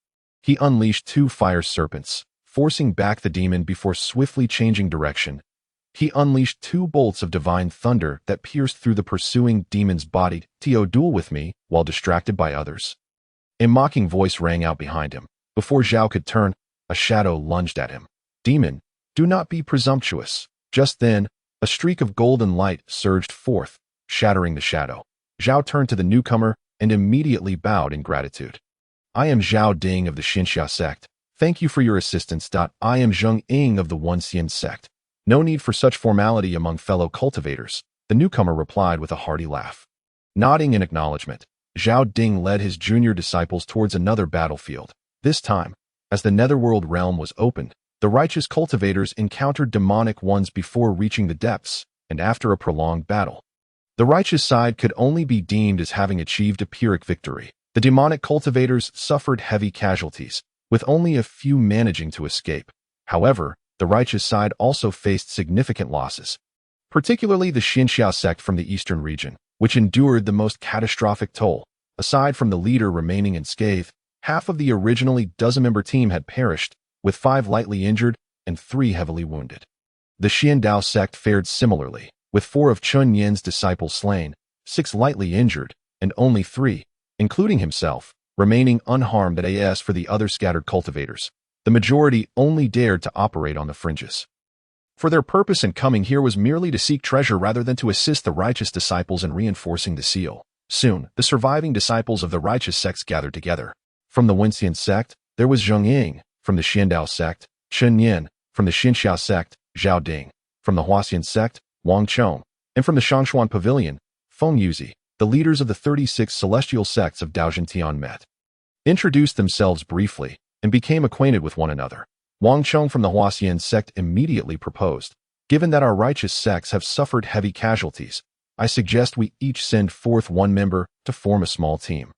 S1: He unleashed 2 fire serpents, forcing back the demon before swiftly changing direction. He unleashed 2 bolts of divine thunder that pierced through the pursuing demon's body. Duel with me, while distracted by others. A mocking voice rang out behind him. Before Zhao could turn, a shadow lunged at him. Demon, do not be presumptuous. Just then, a streak of golden light surged forth, shattering the shadow. Zhao turned to the newcomer and immediately bowed in gratitude. I am Zhao Ding of the Xinxia sect. Thank you for your assistance. I am Zheng Ying of the One Xian sect. No need for such formality among fellow cultivators, the newcomer replied with a hearty laugh. Nodding in acknowledgement, Zhao Ding led his junior disciples towards another battlefield. This time, as the netherworld realm was opened, the righteous cultivators encountered demonic ones before reaching the depths, and after a prolonged battle. The righteous side could only be deemed as having achieved a Pyrrhic victory. The demonic cultivators suffered heavy casualties, with only a few managing to escape. However, the righteous side also faced significant losses, particularly the Xinxia sect from the eastern region, which endured the most catastrophic toll. Aside from the leader remaining unscathed, half of the originally dozen-member team had perished, with 5 lightly injured and 3 heavily wounded. The Xian Dao sect fared similarly, with 4 of Chun Yin's disciples slain, 6 lightly injured, and only 3, including himself, remaining unharmed. As for the other scattered cultivators, the majority only dared to operate on the fringes. For their purpose in coming here was merely to seek treasure rather than to assist the righteous disciples in reinforcing the seal. Soon, the surviving disciples of the righteous sects gathered together. From the Wenxian sect, there was Zheng Ying, from the Xiandao sect, Chen Yin, from the Xinxiao sect, Zhao Ding, from the Huaxian sect, Wang Chong, and from the Shangshuan Pavilion, Feng Yuzi. The leaders of the 36 celestial sects of Daojintian met, introduced themselves briefly, and became acquainted with one another. Wang Chong from the Huaxian sect immediately proposed, "Given that our righteous sects have suffered heavy casualties, I suggest we each send forth one member to form a small team,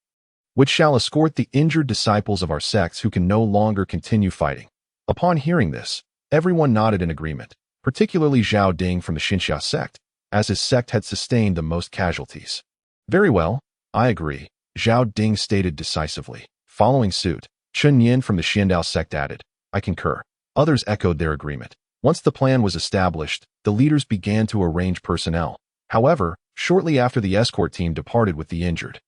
S1: which shall escort the injured disciples of our sects who can no longer continue fighting." Upon hearing this, everyone nodded in agreement, particularly Zhao Ding from the Xinxia sect, as his sect had sustained the most casualties. "Very well, I agree," Zhao Ding stated decisively. Following suit, Chen Yin from the Xiandao sect added, "I concur." Others echoed their agreement. Once the plan was established, the leaders began to arrange personnel. However, shortly after the escort team departed with the injured,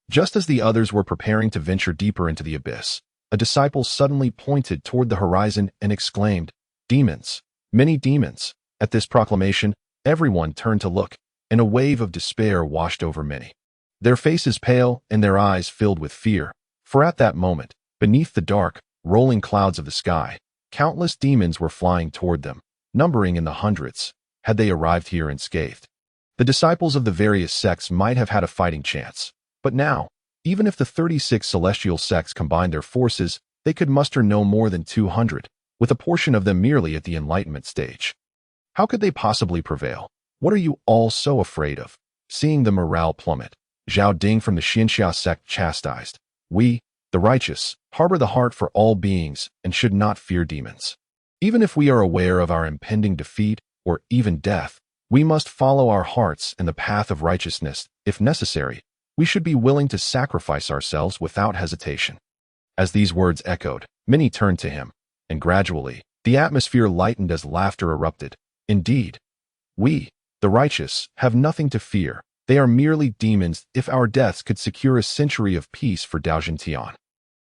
S1: just as the others were preparing to venture deeper into the abyss, a disciple suddenly pointed toward the horizon and exclaimed, "Demons! Many demons!" At this proclamation, everyone turned to look, and a wave of despair washed over many. Their faces pale and their eyes filled with fear, for at that moment, beneath the dark, rolling clouds of the sky, countless demons were flying toward them, numbering in the hundreds. Had they arrived here unscathed, the disciples of the various sects might have had a fighting chance. But now, even if the 36 celestial sects combined their forces, they could muster no more than 200, with a portion of them merely at the enlightenment stage. How could they possibly prevail? "What are you all so afraid of?" Seeing the morale plummet, Zhao Ding from the Xinxia sect chastised, "We, the righteous, harbor the heart for all beings and should not fear demons. Even if we are aware of our impending defeat or even death, we must follow our hearts in the path of righteousness. If necessary, we should be willing to sacrifice ourselves without hesitation." As these words echoed, many turned to him, and gradually, the atmosphere lightened as laughter erupted. "Indeed, we, the righteous, have nothing to fear. They are merely demons. If our deaths could secure a century of peace for Daojintian,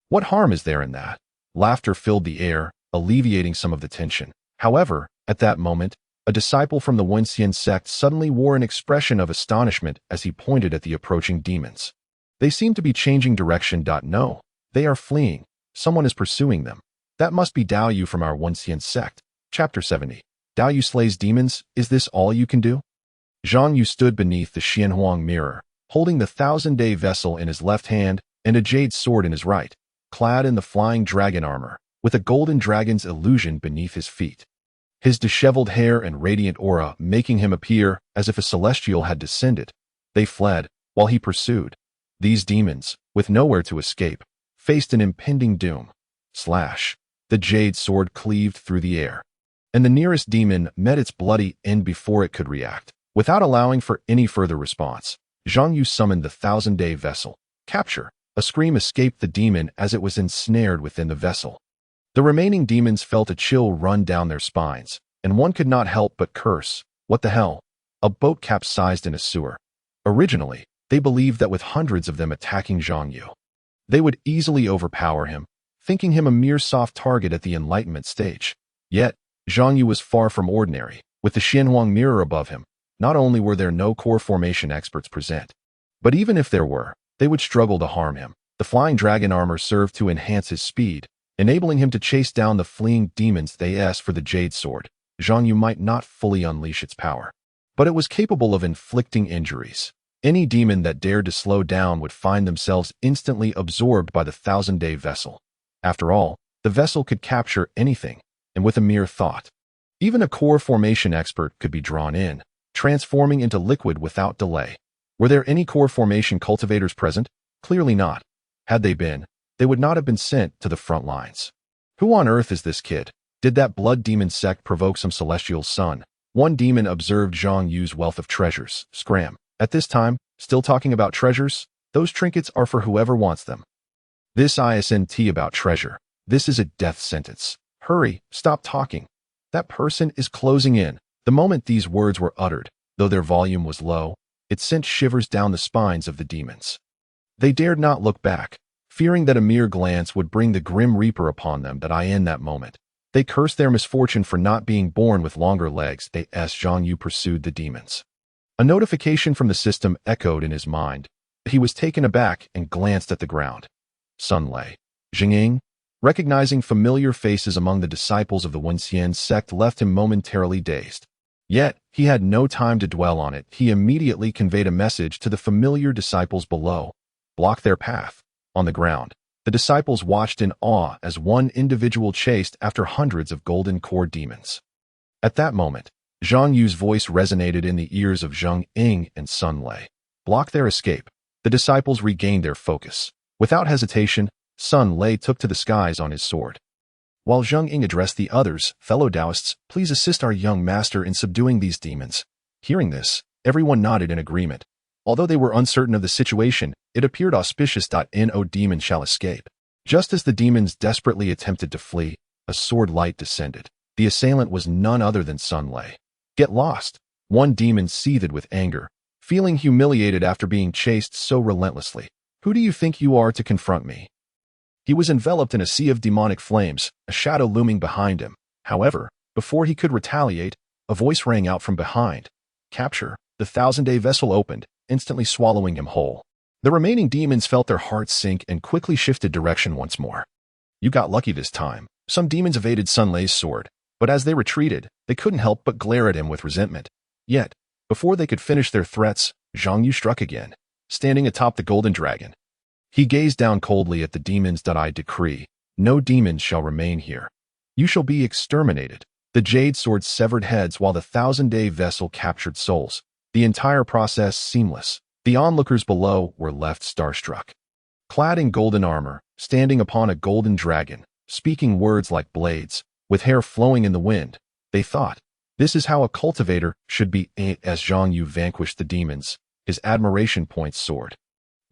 S1: what harm is there in that?" Laughter filled the air, alleviating some of the tension. However, at that moment, a disciple from the Wenxian sect suddenly wore an expression of astonishment as he pointed at the approaching demons. "They seem to be changing direction. No, they are fleeing. Someone is pursuing them. That must be Dao Yu from our Wenxian sect." Chapter 70. Dao Yu slays demons. Is this all you can do? Zhang Yu stood beneath the Xianhuang mirror, holding the 1,000-day vessel in his left hand and a jade sword in his right, clad in the flying dragon armor, with a golden dragon's illusion beneath his feet. His disheveled hair and radiant aura making him appear as if a celestial had descended. They fled, while he pursued. These demons, with nowhere to escape, faced an impending doom. Slash! The jade sword cleaved through the air, and the nearest demon met its bloody end before it could react. Without allowing for any further response, Zhang Yu summoned the 1,000-day vessel. Capture! A scream escaped the demon as it was ensnared within the vessel. The remaining demons felt a chill run down their spines, and one could not help but curse. What the hell? A boat capsized in a sewer. Originally, they believed that with hundreds of them attacking Zhang Yu, they would easily overpower him, thinking him a mere soft target at the enlightenment stage. Yet, Zhang Yu was far from ordinary. With the Xianhuang mirror above him, not only were there no core formation experts present, but even if there were, they would struggle to harm him. The flying dragon armor served to enhance his speed, enabling him to chase down the fleeing demons. As for the jade sword, Zhang Yu might not fully unleash its power, but it was capable of inflicting injuries. Any demon that dared to slow down would find themselves instantly absorbed by the 1,000-day vessel. After all, the vessel could capture anything, and with a mere thought, even a core formation expert could be drawn in, transforming into liquid without delay. Were there any core formation cultivators present? Clearly not. Had they been, they would not have been sent to the front lines. Who on earth is this kid? Did that blood demon sect provoke some celestial son? One demon observed Zhang Yu's wealth of treasures. Scram. At this time, still talking about treasures? Those trinkets are for whoever wants them. This isn't about treasure. This is a death sentence. Hurry, stop talking. That person is closing in. The moment these words were uttered, though their volume was low, it sent shivers down the spines of the demons. They dared not look back, fearing that a mere glance would bring the grim reaper upon them. In that moment, they cursed their misfortune for not being born with longer legs. Zhang Yu pursued the demons. A notification from the system echoed in his mind. He was taken aback and glanced at the ground. Sun Lei. Jingying? Recognizing familiar faces among the disciples of the Wenxian sect left him momentarily dazed. Yet, he had no time to dwell on it. He immediately conveyed a message to the familiar disciples below. Block their path. On the ground, the disciples watched in awe as one individual chased after hundreds of golden core demons. At that moment, Zhang Yu's voice resonated in the ears of Zheng Ying and Sun Lei. Block their escape. The disciples regained their focus. Without hesitation, Sun Lei took to the skies on his sword. While Zheng Ying addressed the others, fellow Taoists, please assist our young master in subduing these demons. Hearing this, everyone nodded in agreement. Although they were uncertain of the situation, it appeared auspicious. No demon shall escape. Just as the demons desperately attempted to flee, a sword light descended. The assailant was none other than Sun Lei. Get lost. One demon seethed with anger, feeling humiliated after being chased so relentlessly. Who do you think you are to confront me? He was enveloped in a sea of demonic flames, a shadow looming behind him. However, before he could retaliate, a voice rang out from behind. Capture. The 1000-day vessel opened, instantly swallowing him whole. The remaining demons felt their hearts sink and quickly shifted direction once more. You got lucky this time. Some demons evaded Sun Lei's sword, but as they retreated, they couldn't help but glare at him with resentment. Yet, before they could finish their threats, Zhang Yu struck again, standing atop the golden dragon. He gazed down coldly at the demons. I decree, no demons shall remain here. You shall be exterminated. The jade sword severed heads while the 1000-day vessel captured souls. The entire process seamless. The onlookers below were left starstruck. Clad in golden armor, standing upon a golden dragon, speaking words like blades, with hair flowing in the wind, they thought, this is how a cultivator should be. As Zhang Yu vanquished the demons, his admiration points soared.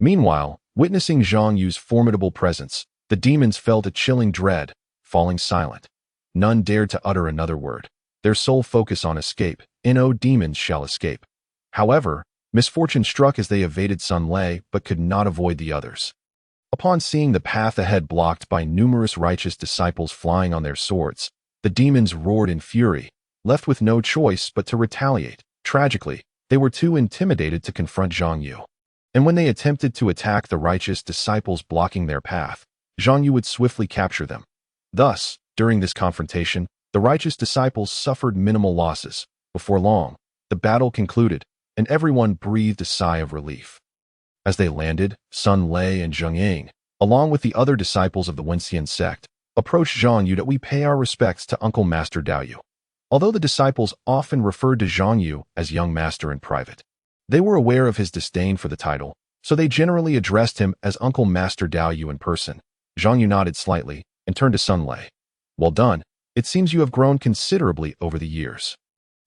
S1: Meanwhile, witnessing Zhang Yu's formidable presence, the demons felt a chilling dread, falling silent. None dared to utter another word, their sole focus on escape. No demons shall escape. However, misfortune struck as they evaded Sun Lei but could not avoid the others. Upon seeing the path ahead blocked by numerous righteous disciples flying on their swords, the demons roared in fury, left with no choice but to retaliate. Tragically, they were too intimidated to confront Zhang Yu. And when they attempted to attack the righteous disciples blocking their path, Zhang Yu would swiftly capture them. Thus, during this confrontation, the righteous disciples suffered minimal losses. Before long, the battle concluded, and everyone breathed a sigh of relief. As they landed, Sun Lei and Zheng Ying, along with the other disciples of the Wenxian sect, approached Zhang Yu. We pay our respects to Uncle Master Dao Yu. Although the disciples often referred to Zhang Yu as young master in private, they were aware of his disdain for the title, so they generally addressed him as Uncle Master Dao Yu in person. Zhang Yu nodded slightly and turned to Sun Lei. Well done. It seems you have grown considerably over the years.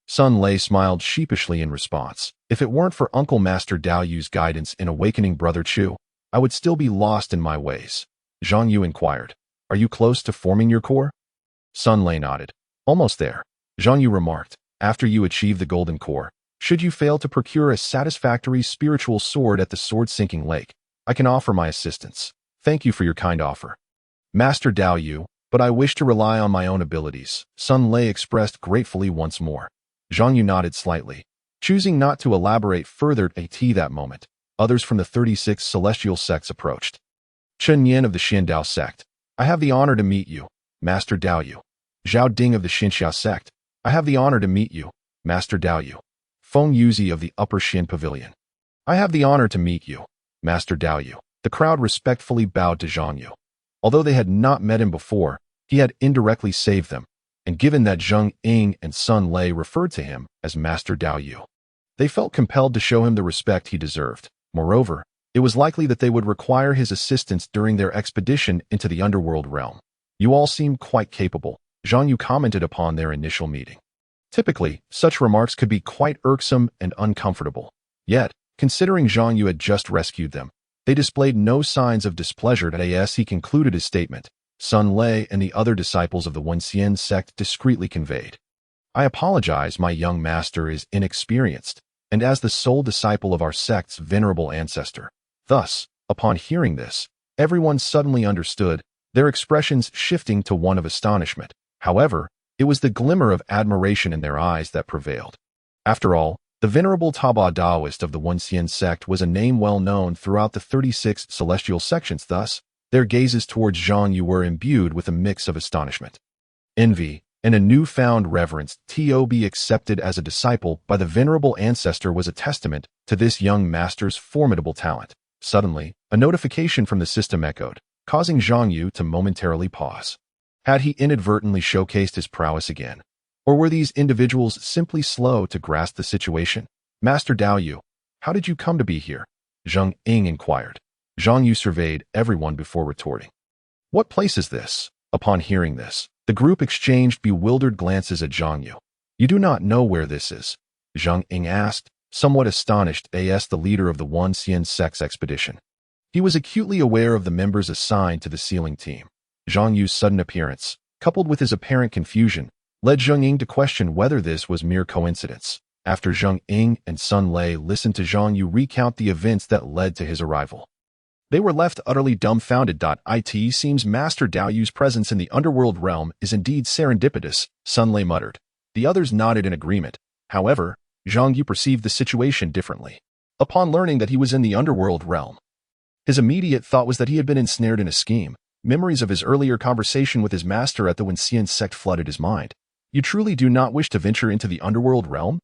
S1: Sun Lei smiled sheepishly in response. If it weren't for Uncle Master Dao Yu's guidance in awakening Brother Chu, I would still be lost in my ways. Zhang Yu inquired. Are you close to forming your core? Sun Lei nodded. Almost there. Zhang Yu remarked. After you achieve the golden core, should you fail to procure a satisfactory spiritual sword at the sword-sinking lake, I can offer my assistance. Thank you for your kind offer. Master Dao Yu, but I wish to rely on my own abilities, Sun Lei expressed gratefully once more. Zhang Yu nodded slightly, choosing not to elaborate further. At that moment, others from the 36 celestial sects approached. Chen Yan of the Xiandao sect. I have the honor to meet you, Master Dao Yu. Zhao Ding of the Xinxia sect. I have the honor to meet you, Master Dao Yu. Feng Yuzi of the Upper Xin Pavilion. I have the honor to meet you, Master Dao Yu. The crowd respectfully bowed to Zhang Yu. Although they had not met him before, he had indirectly saved them, and given that Zheng Ying and Sun Lei referred to him as Master Dao Yu, they felt compelled to show him the respect he deserved. Moreover, it was likely that they would require his assistance during their expedition into the underworld realm. You all seem quite capable, Zhang Yu commented upon their initial meeting. Typically, such remarks could be quite irksome and uncomfortable. Yet, considering Zhang Yu had just rescued them, they displayed no signs of displeasure. As he concluded his statement, Sun Lei and the other disciples of the Wenxian sect discreetly conveyed. I apologize, my young master is inexperienced, and as the sole disciple of our sect's venerable ancestor. Thus, upon hearing this, everyone suddenly understood, their expressions shifting to one of astonishment. However, it was the glimmer of admiration in their eyes that prevailed. After all, the venerable Taba Daoist of the Wenxian sect was a name well known throughout the 36 celestial sections. Thus, Their gazes towards Zhang Yu were imbued with a mix of astonishment, envy, and a newfound reverence. To be accepted as a disciple by the venerable ancestor was a testament to this young master's formidable talent. Suddenly, a notification from the system echoed, causing Zhang Yu to momentarily pause. Had he inadvertently showcased his prowess again? Or were these individuals simply slow to grasp the situation? Master Dao Yu, how did you come to be here? Zheng Ying inquired. Zhang Yu surveyed everyone before retorting. What place is this? Upon hearing this, the group exchanged bewildered glances at Zhang Yu. You do not know where this is? Zheng Ying asked, somewhat astonished as the leader of the One Xian Sect's expedition. He was acutely aware of the members assigned to the sealing team. Zhang Yu's sudden appearance, coupled with his apparent confusion, led Zheng Ying to question whether this was mere coincidence. After Zheng Ying and Sun Lei listened to Zhang Yu recount the events that led to his arrival, they were left utterly dumbfounded. It seems Master Dao Yu's presence in the underworld realm is indeed serendipitous, Sun Lei muttered. The others nodded in agreement. However, Zhang Yu perceived the situation differently. Upon learning that he was in the underworld realm, his immediate thought was that he had been ensnared in a scheme. Memories of his earlier conversation with his master at the One Xian sect flooded his mind. You truly do not wish to venture into the underworld realm?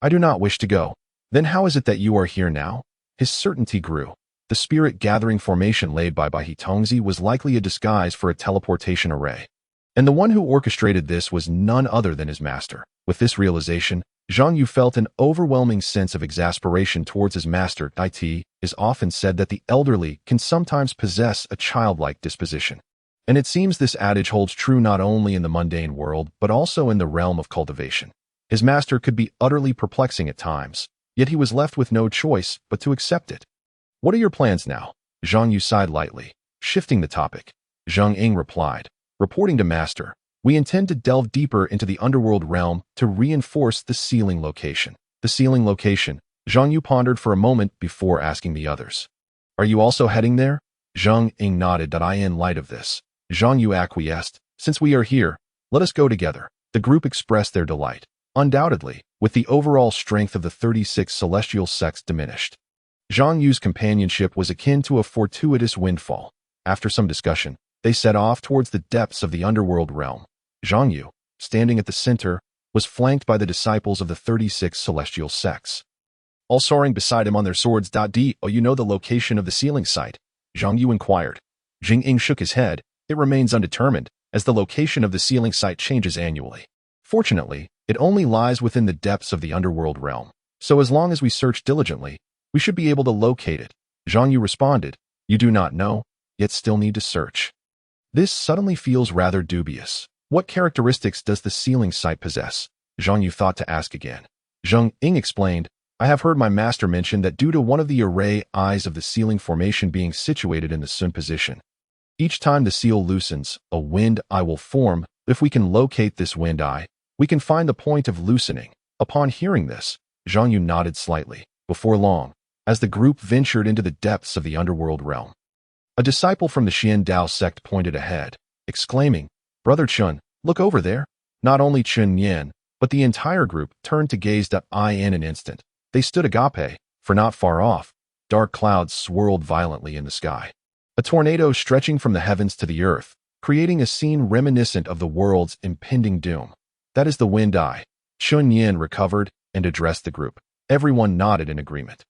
S1: I do not wish to go. Then how is it that you are here now? His certainty grew. The spirit-gathering formation laid by He Tongzi was likely a disguise for a teleportation array. And the one who orchestrated this was none other than his master. With this realization, Zhang Yu felt an overwhelming sense of exasperation towards his master. It is often said that the elderly can sometimes possess a childlike disposition. And it seems this adage holds true not only in the mundane world, but also in the realm of cultivation. His master could be utterly perplexing at times, yet he was left with no choice but to accept it. What are your plans now? Zhang Yu sighed lightly, shifting the topic. Zheng Ying replied, reporting to Master, we intend to delve deeper into the underworld realm to reinforce the sealing location. The sealing location, Zhang Yu pondered for a moment before asking the others. Are you also heading there? Zheng Ying nodded. In light of this, Zhang Yu acquiesced. Since we are here, let us go together. The group expressed their delight. Undoubtedly, with the overall strength of the 36 celestial sects diminished, Zhang Yu's companionship was akin to a fortuitous windfall. After some discussion, they set off towards the depths of the underworld realm. Zhang Yu, standing at the center, was flanked by the disciples of the 36 celestial sects, all soaring beside him on their swords. Oh, you know the location of the sealing site? Zhang Yu inquired. Jing Ying shook his head. It remains undetermined, as the location of the sealing site changes annually. Fortunately, it only lies within the depths of the underworld realm, so as long as we search diligently, we should be able to locate it. Zhang Yu responded. You do not know, yet still need to search. This suddenly feels rather dubious. What characteristics does the sealing site possess? Zhang Yu thought to ask again. Zheng Ying explained, I have heard my master mention that due to one of the array eyes of the sealing formation being situated in the Sun position, each time the seal loosens, a wind eye will form. If we can locate this wind eye, we can find the point of loosening. Upon hearing this, Zhang Yu nodded slightly. Before long, as the group ventured into the depths of the underworld realm, a disciple from the Xian Dao sect pointed ahead, exclaiming, Brother Chun, look over there. Not only Chun Yan, but the entire group turned to gaze in an instant. They stood agape, for not far off, dark clouds swirled violently in the sky. A tornado stretching from the heavens to the earth, creating a scene reminiscent of the world's impending doom. That is the wind eye. Chun Yan recovered and addressed the group. Everyone nodded in agreement.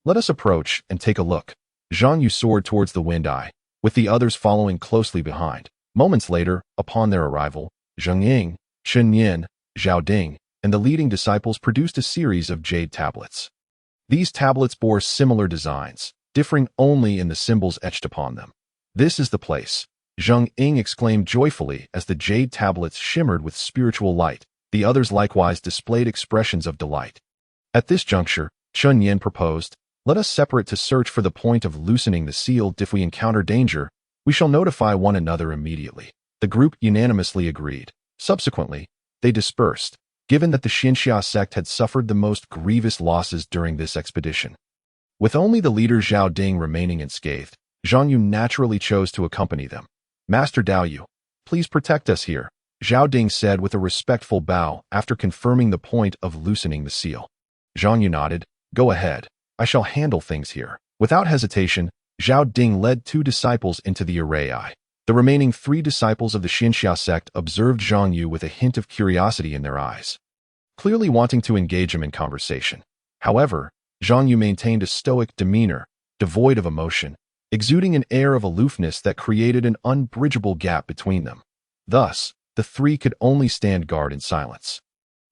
S1: Let us approach and take a look. Zhang Yu soared towards the wind eye, with the others following closely behind. Moments later, upon their arrival, Zheng Ying, Chun Yan, Zhao Ding, and the leading disciples produced a series of jade tablets. These tablets bore similar designs, differing only in the symbols etched upon them. This is the place, Zheng Ying exclaimed joyfully as the jade tablets shimmered with spiritual light. The others likewise displayed expressions of delight. At this juncture, Chun Yan proposed, let us separate to search for the point of loosening the seal. If we encounter danger, we shall notify one another immediately. The group unanimously agreed. Subsequently, they dispersed, given that the Xinxia sect had suffered the most grievous losses during this expedition. With only the leader Zhao Ding remaining unscathed, Zhang Yu naturally chose to accompany them. Master Dao Yu, please protect us here, Zhao Ding said with a respectful bow after confirming the point of loosening the seal. Zhang Yu nodded. Go ahead. I shall handle things here. Without hesitation, Zhao Ding led 2 disciples into the array. The remaining 3 disciples of the Xinxia sect observed Zhang Yu with a hint of curiosity in their eyes, clearly wanting to engage him in conversation. However, Zhang Yu maintained a stoic demeanor, devoid of emotion, exuding an air of aloofness that created an unbridgeable gap between them. Thus, the 3 could only stand guard in silence.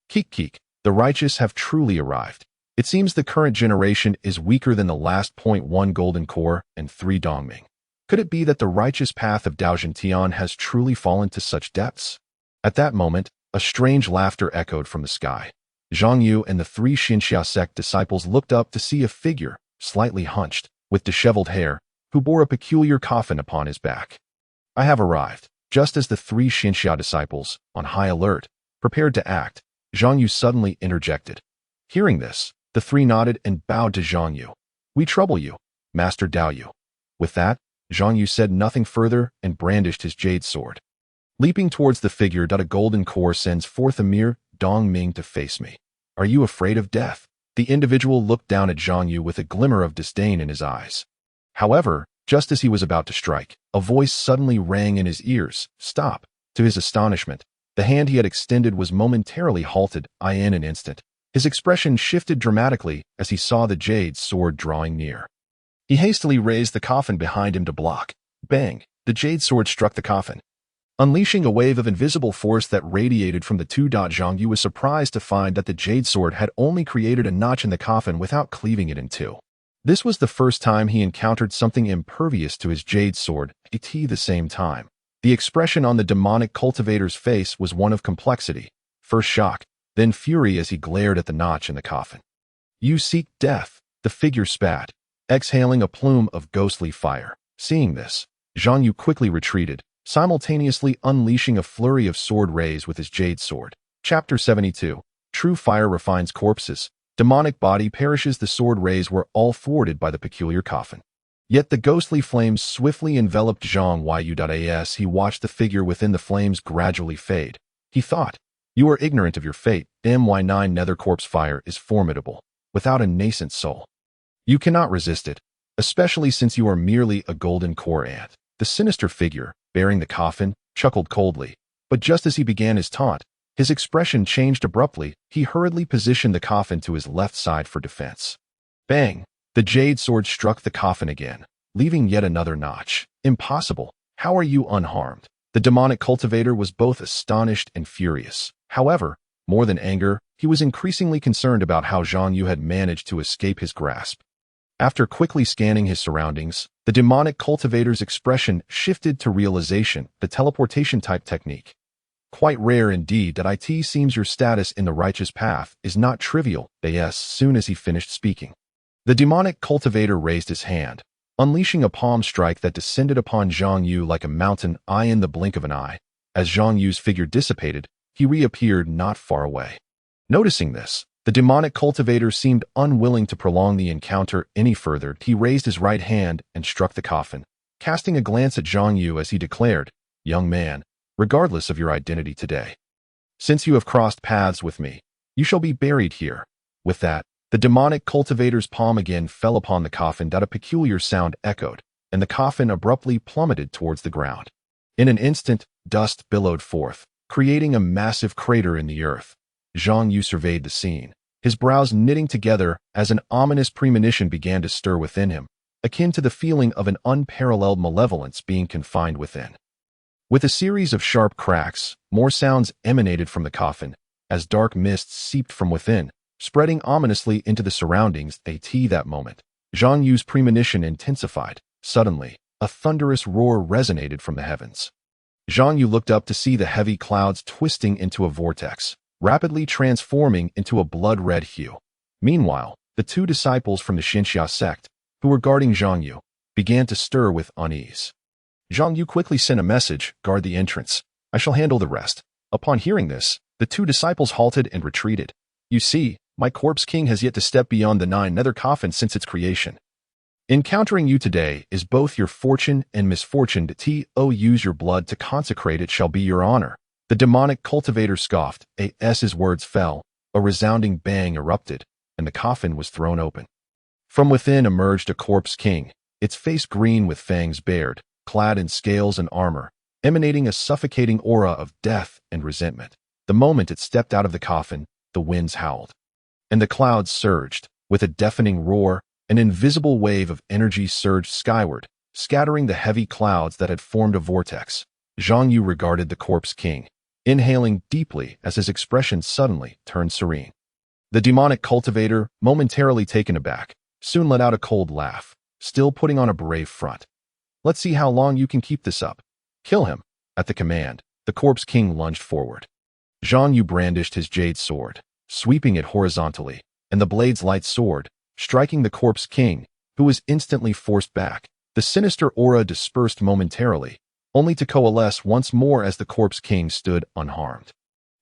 S1: Keek, the righteous have truly arrived. It seems the current generation is weaker than the last. 1 golden core and 3 dongming. Could it be that the righteous path of Daojin Tian has truly fallen to such depths? At that moment, a strange laughter echoed from the sky. Zhang Yu and the 3 Xinxia sect disciples looked up to see a figure, slightly hunched, with disheveled hair, who bore a peculiar coffin upon his back. I have arrived. Just as the 3 Xinxia disciples, on high alert, prepared to act, Zhang Yu suddenly interjected. Hearing this, the 3 nodded and bowed to Zhang Yu. We trouble you, Master Dao Yu. With that, Zhang Yu said nothing further and brandished his jade sword. Leaping towards the figure, a golden core sends forth a mere Dong Ming to face me. Are you afraid of death? The individual looked down at Zhang Yu with a glimmer of disdain in his eyes. However, just as he was about to strike, a voice suddenly rang in his ears. Stop! To his astonishment, the hand he had extended was momentarily halted. In an instant, his expression shifted dramatically as he saw the jade sword drawing near. He hastily raised the coffin behind him to block. Bang! The jade sword struck the coffin, unleashing a wave of invisible force that radiated from the 2. Zhang Yu was surprised to find that the jade sword had only created a notch in the coffin without cleaving it in 2. This was the first time he encountered something impervious to his jade sword. At the same time, the expression on the demonic cultivator's face was one of complexity, first shock, then fury as he glared at the notch in the coffin. You seek death, the figure spat, exhaling a plume of ghostly fire. Seeing this, Zhang Yu quickly retreated, simultaneously unleashing a flurry of sword rays with his jade sword. Chapter 72. True fire refines corpses. Demonic body perishes. The sword rays were all thwarted by the peculiar coffin. Yet the ghostly flames swiftly enveloped Zhang Yu. As he watched the figure within the flames gradually fade, he thought, you are ignorant of your fate. My9 nether corpse fire is formidable, without a nascent soul. You cannot resist it, especially since you are merely a golden core ant. The sinister figure, bearing the coffin, chuckled coldly, but just as he began his taunt, his expression changed abruptly. He hurriedly positioned the coffin to his left side for defense. Bang! The jade sword struck the coffin again, leaving yet another notch. Impossible! How are you unharmed? The demonic cultivator was both astonished and furious. However, more than anger, he was increasingly concerned about how Zhang Yu had managed to escape his grasp. After quickly scanning his surroundings, the demonic cultivator's expression shifted to realization, the teleportation-type technique. Quite rare indeed. It seems your status in the righteous path is not trivial. As soon as he finished speaking, the demonic cultivator raised his hand, unleashing a palm strike that descended upon Zhang Yu like a mountain. In the blink of an eye, as Zhang Yu's figure dissipated, he reappeared not far away. Noticing this, the demonic cultivator seemed unwilling to prolong the encounter any further. He raised his right hand and struck the coffin, casting a glance at Zhang Yu as he declared, Young man, regardless of your identity today, since you have crossed paths with me, you shall be buried here. With that, the demonic cultivator's palm again fell upon the coffin. A peculiar sound echoed, and the coffin abruptly plummeted towards the ground. In an instant, dust billowed forth, creating a massive crater in the earth. Zhang Yu surveyed the scene, his brows knitting together as an ominous premonition began to stir within him, akin to the feeling of an unparalleled malevolence being confined within. With a series of sharp cracks, more sounds emanated from the coffin, as dark mists seeped from within, spreading ominously into the surroundings. At that moment, Zhang Yu's premonition intensified. Suddenly, a thunderous roar resonated from the heavens. Zhang Yu looked up to see the heavy clouds twisting into a vortex, rapidly transforming into a blood-red hue. Meanwhile, the 2 disciples from the Xinxia sect, who were guarding Zhang Yu, began to stir with unease. Zhang Yu quickly sent a message, guard the entrance. I shall handle the rest. Upon hearing this, the 2 disciples halted and retreated. You see, my corpse king has yet to step beyond the 9 nether coffins since its creation. Encountering you today is both your fortune and misfortune. Use your blood to consecrate it shall be your honor. The demonic cultivator scoffed. As his words fell, a resounding bang erupted, and the coffin was thrown open. From within emerged a corpse king, its face green with fangs bared, clad in scales and armor, emanating a suffocating aura of death and resentment. The moment it stepped out of the coffin, the winds howled, and the clouds surged. With a deafening roar, an invisible wave of energy surged skyward, scattering the heavy clouds that had formed a vortex. Zhang Yu regarded the corpse king, inhaling deeply as his expression suddenly turned serene. The demonic cultivator, momentarily taken aback, soon let out a cold laugh, still putting on a brave front. "Let's see how long you can keep this up. Kill him." At the command, the corpse king lunged forward. Zhang Yu brandished his jade sword, sweeping it horizontally, and the blade's light sword, striking the corpse king, who was instantly forced back. The sinister aura dispersed momentarily, only to coalesce once more as the corpse king stood unharmed.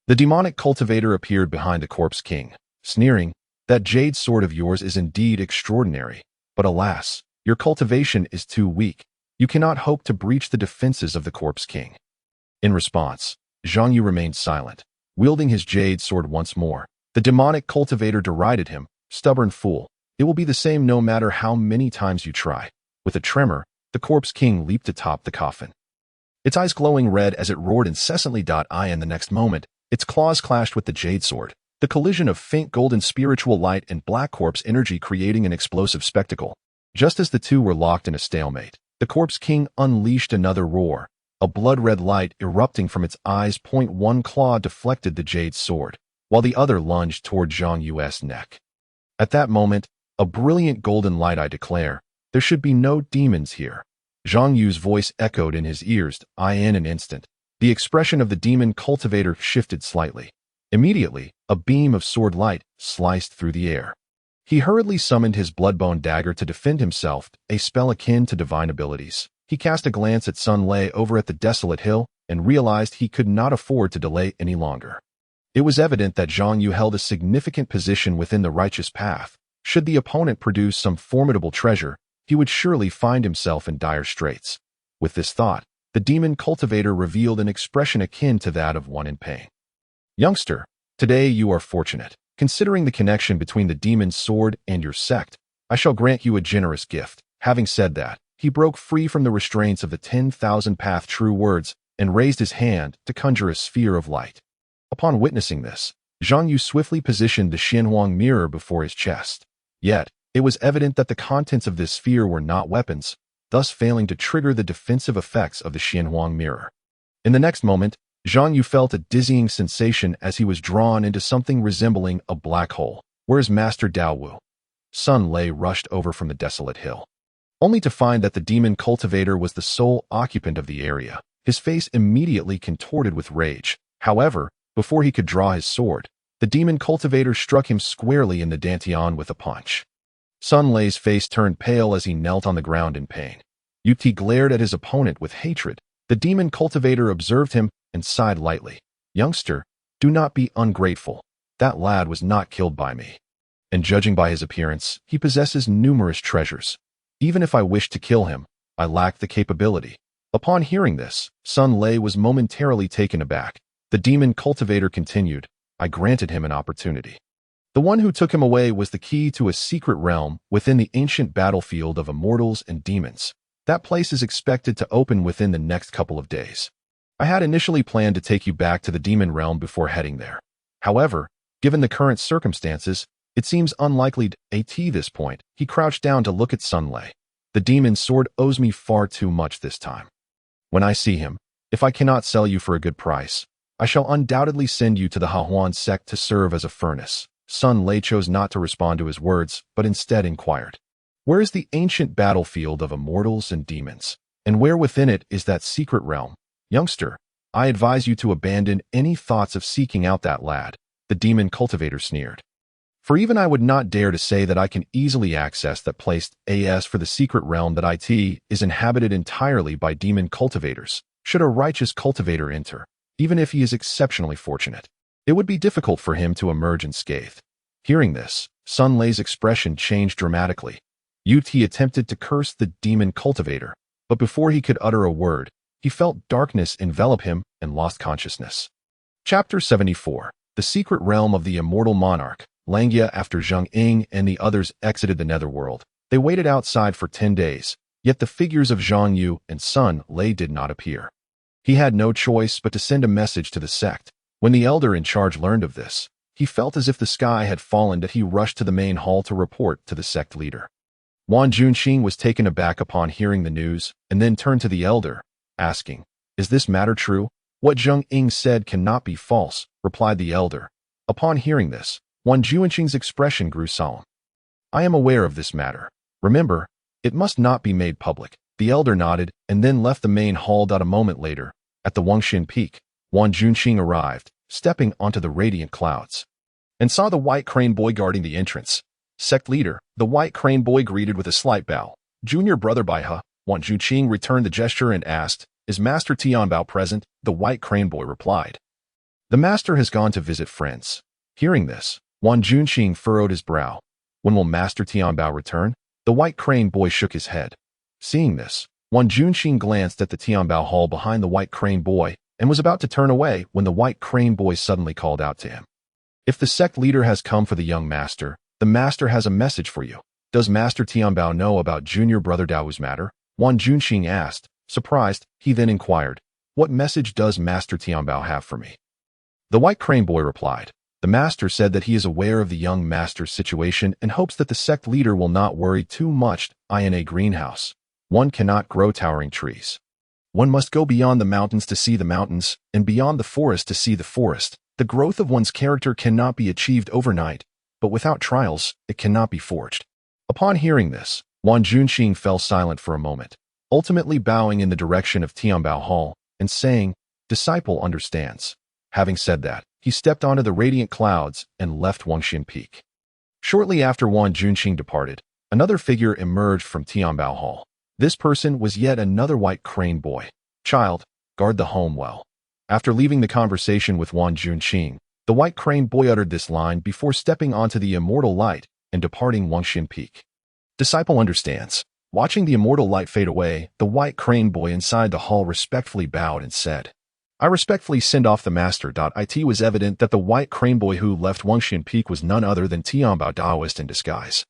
S1: The demonic cultivator appeared behind the corpse king, sneering, "That jade sword of yours is indeed extraordinary, but alas, your cultivation is too weak. You cannot hope to breach the defenses of the corpse king." In response, Zhang Yu remained silent, wielding his jade sword once more. The demonic cultivator derided him, "Stubborn fool, it will be the same no matter how many times you try." With a tremor, the corpse king leaped atop the coffin, its eyes glowing red as it roared incessantly. In the next moment, its claws clashed with the jade sword, the collision of faint golden spiritual light and black corpse energy creating an explosive spectacle. Just as the two were locked in a stalemate, the corpse king unleashed another roar, a blood-red light erupting from its eyes. One claw deflected the jade sword, while the other lunged toward Zhang Yu's neck. At that moment, a brilliant golden light, "I declare, there should be no demons here." Zhang Yu's voice echoed in his ears. In an instant, the expression of the demon cultivator shifted slightly. Immediately, a beam of sword light sliced through the air. He hurriedly summoned his bloodbone dagger to defend himself, a spell akin to divine abilities. He cast a glance at Sun Lei over at the desolate hill and realized he could not afford to delay any longer. It was evident that Zhang Yu held a significant position within the righteous path. Should the opponent produce some formidable treasure, he would surely find himself in dire straits. With this thought, the demon cultivator revealed an expression akin to that of one in pain. "Youngster, today you are fortunate. Considering the connection between the demon's sword and your sect, I shall grant you a generous gift." Having said that, he broke free from the restraints of the 10,000 path true words and raised his hand to conjure a sphere of light. Upon witnessing this, Zhang Yu swiftly positioned the Xianhuang mirror before his chest. Yet, it was evident that the contents of this sphere were not weapons, thus failing to trigger the defensive effects of the Xianhuang mirror. In the next moment, Zhang Yu felt a dizzying sensation as he was drawn into something resembling a black hole. "Where is Master Daowu?" Sun Lei rushed over from the desolate hill, only to find that the demon cultivator was the sole occupant of the area. His face immediately contorted with rage. However, before he could draw his sword, the demon cultivator struck him squarely in the dantian with a punch. Sun Lei's face turned pale as he knelt on the ground in pain. Yuti glared at his opponent with hatred. The demon cultivator observed him and sighed lightly. "Youngster, do not be ungrateful. That lad was not killed by me. And judging by his appearance, he possesses numerous treasures. Even if I wished to kill him, I lack the capability." Upon hearing this, Sun Lei was momentarily taken aback. The demon cultivator continued, "I granted him an opportunity. The one who took him away was the key to a secret realm within the ancient battlefield of immortals and demons. That place is expected to open within the next couple of days. I had initially planned to take you back to the demon realm before heading there. However, given the current circumstances, it seems unlikely at this point." He crouched down to look at Sun Lei. "The demon's sword owes me far too much this time. When I see him, if I cannot sell you for a good price, I shall undoubtedly send you to the Hahuan sect to serve as a furnace." Sun Lei chose not to respond to his words, but instead inquired, "Where is the ancient battlefield of immortals and demons? And where within it is that secret realm? Youngster, I advise you to abandon any thoughts of seeking out that lad." The demon cultivator sneered. "For even I would not dare to say that I can easily access that place. As for the secret realm that is inhabited entirely by demon cultivators, should a righteous cultivator enter, even if he is exceptionally fortunate, it would be difficult for him to emerge unscathed." Hearing this, Sun Lei's expression changed dramatically. Yuti attempted to curse the demon cultivator, but before he could utter a word, he felt darkness envelop him and lost consciousness. Chapter 74. The Secret Realm of the Immortal Monarch. Langya. After Zheng Ying and the others exited the netherworld, they waited outside for 10 days, Yet the figures of Zhang Yu and Sun Lei did not appear. He had no choice but to send a message to the sect. When the elder in charge learned of this, he felt as if the sky had fallen that he rushed to the main hall to report to the sect leader. Wang Junqing was taken aback upon hearing the news and then turned to the elder, asking, "Is this matter true?" "What Zheng Ying said cannot be false," replied the elder. Upon hearing this, Wang Junqing's expression grew solemn. "I am aware of this matter. Remember, it must not be made public." The elder nodded and then left the main hall. A moment later, at the Wangxin Peak, Wang Junqing arrived, stepping onto the radiant clouds, and saw the white crane boy guarding the entrance. "Sect leader," the white crane boy greeted with a slight bow. "Junior brother Baihe." Wang Junqing returned the gesture and asked, "Is Master Tianbao present?" The white crane boy replied, "The master has gone to visit friends." Hearing this, Wang Junqing furrowed his brow. "When will Master Tianbao return?" The white crane boy shook his head. Seeing this, Wang Junqing glanced at the Tianbao hall behind the white crane boy and was about to turn away when the white crane boy suddenly called out to him. "If the sect leader has come for the young master, the master has a message for you." "Does Master Tianbao know about junior brother Dao's matter?" Wang Junqing asked. Surprised, he then inquired, "What message does Master Tianbao have for me?" The white crane boy replied, "The master said that he is aware of the young master's situation and hopes that the sect leader will not worry too much. In a greenhouse, one cannot grow towering trees. One must go beyond the mountains to see the mountains, and beyond the forest to see the forest. The growth of one's character cannot be achieved overnight, but without trials, it cannot be forged." Upon hearing this, Wang Junqing fell silent for a moment, ultimately bowing in the direction of Tianbao Hall and saying, "Disciple understands." Having said that, he stepped onto the radiant clouds and left Wangxin Peak. Shortly after Wang Junqing departed, another figure emerged from Tianbao Hall. This person was yet another white crane boy. "Child, guard the home well." After leaving the conversation with Wang Junqing, the white crane boy uttered this line before stepping onto the immortal light and departing Wangxin Peak. Disciple understands. Watching the immortal light fade away, the white crane boy inside the hall respectfully bowed and said, "I respectfully send off the master." It was evident that the white crane boy who left Wangxin Peak was none other than Tianbao Daoist in disguise.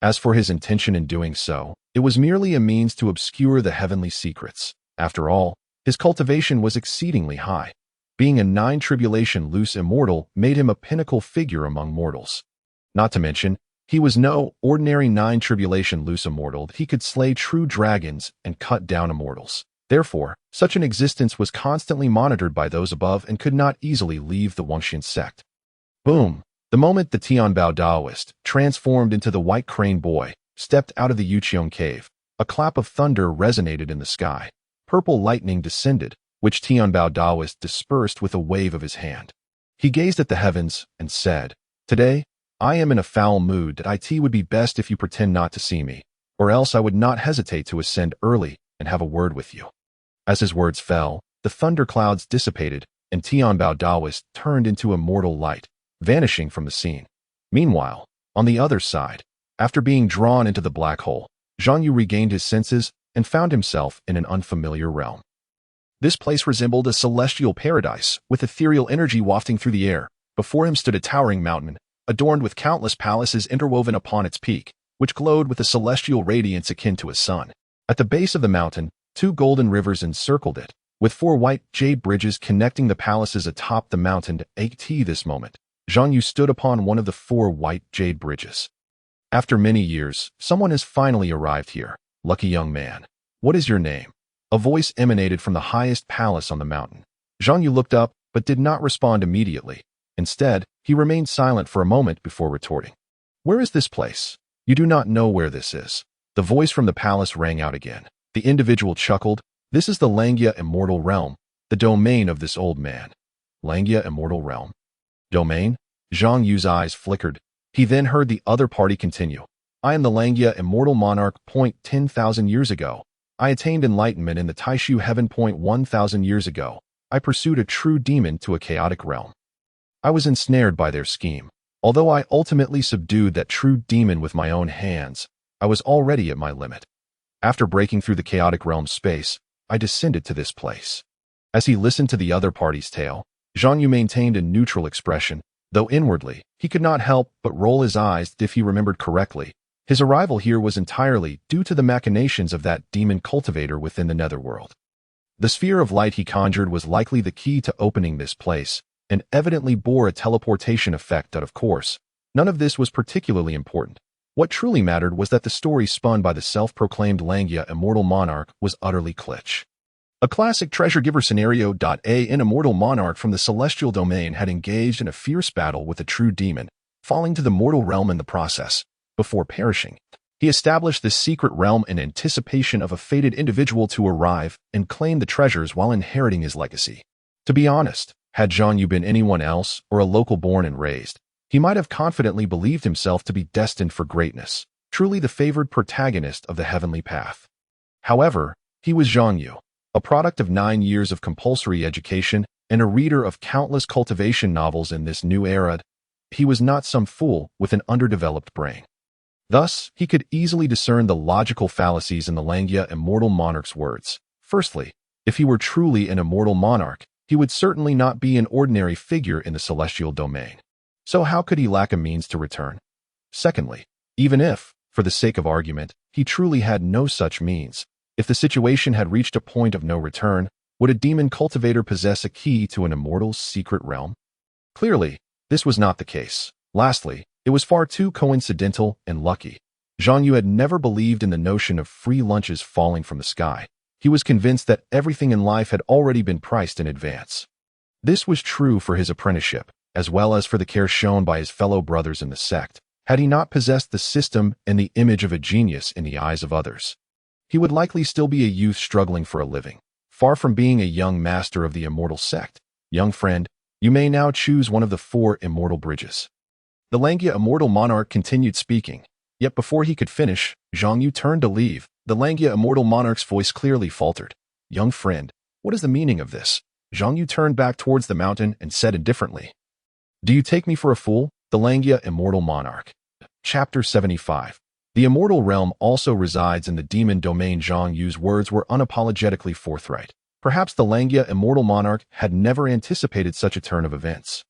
S1: As for his intention in doing so, it was merely a means to obscure the heavenly secrets. After all, his cultivation was exceedingly high. Being a nine-tribulation loose immortal made him a pinnacle figure among mortals. Not to mention, he was no ordinary nine-tribulation loose immortal. He could slay true dragons and cut down immortals. Therefore, such an existence was constantly monitored by those above and could not easily leave the Wangxin sect. Boom! The moment the Tianbao Daoist, transformed into the white crane boy, stepped out of the Yuqiong cave, a clap of thunder resonated in the sky. Purple lightning descended, which Tianbao Daoist dispersed with a wave of his hand. He gazed at the heavens and said, "Today, I am in a foul mood. It would be best if you pretend not to see me, or else I would not hesitate to ascend early and have a word with you." As his words fell, the thunder clouds dissipated, and Tianbao Daoist turned into immortal light, vanishing from the scene. Meanwhile, on the other side, after being drawn into the black hole, Zhang Yu regained his senses and found himself in an unfamiliar realm. This place resembled a celestial paradise, with ethereal energy wafting through the air. Before him stood a towering mountain, adorned with countless palaces interwoven upon its peak, which glowed with a celestial radiance akin to a sun. At the base of the mountain, two golden rivers encircled it, with four white jade bridges connecting the palaces atop the mountain. At this moment, Zhang Yu stood upon one of the four white jade bridges. "After many years, someone has finally arrived here. Lucky young man. What is your name?" A voice emanated from the highest palace on the mountain. Zhang Yu looked up, but did not respond immediately. Instead, he remained silent for a moment before retorting, "Where is this place?" "You do not know where this is." The voice from the palace rang out again. The individual chuckled. "This is the Langya Immortal Realm, the domain of this old man." Langya Immortal Realm? Domain? Zhang Yu's eyes flickered. He then heard the other party continue. "I am the Langya Immortal Monarch. 10,000 years ago. I attained enlightenment in the Taishu Heaven. 1,000 years ago. I pursued a true demon to a chaotic realm. I was ensnared by their scheme. Although I ultimately subdued that true demon with my own hands, I was already at my limit. After breaking through the chaotic realm space, I descended to this place." As he listened to the other party's tale, Zhang Yu maintained a neutral expression, though inwardly, he could not help but roll his eyes. If he remembered correctly, His arrival here was entirely due to the machinations of that demon cultivator within the netherworld. The sphere of light he conjured was likely the key to opening this place, and evidently bore a teleportation effect that, of course, none of this was particularly important. What truly mattered was that the story spun by the self-proclaimed Langia immortal monarch was utterly kitsch. A classic treasure-giver scenario. An immortal monarch from the celestial domain had engaged in a fierce battle with a true demon, falling to the mortal realm in the process. Before perishing, he established this secret realm in anticipation of a fated individual to arrive and claim the treasures while inheriting his legacy. To be honest, had Zhang Yu been anyone else or a local born and raised, he might have confidently believed himself to be destined for greatness, truly the favored protagonist of the heavenly path. However, he was Zhang Yu, a product of 9 years of compulsory education and a reader of countless cultivation novels in this new era. He was not some fool with an underdeveloped brain. Thus, he could easily discern the logical fallacies in the Langia immortal monarch's words. Firstly, if he were truly an immortal monarch, he would certainly not be an ordinary figure in the celestial domain. So how could he lack a means to return? Secondly, even if, for the sake of argument, he truly had no such means, if the situation had reached a point of no return, would a demon cultivator possess a key to an immortal's secret realm? Clearly, this was not the case. Lastly, it was far too coincidental and lucky. Zhang Yu had never believed in the notion of free lunches falling from the sky. He was convinced that everything in life had already been priced in advance. This was true for his apprenticeship, as well as for the care shown by his fellow brothers in the sect. Had he not possessed the system and the image of a genius in the eyes of others, he would likely still be a youth struggling for a living, far from being a young master of the immortal sect. Young friend, you may now choose one of the 4 immortal bridges. The Langia immortal monarch continued speaking, yet before he could finish, Zhang Yu turned to leave. The Langia immortal monarch's voice clearly faltered. Young friend, what is the meaning of this? Zhang Yu turned back towards the mountain and said indifferently, Do you take me for a fool? The Langia immortal monarch. Chapter 75. The immortal realm also resides in the demon domain. Zhang Yu's words were unapologetically forthright. Perhaps the Langia immortal monarch had never anticipated such a turn of events.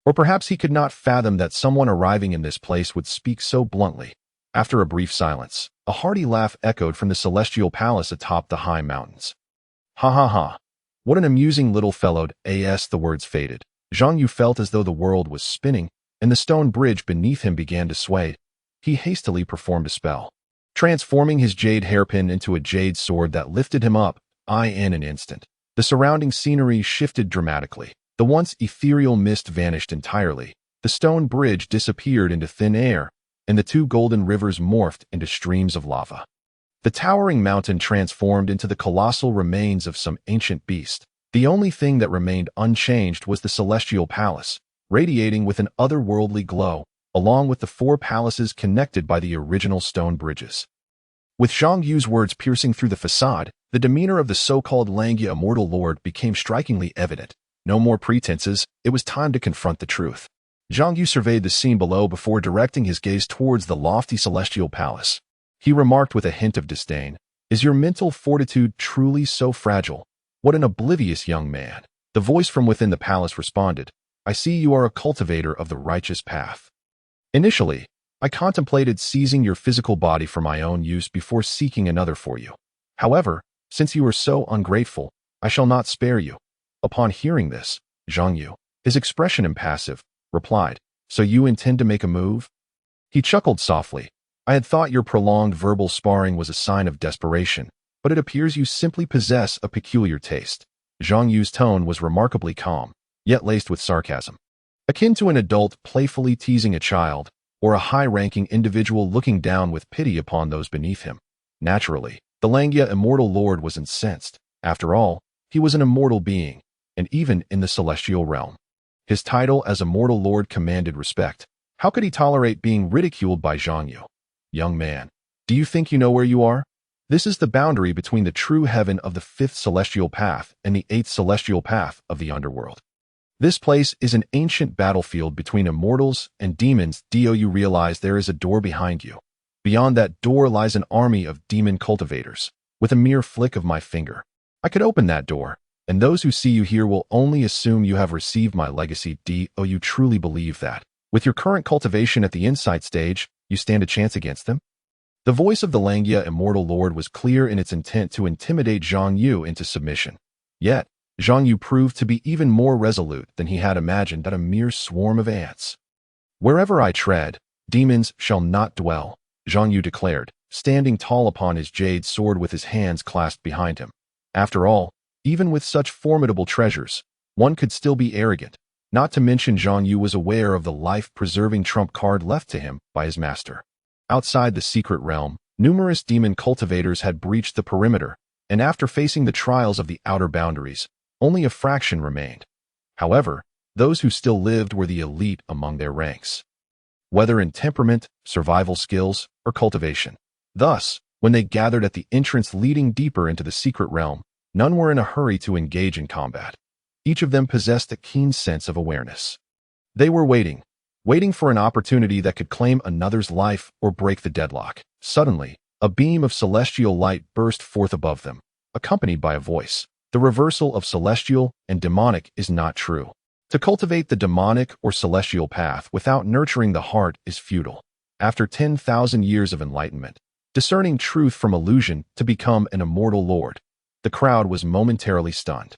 S1: Or perhaps he could not fathom that someone arriving in this place would speak so bluntly. After a brief silence, a hearty laugh echoed from the celestial palace atop the high mountains. Ha ha ha. What an amusing little fellow. As the words faded, Zhang Yu felt as though the world was spinning, and the stone bridge beneath him began to sway. He hastily performed a spell, transforming his jade hairpin into a jade sword that lifted him up. In an instant, the surrounding scenery shifted dramatically. The once ethereal mist vanished entirely, the stone bridge disappeared into thin air, and the 2 golden rivers morphed into streams of lava. The towering mountain transformed into the colossal remains of some ancient beast. The only thing that remained unchanged was the celestial palace, radiating with an otherworldly glow, along with the 4 palaces connected by the original stone bridges. With Zhang Yu's words piercing through the facade, the demeanor of the so-called Langia immortal lord became strikingly evident. No more pretenses, it was time to confront the truth. Zhang Yu surveyed the scene below before directing his gaze towards the lofty celestial palace. He remarked with a hint of disdain, Is your mental fortitude truly so fragile? What an oblivious young man. The voice from within the palace responded, I see you are a cultivator of the righteous path. Initially, I contemplated seizing your physical body for my own use before seeking another for you. However, since you are so ungrateful, I shall not spare you. Upon hearing this, Zhang Yu, his expression impassive, replied, So you intend to make a move? He chuckled softly. I had thought your prolonged verbal sparring was a sign of desperation, but it appears you simply possess a peculiar taste. Zhang Yu's tone was remarkably calm, yet laced with sarcasm. Akin to an adult playfully teasing a child, or a high-ranking individual looking down with pity upon those beneath him. Naturally, the Langia immortal lord was incensed. After all, he was an immortal being, and even in the celestial realm, his title as immortal lord commanded respect. How could he tolerate being ridiculed by Zhang Yu? Young man, do you think you know where you are? This is the boundary between the true heaven of the 5th celestial path and the 8th celestial path of the underworld. This place is an ancient battlefield between immortals and demons. Do you realize there is a door behind you? Beyond that door lies an army of demon cultivators. With a mere flick of my finger, I could open that door, and those who see you here will only assume you have received my legacy. Do you truly believe that, with your current cultivation at the insight stage, you stand a chance against them? The voice of the Langya immortal lord was clear in its intent to intimidate Zhang Yu into submission. Yet, Zhang Yu proved to be even more resolute than he had imagined than a mere swarm of ants. "Wherever I tread, demons shall not dwell," Zhang Yu declared, standing tall upon his jade sword with his hands clasped behind him. After all, even with such formidable treasures, one could still be arrogant, not to mention Zhang Yu was aware of the life-preserving trump card left to him by his master. Outside the secret realm, numerous demon cultivators had breached the perimeter, and after facing the trials of the outer boundaries, only a fraction remained. However, those who still lived were the elite among their ranks, whether in temperament, survival skills, or cultivation. Thus, when they gathered at the entrance leading deeper into the secret realm, none were in a hurry to engage in combat. Each of them possessed a keen sense of awareness. They were waiting for an opportunity that could claim another's life or break the deadlock. Suddenly, a beam of celestial light burst forth above them, accompanied by a voice. "The reversal of celestial and demonic is not true. To cultivate the demonic or celestial path without nurturing the heart is futile." After 10,000 years of enlightenment, discerning truth from illusion to become an immortal lord, the crowd was momentarily stunned.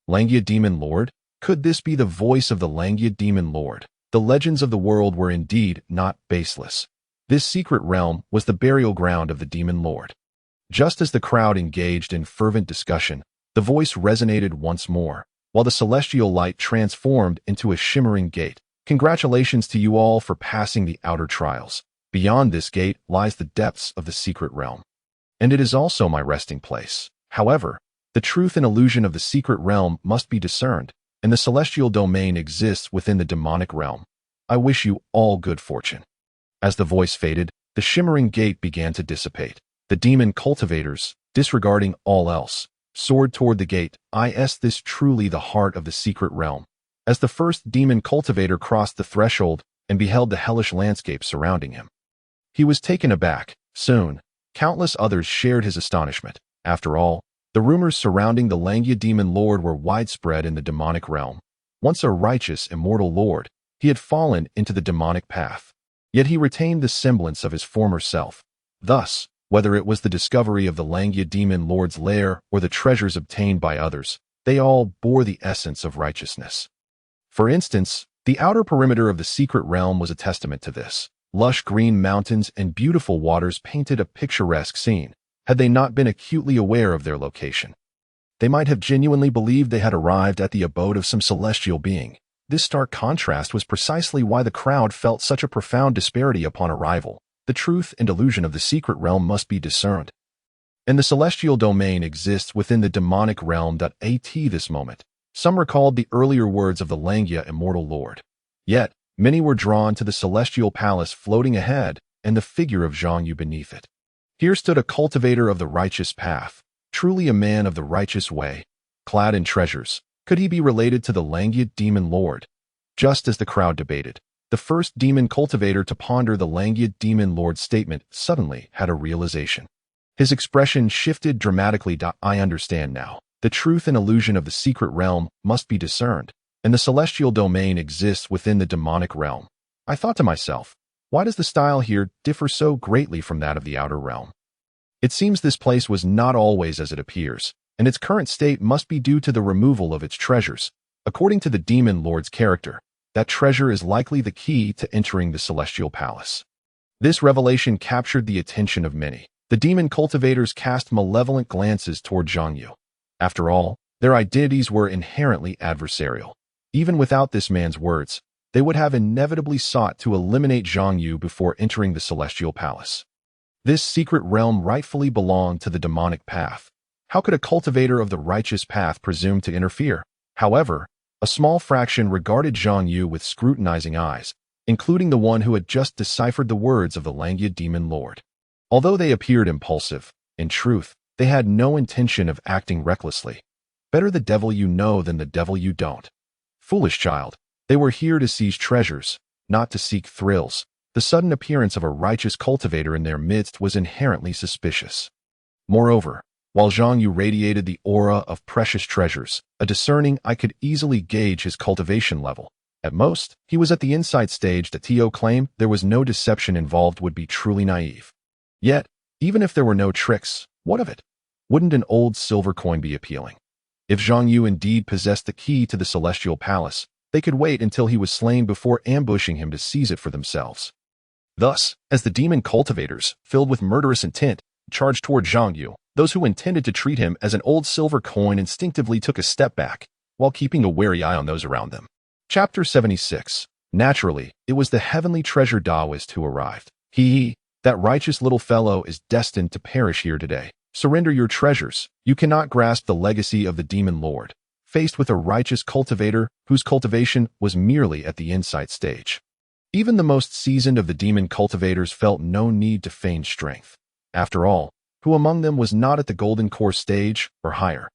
S1: Langya Demon Lord? Could this be the voice of the Langya Demon Lord? The legends of the world were indeed not baseless. This secret realm was the burial ground of the Demon Lord. Just as the crowd engaged in fervent discussion, the voice resonated once more, while the celestial light transformed into a shimmering gate. "Congratulations to you all for passing the outer trials. Beyond this gate lies the depths of the secret realm, and it is also my resting place. However, the truth and illusion of the secret realm must be discerned, and the celestial domain exists within the demonic realm. I wish you all good fortune." As the voice faded, the shimmering gate began to dissipate. The demon cultivators, disregarding all else, soared toward the gate. Is this truly the heart of the secret realm? As the first demon cultivator crossed the threshold and beheld the hellish landscape surrounding him, he was taken aback. Soon, countless others shared his astonishment. After all, the rumors surrounding the Langya Demon Lord were widespread in the demonic realm. Once a righteous, immortal lord, he had fallen into the demonic path. Yet he retained the semblance of his former self. Thus, whether it was the discovery of the Langya Demon Lord's lair or the treasures obtained by others, they all bore the essence of righteousness. For instance, the outer perimeter of the secret realm was a testament to this. Lush green mountains and beautiful waters painted a picturesque scene. Had they not been acutely aware of their location, they might have genuinely believed they had arrived at the abode of some celestial being. This stark contrast was precisely why the crowd felt such a profound disparity upon arrival. The truth and illusion of the secret realm must be discerned, and the celestial domain exists within the demonic realm. At this moment, some recalled the earlier words of the Langya immortal lord. Yet, many were drawn to the celestial palace floating ahead and the figure of Zhang Yu beneath it. Here stood a cultivator of the righteous path, truly a man of the righteous way, clad in treasures. Could he be related to the Langya Demon Lord? Just as the crowd debated, the first demon cultivator to ponder the Langya Demon Lord's statement suddenly had a realization. His expression shifted dramatically. "I understand now. The truth and illusion of the secret realm must be discerned, and the celestial domain exists within the demonic realm." I thought to myself, why does the style here differ so greatly from that of the outer realm? It seems this place was not always as it appears, and its current state must be due to the removal of its treasures. According to the Demon Lord's character, that treasure is likely the key to entering the celestial palace. This revelation captured the attention of many. The demon cultivators cast malevolent glances toward Zhang Yu. After all, their identities were inherently adversarial. Even without this man's words, they would have inevitably sought to eliminate Zhang Yu before entering the celestial palace. This secret realm rightfully belonged to the demonic path. How could a cultivator of the righteous path presume to interfere? However, a small fraction regarded Zhang Yu with scrutinizing eyes, including the one who had just deciphered the words of the Langya Demon Lord. Although they appeared impulsive, in truth, they had no intention of acting recklessly. Better the devil you know than the devil you don't. Foolish child, they were here to seize treasures, not to seek thrills. The sudden appearance of a righteous cultivator in their midst was inherently suspicious. Moreover, while Zhang Yu radiated the aura of precious treasures, a discerning eye could easily gauge his cultivation level. At most, he was at the insight stage that To claim there was no deception involved would be truly naive. Yet, even if there were no tricks, what of it? Wouldn't an old silver coin be appealing? If Zhang Yu indeed possessed the key to the celestial palace, they could wait until he was slain before ambushing him to seize it for themselves. Thus, as the demon cultivators, filled with murderous intent, charged toward Zhang Yu, those who intended to treat him as an old silver coin instinctively took a step back, while keeping a wary eye on those around them. Chapter 76. Naturally, it was the heavenly treasure Taoist who arrived. That righteous little fellow is destined to perish here today. Surrender your treasures. You cannot grasp the legacy of the demon lord, faced with a righteous cultivator whose cultivation was merely at the insight stage. Even the most seasoned of the demon cultivators felt no need to feign strength. After all, who among them was not at the golden core stage or higher?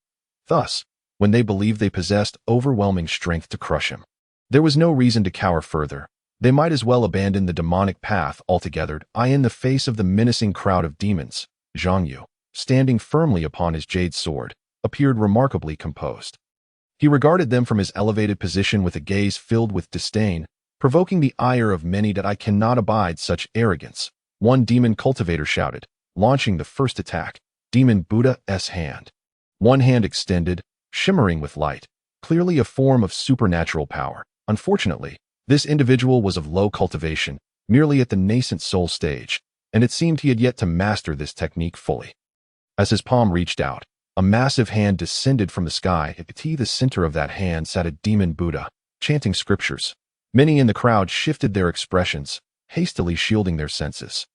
S1: Thus, when they believed they possessed overwhelming strength to crush him, there was no reason to cower further. They might as well abandon the demonic path altogether. In the face of the menacing crowd of demons, Zhang Yu, standing firmly upon his jade sword, appeared remarkably composed. He regarded them from his elevated position with a gaze filled with disdain, provoking the ire of many. That I cannot abide such arrogance, one demon cultivator shouted, launching the first attack. Demon Buddha's hand. One hand extended, shimmering with light, clearly a form of supernatural power. Unfortunately, this individual was of low cultivation, merely at the nascent soul stage, and it seemed he had yet to master this technique fully. As his palm reached out, a massive hand descended from the sky. At the center of that hand sat a demon Buddha, chanting scriptures. Many in the crowd shifted their expressions, hastily shielding their senses,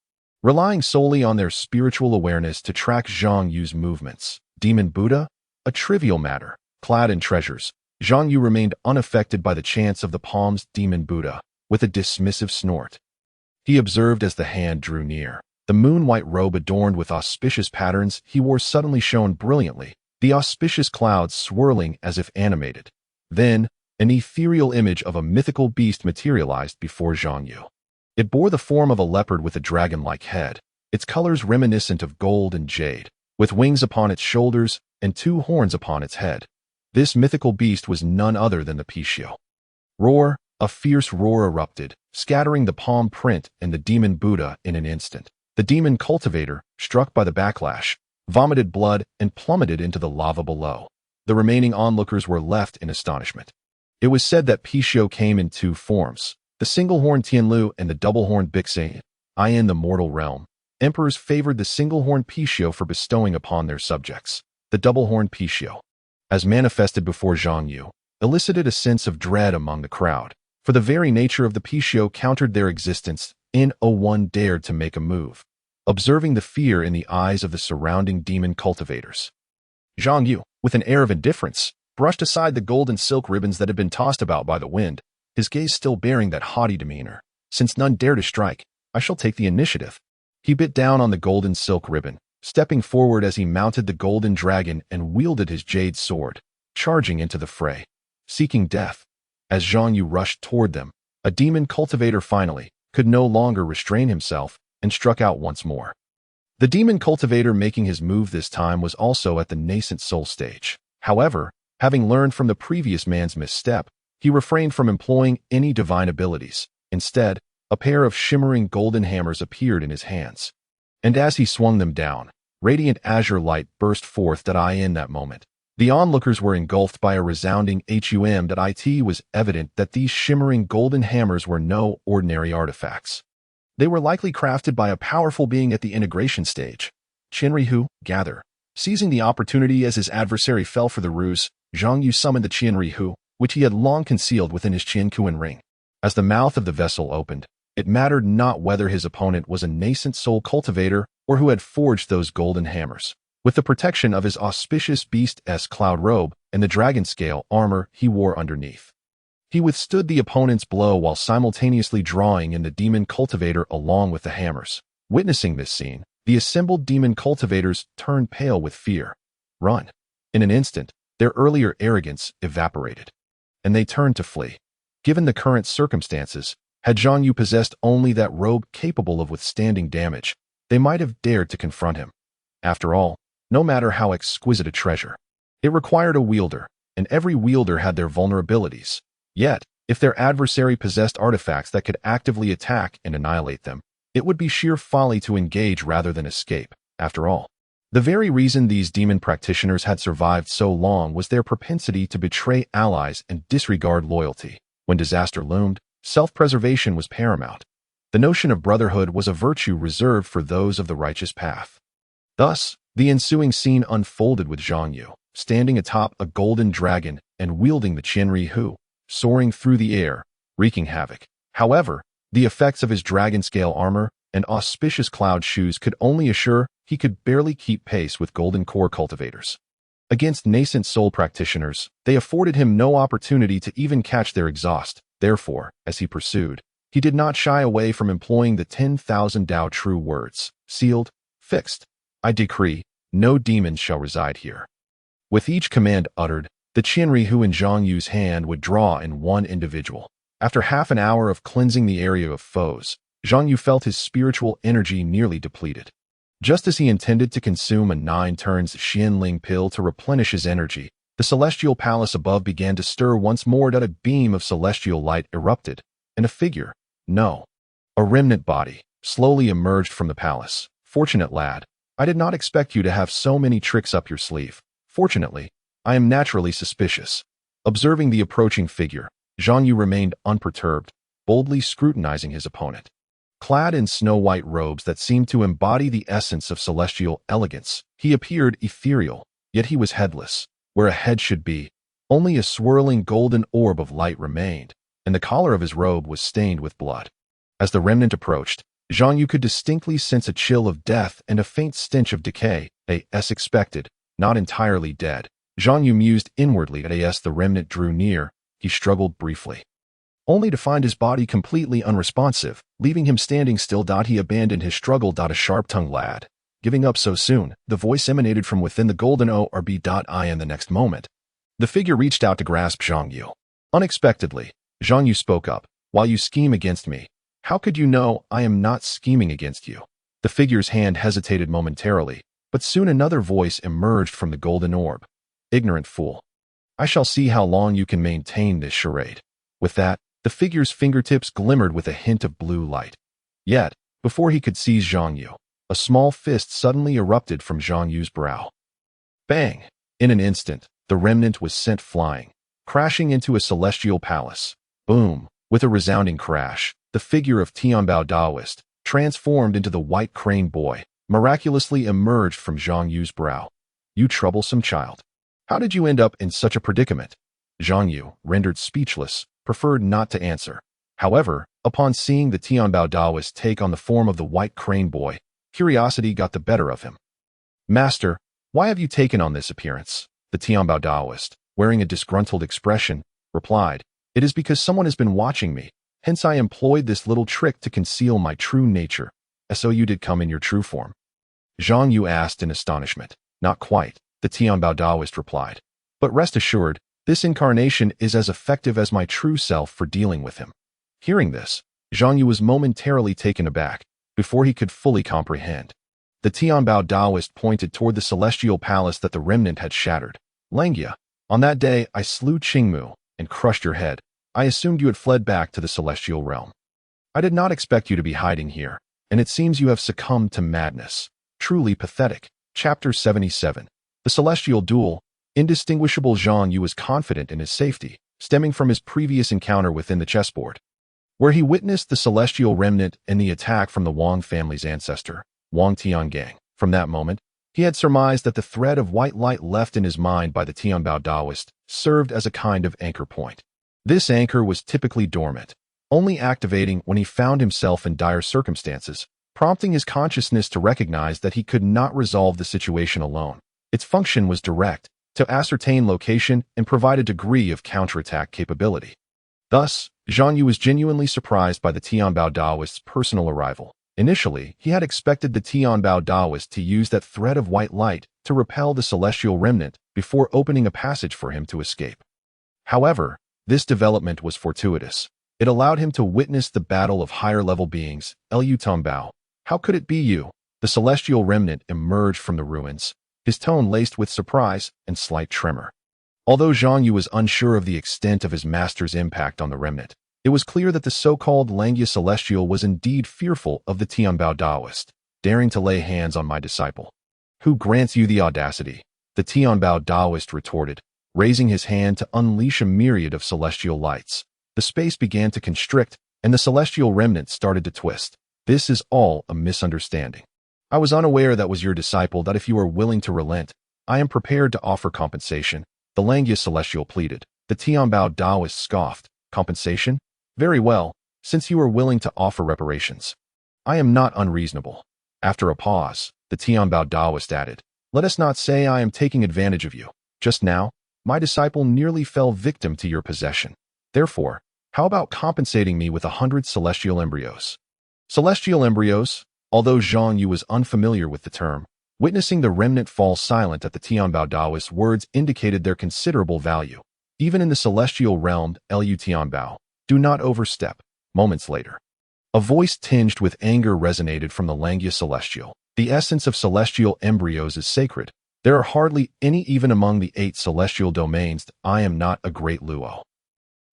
S1: relying solely on their spiritual awareness to track Zhang Yu's movements. Demon Buddha? A trivial matter. Clad in treasures, Zhang Yu remained unaffected by the chants of the palm's demon Buddha, with a dismissive snort. He observed as the hand drew near. The moon-white robe adorned with auspicious patterns he wore suddenly shone brilliantly, the auspicious clouds swirling as if animated. Then, an ethereal image of a mythical beast materialized before Zhang Yu. It bore the form of a leopard with a dragon-like head, its colors reminiscent of gold and jade, with wings upon its shoulders and two horns upon its head. This mythical beast was none other than the Pishio. Roar! A fierce roar erupted, scattering the palm print and the demon Buddha in an instant. The demon cultivator, struck by the backlash, vomited blood and plummeted into the lava below. The remaining onlookers were left in astonishment. It was said that Pishio came in two forms, the single-horned Tianlu and the double-horned Bixi. In the mortal realm, emperors favored the single-horned Pishio for bestowing upon their subjects. The double-horned Pishio, as manifested before Zhang Yu, elicited a sense of dread among the crowd, for the very nature of the Pishio countered their existence. One dared to make a move, observing the fear in the eyes of the surrounding demon cultivators. Zhang Yu, with an air of indifference, brushed aside the gold and silk ribbons that had been tossed about by the wind, his gaze still bearing that haughty demeanor. Since none dare to strike, I shall take the initiative. He bit down on the golden silk ribbon, stepping forward as he mounted the golden dragon and wielded his jade sword, charging into the fray, seeking death. As Zhang Yu rushed toward them, a demon cultivator finally could no longer restrain himself and struck out once more. The demon cultivator making his move this time was also at the nascent soul stage. However, having learned from the previous man's misstep, he refrained from employing any divine abilities. Instead, a pair of shimmering golden hammers appeared in his hands. And as he swung them down, radiant azure light burst forth. In that moment, the onlookers were engulfed by a resounding hum. It was evident that these shimmering golden hammers were no ordinary artifacts. They were likely crafted by a powerful being at the integration stage. Qianrihu, gather. Seizing the opportunity as his adversary fell for the ruse, Zhang Yu summoned the Qianrihu, which he had long concealed within his Qiankuan ring. As the mouth of the vessel opened, it mattered not whether his opponent was a nascent soul cultivator or who had forged those golden hammers. With the protection of his auspicious beast's cloud robe and the dragon scale armor he wore underneath, he withstood the opponent's blow while simultaneously drawing in the demon cultivator along with the hammers. Witnessing this scene, the assembled demon cultivators turned pale with fear. Run! In an instant, their earlier arrogance evaporated, and they turned to flee. Given the current circumstances, had Zhang Yu possessed only that robe capable of withstanding damage, they might have dared to confront him. After all, no matter how exquisite a treasure, it required a wielder, and every wielder had their vulnerabilities. Yet, if their adversary possessed artifacts that could actively attack and annihilate them, It would be sheer folly to engage rather than escape, after all. The very reason these demon practitioners had survived so long was their propensity to betray allies and disregard loyalty. When disaster loomed, self-preservation was paramount. The notion of brotherhood was a virtue reserved for those of the righteous path. Thus, the ensuing scene unfolded with Zhang Yu, standing atop a golden dragon and wielding the Qianri Hu, soaring through the air, wreaking havoc. However, the effects of his dragon-scale armor and auspicious cloud shoes could only assure he could barely keep pace with golden core cultivators. Against nascent soul practitioners, they afforded him no opportunity to even catch their exhaust. Therefore, as he pursued, he did not shy away from employing the 10,000 Tao true words, sealed, fixed. I decree, no demons shall reside here. With each command uttered, the Qianri Hu in Zhang Yu's hand would draw in one individual. After half an hour of cleansing the area of foes, Zhang Yu felt his spiritual energy nearly depleted. Just as he intended to consume a 9 turns Xianling pill to replenish his energy, the celestial palace above began to stir once more. A beam of celestial light erupted, and a figure, no, a remnant body, slowly emerged from the palace. Fortunate lad, I did not expect you to have so many tricks up your sleeve. Fortunately, I am naturally suspicious. Observing the approaching figure, Zhang Yu remained unperturbed, boldly scrutinizing his opponent. Clad in snow-white robes that seemed to embody the essence of celestial elegance, he appeared ethereal, yet he was headless. Where a head should be, only a swirling golden orb of light remained, and the collar of his robe was stained with blood. As the remnant approached, Zhang Yu could distinctly sense a chill of death and a faint stench of decay. As expected, not entirely dead. Zhang Yu mused inwardly. As the remnant drew near, he struggled briefly, only to find his body completely unresponsive, leaving him standing still. He abandoned his struggle. A sharp-tongued lad. Giving up so soon, the voice emanated from within the golden orb. In the next moment, the figure reached out to grasp Zhang Yu. Unexpectedly, Zhang Yu spoke up. While you scheme against me, how could you know I am not scheming against you? The figure's hand hesitated momentarily, but soon another voice emerged from the golden orb. Ignorant fool. I shall see how long you can maintain this charade. With that, the figure's fingertips glimmered with a hint of blue light. Yet, before he could seize Zhang Yu, a small fist suddenly erupted from Zhang Yu's brow. Bang! In an instant, the remnant was sent flying, crashing into a celestial palace. Boom! With a resounding crash, the figure of Tianbao Daoist, transformed into the white crane boy, miraculously emerged from Zhang Yu's brow. You troublesome child. How did you end up in such a predicament? Zhang Yu, rendered speechless, preferred not to answer. However, upon seeing the Tianbao Daoist take on the form of the white crane boy, curiosity got the better of him. Master, why have you taken on this appearance? The Tianbao Daoist, wearing a disgruntled expression, replied, It is because someone has been watching me, hence I employed this little trick to conceal my true nature. So you did come in your true form? Zhang Yu asked in astonishment. Not quite, the Tianbao Daoist replied. But rest assured, this incarnation is as effective as my true self for dealing with him. Hearing this, Zhang Yu was momentarily taken aback, before he could fully comprehend. The Tianbao Daoist pointed toward the celestial palace that the remnant had shattered. Langia, on that day I slew Qingmu and crushed your head. I assumed you had fled back to the celestial realm. I did not expect you to be hiding here, and it seems you have succumbed to madness. Truly pathetic. Chapter 77. The Celestial Duel. Indistinguishable Zhang Yu was confident in his safety, stemming from his previous encounter within the chessboard, where he witnessed the celestial remnant and the attack from the Wang family's ancestor, Wang Tiangang. From that moment, he had surmised that the thread of white light left in his mind by the Tianbao Daoist served as a kind of anchor point. This anchor was typically dormant, only activating when he found himself in dire circumstances, prompting his consciousness to recognize that he could not resolve the situation alone. Its function was direct, to ascertain location and provide a degree of counterattack capability. Thus, Zhang Yu was genuinely surprised by the Tianbao Daoist's personal arrival. Initially, he had expected the Tianbao Daoist to use that thread of white light to repel the celestial remnant before opening a passage for him to escape. However, this development was fortuitous. It allowed him to witness the battle of higher-level beings. Lu Tombao, how could it be you? The celestial remnant emerged from the ruins, his tone laced with surprise and slight tremor. Although Zhang Yu was unsure of the extent of his master's impact on the remnant, It was clear that the so-called Langya Celestial was indeed fearful of the Tianbao Taoist, daring to lay hands on my disciple. Who grants you the audacity? The Tianbao Taoist retorted, raising his hand to unleash a myriad of celestial lights. The space began to constrict, and the celestial remnant started to twist. This is all a misunderstanding. I was unaware that was your disciple, that if you are willing to relent, I am prepared to offer compensation, the Langya Celestial pleaded. The Tianbao Taoist scoffed. Compensation? Very well, since you are willing to offer reparations. I am not unreasonable. After a pause, the Tianbao Taoist added, let us not say I am taking advantage of you. Just now, my disciple nearly fell victim to your possession. Therefore, how about compensating me with 100 celestial embryos? Celestial embryos? Although Zhang Yu was unfamiliar with the term, witnessing the remnant fall silent at the Tianbao Taoist's words indicated their considerable value. Even in the celestial realm, Lu Tianbao, do not overstep. Moments later, a voice tinged with anger resonated from the Langya Celestial. The essence of celestial embryos is sacred. There are hardly any even among the 8 celestial domains. I am not a great Luo.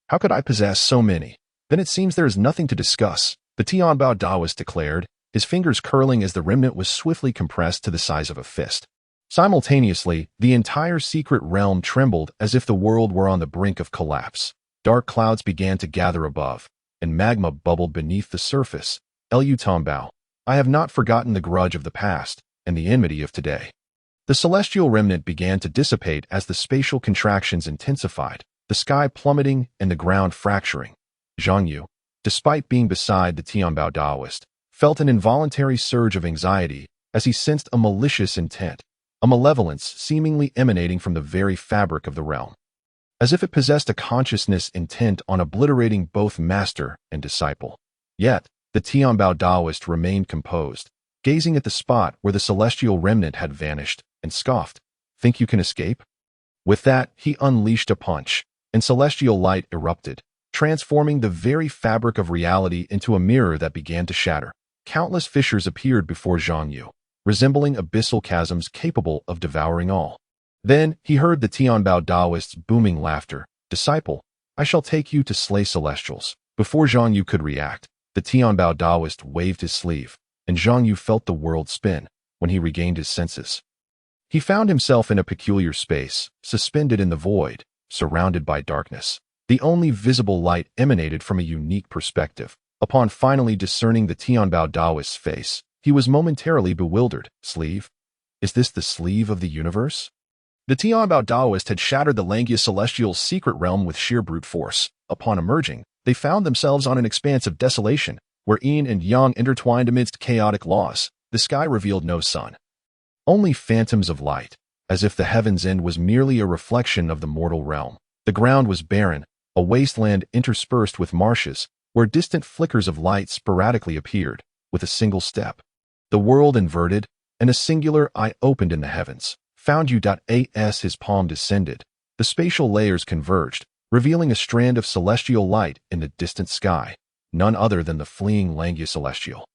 S1: How could I possess so many? Then it seems there is nothing to discuss, the Tianbao Taoist declared, his fingers curling as the remnant was swiftly compressed to the size of a fist. Simultaneously, the entire secret realm trembled as if the world were on the brink of collapse. Dark clouds began to gather above, and magma bubbled beneath the surface. Lu Tianbao, I have not forgotten the grudge of the past and the enmity of today. The celestial remnant began to dissipate as the spatial contractions intensified, the sky plummeting and the ground fracturing. Zhang Yu, despite being beside the Tianbao Taoist, felt an involuntary surge of anxiety as he sensed a malicious intent, a malevolence seemingly emanating from the very fabric of the realm, as if it possessed a consciousness intent on obliterating both master and disciple. Yet, the Tianbao Taoist remained composed, gazing at the spot where the celestial remnant had vanished, and scoffed. Think you can escape? With that, he unleashed a punch, and celestial light erupted, transforming the very fabric of reality into a mirror that began to shatter. Countless fissures appeared before Zhang Yu, resembling abyssal chasms capable of devouring all. Then he heard the Tianbao Taoist's booming laughter. Disciple, I shall take you to slay celestials. Before Zhang Yu could react, the Tianbao Taoist waved his sleeve, and Zhang Yu felt the world spin. When he regained his senses, he found himself in a peculiar space, suspended in the void, surrounded by darkness. The only visible light emanated from a unique perspective. Upon finally discerning the Tianbao Taoist's face, he was momentarily bewildered. Sleeve? Is this the sleeve of the universe? The Tianbao Taoist had shattered the Langya Celestial's secret realm with sheer brute force. Upon emerging, they found themselves on an expanse of desolation, where yin and yang intertwined amidst chaotic laws. The sky revealed no sun, only phantoms of light, as if the heaven's end was merely a reflection of the mortal realm. The ground was barren, a wasteland interspersed with marshes, where distant flickers of light sporadically appeared. With a single step, the world inverted, and a singular eye opened in the heavens. Found you. As his palm descended, the spatial layers converged, revealing a strand of celestial light in the distant sky, none other than the fleeing Langya Celestial.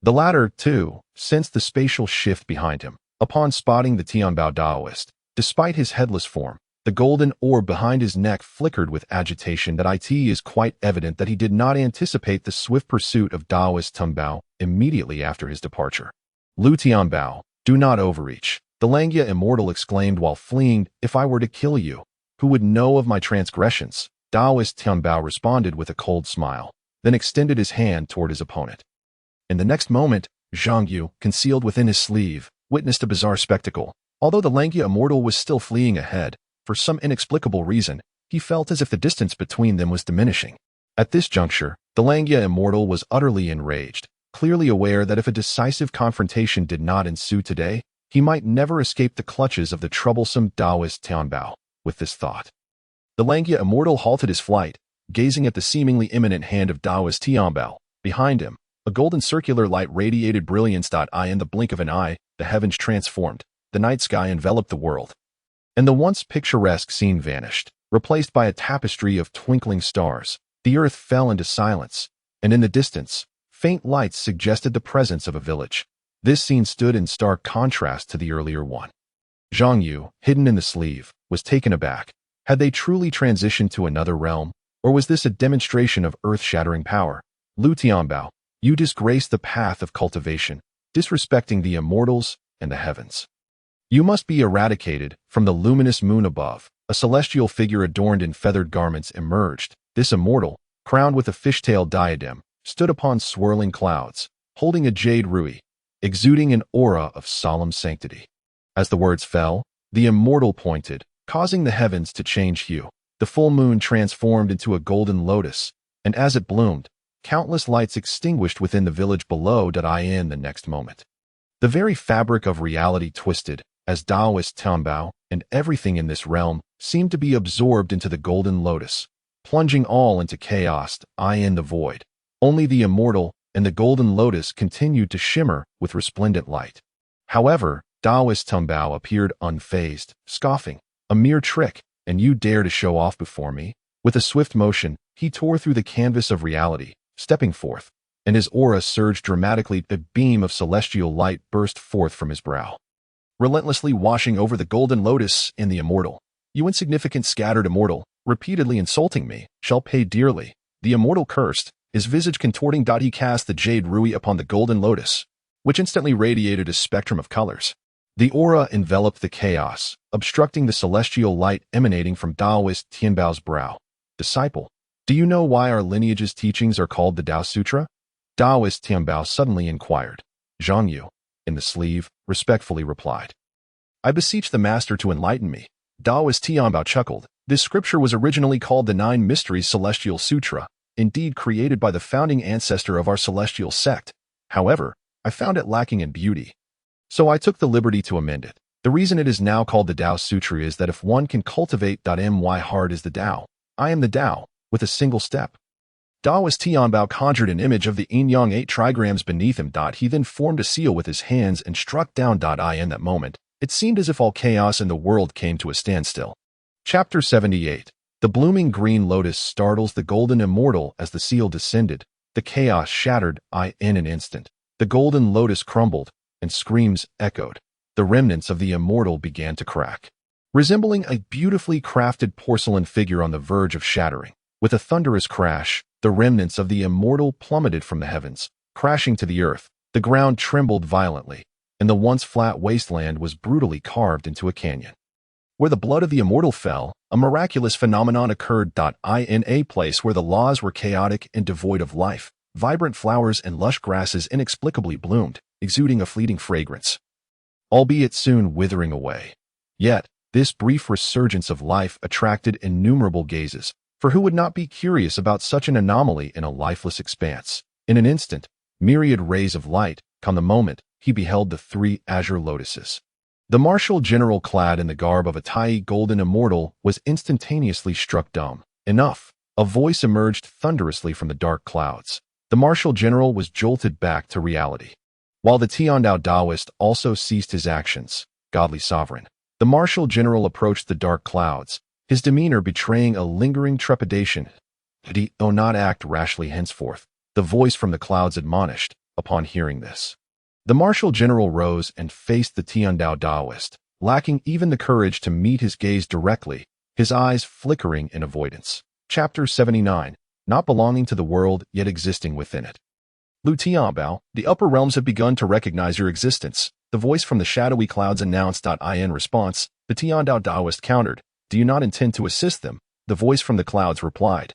S1: The latter, too, sensed the spatial shift behind him. Upon spotting the Tianbao Taoist, despite his headless form, the golden orb behind his neck flickered with agitation. It is quite evident that he did not anticipate the swift pursuit of Taoist Tianbao immediately after his departure. Lu Tianbao, do not overreach, the Langya immortal exclaimed while fleeing. If I were to kill you, who would know of my transgressions? Taoist Tianbao responded with a cold smile, then extended his hand toward his opponent. In the next moment, Zhang Yu, concealed within his sleeve, witnessed a bizarre spectacle. Although the Langya immortal was still fleeing ahead, for some inexplicable reason, he felt as if the distance between them was diminishing. At this juncture, the Langya immortal was utterly enraged, clearly aware that if a decisive confrontation did not ensue today, he might never escape the clutches of the troublesome Taoist Tianbao. With this thought, the Langya immortal halted his flight, gazing at the seemingly imminent hand of Taoist Tianbao. Behind him, a golden circular light radiated brilliance. In the blink of an eye, the heavens transformed, the night sky enveloped the world, and the once picturesque scene vanished, replaced by a tapestry of twinkling stars. The earth fell into silence, and in the distance, faint lights suggested the presence of a village. This scene stood in stark contrast to the earlier one. Zhang Yu, hidden in the sleeve, was taken aback. Had they truly transitioned to another realm? Or was this a demonstration of earth-shattering power? Lu Tianbao, you disgrace the path of cultivation, disrespecting the immortals and the heavens. You must be eradicated from the luminous moon above. A celestial figure adorned in feathered garments emerged. This immortal, crowned with a fishtail diadem, stood upon swirling clouds, holding a jade rui, exuding an aura of solemn sanctity. As the words fell, the immortal pointed, causing the heavens to change hue. The full moon transformed into a golden lotus, and as it bloomed, countless lights extinguished within the village below.In the next moment. The very fabric of reality twisted, as Taoist Tianbao and everything in this realm seemed to be absorbed into the golden lotus, plunging all into chaos. In the void, only the immortal and the golden lotus continued to shimmer with resplendent light. However, Taoist Tianbao appeared unfazed, scoffing, "A mere trick, and you dare to show off before me?" With a swift motion, he tore through the canvas of reality, stepping forth, and his aura surged dramatically. A beam of celestial light burst forth from his brow, relentlessly washing over the golden lotus and the immortal. "You insignificant scattered immortal, repeatedly insulting me, shall pay dearly." The immortal cursed, his visage contorting. He cast the jade rui upon the golden lotus, which instantly radiated a spectrum of colors. The aura enveloped the chaos, obstructing the celestial light emanating from Taoist Tianbao's brow. "Disciple, do you know why our lineage's teachings are called the Tao Sutra?" Taoist Tianbao suddenly inquired. Zhang Yu, in the sleeve, respectfully replied, "I beseech the master to enlighten me." Taoist Tianbao chuckled. This scripture was originally called the Nine Mysteries Celestial Sutra, indeed created by the founding ancestor of our celestial sect. However, I found it lacking in beauty, so I took the liberty to amend it. The reason it is now called the Tao Sutra is that if one can cultivate my heart is the Tao, I am the Tao, with a single step. Taoist Tianbao conjured an image of the yin-yang 8 trigrams beneath him. He then formed a seal with his hands and struck down. In that moment, it seemed as if all chaos in the world came to a standstill. Chapter 78. The blooming green lotus startles the golden immortal. As the seal descended, the chaos shattered. In an instant, the golden lotus crumbled, and screams echoed. The remnants of the immortal began to crack, resembling a beautifully crafted porcelain figure on the verge of shattering. With a thunderous crash, the remnants of the immortal plummeted from the heavens, crashing to the earth. The ground trembled violently, and the once flat wasteland was brutally carved into a canyon. Where the blood of the immortal fell, a miraculous phenomenon occurred. In a place where the laws were chaotic and devoid of life, vibrant flowers and lush grasses inexplicably bloomed, exuding a fleeting fragrance, albeit soon withering away. Yet, this brief resurgence of life attracted innumerable gazes, for who would not be curious about such an anomaly in a lifeless expanse? In an instant, myriad rays of light, come the moment, he beheld the 3 azure lotuses. The martial general, clad in the garb of a Tai golden immortal, was instantaneously struck dumb. Enough! A voice emerged thunderously from the dark clouds. The martial general was jolted back to reality, while the Tiandao Taoist also ceased his actions. Godly sovereign. The martial general approached the dark clouds, his demeanor betraying a lingering trepidation. "Do not act rashly henceforth," the voice from the clouds admonished. Upon hearing this, the martial general rose and faced the Tiandao Taoist, lacking even the courage to meet his gaze directly, his eyes flickering in avoidance. Chapter 79. Not belonging to the world, yet existing within it. Lu Tianbao, the upper realms have begun to recognize your existence, the voice from the shadowy clouds announced. In response, the Tiandao Taoist countered, "Do you not intend to assist them?" The voice from the clouds replied,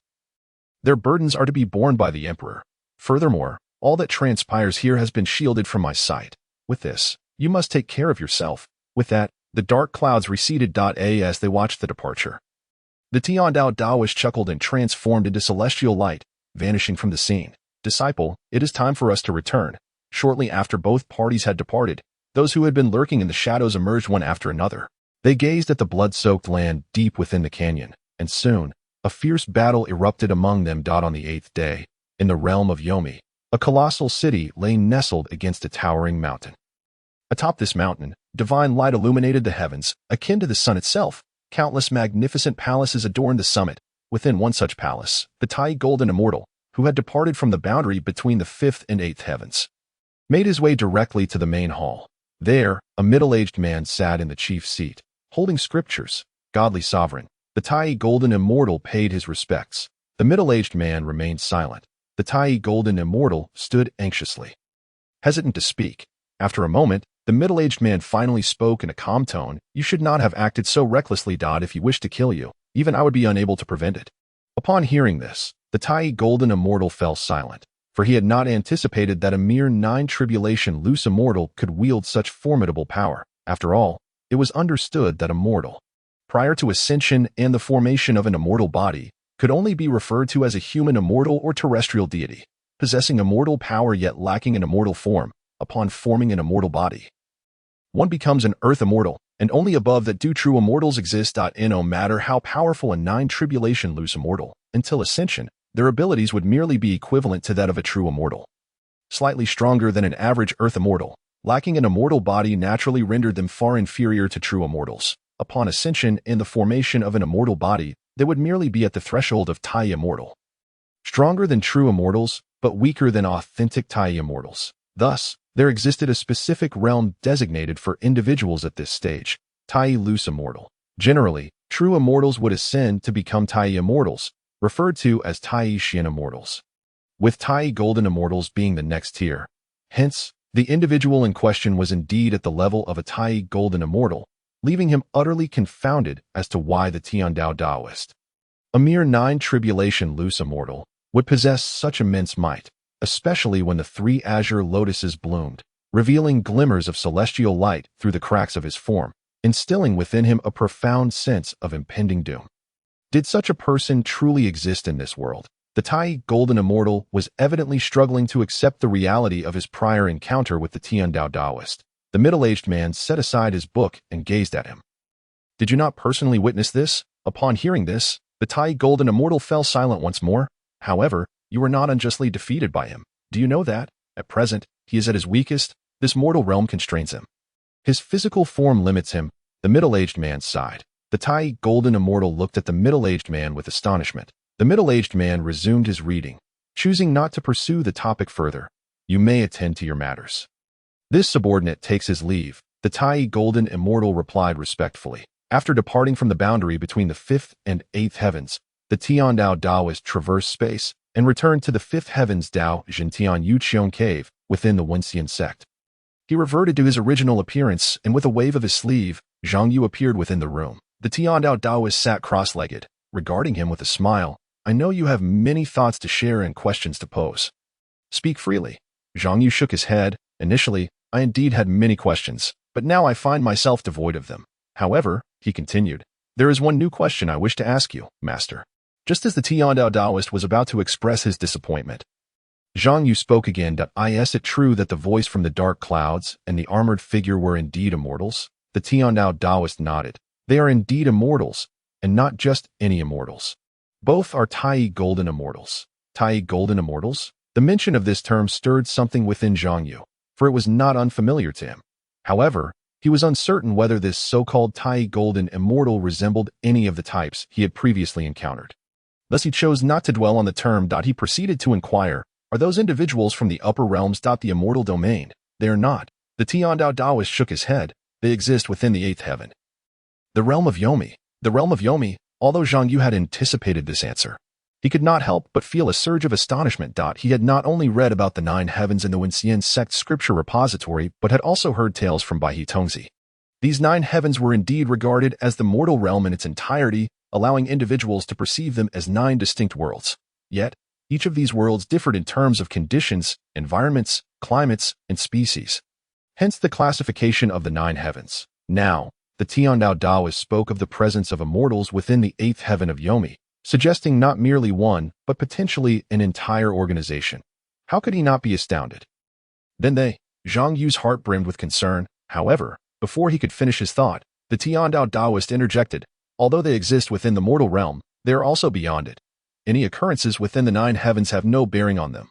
S1: "Their burdens are to be borne by the emperor. Furthermore, all that transpires here has been shielded from my sight. With this, you must take care of yourself." With that, the dark clouds receded. As they watched the departure, the Tiandao Taoist chuckled and transformed into celestial light, vanishing from the scene. "Disciple, it is time for us to return." Shortly after both parties had departed, those who had been lurking in the shadows emerged one after another. They gazed at the blood-soaked land deep within the canyon, and soon, a fierce battle erupted among them. On the 8th day, in the realm of Yomi, a colossal city lay nestled against a towering mountain. Atop this mountain, divine light illuminated the heavens, akin to the sun itself. Countless magnificent palaces adorned the summit. Within one such palace, the Tai golden immortal, who had departed from the boundary between the 5th and 8th heavens, made his way directly to the main hall. There, a middle-aged man sat in the chief seat, holding scriptures. Godly sovereign, the Tai golden immortal paid his respects. The middle-aged man remained silent. The Tai golden immortal stood anxiously, hesitant to speak. After a moment, the middle-aged man finally spoke in a calm tone. You should not have acted so recklessly, Dot. If he wished to kill you, even I would be unable to prevent it. Upon hearing this, the Tai golden immortal fell silent, for he had not anticipated that a mere 9 tribulation loose immortal could wield such formidable power. After all, it was understood that a mortal, prior to ascension and the formation of an immortal body, could only be referred to as a human immortal or terrestrial deity, possessing immortal power yet lacking an immortal form. Upon forming an immortal body, one becomes an earth immortal, and only above that do true immortals exist. No matter how powerful a 9 tribulation loose immortal, until ascension, their abilities would merely be equivalent to that of a true immortal. Slightly stronger than an average earth immortal, lacking an immortal body naturally rendered them far inferior to true immortals. Upon ascension and the formation of an immortal body, they would merely be at the threshold of Tai immortal. Stronger than true immortals, but weaker than authentic Tai immortals. Thus, there existed a specific realm designated for individuals at this stage, Tai loose immortal. Generally, true immortals would ascend to become Tai immortals, referred to as Tai Shin immortals, with Tai golden immortals being the next tier. Hence, the individual in question was indeed at the level of a Tai golden immortal, leaving him utterly confounded as to why the Tiandao Taoist, a mere 9 tribulation loose immortal, would possess such immense might, especially when the 3 azure lotuses bloomed, revealing glimmers of celestial light through the cracks of his form, instilling within him a profound sense of impending doom. Did such a person truly exist in this world? The Tai golden immortal was evidently struggling to accept the reality of his prior encounter with the Tiandao Taoist. The middle-aged man set aside his book and gazed at him. Did you not personally witness this? Upon hearing this, the Tai golden immortal fell silent once more. However, you were not unjustly defeated by him. Do you know that, at present, he is at his weakest? This mortal realm constrains him. His physical form limits him. The middle-aged man sighed. The Tai golden immortal looked at the middle-aged man with astonishment. The middle-aged man resumed his reading, choosing not to pursue the topic further. You may attend to your matters. This subordinate takes his leave. The Tai golden immortal replied respectfully. After departing from the boundary between the 5th and 8th heavens, the Tiandao Taoist traversed space and returned to the 5th heavens Dao Jintian Yuqian cave within the Wenxian sect. He reverted to his original appearance, and with a wave of his sleeve, Zhang Yu appeared within the room. The Tiandao Taoist sat cross-legged, regarding him with a smile. I know you have many thoughts to share and questions to pose. Speak freely. Zhang Yu shook his head. Initially, I indeed had many questions, but now I find myself devoid of them. However, he continued, there is one new question I wish to ask you, Master. Just as the Tiandao Taoist was about to express his disappointment, Zhang Yu spoke again. Is it true that the voice from the dark clouds and the armored figure were indeed immortals? The Tiandao Taoist nodded. They are indeed immortals, and not just any immortals. Both are Tai golden immortals. Tai golden immortals? The mention of this term stirred something within Zhang Yu, for it was not unfamiliar to him. However, he was uncertain whether this so-called Tai golden immortal resembled any of the types he had previously encountered. Thus he chose not to dwell on the term. He proceeded to inquire, are those individuals from the upper realms? The immortal domain? They are not. The Tiandao Taoist shook his head. They exist within the 8th heaven. The realm of Yomi. The realm of Yomi. Although Zhang Yu had anticipated this answer, he could not help but feel a surge of astonishment. He had not only read about the 9 heavens in the Wenxian sect scripture repository, but had also heard tales from Baihe Tongzi. These 9 heavens were indeed regarded as the mortal realm in its entirety, allowing individuals to perceive them as 9 distinct worlds. Yet, each of these worlds differed in terms of conditions, environments, climates, and species. Hence the classification of the 9 heavens. Now, the Tiandao Taoist spoke of the presence of immortals within the 8th heaven of Yomi, suggesting not merely one, but potentially an entire organization. How could he not be astounded? Then Zhang Yu's heart brimmed with concern. However, before he could finish his thought, the Tiandao Taoist interjected. Although they exist within the mortal realm, they are also beyond it. Any occurrences within the 9 heavens have no bearing on them.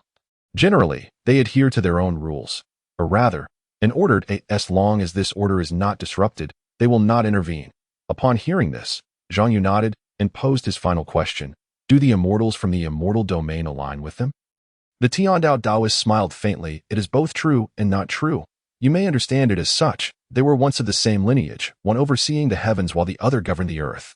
S1: Generally, they adhere to their own rules. Or rather, in order as long as this order is not disrupted, they will not intervene. Upon hearing this, Zhang Yu nodded and posed his final question. Do the immortals from the immortal domain align with them? The Tiandao Taoist smiled faintly. It is both true and not true. You may understand it as such. They were once of the same lineage, one overseeing the heavens while the other governed the earth.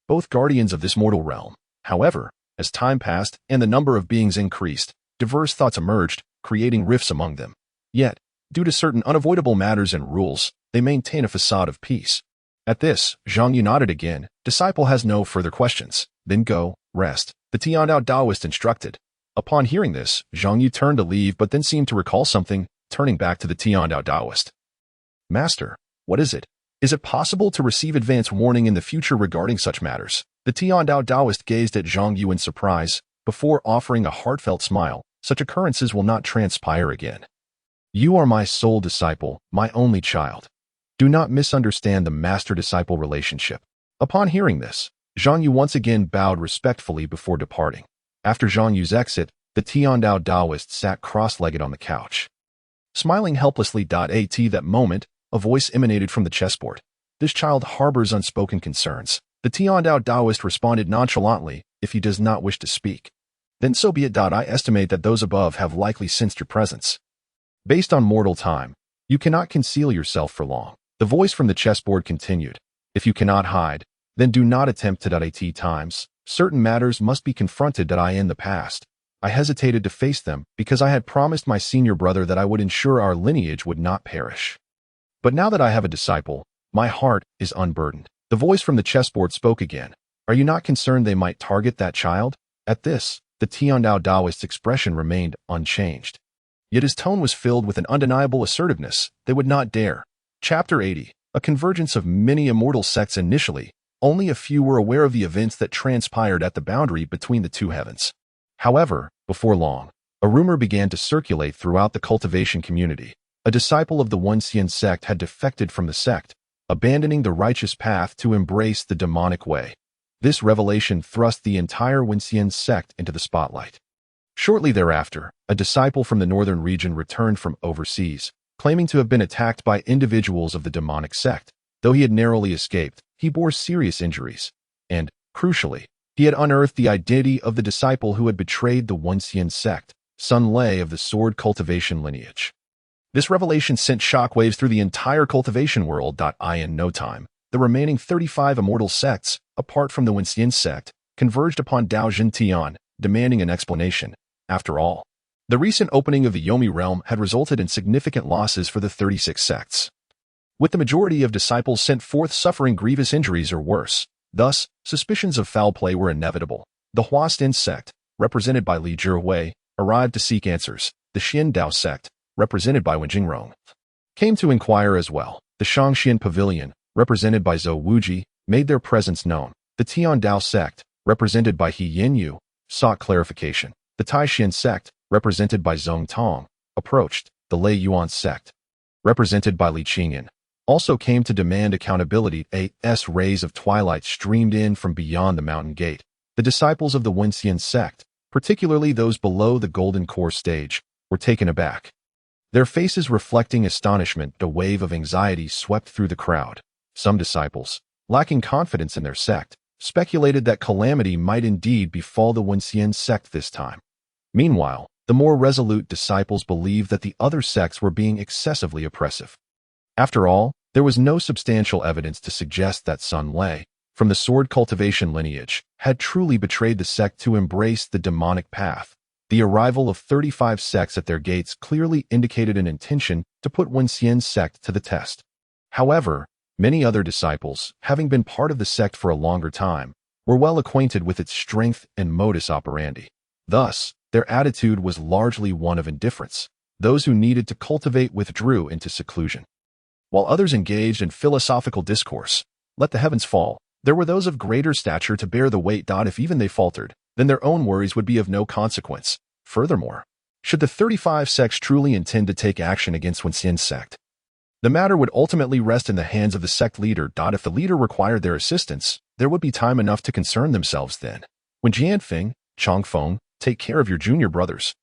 S1: Both guardians of this mortal realm. However, As time passed and the number of beings increased, diverse thoughts emerged, creating rifts among them. Yet, due to certain unavoidable matters and rules, they maintain a facade of peace. At this, Zhang Yu nodded again. Disciple has no further questions. Then go, rest, the Tiandao Taoist instructed. Upon hearing this, Zhang Yu turned to leave but then seemed to recall something, turning back to the Tiandao Taoist. Master, what is it? Is it possible to receive advance warning in the future regarding such matters? The Tiandao Taoist gazed at Zhang Yu in surprise, before offering a heartfelt smile. Such occurrences will not transpire again. You are my sole disciple, my only child. Do not misunderstand the master-disciple relationship. Upon hearing this, Zhang Yu once again bowed respectfully before departing. After Zhang Yu's exit, the Tiandao Taoist sat cross-legged on the couch. Smiling helplessly. At that moment, a voice emanated from the chessboard. This child harbors unspoken concerns. The Tiandao Taoist responded nonchalantly, if he does not wish to speak. Then so be it. I estimate that those above have likely sensed your presence. Based on mortal time, you cannot conceal yourself for long. The voice from the chessboard continued. If you cannot hide, then do not attempt to. At times, certain matters must be confronted. In the past, I hesitated to face them because I had promised my senior brother that I would ensure our lineage would not perish. But now that I have a disciple, my heart is unburdened. The voice from the chessboard spoke again. Are you not concerned they might target that child? At this, the Tiandao Taoist's expression remained unchanged. Yet his tone was filled with an undeniable assertiveness. They would not dare. Chapter 80. A convergence of many immortal sects. Initially, only a few were aware of the events that transpired at the boundary between the two heavens. However, before long, a rumor began to circulate throughout the cultivation community. A disciple of the Wenxian sect had defected from the sect, abandoning the righteous path to embrace the demonic way. This revelation thrust the entire Wenxian sect into the spotlight. Shortly thereafter, a disciple from the northern region returned from overseas, claiming to have been attacked by individuals of the demonic sect. Though he had narrowly escaped, he bore serious injuries. And, crucially, he had unearthed the identity of the disciple who had betrayed the Wenxian sect, Sun Lei of the sword cultivation lineage. This revelation sent shockwaves through the entire cultivation world. In no time, the remaining 35 immortal sects, apart from the Wenxian sect, converged upon Dao Jintian, demanding an explanation. After all, the recent opening of the Yomi realm had resulted in significant losses for the 36 sects, with the majority of disciples sent forth suffering grievous injuries or worse. Thus, suspicions of foul play were inevitable. The Huastin sect, represented by Li Zhihui, arrived to seek answers. The Xin Dao sect, represented by Wen Jingrong, came to inquire as well. The Shangxian Pavilion, represented by Zhou Wuji, made their presence known. The Tian Dao sect, represented by He Yinyu, sought clarification. The Taishan sect, represented by Zhong Tong, approached. The Lei Yuan sect, represented by Li Qingyan, also came to demand accountability. As rays of twilight streamed in from beyond the mountain gate. The disciples of the Wenxian sect, particularly those below the golden core stage, were taken aback. Their faces reflecting astonishment. A wave of anxiety swept through the crowd. Some disciples, lacking confidence in their sect, speculated that calamity might indeed befall the Wenxian sect this time. Meanwhile, the more resolute disciples believed that the other sects were being excessively oppressive. After all, there was no substantial evidence to suggest that Sun Lei, from the sword cultivation lineage, had truly betrayed the sect to embrace the demonic path. The arrival of 35 sects at their gates clearly indicated an intention to put Wenxian's sect to the test. However, many other disciples, having been part of the sect for a longer time, were well acquainted with its strength and modus operandi. Thus, their attitude was largely one of indifference. Those who needed to cultivate withdrew into seclusion, while others engaged in philosophical discourse. Let the heavens fall. There were those of greater stature to bear the weight. If even they faltered, then their own worries would be of no consequence. Furthermore, should the 35 sects truly intend to take action against Wenxian's sect, the matter would ultimately rest in the hands of the sect leader. If the leader required their assistance, there would be time enough to concern themselves then. When Jianfeng, Changfeng, take care of your junior brothers,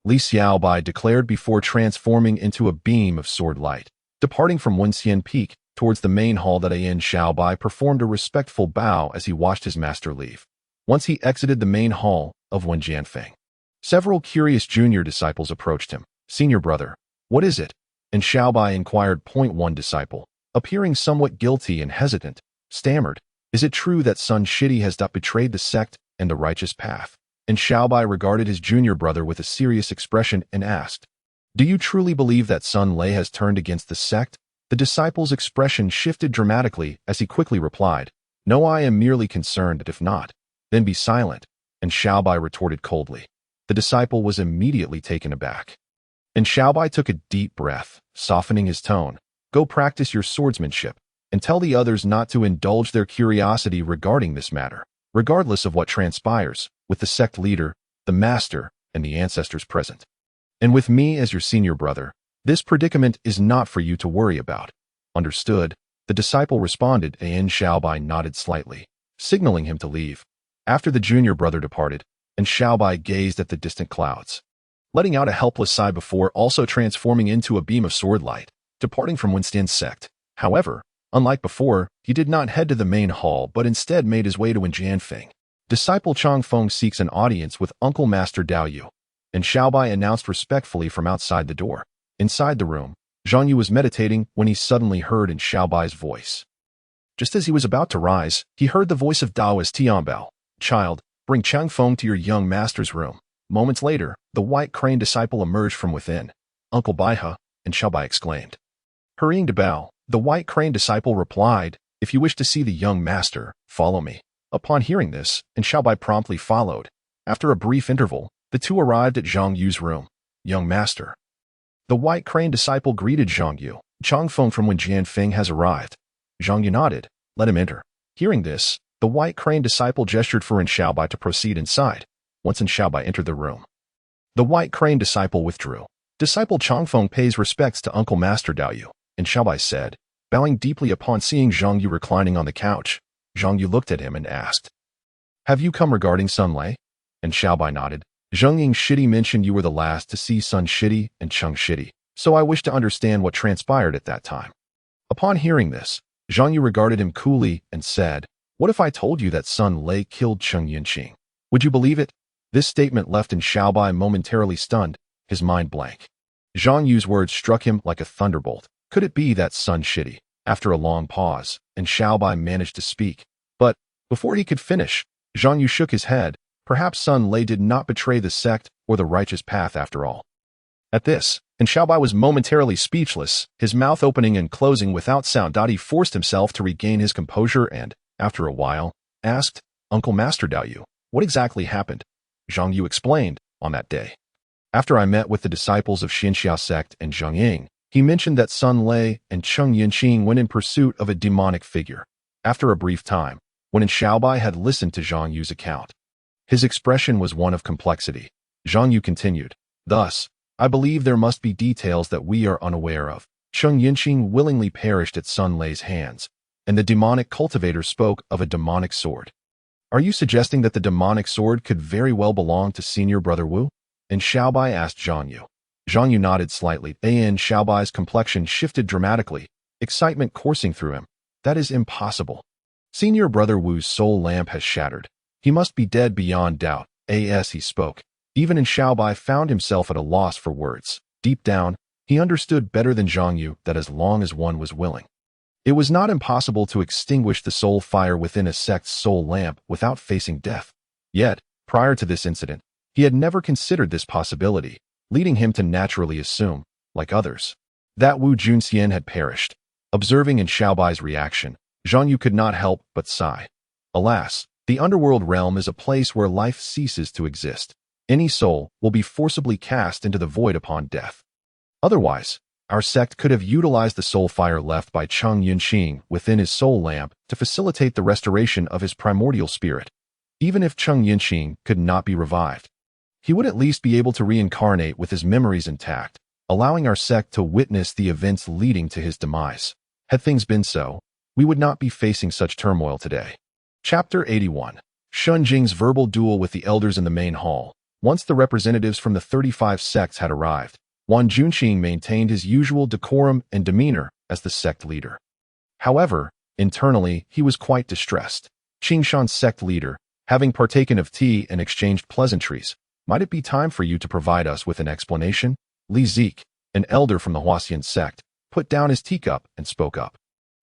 S1: Li Xiaobai declared before transforming into a beam of sword light. Departing from Wenxian Peak towards the main hall. An Xiaobai performed a respectful bow as he watched his master leave. Once he exited the main hall of Wen Jianfeng, several curious junior disciples approached him. Senior brother, what is it? And Xiaobai inquired. One disciple, appearing somewhat guilty and hesitant, stammered, is it true that Sun Shidi has betrayed the sect? and the righteous path. And Xiaobai regarded his junior brother with a serious expression and asked, "Do you truly believe that Sun Lei has turned against the sect?" The disciple's expression shifted dramatically as he quickly replied, "No, I am merely concerned that if not, then be silent." And Xiaobai retorted coldly. The disciple was immediately taken aback. And Xiaobai took a deep breath, softening his tone. "Go practice your swordsmanship, and tell the others not to indulge their curiosity regarding this matter, regardless of what transpires, with the sect leader, the master, and the ancestors present. And with me as your senior brother, this predicament is not for you to worry about." "Understood," the disciple responded, and Xiaobai nodded slightly, signaling him to leave. After the junior brother departed, and Xiaobai gazed at the distant clouds, letting out a helpless sigh before also transforming into a beam of sword light, departing from Winston's sect. However, unlike before, he did not head to the main hall but instead made his way to Wenjianfeng. Disciple Changfeng seeks an audience with Uncle Master Dao Yu, and Xiaobai announced respectfully from outside the door. Inside the room, Zhang Yu was meditating when he suddenly heard in Xiaobai's voice. Just as he was about to rise, he heard the voice of Daoist Tianbao. "Child, bring Changfeng to your young master's room." Moments later, the white crane disciple emerged from within. "Uncle Baihe," and Xiaobai exclaimed. Hurrying to bow, the white crane disciple replied, "If you wish to see the young master, follow me." Upon hearing this, and Xiaobai promptly followed. After a brief interval, the two arrived at Zhang Yu's room. "Young master." The white crane disciple greeted Zhang Yu. "Changfeng from Wenjianfeng has arrived." Zhang Yu nodded. "Let him enter." Hearing this, the white crane disciple gestured for Xiaobai to proceed inside. Once Xiaobai entered the room, the white crane disciple withdrew. Disciple Changfeng pays respects to Uncle Master Dao Yu, and Xiaobai said, bowing deeply upon seeing Zhang Yu reclining on the couch. Zhang Yu looked at him and asked, "Have you come regarding Sun Lei?" And Xiaobai nodded. "Zheng Ying Shidi mentioned you were the last to see Sun Shidi and Cheng Shidi, so I wish to understand what transpired at that time." Upon hearing this, Zhang Yu regarded him coolly and said, "What if I told you that Sun Lei killed Cheng Yinqing? Would you believe it?" This statement left in Xiaobai momentarily stunned, his mind blank. Zhang Yu's words struck him like a thunderbolt. Could it be that Sun Shidi? After a long pause, and Xiaobai managed to speak. But, before he could finish, Zhang Yu shook his head. Perhaps Sun Lei did not betray the sect or the righteous path after all. At this, and Xiaobai was momentarily speechless, his mouth opening and closing without sound. He forced himself to regain his composure and, after a while, asked, "Uncle Master Dao Yu, what exactly happened?" Zhang Yu explained, "On that day, after I met with the disciples of Xinxia sect and Zheng Ying, he mentioned that Sun Lei and Cheng Yinqing went in pursuit of a demonic figure." After a brief time, when Xiaobai had listened to Zhang Yu's account, his expression was one of complexity. Zhang Yu continued, "Thus, I believe there must be details that we are unaware of. Cheng Yinqing willingly perished at Sun Lei's hands, and the demonic cultivator spoke of a demonic sword. Are you suggesting that the demonic sword could very well belong to Senior Brother Wu?" And Xiaobai asked Zhang Yu. Zhang Yu nodded slightly, and Xiaobai's complexion shifted dramatically, excitement coursing through him. "That is impossible. Senior Brother Wu's soul lamp has shattered. He must be dead beyond doubt." As he spoke, even Xiaobai found himself at a loss for words. Deep down, he understood better than Zhang Yu that as long as one was willing, it was not impossible to extinguish the soul fire within a sect's soul lamp without facing death. Yet, prior to this incident, he had never considered this possibility, leading him to naturally assume, like others, that Wu Junxian had perished. Observing in Xiaobai's reaction, Zhang Yu could not help but sigh. Alas, the underworld realm is a place where life ceases to exist. Any soul will be forcibly cast into the void upon death. Otherwise, our sect could have utilized the soul fire left by Cheng Yinqing within his soul lamp to facilitate the restoration of his primordial spirit. Even if Cheng Yinqing could not be revived, he would at least be able to reincarnate with his memories intact, allowing our sect to witness the events leading to his demise. Had things been so, we would not be facing such turmoil today. Chapter 81. Shun Jing's verbal duel with the elders in the main hall. Once the representatives from the 35 sects had arrived, Wan Junqing maintained his usual decorum and demeanor as the sect leader. However, internally, he was quite distressed. Qingshan's sect leader, having partaken of tea and exchanged pleasantries, "Might it be time for you to provide us with an explanation?" Li Zik, an elder from the Huaxian sect, put down his teacup and spoke up.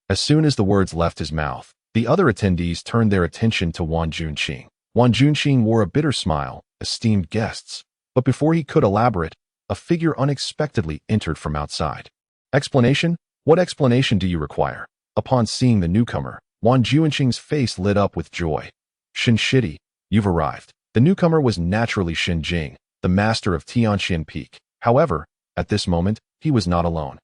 S1: As soon as the words left his mouth, the other attendees turned their attention to Wan Junqing. Wan Junqing wore a bitter smile, esteemed guests. But before he could elaborate, a figure unexpectedly entered from outside. Explanation? What explanation do you require? Upon seeing the newcomer, Wan Junqing's face lit up with joy. Shin Shidi, you've arrived. The newcomer was naturally Shin Jing, the master of Tianxian Peak. However, at this moment, he was not alone.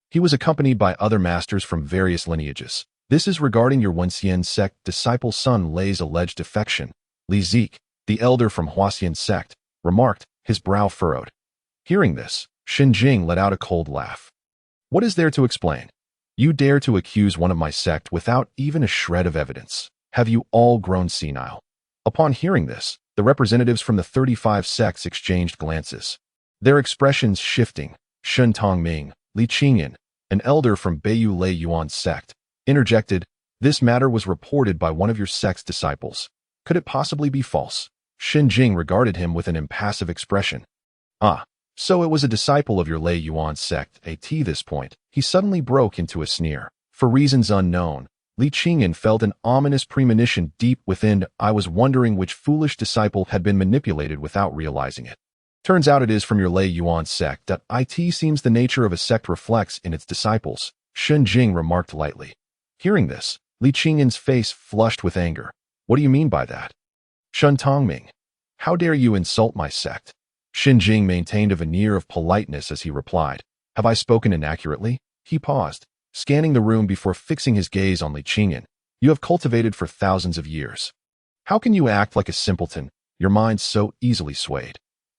S1: He was accompanied by other masters from various lineages. This is regarding your Wenxian sect disciple Sun Lei's alleged defection. Li Zik, the elder from Huaxian sect, remarked, his brow furrowed. Hearing this, Shin Jing let out a cold laugh. What is there to explain? You dare to accuse one of my sect without even a shred of evidence. Have you all grown senile? Upon hearing this, the representatives from the 35 sects exchanged glances. Their expressions shifting. Shen Tongming, Li Qingyan, an elder from Beiyu Lei Yuan sect, interjected, this matter was reported by one of your sect's disciples. Could it possibly be false? Shin Jing regarded him with an impassive expression. Ah, so it was a disciple of your Lei Yuan sect. At this point, he suddenly broke into a sneer. For reasons unknown, Li Qingyan felt an ominous premonition deep within. I was wondering which foolish disciple had been manipulated without realizing it. Turns out it is from your Lei Yuan sect. It seems the nature of a sect reflects in its disciples, Shin Jing remarked lightly. Hearing this, Li Qingyan's face flushed with anger. What do you mean by that? Shen Tongming, how dare you insult my sect? Shin Jing maintained a veneer of politeness as he replied. Have I spoken inaccurately? He paused, scanning the room before fixing his gaze on Li Qingyan. You have cultivated for thousands of years. How can you act like a simpleton, your mind so easily swayed?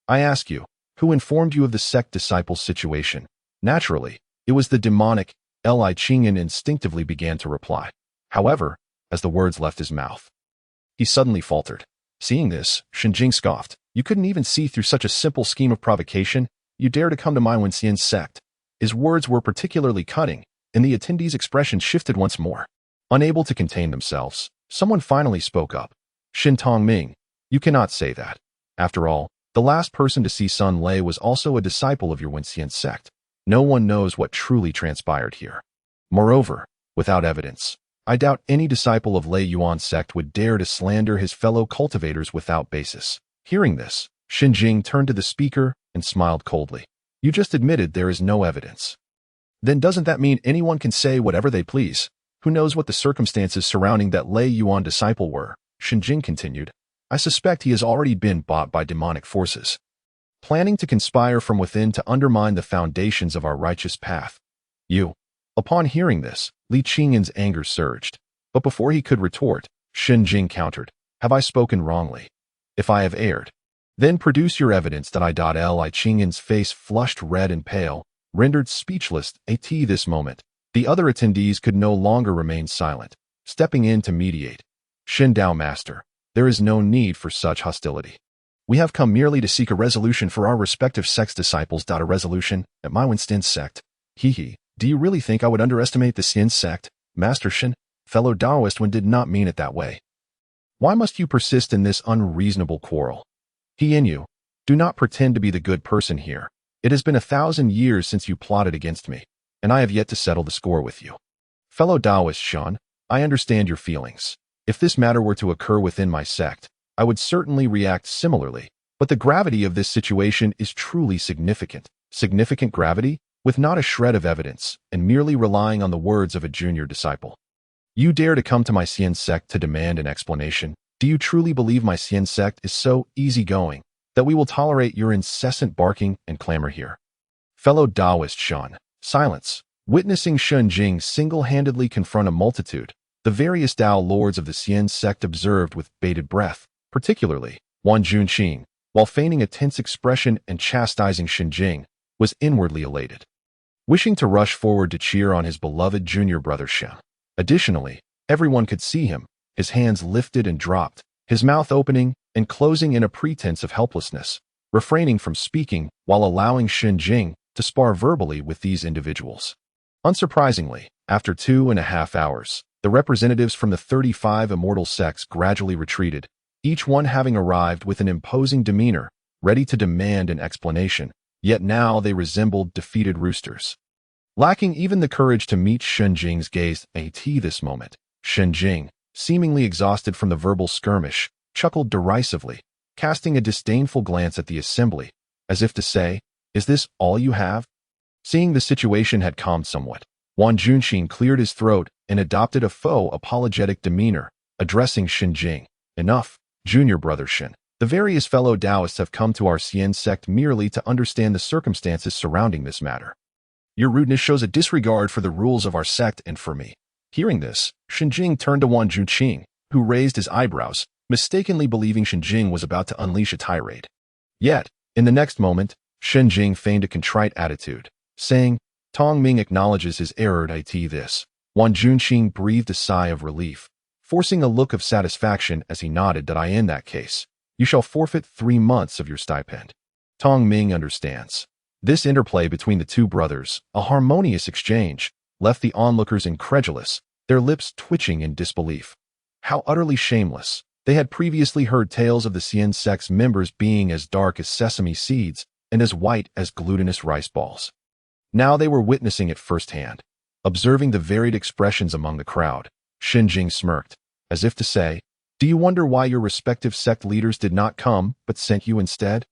S1: I ask you, who informed you of the sect disciple's situation? Naturally, it was the demonic. Li Qingyan instinctively began to reply. However, as the words left his mouth, he suddenly faltered. Seeing this, Shin Jing scoffed. You couldn't even see through such a simple scheme of provocation. You dare to come to my Wenxian sect. His words were particularly cutting, and the attendees' expression shifted once more. Unable to contain themselves, someone finally spoke up. Shin Tongming, you cannot say that. After all, the last person to see Sun Lei was also a disciple of your Wenxian sect. No one knows what truly transpired here. Moreover, without evidence, I doubt any disciple of Lei Yuan sect would dare to slander his fellow cultivators without basis. Hearing this, Shin Jing turned to the speaker and smiled coldly. You just admitted there is no evidence. Then doesn't that mean anyone can say whatever they please? Who knows what the circumstances surrounding that Lei Yuan disciple were? Shin Jing continued. I suspect he has already been bought by demonic forces, planning to conspire from within to undermine the foundations of our righteous path. You. Upon hearing this, Li Qingyan's anger surged. But before he could retort, Shin Jing countered. Have I spoken wrongly? If I have erred, then produce your evidence that Li Qingyan's face flushed red and pale, rendered speechless. At this moment, the other attendees could no longer remain silent, stepping in to mediate. Shin Dao Master, there is no need for such hostility. We have come merely to seek a resolution for our respective sects disciples. A resolution at my Wenxian sect. Hee. Do you really think I would underestimate the Xin sect? Master Shin, fellow Taoist, one did not mean it that way. Why must you persist in this unreasonable quarrel? He and you, do not pretend to be the good person here. It has been 1,000 years since you plotted against me, and I have yet to settle the score with you. Fellow Taoist Shan, I understand your feelings. If this matter were to occur within my sect, I would certainly react similarly, but the gravity of this situation is truly significant. Significant gravity? With not a shred of evidence, and merely relying on the words of a junior disciple. You dare to come to my Xian sect to demand an explanation? Do you truly believe my Xian sect is so easygoing that we will tolerate your incessant barking and clamor here? Fellow Taoist Shan, silence. Witnessing Shin Jing single-handedly confront a multitude, the various Tao lords of the Xian sect observed with bated breath, particularly Wan Junqing, while feigning a tense expression and chastising Shin Jing, was inwardly elated, wishing to rush forward to cheer on his beloved junior brother Shen. Additionally, everyone could see him, his hands lifted and dropped, his mouth opening and closing in a pretense of helplessness, refraining from speaking while allowing Shin Jing to spar verbally with these individuals. Unsurprisingly, after 2.5 hours, the representatives from the 35 immortal sects gradually retreated, each one having arrived with an imposing demeanor, ready to demand an explanation. Yet now they resembled defeated roosters, lacking even the courage to meet Shin Jing's gaze. At this moment, Shin Jing, seemingly exhausted from the verbal skirmish, chuckled derisively, casting a disdainful glance at the assembly, as if to say, "Is this all you have?" Seeing the situation had calmed somewhat, Wang Junqing cleared his throat and adopted a faux apologetic demeanor, addressing Shen Jing. "Enough, junior brother Shen. The various fellow Taoists have come to our Xian sect merely to understand the circumstances surrounding this matter. Your rudeness shows a disregard for the rules of our sect and for me." Hearing this, Shen Jing turned to Wang Junqing, who raised his eyebrows, mistakenly believing Shen Jing was about to unleash a tirade. Yet, in the next moment, Shen Jing feigned a contrite attitude, saying, "Tong Ming acknowledges his error at this." Wang Junqing breathed a sigh of relief, forcing a look of satisfaction as he nodded that in that case, you shall forfeit 3 months of your stipend. Tong Ming understands. This interplay between the two brothers, a harmonious exchange, left the onlookers incredulous, their lips twitching in disbelief. How utterly shameless. They had previously heard tales of the Xian sect's members being as dark as sesame seeds and as white as glutinous rice balls. Now they were witnessing it firsthand. Observing the varied expressions among the crowd, Shen Jing smirked, as if to say, "Do you wonder why your respective sect leaders did not come, but sent you instead?"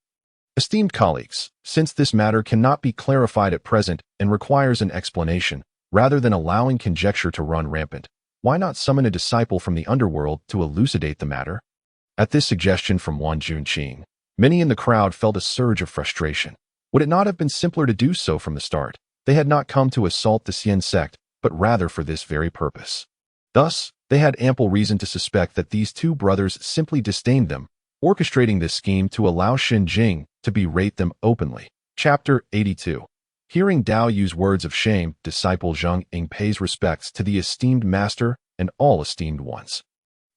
S1: Esteemed colleagues, since this matter cannot be clarified at present and requires an explanation, rather than allowing conjecture to run rampant, why not summon a disciple from the underworld to elucidate the matter? At this suggestion from Wang Junqing, many in the crowd felt a surge of frustration. Would it not have been simpler to do so from the start? They had not come to assault the Xian sect, but rather for this very purpose. Thus, they had ample reason to suspect that these two brothers simply disdained them, orchestrating this scheme to allow Shen Jing to berate them openly. Chapter 82. Hearing Dao Yu's words of shame, disciple Zheng Ying pays respects to the esteemed master and all esteemed ones.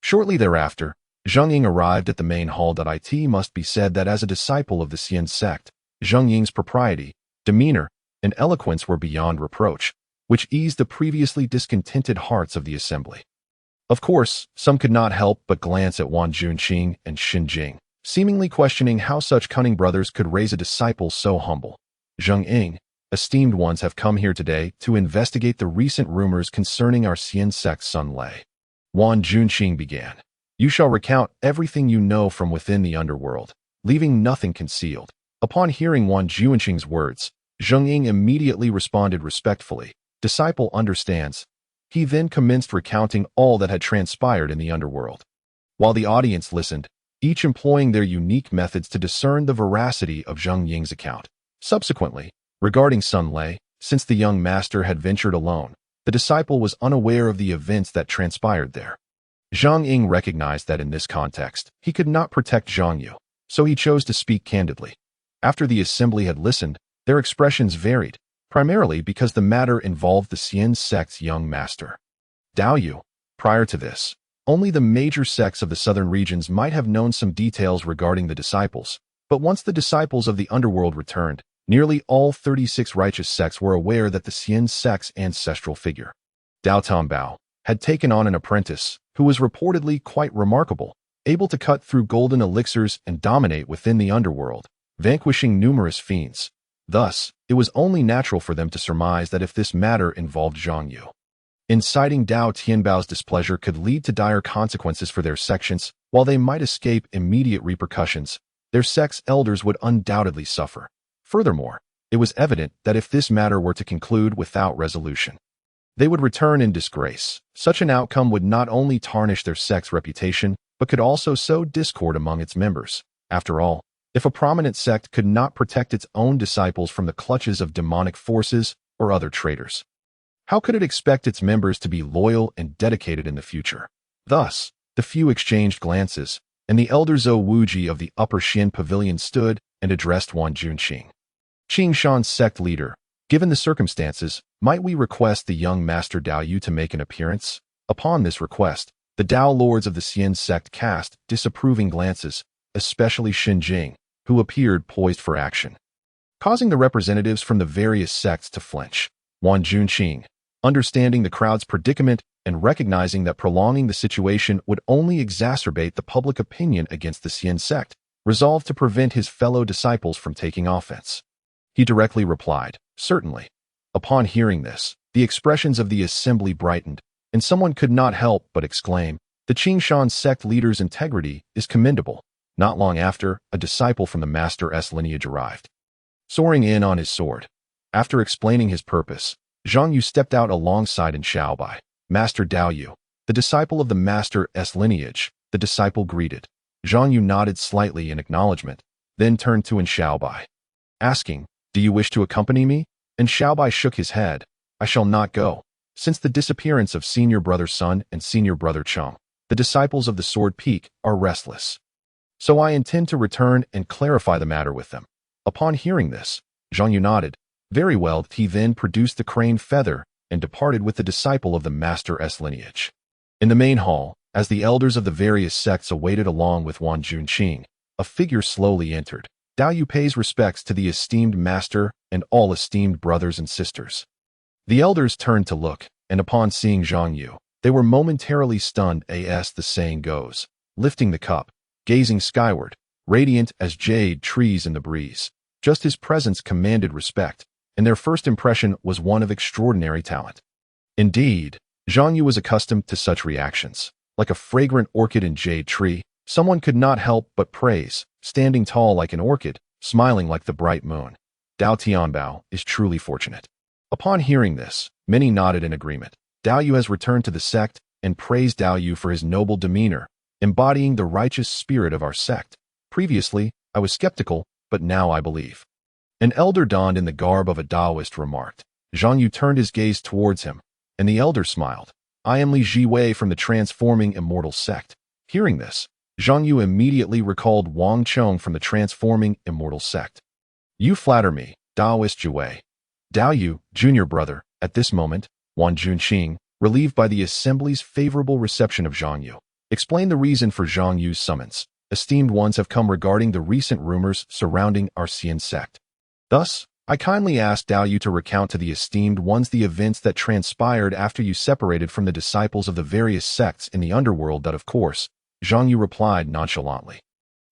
S1: Shortly thereafter, Zheng Ying arrived at the main hall. It must be said that as a disciple of the Xian sect, Zheng Ying's propriety, demeanor, and eloquence were beyond reproach, which eased the previously discontented hearts of the assembly. Of course, some could not help but glance at Wang Junqing and Shen Jing, seemingly questioning how such cunning brothers could raise a disciple so humble. "Zheng Ying, esteemed ones have come here today to investigate the recent rumors concerning our Xian sect's son Lei." Wang Junqing began. "You shall recount everything you know from within the underworld, leaving nothing concealed." Upon hearing Wang Junqing's words, Zheng Ying immediately responded respectfully, "Disciple understands." He then commenced recounting all that had transpired in the underworld. While the audience listened, each employing their unique methods to discern the veracity of Zheng Ying's account. Subsequently, regarding Sun Lei, since the young master had ventured alone, the disciple was unaware of the events that transpired there. Zheng Ying recognized that in this context, he could not protect Zhang Yu, so he chose to speak candidly. After the assembly had listened, their expressions varied, primarily because the matter involved the Xian sect's young master. Dao Yu. Prior to this, only the major sects of the southern regions might have known some details regarding the disciples, but once the disciples of the underworld returned, nearly all 36 righteous sects were aware that the Xian sect's ancestral figure, Dao Tanbao, had taken on an apprentice who was reportedly quite remarkable, able to cut through golden elixirs and dominate within the underworld, vanquishing numerous fiends. Thus, it was only natural for them to surmise that if this matter involved Zhang Yu, inciting Dao Tianbao's displeasure could lead to dire consequences for their sections. While they might escape immediate repercussions, their sect's elders would undoubtedly suffer. Furthermore, it was evident that if this matter were to conclude without resolution, they would return in disgrace. Such an outcome would not only tarnish their sect's reputation, but could also sow discord among its members. After all, if a prominent sect could not protect its own disciples from the clutches of demonic forces or other traitors, how could it expect its members to be loyal and dedicated in the future? Thus, the few exchanged glances, and the elder Zhou Wuji of the Upper Xian Pavilion stood and addressed Wang Junqing. "Qing Shan's sect leader, given the circumstances, might we request the young master Dao Yu to make an appearance?" Upon this request, the Dao lords of the Xian sect cast disapproving glances, especially Shen Jing, who appeared poised for action, causing the representatives from the various sects to flinch. Wang Junqing, understanding the crowd's predicament and recognizing that prolonging the situation would only exacerbate the public opinion against the Xian sect, resolved to prevent his fellow disciples from taking offense. He directly replied, "Certainly." Upon hearing this, the expressions of the assembly brightened, and someone could not help but exclaim, The Qingshan sect leader's integrity is commendable. Not long after, a disciple from the Master's lineage arrived, soaring in on his sword. After explaining his purpose, Zhang Yu stepped out alongside and Xiaobai. Master Dao Yu, the disciple of the Master's lineage, the disciple greeted. Zhang Yu nodded slightly in acknowledgement, then turned to Xiaobai, asking, "Do you wish to accompany me?" And Xiaobai shook his head. "I shall not go. Since the disappearance of Senior Brother Sun and Senior Brother Cheng, the disciples of the Sword Peak are restless. So I intend to return and clarify the matter with them." Upon hearing this, Zhang Yu nodded. Very well. He then produced the crane feather and departed with the disciple of the Master's lineage. In the main hall, as the elders of the various sects awaited along with Wan Junqing, a figure slowly entered. Dao Yu pays respects to the esteemed master and all esteemed brothers and sisters. The elders turned to look, and upon seeing Zhang Yu, they were momentarily stunned, as the saying goes, lifting the cup, gazing skyward, radiant as jade trees in the breeze. Just his presence commanded respect, and their first impression was one of extraordinary talent. Indeed, Zhang Yu was accustomed to such reactions. Like a fragrant orchid and jade tree, someone could not help but praise, standing tall like an orchid, smiling like the bright moon. Dao Tianbao is truly fortunate. Upon hearing this, many nodded in agreement. Dao Yu has returned to the sect and praised Dao Yu for his noble demeanor, embodying the righteous spirit of our sect. Previously, I was skeptical, but now I believe. An elder donned in the garb of a Taoist remarked. Zhang Yu turned his gaze towards him, and the elder smiled. "I am Li Jiwei from the Transforming Immortal sect." Hearing this, Zhang Yu immediately recalled Wang Cheng from the Transforming Immortal sect. "You flatter me, Taoist Jiwei." Dao Yu, junior brother, at this moment, Wan Junqing, relieved by the assembly's favorable reception of Zhang Yu, explained the reason for Zhang Yu's summons. "Esteemed ones have come regarding the recent rumors surrounding our Xian sect. Thus, I kindly ask Dao Yu to recount to the esteemed ones the events that transpired after you separated from the disciples of the various sects in the underworld." That, of course, Zhang Yu replied nonchalantly.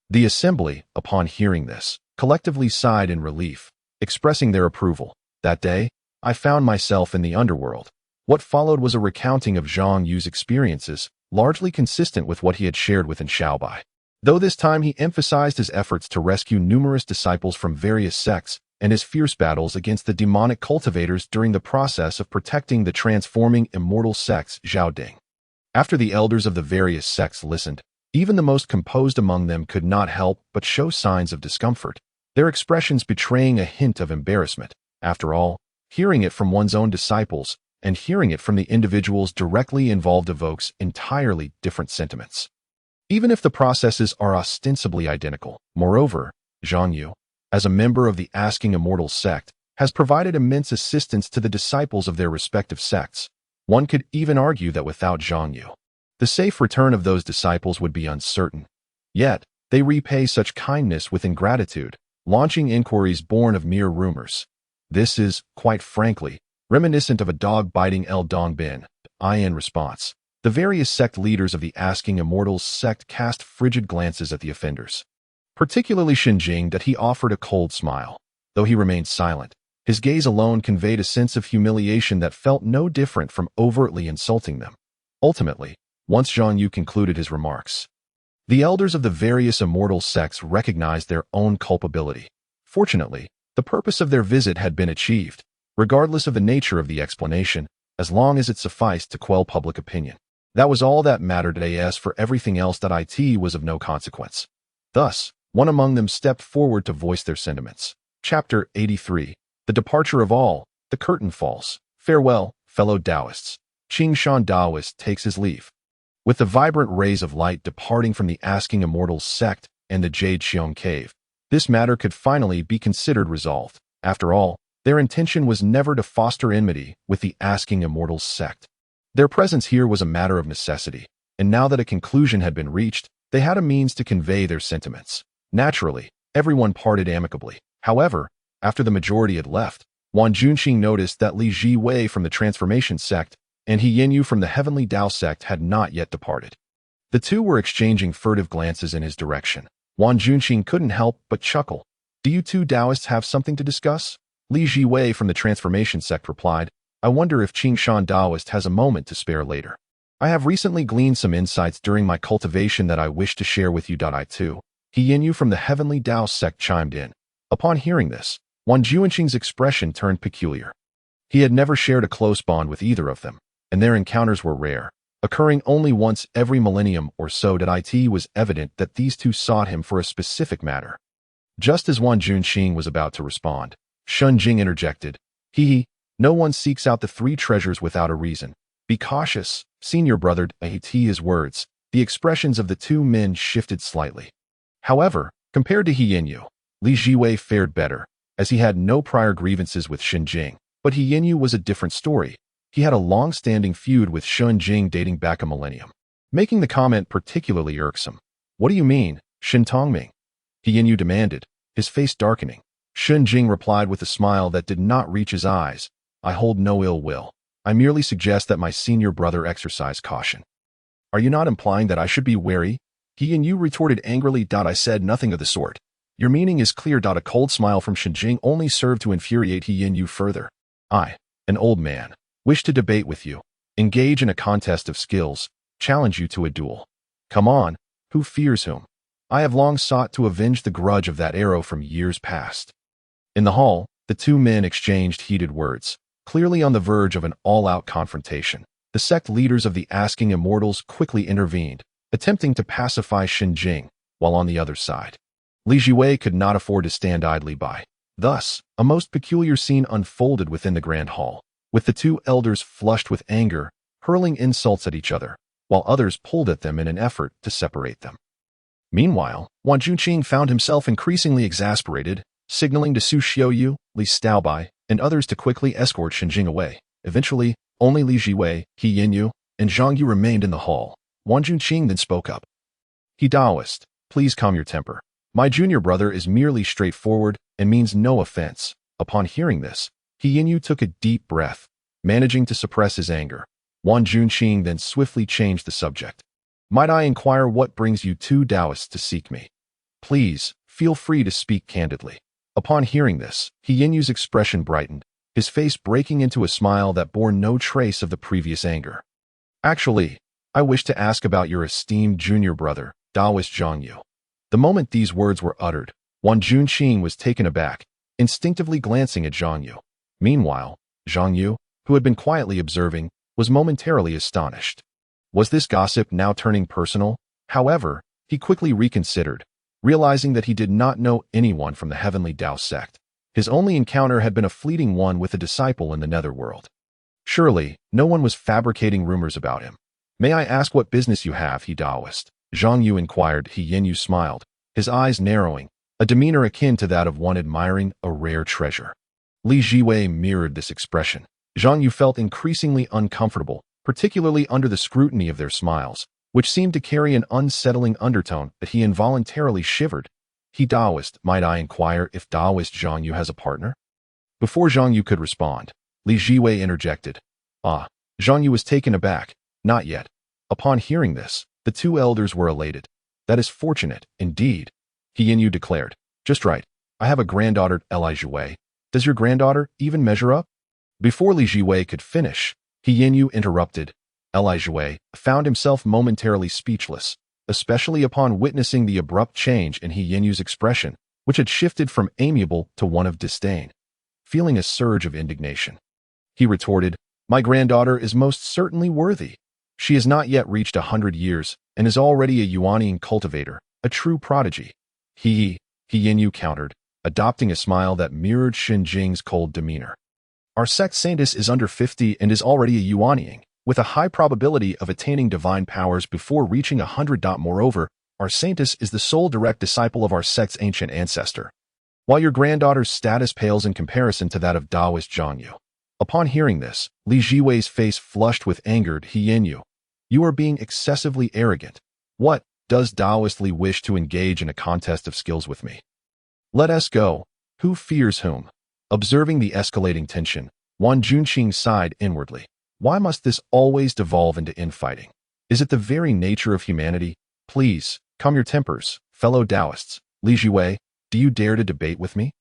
S1: The assembly, upon hearing this, collectively sighed in relief, expressing their approval. That day, I found myself in the underworld. What followed was a recounting of Zhang Yu's experiences, largely consistent with what he had shared with Xiaobai. Though this time he emphasized his efforts to rescue numerous disciples from various sects and his fierce battles against the demonic cultivators during the process of protecting the Transforming Immortal sects Zhaoding. After the elders of the various sects listened, even the most composed among them could not help but show signs of discomfort, their expressions betraying a hint of embarrassment. After all, hearing it from one's own disciples and hearing it from the individuals directly involved evokes entirely different sentiments, even if the processes are ostensibly identical. Moreover, Zhang Yu, as a member of the Asking Immortal sect, has provided immense assistance to the disciples of their respective sects. One could even argue that without Zhang Yu, the safe return of those disciples would be uncertain. Yet, they repay such kindness with ingratitude, launching inquiries born of mere rumors. This is, quite frankly, reminiscent of a dog biting El Dong Bin. In response, the various sect leaders of the Asking Immortals sect cast frigid glances at the offenders. Particularly Xinjing, that he offered a cold smile. Though he remained silent, his gaze alone conveyed a sense of humiliation that felt no different from overtly insulting them. Ultimately, once Zhang Yu concluded his remarks, the elders of the various immortal sects recognized their own culpability. Fortunately, the purpose of their visit had been achieved, regardless of the nature of the explanation, as long as it sufficed to quell public opinion. That was all that mattered. As for everything else, it was of no consequence. Thus, one among them stepped forward to voice their sentiments. Chapter 83. The Departure of All. The Curtain Falls. Farewell, fellow Taoists. Qingshan Taoist takes his leave. With the vibrant rays of light departing from the Asking Immortals sect and the Jade Xiong Cave, this matter could finally be considered resolved. After all, their intention was never to foster enmity with the Asking Immortals sect. Their presence here was a matter of necessity, and now that a conclusion had been reached, they had a means to convey their sentiments. Naturally, everyone parted amicably. However, after the majority had left, Wan Junqing noticed that Li Jiwei from the Transformation sect and He Yinyu from the Heavenly Dao sect had not yet departed. The two were exchanging furtive glances in his direction. Wan Junqing couldn't help but chuckle. "Do you two Taoists have something to discuss?" Li Jiwei from the Transformation sect replied. "I wonder if Qingshan Taoist has a moment to spare later." I have recently gleaned some insights during my cultivation that I wish to share with you. I too. He Yinyu from the Heavenly Tao sect chimed in. Upon hearing this, Wan Juanqing's expression turned peculiar. He had never shared a close bond with either of them, and their encounters were rare, occurring only once every millennium or so. It was evident that these two sought him for a specific matter. Just as Wan Juanqing was about to respond, Shun Jing interjected. No one seeks out the three treasures without a reason. Be cautious, senior brother. His words, the expressions of the two men shifted slightly. However, compared to He Yinyu, Li Jiwei fared better, as he had no prior grievances with Shun Jing. But He Yinyu was a different story. He had a long-standing feud with Shun Jing dating back a millennium, making the comment particularly irksome. What do you mean, Shin Tongming? He Yinyu demanded, his face darkening. Shun Jing replied with a smile that did not reach his eyes. I hold no ill will. I merely suggest that my senior brother exercise caution. Are you not implying that I should be wary? He Yinyu retorted angrily. I said nothing of the sort. Your meaning is clear. A cold smile from Shun Jing only served to infuriate He Yinyu further. I, an old man, wish to debate with you, engage in a contest of skills, challenge you to a duel. Come on, who fears whom? I have long sought to avenge the grudge of that arrow from years past. In the hall, the two men exchanged heated words, clearly on the verge of an all-out confrontation. The sect leaders of the Asking Immortals quickly intervened, attempting to pacify Shun Jing, while on the other side, Li Jiwei could not afford to stand idly by. Thus, a most peculiar scene unfolded within the grand hall, with the two elders flushed with anger, hurling insults at each other, while others pulled at them in an effort to separate them. Meanwhile, Wan Juanqing found himself increasingly exasperated, signaling to Su Xiaoyu, Li Staobai, and others to quickly escort Shun Jing away. Eventually, only Li Jiwei, He Yinyu, and Zhang Yu remained in the hall. Wan Juanqing then spoke up. He Taoist, please calm your temper. My junior brother is merely straightforward and means no offense. Upon hearing this, He Yinyu took a deep breath, managing to suppress his anger. Wan Juanqing then swiftly changed the subject. Might I inquire what brings you two Taoists to seek me? Please, feel free to speak candidly. Upon hearing this, He Yinyu's expression brightened, his face breaking into a smile that bore no trace of the previous anger. Actually, I wish to ask about your esteemed junior brother, Taoist Zhang Yu. The moment these words were uttered, Wan Juanqing was taken aback, instinctively glancing at Zhang Yu. Meanwhile, Zhang Yu, who had been quietly observing, was momentarily astonished. Was this gossip now turning personal? However, he quickly reconsidered, realizing that he did not know anyone from the Heavenly Tao sect. His only encounter had been a fleeting one with a disciple in the netherworld. Surely, no one was fabricating rumors about him. May I ask what business you have, He Taoist? Zhang Yu inquired. He Yinyu smiled, his eyes narrowing, a demeanor akin to that of one admiring a rare treasure. Li Jiwei mirrored this expression. Zhang Yu felt increasingly uncomfortable, particularly under the scrutiny of their smiles, which seemed to carry an unsettling undertone that he involuntarily shivered. He Taoist, might I inquire if Taoist Zhang Yu has a partner? Before Zhang Yu could respond, Li Jiwei interjected. Zhang Yu was taken aback. Not yet. Upon hearing this, the two elders were elated. That is fortunate, indeed, He Yinyu declared. Just right. I have a granddaughter, Li Jiwei. Does your granddaughter even measure up? Before Li Jiwei could finish, He Yinyu interrupted. Li Jiwei found himself momentarily speechless, especially upon witnessing the abrupt change in He Yinyu's expression, which had shifted from amiable to one of disdain. Feeling a surge of indignation, he retorted, My granddaughter is most certainly worthy. She has not yet reached 100 years and is already a Yuanian cultivator, a true prodigy. He Yinyu countered, adopting a smile that mirrored Shun Jing's cold demeanor. Our sect Saintus is under 50 and is already a Yuanian, with a high probability of attaining divine powers before reaching 100. Moreover, our Saintus is the sole direct disciple of our sect's ancient ancestor, while your granddaughter's status pales in comparison to that of Taoist Zhang Yu. Upon hearing this, Li Jiwei's face flushed with anger. He Yinyu, you are being excessively arrogant. What, does Taoist Li wish to engage in a contest of skills with me? Let us go. Who fears whom? Observing the escalating tension, Wan Juanqing sighed inwardly. Why must this always devolve into infighting? Is it the very nature of humanity? Please, calm your tempers, fellow Taoists. Li Jiwei, do you dare to debate with me?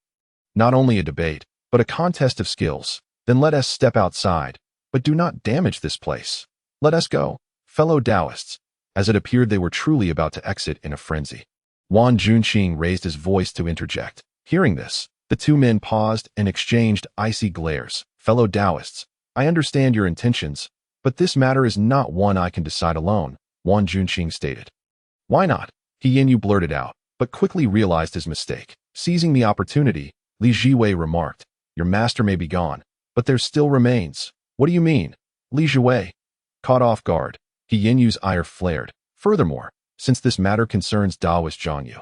S1: Not only a debate, but a contest of skills. Then let us step outside, but do not damage this place. Let us go. fellow Taoists, as it appeared they were truly about to exit in a frenzy. Wan Junqing raised his voice to interject. Hearing this, the two men paused and exchanged icy glares. Fellow Taoists, I understand your intentions, but this matter is not one I can decide alone, Wan Junqing stated. Why not? He Yinyu blurted out, but quickly realized his mistake. Seizing the opportunity, Li Jiwei remarked, Your master may be gone, but there still remains. What do you mean? Li Jiwei, caught off guard, He Yinyu's ire flared. Furthermore, since this matter concerns Taoist Zhang Yu,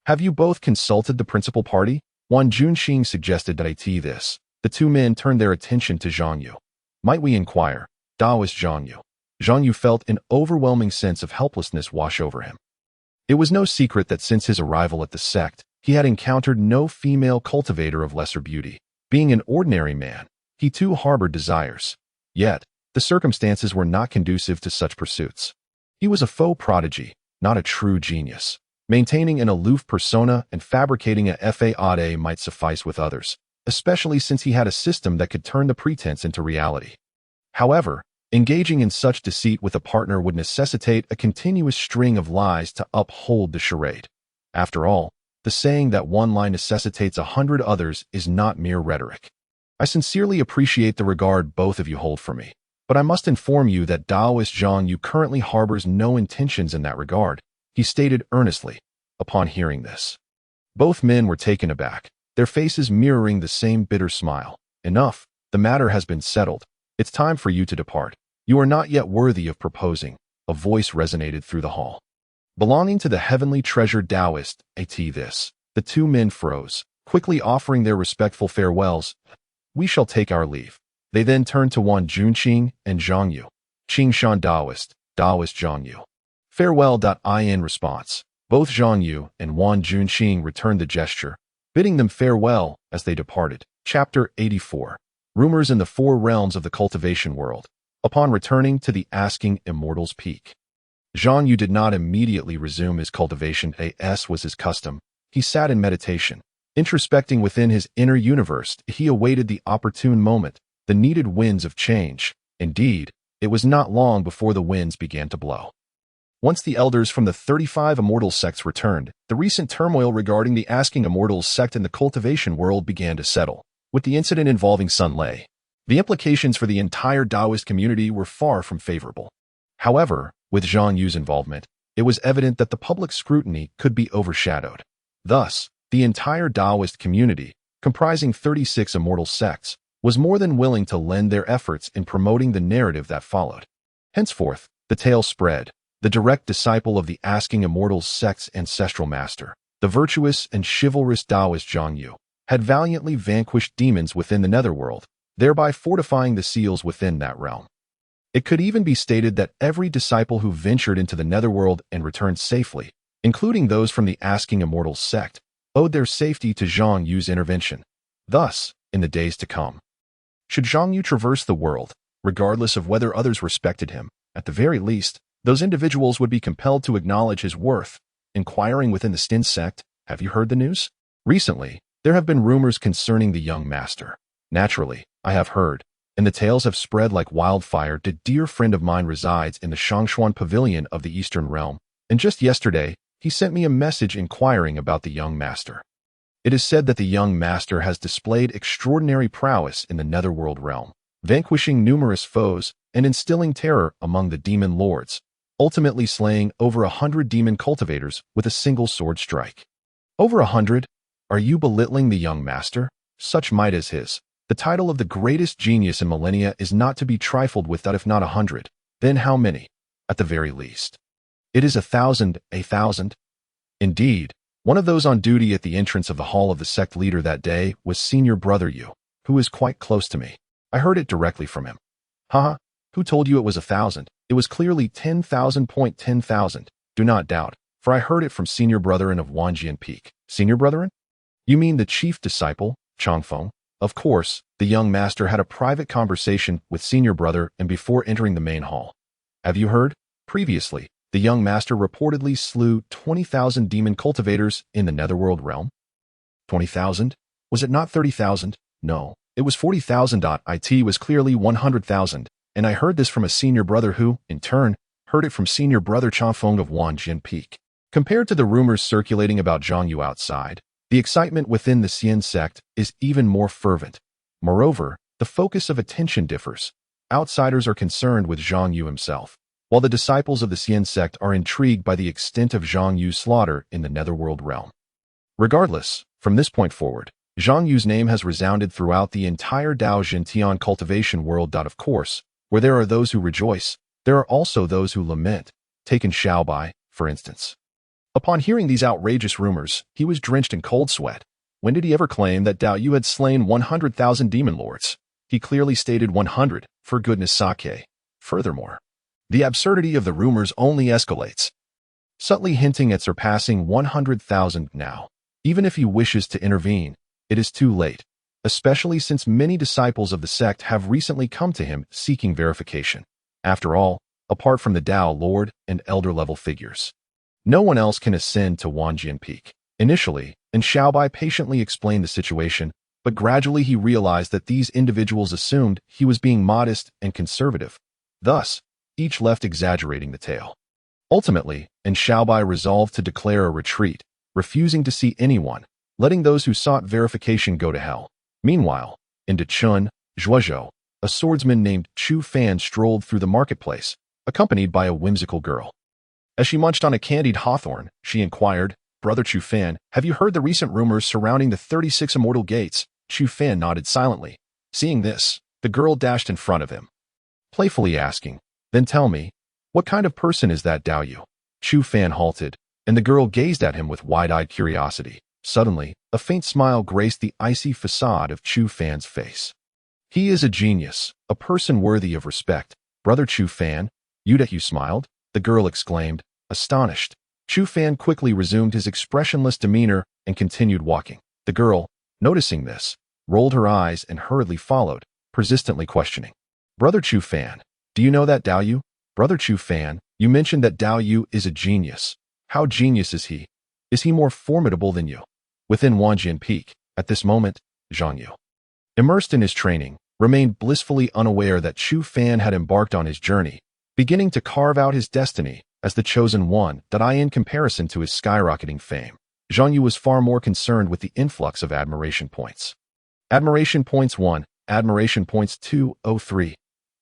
S1: have you both consulted the principal party? Wan Junqing suggested that this. The two men turned their attention to Zhang Yu. Might we inquire? Taoist Zhang Yu. Zhang Yu felt an overwhelming sense of helplessness wash over him. It was no secret that since his arrival at the sect, he had encountered no female cultivator of lesser beauty. Being an ordinary man, he too harbored desires. Yet, the circumstances were not conducive to such pursuits. He was a faux prodigy, not a true genius. Maintaining an aloof persona and fabricating a facade might suffice with others, especially since he had a system that could turn the pretense into reality. However, engaging in such deceit with a partner would necessitate a continuous string of lies to uphold the charade. After all, the saying that one lie necessitates 100 others is not mere rhetoric. I sincerely appreciate the regard both of you hold for me, but I must inform you that Taoist Zhang Yu currently harbors no intentions in that regard, he stated earnestly. Upon hearing this, both men were taken aback, their faces mirroring the same bitter smile. Enough, the matter has been settled. It's time for you to depart. You are not yet worthy of proposing, a voice resonated through the hall. Belonging to the heavenly treasured Taoist, this. The two men froze, quickly offering their respectful farewells. We shall take our leave. They then turned to Wan Junqing and Zhang Yu. Qingshan Taoist, Taoist Zhang Yu. Farewell.In response. Both Zhang Yu and Wan Junqing returned the gesture, bidding them farewell as they departed. Chapter 84. Rumors in the Four Realms of the Cultivation World. Upon returning to the Asking Immortal's Peak, Zhang Yu did not immediately resume his cultivation as was his custom. He sat in meditation, introspecting within his inner universe. He awaited the opportune moment, the needed winds of change. Indeed, it was not long before the winds began to blow. Once the elders from the 35 immortal sects returned, the recent turmoil regarding the Asking Immortals sect in the cultivation world began to settle. With the incident involving Sun Lei, the implications for the entire Taoist community were far from favorable. However, with Zhang Yu's involvement, it was evident that the public scrutiny could be overshadowed. Thus, the entire Taoist community, comprising 36 immortal sects, was more than willing to lend their efforts in promoting the narrative that followed. Henceforth, the tale spread. The direct disciple of the Asking Immortals sect's ancestral master, the virtuous and chivalrous Taoist Zhang Yu, had valiantly vanquished demons within the netherworld, thereby fortifying the seals within that realm. It could even be stated that every disciple who ventured into the netherworld and returned safely, including those from the Asking Immortals sect, owed their safety to Zhang Yu's intervention. Thus, in the days to come, should Zhang Yu traverse the world, regardless of whether others respected him, at the very least, those individuals would be compelled to acknowledge his worth. Inquiring within the Stin sect, have you heard the news? Recently, there have been rumors concerning the young master. Naturally, I have heard, and the tales have spread like wildfire. A dear friend of mine resides in the Shangshuan Pavilion of the Eastern Realm, and just yesterday, he sent me a message inquiring about the young master. It is said that the young master has displayed extraordinary prowess in the netherworld realm, vanquishing numerous foes and instilling terror among the demon lords, ultimately slaying over 100 demon cultivators with a single sword strike. Over 100? Are you belittling the young master? Such might as his. The title of the greatest genius in millennia is not to be trifled with. That if not 100, then how many? At the very least. It is 1,000, 1,000. Indeed, one of those on duty at the entrance of the hall of the sect leader that day was Senior Brother Yu, who is quite close to me. I heard it directly from him. Haha, who told you it was 1,000? It was clearly 10,000.10,000. Do not doubt, for I heard it from Senior Brethren of Wanjian Peak. Senior Brethren? You mean the chief disciple, Changfeng? Of course, the young master had a private conversation with Senior Brother and before entering the main hall. Have you heard? Previously, the young master reportedly slew 20,000 demon cultivators in the netherworld realm. 20,000? Was it not 30,000? No, it was 40,000. It was clearly 100,000. And I heard this from a senior brother who, in turn, heard it from senior brother Changfeng of Wanjin Peak. Compared to the rumors circulating about Zhang Yu outside, the excitement within the Xian sect is even more fervent. Moreover, the focus of attention differs. Outsiders are concerned with Zhang Yu himself, while the disciples of the Xian sect are intrigued by the extent of Zhang Yu's slaughter in the netherworld realm. Regardless, from this point forward, Zhang Yu's name has resounded throughout the entire Dao Xintian cultivation world. Of course, where there are those who rejoice, there are also those who lament. Taken Xiaobai, for instance. Upon hearing these outrageous rumors, he was drenched in cold sweat. When did he ever claim that Dao Yu had slain 100,000 demon lords? He clearly stated 100, for goodness sake. Furthermore, the absurdity of the rumors only escalates, subtly hinting at surpassing 100,000 now. Even if he wishes to intervene, it is too late, especially since many disciples of the sect have recently come to him seeking verification. After all, apart from the Dao Lord and elder-level figures, no one else can ascend to Wanjin Peak. Initially, and Xiaobai patiently explained the situation, but gradually he realized that these individuals assumed he was being modest and conservative. Thus, each left exaggerating the tale. Ultimately, and Xiaobai resolved to declare a retreat, refusing to see anyone, letting those who sought verification go to hell. Meanwhile, in Dachun, Zhuozhou, a swordsman named Chu Fan strolled through the marketplace, accompanied by a whimsical girl. As she munched on a candied hawthorn, she inquired, "Brother Chu Fan, have you heard the recent rumors surrounding the 36 immortal gates?" Chu Fan nodded silently. Seeing this, the girl dashed in front of him, playfully asking, "Then tell me, what kind of person is that Dao Yu?" Chu Fan halted, and the girl gazed at him with wide-eyed curiosity. Suddenly, a faint smile graced the icy facade of Chu Fan's face. "He is a genius, a person worthy of respect. Brother Chu Fan, you smiled?" the girl exclaimed, astonished. Chu Fan quickly resumed his expressionless demeanor and continued walking. The girl, noticing this, rolled her eyes and hurriedly followed, persistently questioning. "Brother Chu Fan, do you know that Dao Yu? Brother Chu Fan, you mentioned that Dao Yu is a genius. How genius is he? Is he more formidable than you?" Within Wanjin Peak, at this moment, Zhang Yu, immersed in his training, remained blissfully unaware that Chu Fan had embarked on his journey, beginning to carve out his destiny as the chosen one. In comparison to his skyrocketing fame, Zhang Yu was far more concerned with the influx of admiration points. Admiration points 1, admiration points 203,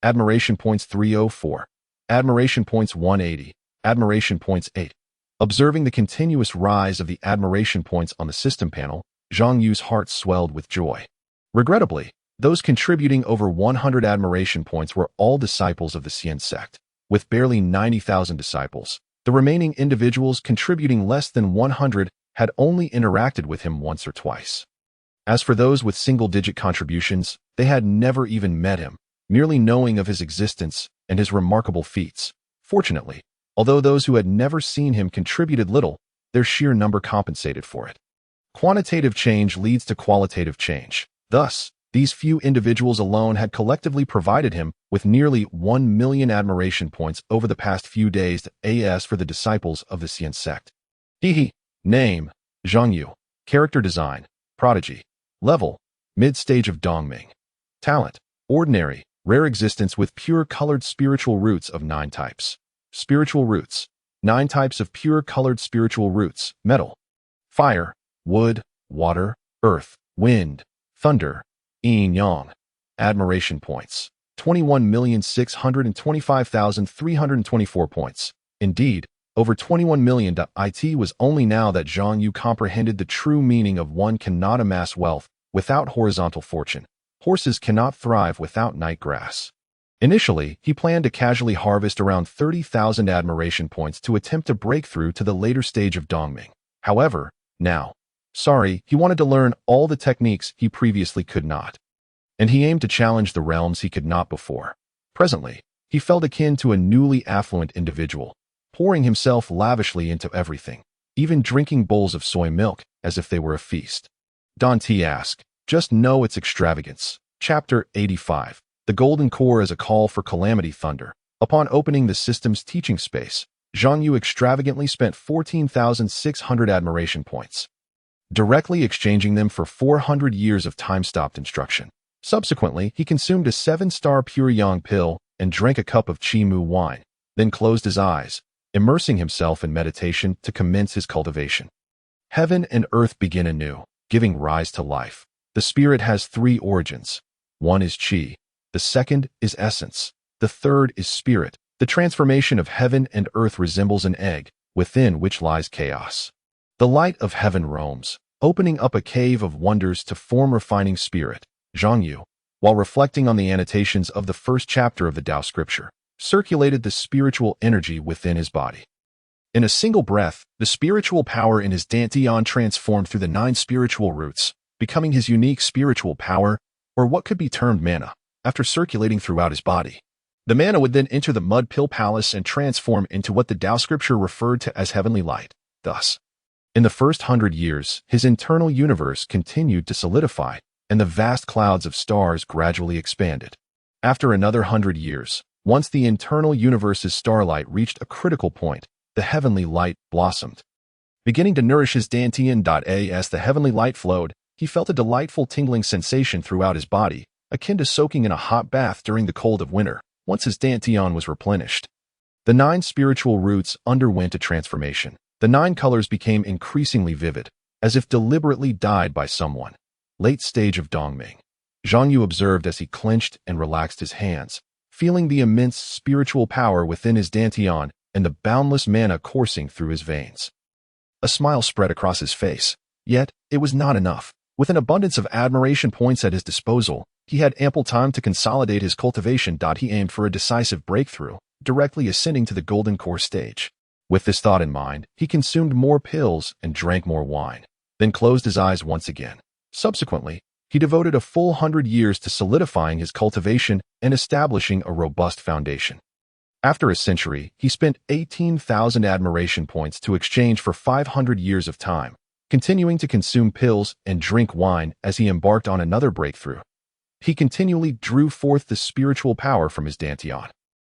S1: admiration points 304, admiration points 180, admiration points 8. Observing the continuous rise of the admiration points on the system panel, Zhang Yu's heart swelled with joy. Regrettably, those contributing over 100 admiration points were all disciples of the Xian sect. With barely 90,000 disciples, the remaining individuals contributing less than 100 had only interacted with him once or twice. As for those with single-digit contributions, they had never even met him, merely knowing of his existence and his remarkable feats. Fortunately, although those who had never seen him contributed little, their sheer number compensated for it. Quantitative change leads to qualitative change. Thus, these few individuals alone had collectively provided him with nearly 1 million admiration points over the past few days. As for the disciples of the Xian sect. Name, Zhang Yu. Character design, prodigy. Level, mid-stage of Dongming. Talent, ordinary, rare existence with pure colored spiritual roots of 9 types. Spiritual roots, 9 types of pure colored spiritual roots. Metal, fire, wood, water, earth, wind, thunder, yin yang. Admiration points, 21,625,324 points. Indeed, over 21 million. It was only now that Zhang Yu comprehended the true meaning of one cannot amass wealth without horizontal fortune. Horses cannot thrive without night grass. Initially, he planned to casually harvest around 30,000 admiration points to attempt to break through to the later stage of Dongming. However, he wanted to learn all the techniques he previously could not. And he aimed to challenge the realms he could not before. Presently, he felt akin to a newly affluent individual, pouring himself lavishly into everything, even drinking bowls of soy milk as if they were a feast. Don T. asked, "Just know its extravagance." Chapter 85. The Golden Core as a Call for Calamity Thunder. Upon opening the system's teaching space, Zhang Yu extravagantly spent 14,600 admiration points, directly exchanging them for 400 years of time-stopped instruction. Subsequently, he consumed a 7-star pure yang pill and drank a cup of Chi Mu wine, then closed his eyes, immersing himself in meditation to commence his cultivation. Heaven and earth begin anew, giving rise to life. The spirit has three origins. One is chi, the second is essence, the third is spirit. The transformation of heaven and earth resembles an egg, within which lies chaos. The light of heaven roams, opening up a cave of wonders to form refining spirit. Zhang Yu, while reflecting on the annotations of the first chapter of the Tao scripture, circulated the spiritual energy within his body. In a single breath, the spiritual power in his dantian transformed through the 9 spiritual roots, becoming his unique spiritual power, or what could be termed mana, after circulating throughout his body. The mana would then enter the mud pill palace and transform into what the Tao scripture referred to as heavenly light. Thus, in the first 100 years, his internal universe continued to solidify, and the vast clouds of stars gradually expanded. After another 100 years, once the internal universe's starlight reached a critical point, the heavenly light blossomed. Beginning to nourish his dantian. As the heavenly light flowed, he felt a delightful tingling sensation throughout his body, akin to soaking in a hot bath during the cold of winter. Once his dantian was replenished, the 9 spiritual roots underwent a transformation. The 9 colors became increasingly vivid, as if deliberately dyed by someone. Late stage of Dongming. Zhang Yu observed as he clenched and relaxed his hands, feeling the immense spiritual power within his dantian and the boundless mana coursing through his veins. A smile spread across his face, yet it was not enough. With an abundance of admiration points at his disposal, he had ample time to consolidate his cultivation. He aimed for a decisive breakthrough, directly ascending to the golden core stage. With this thought in mind, he consumed more pills and drank more wine, then closed his eyes once again. Subsequently, he devoted a full 100 years to solidifying his cultivation and establishing a robust foundation. After a century, he spent 18,000 admiration points to exchange for 500 years of time, continuing to consume pills and drink wine as he embarked on another breakthrough. He continually drew forth the spiritual power from his dantian,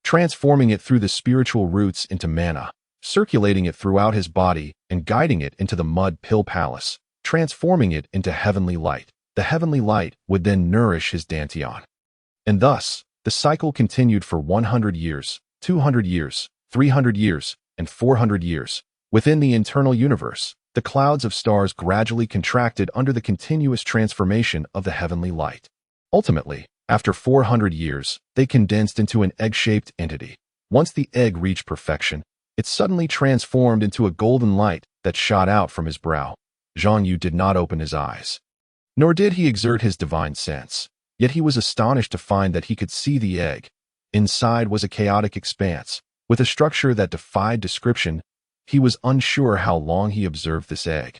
S1: transforming it through the spiritual roots into mana, circulating it throughout his body and guiding it into the mud pill palace, transforming it into heavenly light. The heavenly light would then nourish his dantian. And thus, the cycle continued for 100 years, 200 years, 300 years, and 400 years. Within the internal universe, the clouds of stars gradually contracted under the continuous transformation of the heavenly light. Ultimately, after 400 years, they condensed into an egg-shaped entity. Once the egg reached perfection, it suddenly transformed into a golden light that shot out from his brow. Zhang Yu did not open his eyes, nor did he exert his divine sense. Yet he was astonished to find that he could see the egg. Inside was a chaotic expanse, with a structure that defied description. He was unsure how long he observed this egg,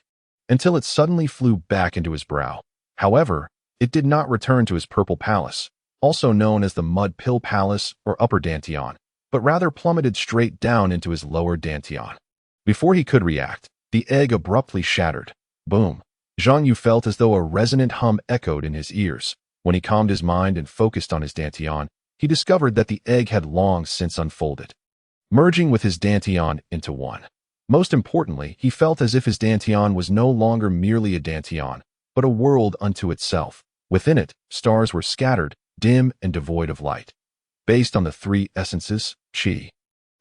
S1: until it suddenly flew back into his brow. However, it did not return to his purple palace, also known as the mud pill palace or upper dantian, but rather plummeted straight down into his lower dantian. Before he could react, the egg abruptly shattered. Boom! Zhang Yu felt as though a resonant hum echoed in his ears. When he calmed his mind and focused on his dantian, he discovered that the egg had long since unfolded, merging with his dantian into one. Most importantly, he felt as if his dantian was no longer merely a dantian, but a world unto itself. Within it, stars were scattered, dim and devoid of light. Based on the 3 essences, chi,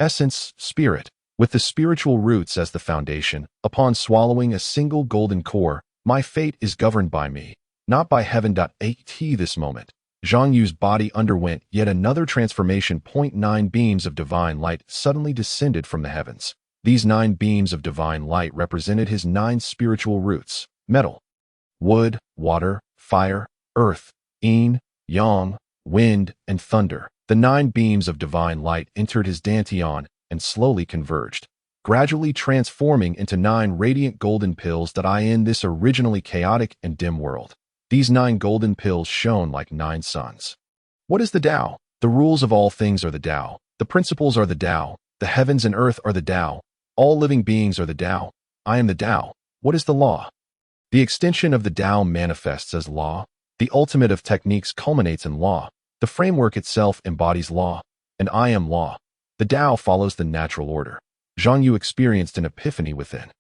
S1: essence, spirit, with the spiritual roots as the foundation, upon swallowing a single golden core, my fate is governed by me, not by heaven. At this moment, Zhang Yu's body underwent yet another transformation. 9 beams of divine light suddenly descended from the heavens. These 9 beams of divine light represented his 9 spiritual roots: metal, wood, water, fire, earth, yin, yang, wind, and thunder. The 9 beams of divine light entered his dantian and slowly converged, gradually transforming into 9 radiant golden pills that in this originally chaotic and dim world. These 9 golden pills shone like 9 suns. What is the Tao? The rules of all things are the Tao. The principles are the Tao. The heavens and earth are the Tao. All living beings are the Tao. I am the Tao. What is the law? The extension of the Tao manifests as law. The ultimate of techniques culminates in law. The framework itself embodies law, and I am law. The Tao follows the natural order. Zhang Yu experienced an epiphany within.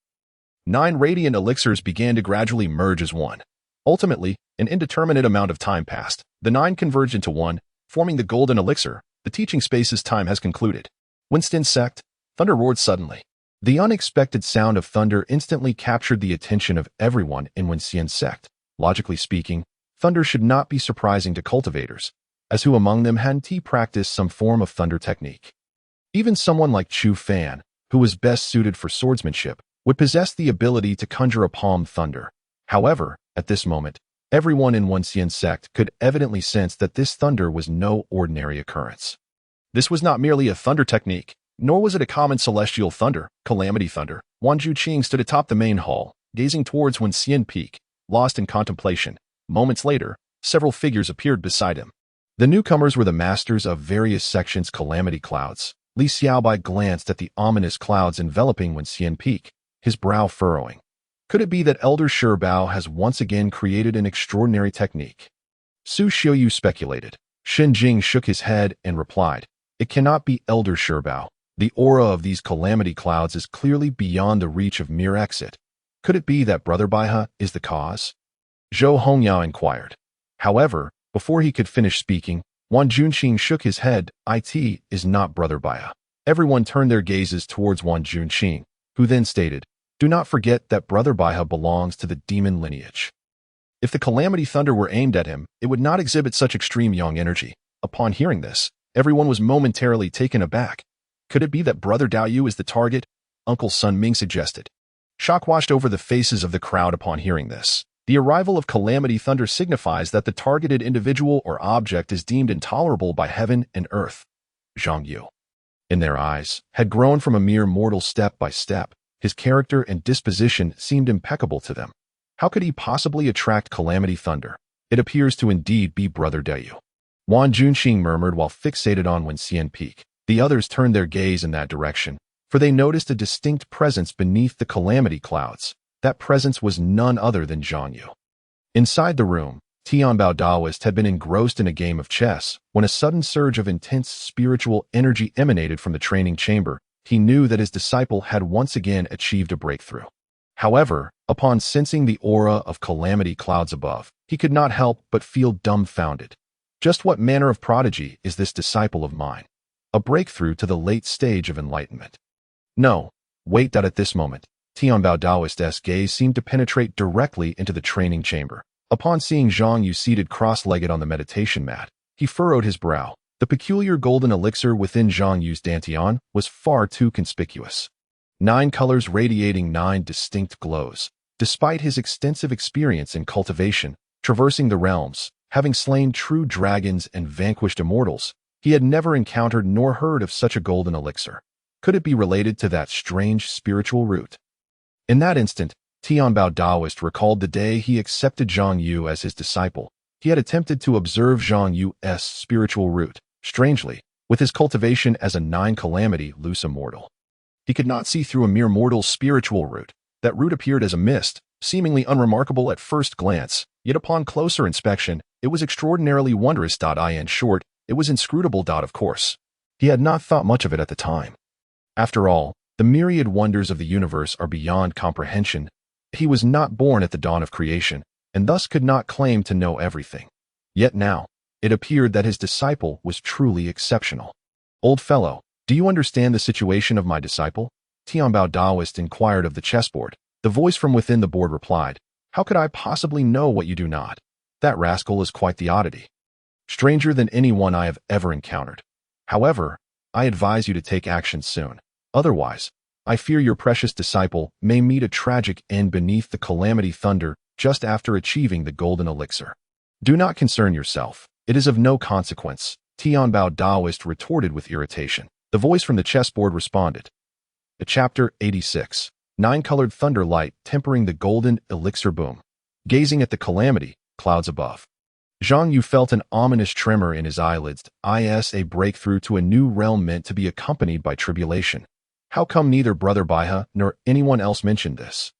S1: 9 radiant elixirs began to gradually merge as one. Ultimately, an indeterminate amount of time passed. The 9 converged into one, forming the golden elixir. The teaching space's time has concluded. Winston sect, thunder roared suddenly. The unexpected sound of thunder instantly captured the attention of everyone in Winston sect. Logically speaking, thunder should not be surprising to cultivators, as who among them hadn't practiced some form of thunder technique? Even someone like Chu Fan, who was best suited for swordsmanship, would possess the ability to conjure a palm thunder. However, at this moment, everyone in Winston sect could evidently sense that this thunder was no ordinary occurrence. This was not merely a thunder technique, nor was it a common celestial thunder, calamity thunder. Wan Juqing stood atop the main hall, gazing towards Winston Peak, lost in contemplation. Moments later, several figures appeared beside him. The newcomers were the masters of various sections' calamity clouds. Li Xiaobai glanced at the ominous clouds enveloping Winston Peak, his brow furrowing. Could it be that Elder Shirbao has once again created an extraordinary technique? Su Xiuyu speculated. Shen Jing shook his head and replied, "It cannot be Elder Shirbao. The aura of these calamity clouds is clearly beyond the reach of mere exit. Could it be that Brother Baihe is the cause?" Zhou Hongyao inquired. However, before he could finish speaking, Wan Junqing shook his head. "It is not Brother Baihe." Everyone turned their gazes towards Wan Junqing, who then stated, "Do not forget that Brother Baihe belongs to the demon lineage. If the calamity thunder were aimed at him, it would not exhibit such extreme yang energy." Upon hearing this, everyone was momentarily taken aback. Could it be that Brother Dao Yu is the target? Uncle Sun Ming suggested. Shock washed over the faces of the crowd upon hearing this. The arrival of calamity thunder signifies that the targeted individual or object is deemed intolerable by heaven and earth. Zhang Yu, in their eyes, had grown from a mere mortal step by step. His character and disposition seemed impeccable to them. How could he possibly attract calamity thunder? It appears to indeed be Brother Dao Yu. Wan Junqing murmured while fixated on Winston Peak. The others turned their gaze in that direction, for they noticed a distinct presence beneath the calamity clouds. That presence was none other than Zhang Yu. Inside the room, Tianbao Daoist had been engrossed in a game of chess when a sudden surge of intense spiritual energy emanated from the training chamber. He knew that his disciple had once again achieved a breakthrough. However, upon sensing the aura of calamity clouds above, he could not help but feel dumbfounded. Just what manner of prodigy is this disciple of mine? A breakthrough to the late stage of enlightenment. No, wait. At this moment, Tianbao Daoist's gaze seemed to penetrate directly into the training chamber. Upon seeing Zhang Yu seated cross-legged on the meditation mat, he furrowed his brow. The peculiar golden elixir within Zhang Yu's dantian was far too conspicuous. 9 colors radiating 9 distinct glows. Despite his extensive experience in cultivation, traversing the realms, having slain true dragons and vanquished immortals, he had never encountered nor heard of such a golden elixir. Could it be related to that strange spiritual root? In that instant, Tianbao Daoist recalled the day he accepted Zhang Yu as his disciple. He had attempted to observe Zhang Yu's spiritual root. Strangely, with his cultivation as a 9-calamity loose immortal, he could not see through a mere mortal's spiritual root. That root appeared as a mist, seemingly unremarkable at first glance, yet upon closer inspection, it was extraordinarily wondrous. In short, it was inscrutable. Of course, he had not thought much of it at the time. After all, the myriad wonders of the universe are beyond comprehension. He was not born at the dawn of creation, and thus could not claim to know everything. Yet now, it appeared that his disciple was truly exceptional. "Old fellow, do you understand the situation of my disciple?" Tianbao Daoist inquired of the chessboard. The voice from within the board replied, "How could I possibly know what you do not? That rascal is quite the oddity. Stranger than anyone I have ever encountered. However, I advise you to take action soon. Otherwise, I fear your precious disciple may meet a tragic end beneath the calamity thunder just after achieving the golden elixir. Do not concern yourself. It is of no consequence," Tianbao Daoist retorted with irritation. The voice from the chessboard responded. Chapter 86. 9-colored thunder light tempering the golden elixir boom. Gazing at the calamity clouds above, Zhang Yu felt an ominous tremor in his eyelids. A breakthrough to a new realm meant to be accompanied by tribulation. How come neither Brother Baihe nor anyone else mentioned this?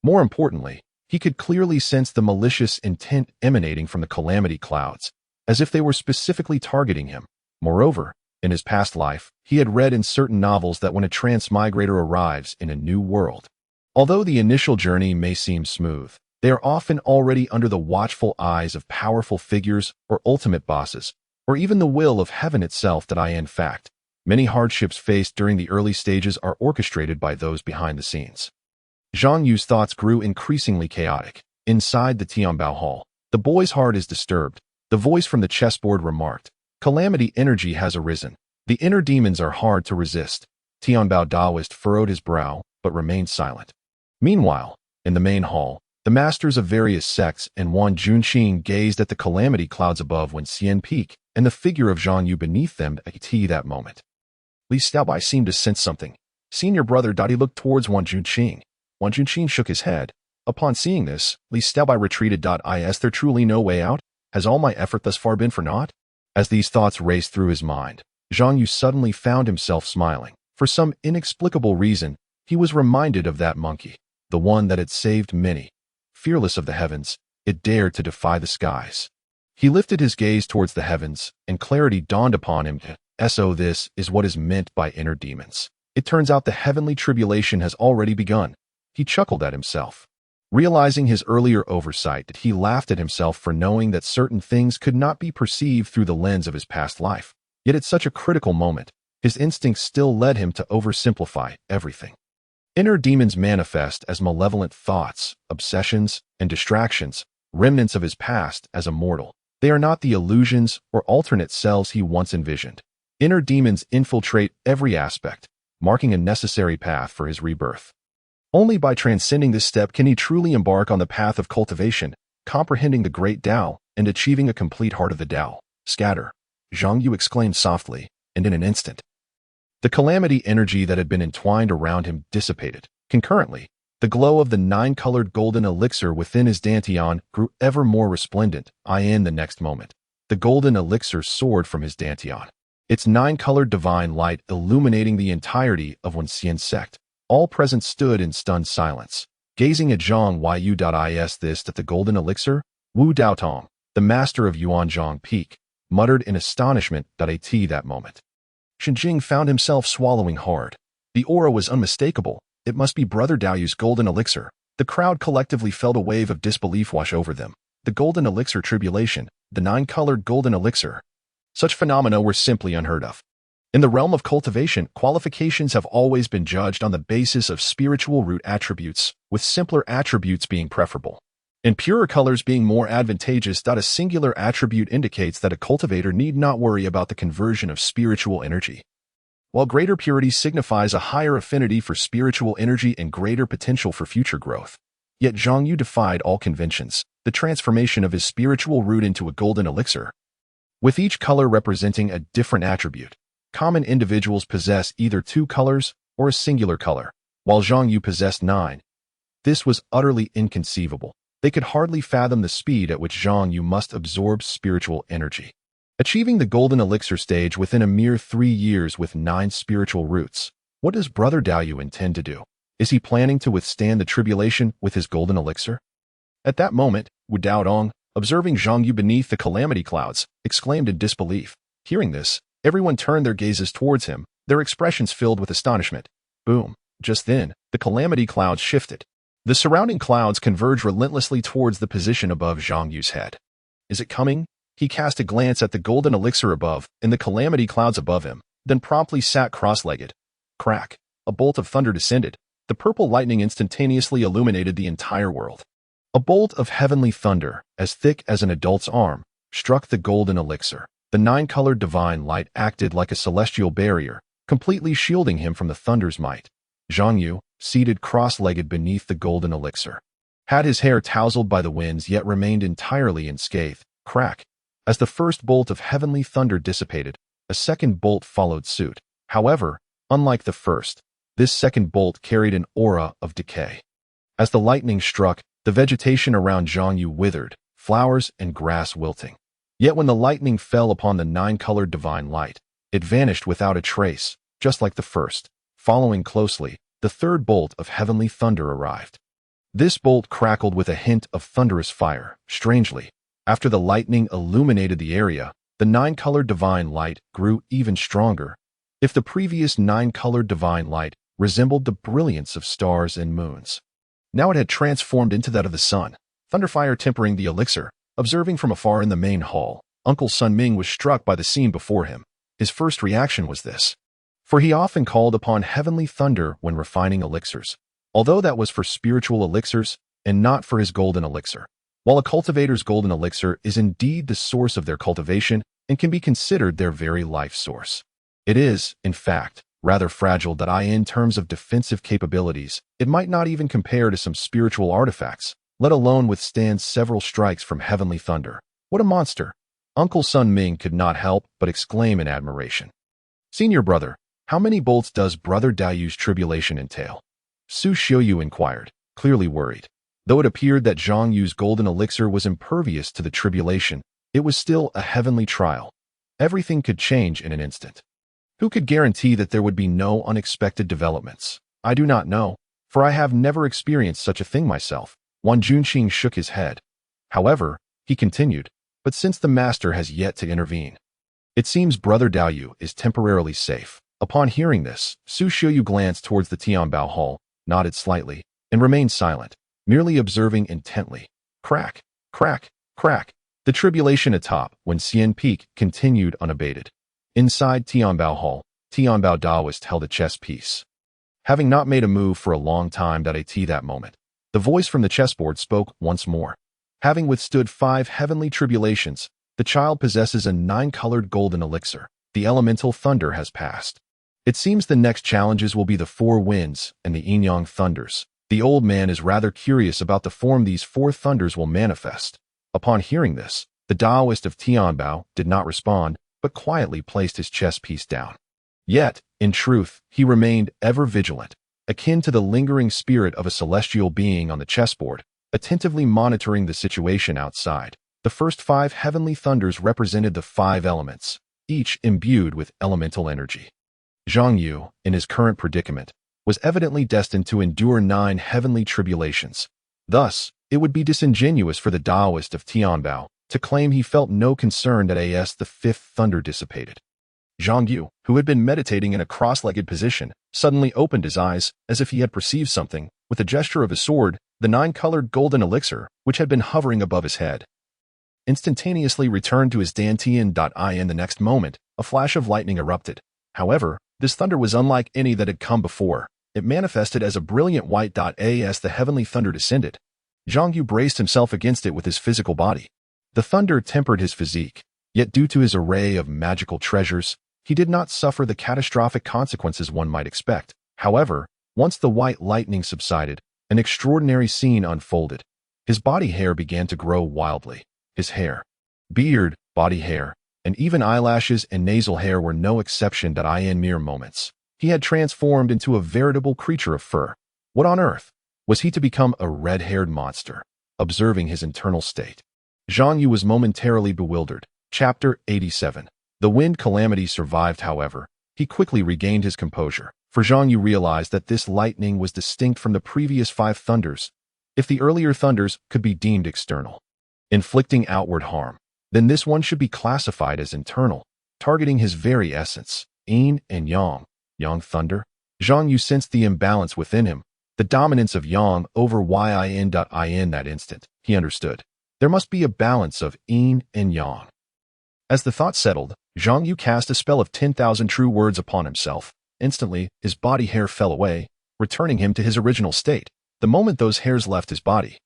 S1: More importantly, he could clearly sense the malicious intent emanating from the calamity clouds, as if they were specifically targeting him. Moreover, in his past life, he had read in certain novels that when a transmigrator arrives in a new world, although the initial journey may seem smooth, they are often already under the watchful eyes of powerful figures or ultimate bosses, or even the will of heaven itself. In fact, Many hardships faced during the early stages are orchestrated by those behind the scenes. Zhang Yu's thoughts grew increasingly chaotic. Inside the Tianbao Hall, the boy's heart is disturbed. The voice from the chessboard remarked, "Calamity energy has arisen. The inner demons are hard to resist." Tianbao Daoist furrowed his brow, but remained silent. Meanwhile, in the main hall, the masters of various sects and Wan Junqing gazed at the calamity clouds above Wenxian Peak and the figure of Zhang Yu beneath them at that moment. Li Xiaobai seemed to sense something. Senior brother Dadi looked towards Wan Junqing. Wan Junqing shook his head. Upon seeing this, Li Xiaobai retreated. Is there truly no way out? Has all my effort thus far been for naught? As these thoughts raced through his mind, Zhang Yu suddenly found himself smiling. For some inexplicable reason, he was reminded of that monkey, the one that had saved many. Fearless of the heavens, it dared to defy the skies. He lifted his gaze towards the heavens, and clarity dawned upon him. So this is what is meant by inner demons. It turns out the heavenly tribulation has already begun. He chuckled at himself. Realizing his earlier oversight, he laughed at himself for knowing that certain things could not be perceived through the lens of his past life. Yet at such a critical moment, his instincts still led him to oversimplify everything. Inner demons manifest as malevolent thoughts, obsessions, and distractions, remnants of his past as a mortal. They are not the illusions or alternate selves he once envisioned. Inner demons infiltrate every aspect, marking a necessary path for his rebirth. Only by transcending this step can he truly embark on the path of cultivation, comprehending the great Tao, and achieving a complete heart of the Tao. Scatter, Zhang Yu exclaimed softly, and in an instant, the calamity energy that had been entwined around him dissipated. Concurrently, the glow of the 9-colored golden elixir within his dantian grew ever more resplendent. In the next moment, the golden elixir soared from his dantian, its 9-colored divine light illuminating the entirety of Wenxian sect. All present stood in stunned silence, gazing at Zhang Yu. Is this that the golden elixir? Wu Daotong, the master of Yuanzhong Peak, muttered in astonishment. At that moment, Shenjing found himself swallowing hard. The aura was unmistakable. It must be Brother Daoyu's golden elixir. The crowd collectively felt a wave of disbelief wash over them. The golden elixir tribulation, the 9-colored golden elixir. Such phenomena were simply unheard of. In the realm of cultivation, qualifications have always been judged on the basis of spiritual root attributes, with simpler attributes being preferable, and purer colors being more advantageous. A singular attribute indicates that a cultivator need not worry about the conversion of spiritual energy, while greater purity signifies a higher affinity for spiritual energy and greater potential for future growth. Yet Zhang Yu defied all conventions, the transformation of his spiritual root into a golden elixir, with each color representing a different attribute. Common individuals possess either 2 colors or a singular color, while Zhang Yu possessed 9. This was utterly inconceivable. They could hardly fathom the speed at which Zhang Yu must absorb spiritual energy, achieving the golden elixir stage within a mere 3 years with 9 spiritual roots. What does Brother Daoyu intend to do? Is he planning to withstand the tribulation with his golden elixir? At that moment, Wu Daodong, observing Zhang Yu beneath the calamity clouds, exclaimed in disbelief. Hearing this, everyone turned their gazes towards him, their expressions filled with astonishment. Boom! Just then, the calamity clouds shifted. The surrounding clouds converged relentlessly towards the position above Zhang Yu's head. Is it coming? He cast a glance at the golden elixir above and the calamity clouds above him, then promptly sat cross-legged. Crack! A bolt of thunder descended. The purple lightning instantaneously illuminated the entire world. A bolt of heavenly thunder, as thick as an adult's arm, struck the golden elixir. The 9-colored divine light acted like a celestial barrier, completely shielding him from the thunder's might. Zhang Yu, seated cross-legged beneath the golden elixir, had his hair tousled by the winds yet remained entirely unscathed. Crack! As the first bolt of heavenly thunder dissipated, a second bolt followed suit. However, unlike the first, this second bolt carried an aura of decay. As the lightning struck, the vegetation around Zhang Yu withered, flowers and grass wilting. Yet when the lightning fell upon the 9-colored divine light, it vanished without a trace, just like the first. Following closely, the third bolt of heavenly thunder arrived. This bolt crackled with a hint of thunderous fire. Strangely, after the lightning illuminated the area, the 9-colored divine light grew even stronger. If the previous 9-colored divine light resembled the brilliance of stars and moons, now it had transformed into that of the sun. Thunderfire tempering the elixir. Observing from afar in the main hall, Uncle Sun Ming was struck by the scene before him. His first reaction was this. for he often called upon heavenly thunder when refining elixirs, although that was for spiritual elixirs and not for his golden elixir. While a cultivator's golden elixir is indeed the source of their cultivation and can be considered their very life source, it is, in fact, rather fragile that in terms of defensive capabilities, it might not even compare to some spiritual artifacts, let alone withstand several strikes from heavenly thunder. What a monster! Uncle Sun Ming could not help but exclaim in admiration. Senior brother, how many bolts does Brother Dao's tribulation entail? Su Xiuyu inquired, clearly worried. Though it appeared that Zhang Yu's golden elixir was impervious to the tribulation, it was still a heavenly trial. Everything could change in an instant. Who could guarantee that there would be no unexpected developments? I do not know, for I have never experienced such a thing myself. Wan Junqing shook his head. However, he continued, but since the master has yet to intervene, it seems Brother Dao is temporarily safe. Upon hearing this, Su Xiuyu glanced towards the Tianbao Hall, nodded slightly, and remained silent, merely observing intently. Crack, crack, crack. The tribulation atop when Xian Peak continued unabated. Inside Tianbao Hall, Tianbao Daoist held a chess piece. Having not made a move for a long time that moment, the voice from the chessboard spoke once more. Having withstood 5 heavenly tribulations, the child possesses a 9-colored golden elixir. The elemental thunder has passed. It seems the next challenges will be the 4 winds and the yin-yang thunders. The old man is rather curious about the form these 4 thunders will manifest. Upon hearing this, the Daoist of Tianbao did not respond, but quietly placed his chess piece down. Yet, in truth, he remained ever vigilant, akin to the lingering spirit of a celestial being on the chessboard, attentively monitoring the situation outside. The first 5 heavenly thunders represented the 5 elements, each imbued with elemental energy. Zhang Yu, in his current predicament, was evidently destined to endure 9 heavenly tribulations. Thus, it would be disingenuous for the Daoist of Tianbao to claim he felt no concern that the 5th thunder dissipated. Zhang Yu, who had been meditating in a cross-legged position, suddenly opened his eyes as if he had perceived something. With a gesture of his sword, the 9-colored golden elixir, which had been hovering above his head, instantaneously returned to his dantian. The next moment, a flash of lightning erupted. However, this thunder was unlike any that had come before. It manifested as a brilliant white. As the heavenly thunder descended, Zhang Yu braced himself against it with his physical body. The thunder tempered his physique, yet due to his array of magical treasures, he did not suffer the catastrophic consequences one might expect. However, once the white lightning subsided, an extraordinary scene unfolded. His body hair began to grow wildly. His hair, beard, body hair, and even eyelashes and nasal hair were no exception. In mere moments, he had transformed into a veritable creature of fur. What on earth? Was he to become a red-haired monster? Observing his internal state, Zhang Yu was momentarily bewildered. Chapter 87. The wind calamity survived, however. He quickly regained his composure, for Zhang Yu realized that this lightning was distinct from the previous 5 thunders, if the earlier thunders could be deemed external, inflicting outward harm. Then this one should be classified as internal, targeting his very essence. Yin and yang. Yang thunder? Zhang Yu sensed the imbalance within him, the dominance of yang over yin. That instant, he understood. There must be a balance of yin and yang. As the thought settled, Zhang Yu cast a spell of 10,000 true words upon himself. Instantly, his body hair fell away, returning him to his original state. The moment those hairs left his body,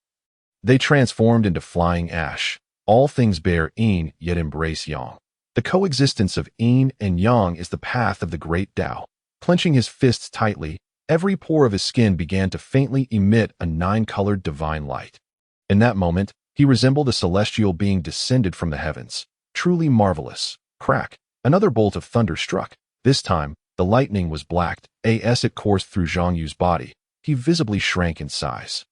S1: they transformed into flying ash. All things bear yin, yet embrace yang. The coexistence of yin and yang is the path of the great Tao. Clenching his fists tightly, every pore of his skin began to faintly emit a 9-colored divine light. In that moment, he resembled a celestial being descended from the heavens. Truly marvelous. Crack. Another bolt of thunder struck. This time, the lightning was blacked. As it coursed through Zhang Yu's body, he visibly shrank in size.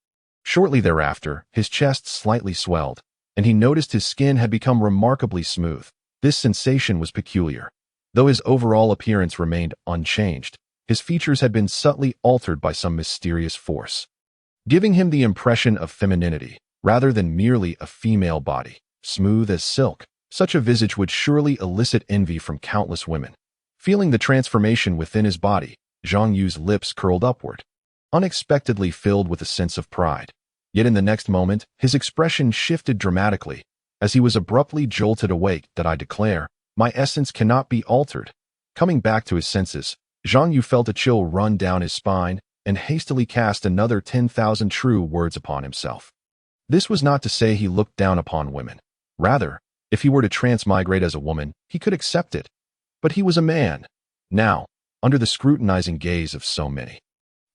S1: Shortly thereafter, his chest slightly swelled, and he noticed his skin had become remarkably smooth. This sensation was peculiar. Though his overall appearance remained unchanged, his features had been subtly altered by some mysterious force, giving him the impression of femininity, rather than merely a female body. Smooth as silk, such a visage would surely elicit envy from countless women. Feeling the transformation within his body, Zhang Yu's lips curled upward, unexpectedly filled with a sense of pride. Yet in the next moment, his expression shifted dramatically, as he was abruptly jolted awake. I declare, my essence cannot be altered. Coming back to his senses, Zhang Yu felt a chill run down his spine and hastily cast another 10,000 true words upon himself. This was not to say he looked down upon women. Rather, if he were to transmigrate as a woman, he could accept it. But he was a man, now, under the scrutinizing gaze of so many.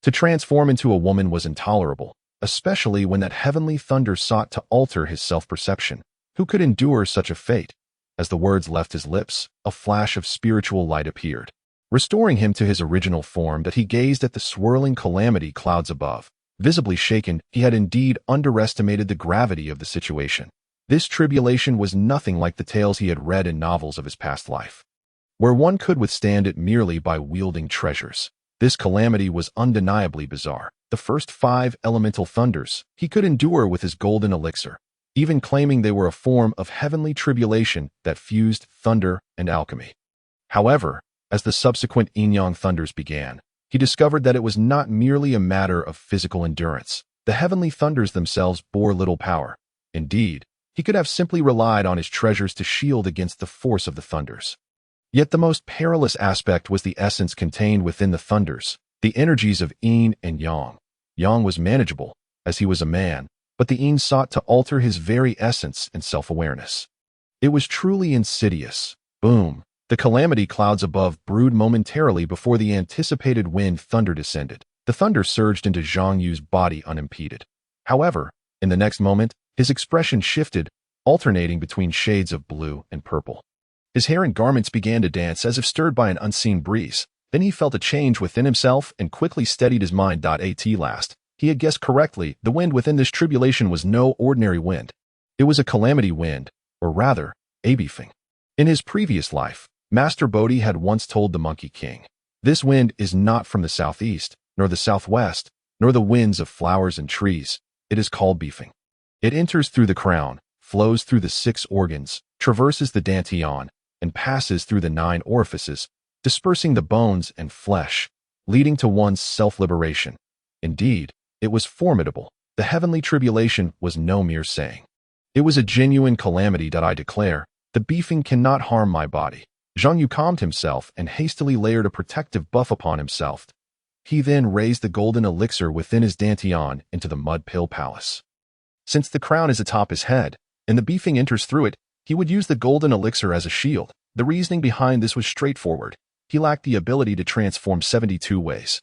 S1: To transform into a woman was intolerable, especially when that heavenly thunder sought to alter his self-perception. Who could endure such a fate? As the words left his lips, a flash of spiritual light appeared, restoring him to his original form. That he gazed at the swirling calamity clouds above. Visibly shaken, he had indeed underestimated the gravity of the situation. This tribulation was nothing like the tales he had read in novels of his past life, where one could withstand it merely by wielding treasures. This calamity was undeniably bizarre. The first 5 elemental thunders he could endure with his golden elixir, even claiming they were a form of heavenly tribulation that fused thunder and alchemy. However, as the subsequent yin-yang thunders began, he discovered that it was not merely a matter of physical endurance. The heavenly thunders themselves bore little power. Indeed, he could have simply relied on his treasures to shield against the force of the thunders. Yet the most perilous aspect was the essence contained within the thunders, the energies of yin and yang. Yang was manageable, as he was a man, but the yin sought to alter his very essence and self-awareness. It was truly insidious. Boom! The calamity clouds above brewed momentarily before the anticipated wind thunder descended. The thunder surged into Zhang Yu's body unimpeded. However, in the next moment, his expression shifted, alternating between shades of blue and purple. His hair and garments began to dance as if stirred by an unseen breeze. Then he felt a change within himself and quickly steadied his mind. At last, he had guessed correctly. The wind within this tribulation was no ordinary wind. It was a calamity wind, or rather, a beefing. In his previous life, Master Bodhi had once told the Monkey King, "This wind is not from the southeast, nor the southwest, nor the winds of flowers and trees. It is called beefing. It enters through the crown, flows through the 6 organs, traverses the dantian, and passes through the 9 orifices, dispersing the bones and flesh, leading to one's self-liberation." Indeed, it was formidable. The heavenly tribulation was no mere saying. It was a genuine calamity. I declare, the beefing cannot harm my body. Zhang Yu calmed himself and hastily layered a protective buff upon himself. He then raised the golden elixir within his dantian into the mud pill palace. Since the crown is atop his head, and the beefing enters through it, he would use the golden elixir as a shield. The reasoning behind this was straightforward. He lacked the ability to transform 72 ways.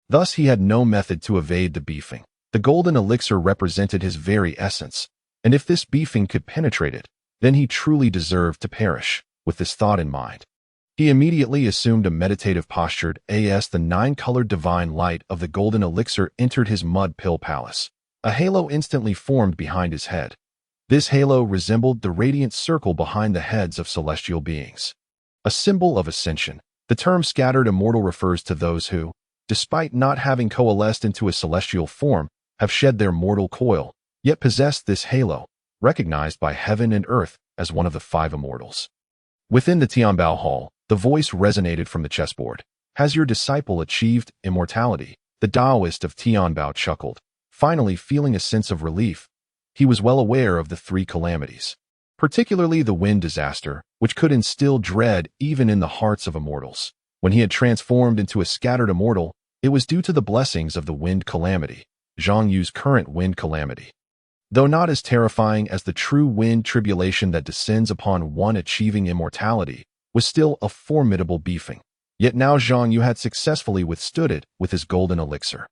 S1: Thus, he had no method to evade the beefing. The golden elixir represented his very essence, and if this beefing could penetrate it, then he truly deserved to perish. With this thought in mind, he immediately assumed a meditative posture as the 9-colored divine light of the golden elixir entered his mud pill palace. A halo instantly formed behind his head. This halo resembled the radiant circle behind the heads of celestial beings, a symbol of ascension. The term scattered immortal refers to those who, despite not having coalesced into a celestial form, have shed their mortal coil, yet possess this halo, recognized by heaven and earth as one of the 5 immortals. Within the Tianbao Hall, the voice resonated from the chessboard. "Has your disciple achieved immortality?" The Taoist of Tianbao chuckled, finally feeling a sense of relief. He was well aware of the 3 calamities, particularly the wind disaster, which could instill dread even in the hearts of immortals. When he had transformed into a scattered immortal, it was due to the blessings of the wind calamity, Zhang Yu's current wind calamity. Though not as terrifying as the true wind tribulation that descends upon one achieving immortality, was still a formidable beefing. Yet now Zhang Yu had successfully withstood it with his golden elixir.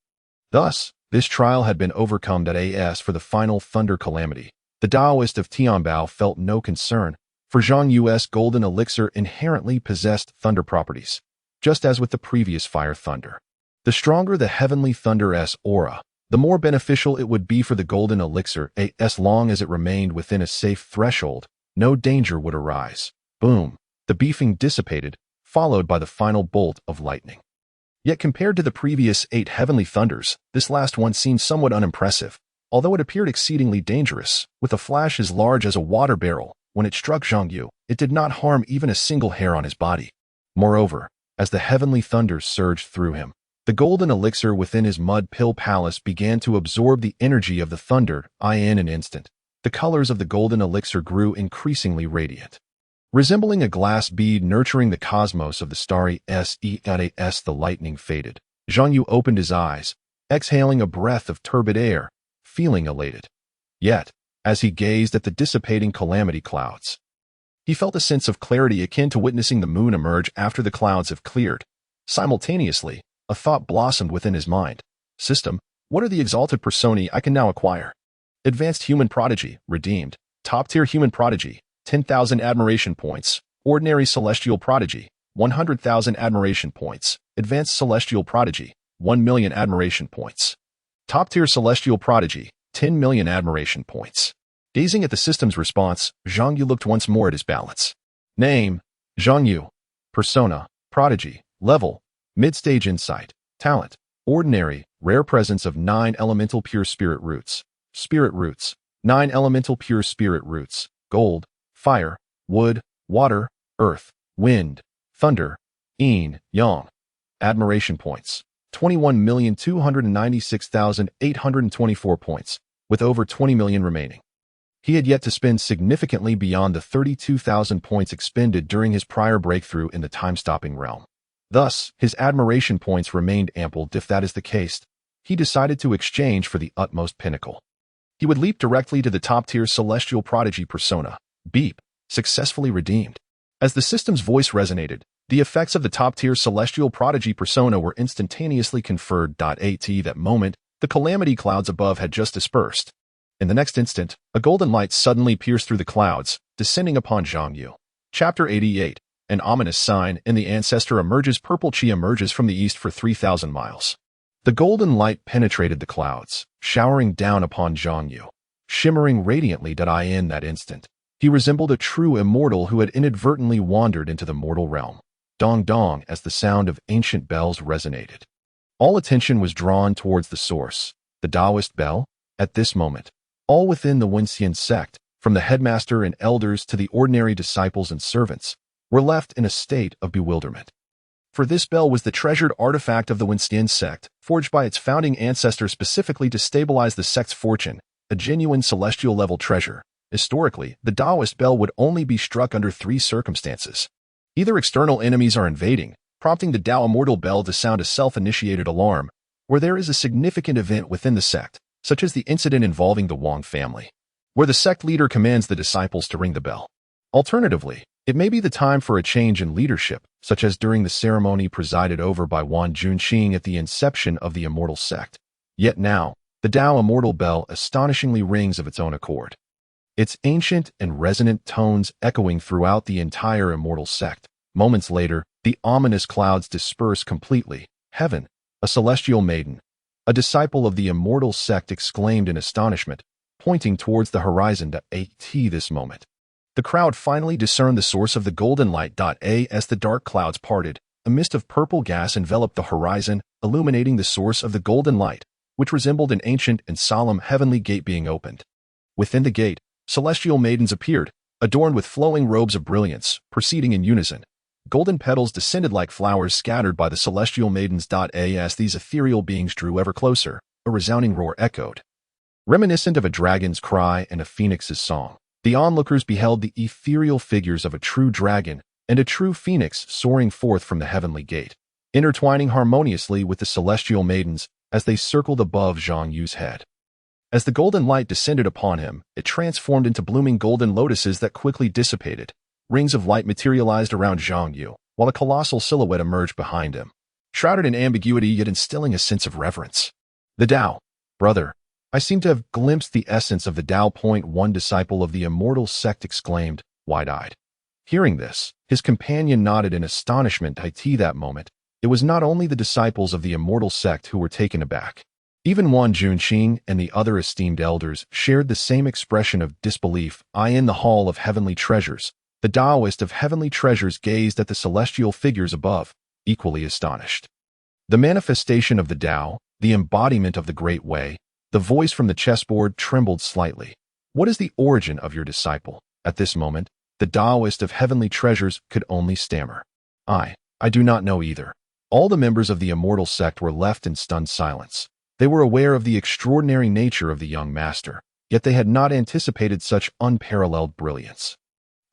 S1: Thus, this trial had been overcome. As for the final thunder calamity, the Taoist of Tianbao felt no concern, for Zhang Yu's golden elixir inherently possessed thunder properties, just as with the previous fire thunder. The stronger the heavenly thunder's aura, the more beneficial it would be for the golden elixir. As long as it remained within a safe threshold, no danger would arise. Boom! The beefing dissipated, followed by the final bolt of lightning. Yet compared to the previous 8 heavenly thunders, this last one seemed somewhat unimpressive, although it appeared exceedingly dangerous. With a flash as large as a water barrel, when it struck Zhang Yu, it did not harm even a single hair on his body. Moreover, as the heavenly thunders surged through him, the golden elixir within his mud pill palace began to absorb the energy of the thunder. In an instant, the colors of the golden elixir grew increasingly radiant. Resembling a glass bead nurturing the cosmos of the starry S.E.S. The lightning faded. Zhang Yu opened his eyes, exhaling a breath of turbid air, feeling elated. Yet, as he gazed at the dissipating calamity clouds, he felt a sense of clarity akin to witnessing the moon emerge after the clouds have cleared. Simultaneously, a thought blossomed within his mind. System, what are the exalted personae I can now acquire? Advanced Human Prodigy, redeemed. Top-tier Human Prodigy, 10,000 admiration points. Ordinary Celestial Prodigy, 100,000 admiration points. Advanced Celestial Prodigy, 1 million admiration points. Top-tier Celestial Prodigy, 10 million admiration points. Gazing at the system's response, Zhang Yu looked once more at his balance. Name, Zhang Yu. Persona, Prodigy. Level, Mid-stage Insight. Talent, Ordinary, rare presence of 9 elemental pure spirit roots. Spirit roots, 9 elemental pure spirit roots. Gold, fire, wood, water, earth, wind, thunder, yin, yang. Admiration points, 21,296,824 points, with over 20 million remaining. He had yet to spend significantly beyond the 32,000 points expended during his prior breakthrough in the time-stopping realm. Thus, his admiration points remained ample. If that is the case, he decided to exchange for the utmost pinnacle. He would leap directly to the top-tier Celestial Prodigy persona. Beep, successfully redeemed. As the system's voice resonated, the effects of the top-tier Celestial Prodigy persona were instantaneously conferred. At that moment, the calamity clouds above had just dispersed. In the next instant, a golden light suddenly pierced through the clouds, descending upon Zhang Yu. Chapter 88. An ominous sign in the ancestor emerges. Purple chi emerges from the east for 3,000 miles. The golden light penetrated the clouds, showering down upon Zhang Yu. Shimmering radiantly. In that instant, he resembled a true immortal who had inadvertently wandered into the mortal realm. Dong dong as the sound of ancient bells resonated. All attention was drawn towards the source, the Taoist bell. At this moment, all within the Wenxian sect, from the headmaster and elders to the ordinary disciples and servants, were left in a state of bewilderment. For this bell was the treasured artifact of the Wenxian sect, forged by its founding ancestor specifically to stabilize the sect's fortune, a genuine celestial-level treasure. Historically, the Taoist bell would only be struck under 3 circumstances. Either external enemies are invading, prompting the Tao Immortal bell to sound a self-initiated alarm, or there is a significant event within the sect, such as the incident involving the Wang family, where the sect leader commands the disciples to ring the bell. Alternatively, it may be the time for a change in leadership, such as during the ceremony presided over by Wan Junqing at the inception of the Immortal sect. Yet now, the Tao Immortal bell astonishingly rings of its own accord. Its ancient and resonant tones echoing throughout the entire Immortal sect. Moments later, the ominous clouds disperse completely. Heaven, a celestial maiden, a disciple of the Immortal sect, exclaimed in astonishment, pointing towards the horizon. At this moment, the crowd finally discerned the source of the golden light. As the dark clouds parted, a mist of purple gas enveloped the horizon, illuminating the source of the golden light, which resembled an ancient and solemn heavenly gate being opened. Within the gate, celestial maidens appeared, adorned with flowing robes of brilliance, proceeding in unison. Golden petals descended like flowers scattered by the celestial maidens. As these ethereal beings drew ever closer, a resounding roar echoed. Reminiscent of a dragon's cry and a phoenix's song, the onlookers beheld the ethereal figures of a true dragon and a true phoenix soaring forth from the heavenly gate, intertwining harmoniously with the celestial maidens as they circled above Zhang Yu's head. As the golden light descended upon him, it transformed into blooming golden lotuses that quickly dissipated. Rings of light materialized around Zhang Yu, while a colossal silhouette emerged behind him, shrouded in ambiguity yet instilling a sense of reverence. The Tao, brother, I seem to have glimpsed the essence of the Tao. One disciple of the Immortal sect exclaimed, wide-eyed. Hearing this, his companion nodded in astonishment. At that moment, it was not only the disciples of the Immortal sect who were taken aback. Even Wan Junqing and the other esteemed elders shared the same expression of disbelief. In the Hall of Heavenly Treasures, the Taoist of Heavenly Treasures gazed at the celestial figures above, equally astonished. The manifestation of the Tao, the embodiment of the Great Way, the voice from the chessboard trembled slightly. What is the origin of your disciple? At this moment, the Taoist of Heavenly Treasures could only stammer. I do not know either. All the members of the Immortal sect were left in stunned silence. They were aware of the extraordinary nature of the young master, yet they had not anticipated such unparalleled brilliance.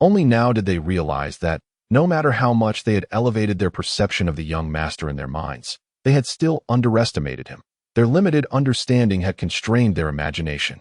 S1: Only now did they realize that, no matter how much they had elevated their perception of the young master in their minds, they had still underestimated him. Their limited understanding had constrained their imagination.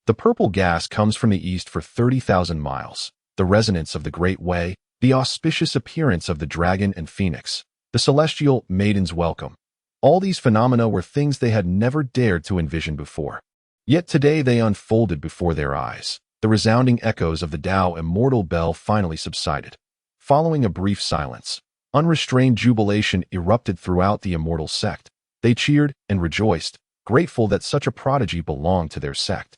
S1: The purple gas comes from the east for 30,000 miles, the resonance of the Great Way, the auspicious appearance of the dragon and phoenix, the celestial maiden's welcome. All these phenomena were things they had never dared to envision before. Yet today they unfolded before their eyes. The resounding echoes of the Tao immortal bell finally subsided. Following a brief silence, unrestrained jubilation erupted throughout the immortal sect. They cheered and rejoiced, grateful that such a prodigy belonged to their sect,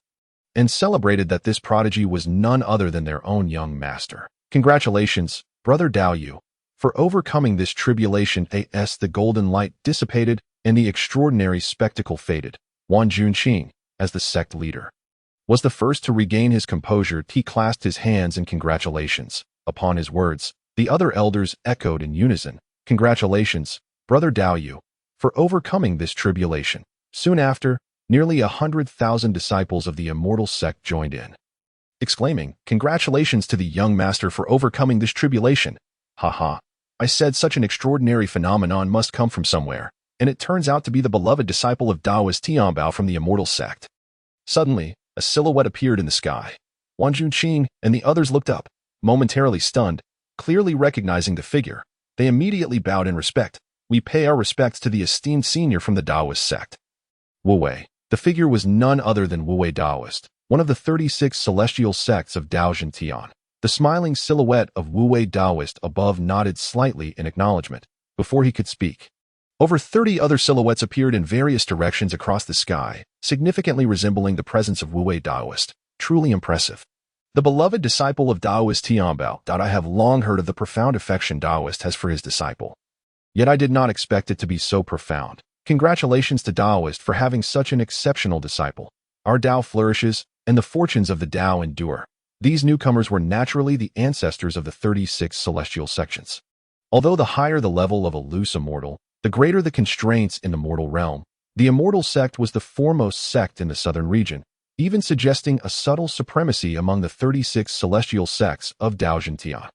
S1: and celebrated that this prodigy was none other than their own young master. Congratulations, Brother Dao Yu, for overcoming this tribulation. As the golden light dissipated and the extraordinary spectacle faded, Wan Junqing, as the sect leader, was the first to regain his composure. He clasped his hands in congratulations. Upon his words, the other elders echoed in unison, "Congratulations, Brother Dao Yu, for overcoming this tribulation." Soon after, nearly 100,000 disciples of the immortal sect joined in, exclaiming, "Congratulations to the young master for overcoming this tribulation. Ha! I said such an extraordinary phenomenon must come from somewhere, and it turns out to be the beloved disciple of Taoist Tianbao from the immortal sect." Suddenly, a silhouette appeared in the sky. Wan Junqing and the others looked up, momentarily stunned. Clearly recognizing the figure, they immediately bowed in respect. "We pay our respects to the esteemed senior from the Taoist sect." Wu Wei. The figure was none other than Wu Wei Taoist, one of the 36 celestial sects of Daojin Tian. The smiling silhouette of Wu Wei Taoist above nodded slightly in acknowledgement before he could speak. Over 30 other silhouettes appeared in various directions across the sky, significantly resembling the presence of Wu Wei Taoist. Truly impressive. The beloved disciple of Taoist Tianbao. I have long heard of the profound affection Taoist has for his disciple. Yet I did not expect it to be so profound. Congratulations to Taoist for having such an exceptional disciple. Our Tao flourishes, and the fortunes of the Tao endure. These newcomers were naturally the ancestors of the 36 celestial sections. Although the higher the level of a loose immortal, the greater the constraints in the mortal realm, the immortal sect was the foremost sect in the southern region, even suggesting a subtle supremacy among the 36 celestial sects of Daojin Tian.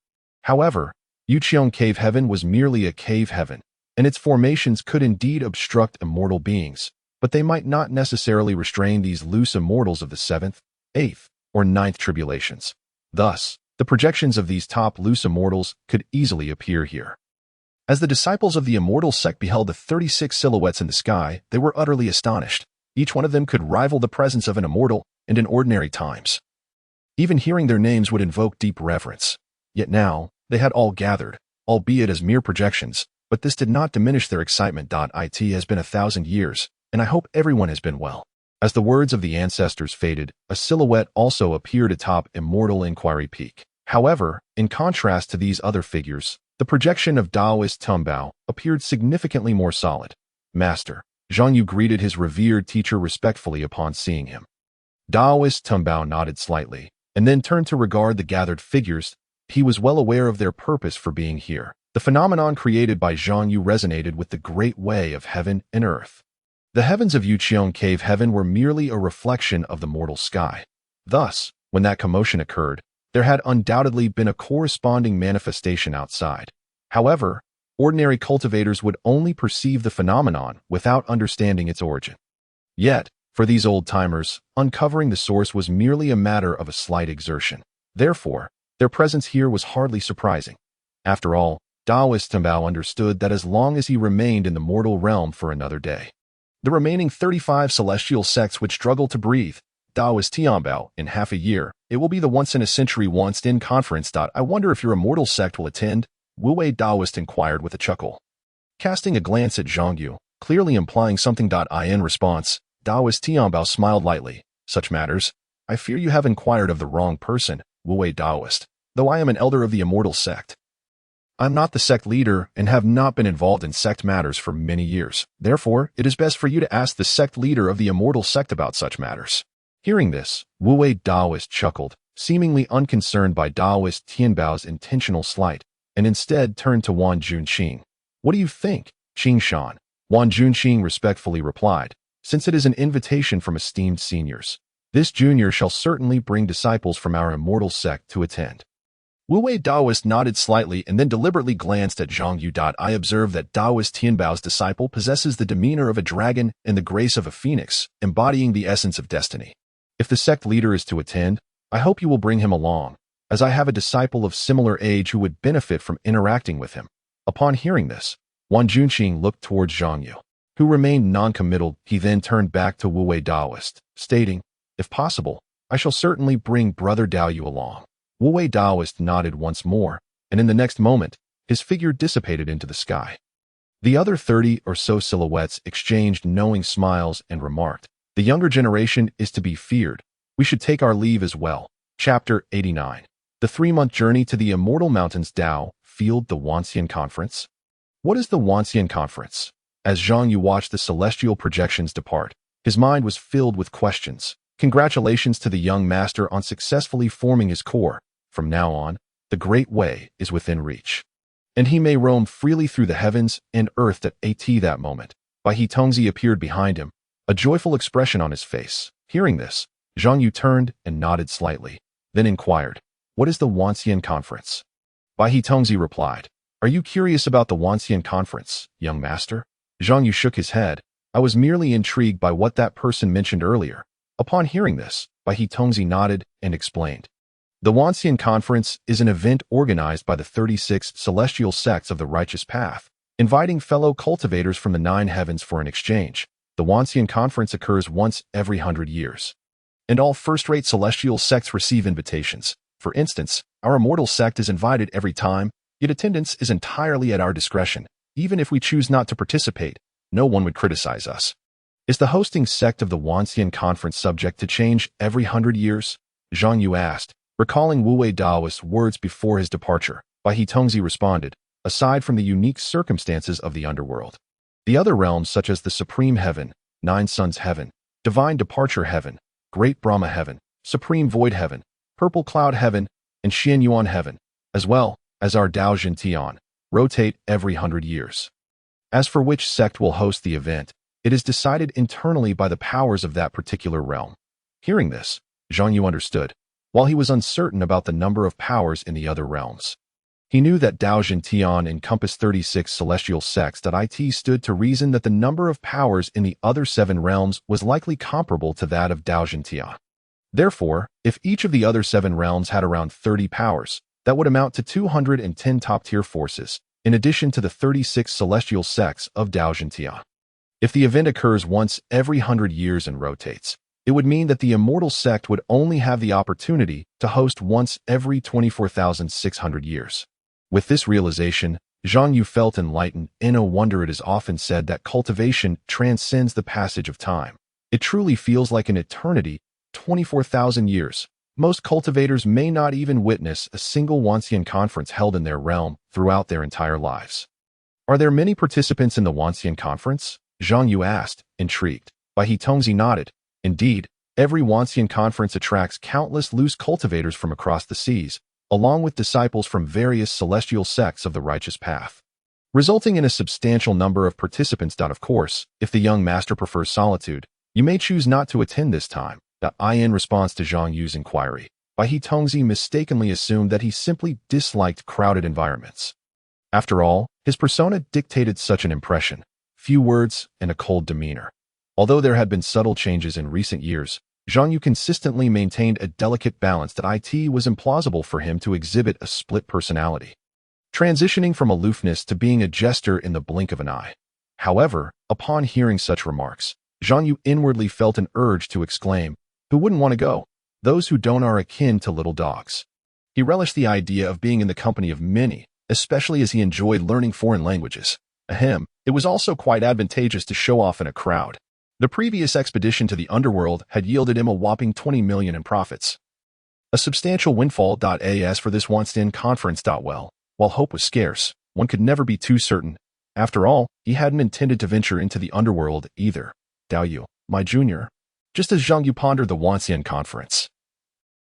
S1: However, Yuqiang Cave Heaven was merely a cave heaven, and its formations could indeed obstruct immortal beings, but they might not necessarily restrain these loose immortals of the 7th, 8th, or 9th tribulations. Thus, the projections of these top loose immortals could easily appear here. As the disciples of the immortal sect beheld the 36 silhouettes in the sky, they were utterly astonished. Each one of them could rival the presence of an immortal, and in ordinary times, even hearing their names would invoke deep reverence. Yet now, they had all gathered, albeit as mere projections, but this did not diminish their excitement. It has been 1,000 years, and I hope everyone has been well. As the words of the ancestors faded, a silhouette also appeared atop Immortal Inquiry Peak. However, in contrast to these other figures, the projection of Taoist Tianbao appeared significantly more solid. "Master," Zhang Yu greeted his revered teacher respectfully upon seeing him. Taoist Tianbao nodded slightly, and then turned to regard the gathered figures. He was well aware of their purpose for being here. The phenomenon created by Zhang Yu resonated with the great way of heaven and earth. The heavens of Yuqiang Cave Heaven were merely a reflection of the mortal sky. Thus, when that commotion occurred, there had undoubtedly been a corresponding manifestation outside. However, ordinary cultivators would only perceive the phenomenon without understanding its origin. Yet, for these old-timers, uncovering the source was merely a matter of a slight exertion. Therefore, their presence here was hardly surprising. After all, Taoist Tianbao understood that as long as he remained in the mortal realm for another day, the remaining 35 celestial sects would struggle to breathe. Taoist Tianbao, in half a year, it will be the once-in-a-century Once-in conference. I wonder if your immortal sect will attend? Wu Wei Taoist inquired with a chuckle. Casting a glance at Zhang Yu, clearly implying something. In response, Taoist Tianbao smiled lightly. "Such matters? I fear you have inquired of the wrong person, Wu Wei Taoist, though I am an elder of the immortal sect. I'm not the sect leader and have not been involved in sect matters for many years. Therefore, it is best for you to ask the sect leader of the immortal sect about such matters." Hearing this, Wu Wei Taoist chuckled, seemingly unconcerned by Taoist Tianbao's intentional slight, and instead turned to Wan Junqing. "What do you think, Qing Shan?" Wan Junqing respectfully replied, "Since it is an invitation from esteemed seniors, this junior shall certainly bring disciples from our immortal sect to attend." Wu-wei Daoist nodded slightly and then deliberately glanced at Zhang Yu. I observe that Daoist Tianbao's disciple possesses the demeanor of a dragon and the grace of a phoenix, embodying the essence of destiny. If the sect leader is to attend, I hope you will bring him along, as I have a disciple of similar age who would benefit from interacting with him. Upon hearing this, Wan Junqing looked towards Zhang Yu, who remained non-committal. He then turned back to Wu-wei Daoist, stating, "If possible, I shall certainly bring Brother Dao Yu along." Wu-wei Daoist nodded once more, and in the next moment, his figure dissipated into the sky. The other 30 or so silhouettes exchanged knowing smiles and remarked, "The younger generation is to be feared. We should take our leave as well." Chapter 89. The 3-month journey to the Immortal Mountains. Dao Field. The Wanxian Conference. What is the Wanxian Conference? As Zhang Yu watched the celestial projections depart, his mind was filled with questions. Congratulations to the young master on successfully forming his core. From now on, the Great Way is within reach, and he may roam freely through the heavens and earth. At that moment, Bai He Tongzi appeared behind him, a joyful expression on his face. Hearing this, Zhang Yu turned and nodded slightly, then inquired, "What is the Wanxian Conference?" Bai He Tongzi replied, "Are you curious about the Wanxian Conference, young master?" Zhang Yu shook his head. "I was merely intrigued by what that person mentioned earlier." Upon hearing this, Bai He Tongzi nodded and explained, "The Wanxian Conference is an event organized by the 36 celestial sects of the righteous path, inviting fellow cultivators from the 9 heavens for an exchange. The Wanxian Conference occurs once every 100 years, and all first-rate celestial sects receive invitations. For instance, our immortal sect is invited every time, yet attendance is entirely at our discretion. Even if we choose not to participate, no one would criticize us." "Is the hosting sect of the Wanxian Conference subject to change every 100 years? Zhang Yu asked. Recalling Wu-wei Daoist's words before his departure, Bai He Tongzi responded, "Aside from the unique circumstances of the underworld, the other realms such as the Supreme Heaven, 9 Suns Heaven, Divine Departure Heaven, Great Brahma Heaven, Supreme Void Heaven, Purple Cloud Heaven, and Xian Yuan Heaven, as well as our Dao Jin Tian, rotate every 100 years. As for which sect will host the event, it is decided internally by the powers of that particular realm." Hearing this, Zhang Yu understood. While he was uncertain about the number of powers in the other realms, he knew that Dao Jin Tian encompassed 36 celestial sects. It stood to reason that the number of powers in the other 7 realms was likely comparable to that of Dao Jin Tian. Therefore, if each of the other 7 realms had around 30 powers, that would amount to 210 top-tier forces, in addition to the 36 celestial sects of Dao Jin Tian. If the event occurs once every 100 years and rotates, it would mean that the immortal sect would only have the opportunity to host once every 24,600 years. With this realization, Zhang Yu felt enlightened. No wonder it is often said that cultivation transcends the passage of time. It truly feels like an eternity, 24,000 years. Most cultivators may not even witness a single Wanxian conference held in their realm throughout their entire lives. "Are there many participants in the Wanxian conference?" Zhang Yu asked, intrigued. Bai He Tongzi nodded. "Indeed, every Wanxian conference attracts countless loose cultivators from across the seas, along with disciples from various celestial sects of the righteous path, resulting in a substantial number of participants. Of course, if the young master prefers solitude, you may choose not to attend this time." In response to Zhang Yu's inquiry, Bai He Tongzi mistakenly assumed that he simply disliked crowded environments. After all, his persona dictated such an impression: few words and a cold demeanor. Although there had been subtle changes in recent years, Zhang Yu consistently maintained a delicate balance. It was implausible for him to exhibit a split personality, transitioning from aloofness to being a jester in the blink of an eye. However, upon hearing such remarks, Zhang Yu inwardly felt an urge to exclaim, "Who wouldn't want to go? Those who don't are akin to little dogs." He relished the idea of being in the company of many, especially as he enjoyed learning foreign languages. It was also quite advantageous to show off in a crowd. The previous expedition to the underworld had yielded him a whopping 20 million in profits. A substantial windfall. As for this Wanxian conference, while hope was scarce, one could never be too certain. After all, he hadn't intended to venture into the underworld either. Dao Yu, my junior. Just as Zhang Yu pondered the Wanxian conference,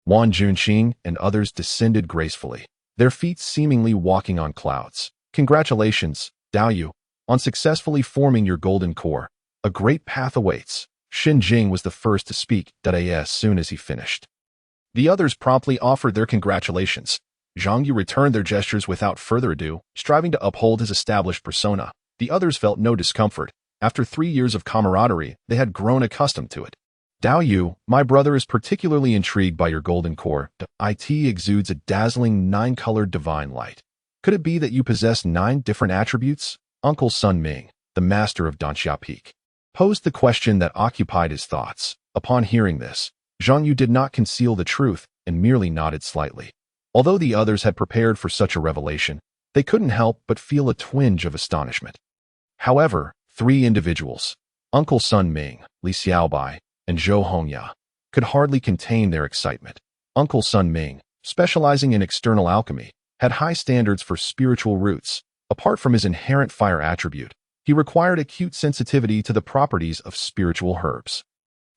S1: Wan Junqing and others descended gracefully, their feet seemingly walking on clouds. "Congratulations, Dao Yu, on successfully forming your golden core. A great path awaits." Xin Jing was the first to speak as soon as he finished. The others promptly offered their congratulations. Zhang Yu returned their gestures without further ado, striving to uphold his established persona. The others felt no discomfort. After 3 years of camaraderie, they had grown accustomed to it. Dao Yu, my brother is particularly intrigued by your golden core. It exudes a dazzling 9-colored divine light. Could it be that you possess 9 different attributes? Uncle Sun Ming, the master of Danxia Peak, posed the question that occupied his thoughts. Upon hearing this, Zhang Yu did not conceal the truth and merely nodded slightly. Although the others had prepared for such a revelation, they couldn't help but feel a twinge of astonishment. However, 3 individuals, Uncle Sun Ming, Li Xiaobai, and Zhou Hongya, could hardly contain their excitement. Uncle Sun Ming, specializing in external alchemy, had high standards for spiritual roots. Apart from his inherent fire attribute, he required acute sensitivity to the properties of spiritual herbs.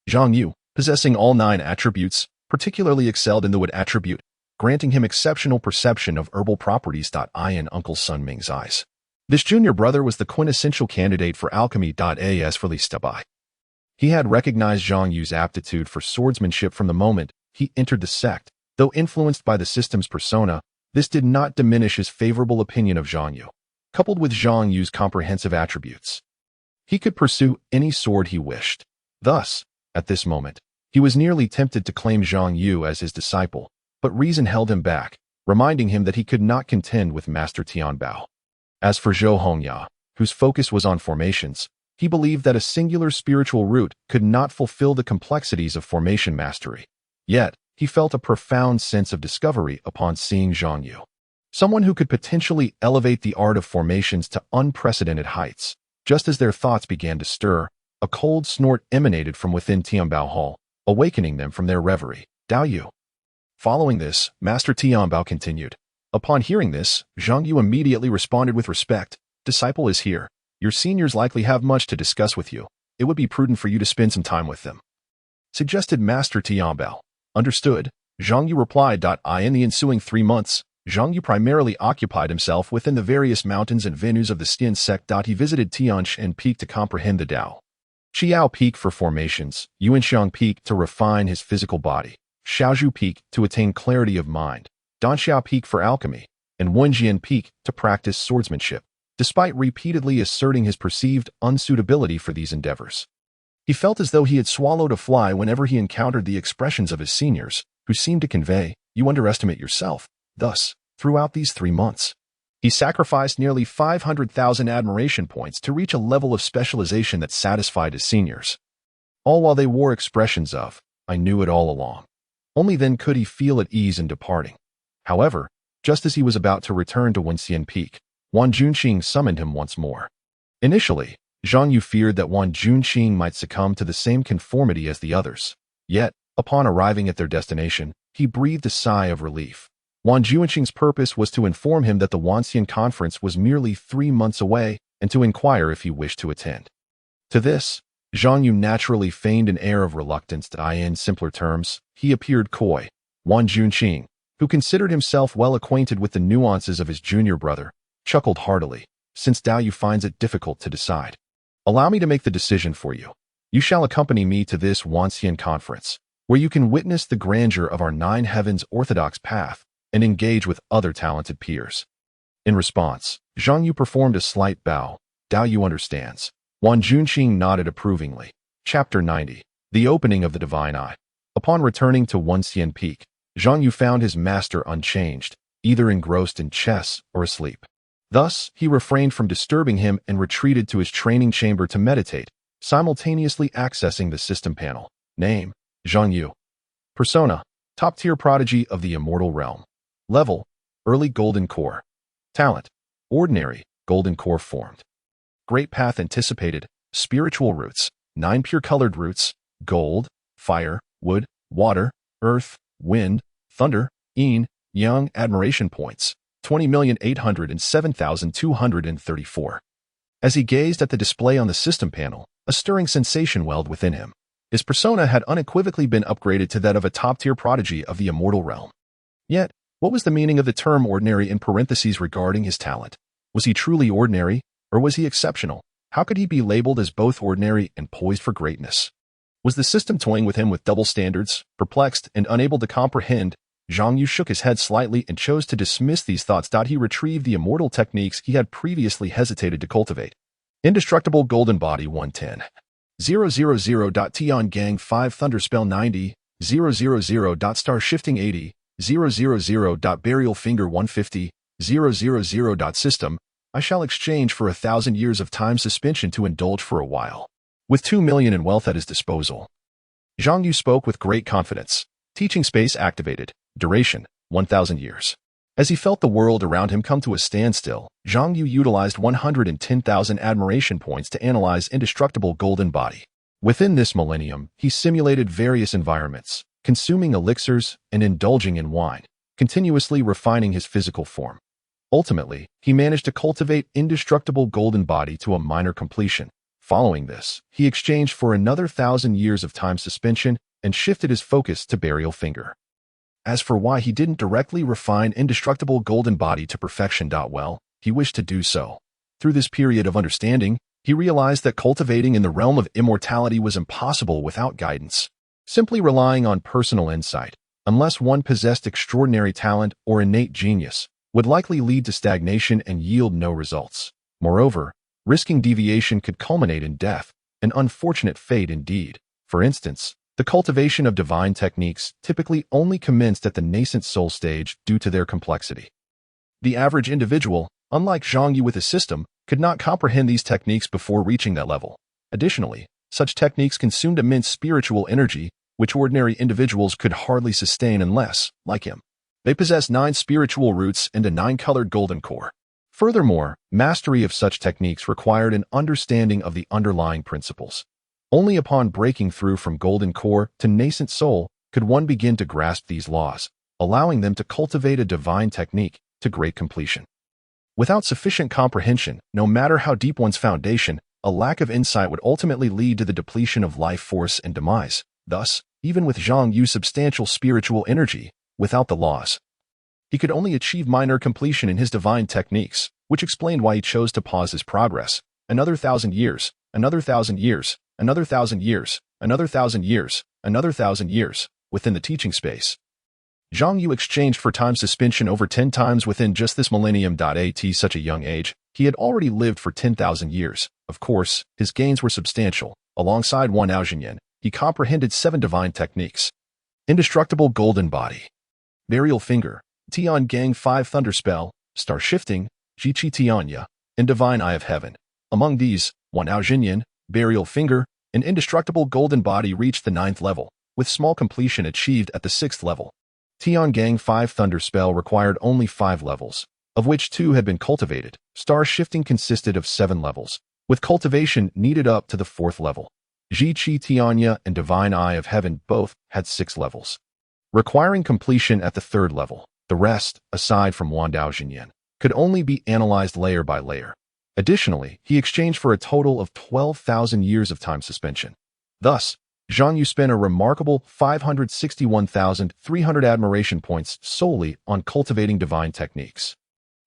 S1: Zhang Yu, possessing all 9 attributes, particularly excelled in the wood attribute, granting him exceptional perception of herbal properties. In Uncle Sun Ming's eyes, this junior brother was the quintessential candidate for alchemy. As for Li Xiaobai, he had recognized Zhang Yu's aptitude for swordsmanship from the moment he entered the sect. Though influenced by the system's persona, this did not diminish his favorable opinion of Zhang Yu. Coupled with Zhang Yu's comprehensive attributes, he could pursue any sword he wished. Thus, at this moment, he was nearly tempted to claim Zhang Yu as his disciple, but reason held him back, reminding him that he could not contend with Master Tianbao. As for Zhou Hongya, whose focus was on formations, he believed that a singular spiritual root could not fulfill the complexities of formation mastery. Yet, he felt a profound sense of discovery upon seeing Zhang Yu, someone who could potentially elevate the art of formations to unprecedented heights. Just as their thoughts began to stir, a cold snort emanated from within Tianbao Hall, awakening them from their reverie. Dao Yu. Following this, Master Tianbao continued. Upon hearing this, Zhang Yu immediately responded with respect. Disciple is here. Your seniors likely have much to discuss with you. It would be prudent for you to spend some time with them, suggested Master Tianbao. Understood, Zhang Yu replied. In the ensuing 3 months, Zhang Yu primarily occupied himself within the various mountains and venues of the Xian sect. He visited Tianshan Peak to comprehend the Tao, Qiao Peak for formations, Yuanxiang Peak to refine his physical body, Shaozhu Peak to attain clarity of mind, Danxia Peak for alchemy, and Wenjian Peak to practice swordsmanship. Despite repeatedly asserting his perceived unsuitability for these endeavors, he felt as though he had swallowed a fly whenever he encountered the expressions of his seniors, who seemed to convey, "You underestimate yourself." Thus, throughout these 3 months, he sacrificed nearly 500,000 admiration points to reach a level of specialization that satisfied his seniors, all while they wore expressions of, "I knew it all along." Only then could he feel at ease in departing. However, just as he was about to return to Wenxian Peak, Wan Junqing summoned him once more. Initially, Zhang Yu feared that Wan Junqing might succumb to the same conformity as the others. Yet, upon arriving at their destination, he breathed a sigh of relief. Wan Junqing's purpose was to inform him that the Wanxian conference was merely 3 months away and to inquire if he wished to attend. To this, Zhang Yu naturally feigned an air of reluctance. In simpler terms, he appeared coy. Wan Junqing, who considered himself well acquainted with the nuances of his junior brother, chuckled heartily. Since Dao Yu finds it difficult to decide, allow me to make the decision for you. You shall accompany me to this Wanxian conference, where you can witness the grandeur of our 9 heavens orthodox path and engage with other talented peers. In response, Zhang Yu performed a slight bow. Dao Yu understands. Wan Junqing nodded approvingly. Chapter 90. The Opening of the Divine Eye. Upon returning to Wenxian Peak, Zhang Yu found his master unchanged, either engrossed in chess or asleep. Thus, he refrained from disturbing him and retreated to his training chamber to meditate, simultaneously accessing the system panel. Name: Zhang Yu. Persona: top-tier prodigy of the immortal realm. Level: early golden core. Talent: ordinary golden core formed. Great path anticipated: spiritual roots, 9 pure-colored roots: gold, fire, wood, water, earth, wind, thunder, yin, yang. Admiration points: 20,807,234. As he gazed at the display on the system panel, a stirring sensation welled within him. His persona had unequivocally been upgraded to that of a top-tier prodigy of the immortal realm. Yet, what was the meaning of the term ordinary in parentheses regarding his talent? Was he truly ordinary, or was he exceptional? How could he be labeled as both ordinary and poised for greatness? Was the system toying with him with double standards? Perplexed and unable to comprehend, Zhang Yu shook his head slightly and chose to dismiss these thoughts. He retrieved the immortal techniques he had previously hesitated to cultivate. Indestructible Golden Body 110. 000. Tian Gang 5 Thunderspell 90. 000. Star Shifting 80. 000. Burial Finger 150. 000. System. I shall exchange for 1,000 years of time suspension to indulge for a while. With 2 million in wealth at his disposal. Zhang Yu spoke with great confidence. Teaching space activated. Duration, 1,000 years. As he felt the world around him come to a standstill, Zhang Yu utilized 110,000 admiration points to analyze Indestructible Golden Body. Within this millennium, he simulated various environments, consuming elixirs and indulging in wine, continuously refining his physical form. Ultimately, he managed to cultivate Indestructible Golden Body to a minor completion. Following this, he exchanged for another 1,000 years of time suspension and shifted his focus to Burial Finger. As for why he didn't directly refine Indestructible Golden Body to perfection, well, he wished to do so. Through this period of understanding, he realized that cultivating in the realm of immortality was impossible without guidance. Simply relying on personal insight, unless one possessed extraordinary talent or innate genius, would likely lead to stagnation and yield no results. Moreover, risking deviation could culminate in death, an unfortunate fate indeed. For instance, the cultivation of divine techniques typically only commenced at the nascent soul stage due to their complexity. The average individual, unlike Zhang Yu with his system, could not comprehend these techniques before reaching that level. Additionally, such techniques consumed immense spiritual energy, which ordinary individuals could hardly sustain unless, like him, they possess 9 spiritual roots and a 9-colored golden core. Furthermore, mastery of such techniques required an understanding of the underlying principles. Only upon breaking through from golden core to nascent soul could one begin to grasp these laws, allowing them to cultivate a divine technique to great completion. Without sufficient comprehension, no matter how deep one's foundation, a lack of insight would ultimately lead to the depletion of life force and demise. Thus, even with Zhang Yu's substantial spiritual energy, without the laws, he could only achieve minor completion in his divine techniques, which explained why he chose to pause his progress. Another 1,000 years, another 1,000 years, another 1,000 years, another 1,000 years, another 1,000 years, within the teaching space. Zhang Yu exchanged for time suspension over 10 times within just this millennium. At such a young age, he had already lived for 10,000 years. Of course, his gains were substantial. Alongside 1 Aoxinyan, he comprehended 7 divine techniques. Indestructible Golden Body, Burial Finger, Tian Gang 5 Thunderspell, Star Shifting, Jiqi Tianya, and Divine Eye of Heaven. Among these, 1 Aoxinyan, Burial Finger, and Indestructible Golden Body reached the 9th level, with small completion achieved at the 6th level. Tian Gang 5 Thunderspell required only 5 levels, of which 2 had been cultivated. Star Shifting consisted of 7 levels, with cultivation needed up to the 4th level. Jiqi Tianya and Divine Eye of Heaven both had 6 levels, requiring completion at the 3rd level. The rest, aside from 1 Aoxinyan, could only be analyzed layer by layer. Additionally, he exchanged for a total of 12,000 years of time suspension. Thus, Zhang Yu spent a remarkable 561,300 admiration points solely on cultivating divine techniques.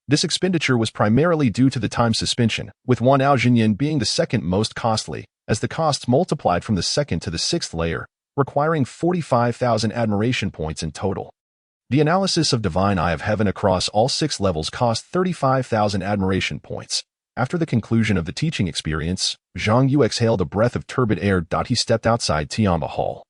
S1: This expenditure was primarily due to the time suspension, with 1 Aoxinyan being the second most costly, as the costs multiplied from the 2nd to the 6th layer, requiring 45,000 admiration points in total. The analysis of Divine Eye of Heaven across all 6 levels cost 35,000 admiration points. After the conclusion of the teaching experience, Zhang Yu exhaled a breath of turbid air. He stepped outside Tianba Hall.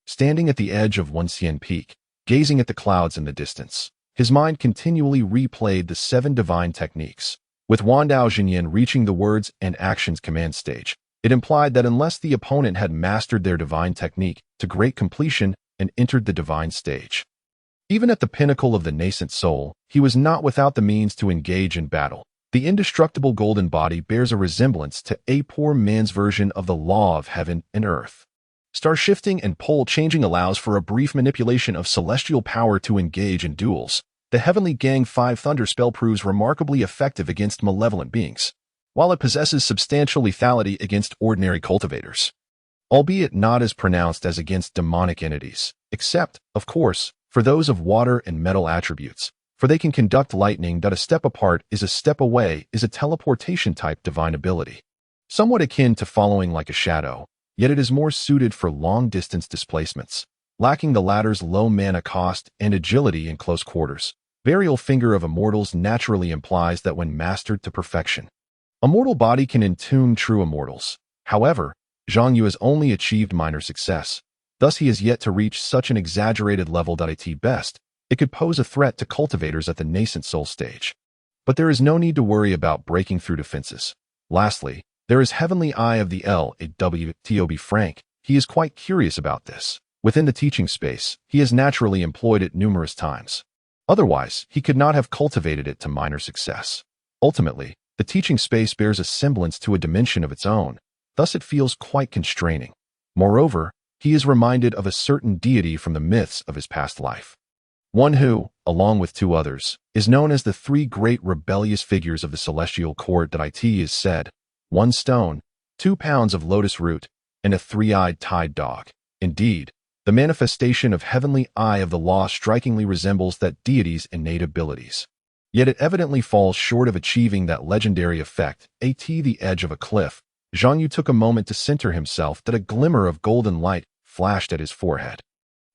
S1: Standing at the edge of Wenxian Peak, gazing at the clouds in the distance, his mind continually replayed the 7 divine techniques. With 1 Aoxinyan reaching the words and actions command stage, it implied that unless the opponent had mastered their divine technique to great completion and entered the divine stage, even at the pinnacle of the nascent soul, he was not without the means to engage in battle. The Indestructible Golden Body bears a resemblance to a poor man's version of the law of heaven and earth. Star shifting and pole changing allows for a brief manipulation of celestial power to engage in duels. The Heavenly Gang 5 Thunder spell proves remarkably effective against malevolent beings, while it possesses substantial lethality against ordinary cultivators, albeit not as pronounced as against demonic entities, except, of course, for those of water and metal attributes. For they can conduct lightning. A step apart is a step away is a teleportation-type divine ability, somewhat akin to following like a shadow, yet it is more suited for long-distance displacements. lacking the latter's low mana cost and agility in close quarters. Burial Finger of Immortals naturally implies that when mastered to perfection, a mortal body can entomb true immortals. However, Zhang Yu has only achieved minor success. Thus he has yet to reach such an exaggerated level that at best, it could pose a threat to cultivators at the nascent soul stage. But there is no need to worry about breaking through defenses. Lastly, there is Heavenly Eye of the LAW. To be frank, he is quite curious about this. Within the teaching space, he has naturally employed it numerous times. Otherwise, he could not have cultivated it to minor success. Ultimately, the teaching space bears a semblance to a dimension of its own, thus it feels quite constraining. Moreover, he is reminded of a certain deity from the myths of his past life. One who, along with two others, is known as the three great rebellious figures of the celestial court that it is said, 1 stone, 2 pounds of lotus root, and a 3-eyed tide dog. Indeed, the manifestation of Heavenly Eye of the Law strikingly resembles that deity's innate abilities. Yet it evidently falls short of achieving that legendary effect. At the edge of a cliff, Zhang Yu took a moment to center himself that a glimmer of golden light flashed at his forehead.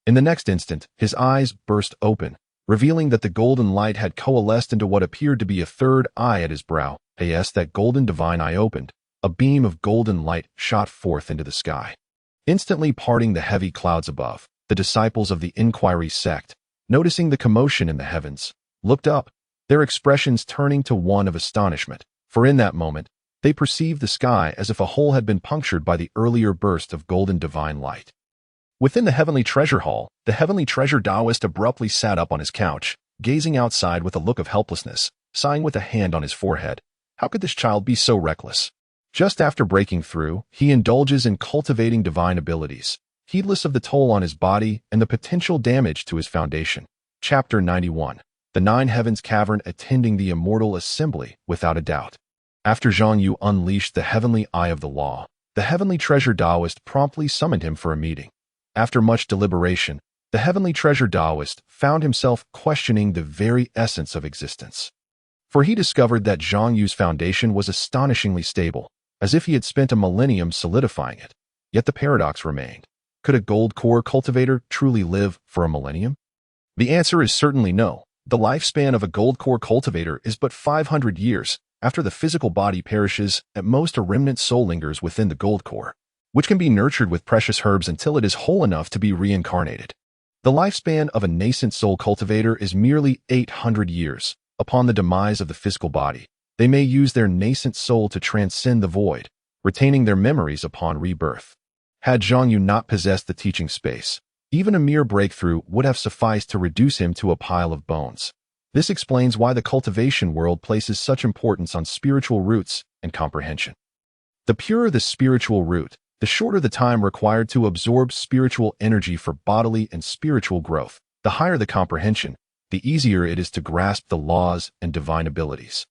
S1: In the next instant, his eyes burst open, revealing that the golden light had coalesced into what appeared to be a third eye at his brow. As that golden divine eye opened, a beam of golden light shot forth into the sky, instantly parting the heavy clouds above. The disciples of the Inquiry sect, noticing the commotion in the heavens, looked up, their expressions turning to one of astonishment, for in that moment, they perceived the sky as if a hole had been punctured by the earlier burst of golden divine light. Within the Heavenly Treasure Hall, the Heavenly Treasure Taoist abruptly sat up on his couch, gazing outside with a look of helplessness, sighing with a hand on his forehead. How could this child be so reckless? Just after breaking through, he indulges in cultivating divine abilities, heedless of the toll on his body and the potential damage to his foundation. Chapter 91. The Nine Heavens Cavern attending the immortal assembly, without a doubt. After Zhang Yu unleashed the Heavenly Eye of the Law, the Heavenly Treasure Taoist promptly summoned him for a meeting. After much deliberation, the Heavenly Treasure Taoist found himself questioning the very essence of existence. For he discovered that Zhang Yu's foundation was astonishingly stable, as if he had spent a millennium solidifying it. Yet the paradox remained. Could a gold core cultivator truly live for a millennium? The answer is certainly no. The lifespan of a gold core cultivator is but 500 years. After the physical body perishes, at most a remnant soul lingers within the gold core, which can be nurtured with precious herbs until it is whole enough to be reincarnated. The lifespan of a nascent soul cultivator is merely 800 years. Upon the demise of the physical body, they may use their nascent soul to transcend the void, retaining their memories upon rebirth. Had Zhang Yu not possessed the teaching space, even a mere breakthrough would have sufficed to reduce him to a pile of bones. This explains why the cultivation world places such importance on spiritual roots and comprehension. The purer the spiritual root, the shorter the time required to absorb spiritual energy for bodily and spiritual growth. The higher the comprehension, the easier it is to grasp the laws and divine abilities.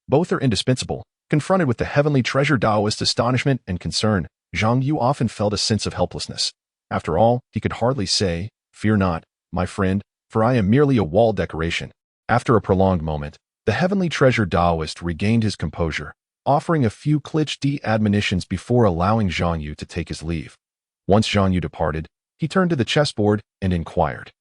S1: Both are indispensable. Confronted with the Heavenly Treasure Taoist astonishment and concern, Zhang Yu often felt a sense of helplessness. After all, he could hardly say, "Fear not, my friend, for I am merely a wall decoration." After a prolonged moment, the Heavenly Treasure Taoist regained his composure, offering a few cliché admonitions before allowing Zhang Yu to take his leave. Once Zhang Yu departed, he turned to the chessboard and inquired,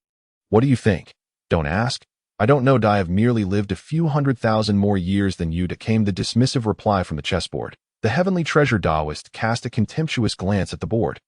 S1: "What do you think?" "Don't ask. I don't know. I have merely lived a few 100,000 more years than you," came the dismissive reply from the chessboard. The Heavenly Treasure Taoist cast a contemptuous glance at the board.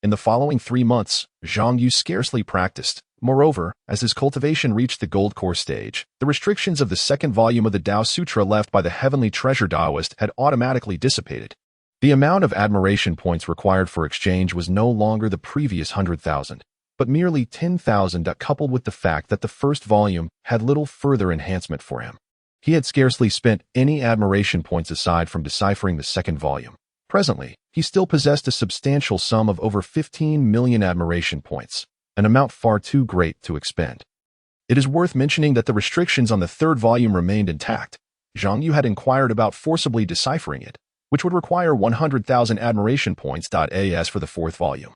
S1: In the following 3 months, Zhang Yu scarcely practiced. Moreover, as his cultivation reached the gold core stage, the restrictions of the second volume of the Tao Sutra left by the Heavenly Treasure Taoist had automatically dissipated. The amount of admiration points required for exchange was no longer the previous 100,000, but merely 10,000, coupled with the fact that the first volume had little further enhancement for him. He had scarcely spent any admiration points aside from deciphering the second volume. Presently, he still possessed a substantial sum of over 15 million admiration points, an amount far too great to expend. It is worth mentioning that the restrictions on the third volume remained intact. Zhang Yu had inquired about forcibly deciphering it, which would require 100,000 admiration points. As for the fourth volume,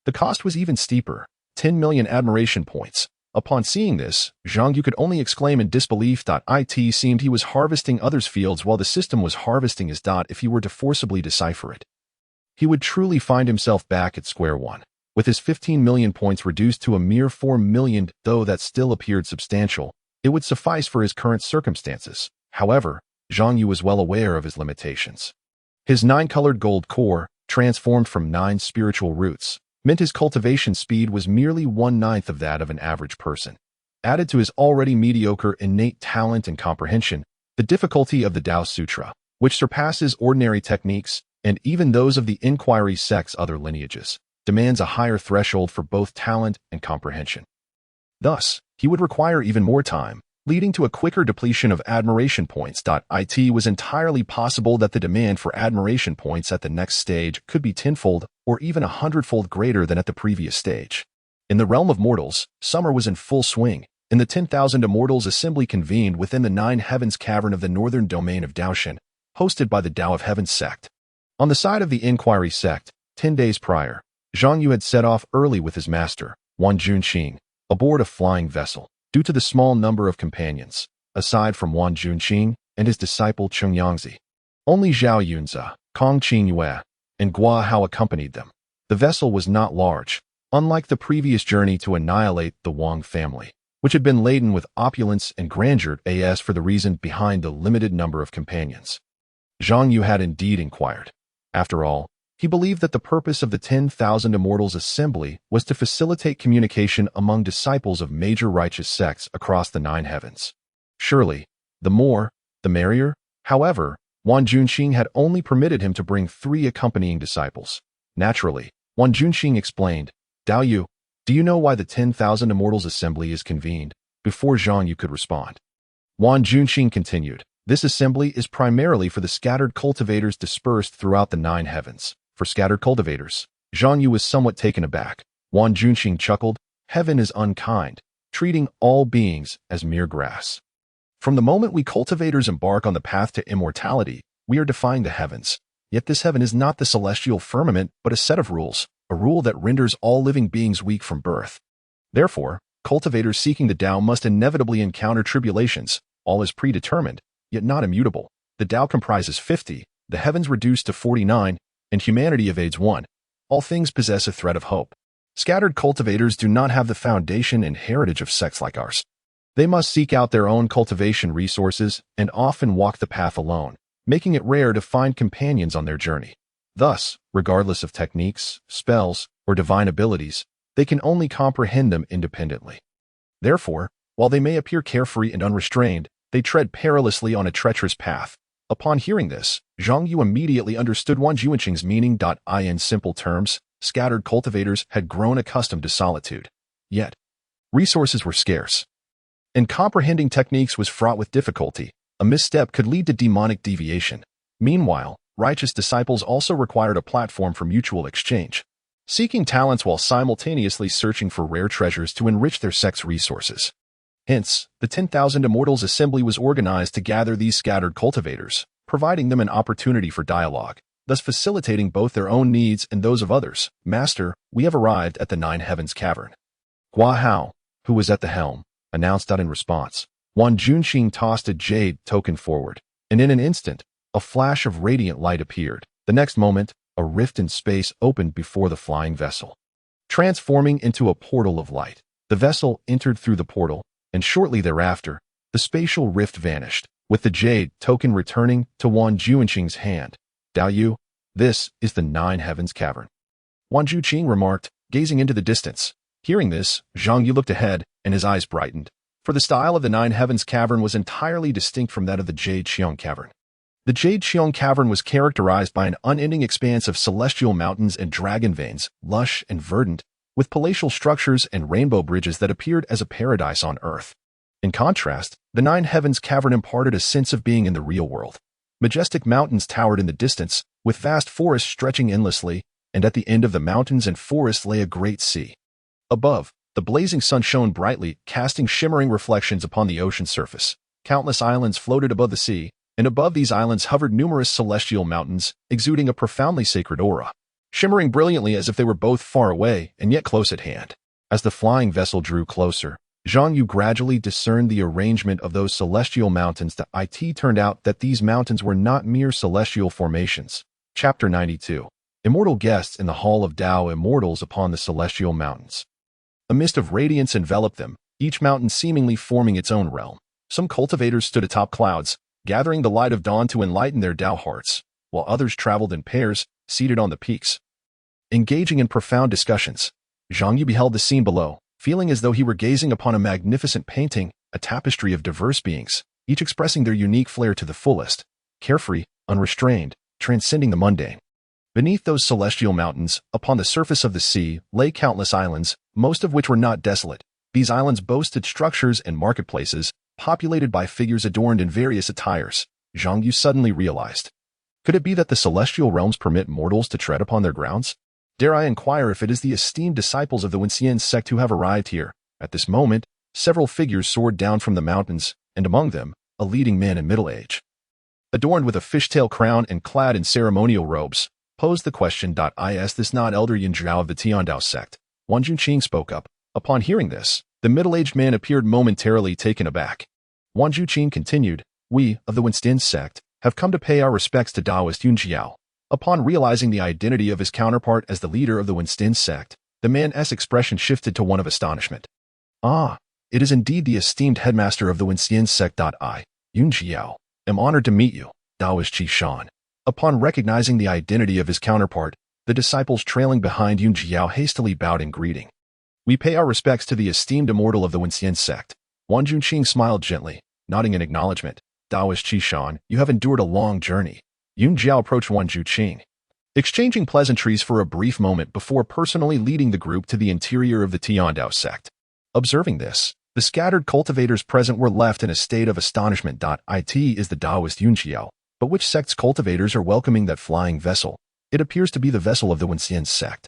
S1: the cost was even steeper, 10 million admiration points. Upon seeing this, Zhang Yu could only exclaim in disbelief. It seemed he was harvesting others' fields while the system was harvesting his. If he were to forcibly decipher it, he would truly find himself back at square one. With his 15 million points reduced to a mere 4 million, though that still appeared substantial, it would suffice for his current circumstances. However, Zhang Yu was well aware of his limitations. His 9-colored gold core, transformed from 9 spiritual roots, meant his cultivation speed was merely 1/9 of that of an average person. Added to his already mediocre innate talent and comprehension, the difficulty of the Tao Sutra, which surpasses ordinary techniques and even those of the Inquiry sect's other lineages, demands a higher threshold for both talent and comprehension. Thus, he would require even more time, leading to a quicker depletion of admiration points. It was entirely possible that the demand for admiration points at the next stage could be tenfold or even 100-fold greater than at the previous stage. In the realm of mortals, summer was in full swing, and the 10,000 immortals assembly convened within the 9 Heavens Cavern of the northern domain of Daoshan, hosted by the Tao of Heaven sect. On the side of the Inquiry sect, 10 days prior, Zhang Yu had set off early with his master, Wan Junqing, aboard a flying vessel. Due to the small number of companions, aside from Wan Junqing and his disciple Cheng Yangzi, only Zhao Yunzi, Kong Qingyue, and Gua Hao accompanied them. The vessel was not large, unlike the previous journey to annihilate the Wang family, which had been laden with opulence and grandeur as for the reason behind the limited number of companions. Zhang Yu had indeed inquired. After all, he believed that the purpose of the 10,000 Immortals Assembly was to facilitate communication among disciples of major righteous sects across the 9 heavens. Surely, the more, the merrier. However, Wan Junqing had only permitted him to bring 3 accompanying disciples. Naturally, Wan Junqing explained, "Dao Yu, do you know why the 10,000 Immortals Assembly is convened?" Before Zhang Yu could respond, Wan Junqing continued, "This assembly is primarily for the scattered cultivators dispersed throughout the 9 heavens." For scattered cultivators, Zhang Yu was somewhat taken aback. Wan Junqing chuckled, "Heaven is unkind, treating all beings as mere grass. From the moment we cultivators embark on the path to immortality, we are defying the heavens. Yet this heaven is not the celestial firmament, but a set of rules, a rule that renders all living beings weak from birth. Therefore, cultivators seeking the Tao must inevitably encounter tribulations. All is predetermined, yet not immutable. The Tao comprises 50, the heavens reduced to 49, and humanity evades 1. All things possess a thread of hope. Scattered cultivators do not have the foundation and heritage of sects like ours. They must seek out their own cultivation resources and often walk the path alone, making it rare to find companions on their journey. Thus, regardless of techniques, spells, or divine abilities, they can only comprehend them independently. Therefore, while they may appear carefree and unrestrained, they tread perilously on a treacherous path. Upon hearing this, Zhang Yu immediately understood Wan Junqing's meaning. In simple terms, scattered cultivators had grown accustomed to solitude. Yet, resources were scarce, and comprehending techniques was fraught with difficulty. A misstep could lead to demonic deviation. Meanwhile, righteous disciples also required a platform for mutual exchange, seeking talents while simultaneously searching for rare treasures to enrich their sect's resources. Hence, the 10,000 Immortals Assembly was organized to gather these scattered cultivators, providing them an opportunity for dialogue, thus facilitating both their own needs and those of others. "Master, we have arrived at the 9 Heavens Cavern." Gua Hao, who was at the helm, announced in response. Wan Junqing tossed a jade token forward, and in an instant, a flash of radiant light appeared. The next moment, a rift in space opened before the flying vessel, transforming into a portal of light. The vessel entered through the portal, and shortly thereafter, the spatial rift vanished, with the jade token returning to Wan Junqing's hand. "Dao Yu, this is the 9 Heavens Cavern," Wan Junqing remarked, gazing into the distance. Hearing this, Zhang Yu looked ahead, and his eyes brightened, for the style of the 9 Heavens Cavern was entirely distinct from that of the Jade Qiong Cavern. The Jade Qiong Cavern was characterized by an unending expanse of celestial mountains and dragon veins, lush and verdant, with palatial structures and rainbow bridges that appeared as a paradise on earth. In contrast, the 9 Heavens Cavern imparted a sense of being in the real world. Majestic mountains towered in the distance, with vast forests stretching endlessly, and at the end of the mountains and forests lay a great sea. Above, the blazing sun shone brightly, casting shimmering reflections upon the ocean surface. Countless islands floated above the sea, and above these islands hovered numerous celestial mountains, exuding a profoundly sacred aura, shimmering brilliantly as if they were both far away and yet close at hand. As the flying vessel drew closer, Zhang Yu gradually discerned the arrangement of those celestial mountains. It turned out that these mountains were not mere celestial formations. Chapter 92. Immortal guests in the Hall of Tao, immortals upon the celestial mountains. A mist of radiance enveloped them, each mountain seemingly forming its own realm. Some cultivators stood atop clouds, gathering the light of dawn to enlighten their Tao hearts, while others traveled in pairs, seated on the peaks. Engaging in profound discussions, Zhang Yu beheld the scene below, feeling as though he were gazing upon a magnificent painting, a tapestry of diverse beings, each expressing their unique flair to the fullest, carefree, unrestrained, transcending the mundane. Beneath those celestial mountains, upon the surface of the sea, lay countless islands, most of which were not desolate. These islands boasted structures and marketplaces, populated by figures adorned in various attires. Zhang Yu suddenly realized. Could it be that the celestial realms permit mortals to tread upon their grounds? Dare I inquire if it is the esteemed disciples of the Wenxian sect who have arrived here? At this moment, several figures soared down from the mountains, and among them, a leading man in middle age. Adorned with a fishtail crown and clad in ceremonial robes, posed the question. Is this not Elder Yin Zhao of the Tiandao sect? Wang Junqing spoke up. Upon hearing this, the middle-aged man appeared momentarily taken aback. Wang Junqing continued, we, of the Wenxian sect, have come to pay our respects to Taoist Yun Jiao. Upon realizing the identity of his counterpart as the leader of the Wenxian sect, the man's expression shifted to one of astonishment. Ah, it is indeed the esteemed headmaster of the Wenxian sect. I, Yun Jiao, am honored to meet you, Taoist Qi Shan. Upon recognizing the identity of his counterpart, the disciples trailing behind Yun Jiao hastily bowed in greeting. We pay our respects to the esteemed immortal of the Wenxian sect. Wang Junqing smiled gently, nodding in acknowledgement. Taoist Qi Shan, you have endured a long journey. Yun Jiao approached Wang Junqing, exchanging pleasantries for a brief moment before personally leading the group to the interior of the Tiandao sect. Observing this, the scattered cultivators present were left in a state of astonishment. It is the Taoist Yun Jiao, but which sect's cultivators are welcoming that flying vessel? It appears to be the vessel of the Wenxian sect.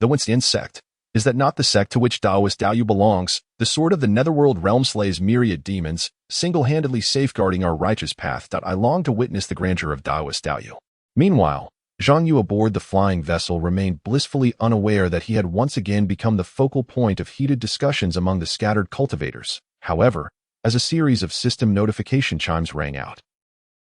S1: The Wenxian sect? Is that not the sect to which Taoist Daoyu belongs? The sword of the netherworld realm slays myriad demons, single-handedly safeguarding our righteous path. I long to witness the grandeur of Taoist Daoyu. Meanwhile, Zhang Yu aboard the flying vessel remained blissfully unaware that he had once again become the focal point of heated discussions among the scattered cultivators. However, as a series of system notification chimes rang out,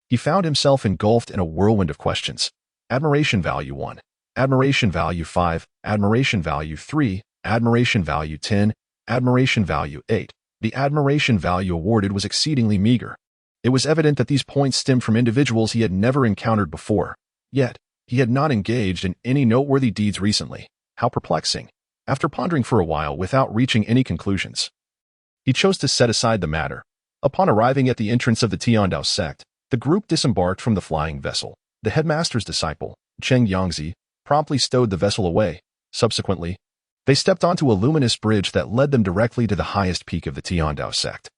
S1: he found himself engulfed in a whirlwind of questions. Admiration value 1. Admiration value 5. Admiration value 3. Admiration value 10. Admiration value 8. The admiration value awarded was exceedingly meager. It was evident that these points stemmed from individuals he had never encountered before. Yet, he had not engaged in any noteworthy deeds recently. How perplexing. After pondering for a while without reaching any conclusions, he chose to set aside the matter. Upon arriving at the entrance of the Tiandao sect, the group disembarked from the flying vessel. The headmaster's disciple, Cheng Yangzi, promptly stowed the vessel away. Subsequently, they stepped onto a luminous bridge that led them directly to the highest peak of the Tiandao sect.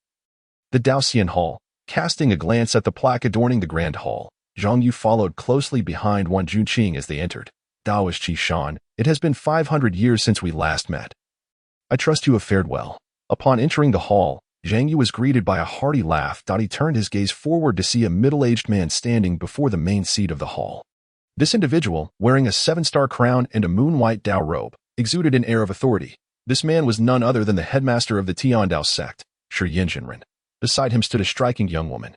S1: The Daoxian Hall. Casting a glance at the plaque adorning the Grand Hall, Zhang Yu followed closely behind Wang Junqing as they entered. Taoist Qi Shan, it has been 500 years since we last met. I trust you have fared well. Upon entering the hall, Zhang Yu was greeted by a hearty laugh. He turned his gaze forward to see a middle-aged man standing before the main seat of the hall. This individual, wearing a 7-star crown and a moon-white Dao robe, exuded an air of authority. This man was none other than the headmaster of the Tiandao sect, Shi Yinjinren. Beside him stood a striking young woman,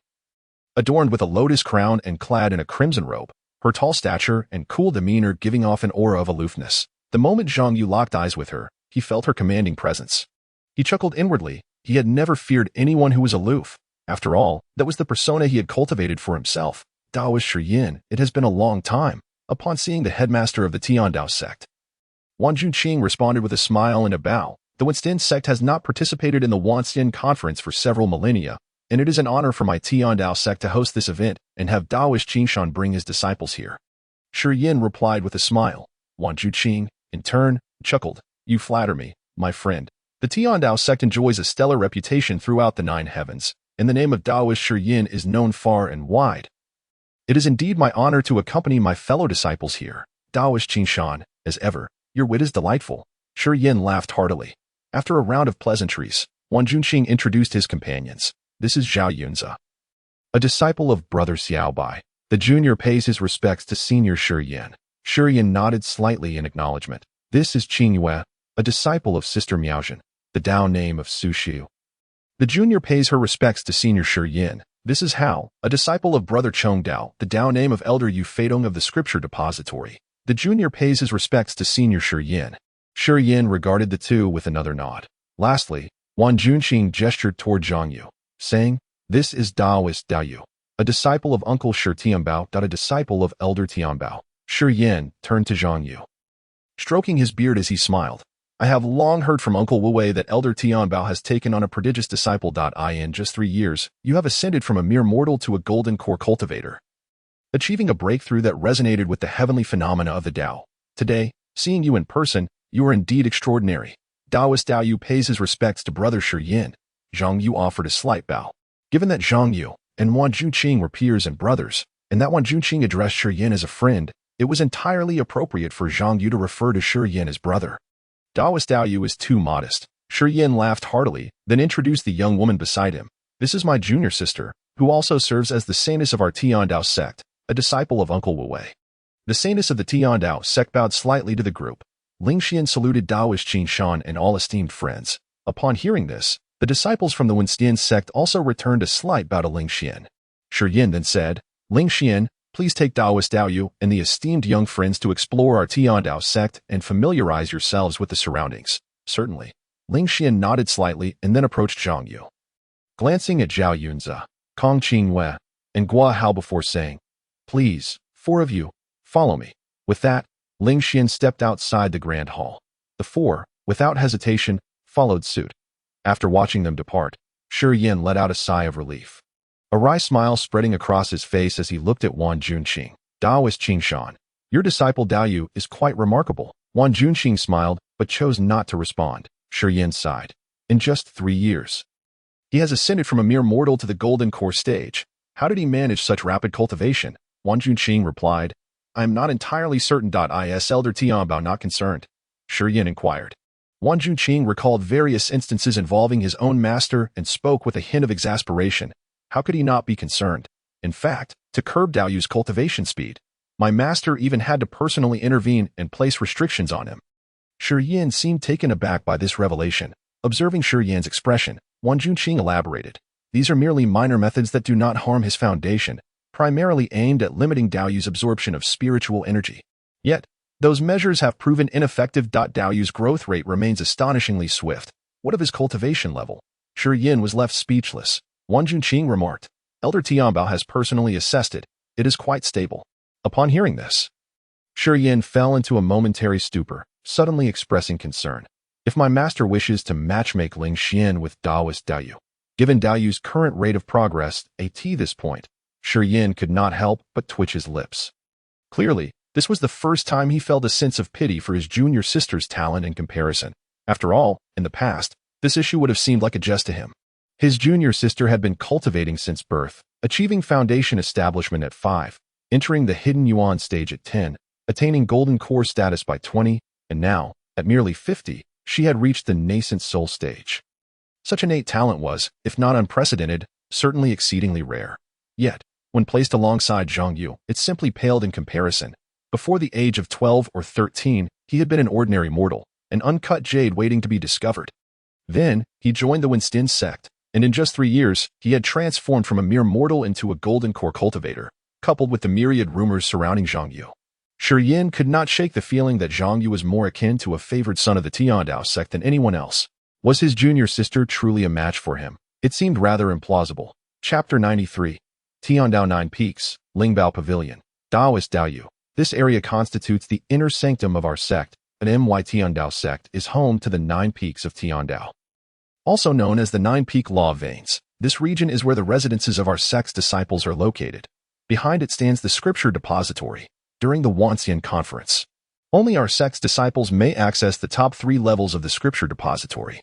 S1: adorned with a lotus crown and clad in a crimson robe, her tall stature and cool demeanor giving off an aura of aloofness. The moment Zhang Yu locked eyes with her, he felt her commanding presence. He chuckled inwardly. He had never feared anyone who was aloof. After all, that was the persona he had cultivated for himself. Taoist Shi Yin, it has been a long time. Upon seeing the headmaster of the Tiandao sect, Wang Junqing responded with a smile and a bow. The Wenxian sect has not participated in the Wenxian conference for several millennia, and it is an honor for my Tiandao sect to host this event and have Taoist Qi Shan bring his disciples here. Shi Yin replied with a smile. Wang Junqing, in turn, chuckled. You flatter me, my friend. The Tiandao sect enjoys a stellar reputation throughout the 9 heavens, and the name of Taoist Shi Yin is known far and wide. It is indeed my honor to accompany my fellow disciples here. Taoist Qi Shan, as ever, your wit is delightful. Shi Yin laughed heartily. After a round of pleasantries, Wang Junqing introduced his companions. This is Zhao Yunzi, a disciple of Brother Xiaobai. The junior pays his respects to Senior Shi Yin. Shi Yin nodded slightly in acknowledgement. This is Qin Yue, a disciple of Sister Miaozhen, the Dao name of Su Xiu. The junior pays her respects to Senior Shi Yin. This is Hao, a disciple of Brother Chong Dao, the Dao name of Elder Yu Feidong of the Scripture Depository. The junior pays his respects to senior Shi Yin. Shi Yin regarded the two with another nod. Lastly, Wan Junqing gestured toward Zhang Yu, saying, "This is Daoist Dao Yu, a disciple of Uncle Shi Tianbao, a disciple of Elder Tianbao." Shi Yin turned to Zhang Yu, stroking his beard as he smiled. "I have long heard from Uncle Wu Wei that Elder Tianbao has taken on a prodigious disciple. In just 3 years, you have ascended from a mere mortal to a golden core cultivator, achieving a breakthrough that resonated with the heavenly phenomena of the Tao. Today, seeing you in person, you are indeed extraordinary." Daoist Dao Yu pays his respects to brother Shi Yin. Zhang Yu offered a slight bow. Given that Zhang Yu and Wan Junqing were peers and brothers, and that Wan Junqing addressed Shi Yin as a friend, it was entirely appropriate for Zhang Yu to refer to Shi Yin as brother. Daoist Dao Yu is too modest. Shi Yin laughed heartily, then introduced the young woman beside him. "This is my junior sister, who also serves as the saintess of our Tiandao sect, a disciple of Uncle Wu Wei." The saintess of the Tiandao sect bowed slightly to the group. Ling Xian saluted Daoist Qin Shan and all esteemed friends. Upon hearing this, the disciples from the Wenxian sect also returned a slight bow to Ling Xian. Shi Yin then said, "Ling Xian, please take Daoist Dao Yu and the esteemed young friends to explore our Tiandao sect and familiarize yourselves with the surroundings." "Certainly." Ling Xian nodded slightly and then approached Zhang Yu, glancing at Zhao Yunzi, Kong Qingwei, and Gua Hao before saying, "Please, 4 of you, follow me." With that, Ling Xian stepped outside the grand hall. The 4, without hesitation, followed suit. After watching them depart, Shi Yin let out a sigh of relief, a wry smile spreading across his face as he looked at Wan Junqing. "Daoist Qin Shan, your disciple Dao Yu is quite remarkable." Wan Junqing smiled, but chose not to respond. Shi Yin sighed. "In just 3 years, he has ascended from a mere mortal to the golden core stage. How did he manage such rapid cultivation?" Wan Junqing replied, "I am not entirely certain. Is Elder Tianbao not concerned?" Shi Yin inquired. Wan Junqing recalled various instances involving his own master and spoke with a hint of exasperation. How could he not be concerned? In fact, to curb Dao Yu's cultivation speed, my master even had to personally intervene and place restrictions on him. Shi Yin seemed taken aback by this revelation. Observing Shi Yin's expression, Wan Junqing elaborated, "These are merely minor methods that do not harm his foundation, primarily aimed at limiting Dao Yu's absorption of spiritual energy. Yet, those measures have proven ineffective. Dao Yu's growth rate remains astonishingly swift. What of his cultivation level?" Shi Yin was left speechless. Wan Junqing remarked, "Elder Tianbao has personally assessed it. It is quite stable." Upon hearing this, Shi Yin fell into a momentary stupor, suddenly expressing concern. "If my master wishes to matchmake Ling Xian with Daoist Dao Yu, given Dao Yu's current rate of progress at this point," Shi Yin could not help but twitch his lips. Clearly, this was the first time he felt a sense of pity for his junior sister's talent in comparison. After all, in the past, this issue would have seemed like a jest to him. His junior sister had been cultivating since birth, achieving foundation establishment at 5, entering the hidden yuan stage at 10, attaining golden core status by 20, and now, at merely 50, she had reached the nascent soul stage. Such innate talent was, if not unprecedented, certainly exceedingly rare. Yet, when placed alongside Zhang Yu, it simply paled in comparison. Before the age of 12 or 13, he had been an ordinary mortal, an uncut jade waiting to be discovered. Then, he joined the Wenxian sect, and in just 3 years, he had transformed from a mere mortal into a golden core cultivator, coupled with the myriad rumors surrounding Zhang Yu. Shi Yin could not shake the feeling that Zhang Yu was more akin to a favored son of the Tiandao sect than anyone else. Was his junior sister truly a match for him? It seemed rather implausible. Chapter 93. Tiandao 9 Peaks, Lingbao Pavilion. Daoist Dao Yu. This area constitutes the inner sanctum of our sect. An My Tiandao sect is home to the 9 peaks of Tiandao, also known as the 9-peak law veins. This region is where the residences of our sect's disciples are located. Behind it stands the scripture depository. During the Wenxian conference, only our sect's disciples may access the top 3 levels of the scripture depository.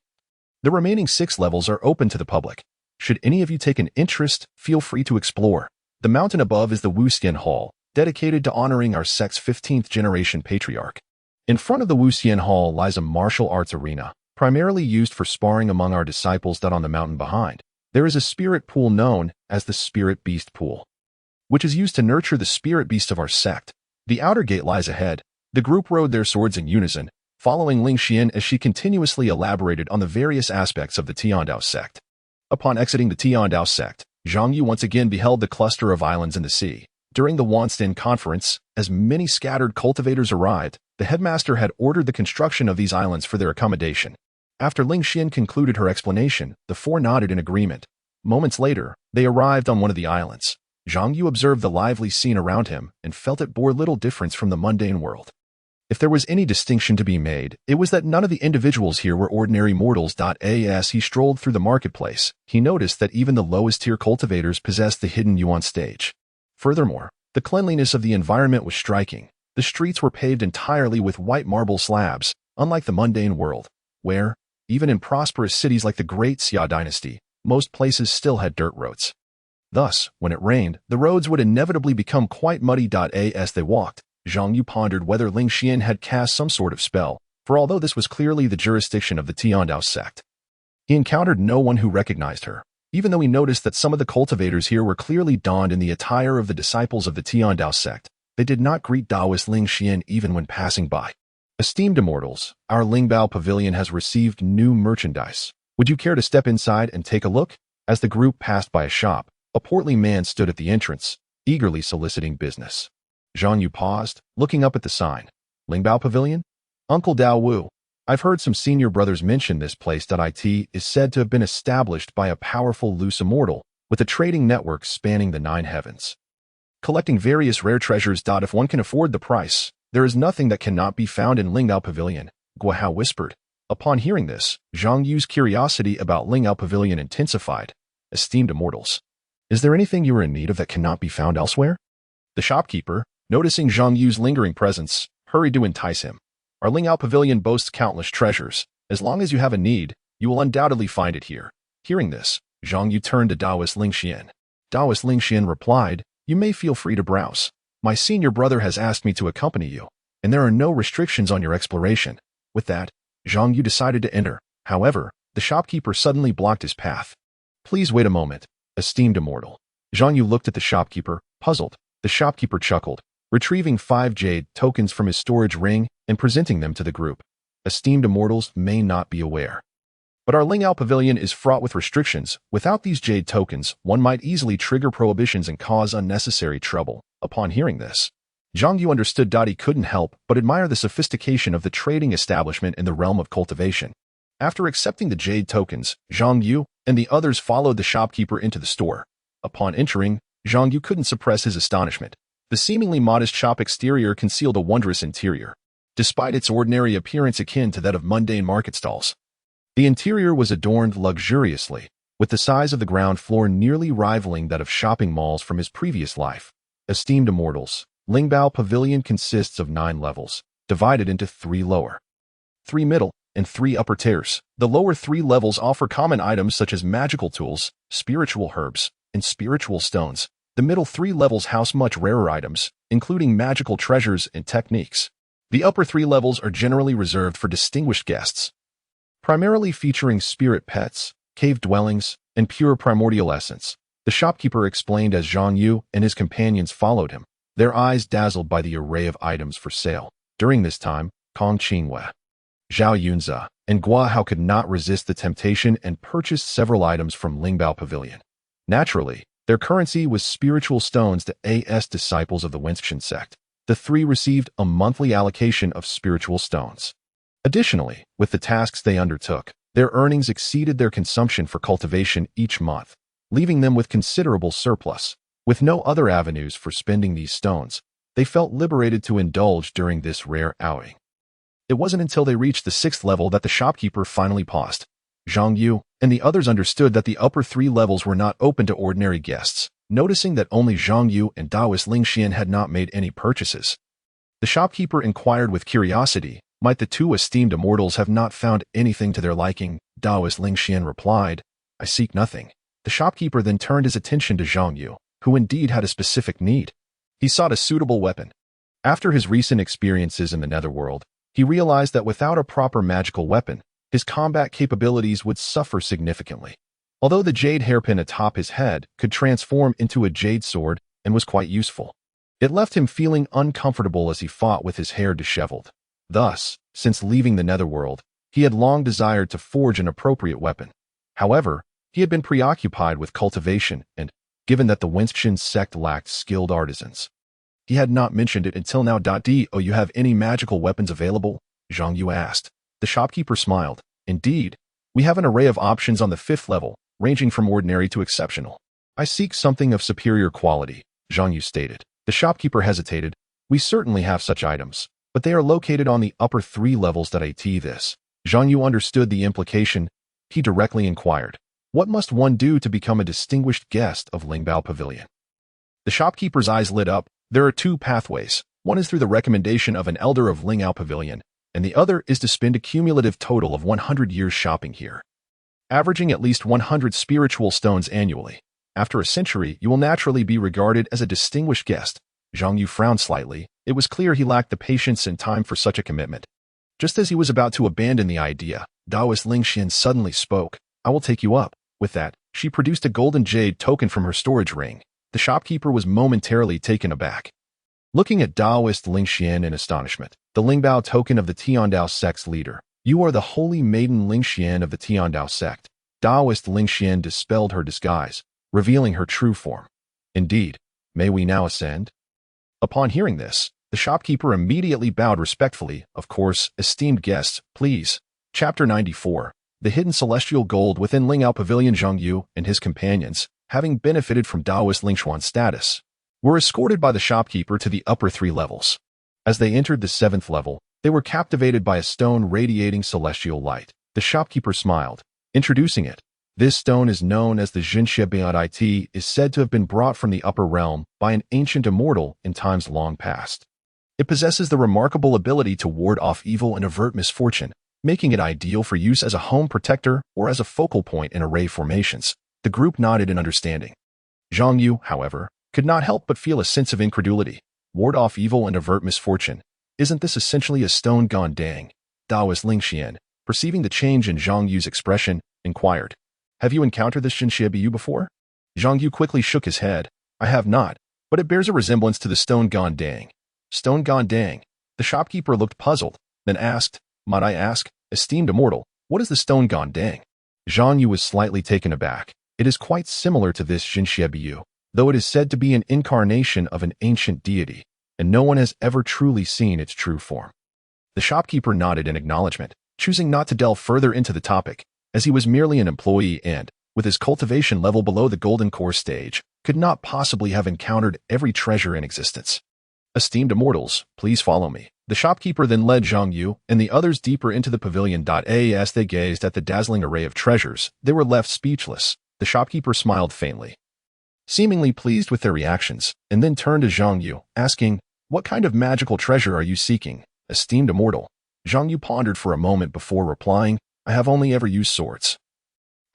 S1: The remaining 6 levels are open to the public. Should any of you take an interest, feel free to explore. The mountain above is the Wuxian Hall, dedicated to honoring our sect's 15th generation patriarch. In front of the Wuxian Hall lies a martial arts arena, primarily used for sparring among our disciples. On the mountain behind, there is a spirit pool known as the Spirit Beast Pool, which is used to nurture the spirit beasts of our sect. The outer gate lies ahead. The group rode their swords in unison, following Ling Xian as she continuously elaborated on the various aspects of the Tiandao sect. Upon exiting the Tiandao sect, Zhang Yu once again beheld the cluster of islands in the sea. During the Wanston conference, as many scattered cultivators arrived, the headmaster had ordered the construction of these islands for their accommodation. After Ling Xian concluded her explanation, the four nodded in agreement. Moments later, they arrived on one of the islands. Zhang Yu observed the lively scene around him and felt it bore little difference from the mundane world. If there was any distinction to be made, it was that none of the individuals here were ordinary mortals. As he strolled through the marketplace, he noticed that even the lowest-tier cultivators possessed the hidden Yuan stage. Furthermore, the cleanliness of the environment was striking. The streets were paved entirely with white marble slabs, unlike the mundane world, where, even in prosperous cities like the Great Xia dynasty, most places still had dirt roads. Thus, when it rained, the roads would inevitably become quite muddy. As they walked, Zhang Yu pondered whether Ling Xian had cast some sort of spell, for although this was clearly the jurisdiction of the Tiandao sect, he encountered no one who recognized her, even though he noticed that some of the cultivators here were clearly donned in the attire of the disciples of the Tiandao sect. They did not greet Taoist Ling Xian even when passing by. Esteemed immortals, our Lingbao Pavilion has received new merchandise. Would you care to step inside and take a look? As the group passed by a shop, a portly man stood at the entrance, eagerly soliciting business. Zhang Yu paused, looking up at the sign. Lingbao Pavilion? Uncle Dao Wu. I've heard some senior brothers mention this place. It is said to have been established by a powerful loose immortal, with a trading network spanning the 9 heavens, collecting various rare treasures. If one can afford the price, there is nothing that cannot be found in Lingbao Pavilion, Guahao whispered. Upon hearing this, Zhang Yu's curiosity about Lingbao Pavilion intensified. Esteemed immortals, is there anything you are in need of that cannot be found elsewhere? The shopkeeper, noticing Zhang Yu's lingering presence, hurried to entice him. Our Lingbao Pavilion boasts countless treasures. As long as you have a need, you will undoubtedly find it here. Hearing this, Zhang Yu turned to Taoist Ling Xian. Taoist Ling Xian replied, you may feel free to browse. My senior brother has asked me to accompany you, and there are no restrictions on your exploration. With that, Zhang Yu decided to enter. However, the shopkeeper suddenly blocked his path. Please wait a moment, esteemed immortal. Zhang Yu looked at the shopkeeper, puzzled. The shopkeeper chuckled, retrieving 5 jade tokens from his storage ring and presenting them to the group. Esteemed immortals may not be aware, but our Lingbao Pavilion is fraught with restrictions. Without these jade tokens, one might easily trigger prohibitions and cause unnecessary trouble. Upon hearing this, Zhang Yu understood he couldn't help but admire the sophistication of the trading establishment in the realm of cultivation. After accepting the jade tokens, Zhang Yu and the others followed the shopkeeper into the store. Upon entering, Zhang Yu couldn't suppress his astonishment. The seemingly modest shop exterior concealed a wondrous interior, despite its ordinary appearance akin to that of mundane market stalls. The interior was adorned luxuriously, with the size of the ground floor nearly rivaling that of shopping malls from his previous life. Esteemed immortals, Lingbao Pavilion consists of 9 levels, divided into 3 lower, 3 middle, and 3 upper tiers. The lower 3 levels offer common items such as magical tools, spiritual herbs, and spiritual stones. The middle 3 levels house much rarer items, including magical treasures and techniques. The upper 3 levels are generally reserved for distinguished guests, primarily featuring spirit pets, cave dwellings, and pure primordial essence. The shopkeeper explained as Zhang Yu and his companions followed him, their eyes dazzled by the array of items for sale. During this time, Kong Qingwei, Zhao Yunza, and Gua Hao could not resist the temptation and purchased several items from Lingbao Pavilion. Naturally, their currency was spiritual stones to as disciples of the Wenshan sect. The 3 received a monthly allocation of spiritual stones. Additionally, with the tasks they undertook, their earnings exceeded their consumption for cultivation each month, leaving them with considerable surplus. With no other avenues for spending these stones, they felt liberated to indulge during this rare outing. It wasn't until they reached the 6th level that the shopkeeper finally paused. Zhang Yu and the others understood that the upper 3 levels were not open to ordinary guests. Noticing that only Zhang Yu and Taoist Ling Xian had not made any purchases, the shopkeeper inquired with curiosity, might the 2 esteemed immortals have not found anything to their liking? Taoist Ling Xian replied, I seek nothing. The shopkeeper then turned his attention to Zhang Yu, who indeed had a specific need. He sought a suitable weapon. After his recent experiences in the netherworld, he realized that without a proper magical weapon, his combat capabilities would suffer significantly. Although the jade hairpin atop his head could transform into a jade sword and was quite useful, it left him feeling uncomfortable as he fought with his hair disheveled. Thus, since leaving the netherworld, he had long desired to forge an appropriate weapon. However, he had been preoccupied with cultivation and, given that the Wenshin sect lacked skilled artisans. He had not mentioned it until now. Do you have any magical weapons available? Zhang Yu asked. The shopkeeper smiled. Indeed, we have an array of options on the 5th level, ranging from ordinary to exceptional. I seek something of superior quality, Zhang Yu stated. The shopkeeper hesitated. We certainly have such items, but they are located on the upper 3 levels. At this, Zhang Yu understood the implication. He directly inquired, what must one do to become a distinguished guest of Lingbao Pavilion? The shopkeeper's eyes lit up. There are 2 pathways. One is through the recommendation of an elder of Lingbao Pavilion, and the other is to spend a cumulative total of 100 years shopping here, averaging at least 100 spiritual stones annually. After a century, you will naturally be regarded as a distinguished guest. Zhang Yu frowned slightly. It was clear he lacked the patience and time for such a commitment. Just as he was about to abandon the idea, Taoist Lingxian suddenly spoke. I will take you up. With that, she produced a golden jade token from her storage ring. The shopkeeper was momentarily taken aback, looking at Taoist Lingxian in astonishment. The Lingbao token of the Tiandao sect's leader. You are the holy maiden Lingxian of the Tiandao sect. Taoist Lingxian dispelled her disguise, revealing her true form. Indeed, may we now ascend? Upon hearing this, the shopkeeper immediately bowed respectfully. Of course, esteemed guests, please. Chapter 94. The hidden celestial gold within Lingbao Pavilion. Zhang Yu and his companions, having benefited from Taoist Lingxuan's status, were escorted by the shopkeeper to the upper 3 levels. As they entered the 7th level, they were captivated by a stone radiating celestial light. The shopkeeper smiled, introducing it. This stone is known as the Jinxie is said to have been brought from the upper realm by an ancient immortal in times long past. It possesses the remarkable ability to ward off evil and avert misfortune, making it ideal for use as a home protector or as a focal point in array formations. The group nodded in understanding. Zhang Yu, however, could not help but feel a sense of incredulity. Ward off evil and avert misfortune. Isn't this essentially a stone gone dang? Taoist Lingxian, perceiving the change in Zhang Yu's expression, inquired. Have you encountered this Jinxie before? Zhang Yu quickly shook his head. I have not, but it bears a resemblance to the stone gone dang. Stone gone dang. The shopkeeper looked puzzled, then asked, might I ask, esteemed immortal, what is the stone gone dang? Zhang Yu was slightly taken aback. It is quite similar to this Jinxie, though it is said to be an incarnation of an ancient deity, and no one has ever truly seen its true form. The shopkeeper nodded in acknowledgement, choosing not to delve further into the topic, as he was merely an employee and, with his cultivation level below the golden core stage, could not possibly have encountered every treasure in existence. Esteemed immortals, please follow me. The shopkeeper then led Zhang Yu and the others deeper into the pavilion. As they gazed at the dazzling array of treasures, they were left speechless. The shopkeeper smiled faintly, seemingly pleased with their reactions, and then turned to Zhang Yu, asking, what kind of magical treasure are you seeking, esteemed immortal? Zhang Yu pondered for a moment before replying, I have only ever used swords.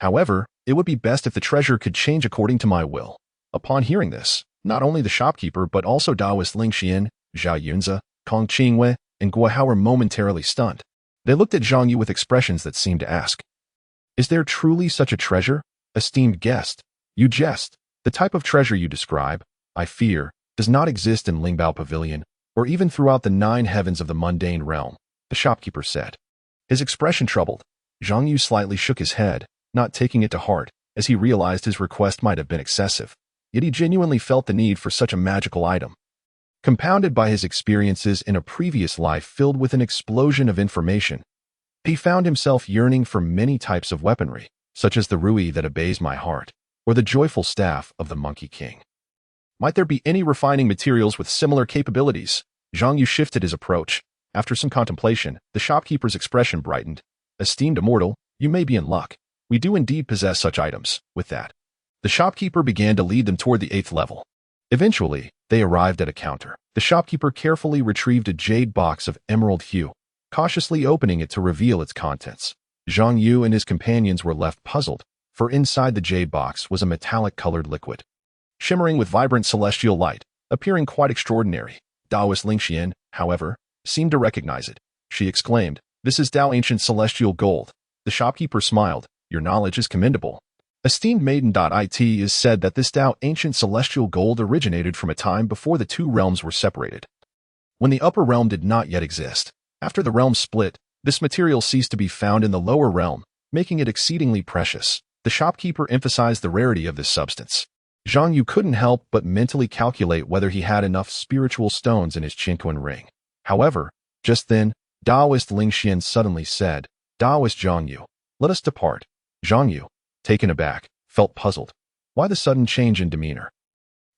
S1: However, it would be best if the treasure could change according to my will. Upon hearing this, not only the shopkeeper but also Taoist Lingxian, Zhao Yunze, Kong Qingwei, and Guo Hao were momentarily stunned. They looked at Zhang Yu with expressions that seemed to ask, is there truly such a treasure? Esteemed guest, you jest. The type of treasure you describe, I fear, does not exist in Lingbao Pavilion, or even throughout the 9 heavens of the mundane realm, the shopkeeper said. His expression troubled. Zhang Yu slightly shook his head, not taking it to heart, as he realized his request might have been excessive. Yet he genuinely felt the need for such a magical item. Compounded by his experiences in a previous life filled with an explosion of information, he found himself yearning for many types of weaponry, such as the rui that obeys my heart, or the joyful staff of the Monkey King. Might there be any refining materials with similar capabilities? Zhang Yu shifted his approach. After some contemplation, the shopkeeper's expression brightened. Esteemed immortal, you may be in luck. We do indeed possess such items. With that, the shopkeeper began to lead them toward the 8th level. Eventually, they arrived at a counter. The shopkeeper carefully retrieved a jade box of emerald hue, cautiously opening it to reveal its contents. Zhang Yu and his companions were left puzzled, for inside the jade box was a metallic-colored liquid, shimmering with vibrant celestial light, appearing quite extraordinary. Taoist Lingxian, however, seemed to recognize it. She exclaimed, this is Tao ancient celestial gold. The shopkeeper smiled, your knowledge is commendable. Esteemed maiden. It is said that this Tao ancient celestial gold originated from a time before the 2 realms were separated, when the upper realm did not yet exist. After the realm split, this material ceased to be found in the lower realm, making it exceedingly precious. The shopkeeper emphasized the rarity of this substance. Zhang Yu couldn't help but mentally calculate whether he had enough spiritual stones in his Qinquan ring. However, just then, Taoist Ling Xian suddenly said, "Taoist Zhang Yu, let us depart." Zhang Yu, taken aback, felt puzzled. Why the sudden change in demeanor?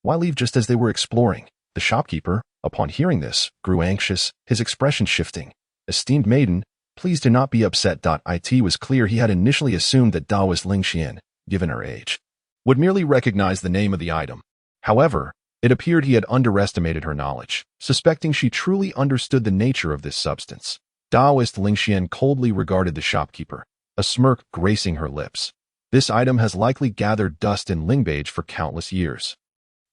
S1: Why leave just as they were exploring? The shopkeeper, upon hearing this, grew anxious, his expression shifting. "Esteemed maiden, please do not be upset." It was clear he had initially assumed that Taoist Ling Xian, given her age, would merely recognize the name of the item. However, it appeared he had underestimated her knowledge, suspecting she truly understood the nature of this substance. Taoist Ling Xian coldly regarded the shopkeeper, a smirk gracing her lips. "This item has likely gathered dust in Lingbage for countless years,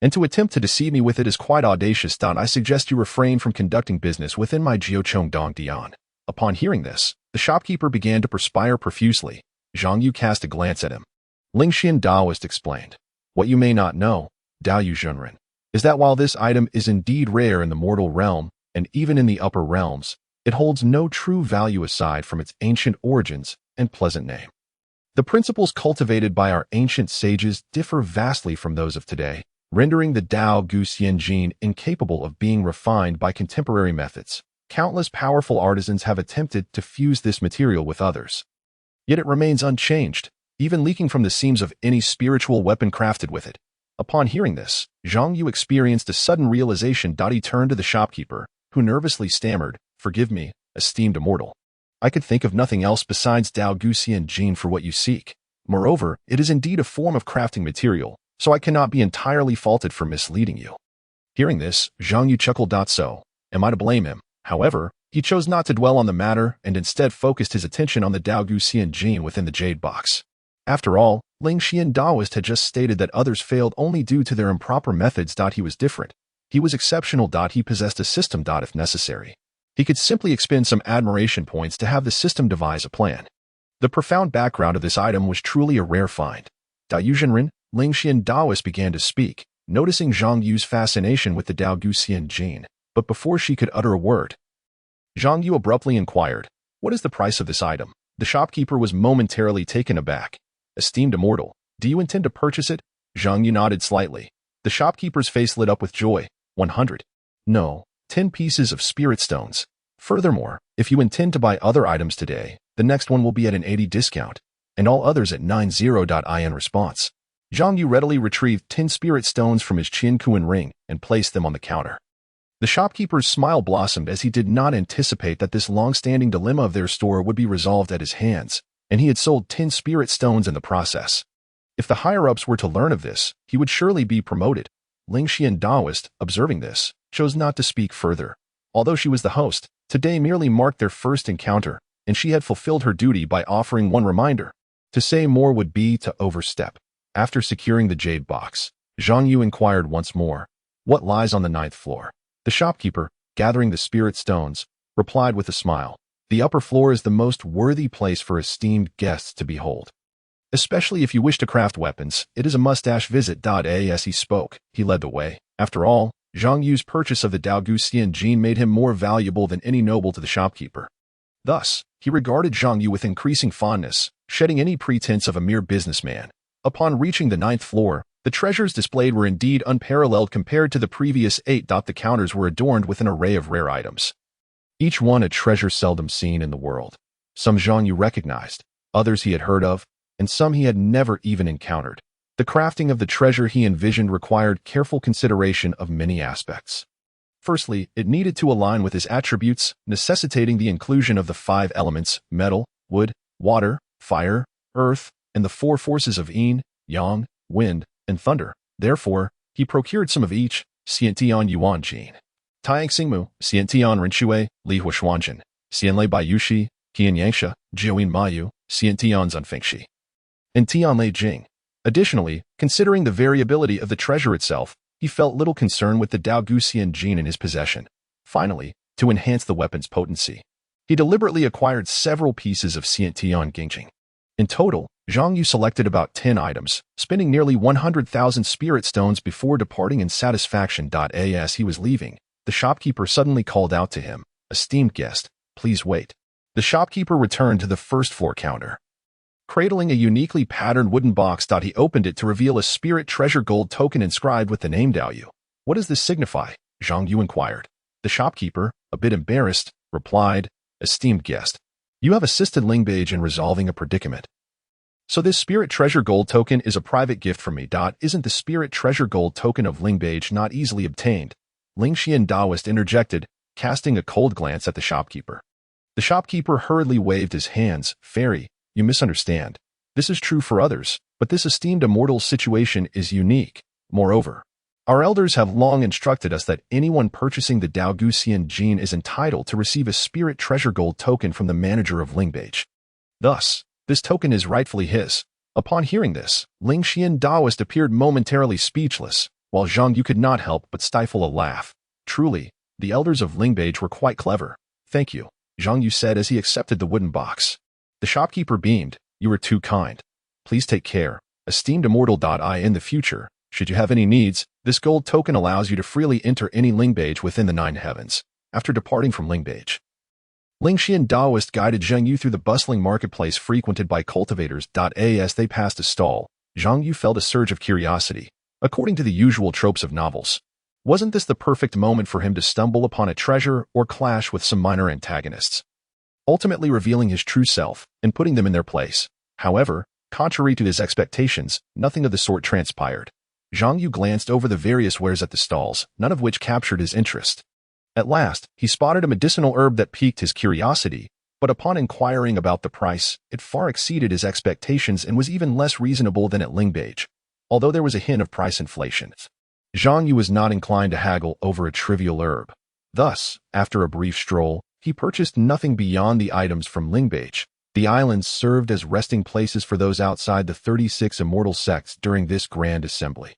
S1: and to attempt to deceive me with it is quite audacious. I suggest you refrain from conducting business within my Jiuchong Dong Dian." Upon hearing this, the shopkeeper began to perspire profusely. Zhang Yu cast a glance at him. Ling Xian Taoist explained, "What you may not know, Dao Yu Zhenren, is that while this item is indeed rare in the mortal realm, and even in the upper realms, it holds no true value aside from its ancient origins and pleasant name. The principles cultivated by our ancient sages differ vastly from those of today, rendering the Dao Gu Xian Jin incapable of being refined by contemporary methods. Countless powerful artisans have attempted to fuse this material with others, yet it remains unchanged, even leaking from the seams of any spiritual weapon crafted with it." Upon hearing this, Zhang Yu experienced a sudden realization. He turned to the shopkeeper, who nervously stammered, "Forgive me, esteemed immortal. I could think of nothing else besides Dao Gu Xian Jin for what you seek. Moreover, it is indeed a form of crafting material, so I cannot be entirely faulted for misleading you." Hearing this, Zhang Yu chuckled. "So, am I to blame him?" However, he chose not to dwell on the matter and instead focused his attention on the Dao Gu Xian Jin within the jade box. After all, Ling Xian Taoist had just stated that others failed only due to their improper methods. He was different. He was exceptional. He possessed a system. If necessary, he could simply expend some admiration points to have the system devise a plan. The profound background of this item was truly a rare find. Dao Yu Zhenren, Ling Xian Taoist began to speak, noticing Zhang Yu's fascination with the Dao Gu Xian Jin, but before she could utter a word, Zhang Yu abruptly inquired, "What is the price of this item?" The shopkeeper was momentarily taken aback. "Esteemed immortal, do you intend to purchase it?" Zhang Yu nodded slightly. The shopkeeper's face lit up with joy. 100. No, 10 pieces of spirit stones. Furthermore, if you intend to buy other items today, the next one will be at an 80 discount, and all others at 90. In response, Zhang Yu readily retrieved 10 spirit stones from his Qinquan ring and placed them on the counter. The shopkeeper's smile blossomed as he did not anticipate that this long-standing dilemma of their store would be resolved at his hands, and he had sold 10 spirit stones in the process. If the higher-ups were to learn of this, he would surely be promoted. Ling Xian Taoist, observing this, chose not to speak further. Although she was the host, today merely marked their first encounter, and she had fulfilled her duty by offering one reminder. To say more would be to overstep. After securing the jade box, Zhang Yu inquired once more, "What lies on the 9th floor?" The shopkeeper, gathering the spirit stones, replied with a smile, "The upper floor is the most worthy place for esteemed guests to behold. Especially if you wish to craft weapons, it is a must-dash visit." As he spoke, he led the way. After all, Zhang Yu's purchase of the Dao Gu Xian Jin made him more valuable than any noble to the shopkeeper. Thus, he regarded Zhang Yu with increasing fondness, shedding any pretense of a mere businessman. Upon reaching the 9th floor, the treasures displayed were indeed unparalleled compared to the previous 8. The counters were adorned with an array of rare items, each one a treasure seldom seen in the world. Some Zhang Yu recognized, others he had heard of, and some he had never even encountered. The crafting of the treasure he envisioned required careful consideration of many aspects. Firstly, it needed to align with his attributes, necessitating the inclusion of the 5 elements: metal, wood, water, fire, earth, and the 4 forces of yin, yang, wind, and thunder. Therefore, he procured some of each: Xiantian Yuan Jin, Taiyang Xingmu, Xiantian Rinshui, Li Huashuanjin, Xianlei Baiushi, Qian Yangsha, Jiuyin Mayu, Xiantian Zunfengxi, and Tianlei Jing. Additionally, considering the variability of the treasure itself, he felt little concern with the Dao Gu Xian Jin in his possession. Finally, to enhance the weapon's potency, he deliberately acquired several pieces of Xiantian Gingjing. In total, Zhang Yu selected about 10 items, spending nearly 100,000 spirit stones before departing in satisfaction. As he was leaving, the shopkeeper suddenly called out to him, "Esteemed guest, please wait." The shopkeeper returned to the first floor counter. Cradling a uniquely patterned wooden box, he opened it to reveal a spirit treasure gold token inscribed with the name Yu. What does this signify? Zhang Yu inquired. The shopkeeper, a bit embarrassed, replied, esteemed guest, you have assisted Lingbage in resolving a predicament. So this spirit treasure gold token is a private gift from me. Isn't the spirit treasure gold token of Lingbage not easily obtained? Ling Xian Daoist interjected, casting a cold glance at the shopkeeper. The shopkeeper hurriedly waved his hands. Fairy, you misunderstand. This is true for others, but this esteemed immortal's situation is unique. Moreover, our elders have long instructed us that anyone purchasing the Dao Guxian gene is entitled to receive a spirit treasure gold token from the manager of Lingbage. Thus, this token is rightfully his. Upon hearing this, Ling Xian Daoist appeared momentarily speechless, while Zhang Yu could not help but stifle a laugh. Truly, the elders of Lingbage were quite clever. Thank you, Zhang Yu said as he accepted the wooden box. The shopkeeper beamed. You were too kind. Please take care, esteemed immortal. In the future, should you have any needs, this gold token allows you to freely enter any Lingbage within the 9 heavens. After departing from Lingbage, Ling Xian Daoist guided Zhang Yu through the bustling marketplace frequented by cultivators. As they passed a stall, Zhang Yu felt a surge of curiosity. According to the usual tropes of novels, wasn't this the perfect moment for him to stumble upon a treasure or clash with some minor antagonists, ultimately revealing his true self and putting them in their place? However, contrary to his expectations, nothing of the sort transpired. Zhang Yu glanced over the various wares at the stalls, none of which captured his interest. At last, he spotted a medicinal herb that piqued his curiosity, but upon inquiring about the price, it far exceeded his expectations and was even less reasonable than at Lingbage, although there was a hint of price inflation. Zhang Yu was not inclined to haggle over a trivial herb. Thus, after a brief stroll, he purchased nothing beyond the items from Lingbage. The islands served as resting places for those outside the 36 immortal sects during this grand assembly.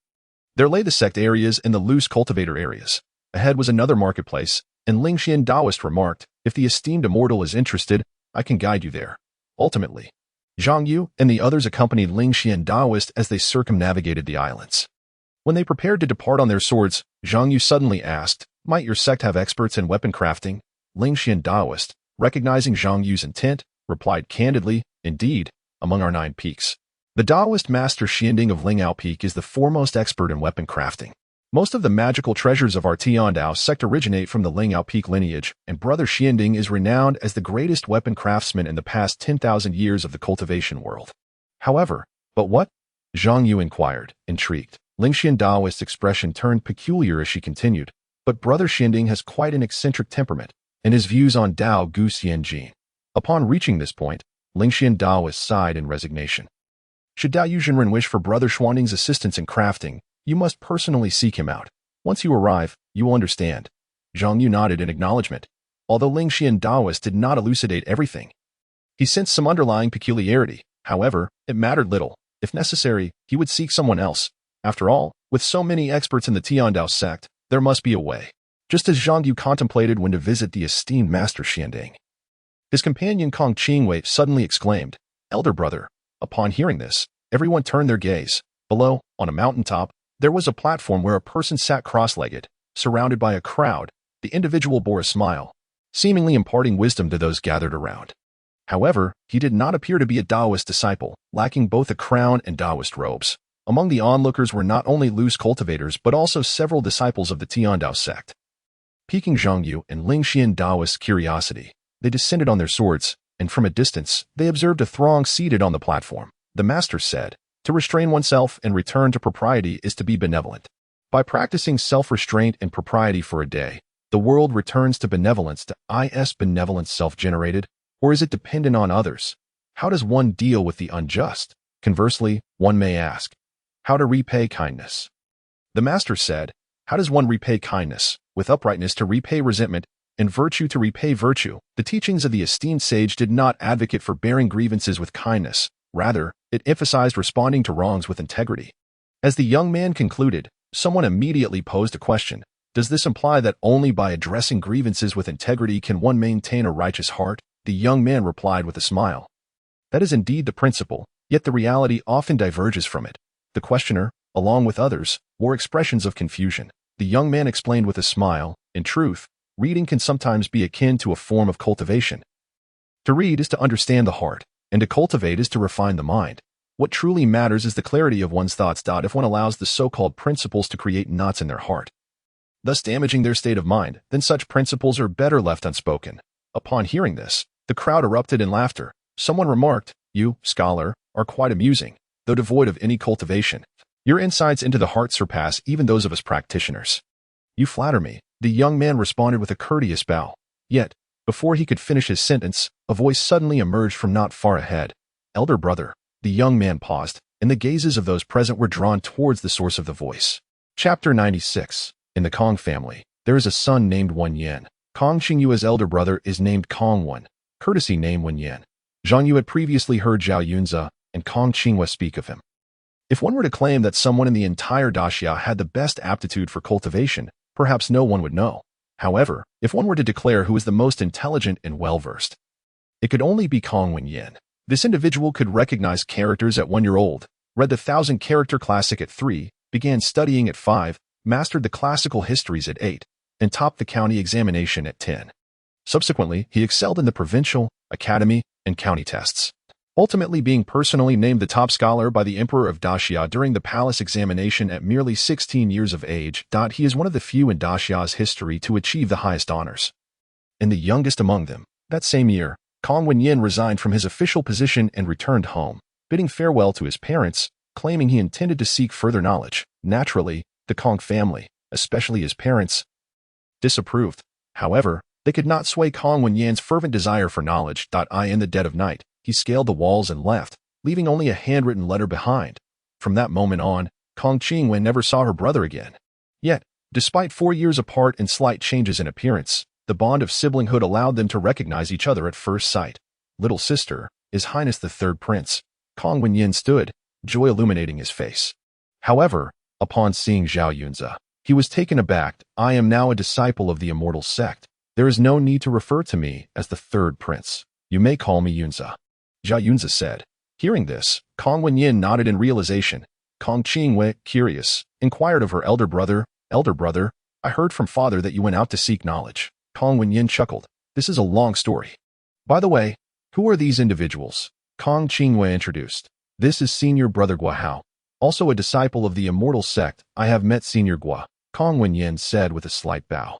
S1: There lay the sect areas and the loose cultivator areas. Ahead was another marketplace, and Ling Xian Daoist remarked, if the esteemed immortal is interested, I can guide you there. Ultimately, Zhang Yu and the others accompanied Ling Xian Daoist as they circumnavigated the islands. When they prepared to depart on their swords, Zhang Yu suddenly asked, might your sect have experts in weapon crafting? Ling Xian Daoist, recognizing Zhang Yu's intent, replied candidly, indeed, among our 9 peaks, the Daoist master Xianding of Lingao Peak is the foremost expert in weapon crafting. Most of the magical treasures of our Tiandao sect originate from the Lingao Peak lineage, and Brother Xianding is renowned as the greatest weapon craftsman in the past 10,000 years of the cultivation world. However, but what? Zhang Yu inquired, intrigued. Ling Xian Daoist's expression turned peculiar as she continued, but Brother Xianding has quite an eccentric temperament, and his views on Dao Guxian Jin. Upon reaching this point, Ling Xian Daoist sighed in resignation. Should Dao Yuzhenren wish for Brother Xuanding's assistance in crafting, you must personally seek him out. Once you arrive, you will understand. Zhang Yu nodded in acknowledgement, although Ling Xian Daoist did not elucidate everything. He sensed some underlying peculiarity. However, it mattered little. If necessary, he would seek someone else. After all, with so many experts in the Tiandao sect, there must be a way. Just as Zhang Yu contemplated when to visit the esteemed Master Xianding, his companion Kong Qingwei suddenly exclaimed, Elder brother. Upon hearing this, everyone turned their gaze. Below, on a mountaintop, there was a platform where a person sat cross-legged, surrounded by a crowd. The individual bore a smile, seemingly imparting wisdom to those gathered around. However, he did not appear to be a Daoist disciple, lacking both a crown and Daoist robes. Among the onlookers were not only loose cultivators but also several disciples of the Tiandao sect. Piquing Zhang Yu and Ling Xian Daoist's curiosity, they descended on their swords, and from a distance, they observed a throng seated on the platform. The master said, to restrain oneself and return to propriety is to be benevolent. By practicing self-restraint and propriety for a day, the world returns to benevolence. Is benevolence self-generated, or is it dependent on others? How does one deal with the unjust? Conversely, one may ask, how to repay kindness? The master said, how does one repay kindness? With uprightness to repay resentment, and virtue to repay virtue. The teachings of the esteemed sage did not advocate for bearing grievances with kindness. Rather, it emphasized responding to wrongs with integrity. As the young man concluded, someone immediately posed a question. Does this imply that only by addressing grievances with integrity can one maintain a righteous heart? The young man replied with a smile. That is indeed the principle, yet the reality often diverges from it. The questioner, along with others, wore expressions of confusion. The young man explained with a smile, in truth, reading can sometimes be akin to a form of cultivation. To read is to understand the heart. and to cultivate is to refine the mind. What truly matters is the clarity of one's thoughts. If one allows the so-called principles to create knots in their heart, thus damaging their state of mind, then such principles are better left unspoken. Upon hearing this, the crowd erupted in laughter. Someone remarked, "You, scholar, are quite amusing, though devoid of any cultivation. Your insights into the heart surpass even those of us practitioners." "You flatter me," the young man responded with a courteous bow. Yet, before he could finish his sentence, a voice suddenly emerged from not far ahead. "Elder brother." The young man paused, and the gazes of those present were drawn towards the source of the voice. Chapter 96. In the Kong family, there is a son named Wen Yan. Kong Qingyue's elder brother is named Kong Wen, courtesy name Wen Yan. Zhang Yu had previously heard Zhao Yunze and Kong Qingyue speak of him. If one were to claim that someone in the entire daxia had the best aptitude for cultivation, perhaps no one would know. However, if one were to declare who is the most intelligent and well-versed, it could only be Kong Wen Yan. This individual could recognize characters at 1 year old, read the 1,000-character classic at 3, began studying at 5, mastered the classical histories at 8, and topped the county examination at 10. Subsequently, he excelled in the provincial, academy, and county tests, ultimately being personally named the top scholar by the Emperor of Daxia during the palace examination at merely 16 years of age. He is one of the few in Daxia's history to achieve the highest honors. And the youngest among them. That same year, Kong Wen Yan resigned from his official position and returned home, bidding farewell to his parents, claiming he intended to seek further knowledge. Naturally, the Kong family, especially his parents, disapproved. However, they could not sway Kong Wen Yan's fervent desire for knowledge. In the dead of night, he scaled the walls and left, leaving only a handwritten letter behind. From that moment on, Kong Qingyue never saw her brother again. Yet, despite 4 years apart and slight changes in appearance, the bond of siblinghood allowed them to recognize each other at first sight. "Little sister, His Highness the Third Prince." Kong Wen Yan stood, joy illuminating his face. However, upon seeing Zhao Yunze, he was taken aback. "I am now a disciple of the immortal sect. There is no need to refer to me as the Third Prince. You may call me Yunze," Zhao Yunze said. Hearing this, Kong Wen Yan nodded in realization. Kong Qingyue, curious, inquired of her elder brother, "Elder brother, I heard from father that you went out to seek knowledge." Kong Wen Yan chuckled. "This is a long story. By the way, who are these individuals?" Kong Qingyue introduced. "This is Senior Brother Gua Hao, also a disciple of the immortal sect. I have met Senior Gua," Kong Wen Yan said with a slight bow.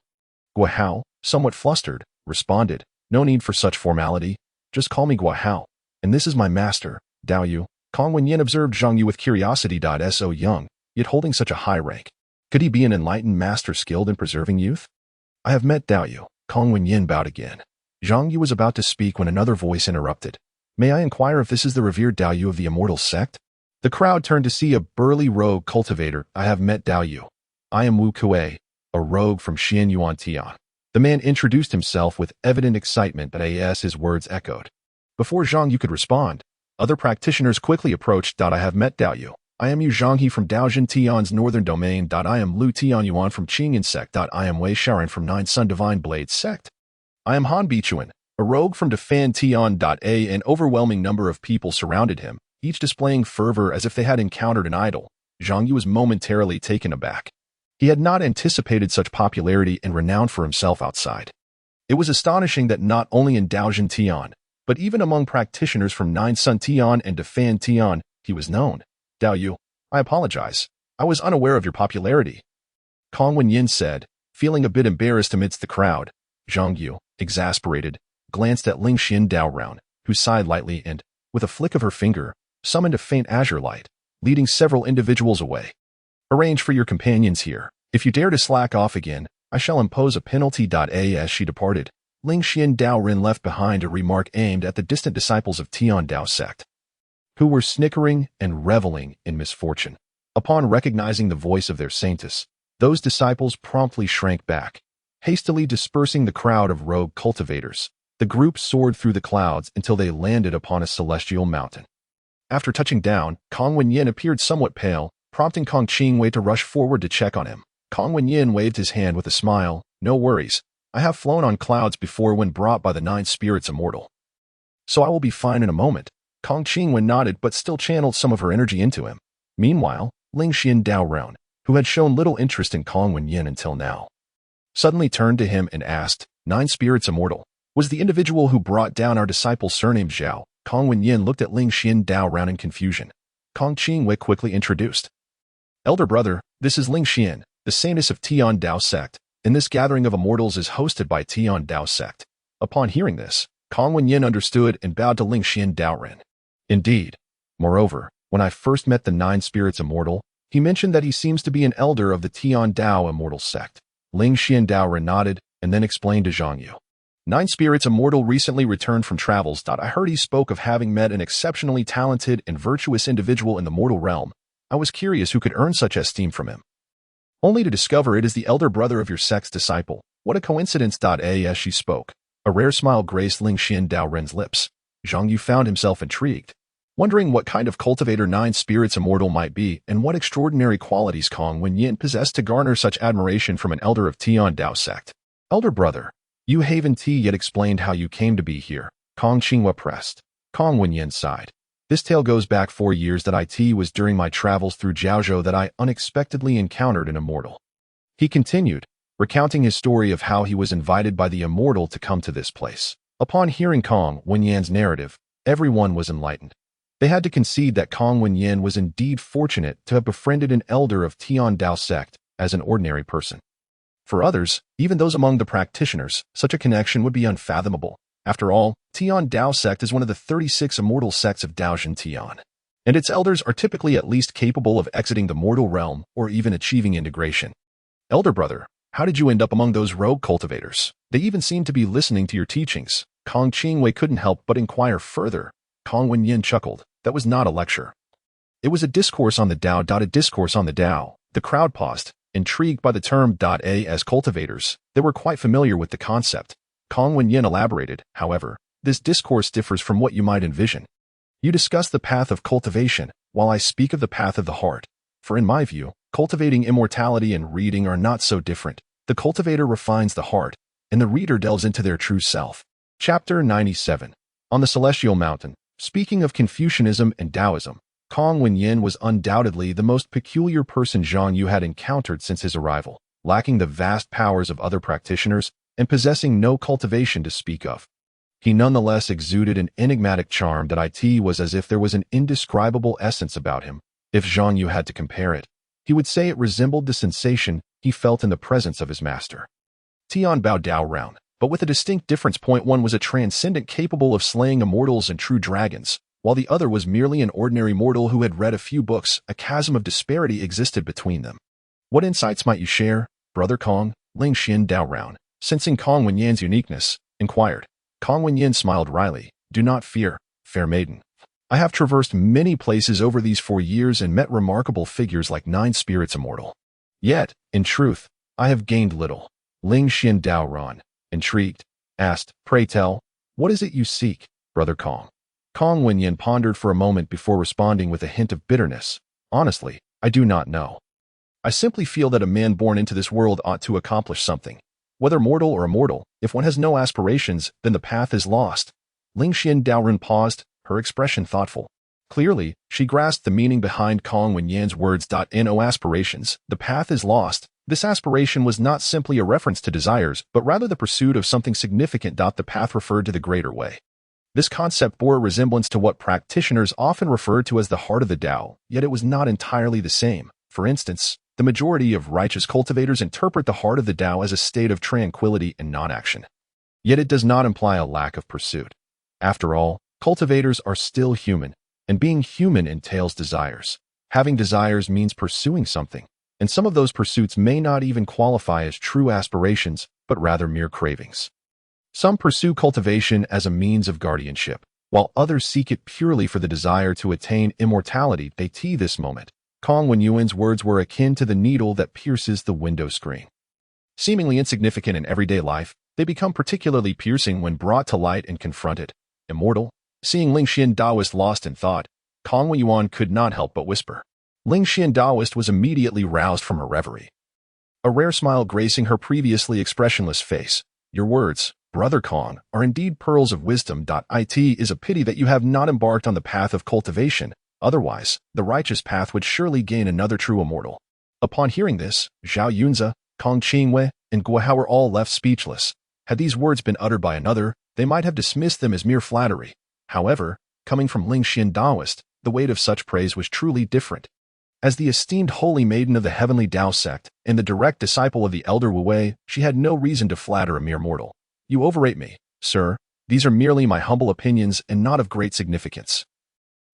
S1: Gua Hao, somewhat flustered, responded, "No need for such formality. Just call me Gua Hao. And this is my master, Dao Yu." Kong Wen Yan observed Zhang Yu with curiosity. So young, yet holding such a high rank. Could he be an enlightened master skilled in preserving youth? "I have met Dao Yu." Kong Wen Yan bowed again. Zhang Yu was about to speak when another voice interrupted. "May I inquire if this is the revered Dao Yu of the immortal sect?" The crowd turned to see a burly rogue cultivator. "I have met Dao Yu. I am Wu Kuei, a rogue from Xian Yuan Tian." The man introduced himself with evident excitement, but as his words echoed. Before Zhang Yu could respond, other practitioners quickly approached. "I have met Dao Yu. I am Yu Zhanghe from Daojin Tian's northern domain. I am Lu Tian Yuan from Qingyan sect. I am Wei Sharon from Nine Sun Divine Blade sect. I am Han Bichuan, a rogue from Defan Tian. An overwhelming number of people surrounded him, each displaying fervor as if they had encountered an idol. Zhang Yu was momentarily taken aback. He had not anticipated such popularity and renown for himself outside. It was astonishing that not only in Daojin Tian, but even among practitioners from Nine Sun Tian and Defan Tian, he was known. "Dao Yu, I apologize. I was unaware of your popularity," Kong Wen Yan said, feeling a bit embarrassed amidst the crowd. Zhang Yu, exasperated, glanced at Ling Xin Daoran, who sighed lightly and, with a flick of her finger, summoned a faint azure light, leading several individuals away. "Arrange for your companions here. If you dare to slack off again, I shall impose a penalty." As she departed, Ling Xin Daoran left behind a remark aimed at the distant disciples of Tian Dao sect, who were snickering and reveling in misfortune. Upon recognizing the voice of their saintess, those disciples promptly shrank back. Hastily dispersing the crowd of rogue cultivators, the group soared through the clouds until they landed upon a celestial mountain. After touching down, Kong Wen Yan appeared somewhat pale, prompting Kong Qingyue to rush forward to check on him. Kong Wen Yan waved his hand with a smile. "No worries. I have flown on clouds before when brought by the 9 spirits immortal, so I will be fine in a moment." Kong Qingyue nodded but still channeled some of her energy into him. Meanwhile, Ling Xin Daoran, who had shown little interest in Kong Wen Yan until now, suddenly turned to him and asked, 9 spirits immortal, was the individual who brought down our disciple surnamed Zhao, Kong Wenyin looked at Ling Xian round in confusion. Kong Qingwei quickly introduced. Elder brother, this is Ling Xian, the saintess of Tian Dao sect, and this gathering of immortals is hosted by Tian Dao sect. Upon hearing this, Kong Wenyin understood and bowed to Ling Xian Daoren. Indeed. Moreover, when I first met the Nine Spirits Immortal, he mentioned that he seems to be an elder of the Tian Dao Immortal sect. Ling Xian Daoren nodded and then explained to Zhang Yu. Nine Spirits Immortal recently returned from travels. I heard he spoke of having met an exceptionally talented and virtuous individual in the mortal realm. I was curious who could earn such esteem from him. Only to discover it is the elder brother of your sect's disciple. What a coincidence. As she spoke, a rare smile graced Ling Xian Daoren's lips. Zhang Yu found himself intrigued, wondering what kind of cultivator Nine Spirits Immortal might be and what extraordinary qualities Kong Wenyin possessed to garner such admiration from an elder of Tian Dao sect. Elder brother, you haven't yet explained how you came to be here, Kong Qingwei pressed. Kong Wenyin sighed. This tale goes back 4 years. It was during my travels through Jiaozhou that I unexpectedly encountered an immortal. He continued, recounting his story of how he was invited by the immortal to come to this place. Upon hearing Kong Wenyin's narrative, everyone was enlightened. They had to concede that Kong Wenyin was indeed fortunate to have befriended an elder of Tian Dao sect as an ordinary person. For others, even those among the practitioners, such a connection would be unfathomable. After all, Tian Dao sect is one of the 36 immortal sects of Daojin Tian, and its elders are typically at least capable of exiting the mortal realm or even achieving integration. Elder brother, how did you end up among those rogue cultivators? They even seem to be listening to your teachings. Kong Qingwei couldn't help but inquire further. Kong Wenyin chuckled. That was not a lecture. It was a discourse on the Dao. A discourse on the Dao. The crowd paused, intrigued by the term. As cultivators, they were quite familiar with the concept. Kong Wenyin elaborated, however, this discourse differs from what you might envision. You discuss the path of cultivation, while I speak of the path of the heart. For in my view, cultivating immortality and reading are not so different. The cultivator refines the heart, and the reader delves into their true self. Chapter 97. On the Celestial Mountain. Speaking of Confucianism and Taoism, Kong Wenyin was undoubtedly the most peculiar person Zhang Yu had encountered since his arrival, lacking the vast powers of other practitioners and possessing no cultivation to speak of. He nonetheless exuded an enigmatic charm that was as if there was an indescribable essence about him. If Zhang Yu had to compare it, he would say it resembled the sensation he felt in the presence of his master. Tian bowed down, but with a distinct difference. One was a transcendent capable of slaying immortals and true dragons, while the other was merely an ordinary mortal who had read a few books. A chasm of disparity existed between them. What insights might you share, Brother Kong? Ling Xian Daoren, sensing Kong Wenyin's uniqueness, inquired. Kong Wenyin smiled wryly. Do not fear, fair maiden. I have traversed many places over these 4 years and met remarkable figures like Nine Spirits Immortal. Yet, in truth, I have gained little. Ling Xian Daoren, intrigued, asked, Pray tell, what is it you seek, Brother Kong? Kong Wenyin pondered for a moment before responding with a hint of bitterness. Honestly, I do not know. I simply feel that a man born into this world ought to accomplish something. Whether mortal or immortal, if one has no aspirations, then the path is lost. Ling Xian Daoren paused, her expression thoughtful. Clearly, she grasped the meaning behind Kong Wenyin's words. No aspirations, the path is lost. This aspiration was not simply a reference to desires, but rather the pursuit of something significant. The path referred to the greater way. This concept bore a resemblance to what practitioners often refer to as the heart of the Tao, yet it was not entirely the same. For instance, the majority of righteous cultivators interpret the heart of the Tao as a state of tranquility and non-action. Yet it does not imply a lack of pursuit. After all, cultivators are still human, and being human entails desires. Having desires means pursuing something, and some of those pursuits may not even qualify as true aspirations, but rather mere cravings. Some pursue cultivation as a means of guardianship, while others seek it purely for the desire to attain immortality. This moment, Kong Wenyin's words were akin to the needle that pierces the window screen. Seemingly insignificant in everyday life, they become particularly piercing when brought to light and confronted. Immortal? Seeing Ling Xian Daoist lost in thought, Kong Wenyin could not help but whisper. Ling Xian Daoist was immediately roused from her reverie. A rare smile gracing her previously expressionless face. Your words, Brother Kong, are indeed pearls of wisdom. It is a pity that you have not embarked on the path of cultivation. Otherwise, the righteous path would surely gain another true immortal. Upon hearing this, Zhao Yunzi, Kong Qingwei, and Guohao were all left speechless. Had these words been uttered by another, they might have dismissed them as mere flattery. However, coming from Lingxian Taoist, the weight of such praise was truly different. As the esteemed holy maiden of the heavenly Tao sect and the direct disciple of the elder Wu Wei, she had no reason to flatter a mere mortal. You overrate me, sir. These are merely my humble opinions and not of great significance.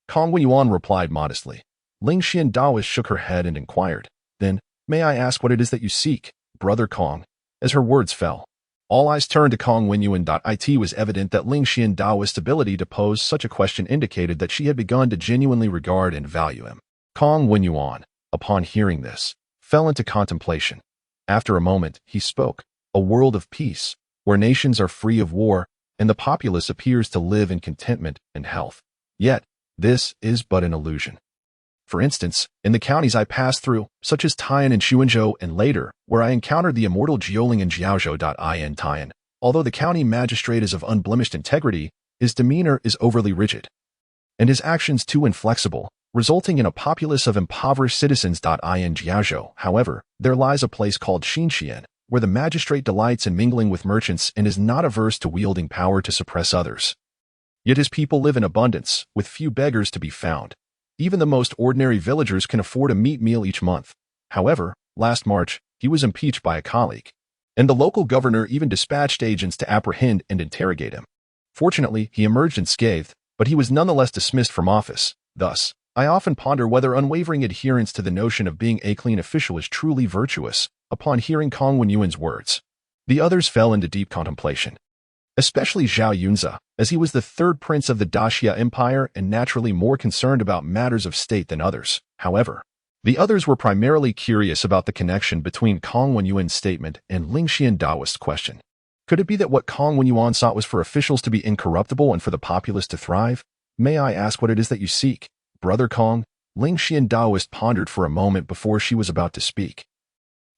S1: Kong Weiyuan replied modestly. Lingxian Taoist shook her head and inquired, Then, may I ask what it is that you seek, Brother Kong? As her words fell, all eyes turned to Kong Weiyuan. It was evident that Lingxian Taoist's ability to pose such a question indicated that she had begun to genuinely regard and value him. Kong Weiyuan, upon hearing this, fell into contemplation. After a moment, he spoke, a world of peace, where nations are free of war, and the populace appears to live in contentment and health. Yet, this is but an illusion. For instance, in the counties I passed through, such as Tian and Xuanzhou, and later, where I encountered the immortal Jiuling and Jiaozhou. Tian, although the county magistrate is of unblemished integrity, his demeanor is overly rigid, and his actions too inflexible, resulting in a populace of impoverished citizens. In Jiaozhou, however, there lies a place called Xinxian, where the magistrate delights in mingling with merchants and is not averse to wielding power to suppress others. Yet his people live in abundance, with few beggars to be found. Even the most ordinary villagers can afford a meat meal each month. However, last March, he was impeached by a colleague, and the local governor even dispatched agents to apprehend and interrogate him. Fortunately, he emerged unscathed, but he was nonetheless dismissed from office. Thus, I often ponder whether unwavering adherence to the notion of being a clean official is truly virtuous. Upon hearing Kong Weiyuan's words, the others fell into deep contemplation, especially Zhao Yunzi, as he was the third prince of the Daxia Empire and naturally more concerned about matters of state than others. However, the others were primarily curious about the connection between Kong Weiyuan's statement and Lingxian Taoist's question. Could it be that what Kong Weiyuan sought was for officials to be incorruptible and for the populace to thrive? May I ask what it is that you seek, Brother Kong? Lingxian Taoist pondered for a moment before she was about to speak.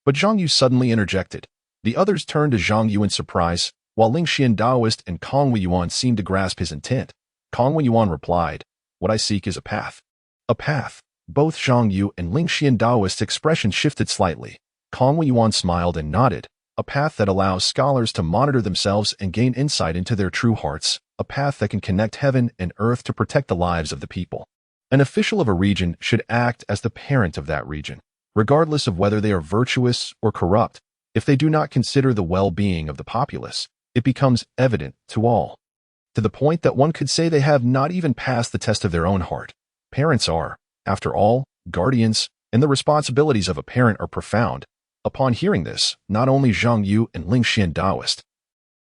S1: But Zhang Yu suddenly interjected. The others turned to Zhang Yu in surprise, while Lingxian Taoist and Kong Weiyuan seemed to grasp his intent. Kong Weiyuan replied, What I seek is a path. A path. Both Zhang Yu and Lingxian Taoist's expression shifted slightly. Kong Weiyuan smiled and nodded. A path that allows scholars to monitor themselves and gain insight into their true hearts. A path that can connect heaven and earth to protect the lives of the people. An official of a region should act as the parent of that region, regardless of whether they are virtuous or corrupt. If they do not consider the well-being of the populace, it becomes evident to all, to the point that one could say they have not even passed the test of their own heart. Parents are, after all, guardians, and the responsibilities of a parent are profound. Upon hearing this, not only Zhang Yu and Lingxian Taoist,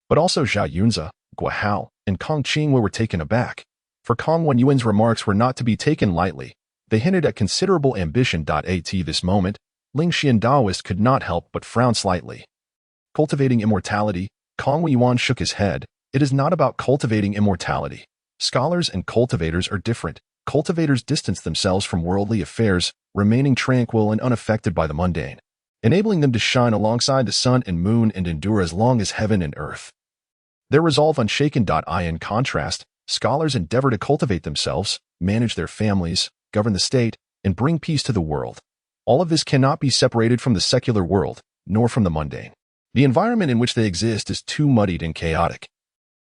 S1: but also Zhao Yunzi, Guo and Kong Qingwei were taken aback, for Kong Weiyuan's remarks were not to be taken lightly. They hinted at considerable ambition. At this moment, Lingxian Taoist could not help but frown slightly. Cultivating immortality, Kong Weiyuan shook his head. It is not about cultivating immortality. Scholars and cultivators are different. Cultivators distance themselves from worldly affairs, remaining tranquil and unaffected by the mundane, enabling them to shine alongside the sun and moon and endure as long as heaven and earth. Their resolve unshaken. In contrast, scholars endeavor to cultivate themselves, manage their families, govern the state, and bring peace to the world. All of this cannot be separated from the secular world, nor from the mundane. The environment in which they exist is too muddied and chaotic.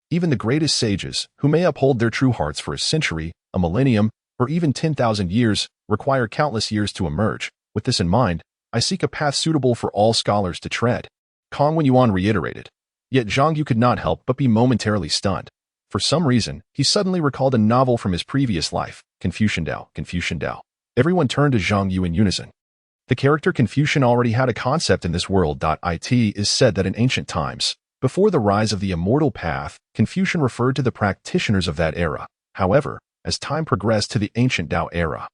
S1: Even the greatest sages, who may uphold their true hearts for a century, a millennium, or even 10,000 years, require countless years to emerge. With this in mind, I seek a path suitable for all scholars to tread. Kong Weiyuan reiterated. Yet Zhang Yu could not help but be momentarily stunned. For some reason, he suddenly recalled a novel from his previous life, Confucian Tao. Everyone turned to Zhang Yu in unison. The character Confucian already had a concept in this world. It is said that in ancient times, before the rise of the immortal path, Confucian referred to the practitioners of that era. However, as time progressed to the ancient Tao era,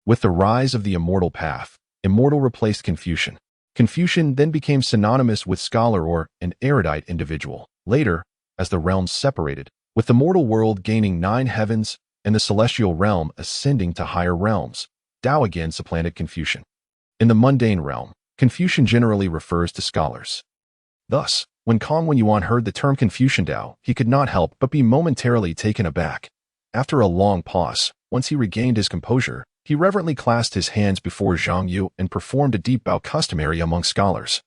S1: with the rise of the immortal path, immortal replaced Confucian. Confucian then became synonymous with scholar or an erudite individual. Later, as the realms separated, with the mortal world gaining 9 heavens and the celestial realm ascending to higher realms, Tao again supplanted Confucian. In the mundane realm, Confucian generally refers to scholars. Thus, when Kong Weiyuan heard the term Confucian Tao, he could not help but be momentarily taken aback. After a long pause, once he regained his composure, he reverently clasped his hands before Zhang Yu and performed a deep bow customary among scholars,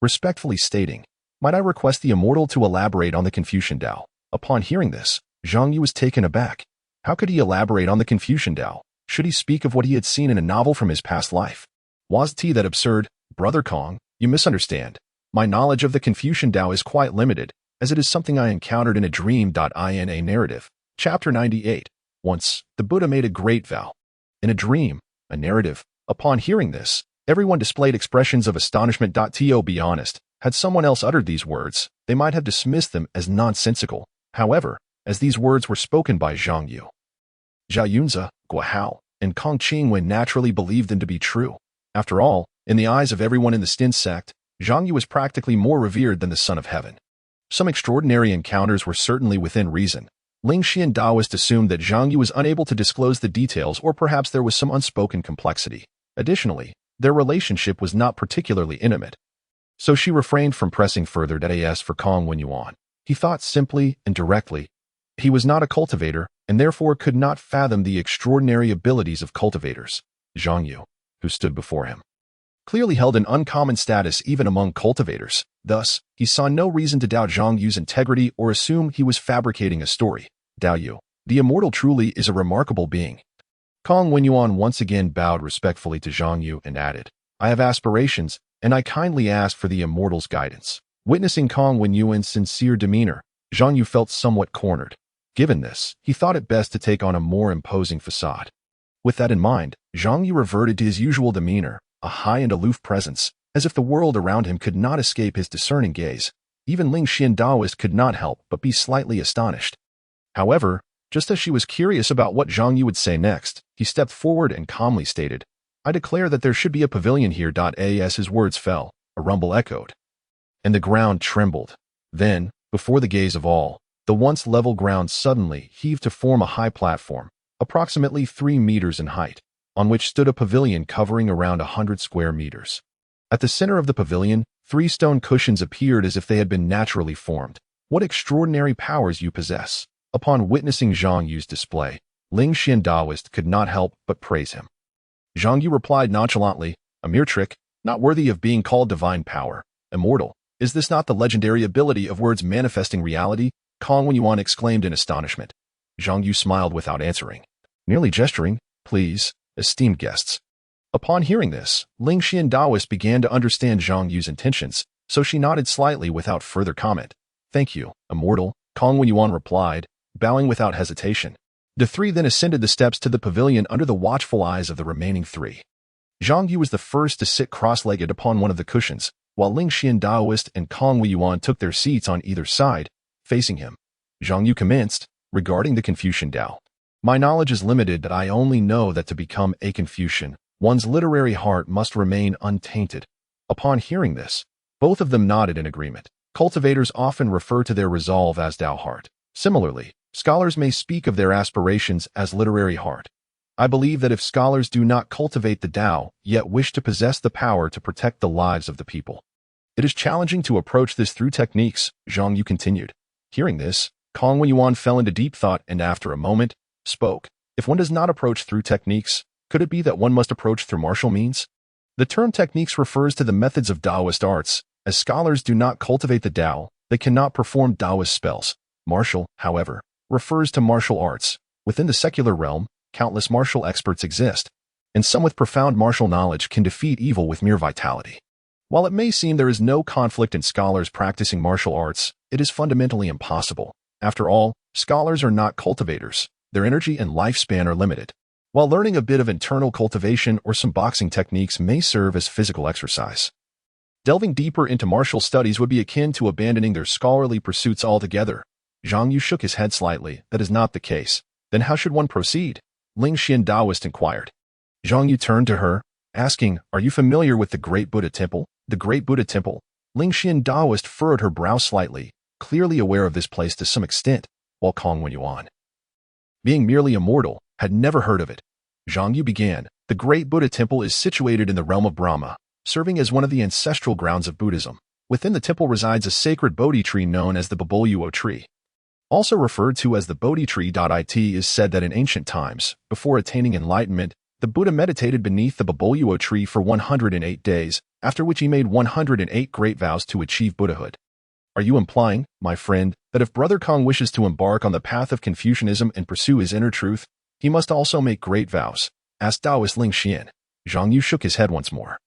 S1: respectfully stating, Might I request the immortal to elaborate on the Confucian Tao? Upon hearing this, Zhang Yu was taken aback. How could he elaborate on the Confucian Tao? Should he speak of what he had seen in a novel from his past life? Was it that absurd? Brother Kong, you misunderstand. My knowledge of the Confucian Tao is quite limited, as it is something I encountered in a dream.ina narrative. Chapter 98. Once, the Buddha made a great vow. In a dream, a narrative. Upon hearing this, everyone displayed expressions of astonishment. To be honest, had someone else uttered these words, they might have dismissed them as nonsensical. However, as these words were spoken by Zhang Yu, Zhao Yunzi, Guo Hao, and Kong Qingwen naturally believed them to be true. After all, in the eyes of everyone in the Stin sect, Zhang Yu was practically more revered than the Son of Heaven. Some extraordinary encounters were certainly within reason. Ling Xian Daoist assumed that Zhang Yu was unable to disclose the details, or perhaps there was some unspoken complexity. Additionally, their relationship was not particularly intimate. So she refrained from pressing further. As for Kong Wenyuan, he thought simply and directly. He was not a cultivator, and therefore could not fathom the extraordinary abilities of cultivators. Zhang Yu, who stood before him, clearly held an uncommon status even among cultivators. Thus, he saw no reason to doubt Zhang Yu's integrity or assume he was fabricating a story. Dao Yu, the immortal, truly is a remarkable being. Kong Wenyuan once again bowed respectfully to Zhang Yu and added, I have aspirations, and I kindly ask for the immortal's guidance. Witnessing Kong Wenyuan's sincere demeanor, Zhang Yu felt somewhat cornered. Given this, he thought it best to take on a more imposing facade. With that in mind, Zhang Yu reverted to his usual demeanor, a high and aloof presence, as if the world around him could not escape his discerning gaze. Even Ling Xian Daoist could not help but be slightly astonished. However, just as she was curious about what Zhang Yu would say next, he stepped forward and calmly stated, I declare that there should be a pavilion here. As his words fell, a rumble echoed, and the ground trembled. Then, before the gaze of all, the once level ground suddenly heaved to form a high platform, approximately 3 meters in height, on which stood a pavilion covering around 100 square meters. At the center of the pavilion, 3 stone cushions appeared as if they had been naturally formed. What extraordinary powers you possess! Upon witnessing Zhang Yu's display, Ling Xian Daoist could not help but praise him. Zhang Yu replied nonchalantly, a mere trick, not worthy of being called divine power. Immortal, is this not the legendary ability of words manifesting reality? Kong Wenyuan exclaimed in astonishment. Zhang Yu smiled without answering, nearly gesturing, please, esteemed guests. Upon hearing this, Ling Xian Daoist began to understand Zhang Yu's intentions, so she nodded slightly without further comment. Thank you, immortal, Kong Wenyuan replied, bowing without hesitation. The 3 then ascended the steps to the pavilion under the watchful eyes of the remaining 3. Zhang Yu was the first to sit cross-legged upon one of the cushions, while Ling Xian Daoist and Kong Wenyuan took their seats on either side, facing him. Zhang Yu commenced, regarding the Confucian Tao. My knowledge is limited, that I only know that to become a Confucian, one's literary heart must remain untainted. Upon hearing this, both of them nodded in agreement. Cultivators often refer to their resolve as Tao heart. Similarly, scholars may speak of their aspirations as literary heart. I believe that if scholars do not cultivate the Tao, yet wish to possess the power to protect the lives of the people, it is challenging to approach this through techniques, Zhang Yu continued. Hearing this, Kong Wenyuan fell into deep thought and after a moment, spoke. If one does not approach through techniques, could it be that one must approach through martial means? The term techniques refers to the methods of Taoist arts. As scholars do not cultivate the Tao, they cannot perform Taoist spells. Martial, however, refers to martial arts. Within the secular realm, countless martial experts exist, and some with profound martial knowledge can defeat evil with mere vitality. While it may seem there is no conflict in scholars practicing martial arts, it is fundamentally impossible. After all, scholars are not cultivators. Their energy and lifespan are limited. While learning a bit of internal cultivation or some boxing techniques may serve as physical exercise, delving deeper into martial studies would be akin to abandoning their scholarly pursuits altogether. Zhang Yu shook his head slightly. That is not the case. Then how should one proceed? Ling Xian Daoist inquired. Zhang Yu turned to her, asking, are you familiar with the Great Buddha Temple? The Great Buddha Temple? Ling Xian Daoist furrowed her brow slightly, clearly aware of this place to some extent, while Kong Wenyuan, being merely immortal, had never heard of it. Zhang Yu began, the Great Buddha Temple is situated in the realm of Brahma, serving as one of the ancestral grounds of Buddhism. Within the temple resides a sacred Bodhi tree known as the Baboluo tree. Also referred to as the Bodhi tree. It is said that in ancient times, before attaining enlightenment, the Buddha meditated beneath the Baboluo tree for 108 days, after which he made 108 great vows to achieve Buddhahood. Are you implying, my friend, that if Brother Kong wishes to embark on the path of Confucianism and pursue his inner truth, he must also make great vows? Asked Taoist Ling Xian. Zhang Yu shook his head once more.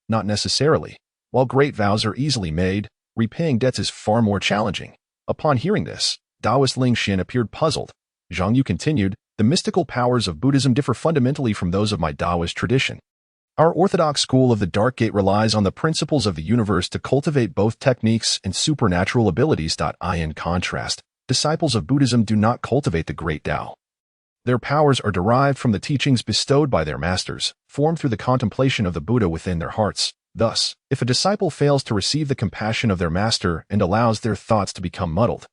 S1: Not necessarily. While great vows are easily made, repaying debts is far more challenging. Upon hearing this, Taoist Ling Xian appeared puzzled. Zhang Yu continued, the mystical powers of Buddhism differ fundamentally from those of my Taoist tradition. Our orthodox school of the Dark Gate relies on the principles of the universe to cultivate both techniques and supernatural abilities. In contrast, disciples of Buddhism do not cultivate the great Tao. Their powers are derived from the teachings bestowed by their masters, formed through the contemplation of the Buddha within their hearts. Thus, if a disciple fails to receive the compassion of their master and allows their thoughts to become muddled,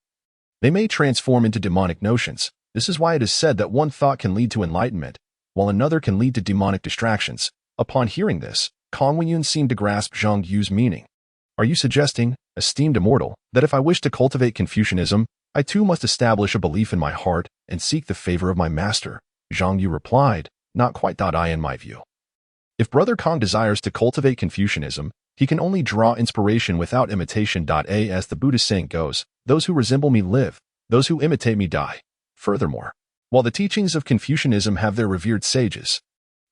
S1: they may transform into demonic notions. This is why it is said that one thought can lead to enlightenment, while another can lead to demonic distractions. Upon hearing this, Kong Wenyun seemed to grasp Zhang Yu's meaning. Are you suggesting, esteemed immortal, that if I wish to cultivate Confucianism, I too must establish a belief in my heart and seek the favor of my master? Zhang Yu replied, not quite. In my view. If Brother Kong desires to cultivate Confucianism, he can only draw inspiration without imitation. As the Buddhist saying goes, those who resemble me live, those who imitate me die. Furthermore, while the teachings of Confucianism have their revered sages,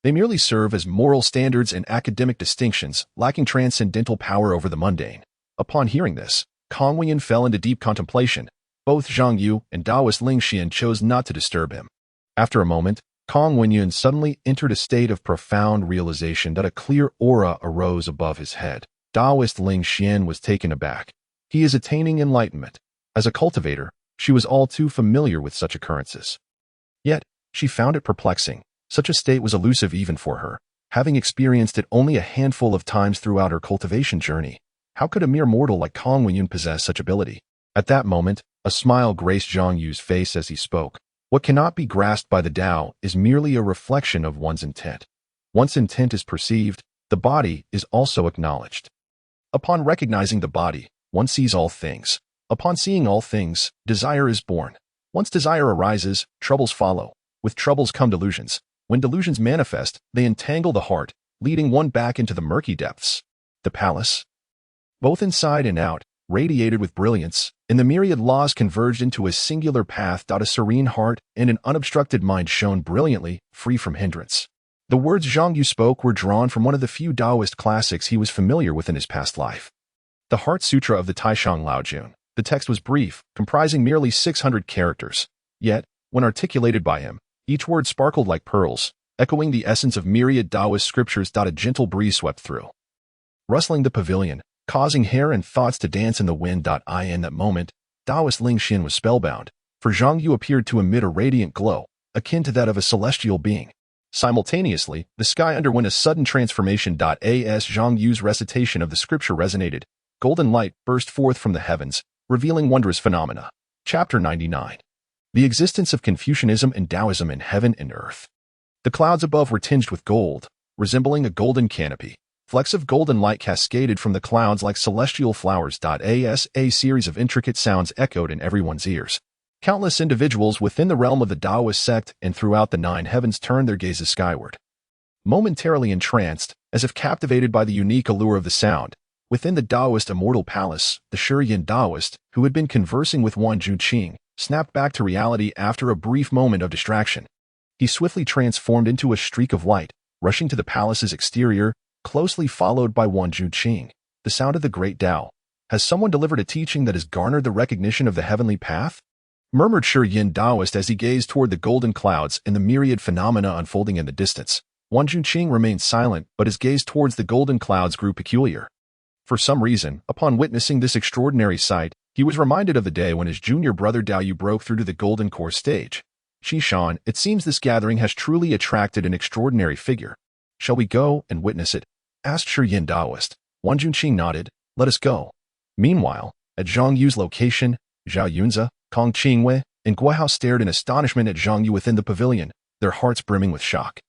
S1: they merely serve as moral standards and academic distinctions, lacking transcendental power over the mundane. Upon hearing this, Kong Wenyun fell into deep contemplation. Both Zhang Yu and Taoist Ling Xian chose not to disturb him. After a moment, Kong Wenyun suddenly entered a state of profound realization that a clear aura arose above his head. Taoist Ling Xian was taken aback. He is attaining enlightenment. As a cultivator, she was all too familiar with such occurrences. Yet, she found it perplexing. Such a state was elusive even for her, having experienced it only a handful of times throughout her cultivation journey. How could a mere mortal like Kong Wenyun possess such ability? At that moment, a smile graced Zhang Yu's face as he spoke. What cannot be grasped by the Tao is merely a reflection of one's intent. Once intent is perceived, the body is also acknowledged. Upon recognizing the body, one sees all things. Upon seeing all things, desire is born. Once desire arises, troubles follow. With troubles come delusions. When delusions manifest, they entangle the heart, leading one back into the murky depths. The palace, both inside and out, radiated with brilliance, and the myriad laws converged into a singular path. A serene heart and an unobstructed mind shone brilliantly, free from hindrance. The words Zhang Yu spoke were drawn from one of the few Taoist classics he was familiar with in his past life. The Heart Sutra of the Taishang Laojun. The text was brief, comprising merely 600 characters. Yet, when articulated by him, each word sparkled like pearls, echoing the essence of myriad Taoist scriptures. A gentle breeze swept through, rustling the pavilion, causing hair and thoughts to dance in the wind. In that moment, Taoist Ling Xian was spellbound, for Zhang Yu appeared to emit a radiant glow, akin to that of a celestial being. Simultaneously, the sky underwent a sudden transformation. As Zhang Yu's recitation of the scripture resonated, golden light burst forth from the heavens, revealing wondrous phenomena. Chapter 99. The existence of Confucianism and Taoism in heaven and earth. The clouds above were tinged with gold, resembling a golden canopy. Flecks of golden light cascaded from the clouds like celestial flowers. As a series of intricate sounds echoed in everyone's ears. Countless individuals within the realm of the Taoist sect and throughout the nine heavens turned their gazes skyward. Momentarily entranced, as if captivated by the unique allure of the sound, within the Taoist immortal palace, the Shiyin Taoist, who had been conversing with Wan Junqing, snapped back to reality after a brief moment of distraction. He swiftly transformed into a streak of light, rushing to the palace's exterior, closely followed by Wan Junqing. The sound of the great Tao. Has someone delivered a teaching that has garnered the recognition of the heavenly path? Murmured Shiyin Taoist as he gazed toward the golden clouds and the myriad phenomena unfolding in the distance. Wan Junqing remained silent, but his gaze towards the golden clouds grew peculiar. For some reason, upon witnessing this extraordinary sight, he was reminded of the day when his junior brother Dao Yu broke through to the golden core stage. Shishan, it seems this gathering has truly attracted an extraordinary figure. Shall we go and witness it? Asked Shiyin Taoist. Wan Junqing nodded. Let us go. Meanwhile, at Zhang Yu's location, Zhao Yunze, Kong Qingwei, and Guihao stared in astonishment at Zhang Yu within the pavilion, their hearts brimming with shock.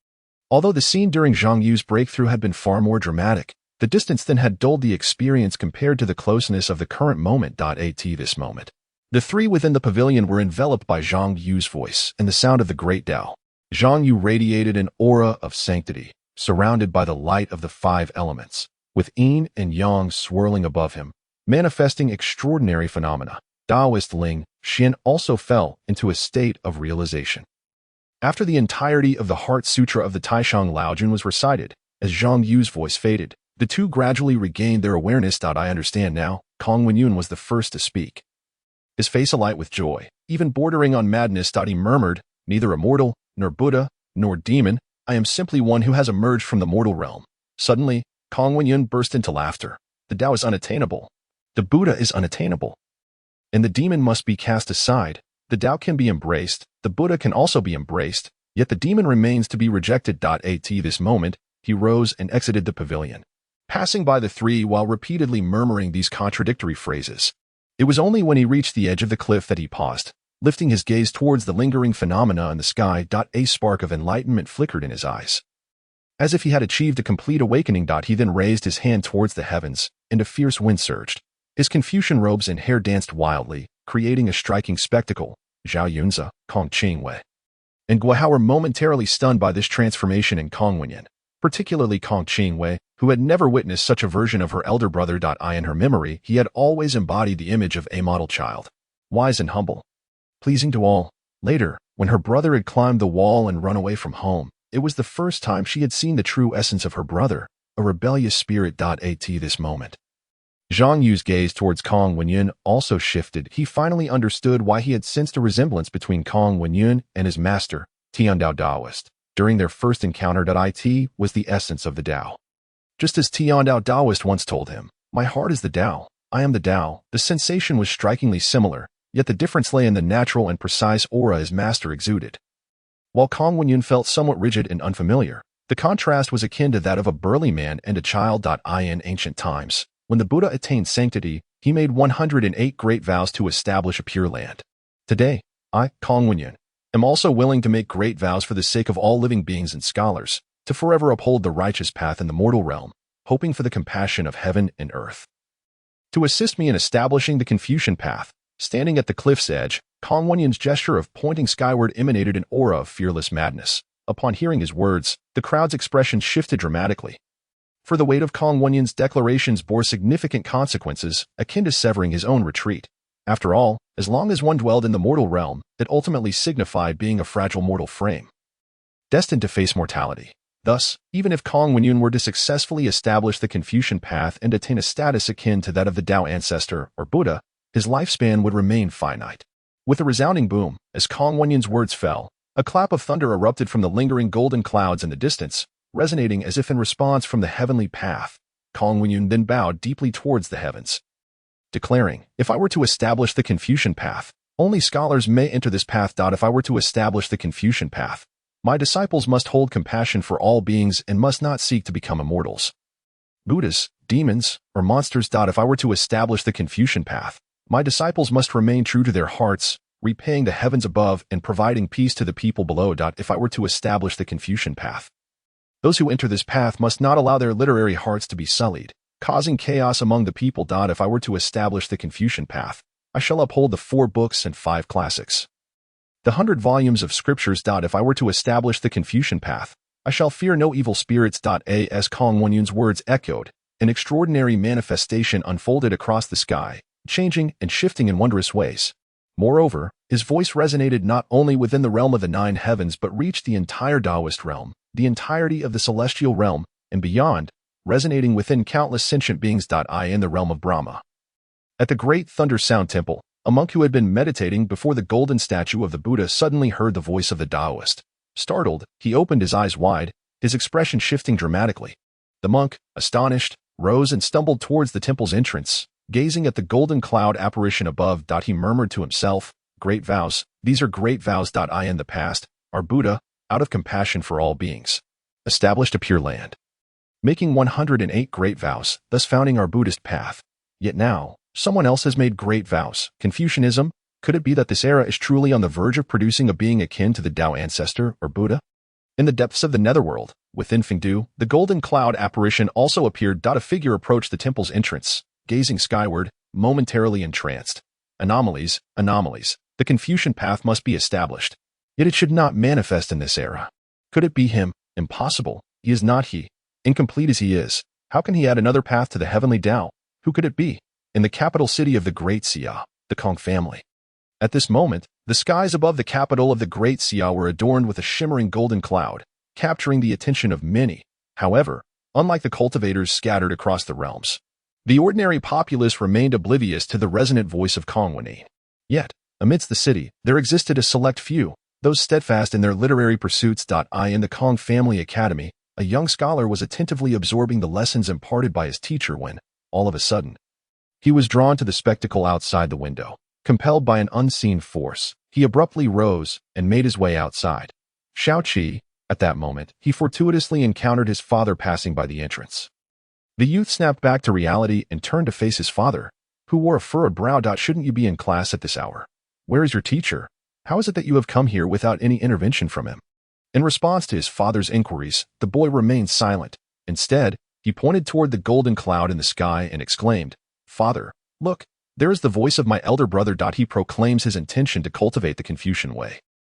S1: Although the scene during Zhang Yu's breakthrough had been far more dramatic, the distance then had dulled the experience compared to the closeness of the current moment. At this moment, the three within the pavilion were enveloped by Zhang Yu's voice and the sound of the great Tao. Zhang Yu radiated an aura of sanctity, surrounded by the light of the five elements, with yin and yang swirling above him. manifesting extraordinary phenomena. Taoist Ling Xin also fell into a state of realization. After the entirety of the Heart Sutra of the Taishang Laojun was recited, as Zhang Yu's voice faded, the two gradually regained their awareness. I understand now. Kong Wenyun was the first to speak. His face alight with joy, even bordering on madness. He murmured, "Neither immortal, nor Buddha, nor demon, I am simply one who has emerged from the mortal realm." Suddenly, Kong Wenyun burst into laughter. The Tao is unattainable. The Buddha is unattainable. And the demon must be cast aside. The Tao can be embraced, the Buddha can also be embraced, yet the demon remains to be rejected. At this moment, he rose and exited the pavilion, passing by the three while repeatedly murmuring these contradictory phrases. It was only when he reached the edge of the cliff that he paused, lifting his gaze towards the lingering phenomena in the sky. A spark of enlightenment flickered in his eyes. As if he had achieved a complete awakening. He then raised his hand towards the heavens, and a fierce wind surged. His Confucian robes and hair danced wildly, creating a striking spectacle. Zhao Yunzi, Kong Qingwei, and Guihao were momentarily stunned by this transformation in Kong Wenyun, particularly Kong Qingwei, who had never witnessed such a version of her elder brother. In her memory, he had always embodied the image of a model child, wise and humble, pleasing to all. Later, when her brother had climbed the wall and run away from home, it was the first time she had seen the true essence of her brother, a rebellious spirit. At this moment, Zhang Yu's gaze towards Kong Wenyun also shifted. He finally understood why he had sensed a resemblance between Kong Wenyun and his master, Tiandao Taoist. During their first encounter, it was the essence of the Tao. Just as Tiandao Taoist once told him, "My heart is the Tao, I am the Tao." The sensation was strikingly similar, yet the difference lay in the natural and precise aura his master exuded. While Kong Wenyun felt somewhat rigid and unfamiliar, the contrast was akin to that of a burly man and a child. In ancient times, when the Buddha attained sanctity, he made 108 great vows to establish a pure land. Today, I, Kong Wenyun, am also willing to make great vows for the sake of all living beings and scholars, to forever uphold the righteous path in the mortal realm, hoping for the compassion of heaven and earth. To assist me in establishing the Confucian path, standing at the cliff's edge, Kong Wenyun's gesture of pointing skyward emanated an aura of fearless madness. Upon hearing his words, the crowd's expression shifted dramatically. For the weight of Kong Wenyun's declarations bore significant consequences, akin to severing his own retreat. After all, as long as one dwelled in the mortal realm, it ultimately signified being a fragile mortal frame, destined to face mortality. Thus, even if Kong Wenyun were to successfully establish the Confucian path and attain a status akin to that of the Tao ancestor or Buddha, his lifespan would remain finite. With a resounding boom, as Kong Wenyun's words fell, a clap of thunder erupted from the lingering golden clouds in the distance, resonating as if in response from the heavenly path. Kong Wenyun then bowed deeply towards the heavens, declaring, "If I were to establish the Confucian path, only scholars may enter this path. If I were to establish the Confucian path, my disciples must hold compassion for all beings and must not seek to become immortals, Buddhas, demons, or monsters. If I were to establish the Confucian path, my disciples must remain true to their hearts, repaying the heavens above and providing peace to the people below. If I were to establish the Confucian path, those who enter this path must not allow their literary hearts to be sullied, causing chaos among the people. If I were to establish the Confucian path, I shall uphold the 4 books and 5 classics, the 100 volumes of scriptures. If I were to establish the Confucian path, I shall fear no evil spirits. As Kong Wenyun's words echoed, an extraordinary manifestation unfolded across the sky, changing and shifting in wondrous ways. Moreover, his voice resonated not only within the realm of the 9 heavens but reached the entire Taoist realm, the entirety of the celestial realm, and beyond, resonating within countless sentient beings. In the realm of Brahma, at the great Thunder Sound Temple, a monk who had been meditating before the golden statue of the Buddha suddenly heard the voice of the Taoist. Startled, he opened his eyes wide, his expression shifting dramatically. The monk, astonished, rose and stumbled towards the temple's entrance, gazing at the golden cloud apparition above. He murmured to himself, "Great vows, these are great vows. In the past, our Buddha, out of compassion for all beings, established a pure land, making 108 great vows, thus founding our Buddhist path. Yet now, someone else has made great vows. Confucianism? Could it be that this era is truly on the verge of producing a being akin to the Tao ancestor or Buddha?" In the depths of the netherworld, within Fengdu, the golden cloud apparition also appeared. A figure approached the temple's entrance, gazing skyward, momentarily entranced. Anomalies, anomalies. The Confucian path must be established. Yet it should not manifest in this era. Could it be him? Impossible. He is not he. Incomplete as he is, how can he add another path to the heavenly Tao? Who could it be? in the capital city of the Great Xia, the Kong family. At this moment, the skies above the capital of the Great Xia were adorned with a shimmering golden cloud, capturing the attention of many. However, unlike the cultivators scattered across the realms, the ordinary populace remained oblivious to the resonant voice of Kongwani. Yet, amidst the city, there existed a select few, those steadfast in their literary pursuits. In the Kong Family Academy, a young scholar was attentively absorbing the lessons imparted by his teacher when, all of a sudden, he was drawn to the spectacle outside the window. Compelled by an unseen force, he abruptly rose and made his way outside. Xiaoqi, at that moment, he fortuitously encountered his father passing by the entrance. The youth snapped back to reality and turned to face his father, who wore a furrowed brow. Shouldn't you be in class at this hour? Where is your teacher? How is it that you have come here without any intervention from him? In response to his father's inquiries, the boy remained silent. Instead, he pointed toward the golden cloud in the sky and exclaimed, "Father, look, there is the voice of my elder brother." He proclaims his intention to cultivate the Confucian way.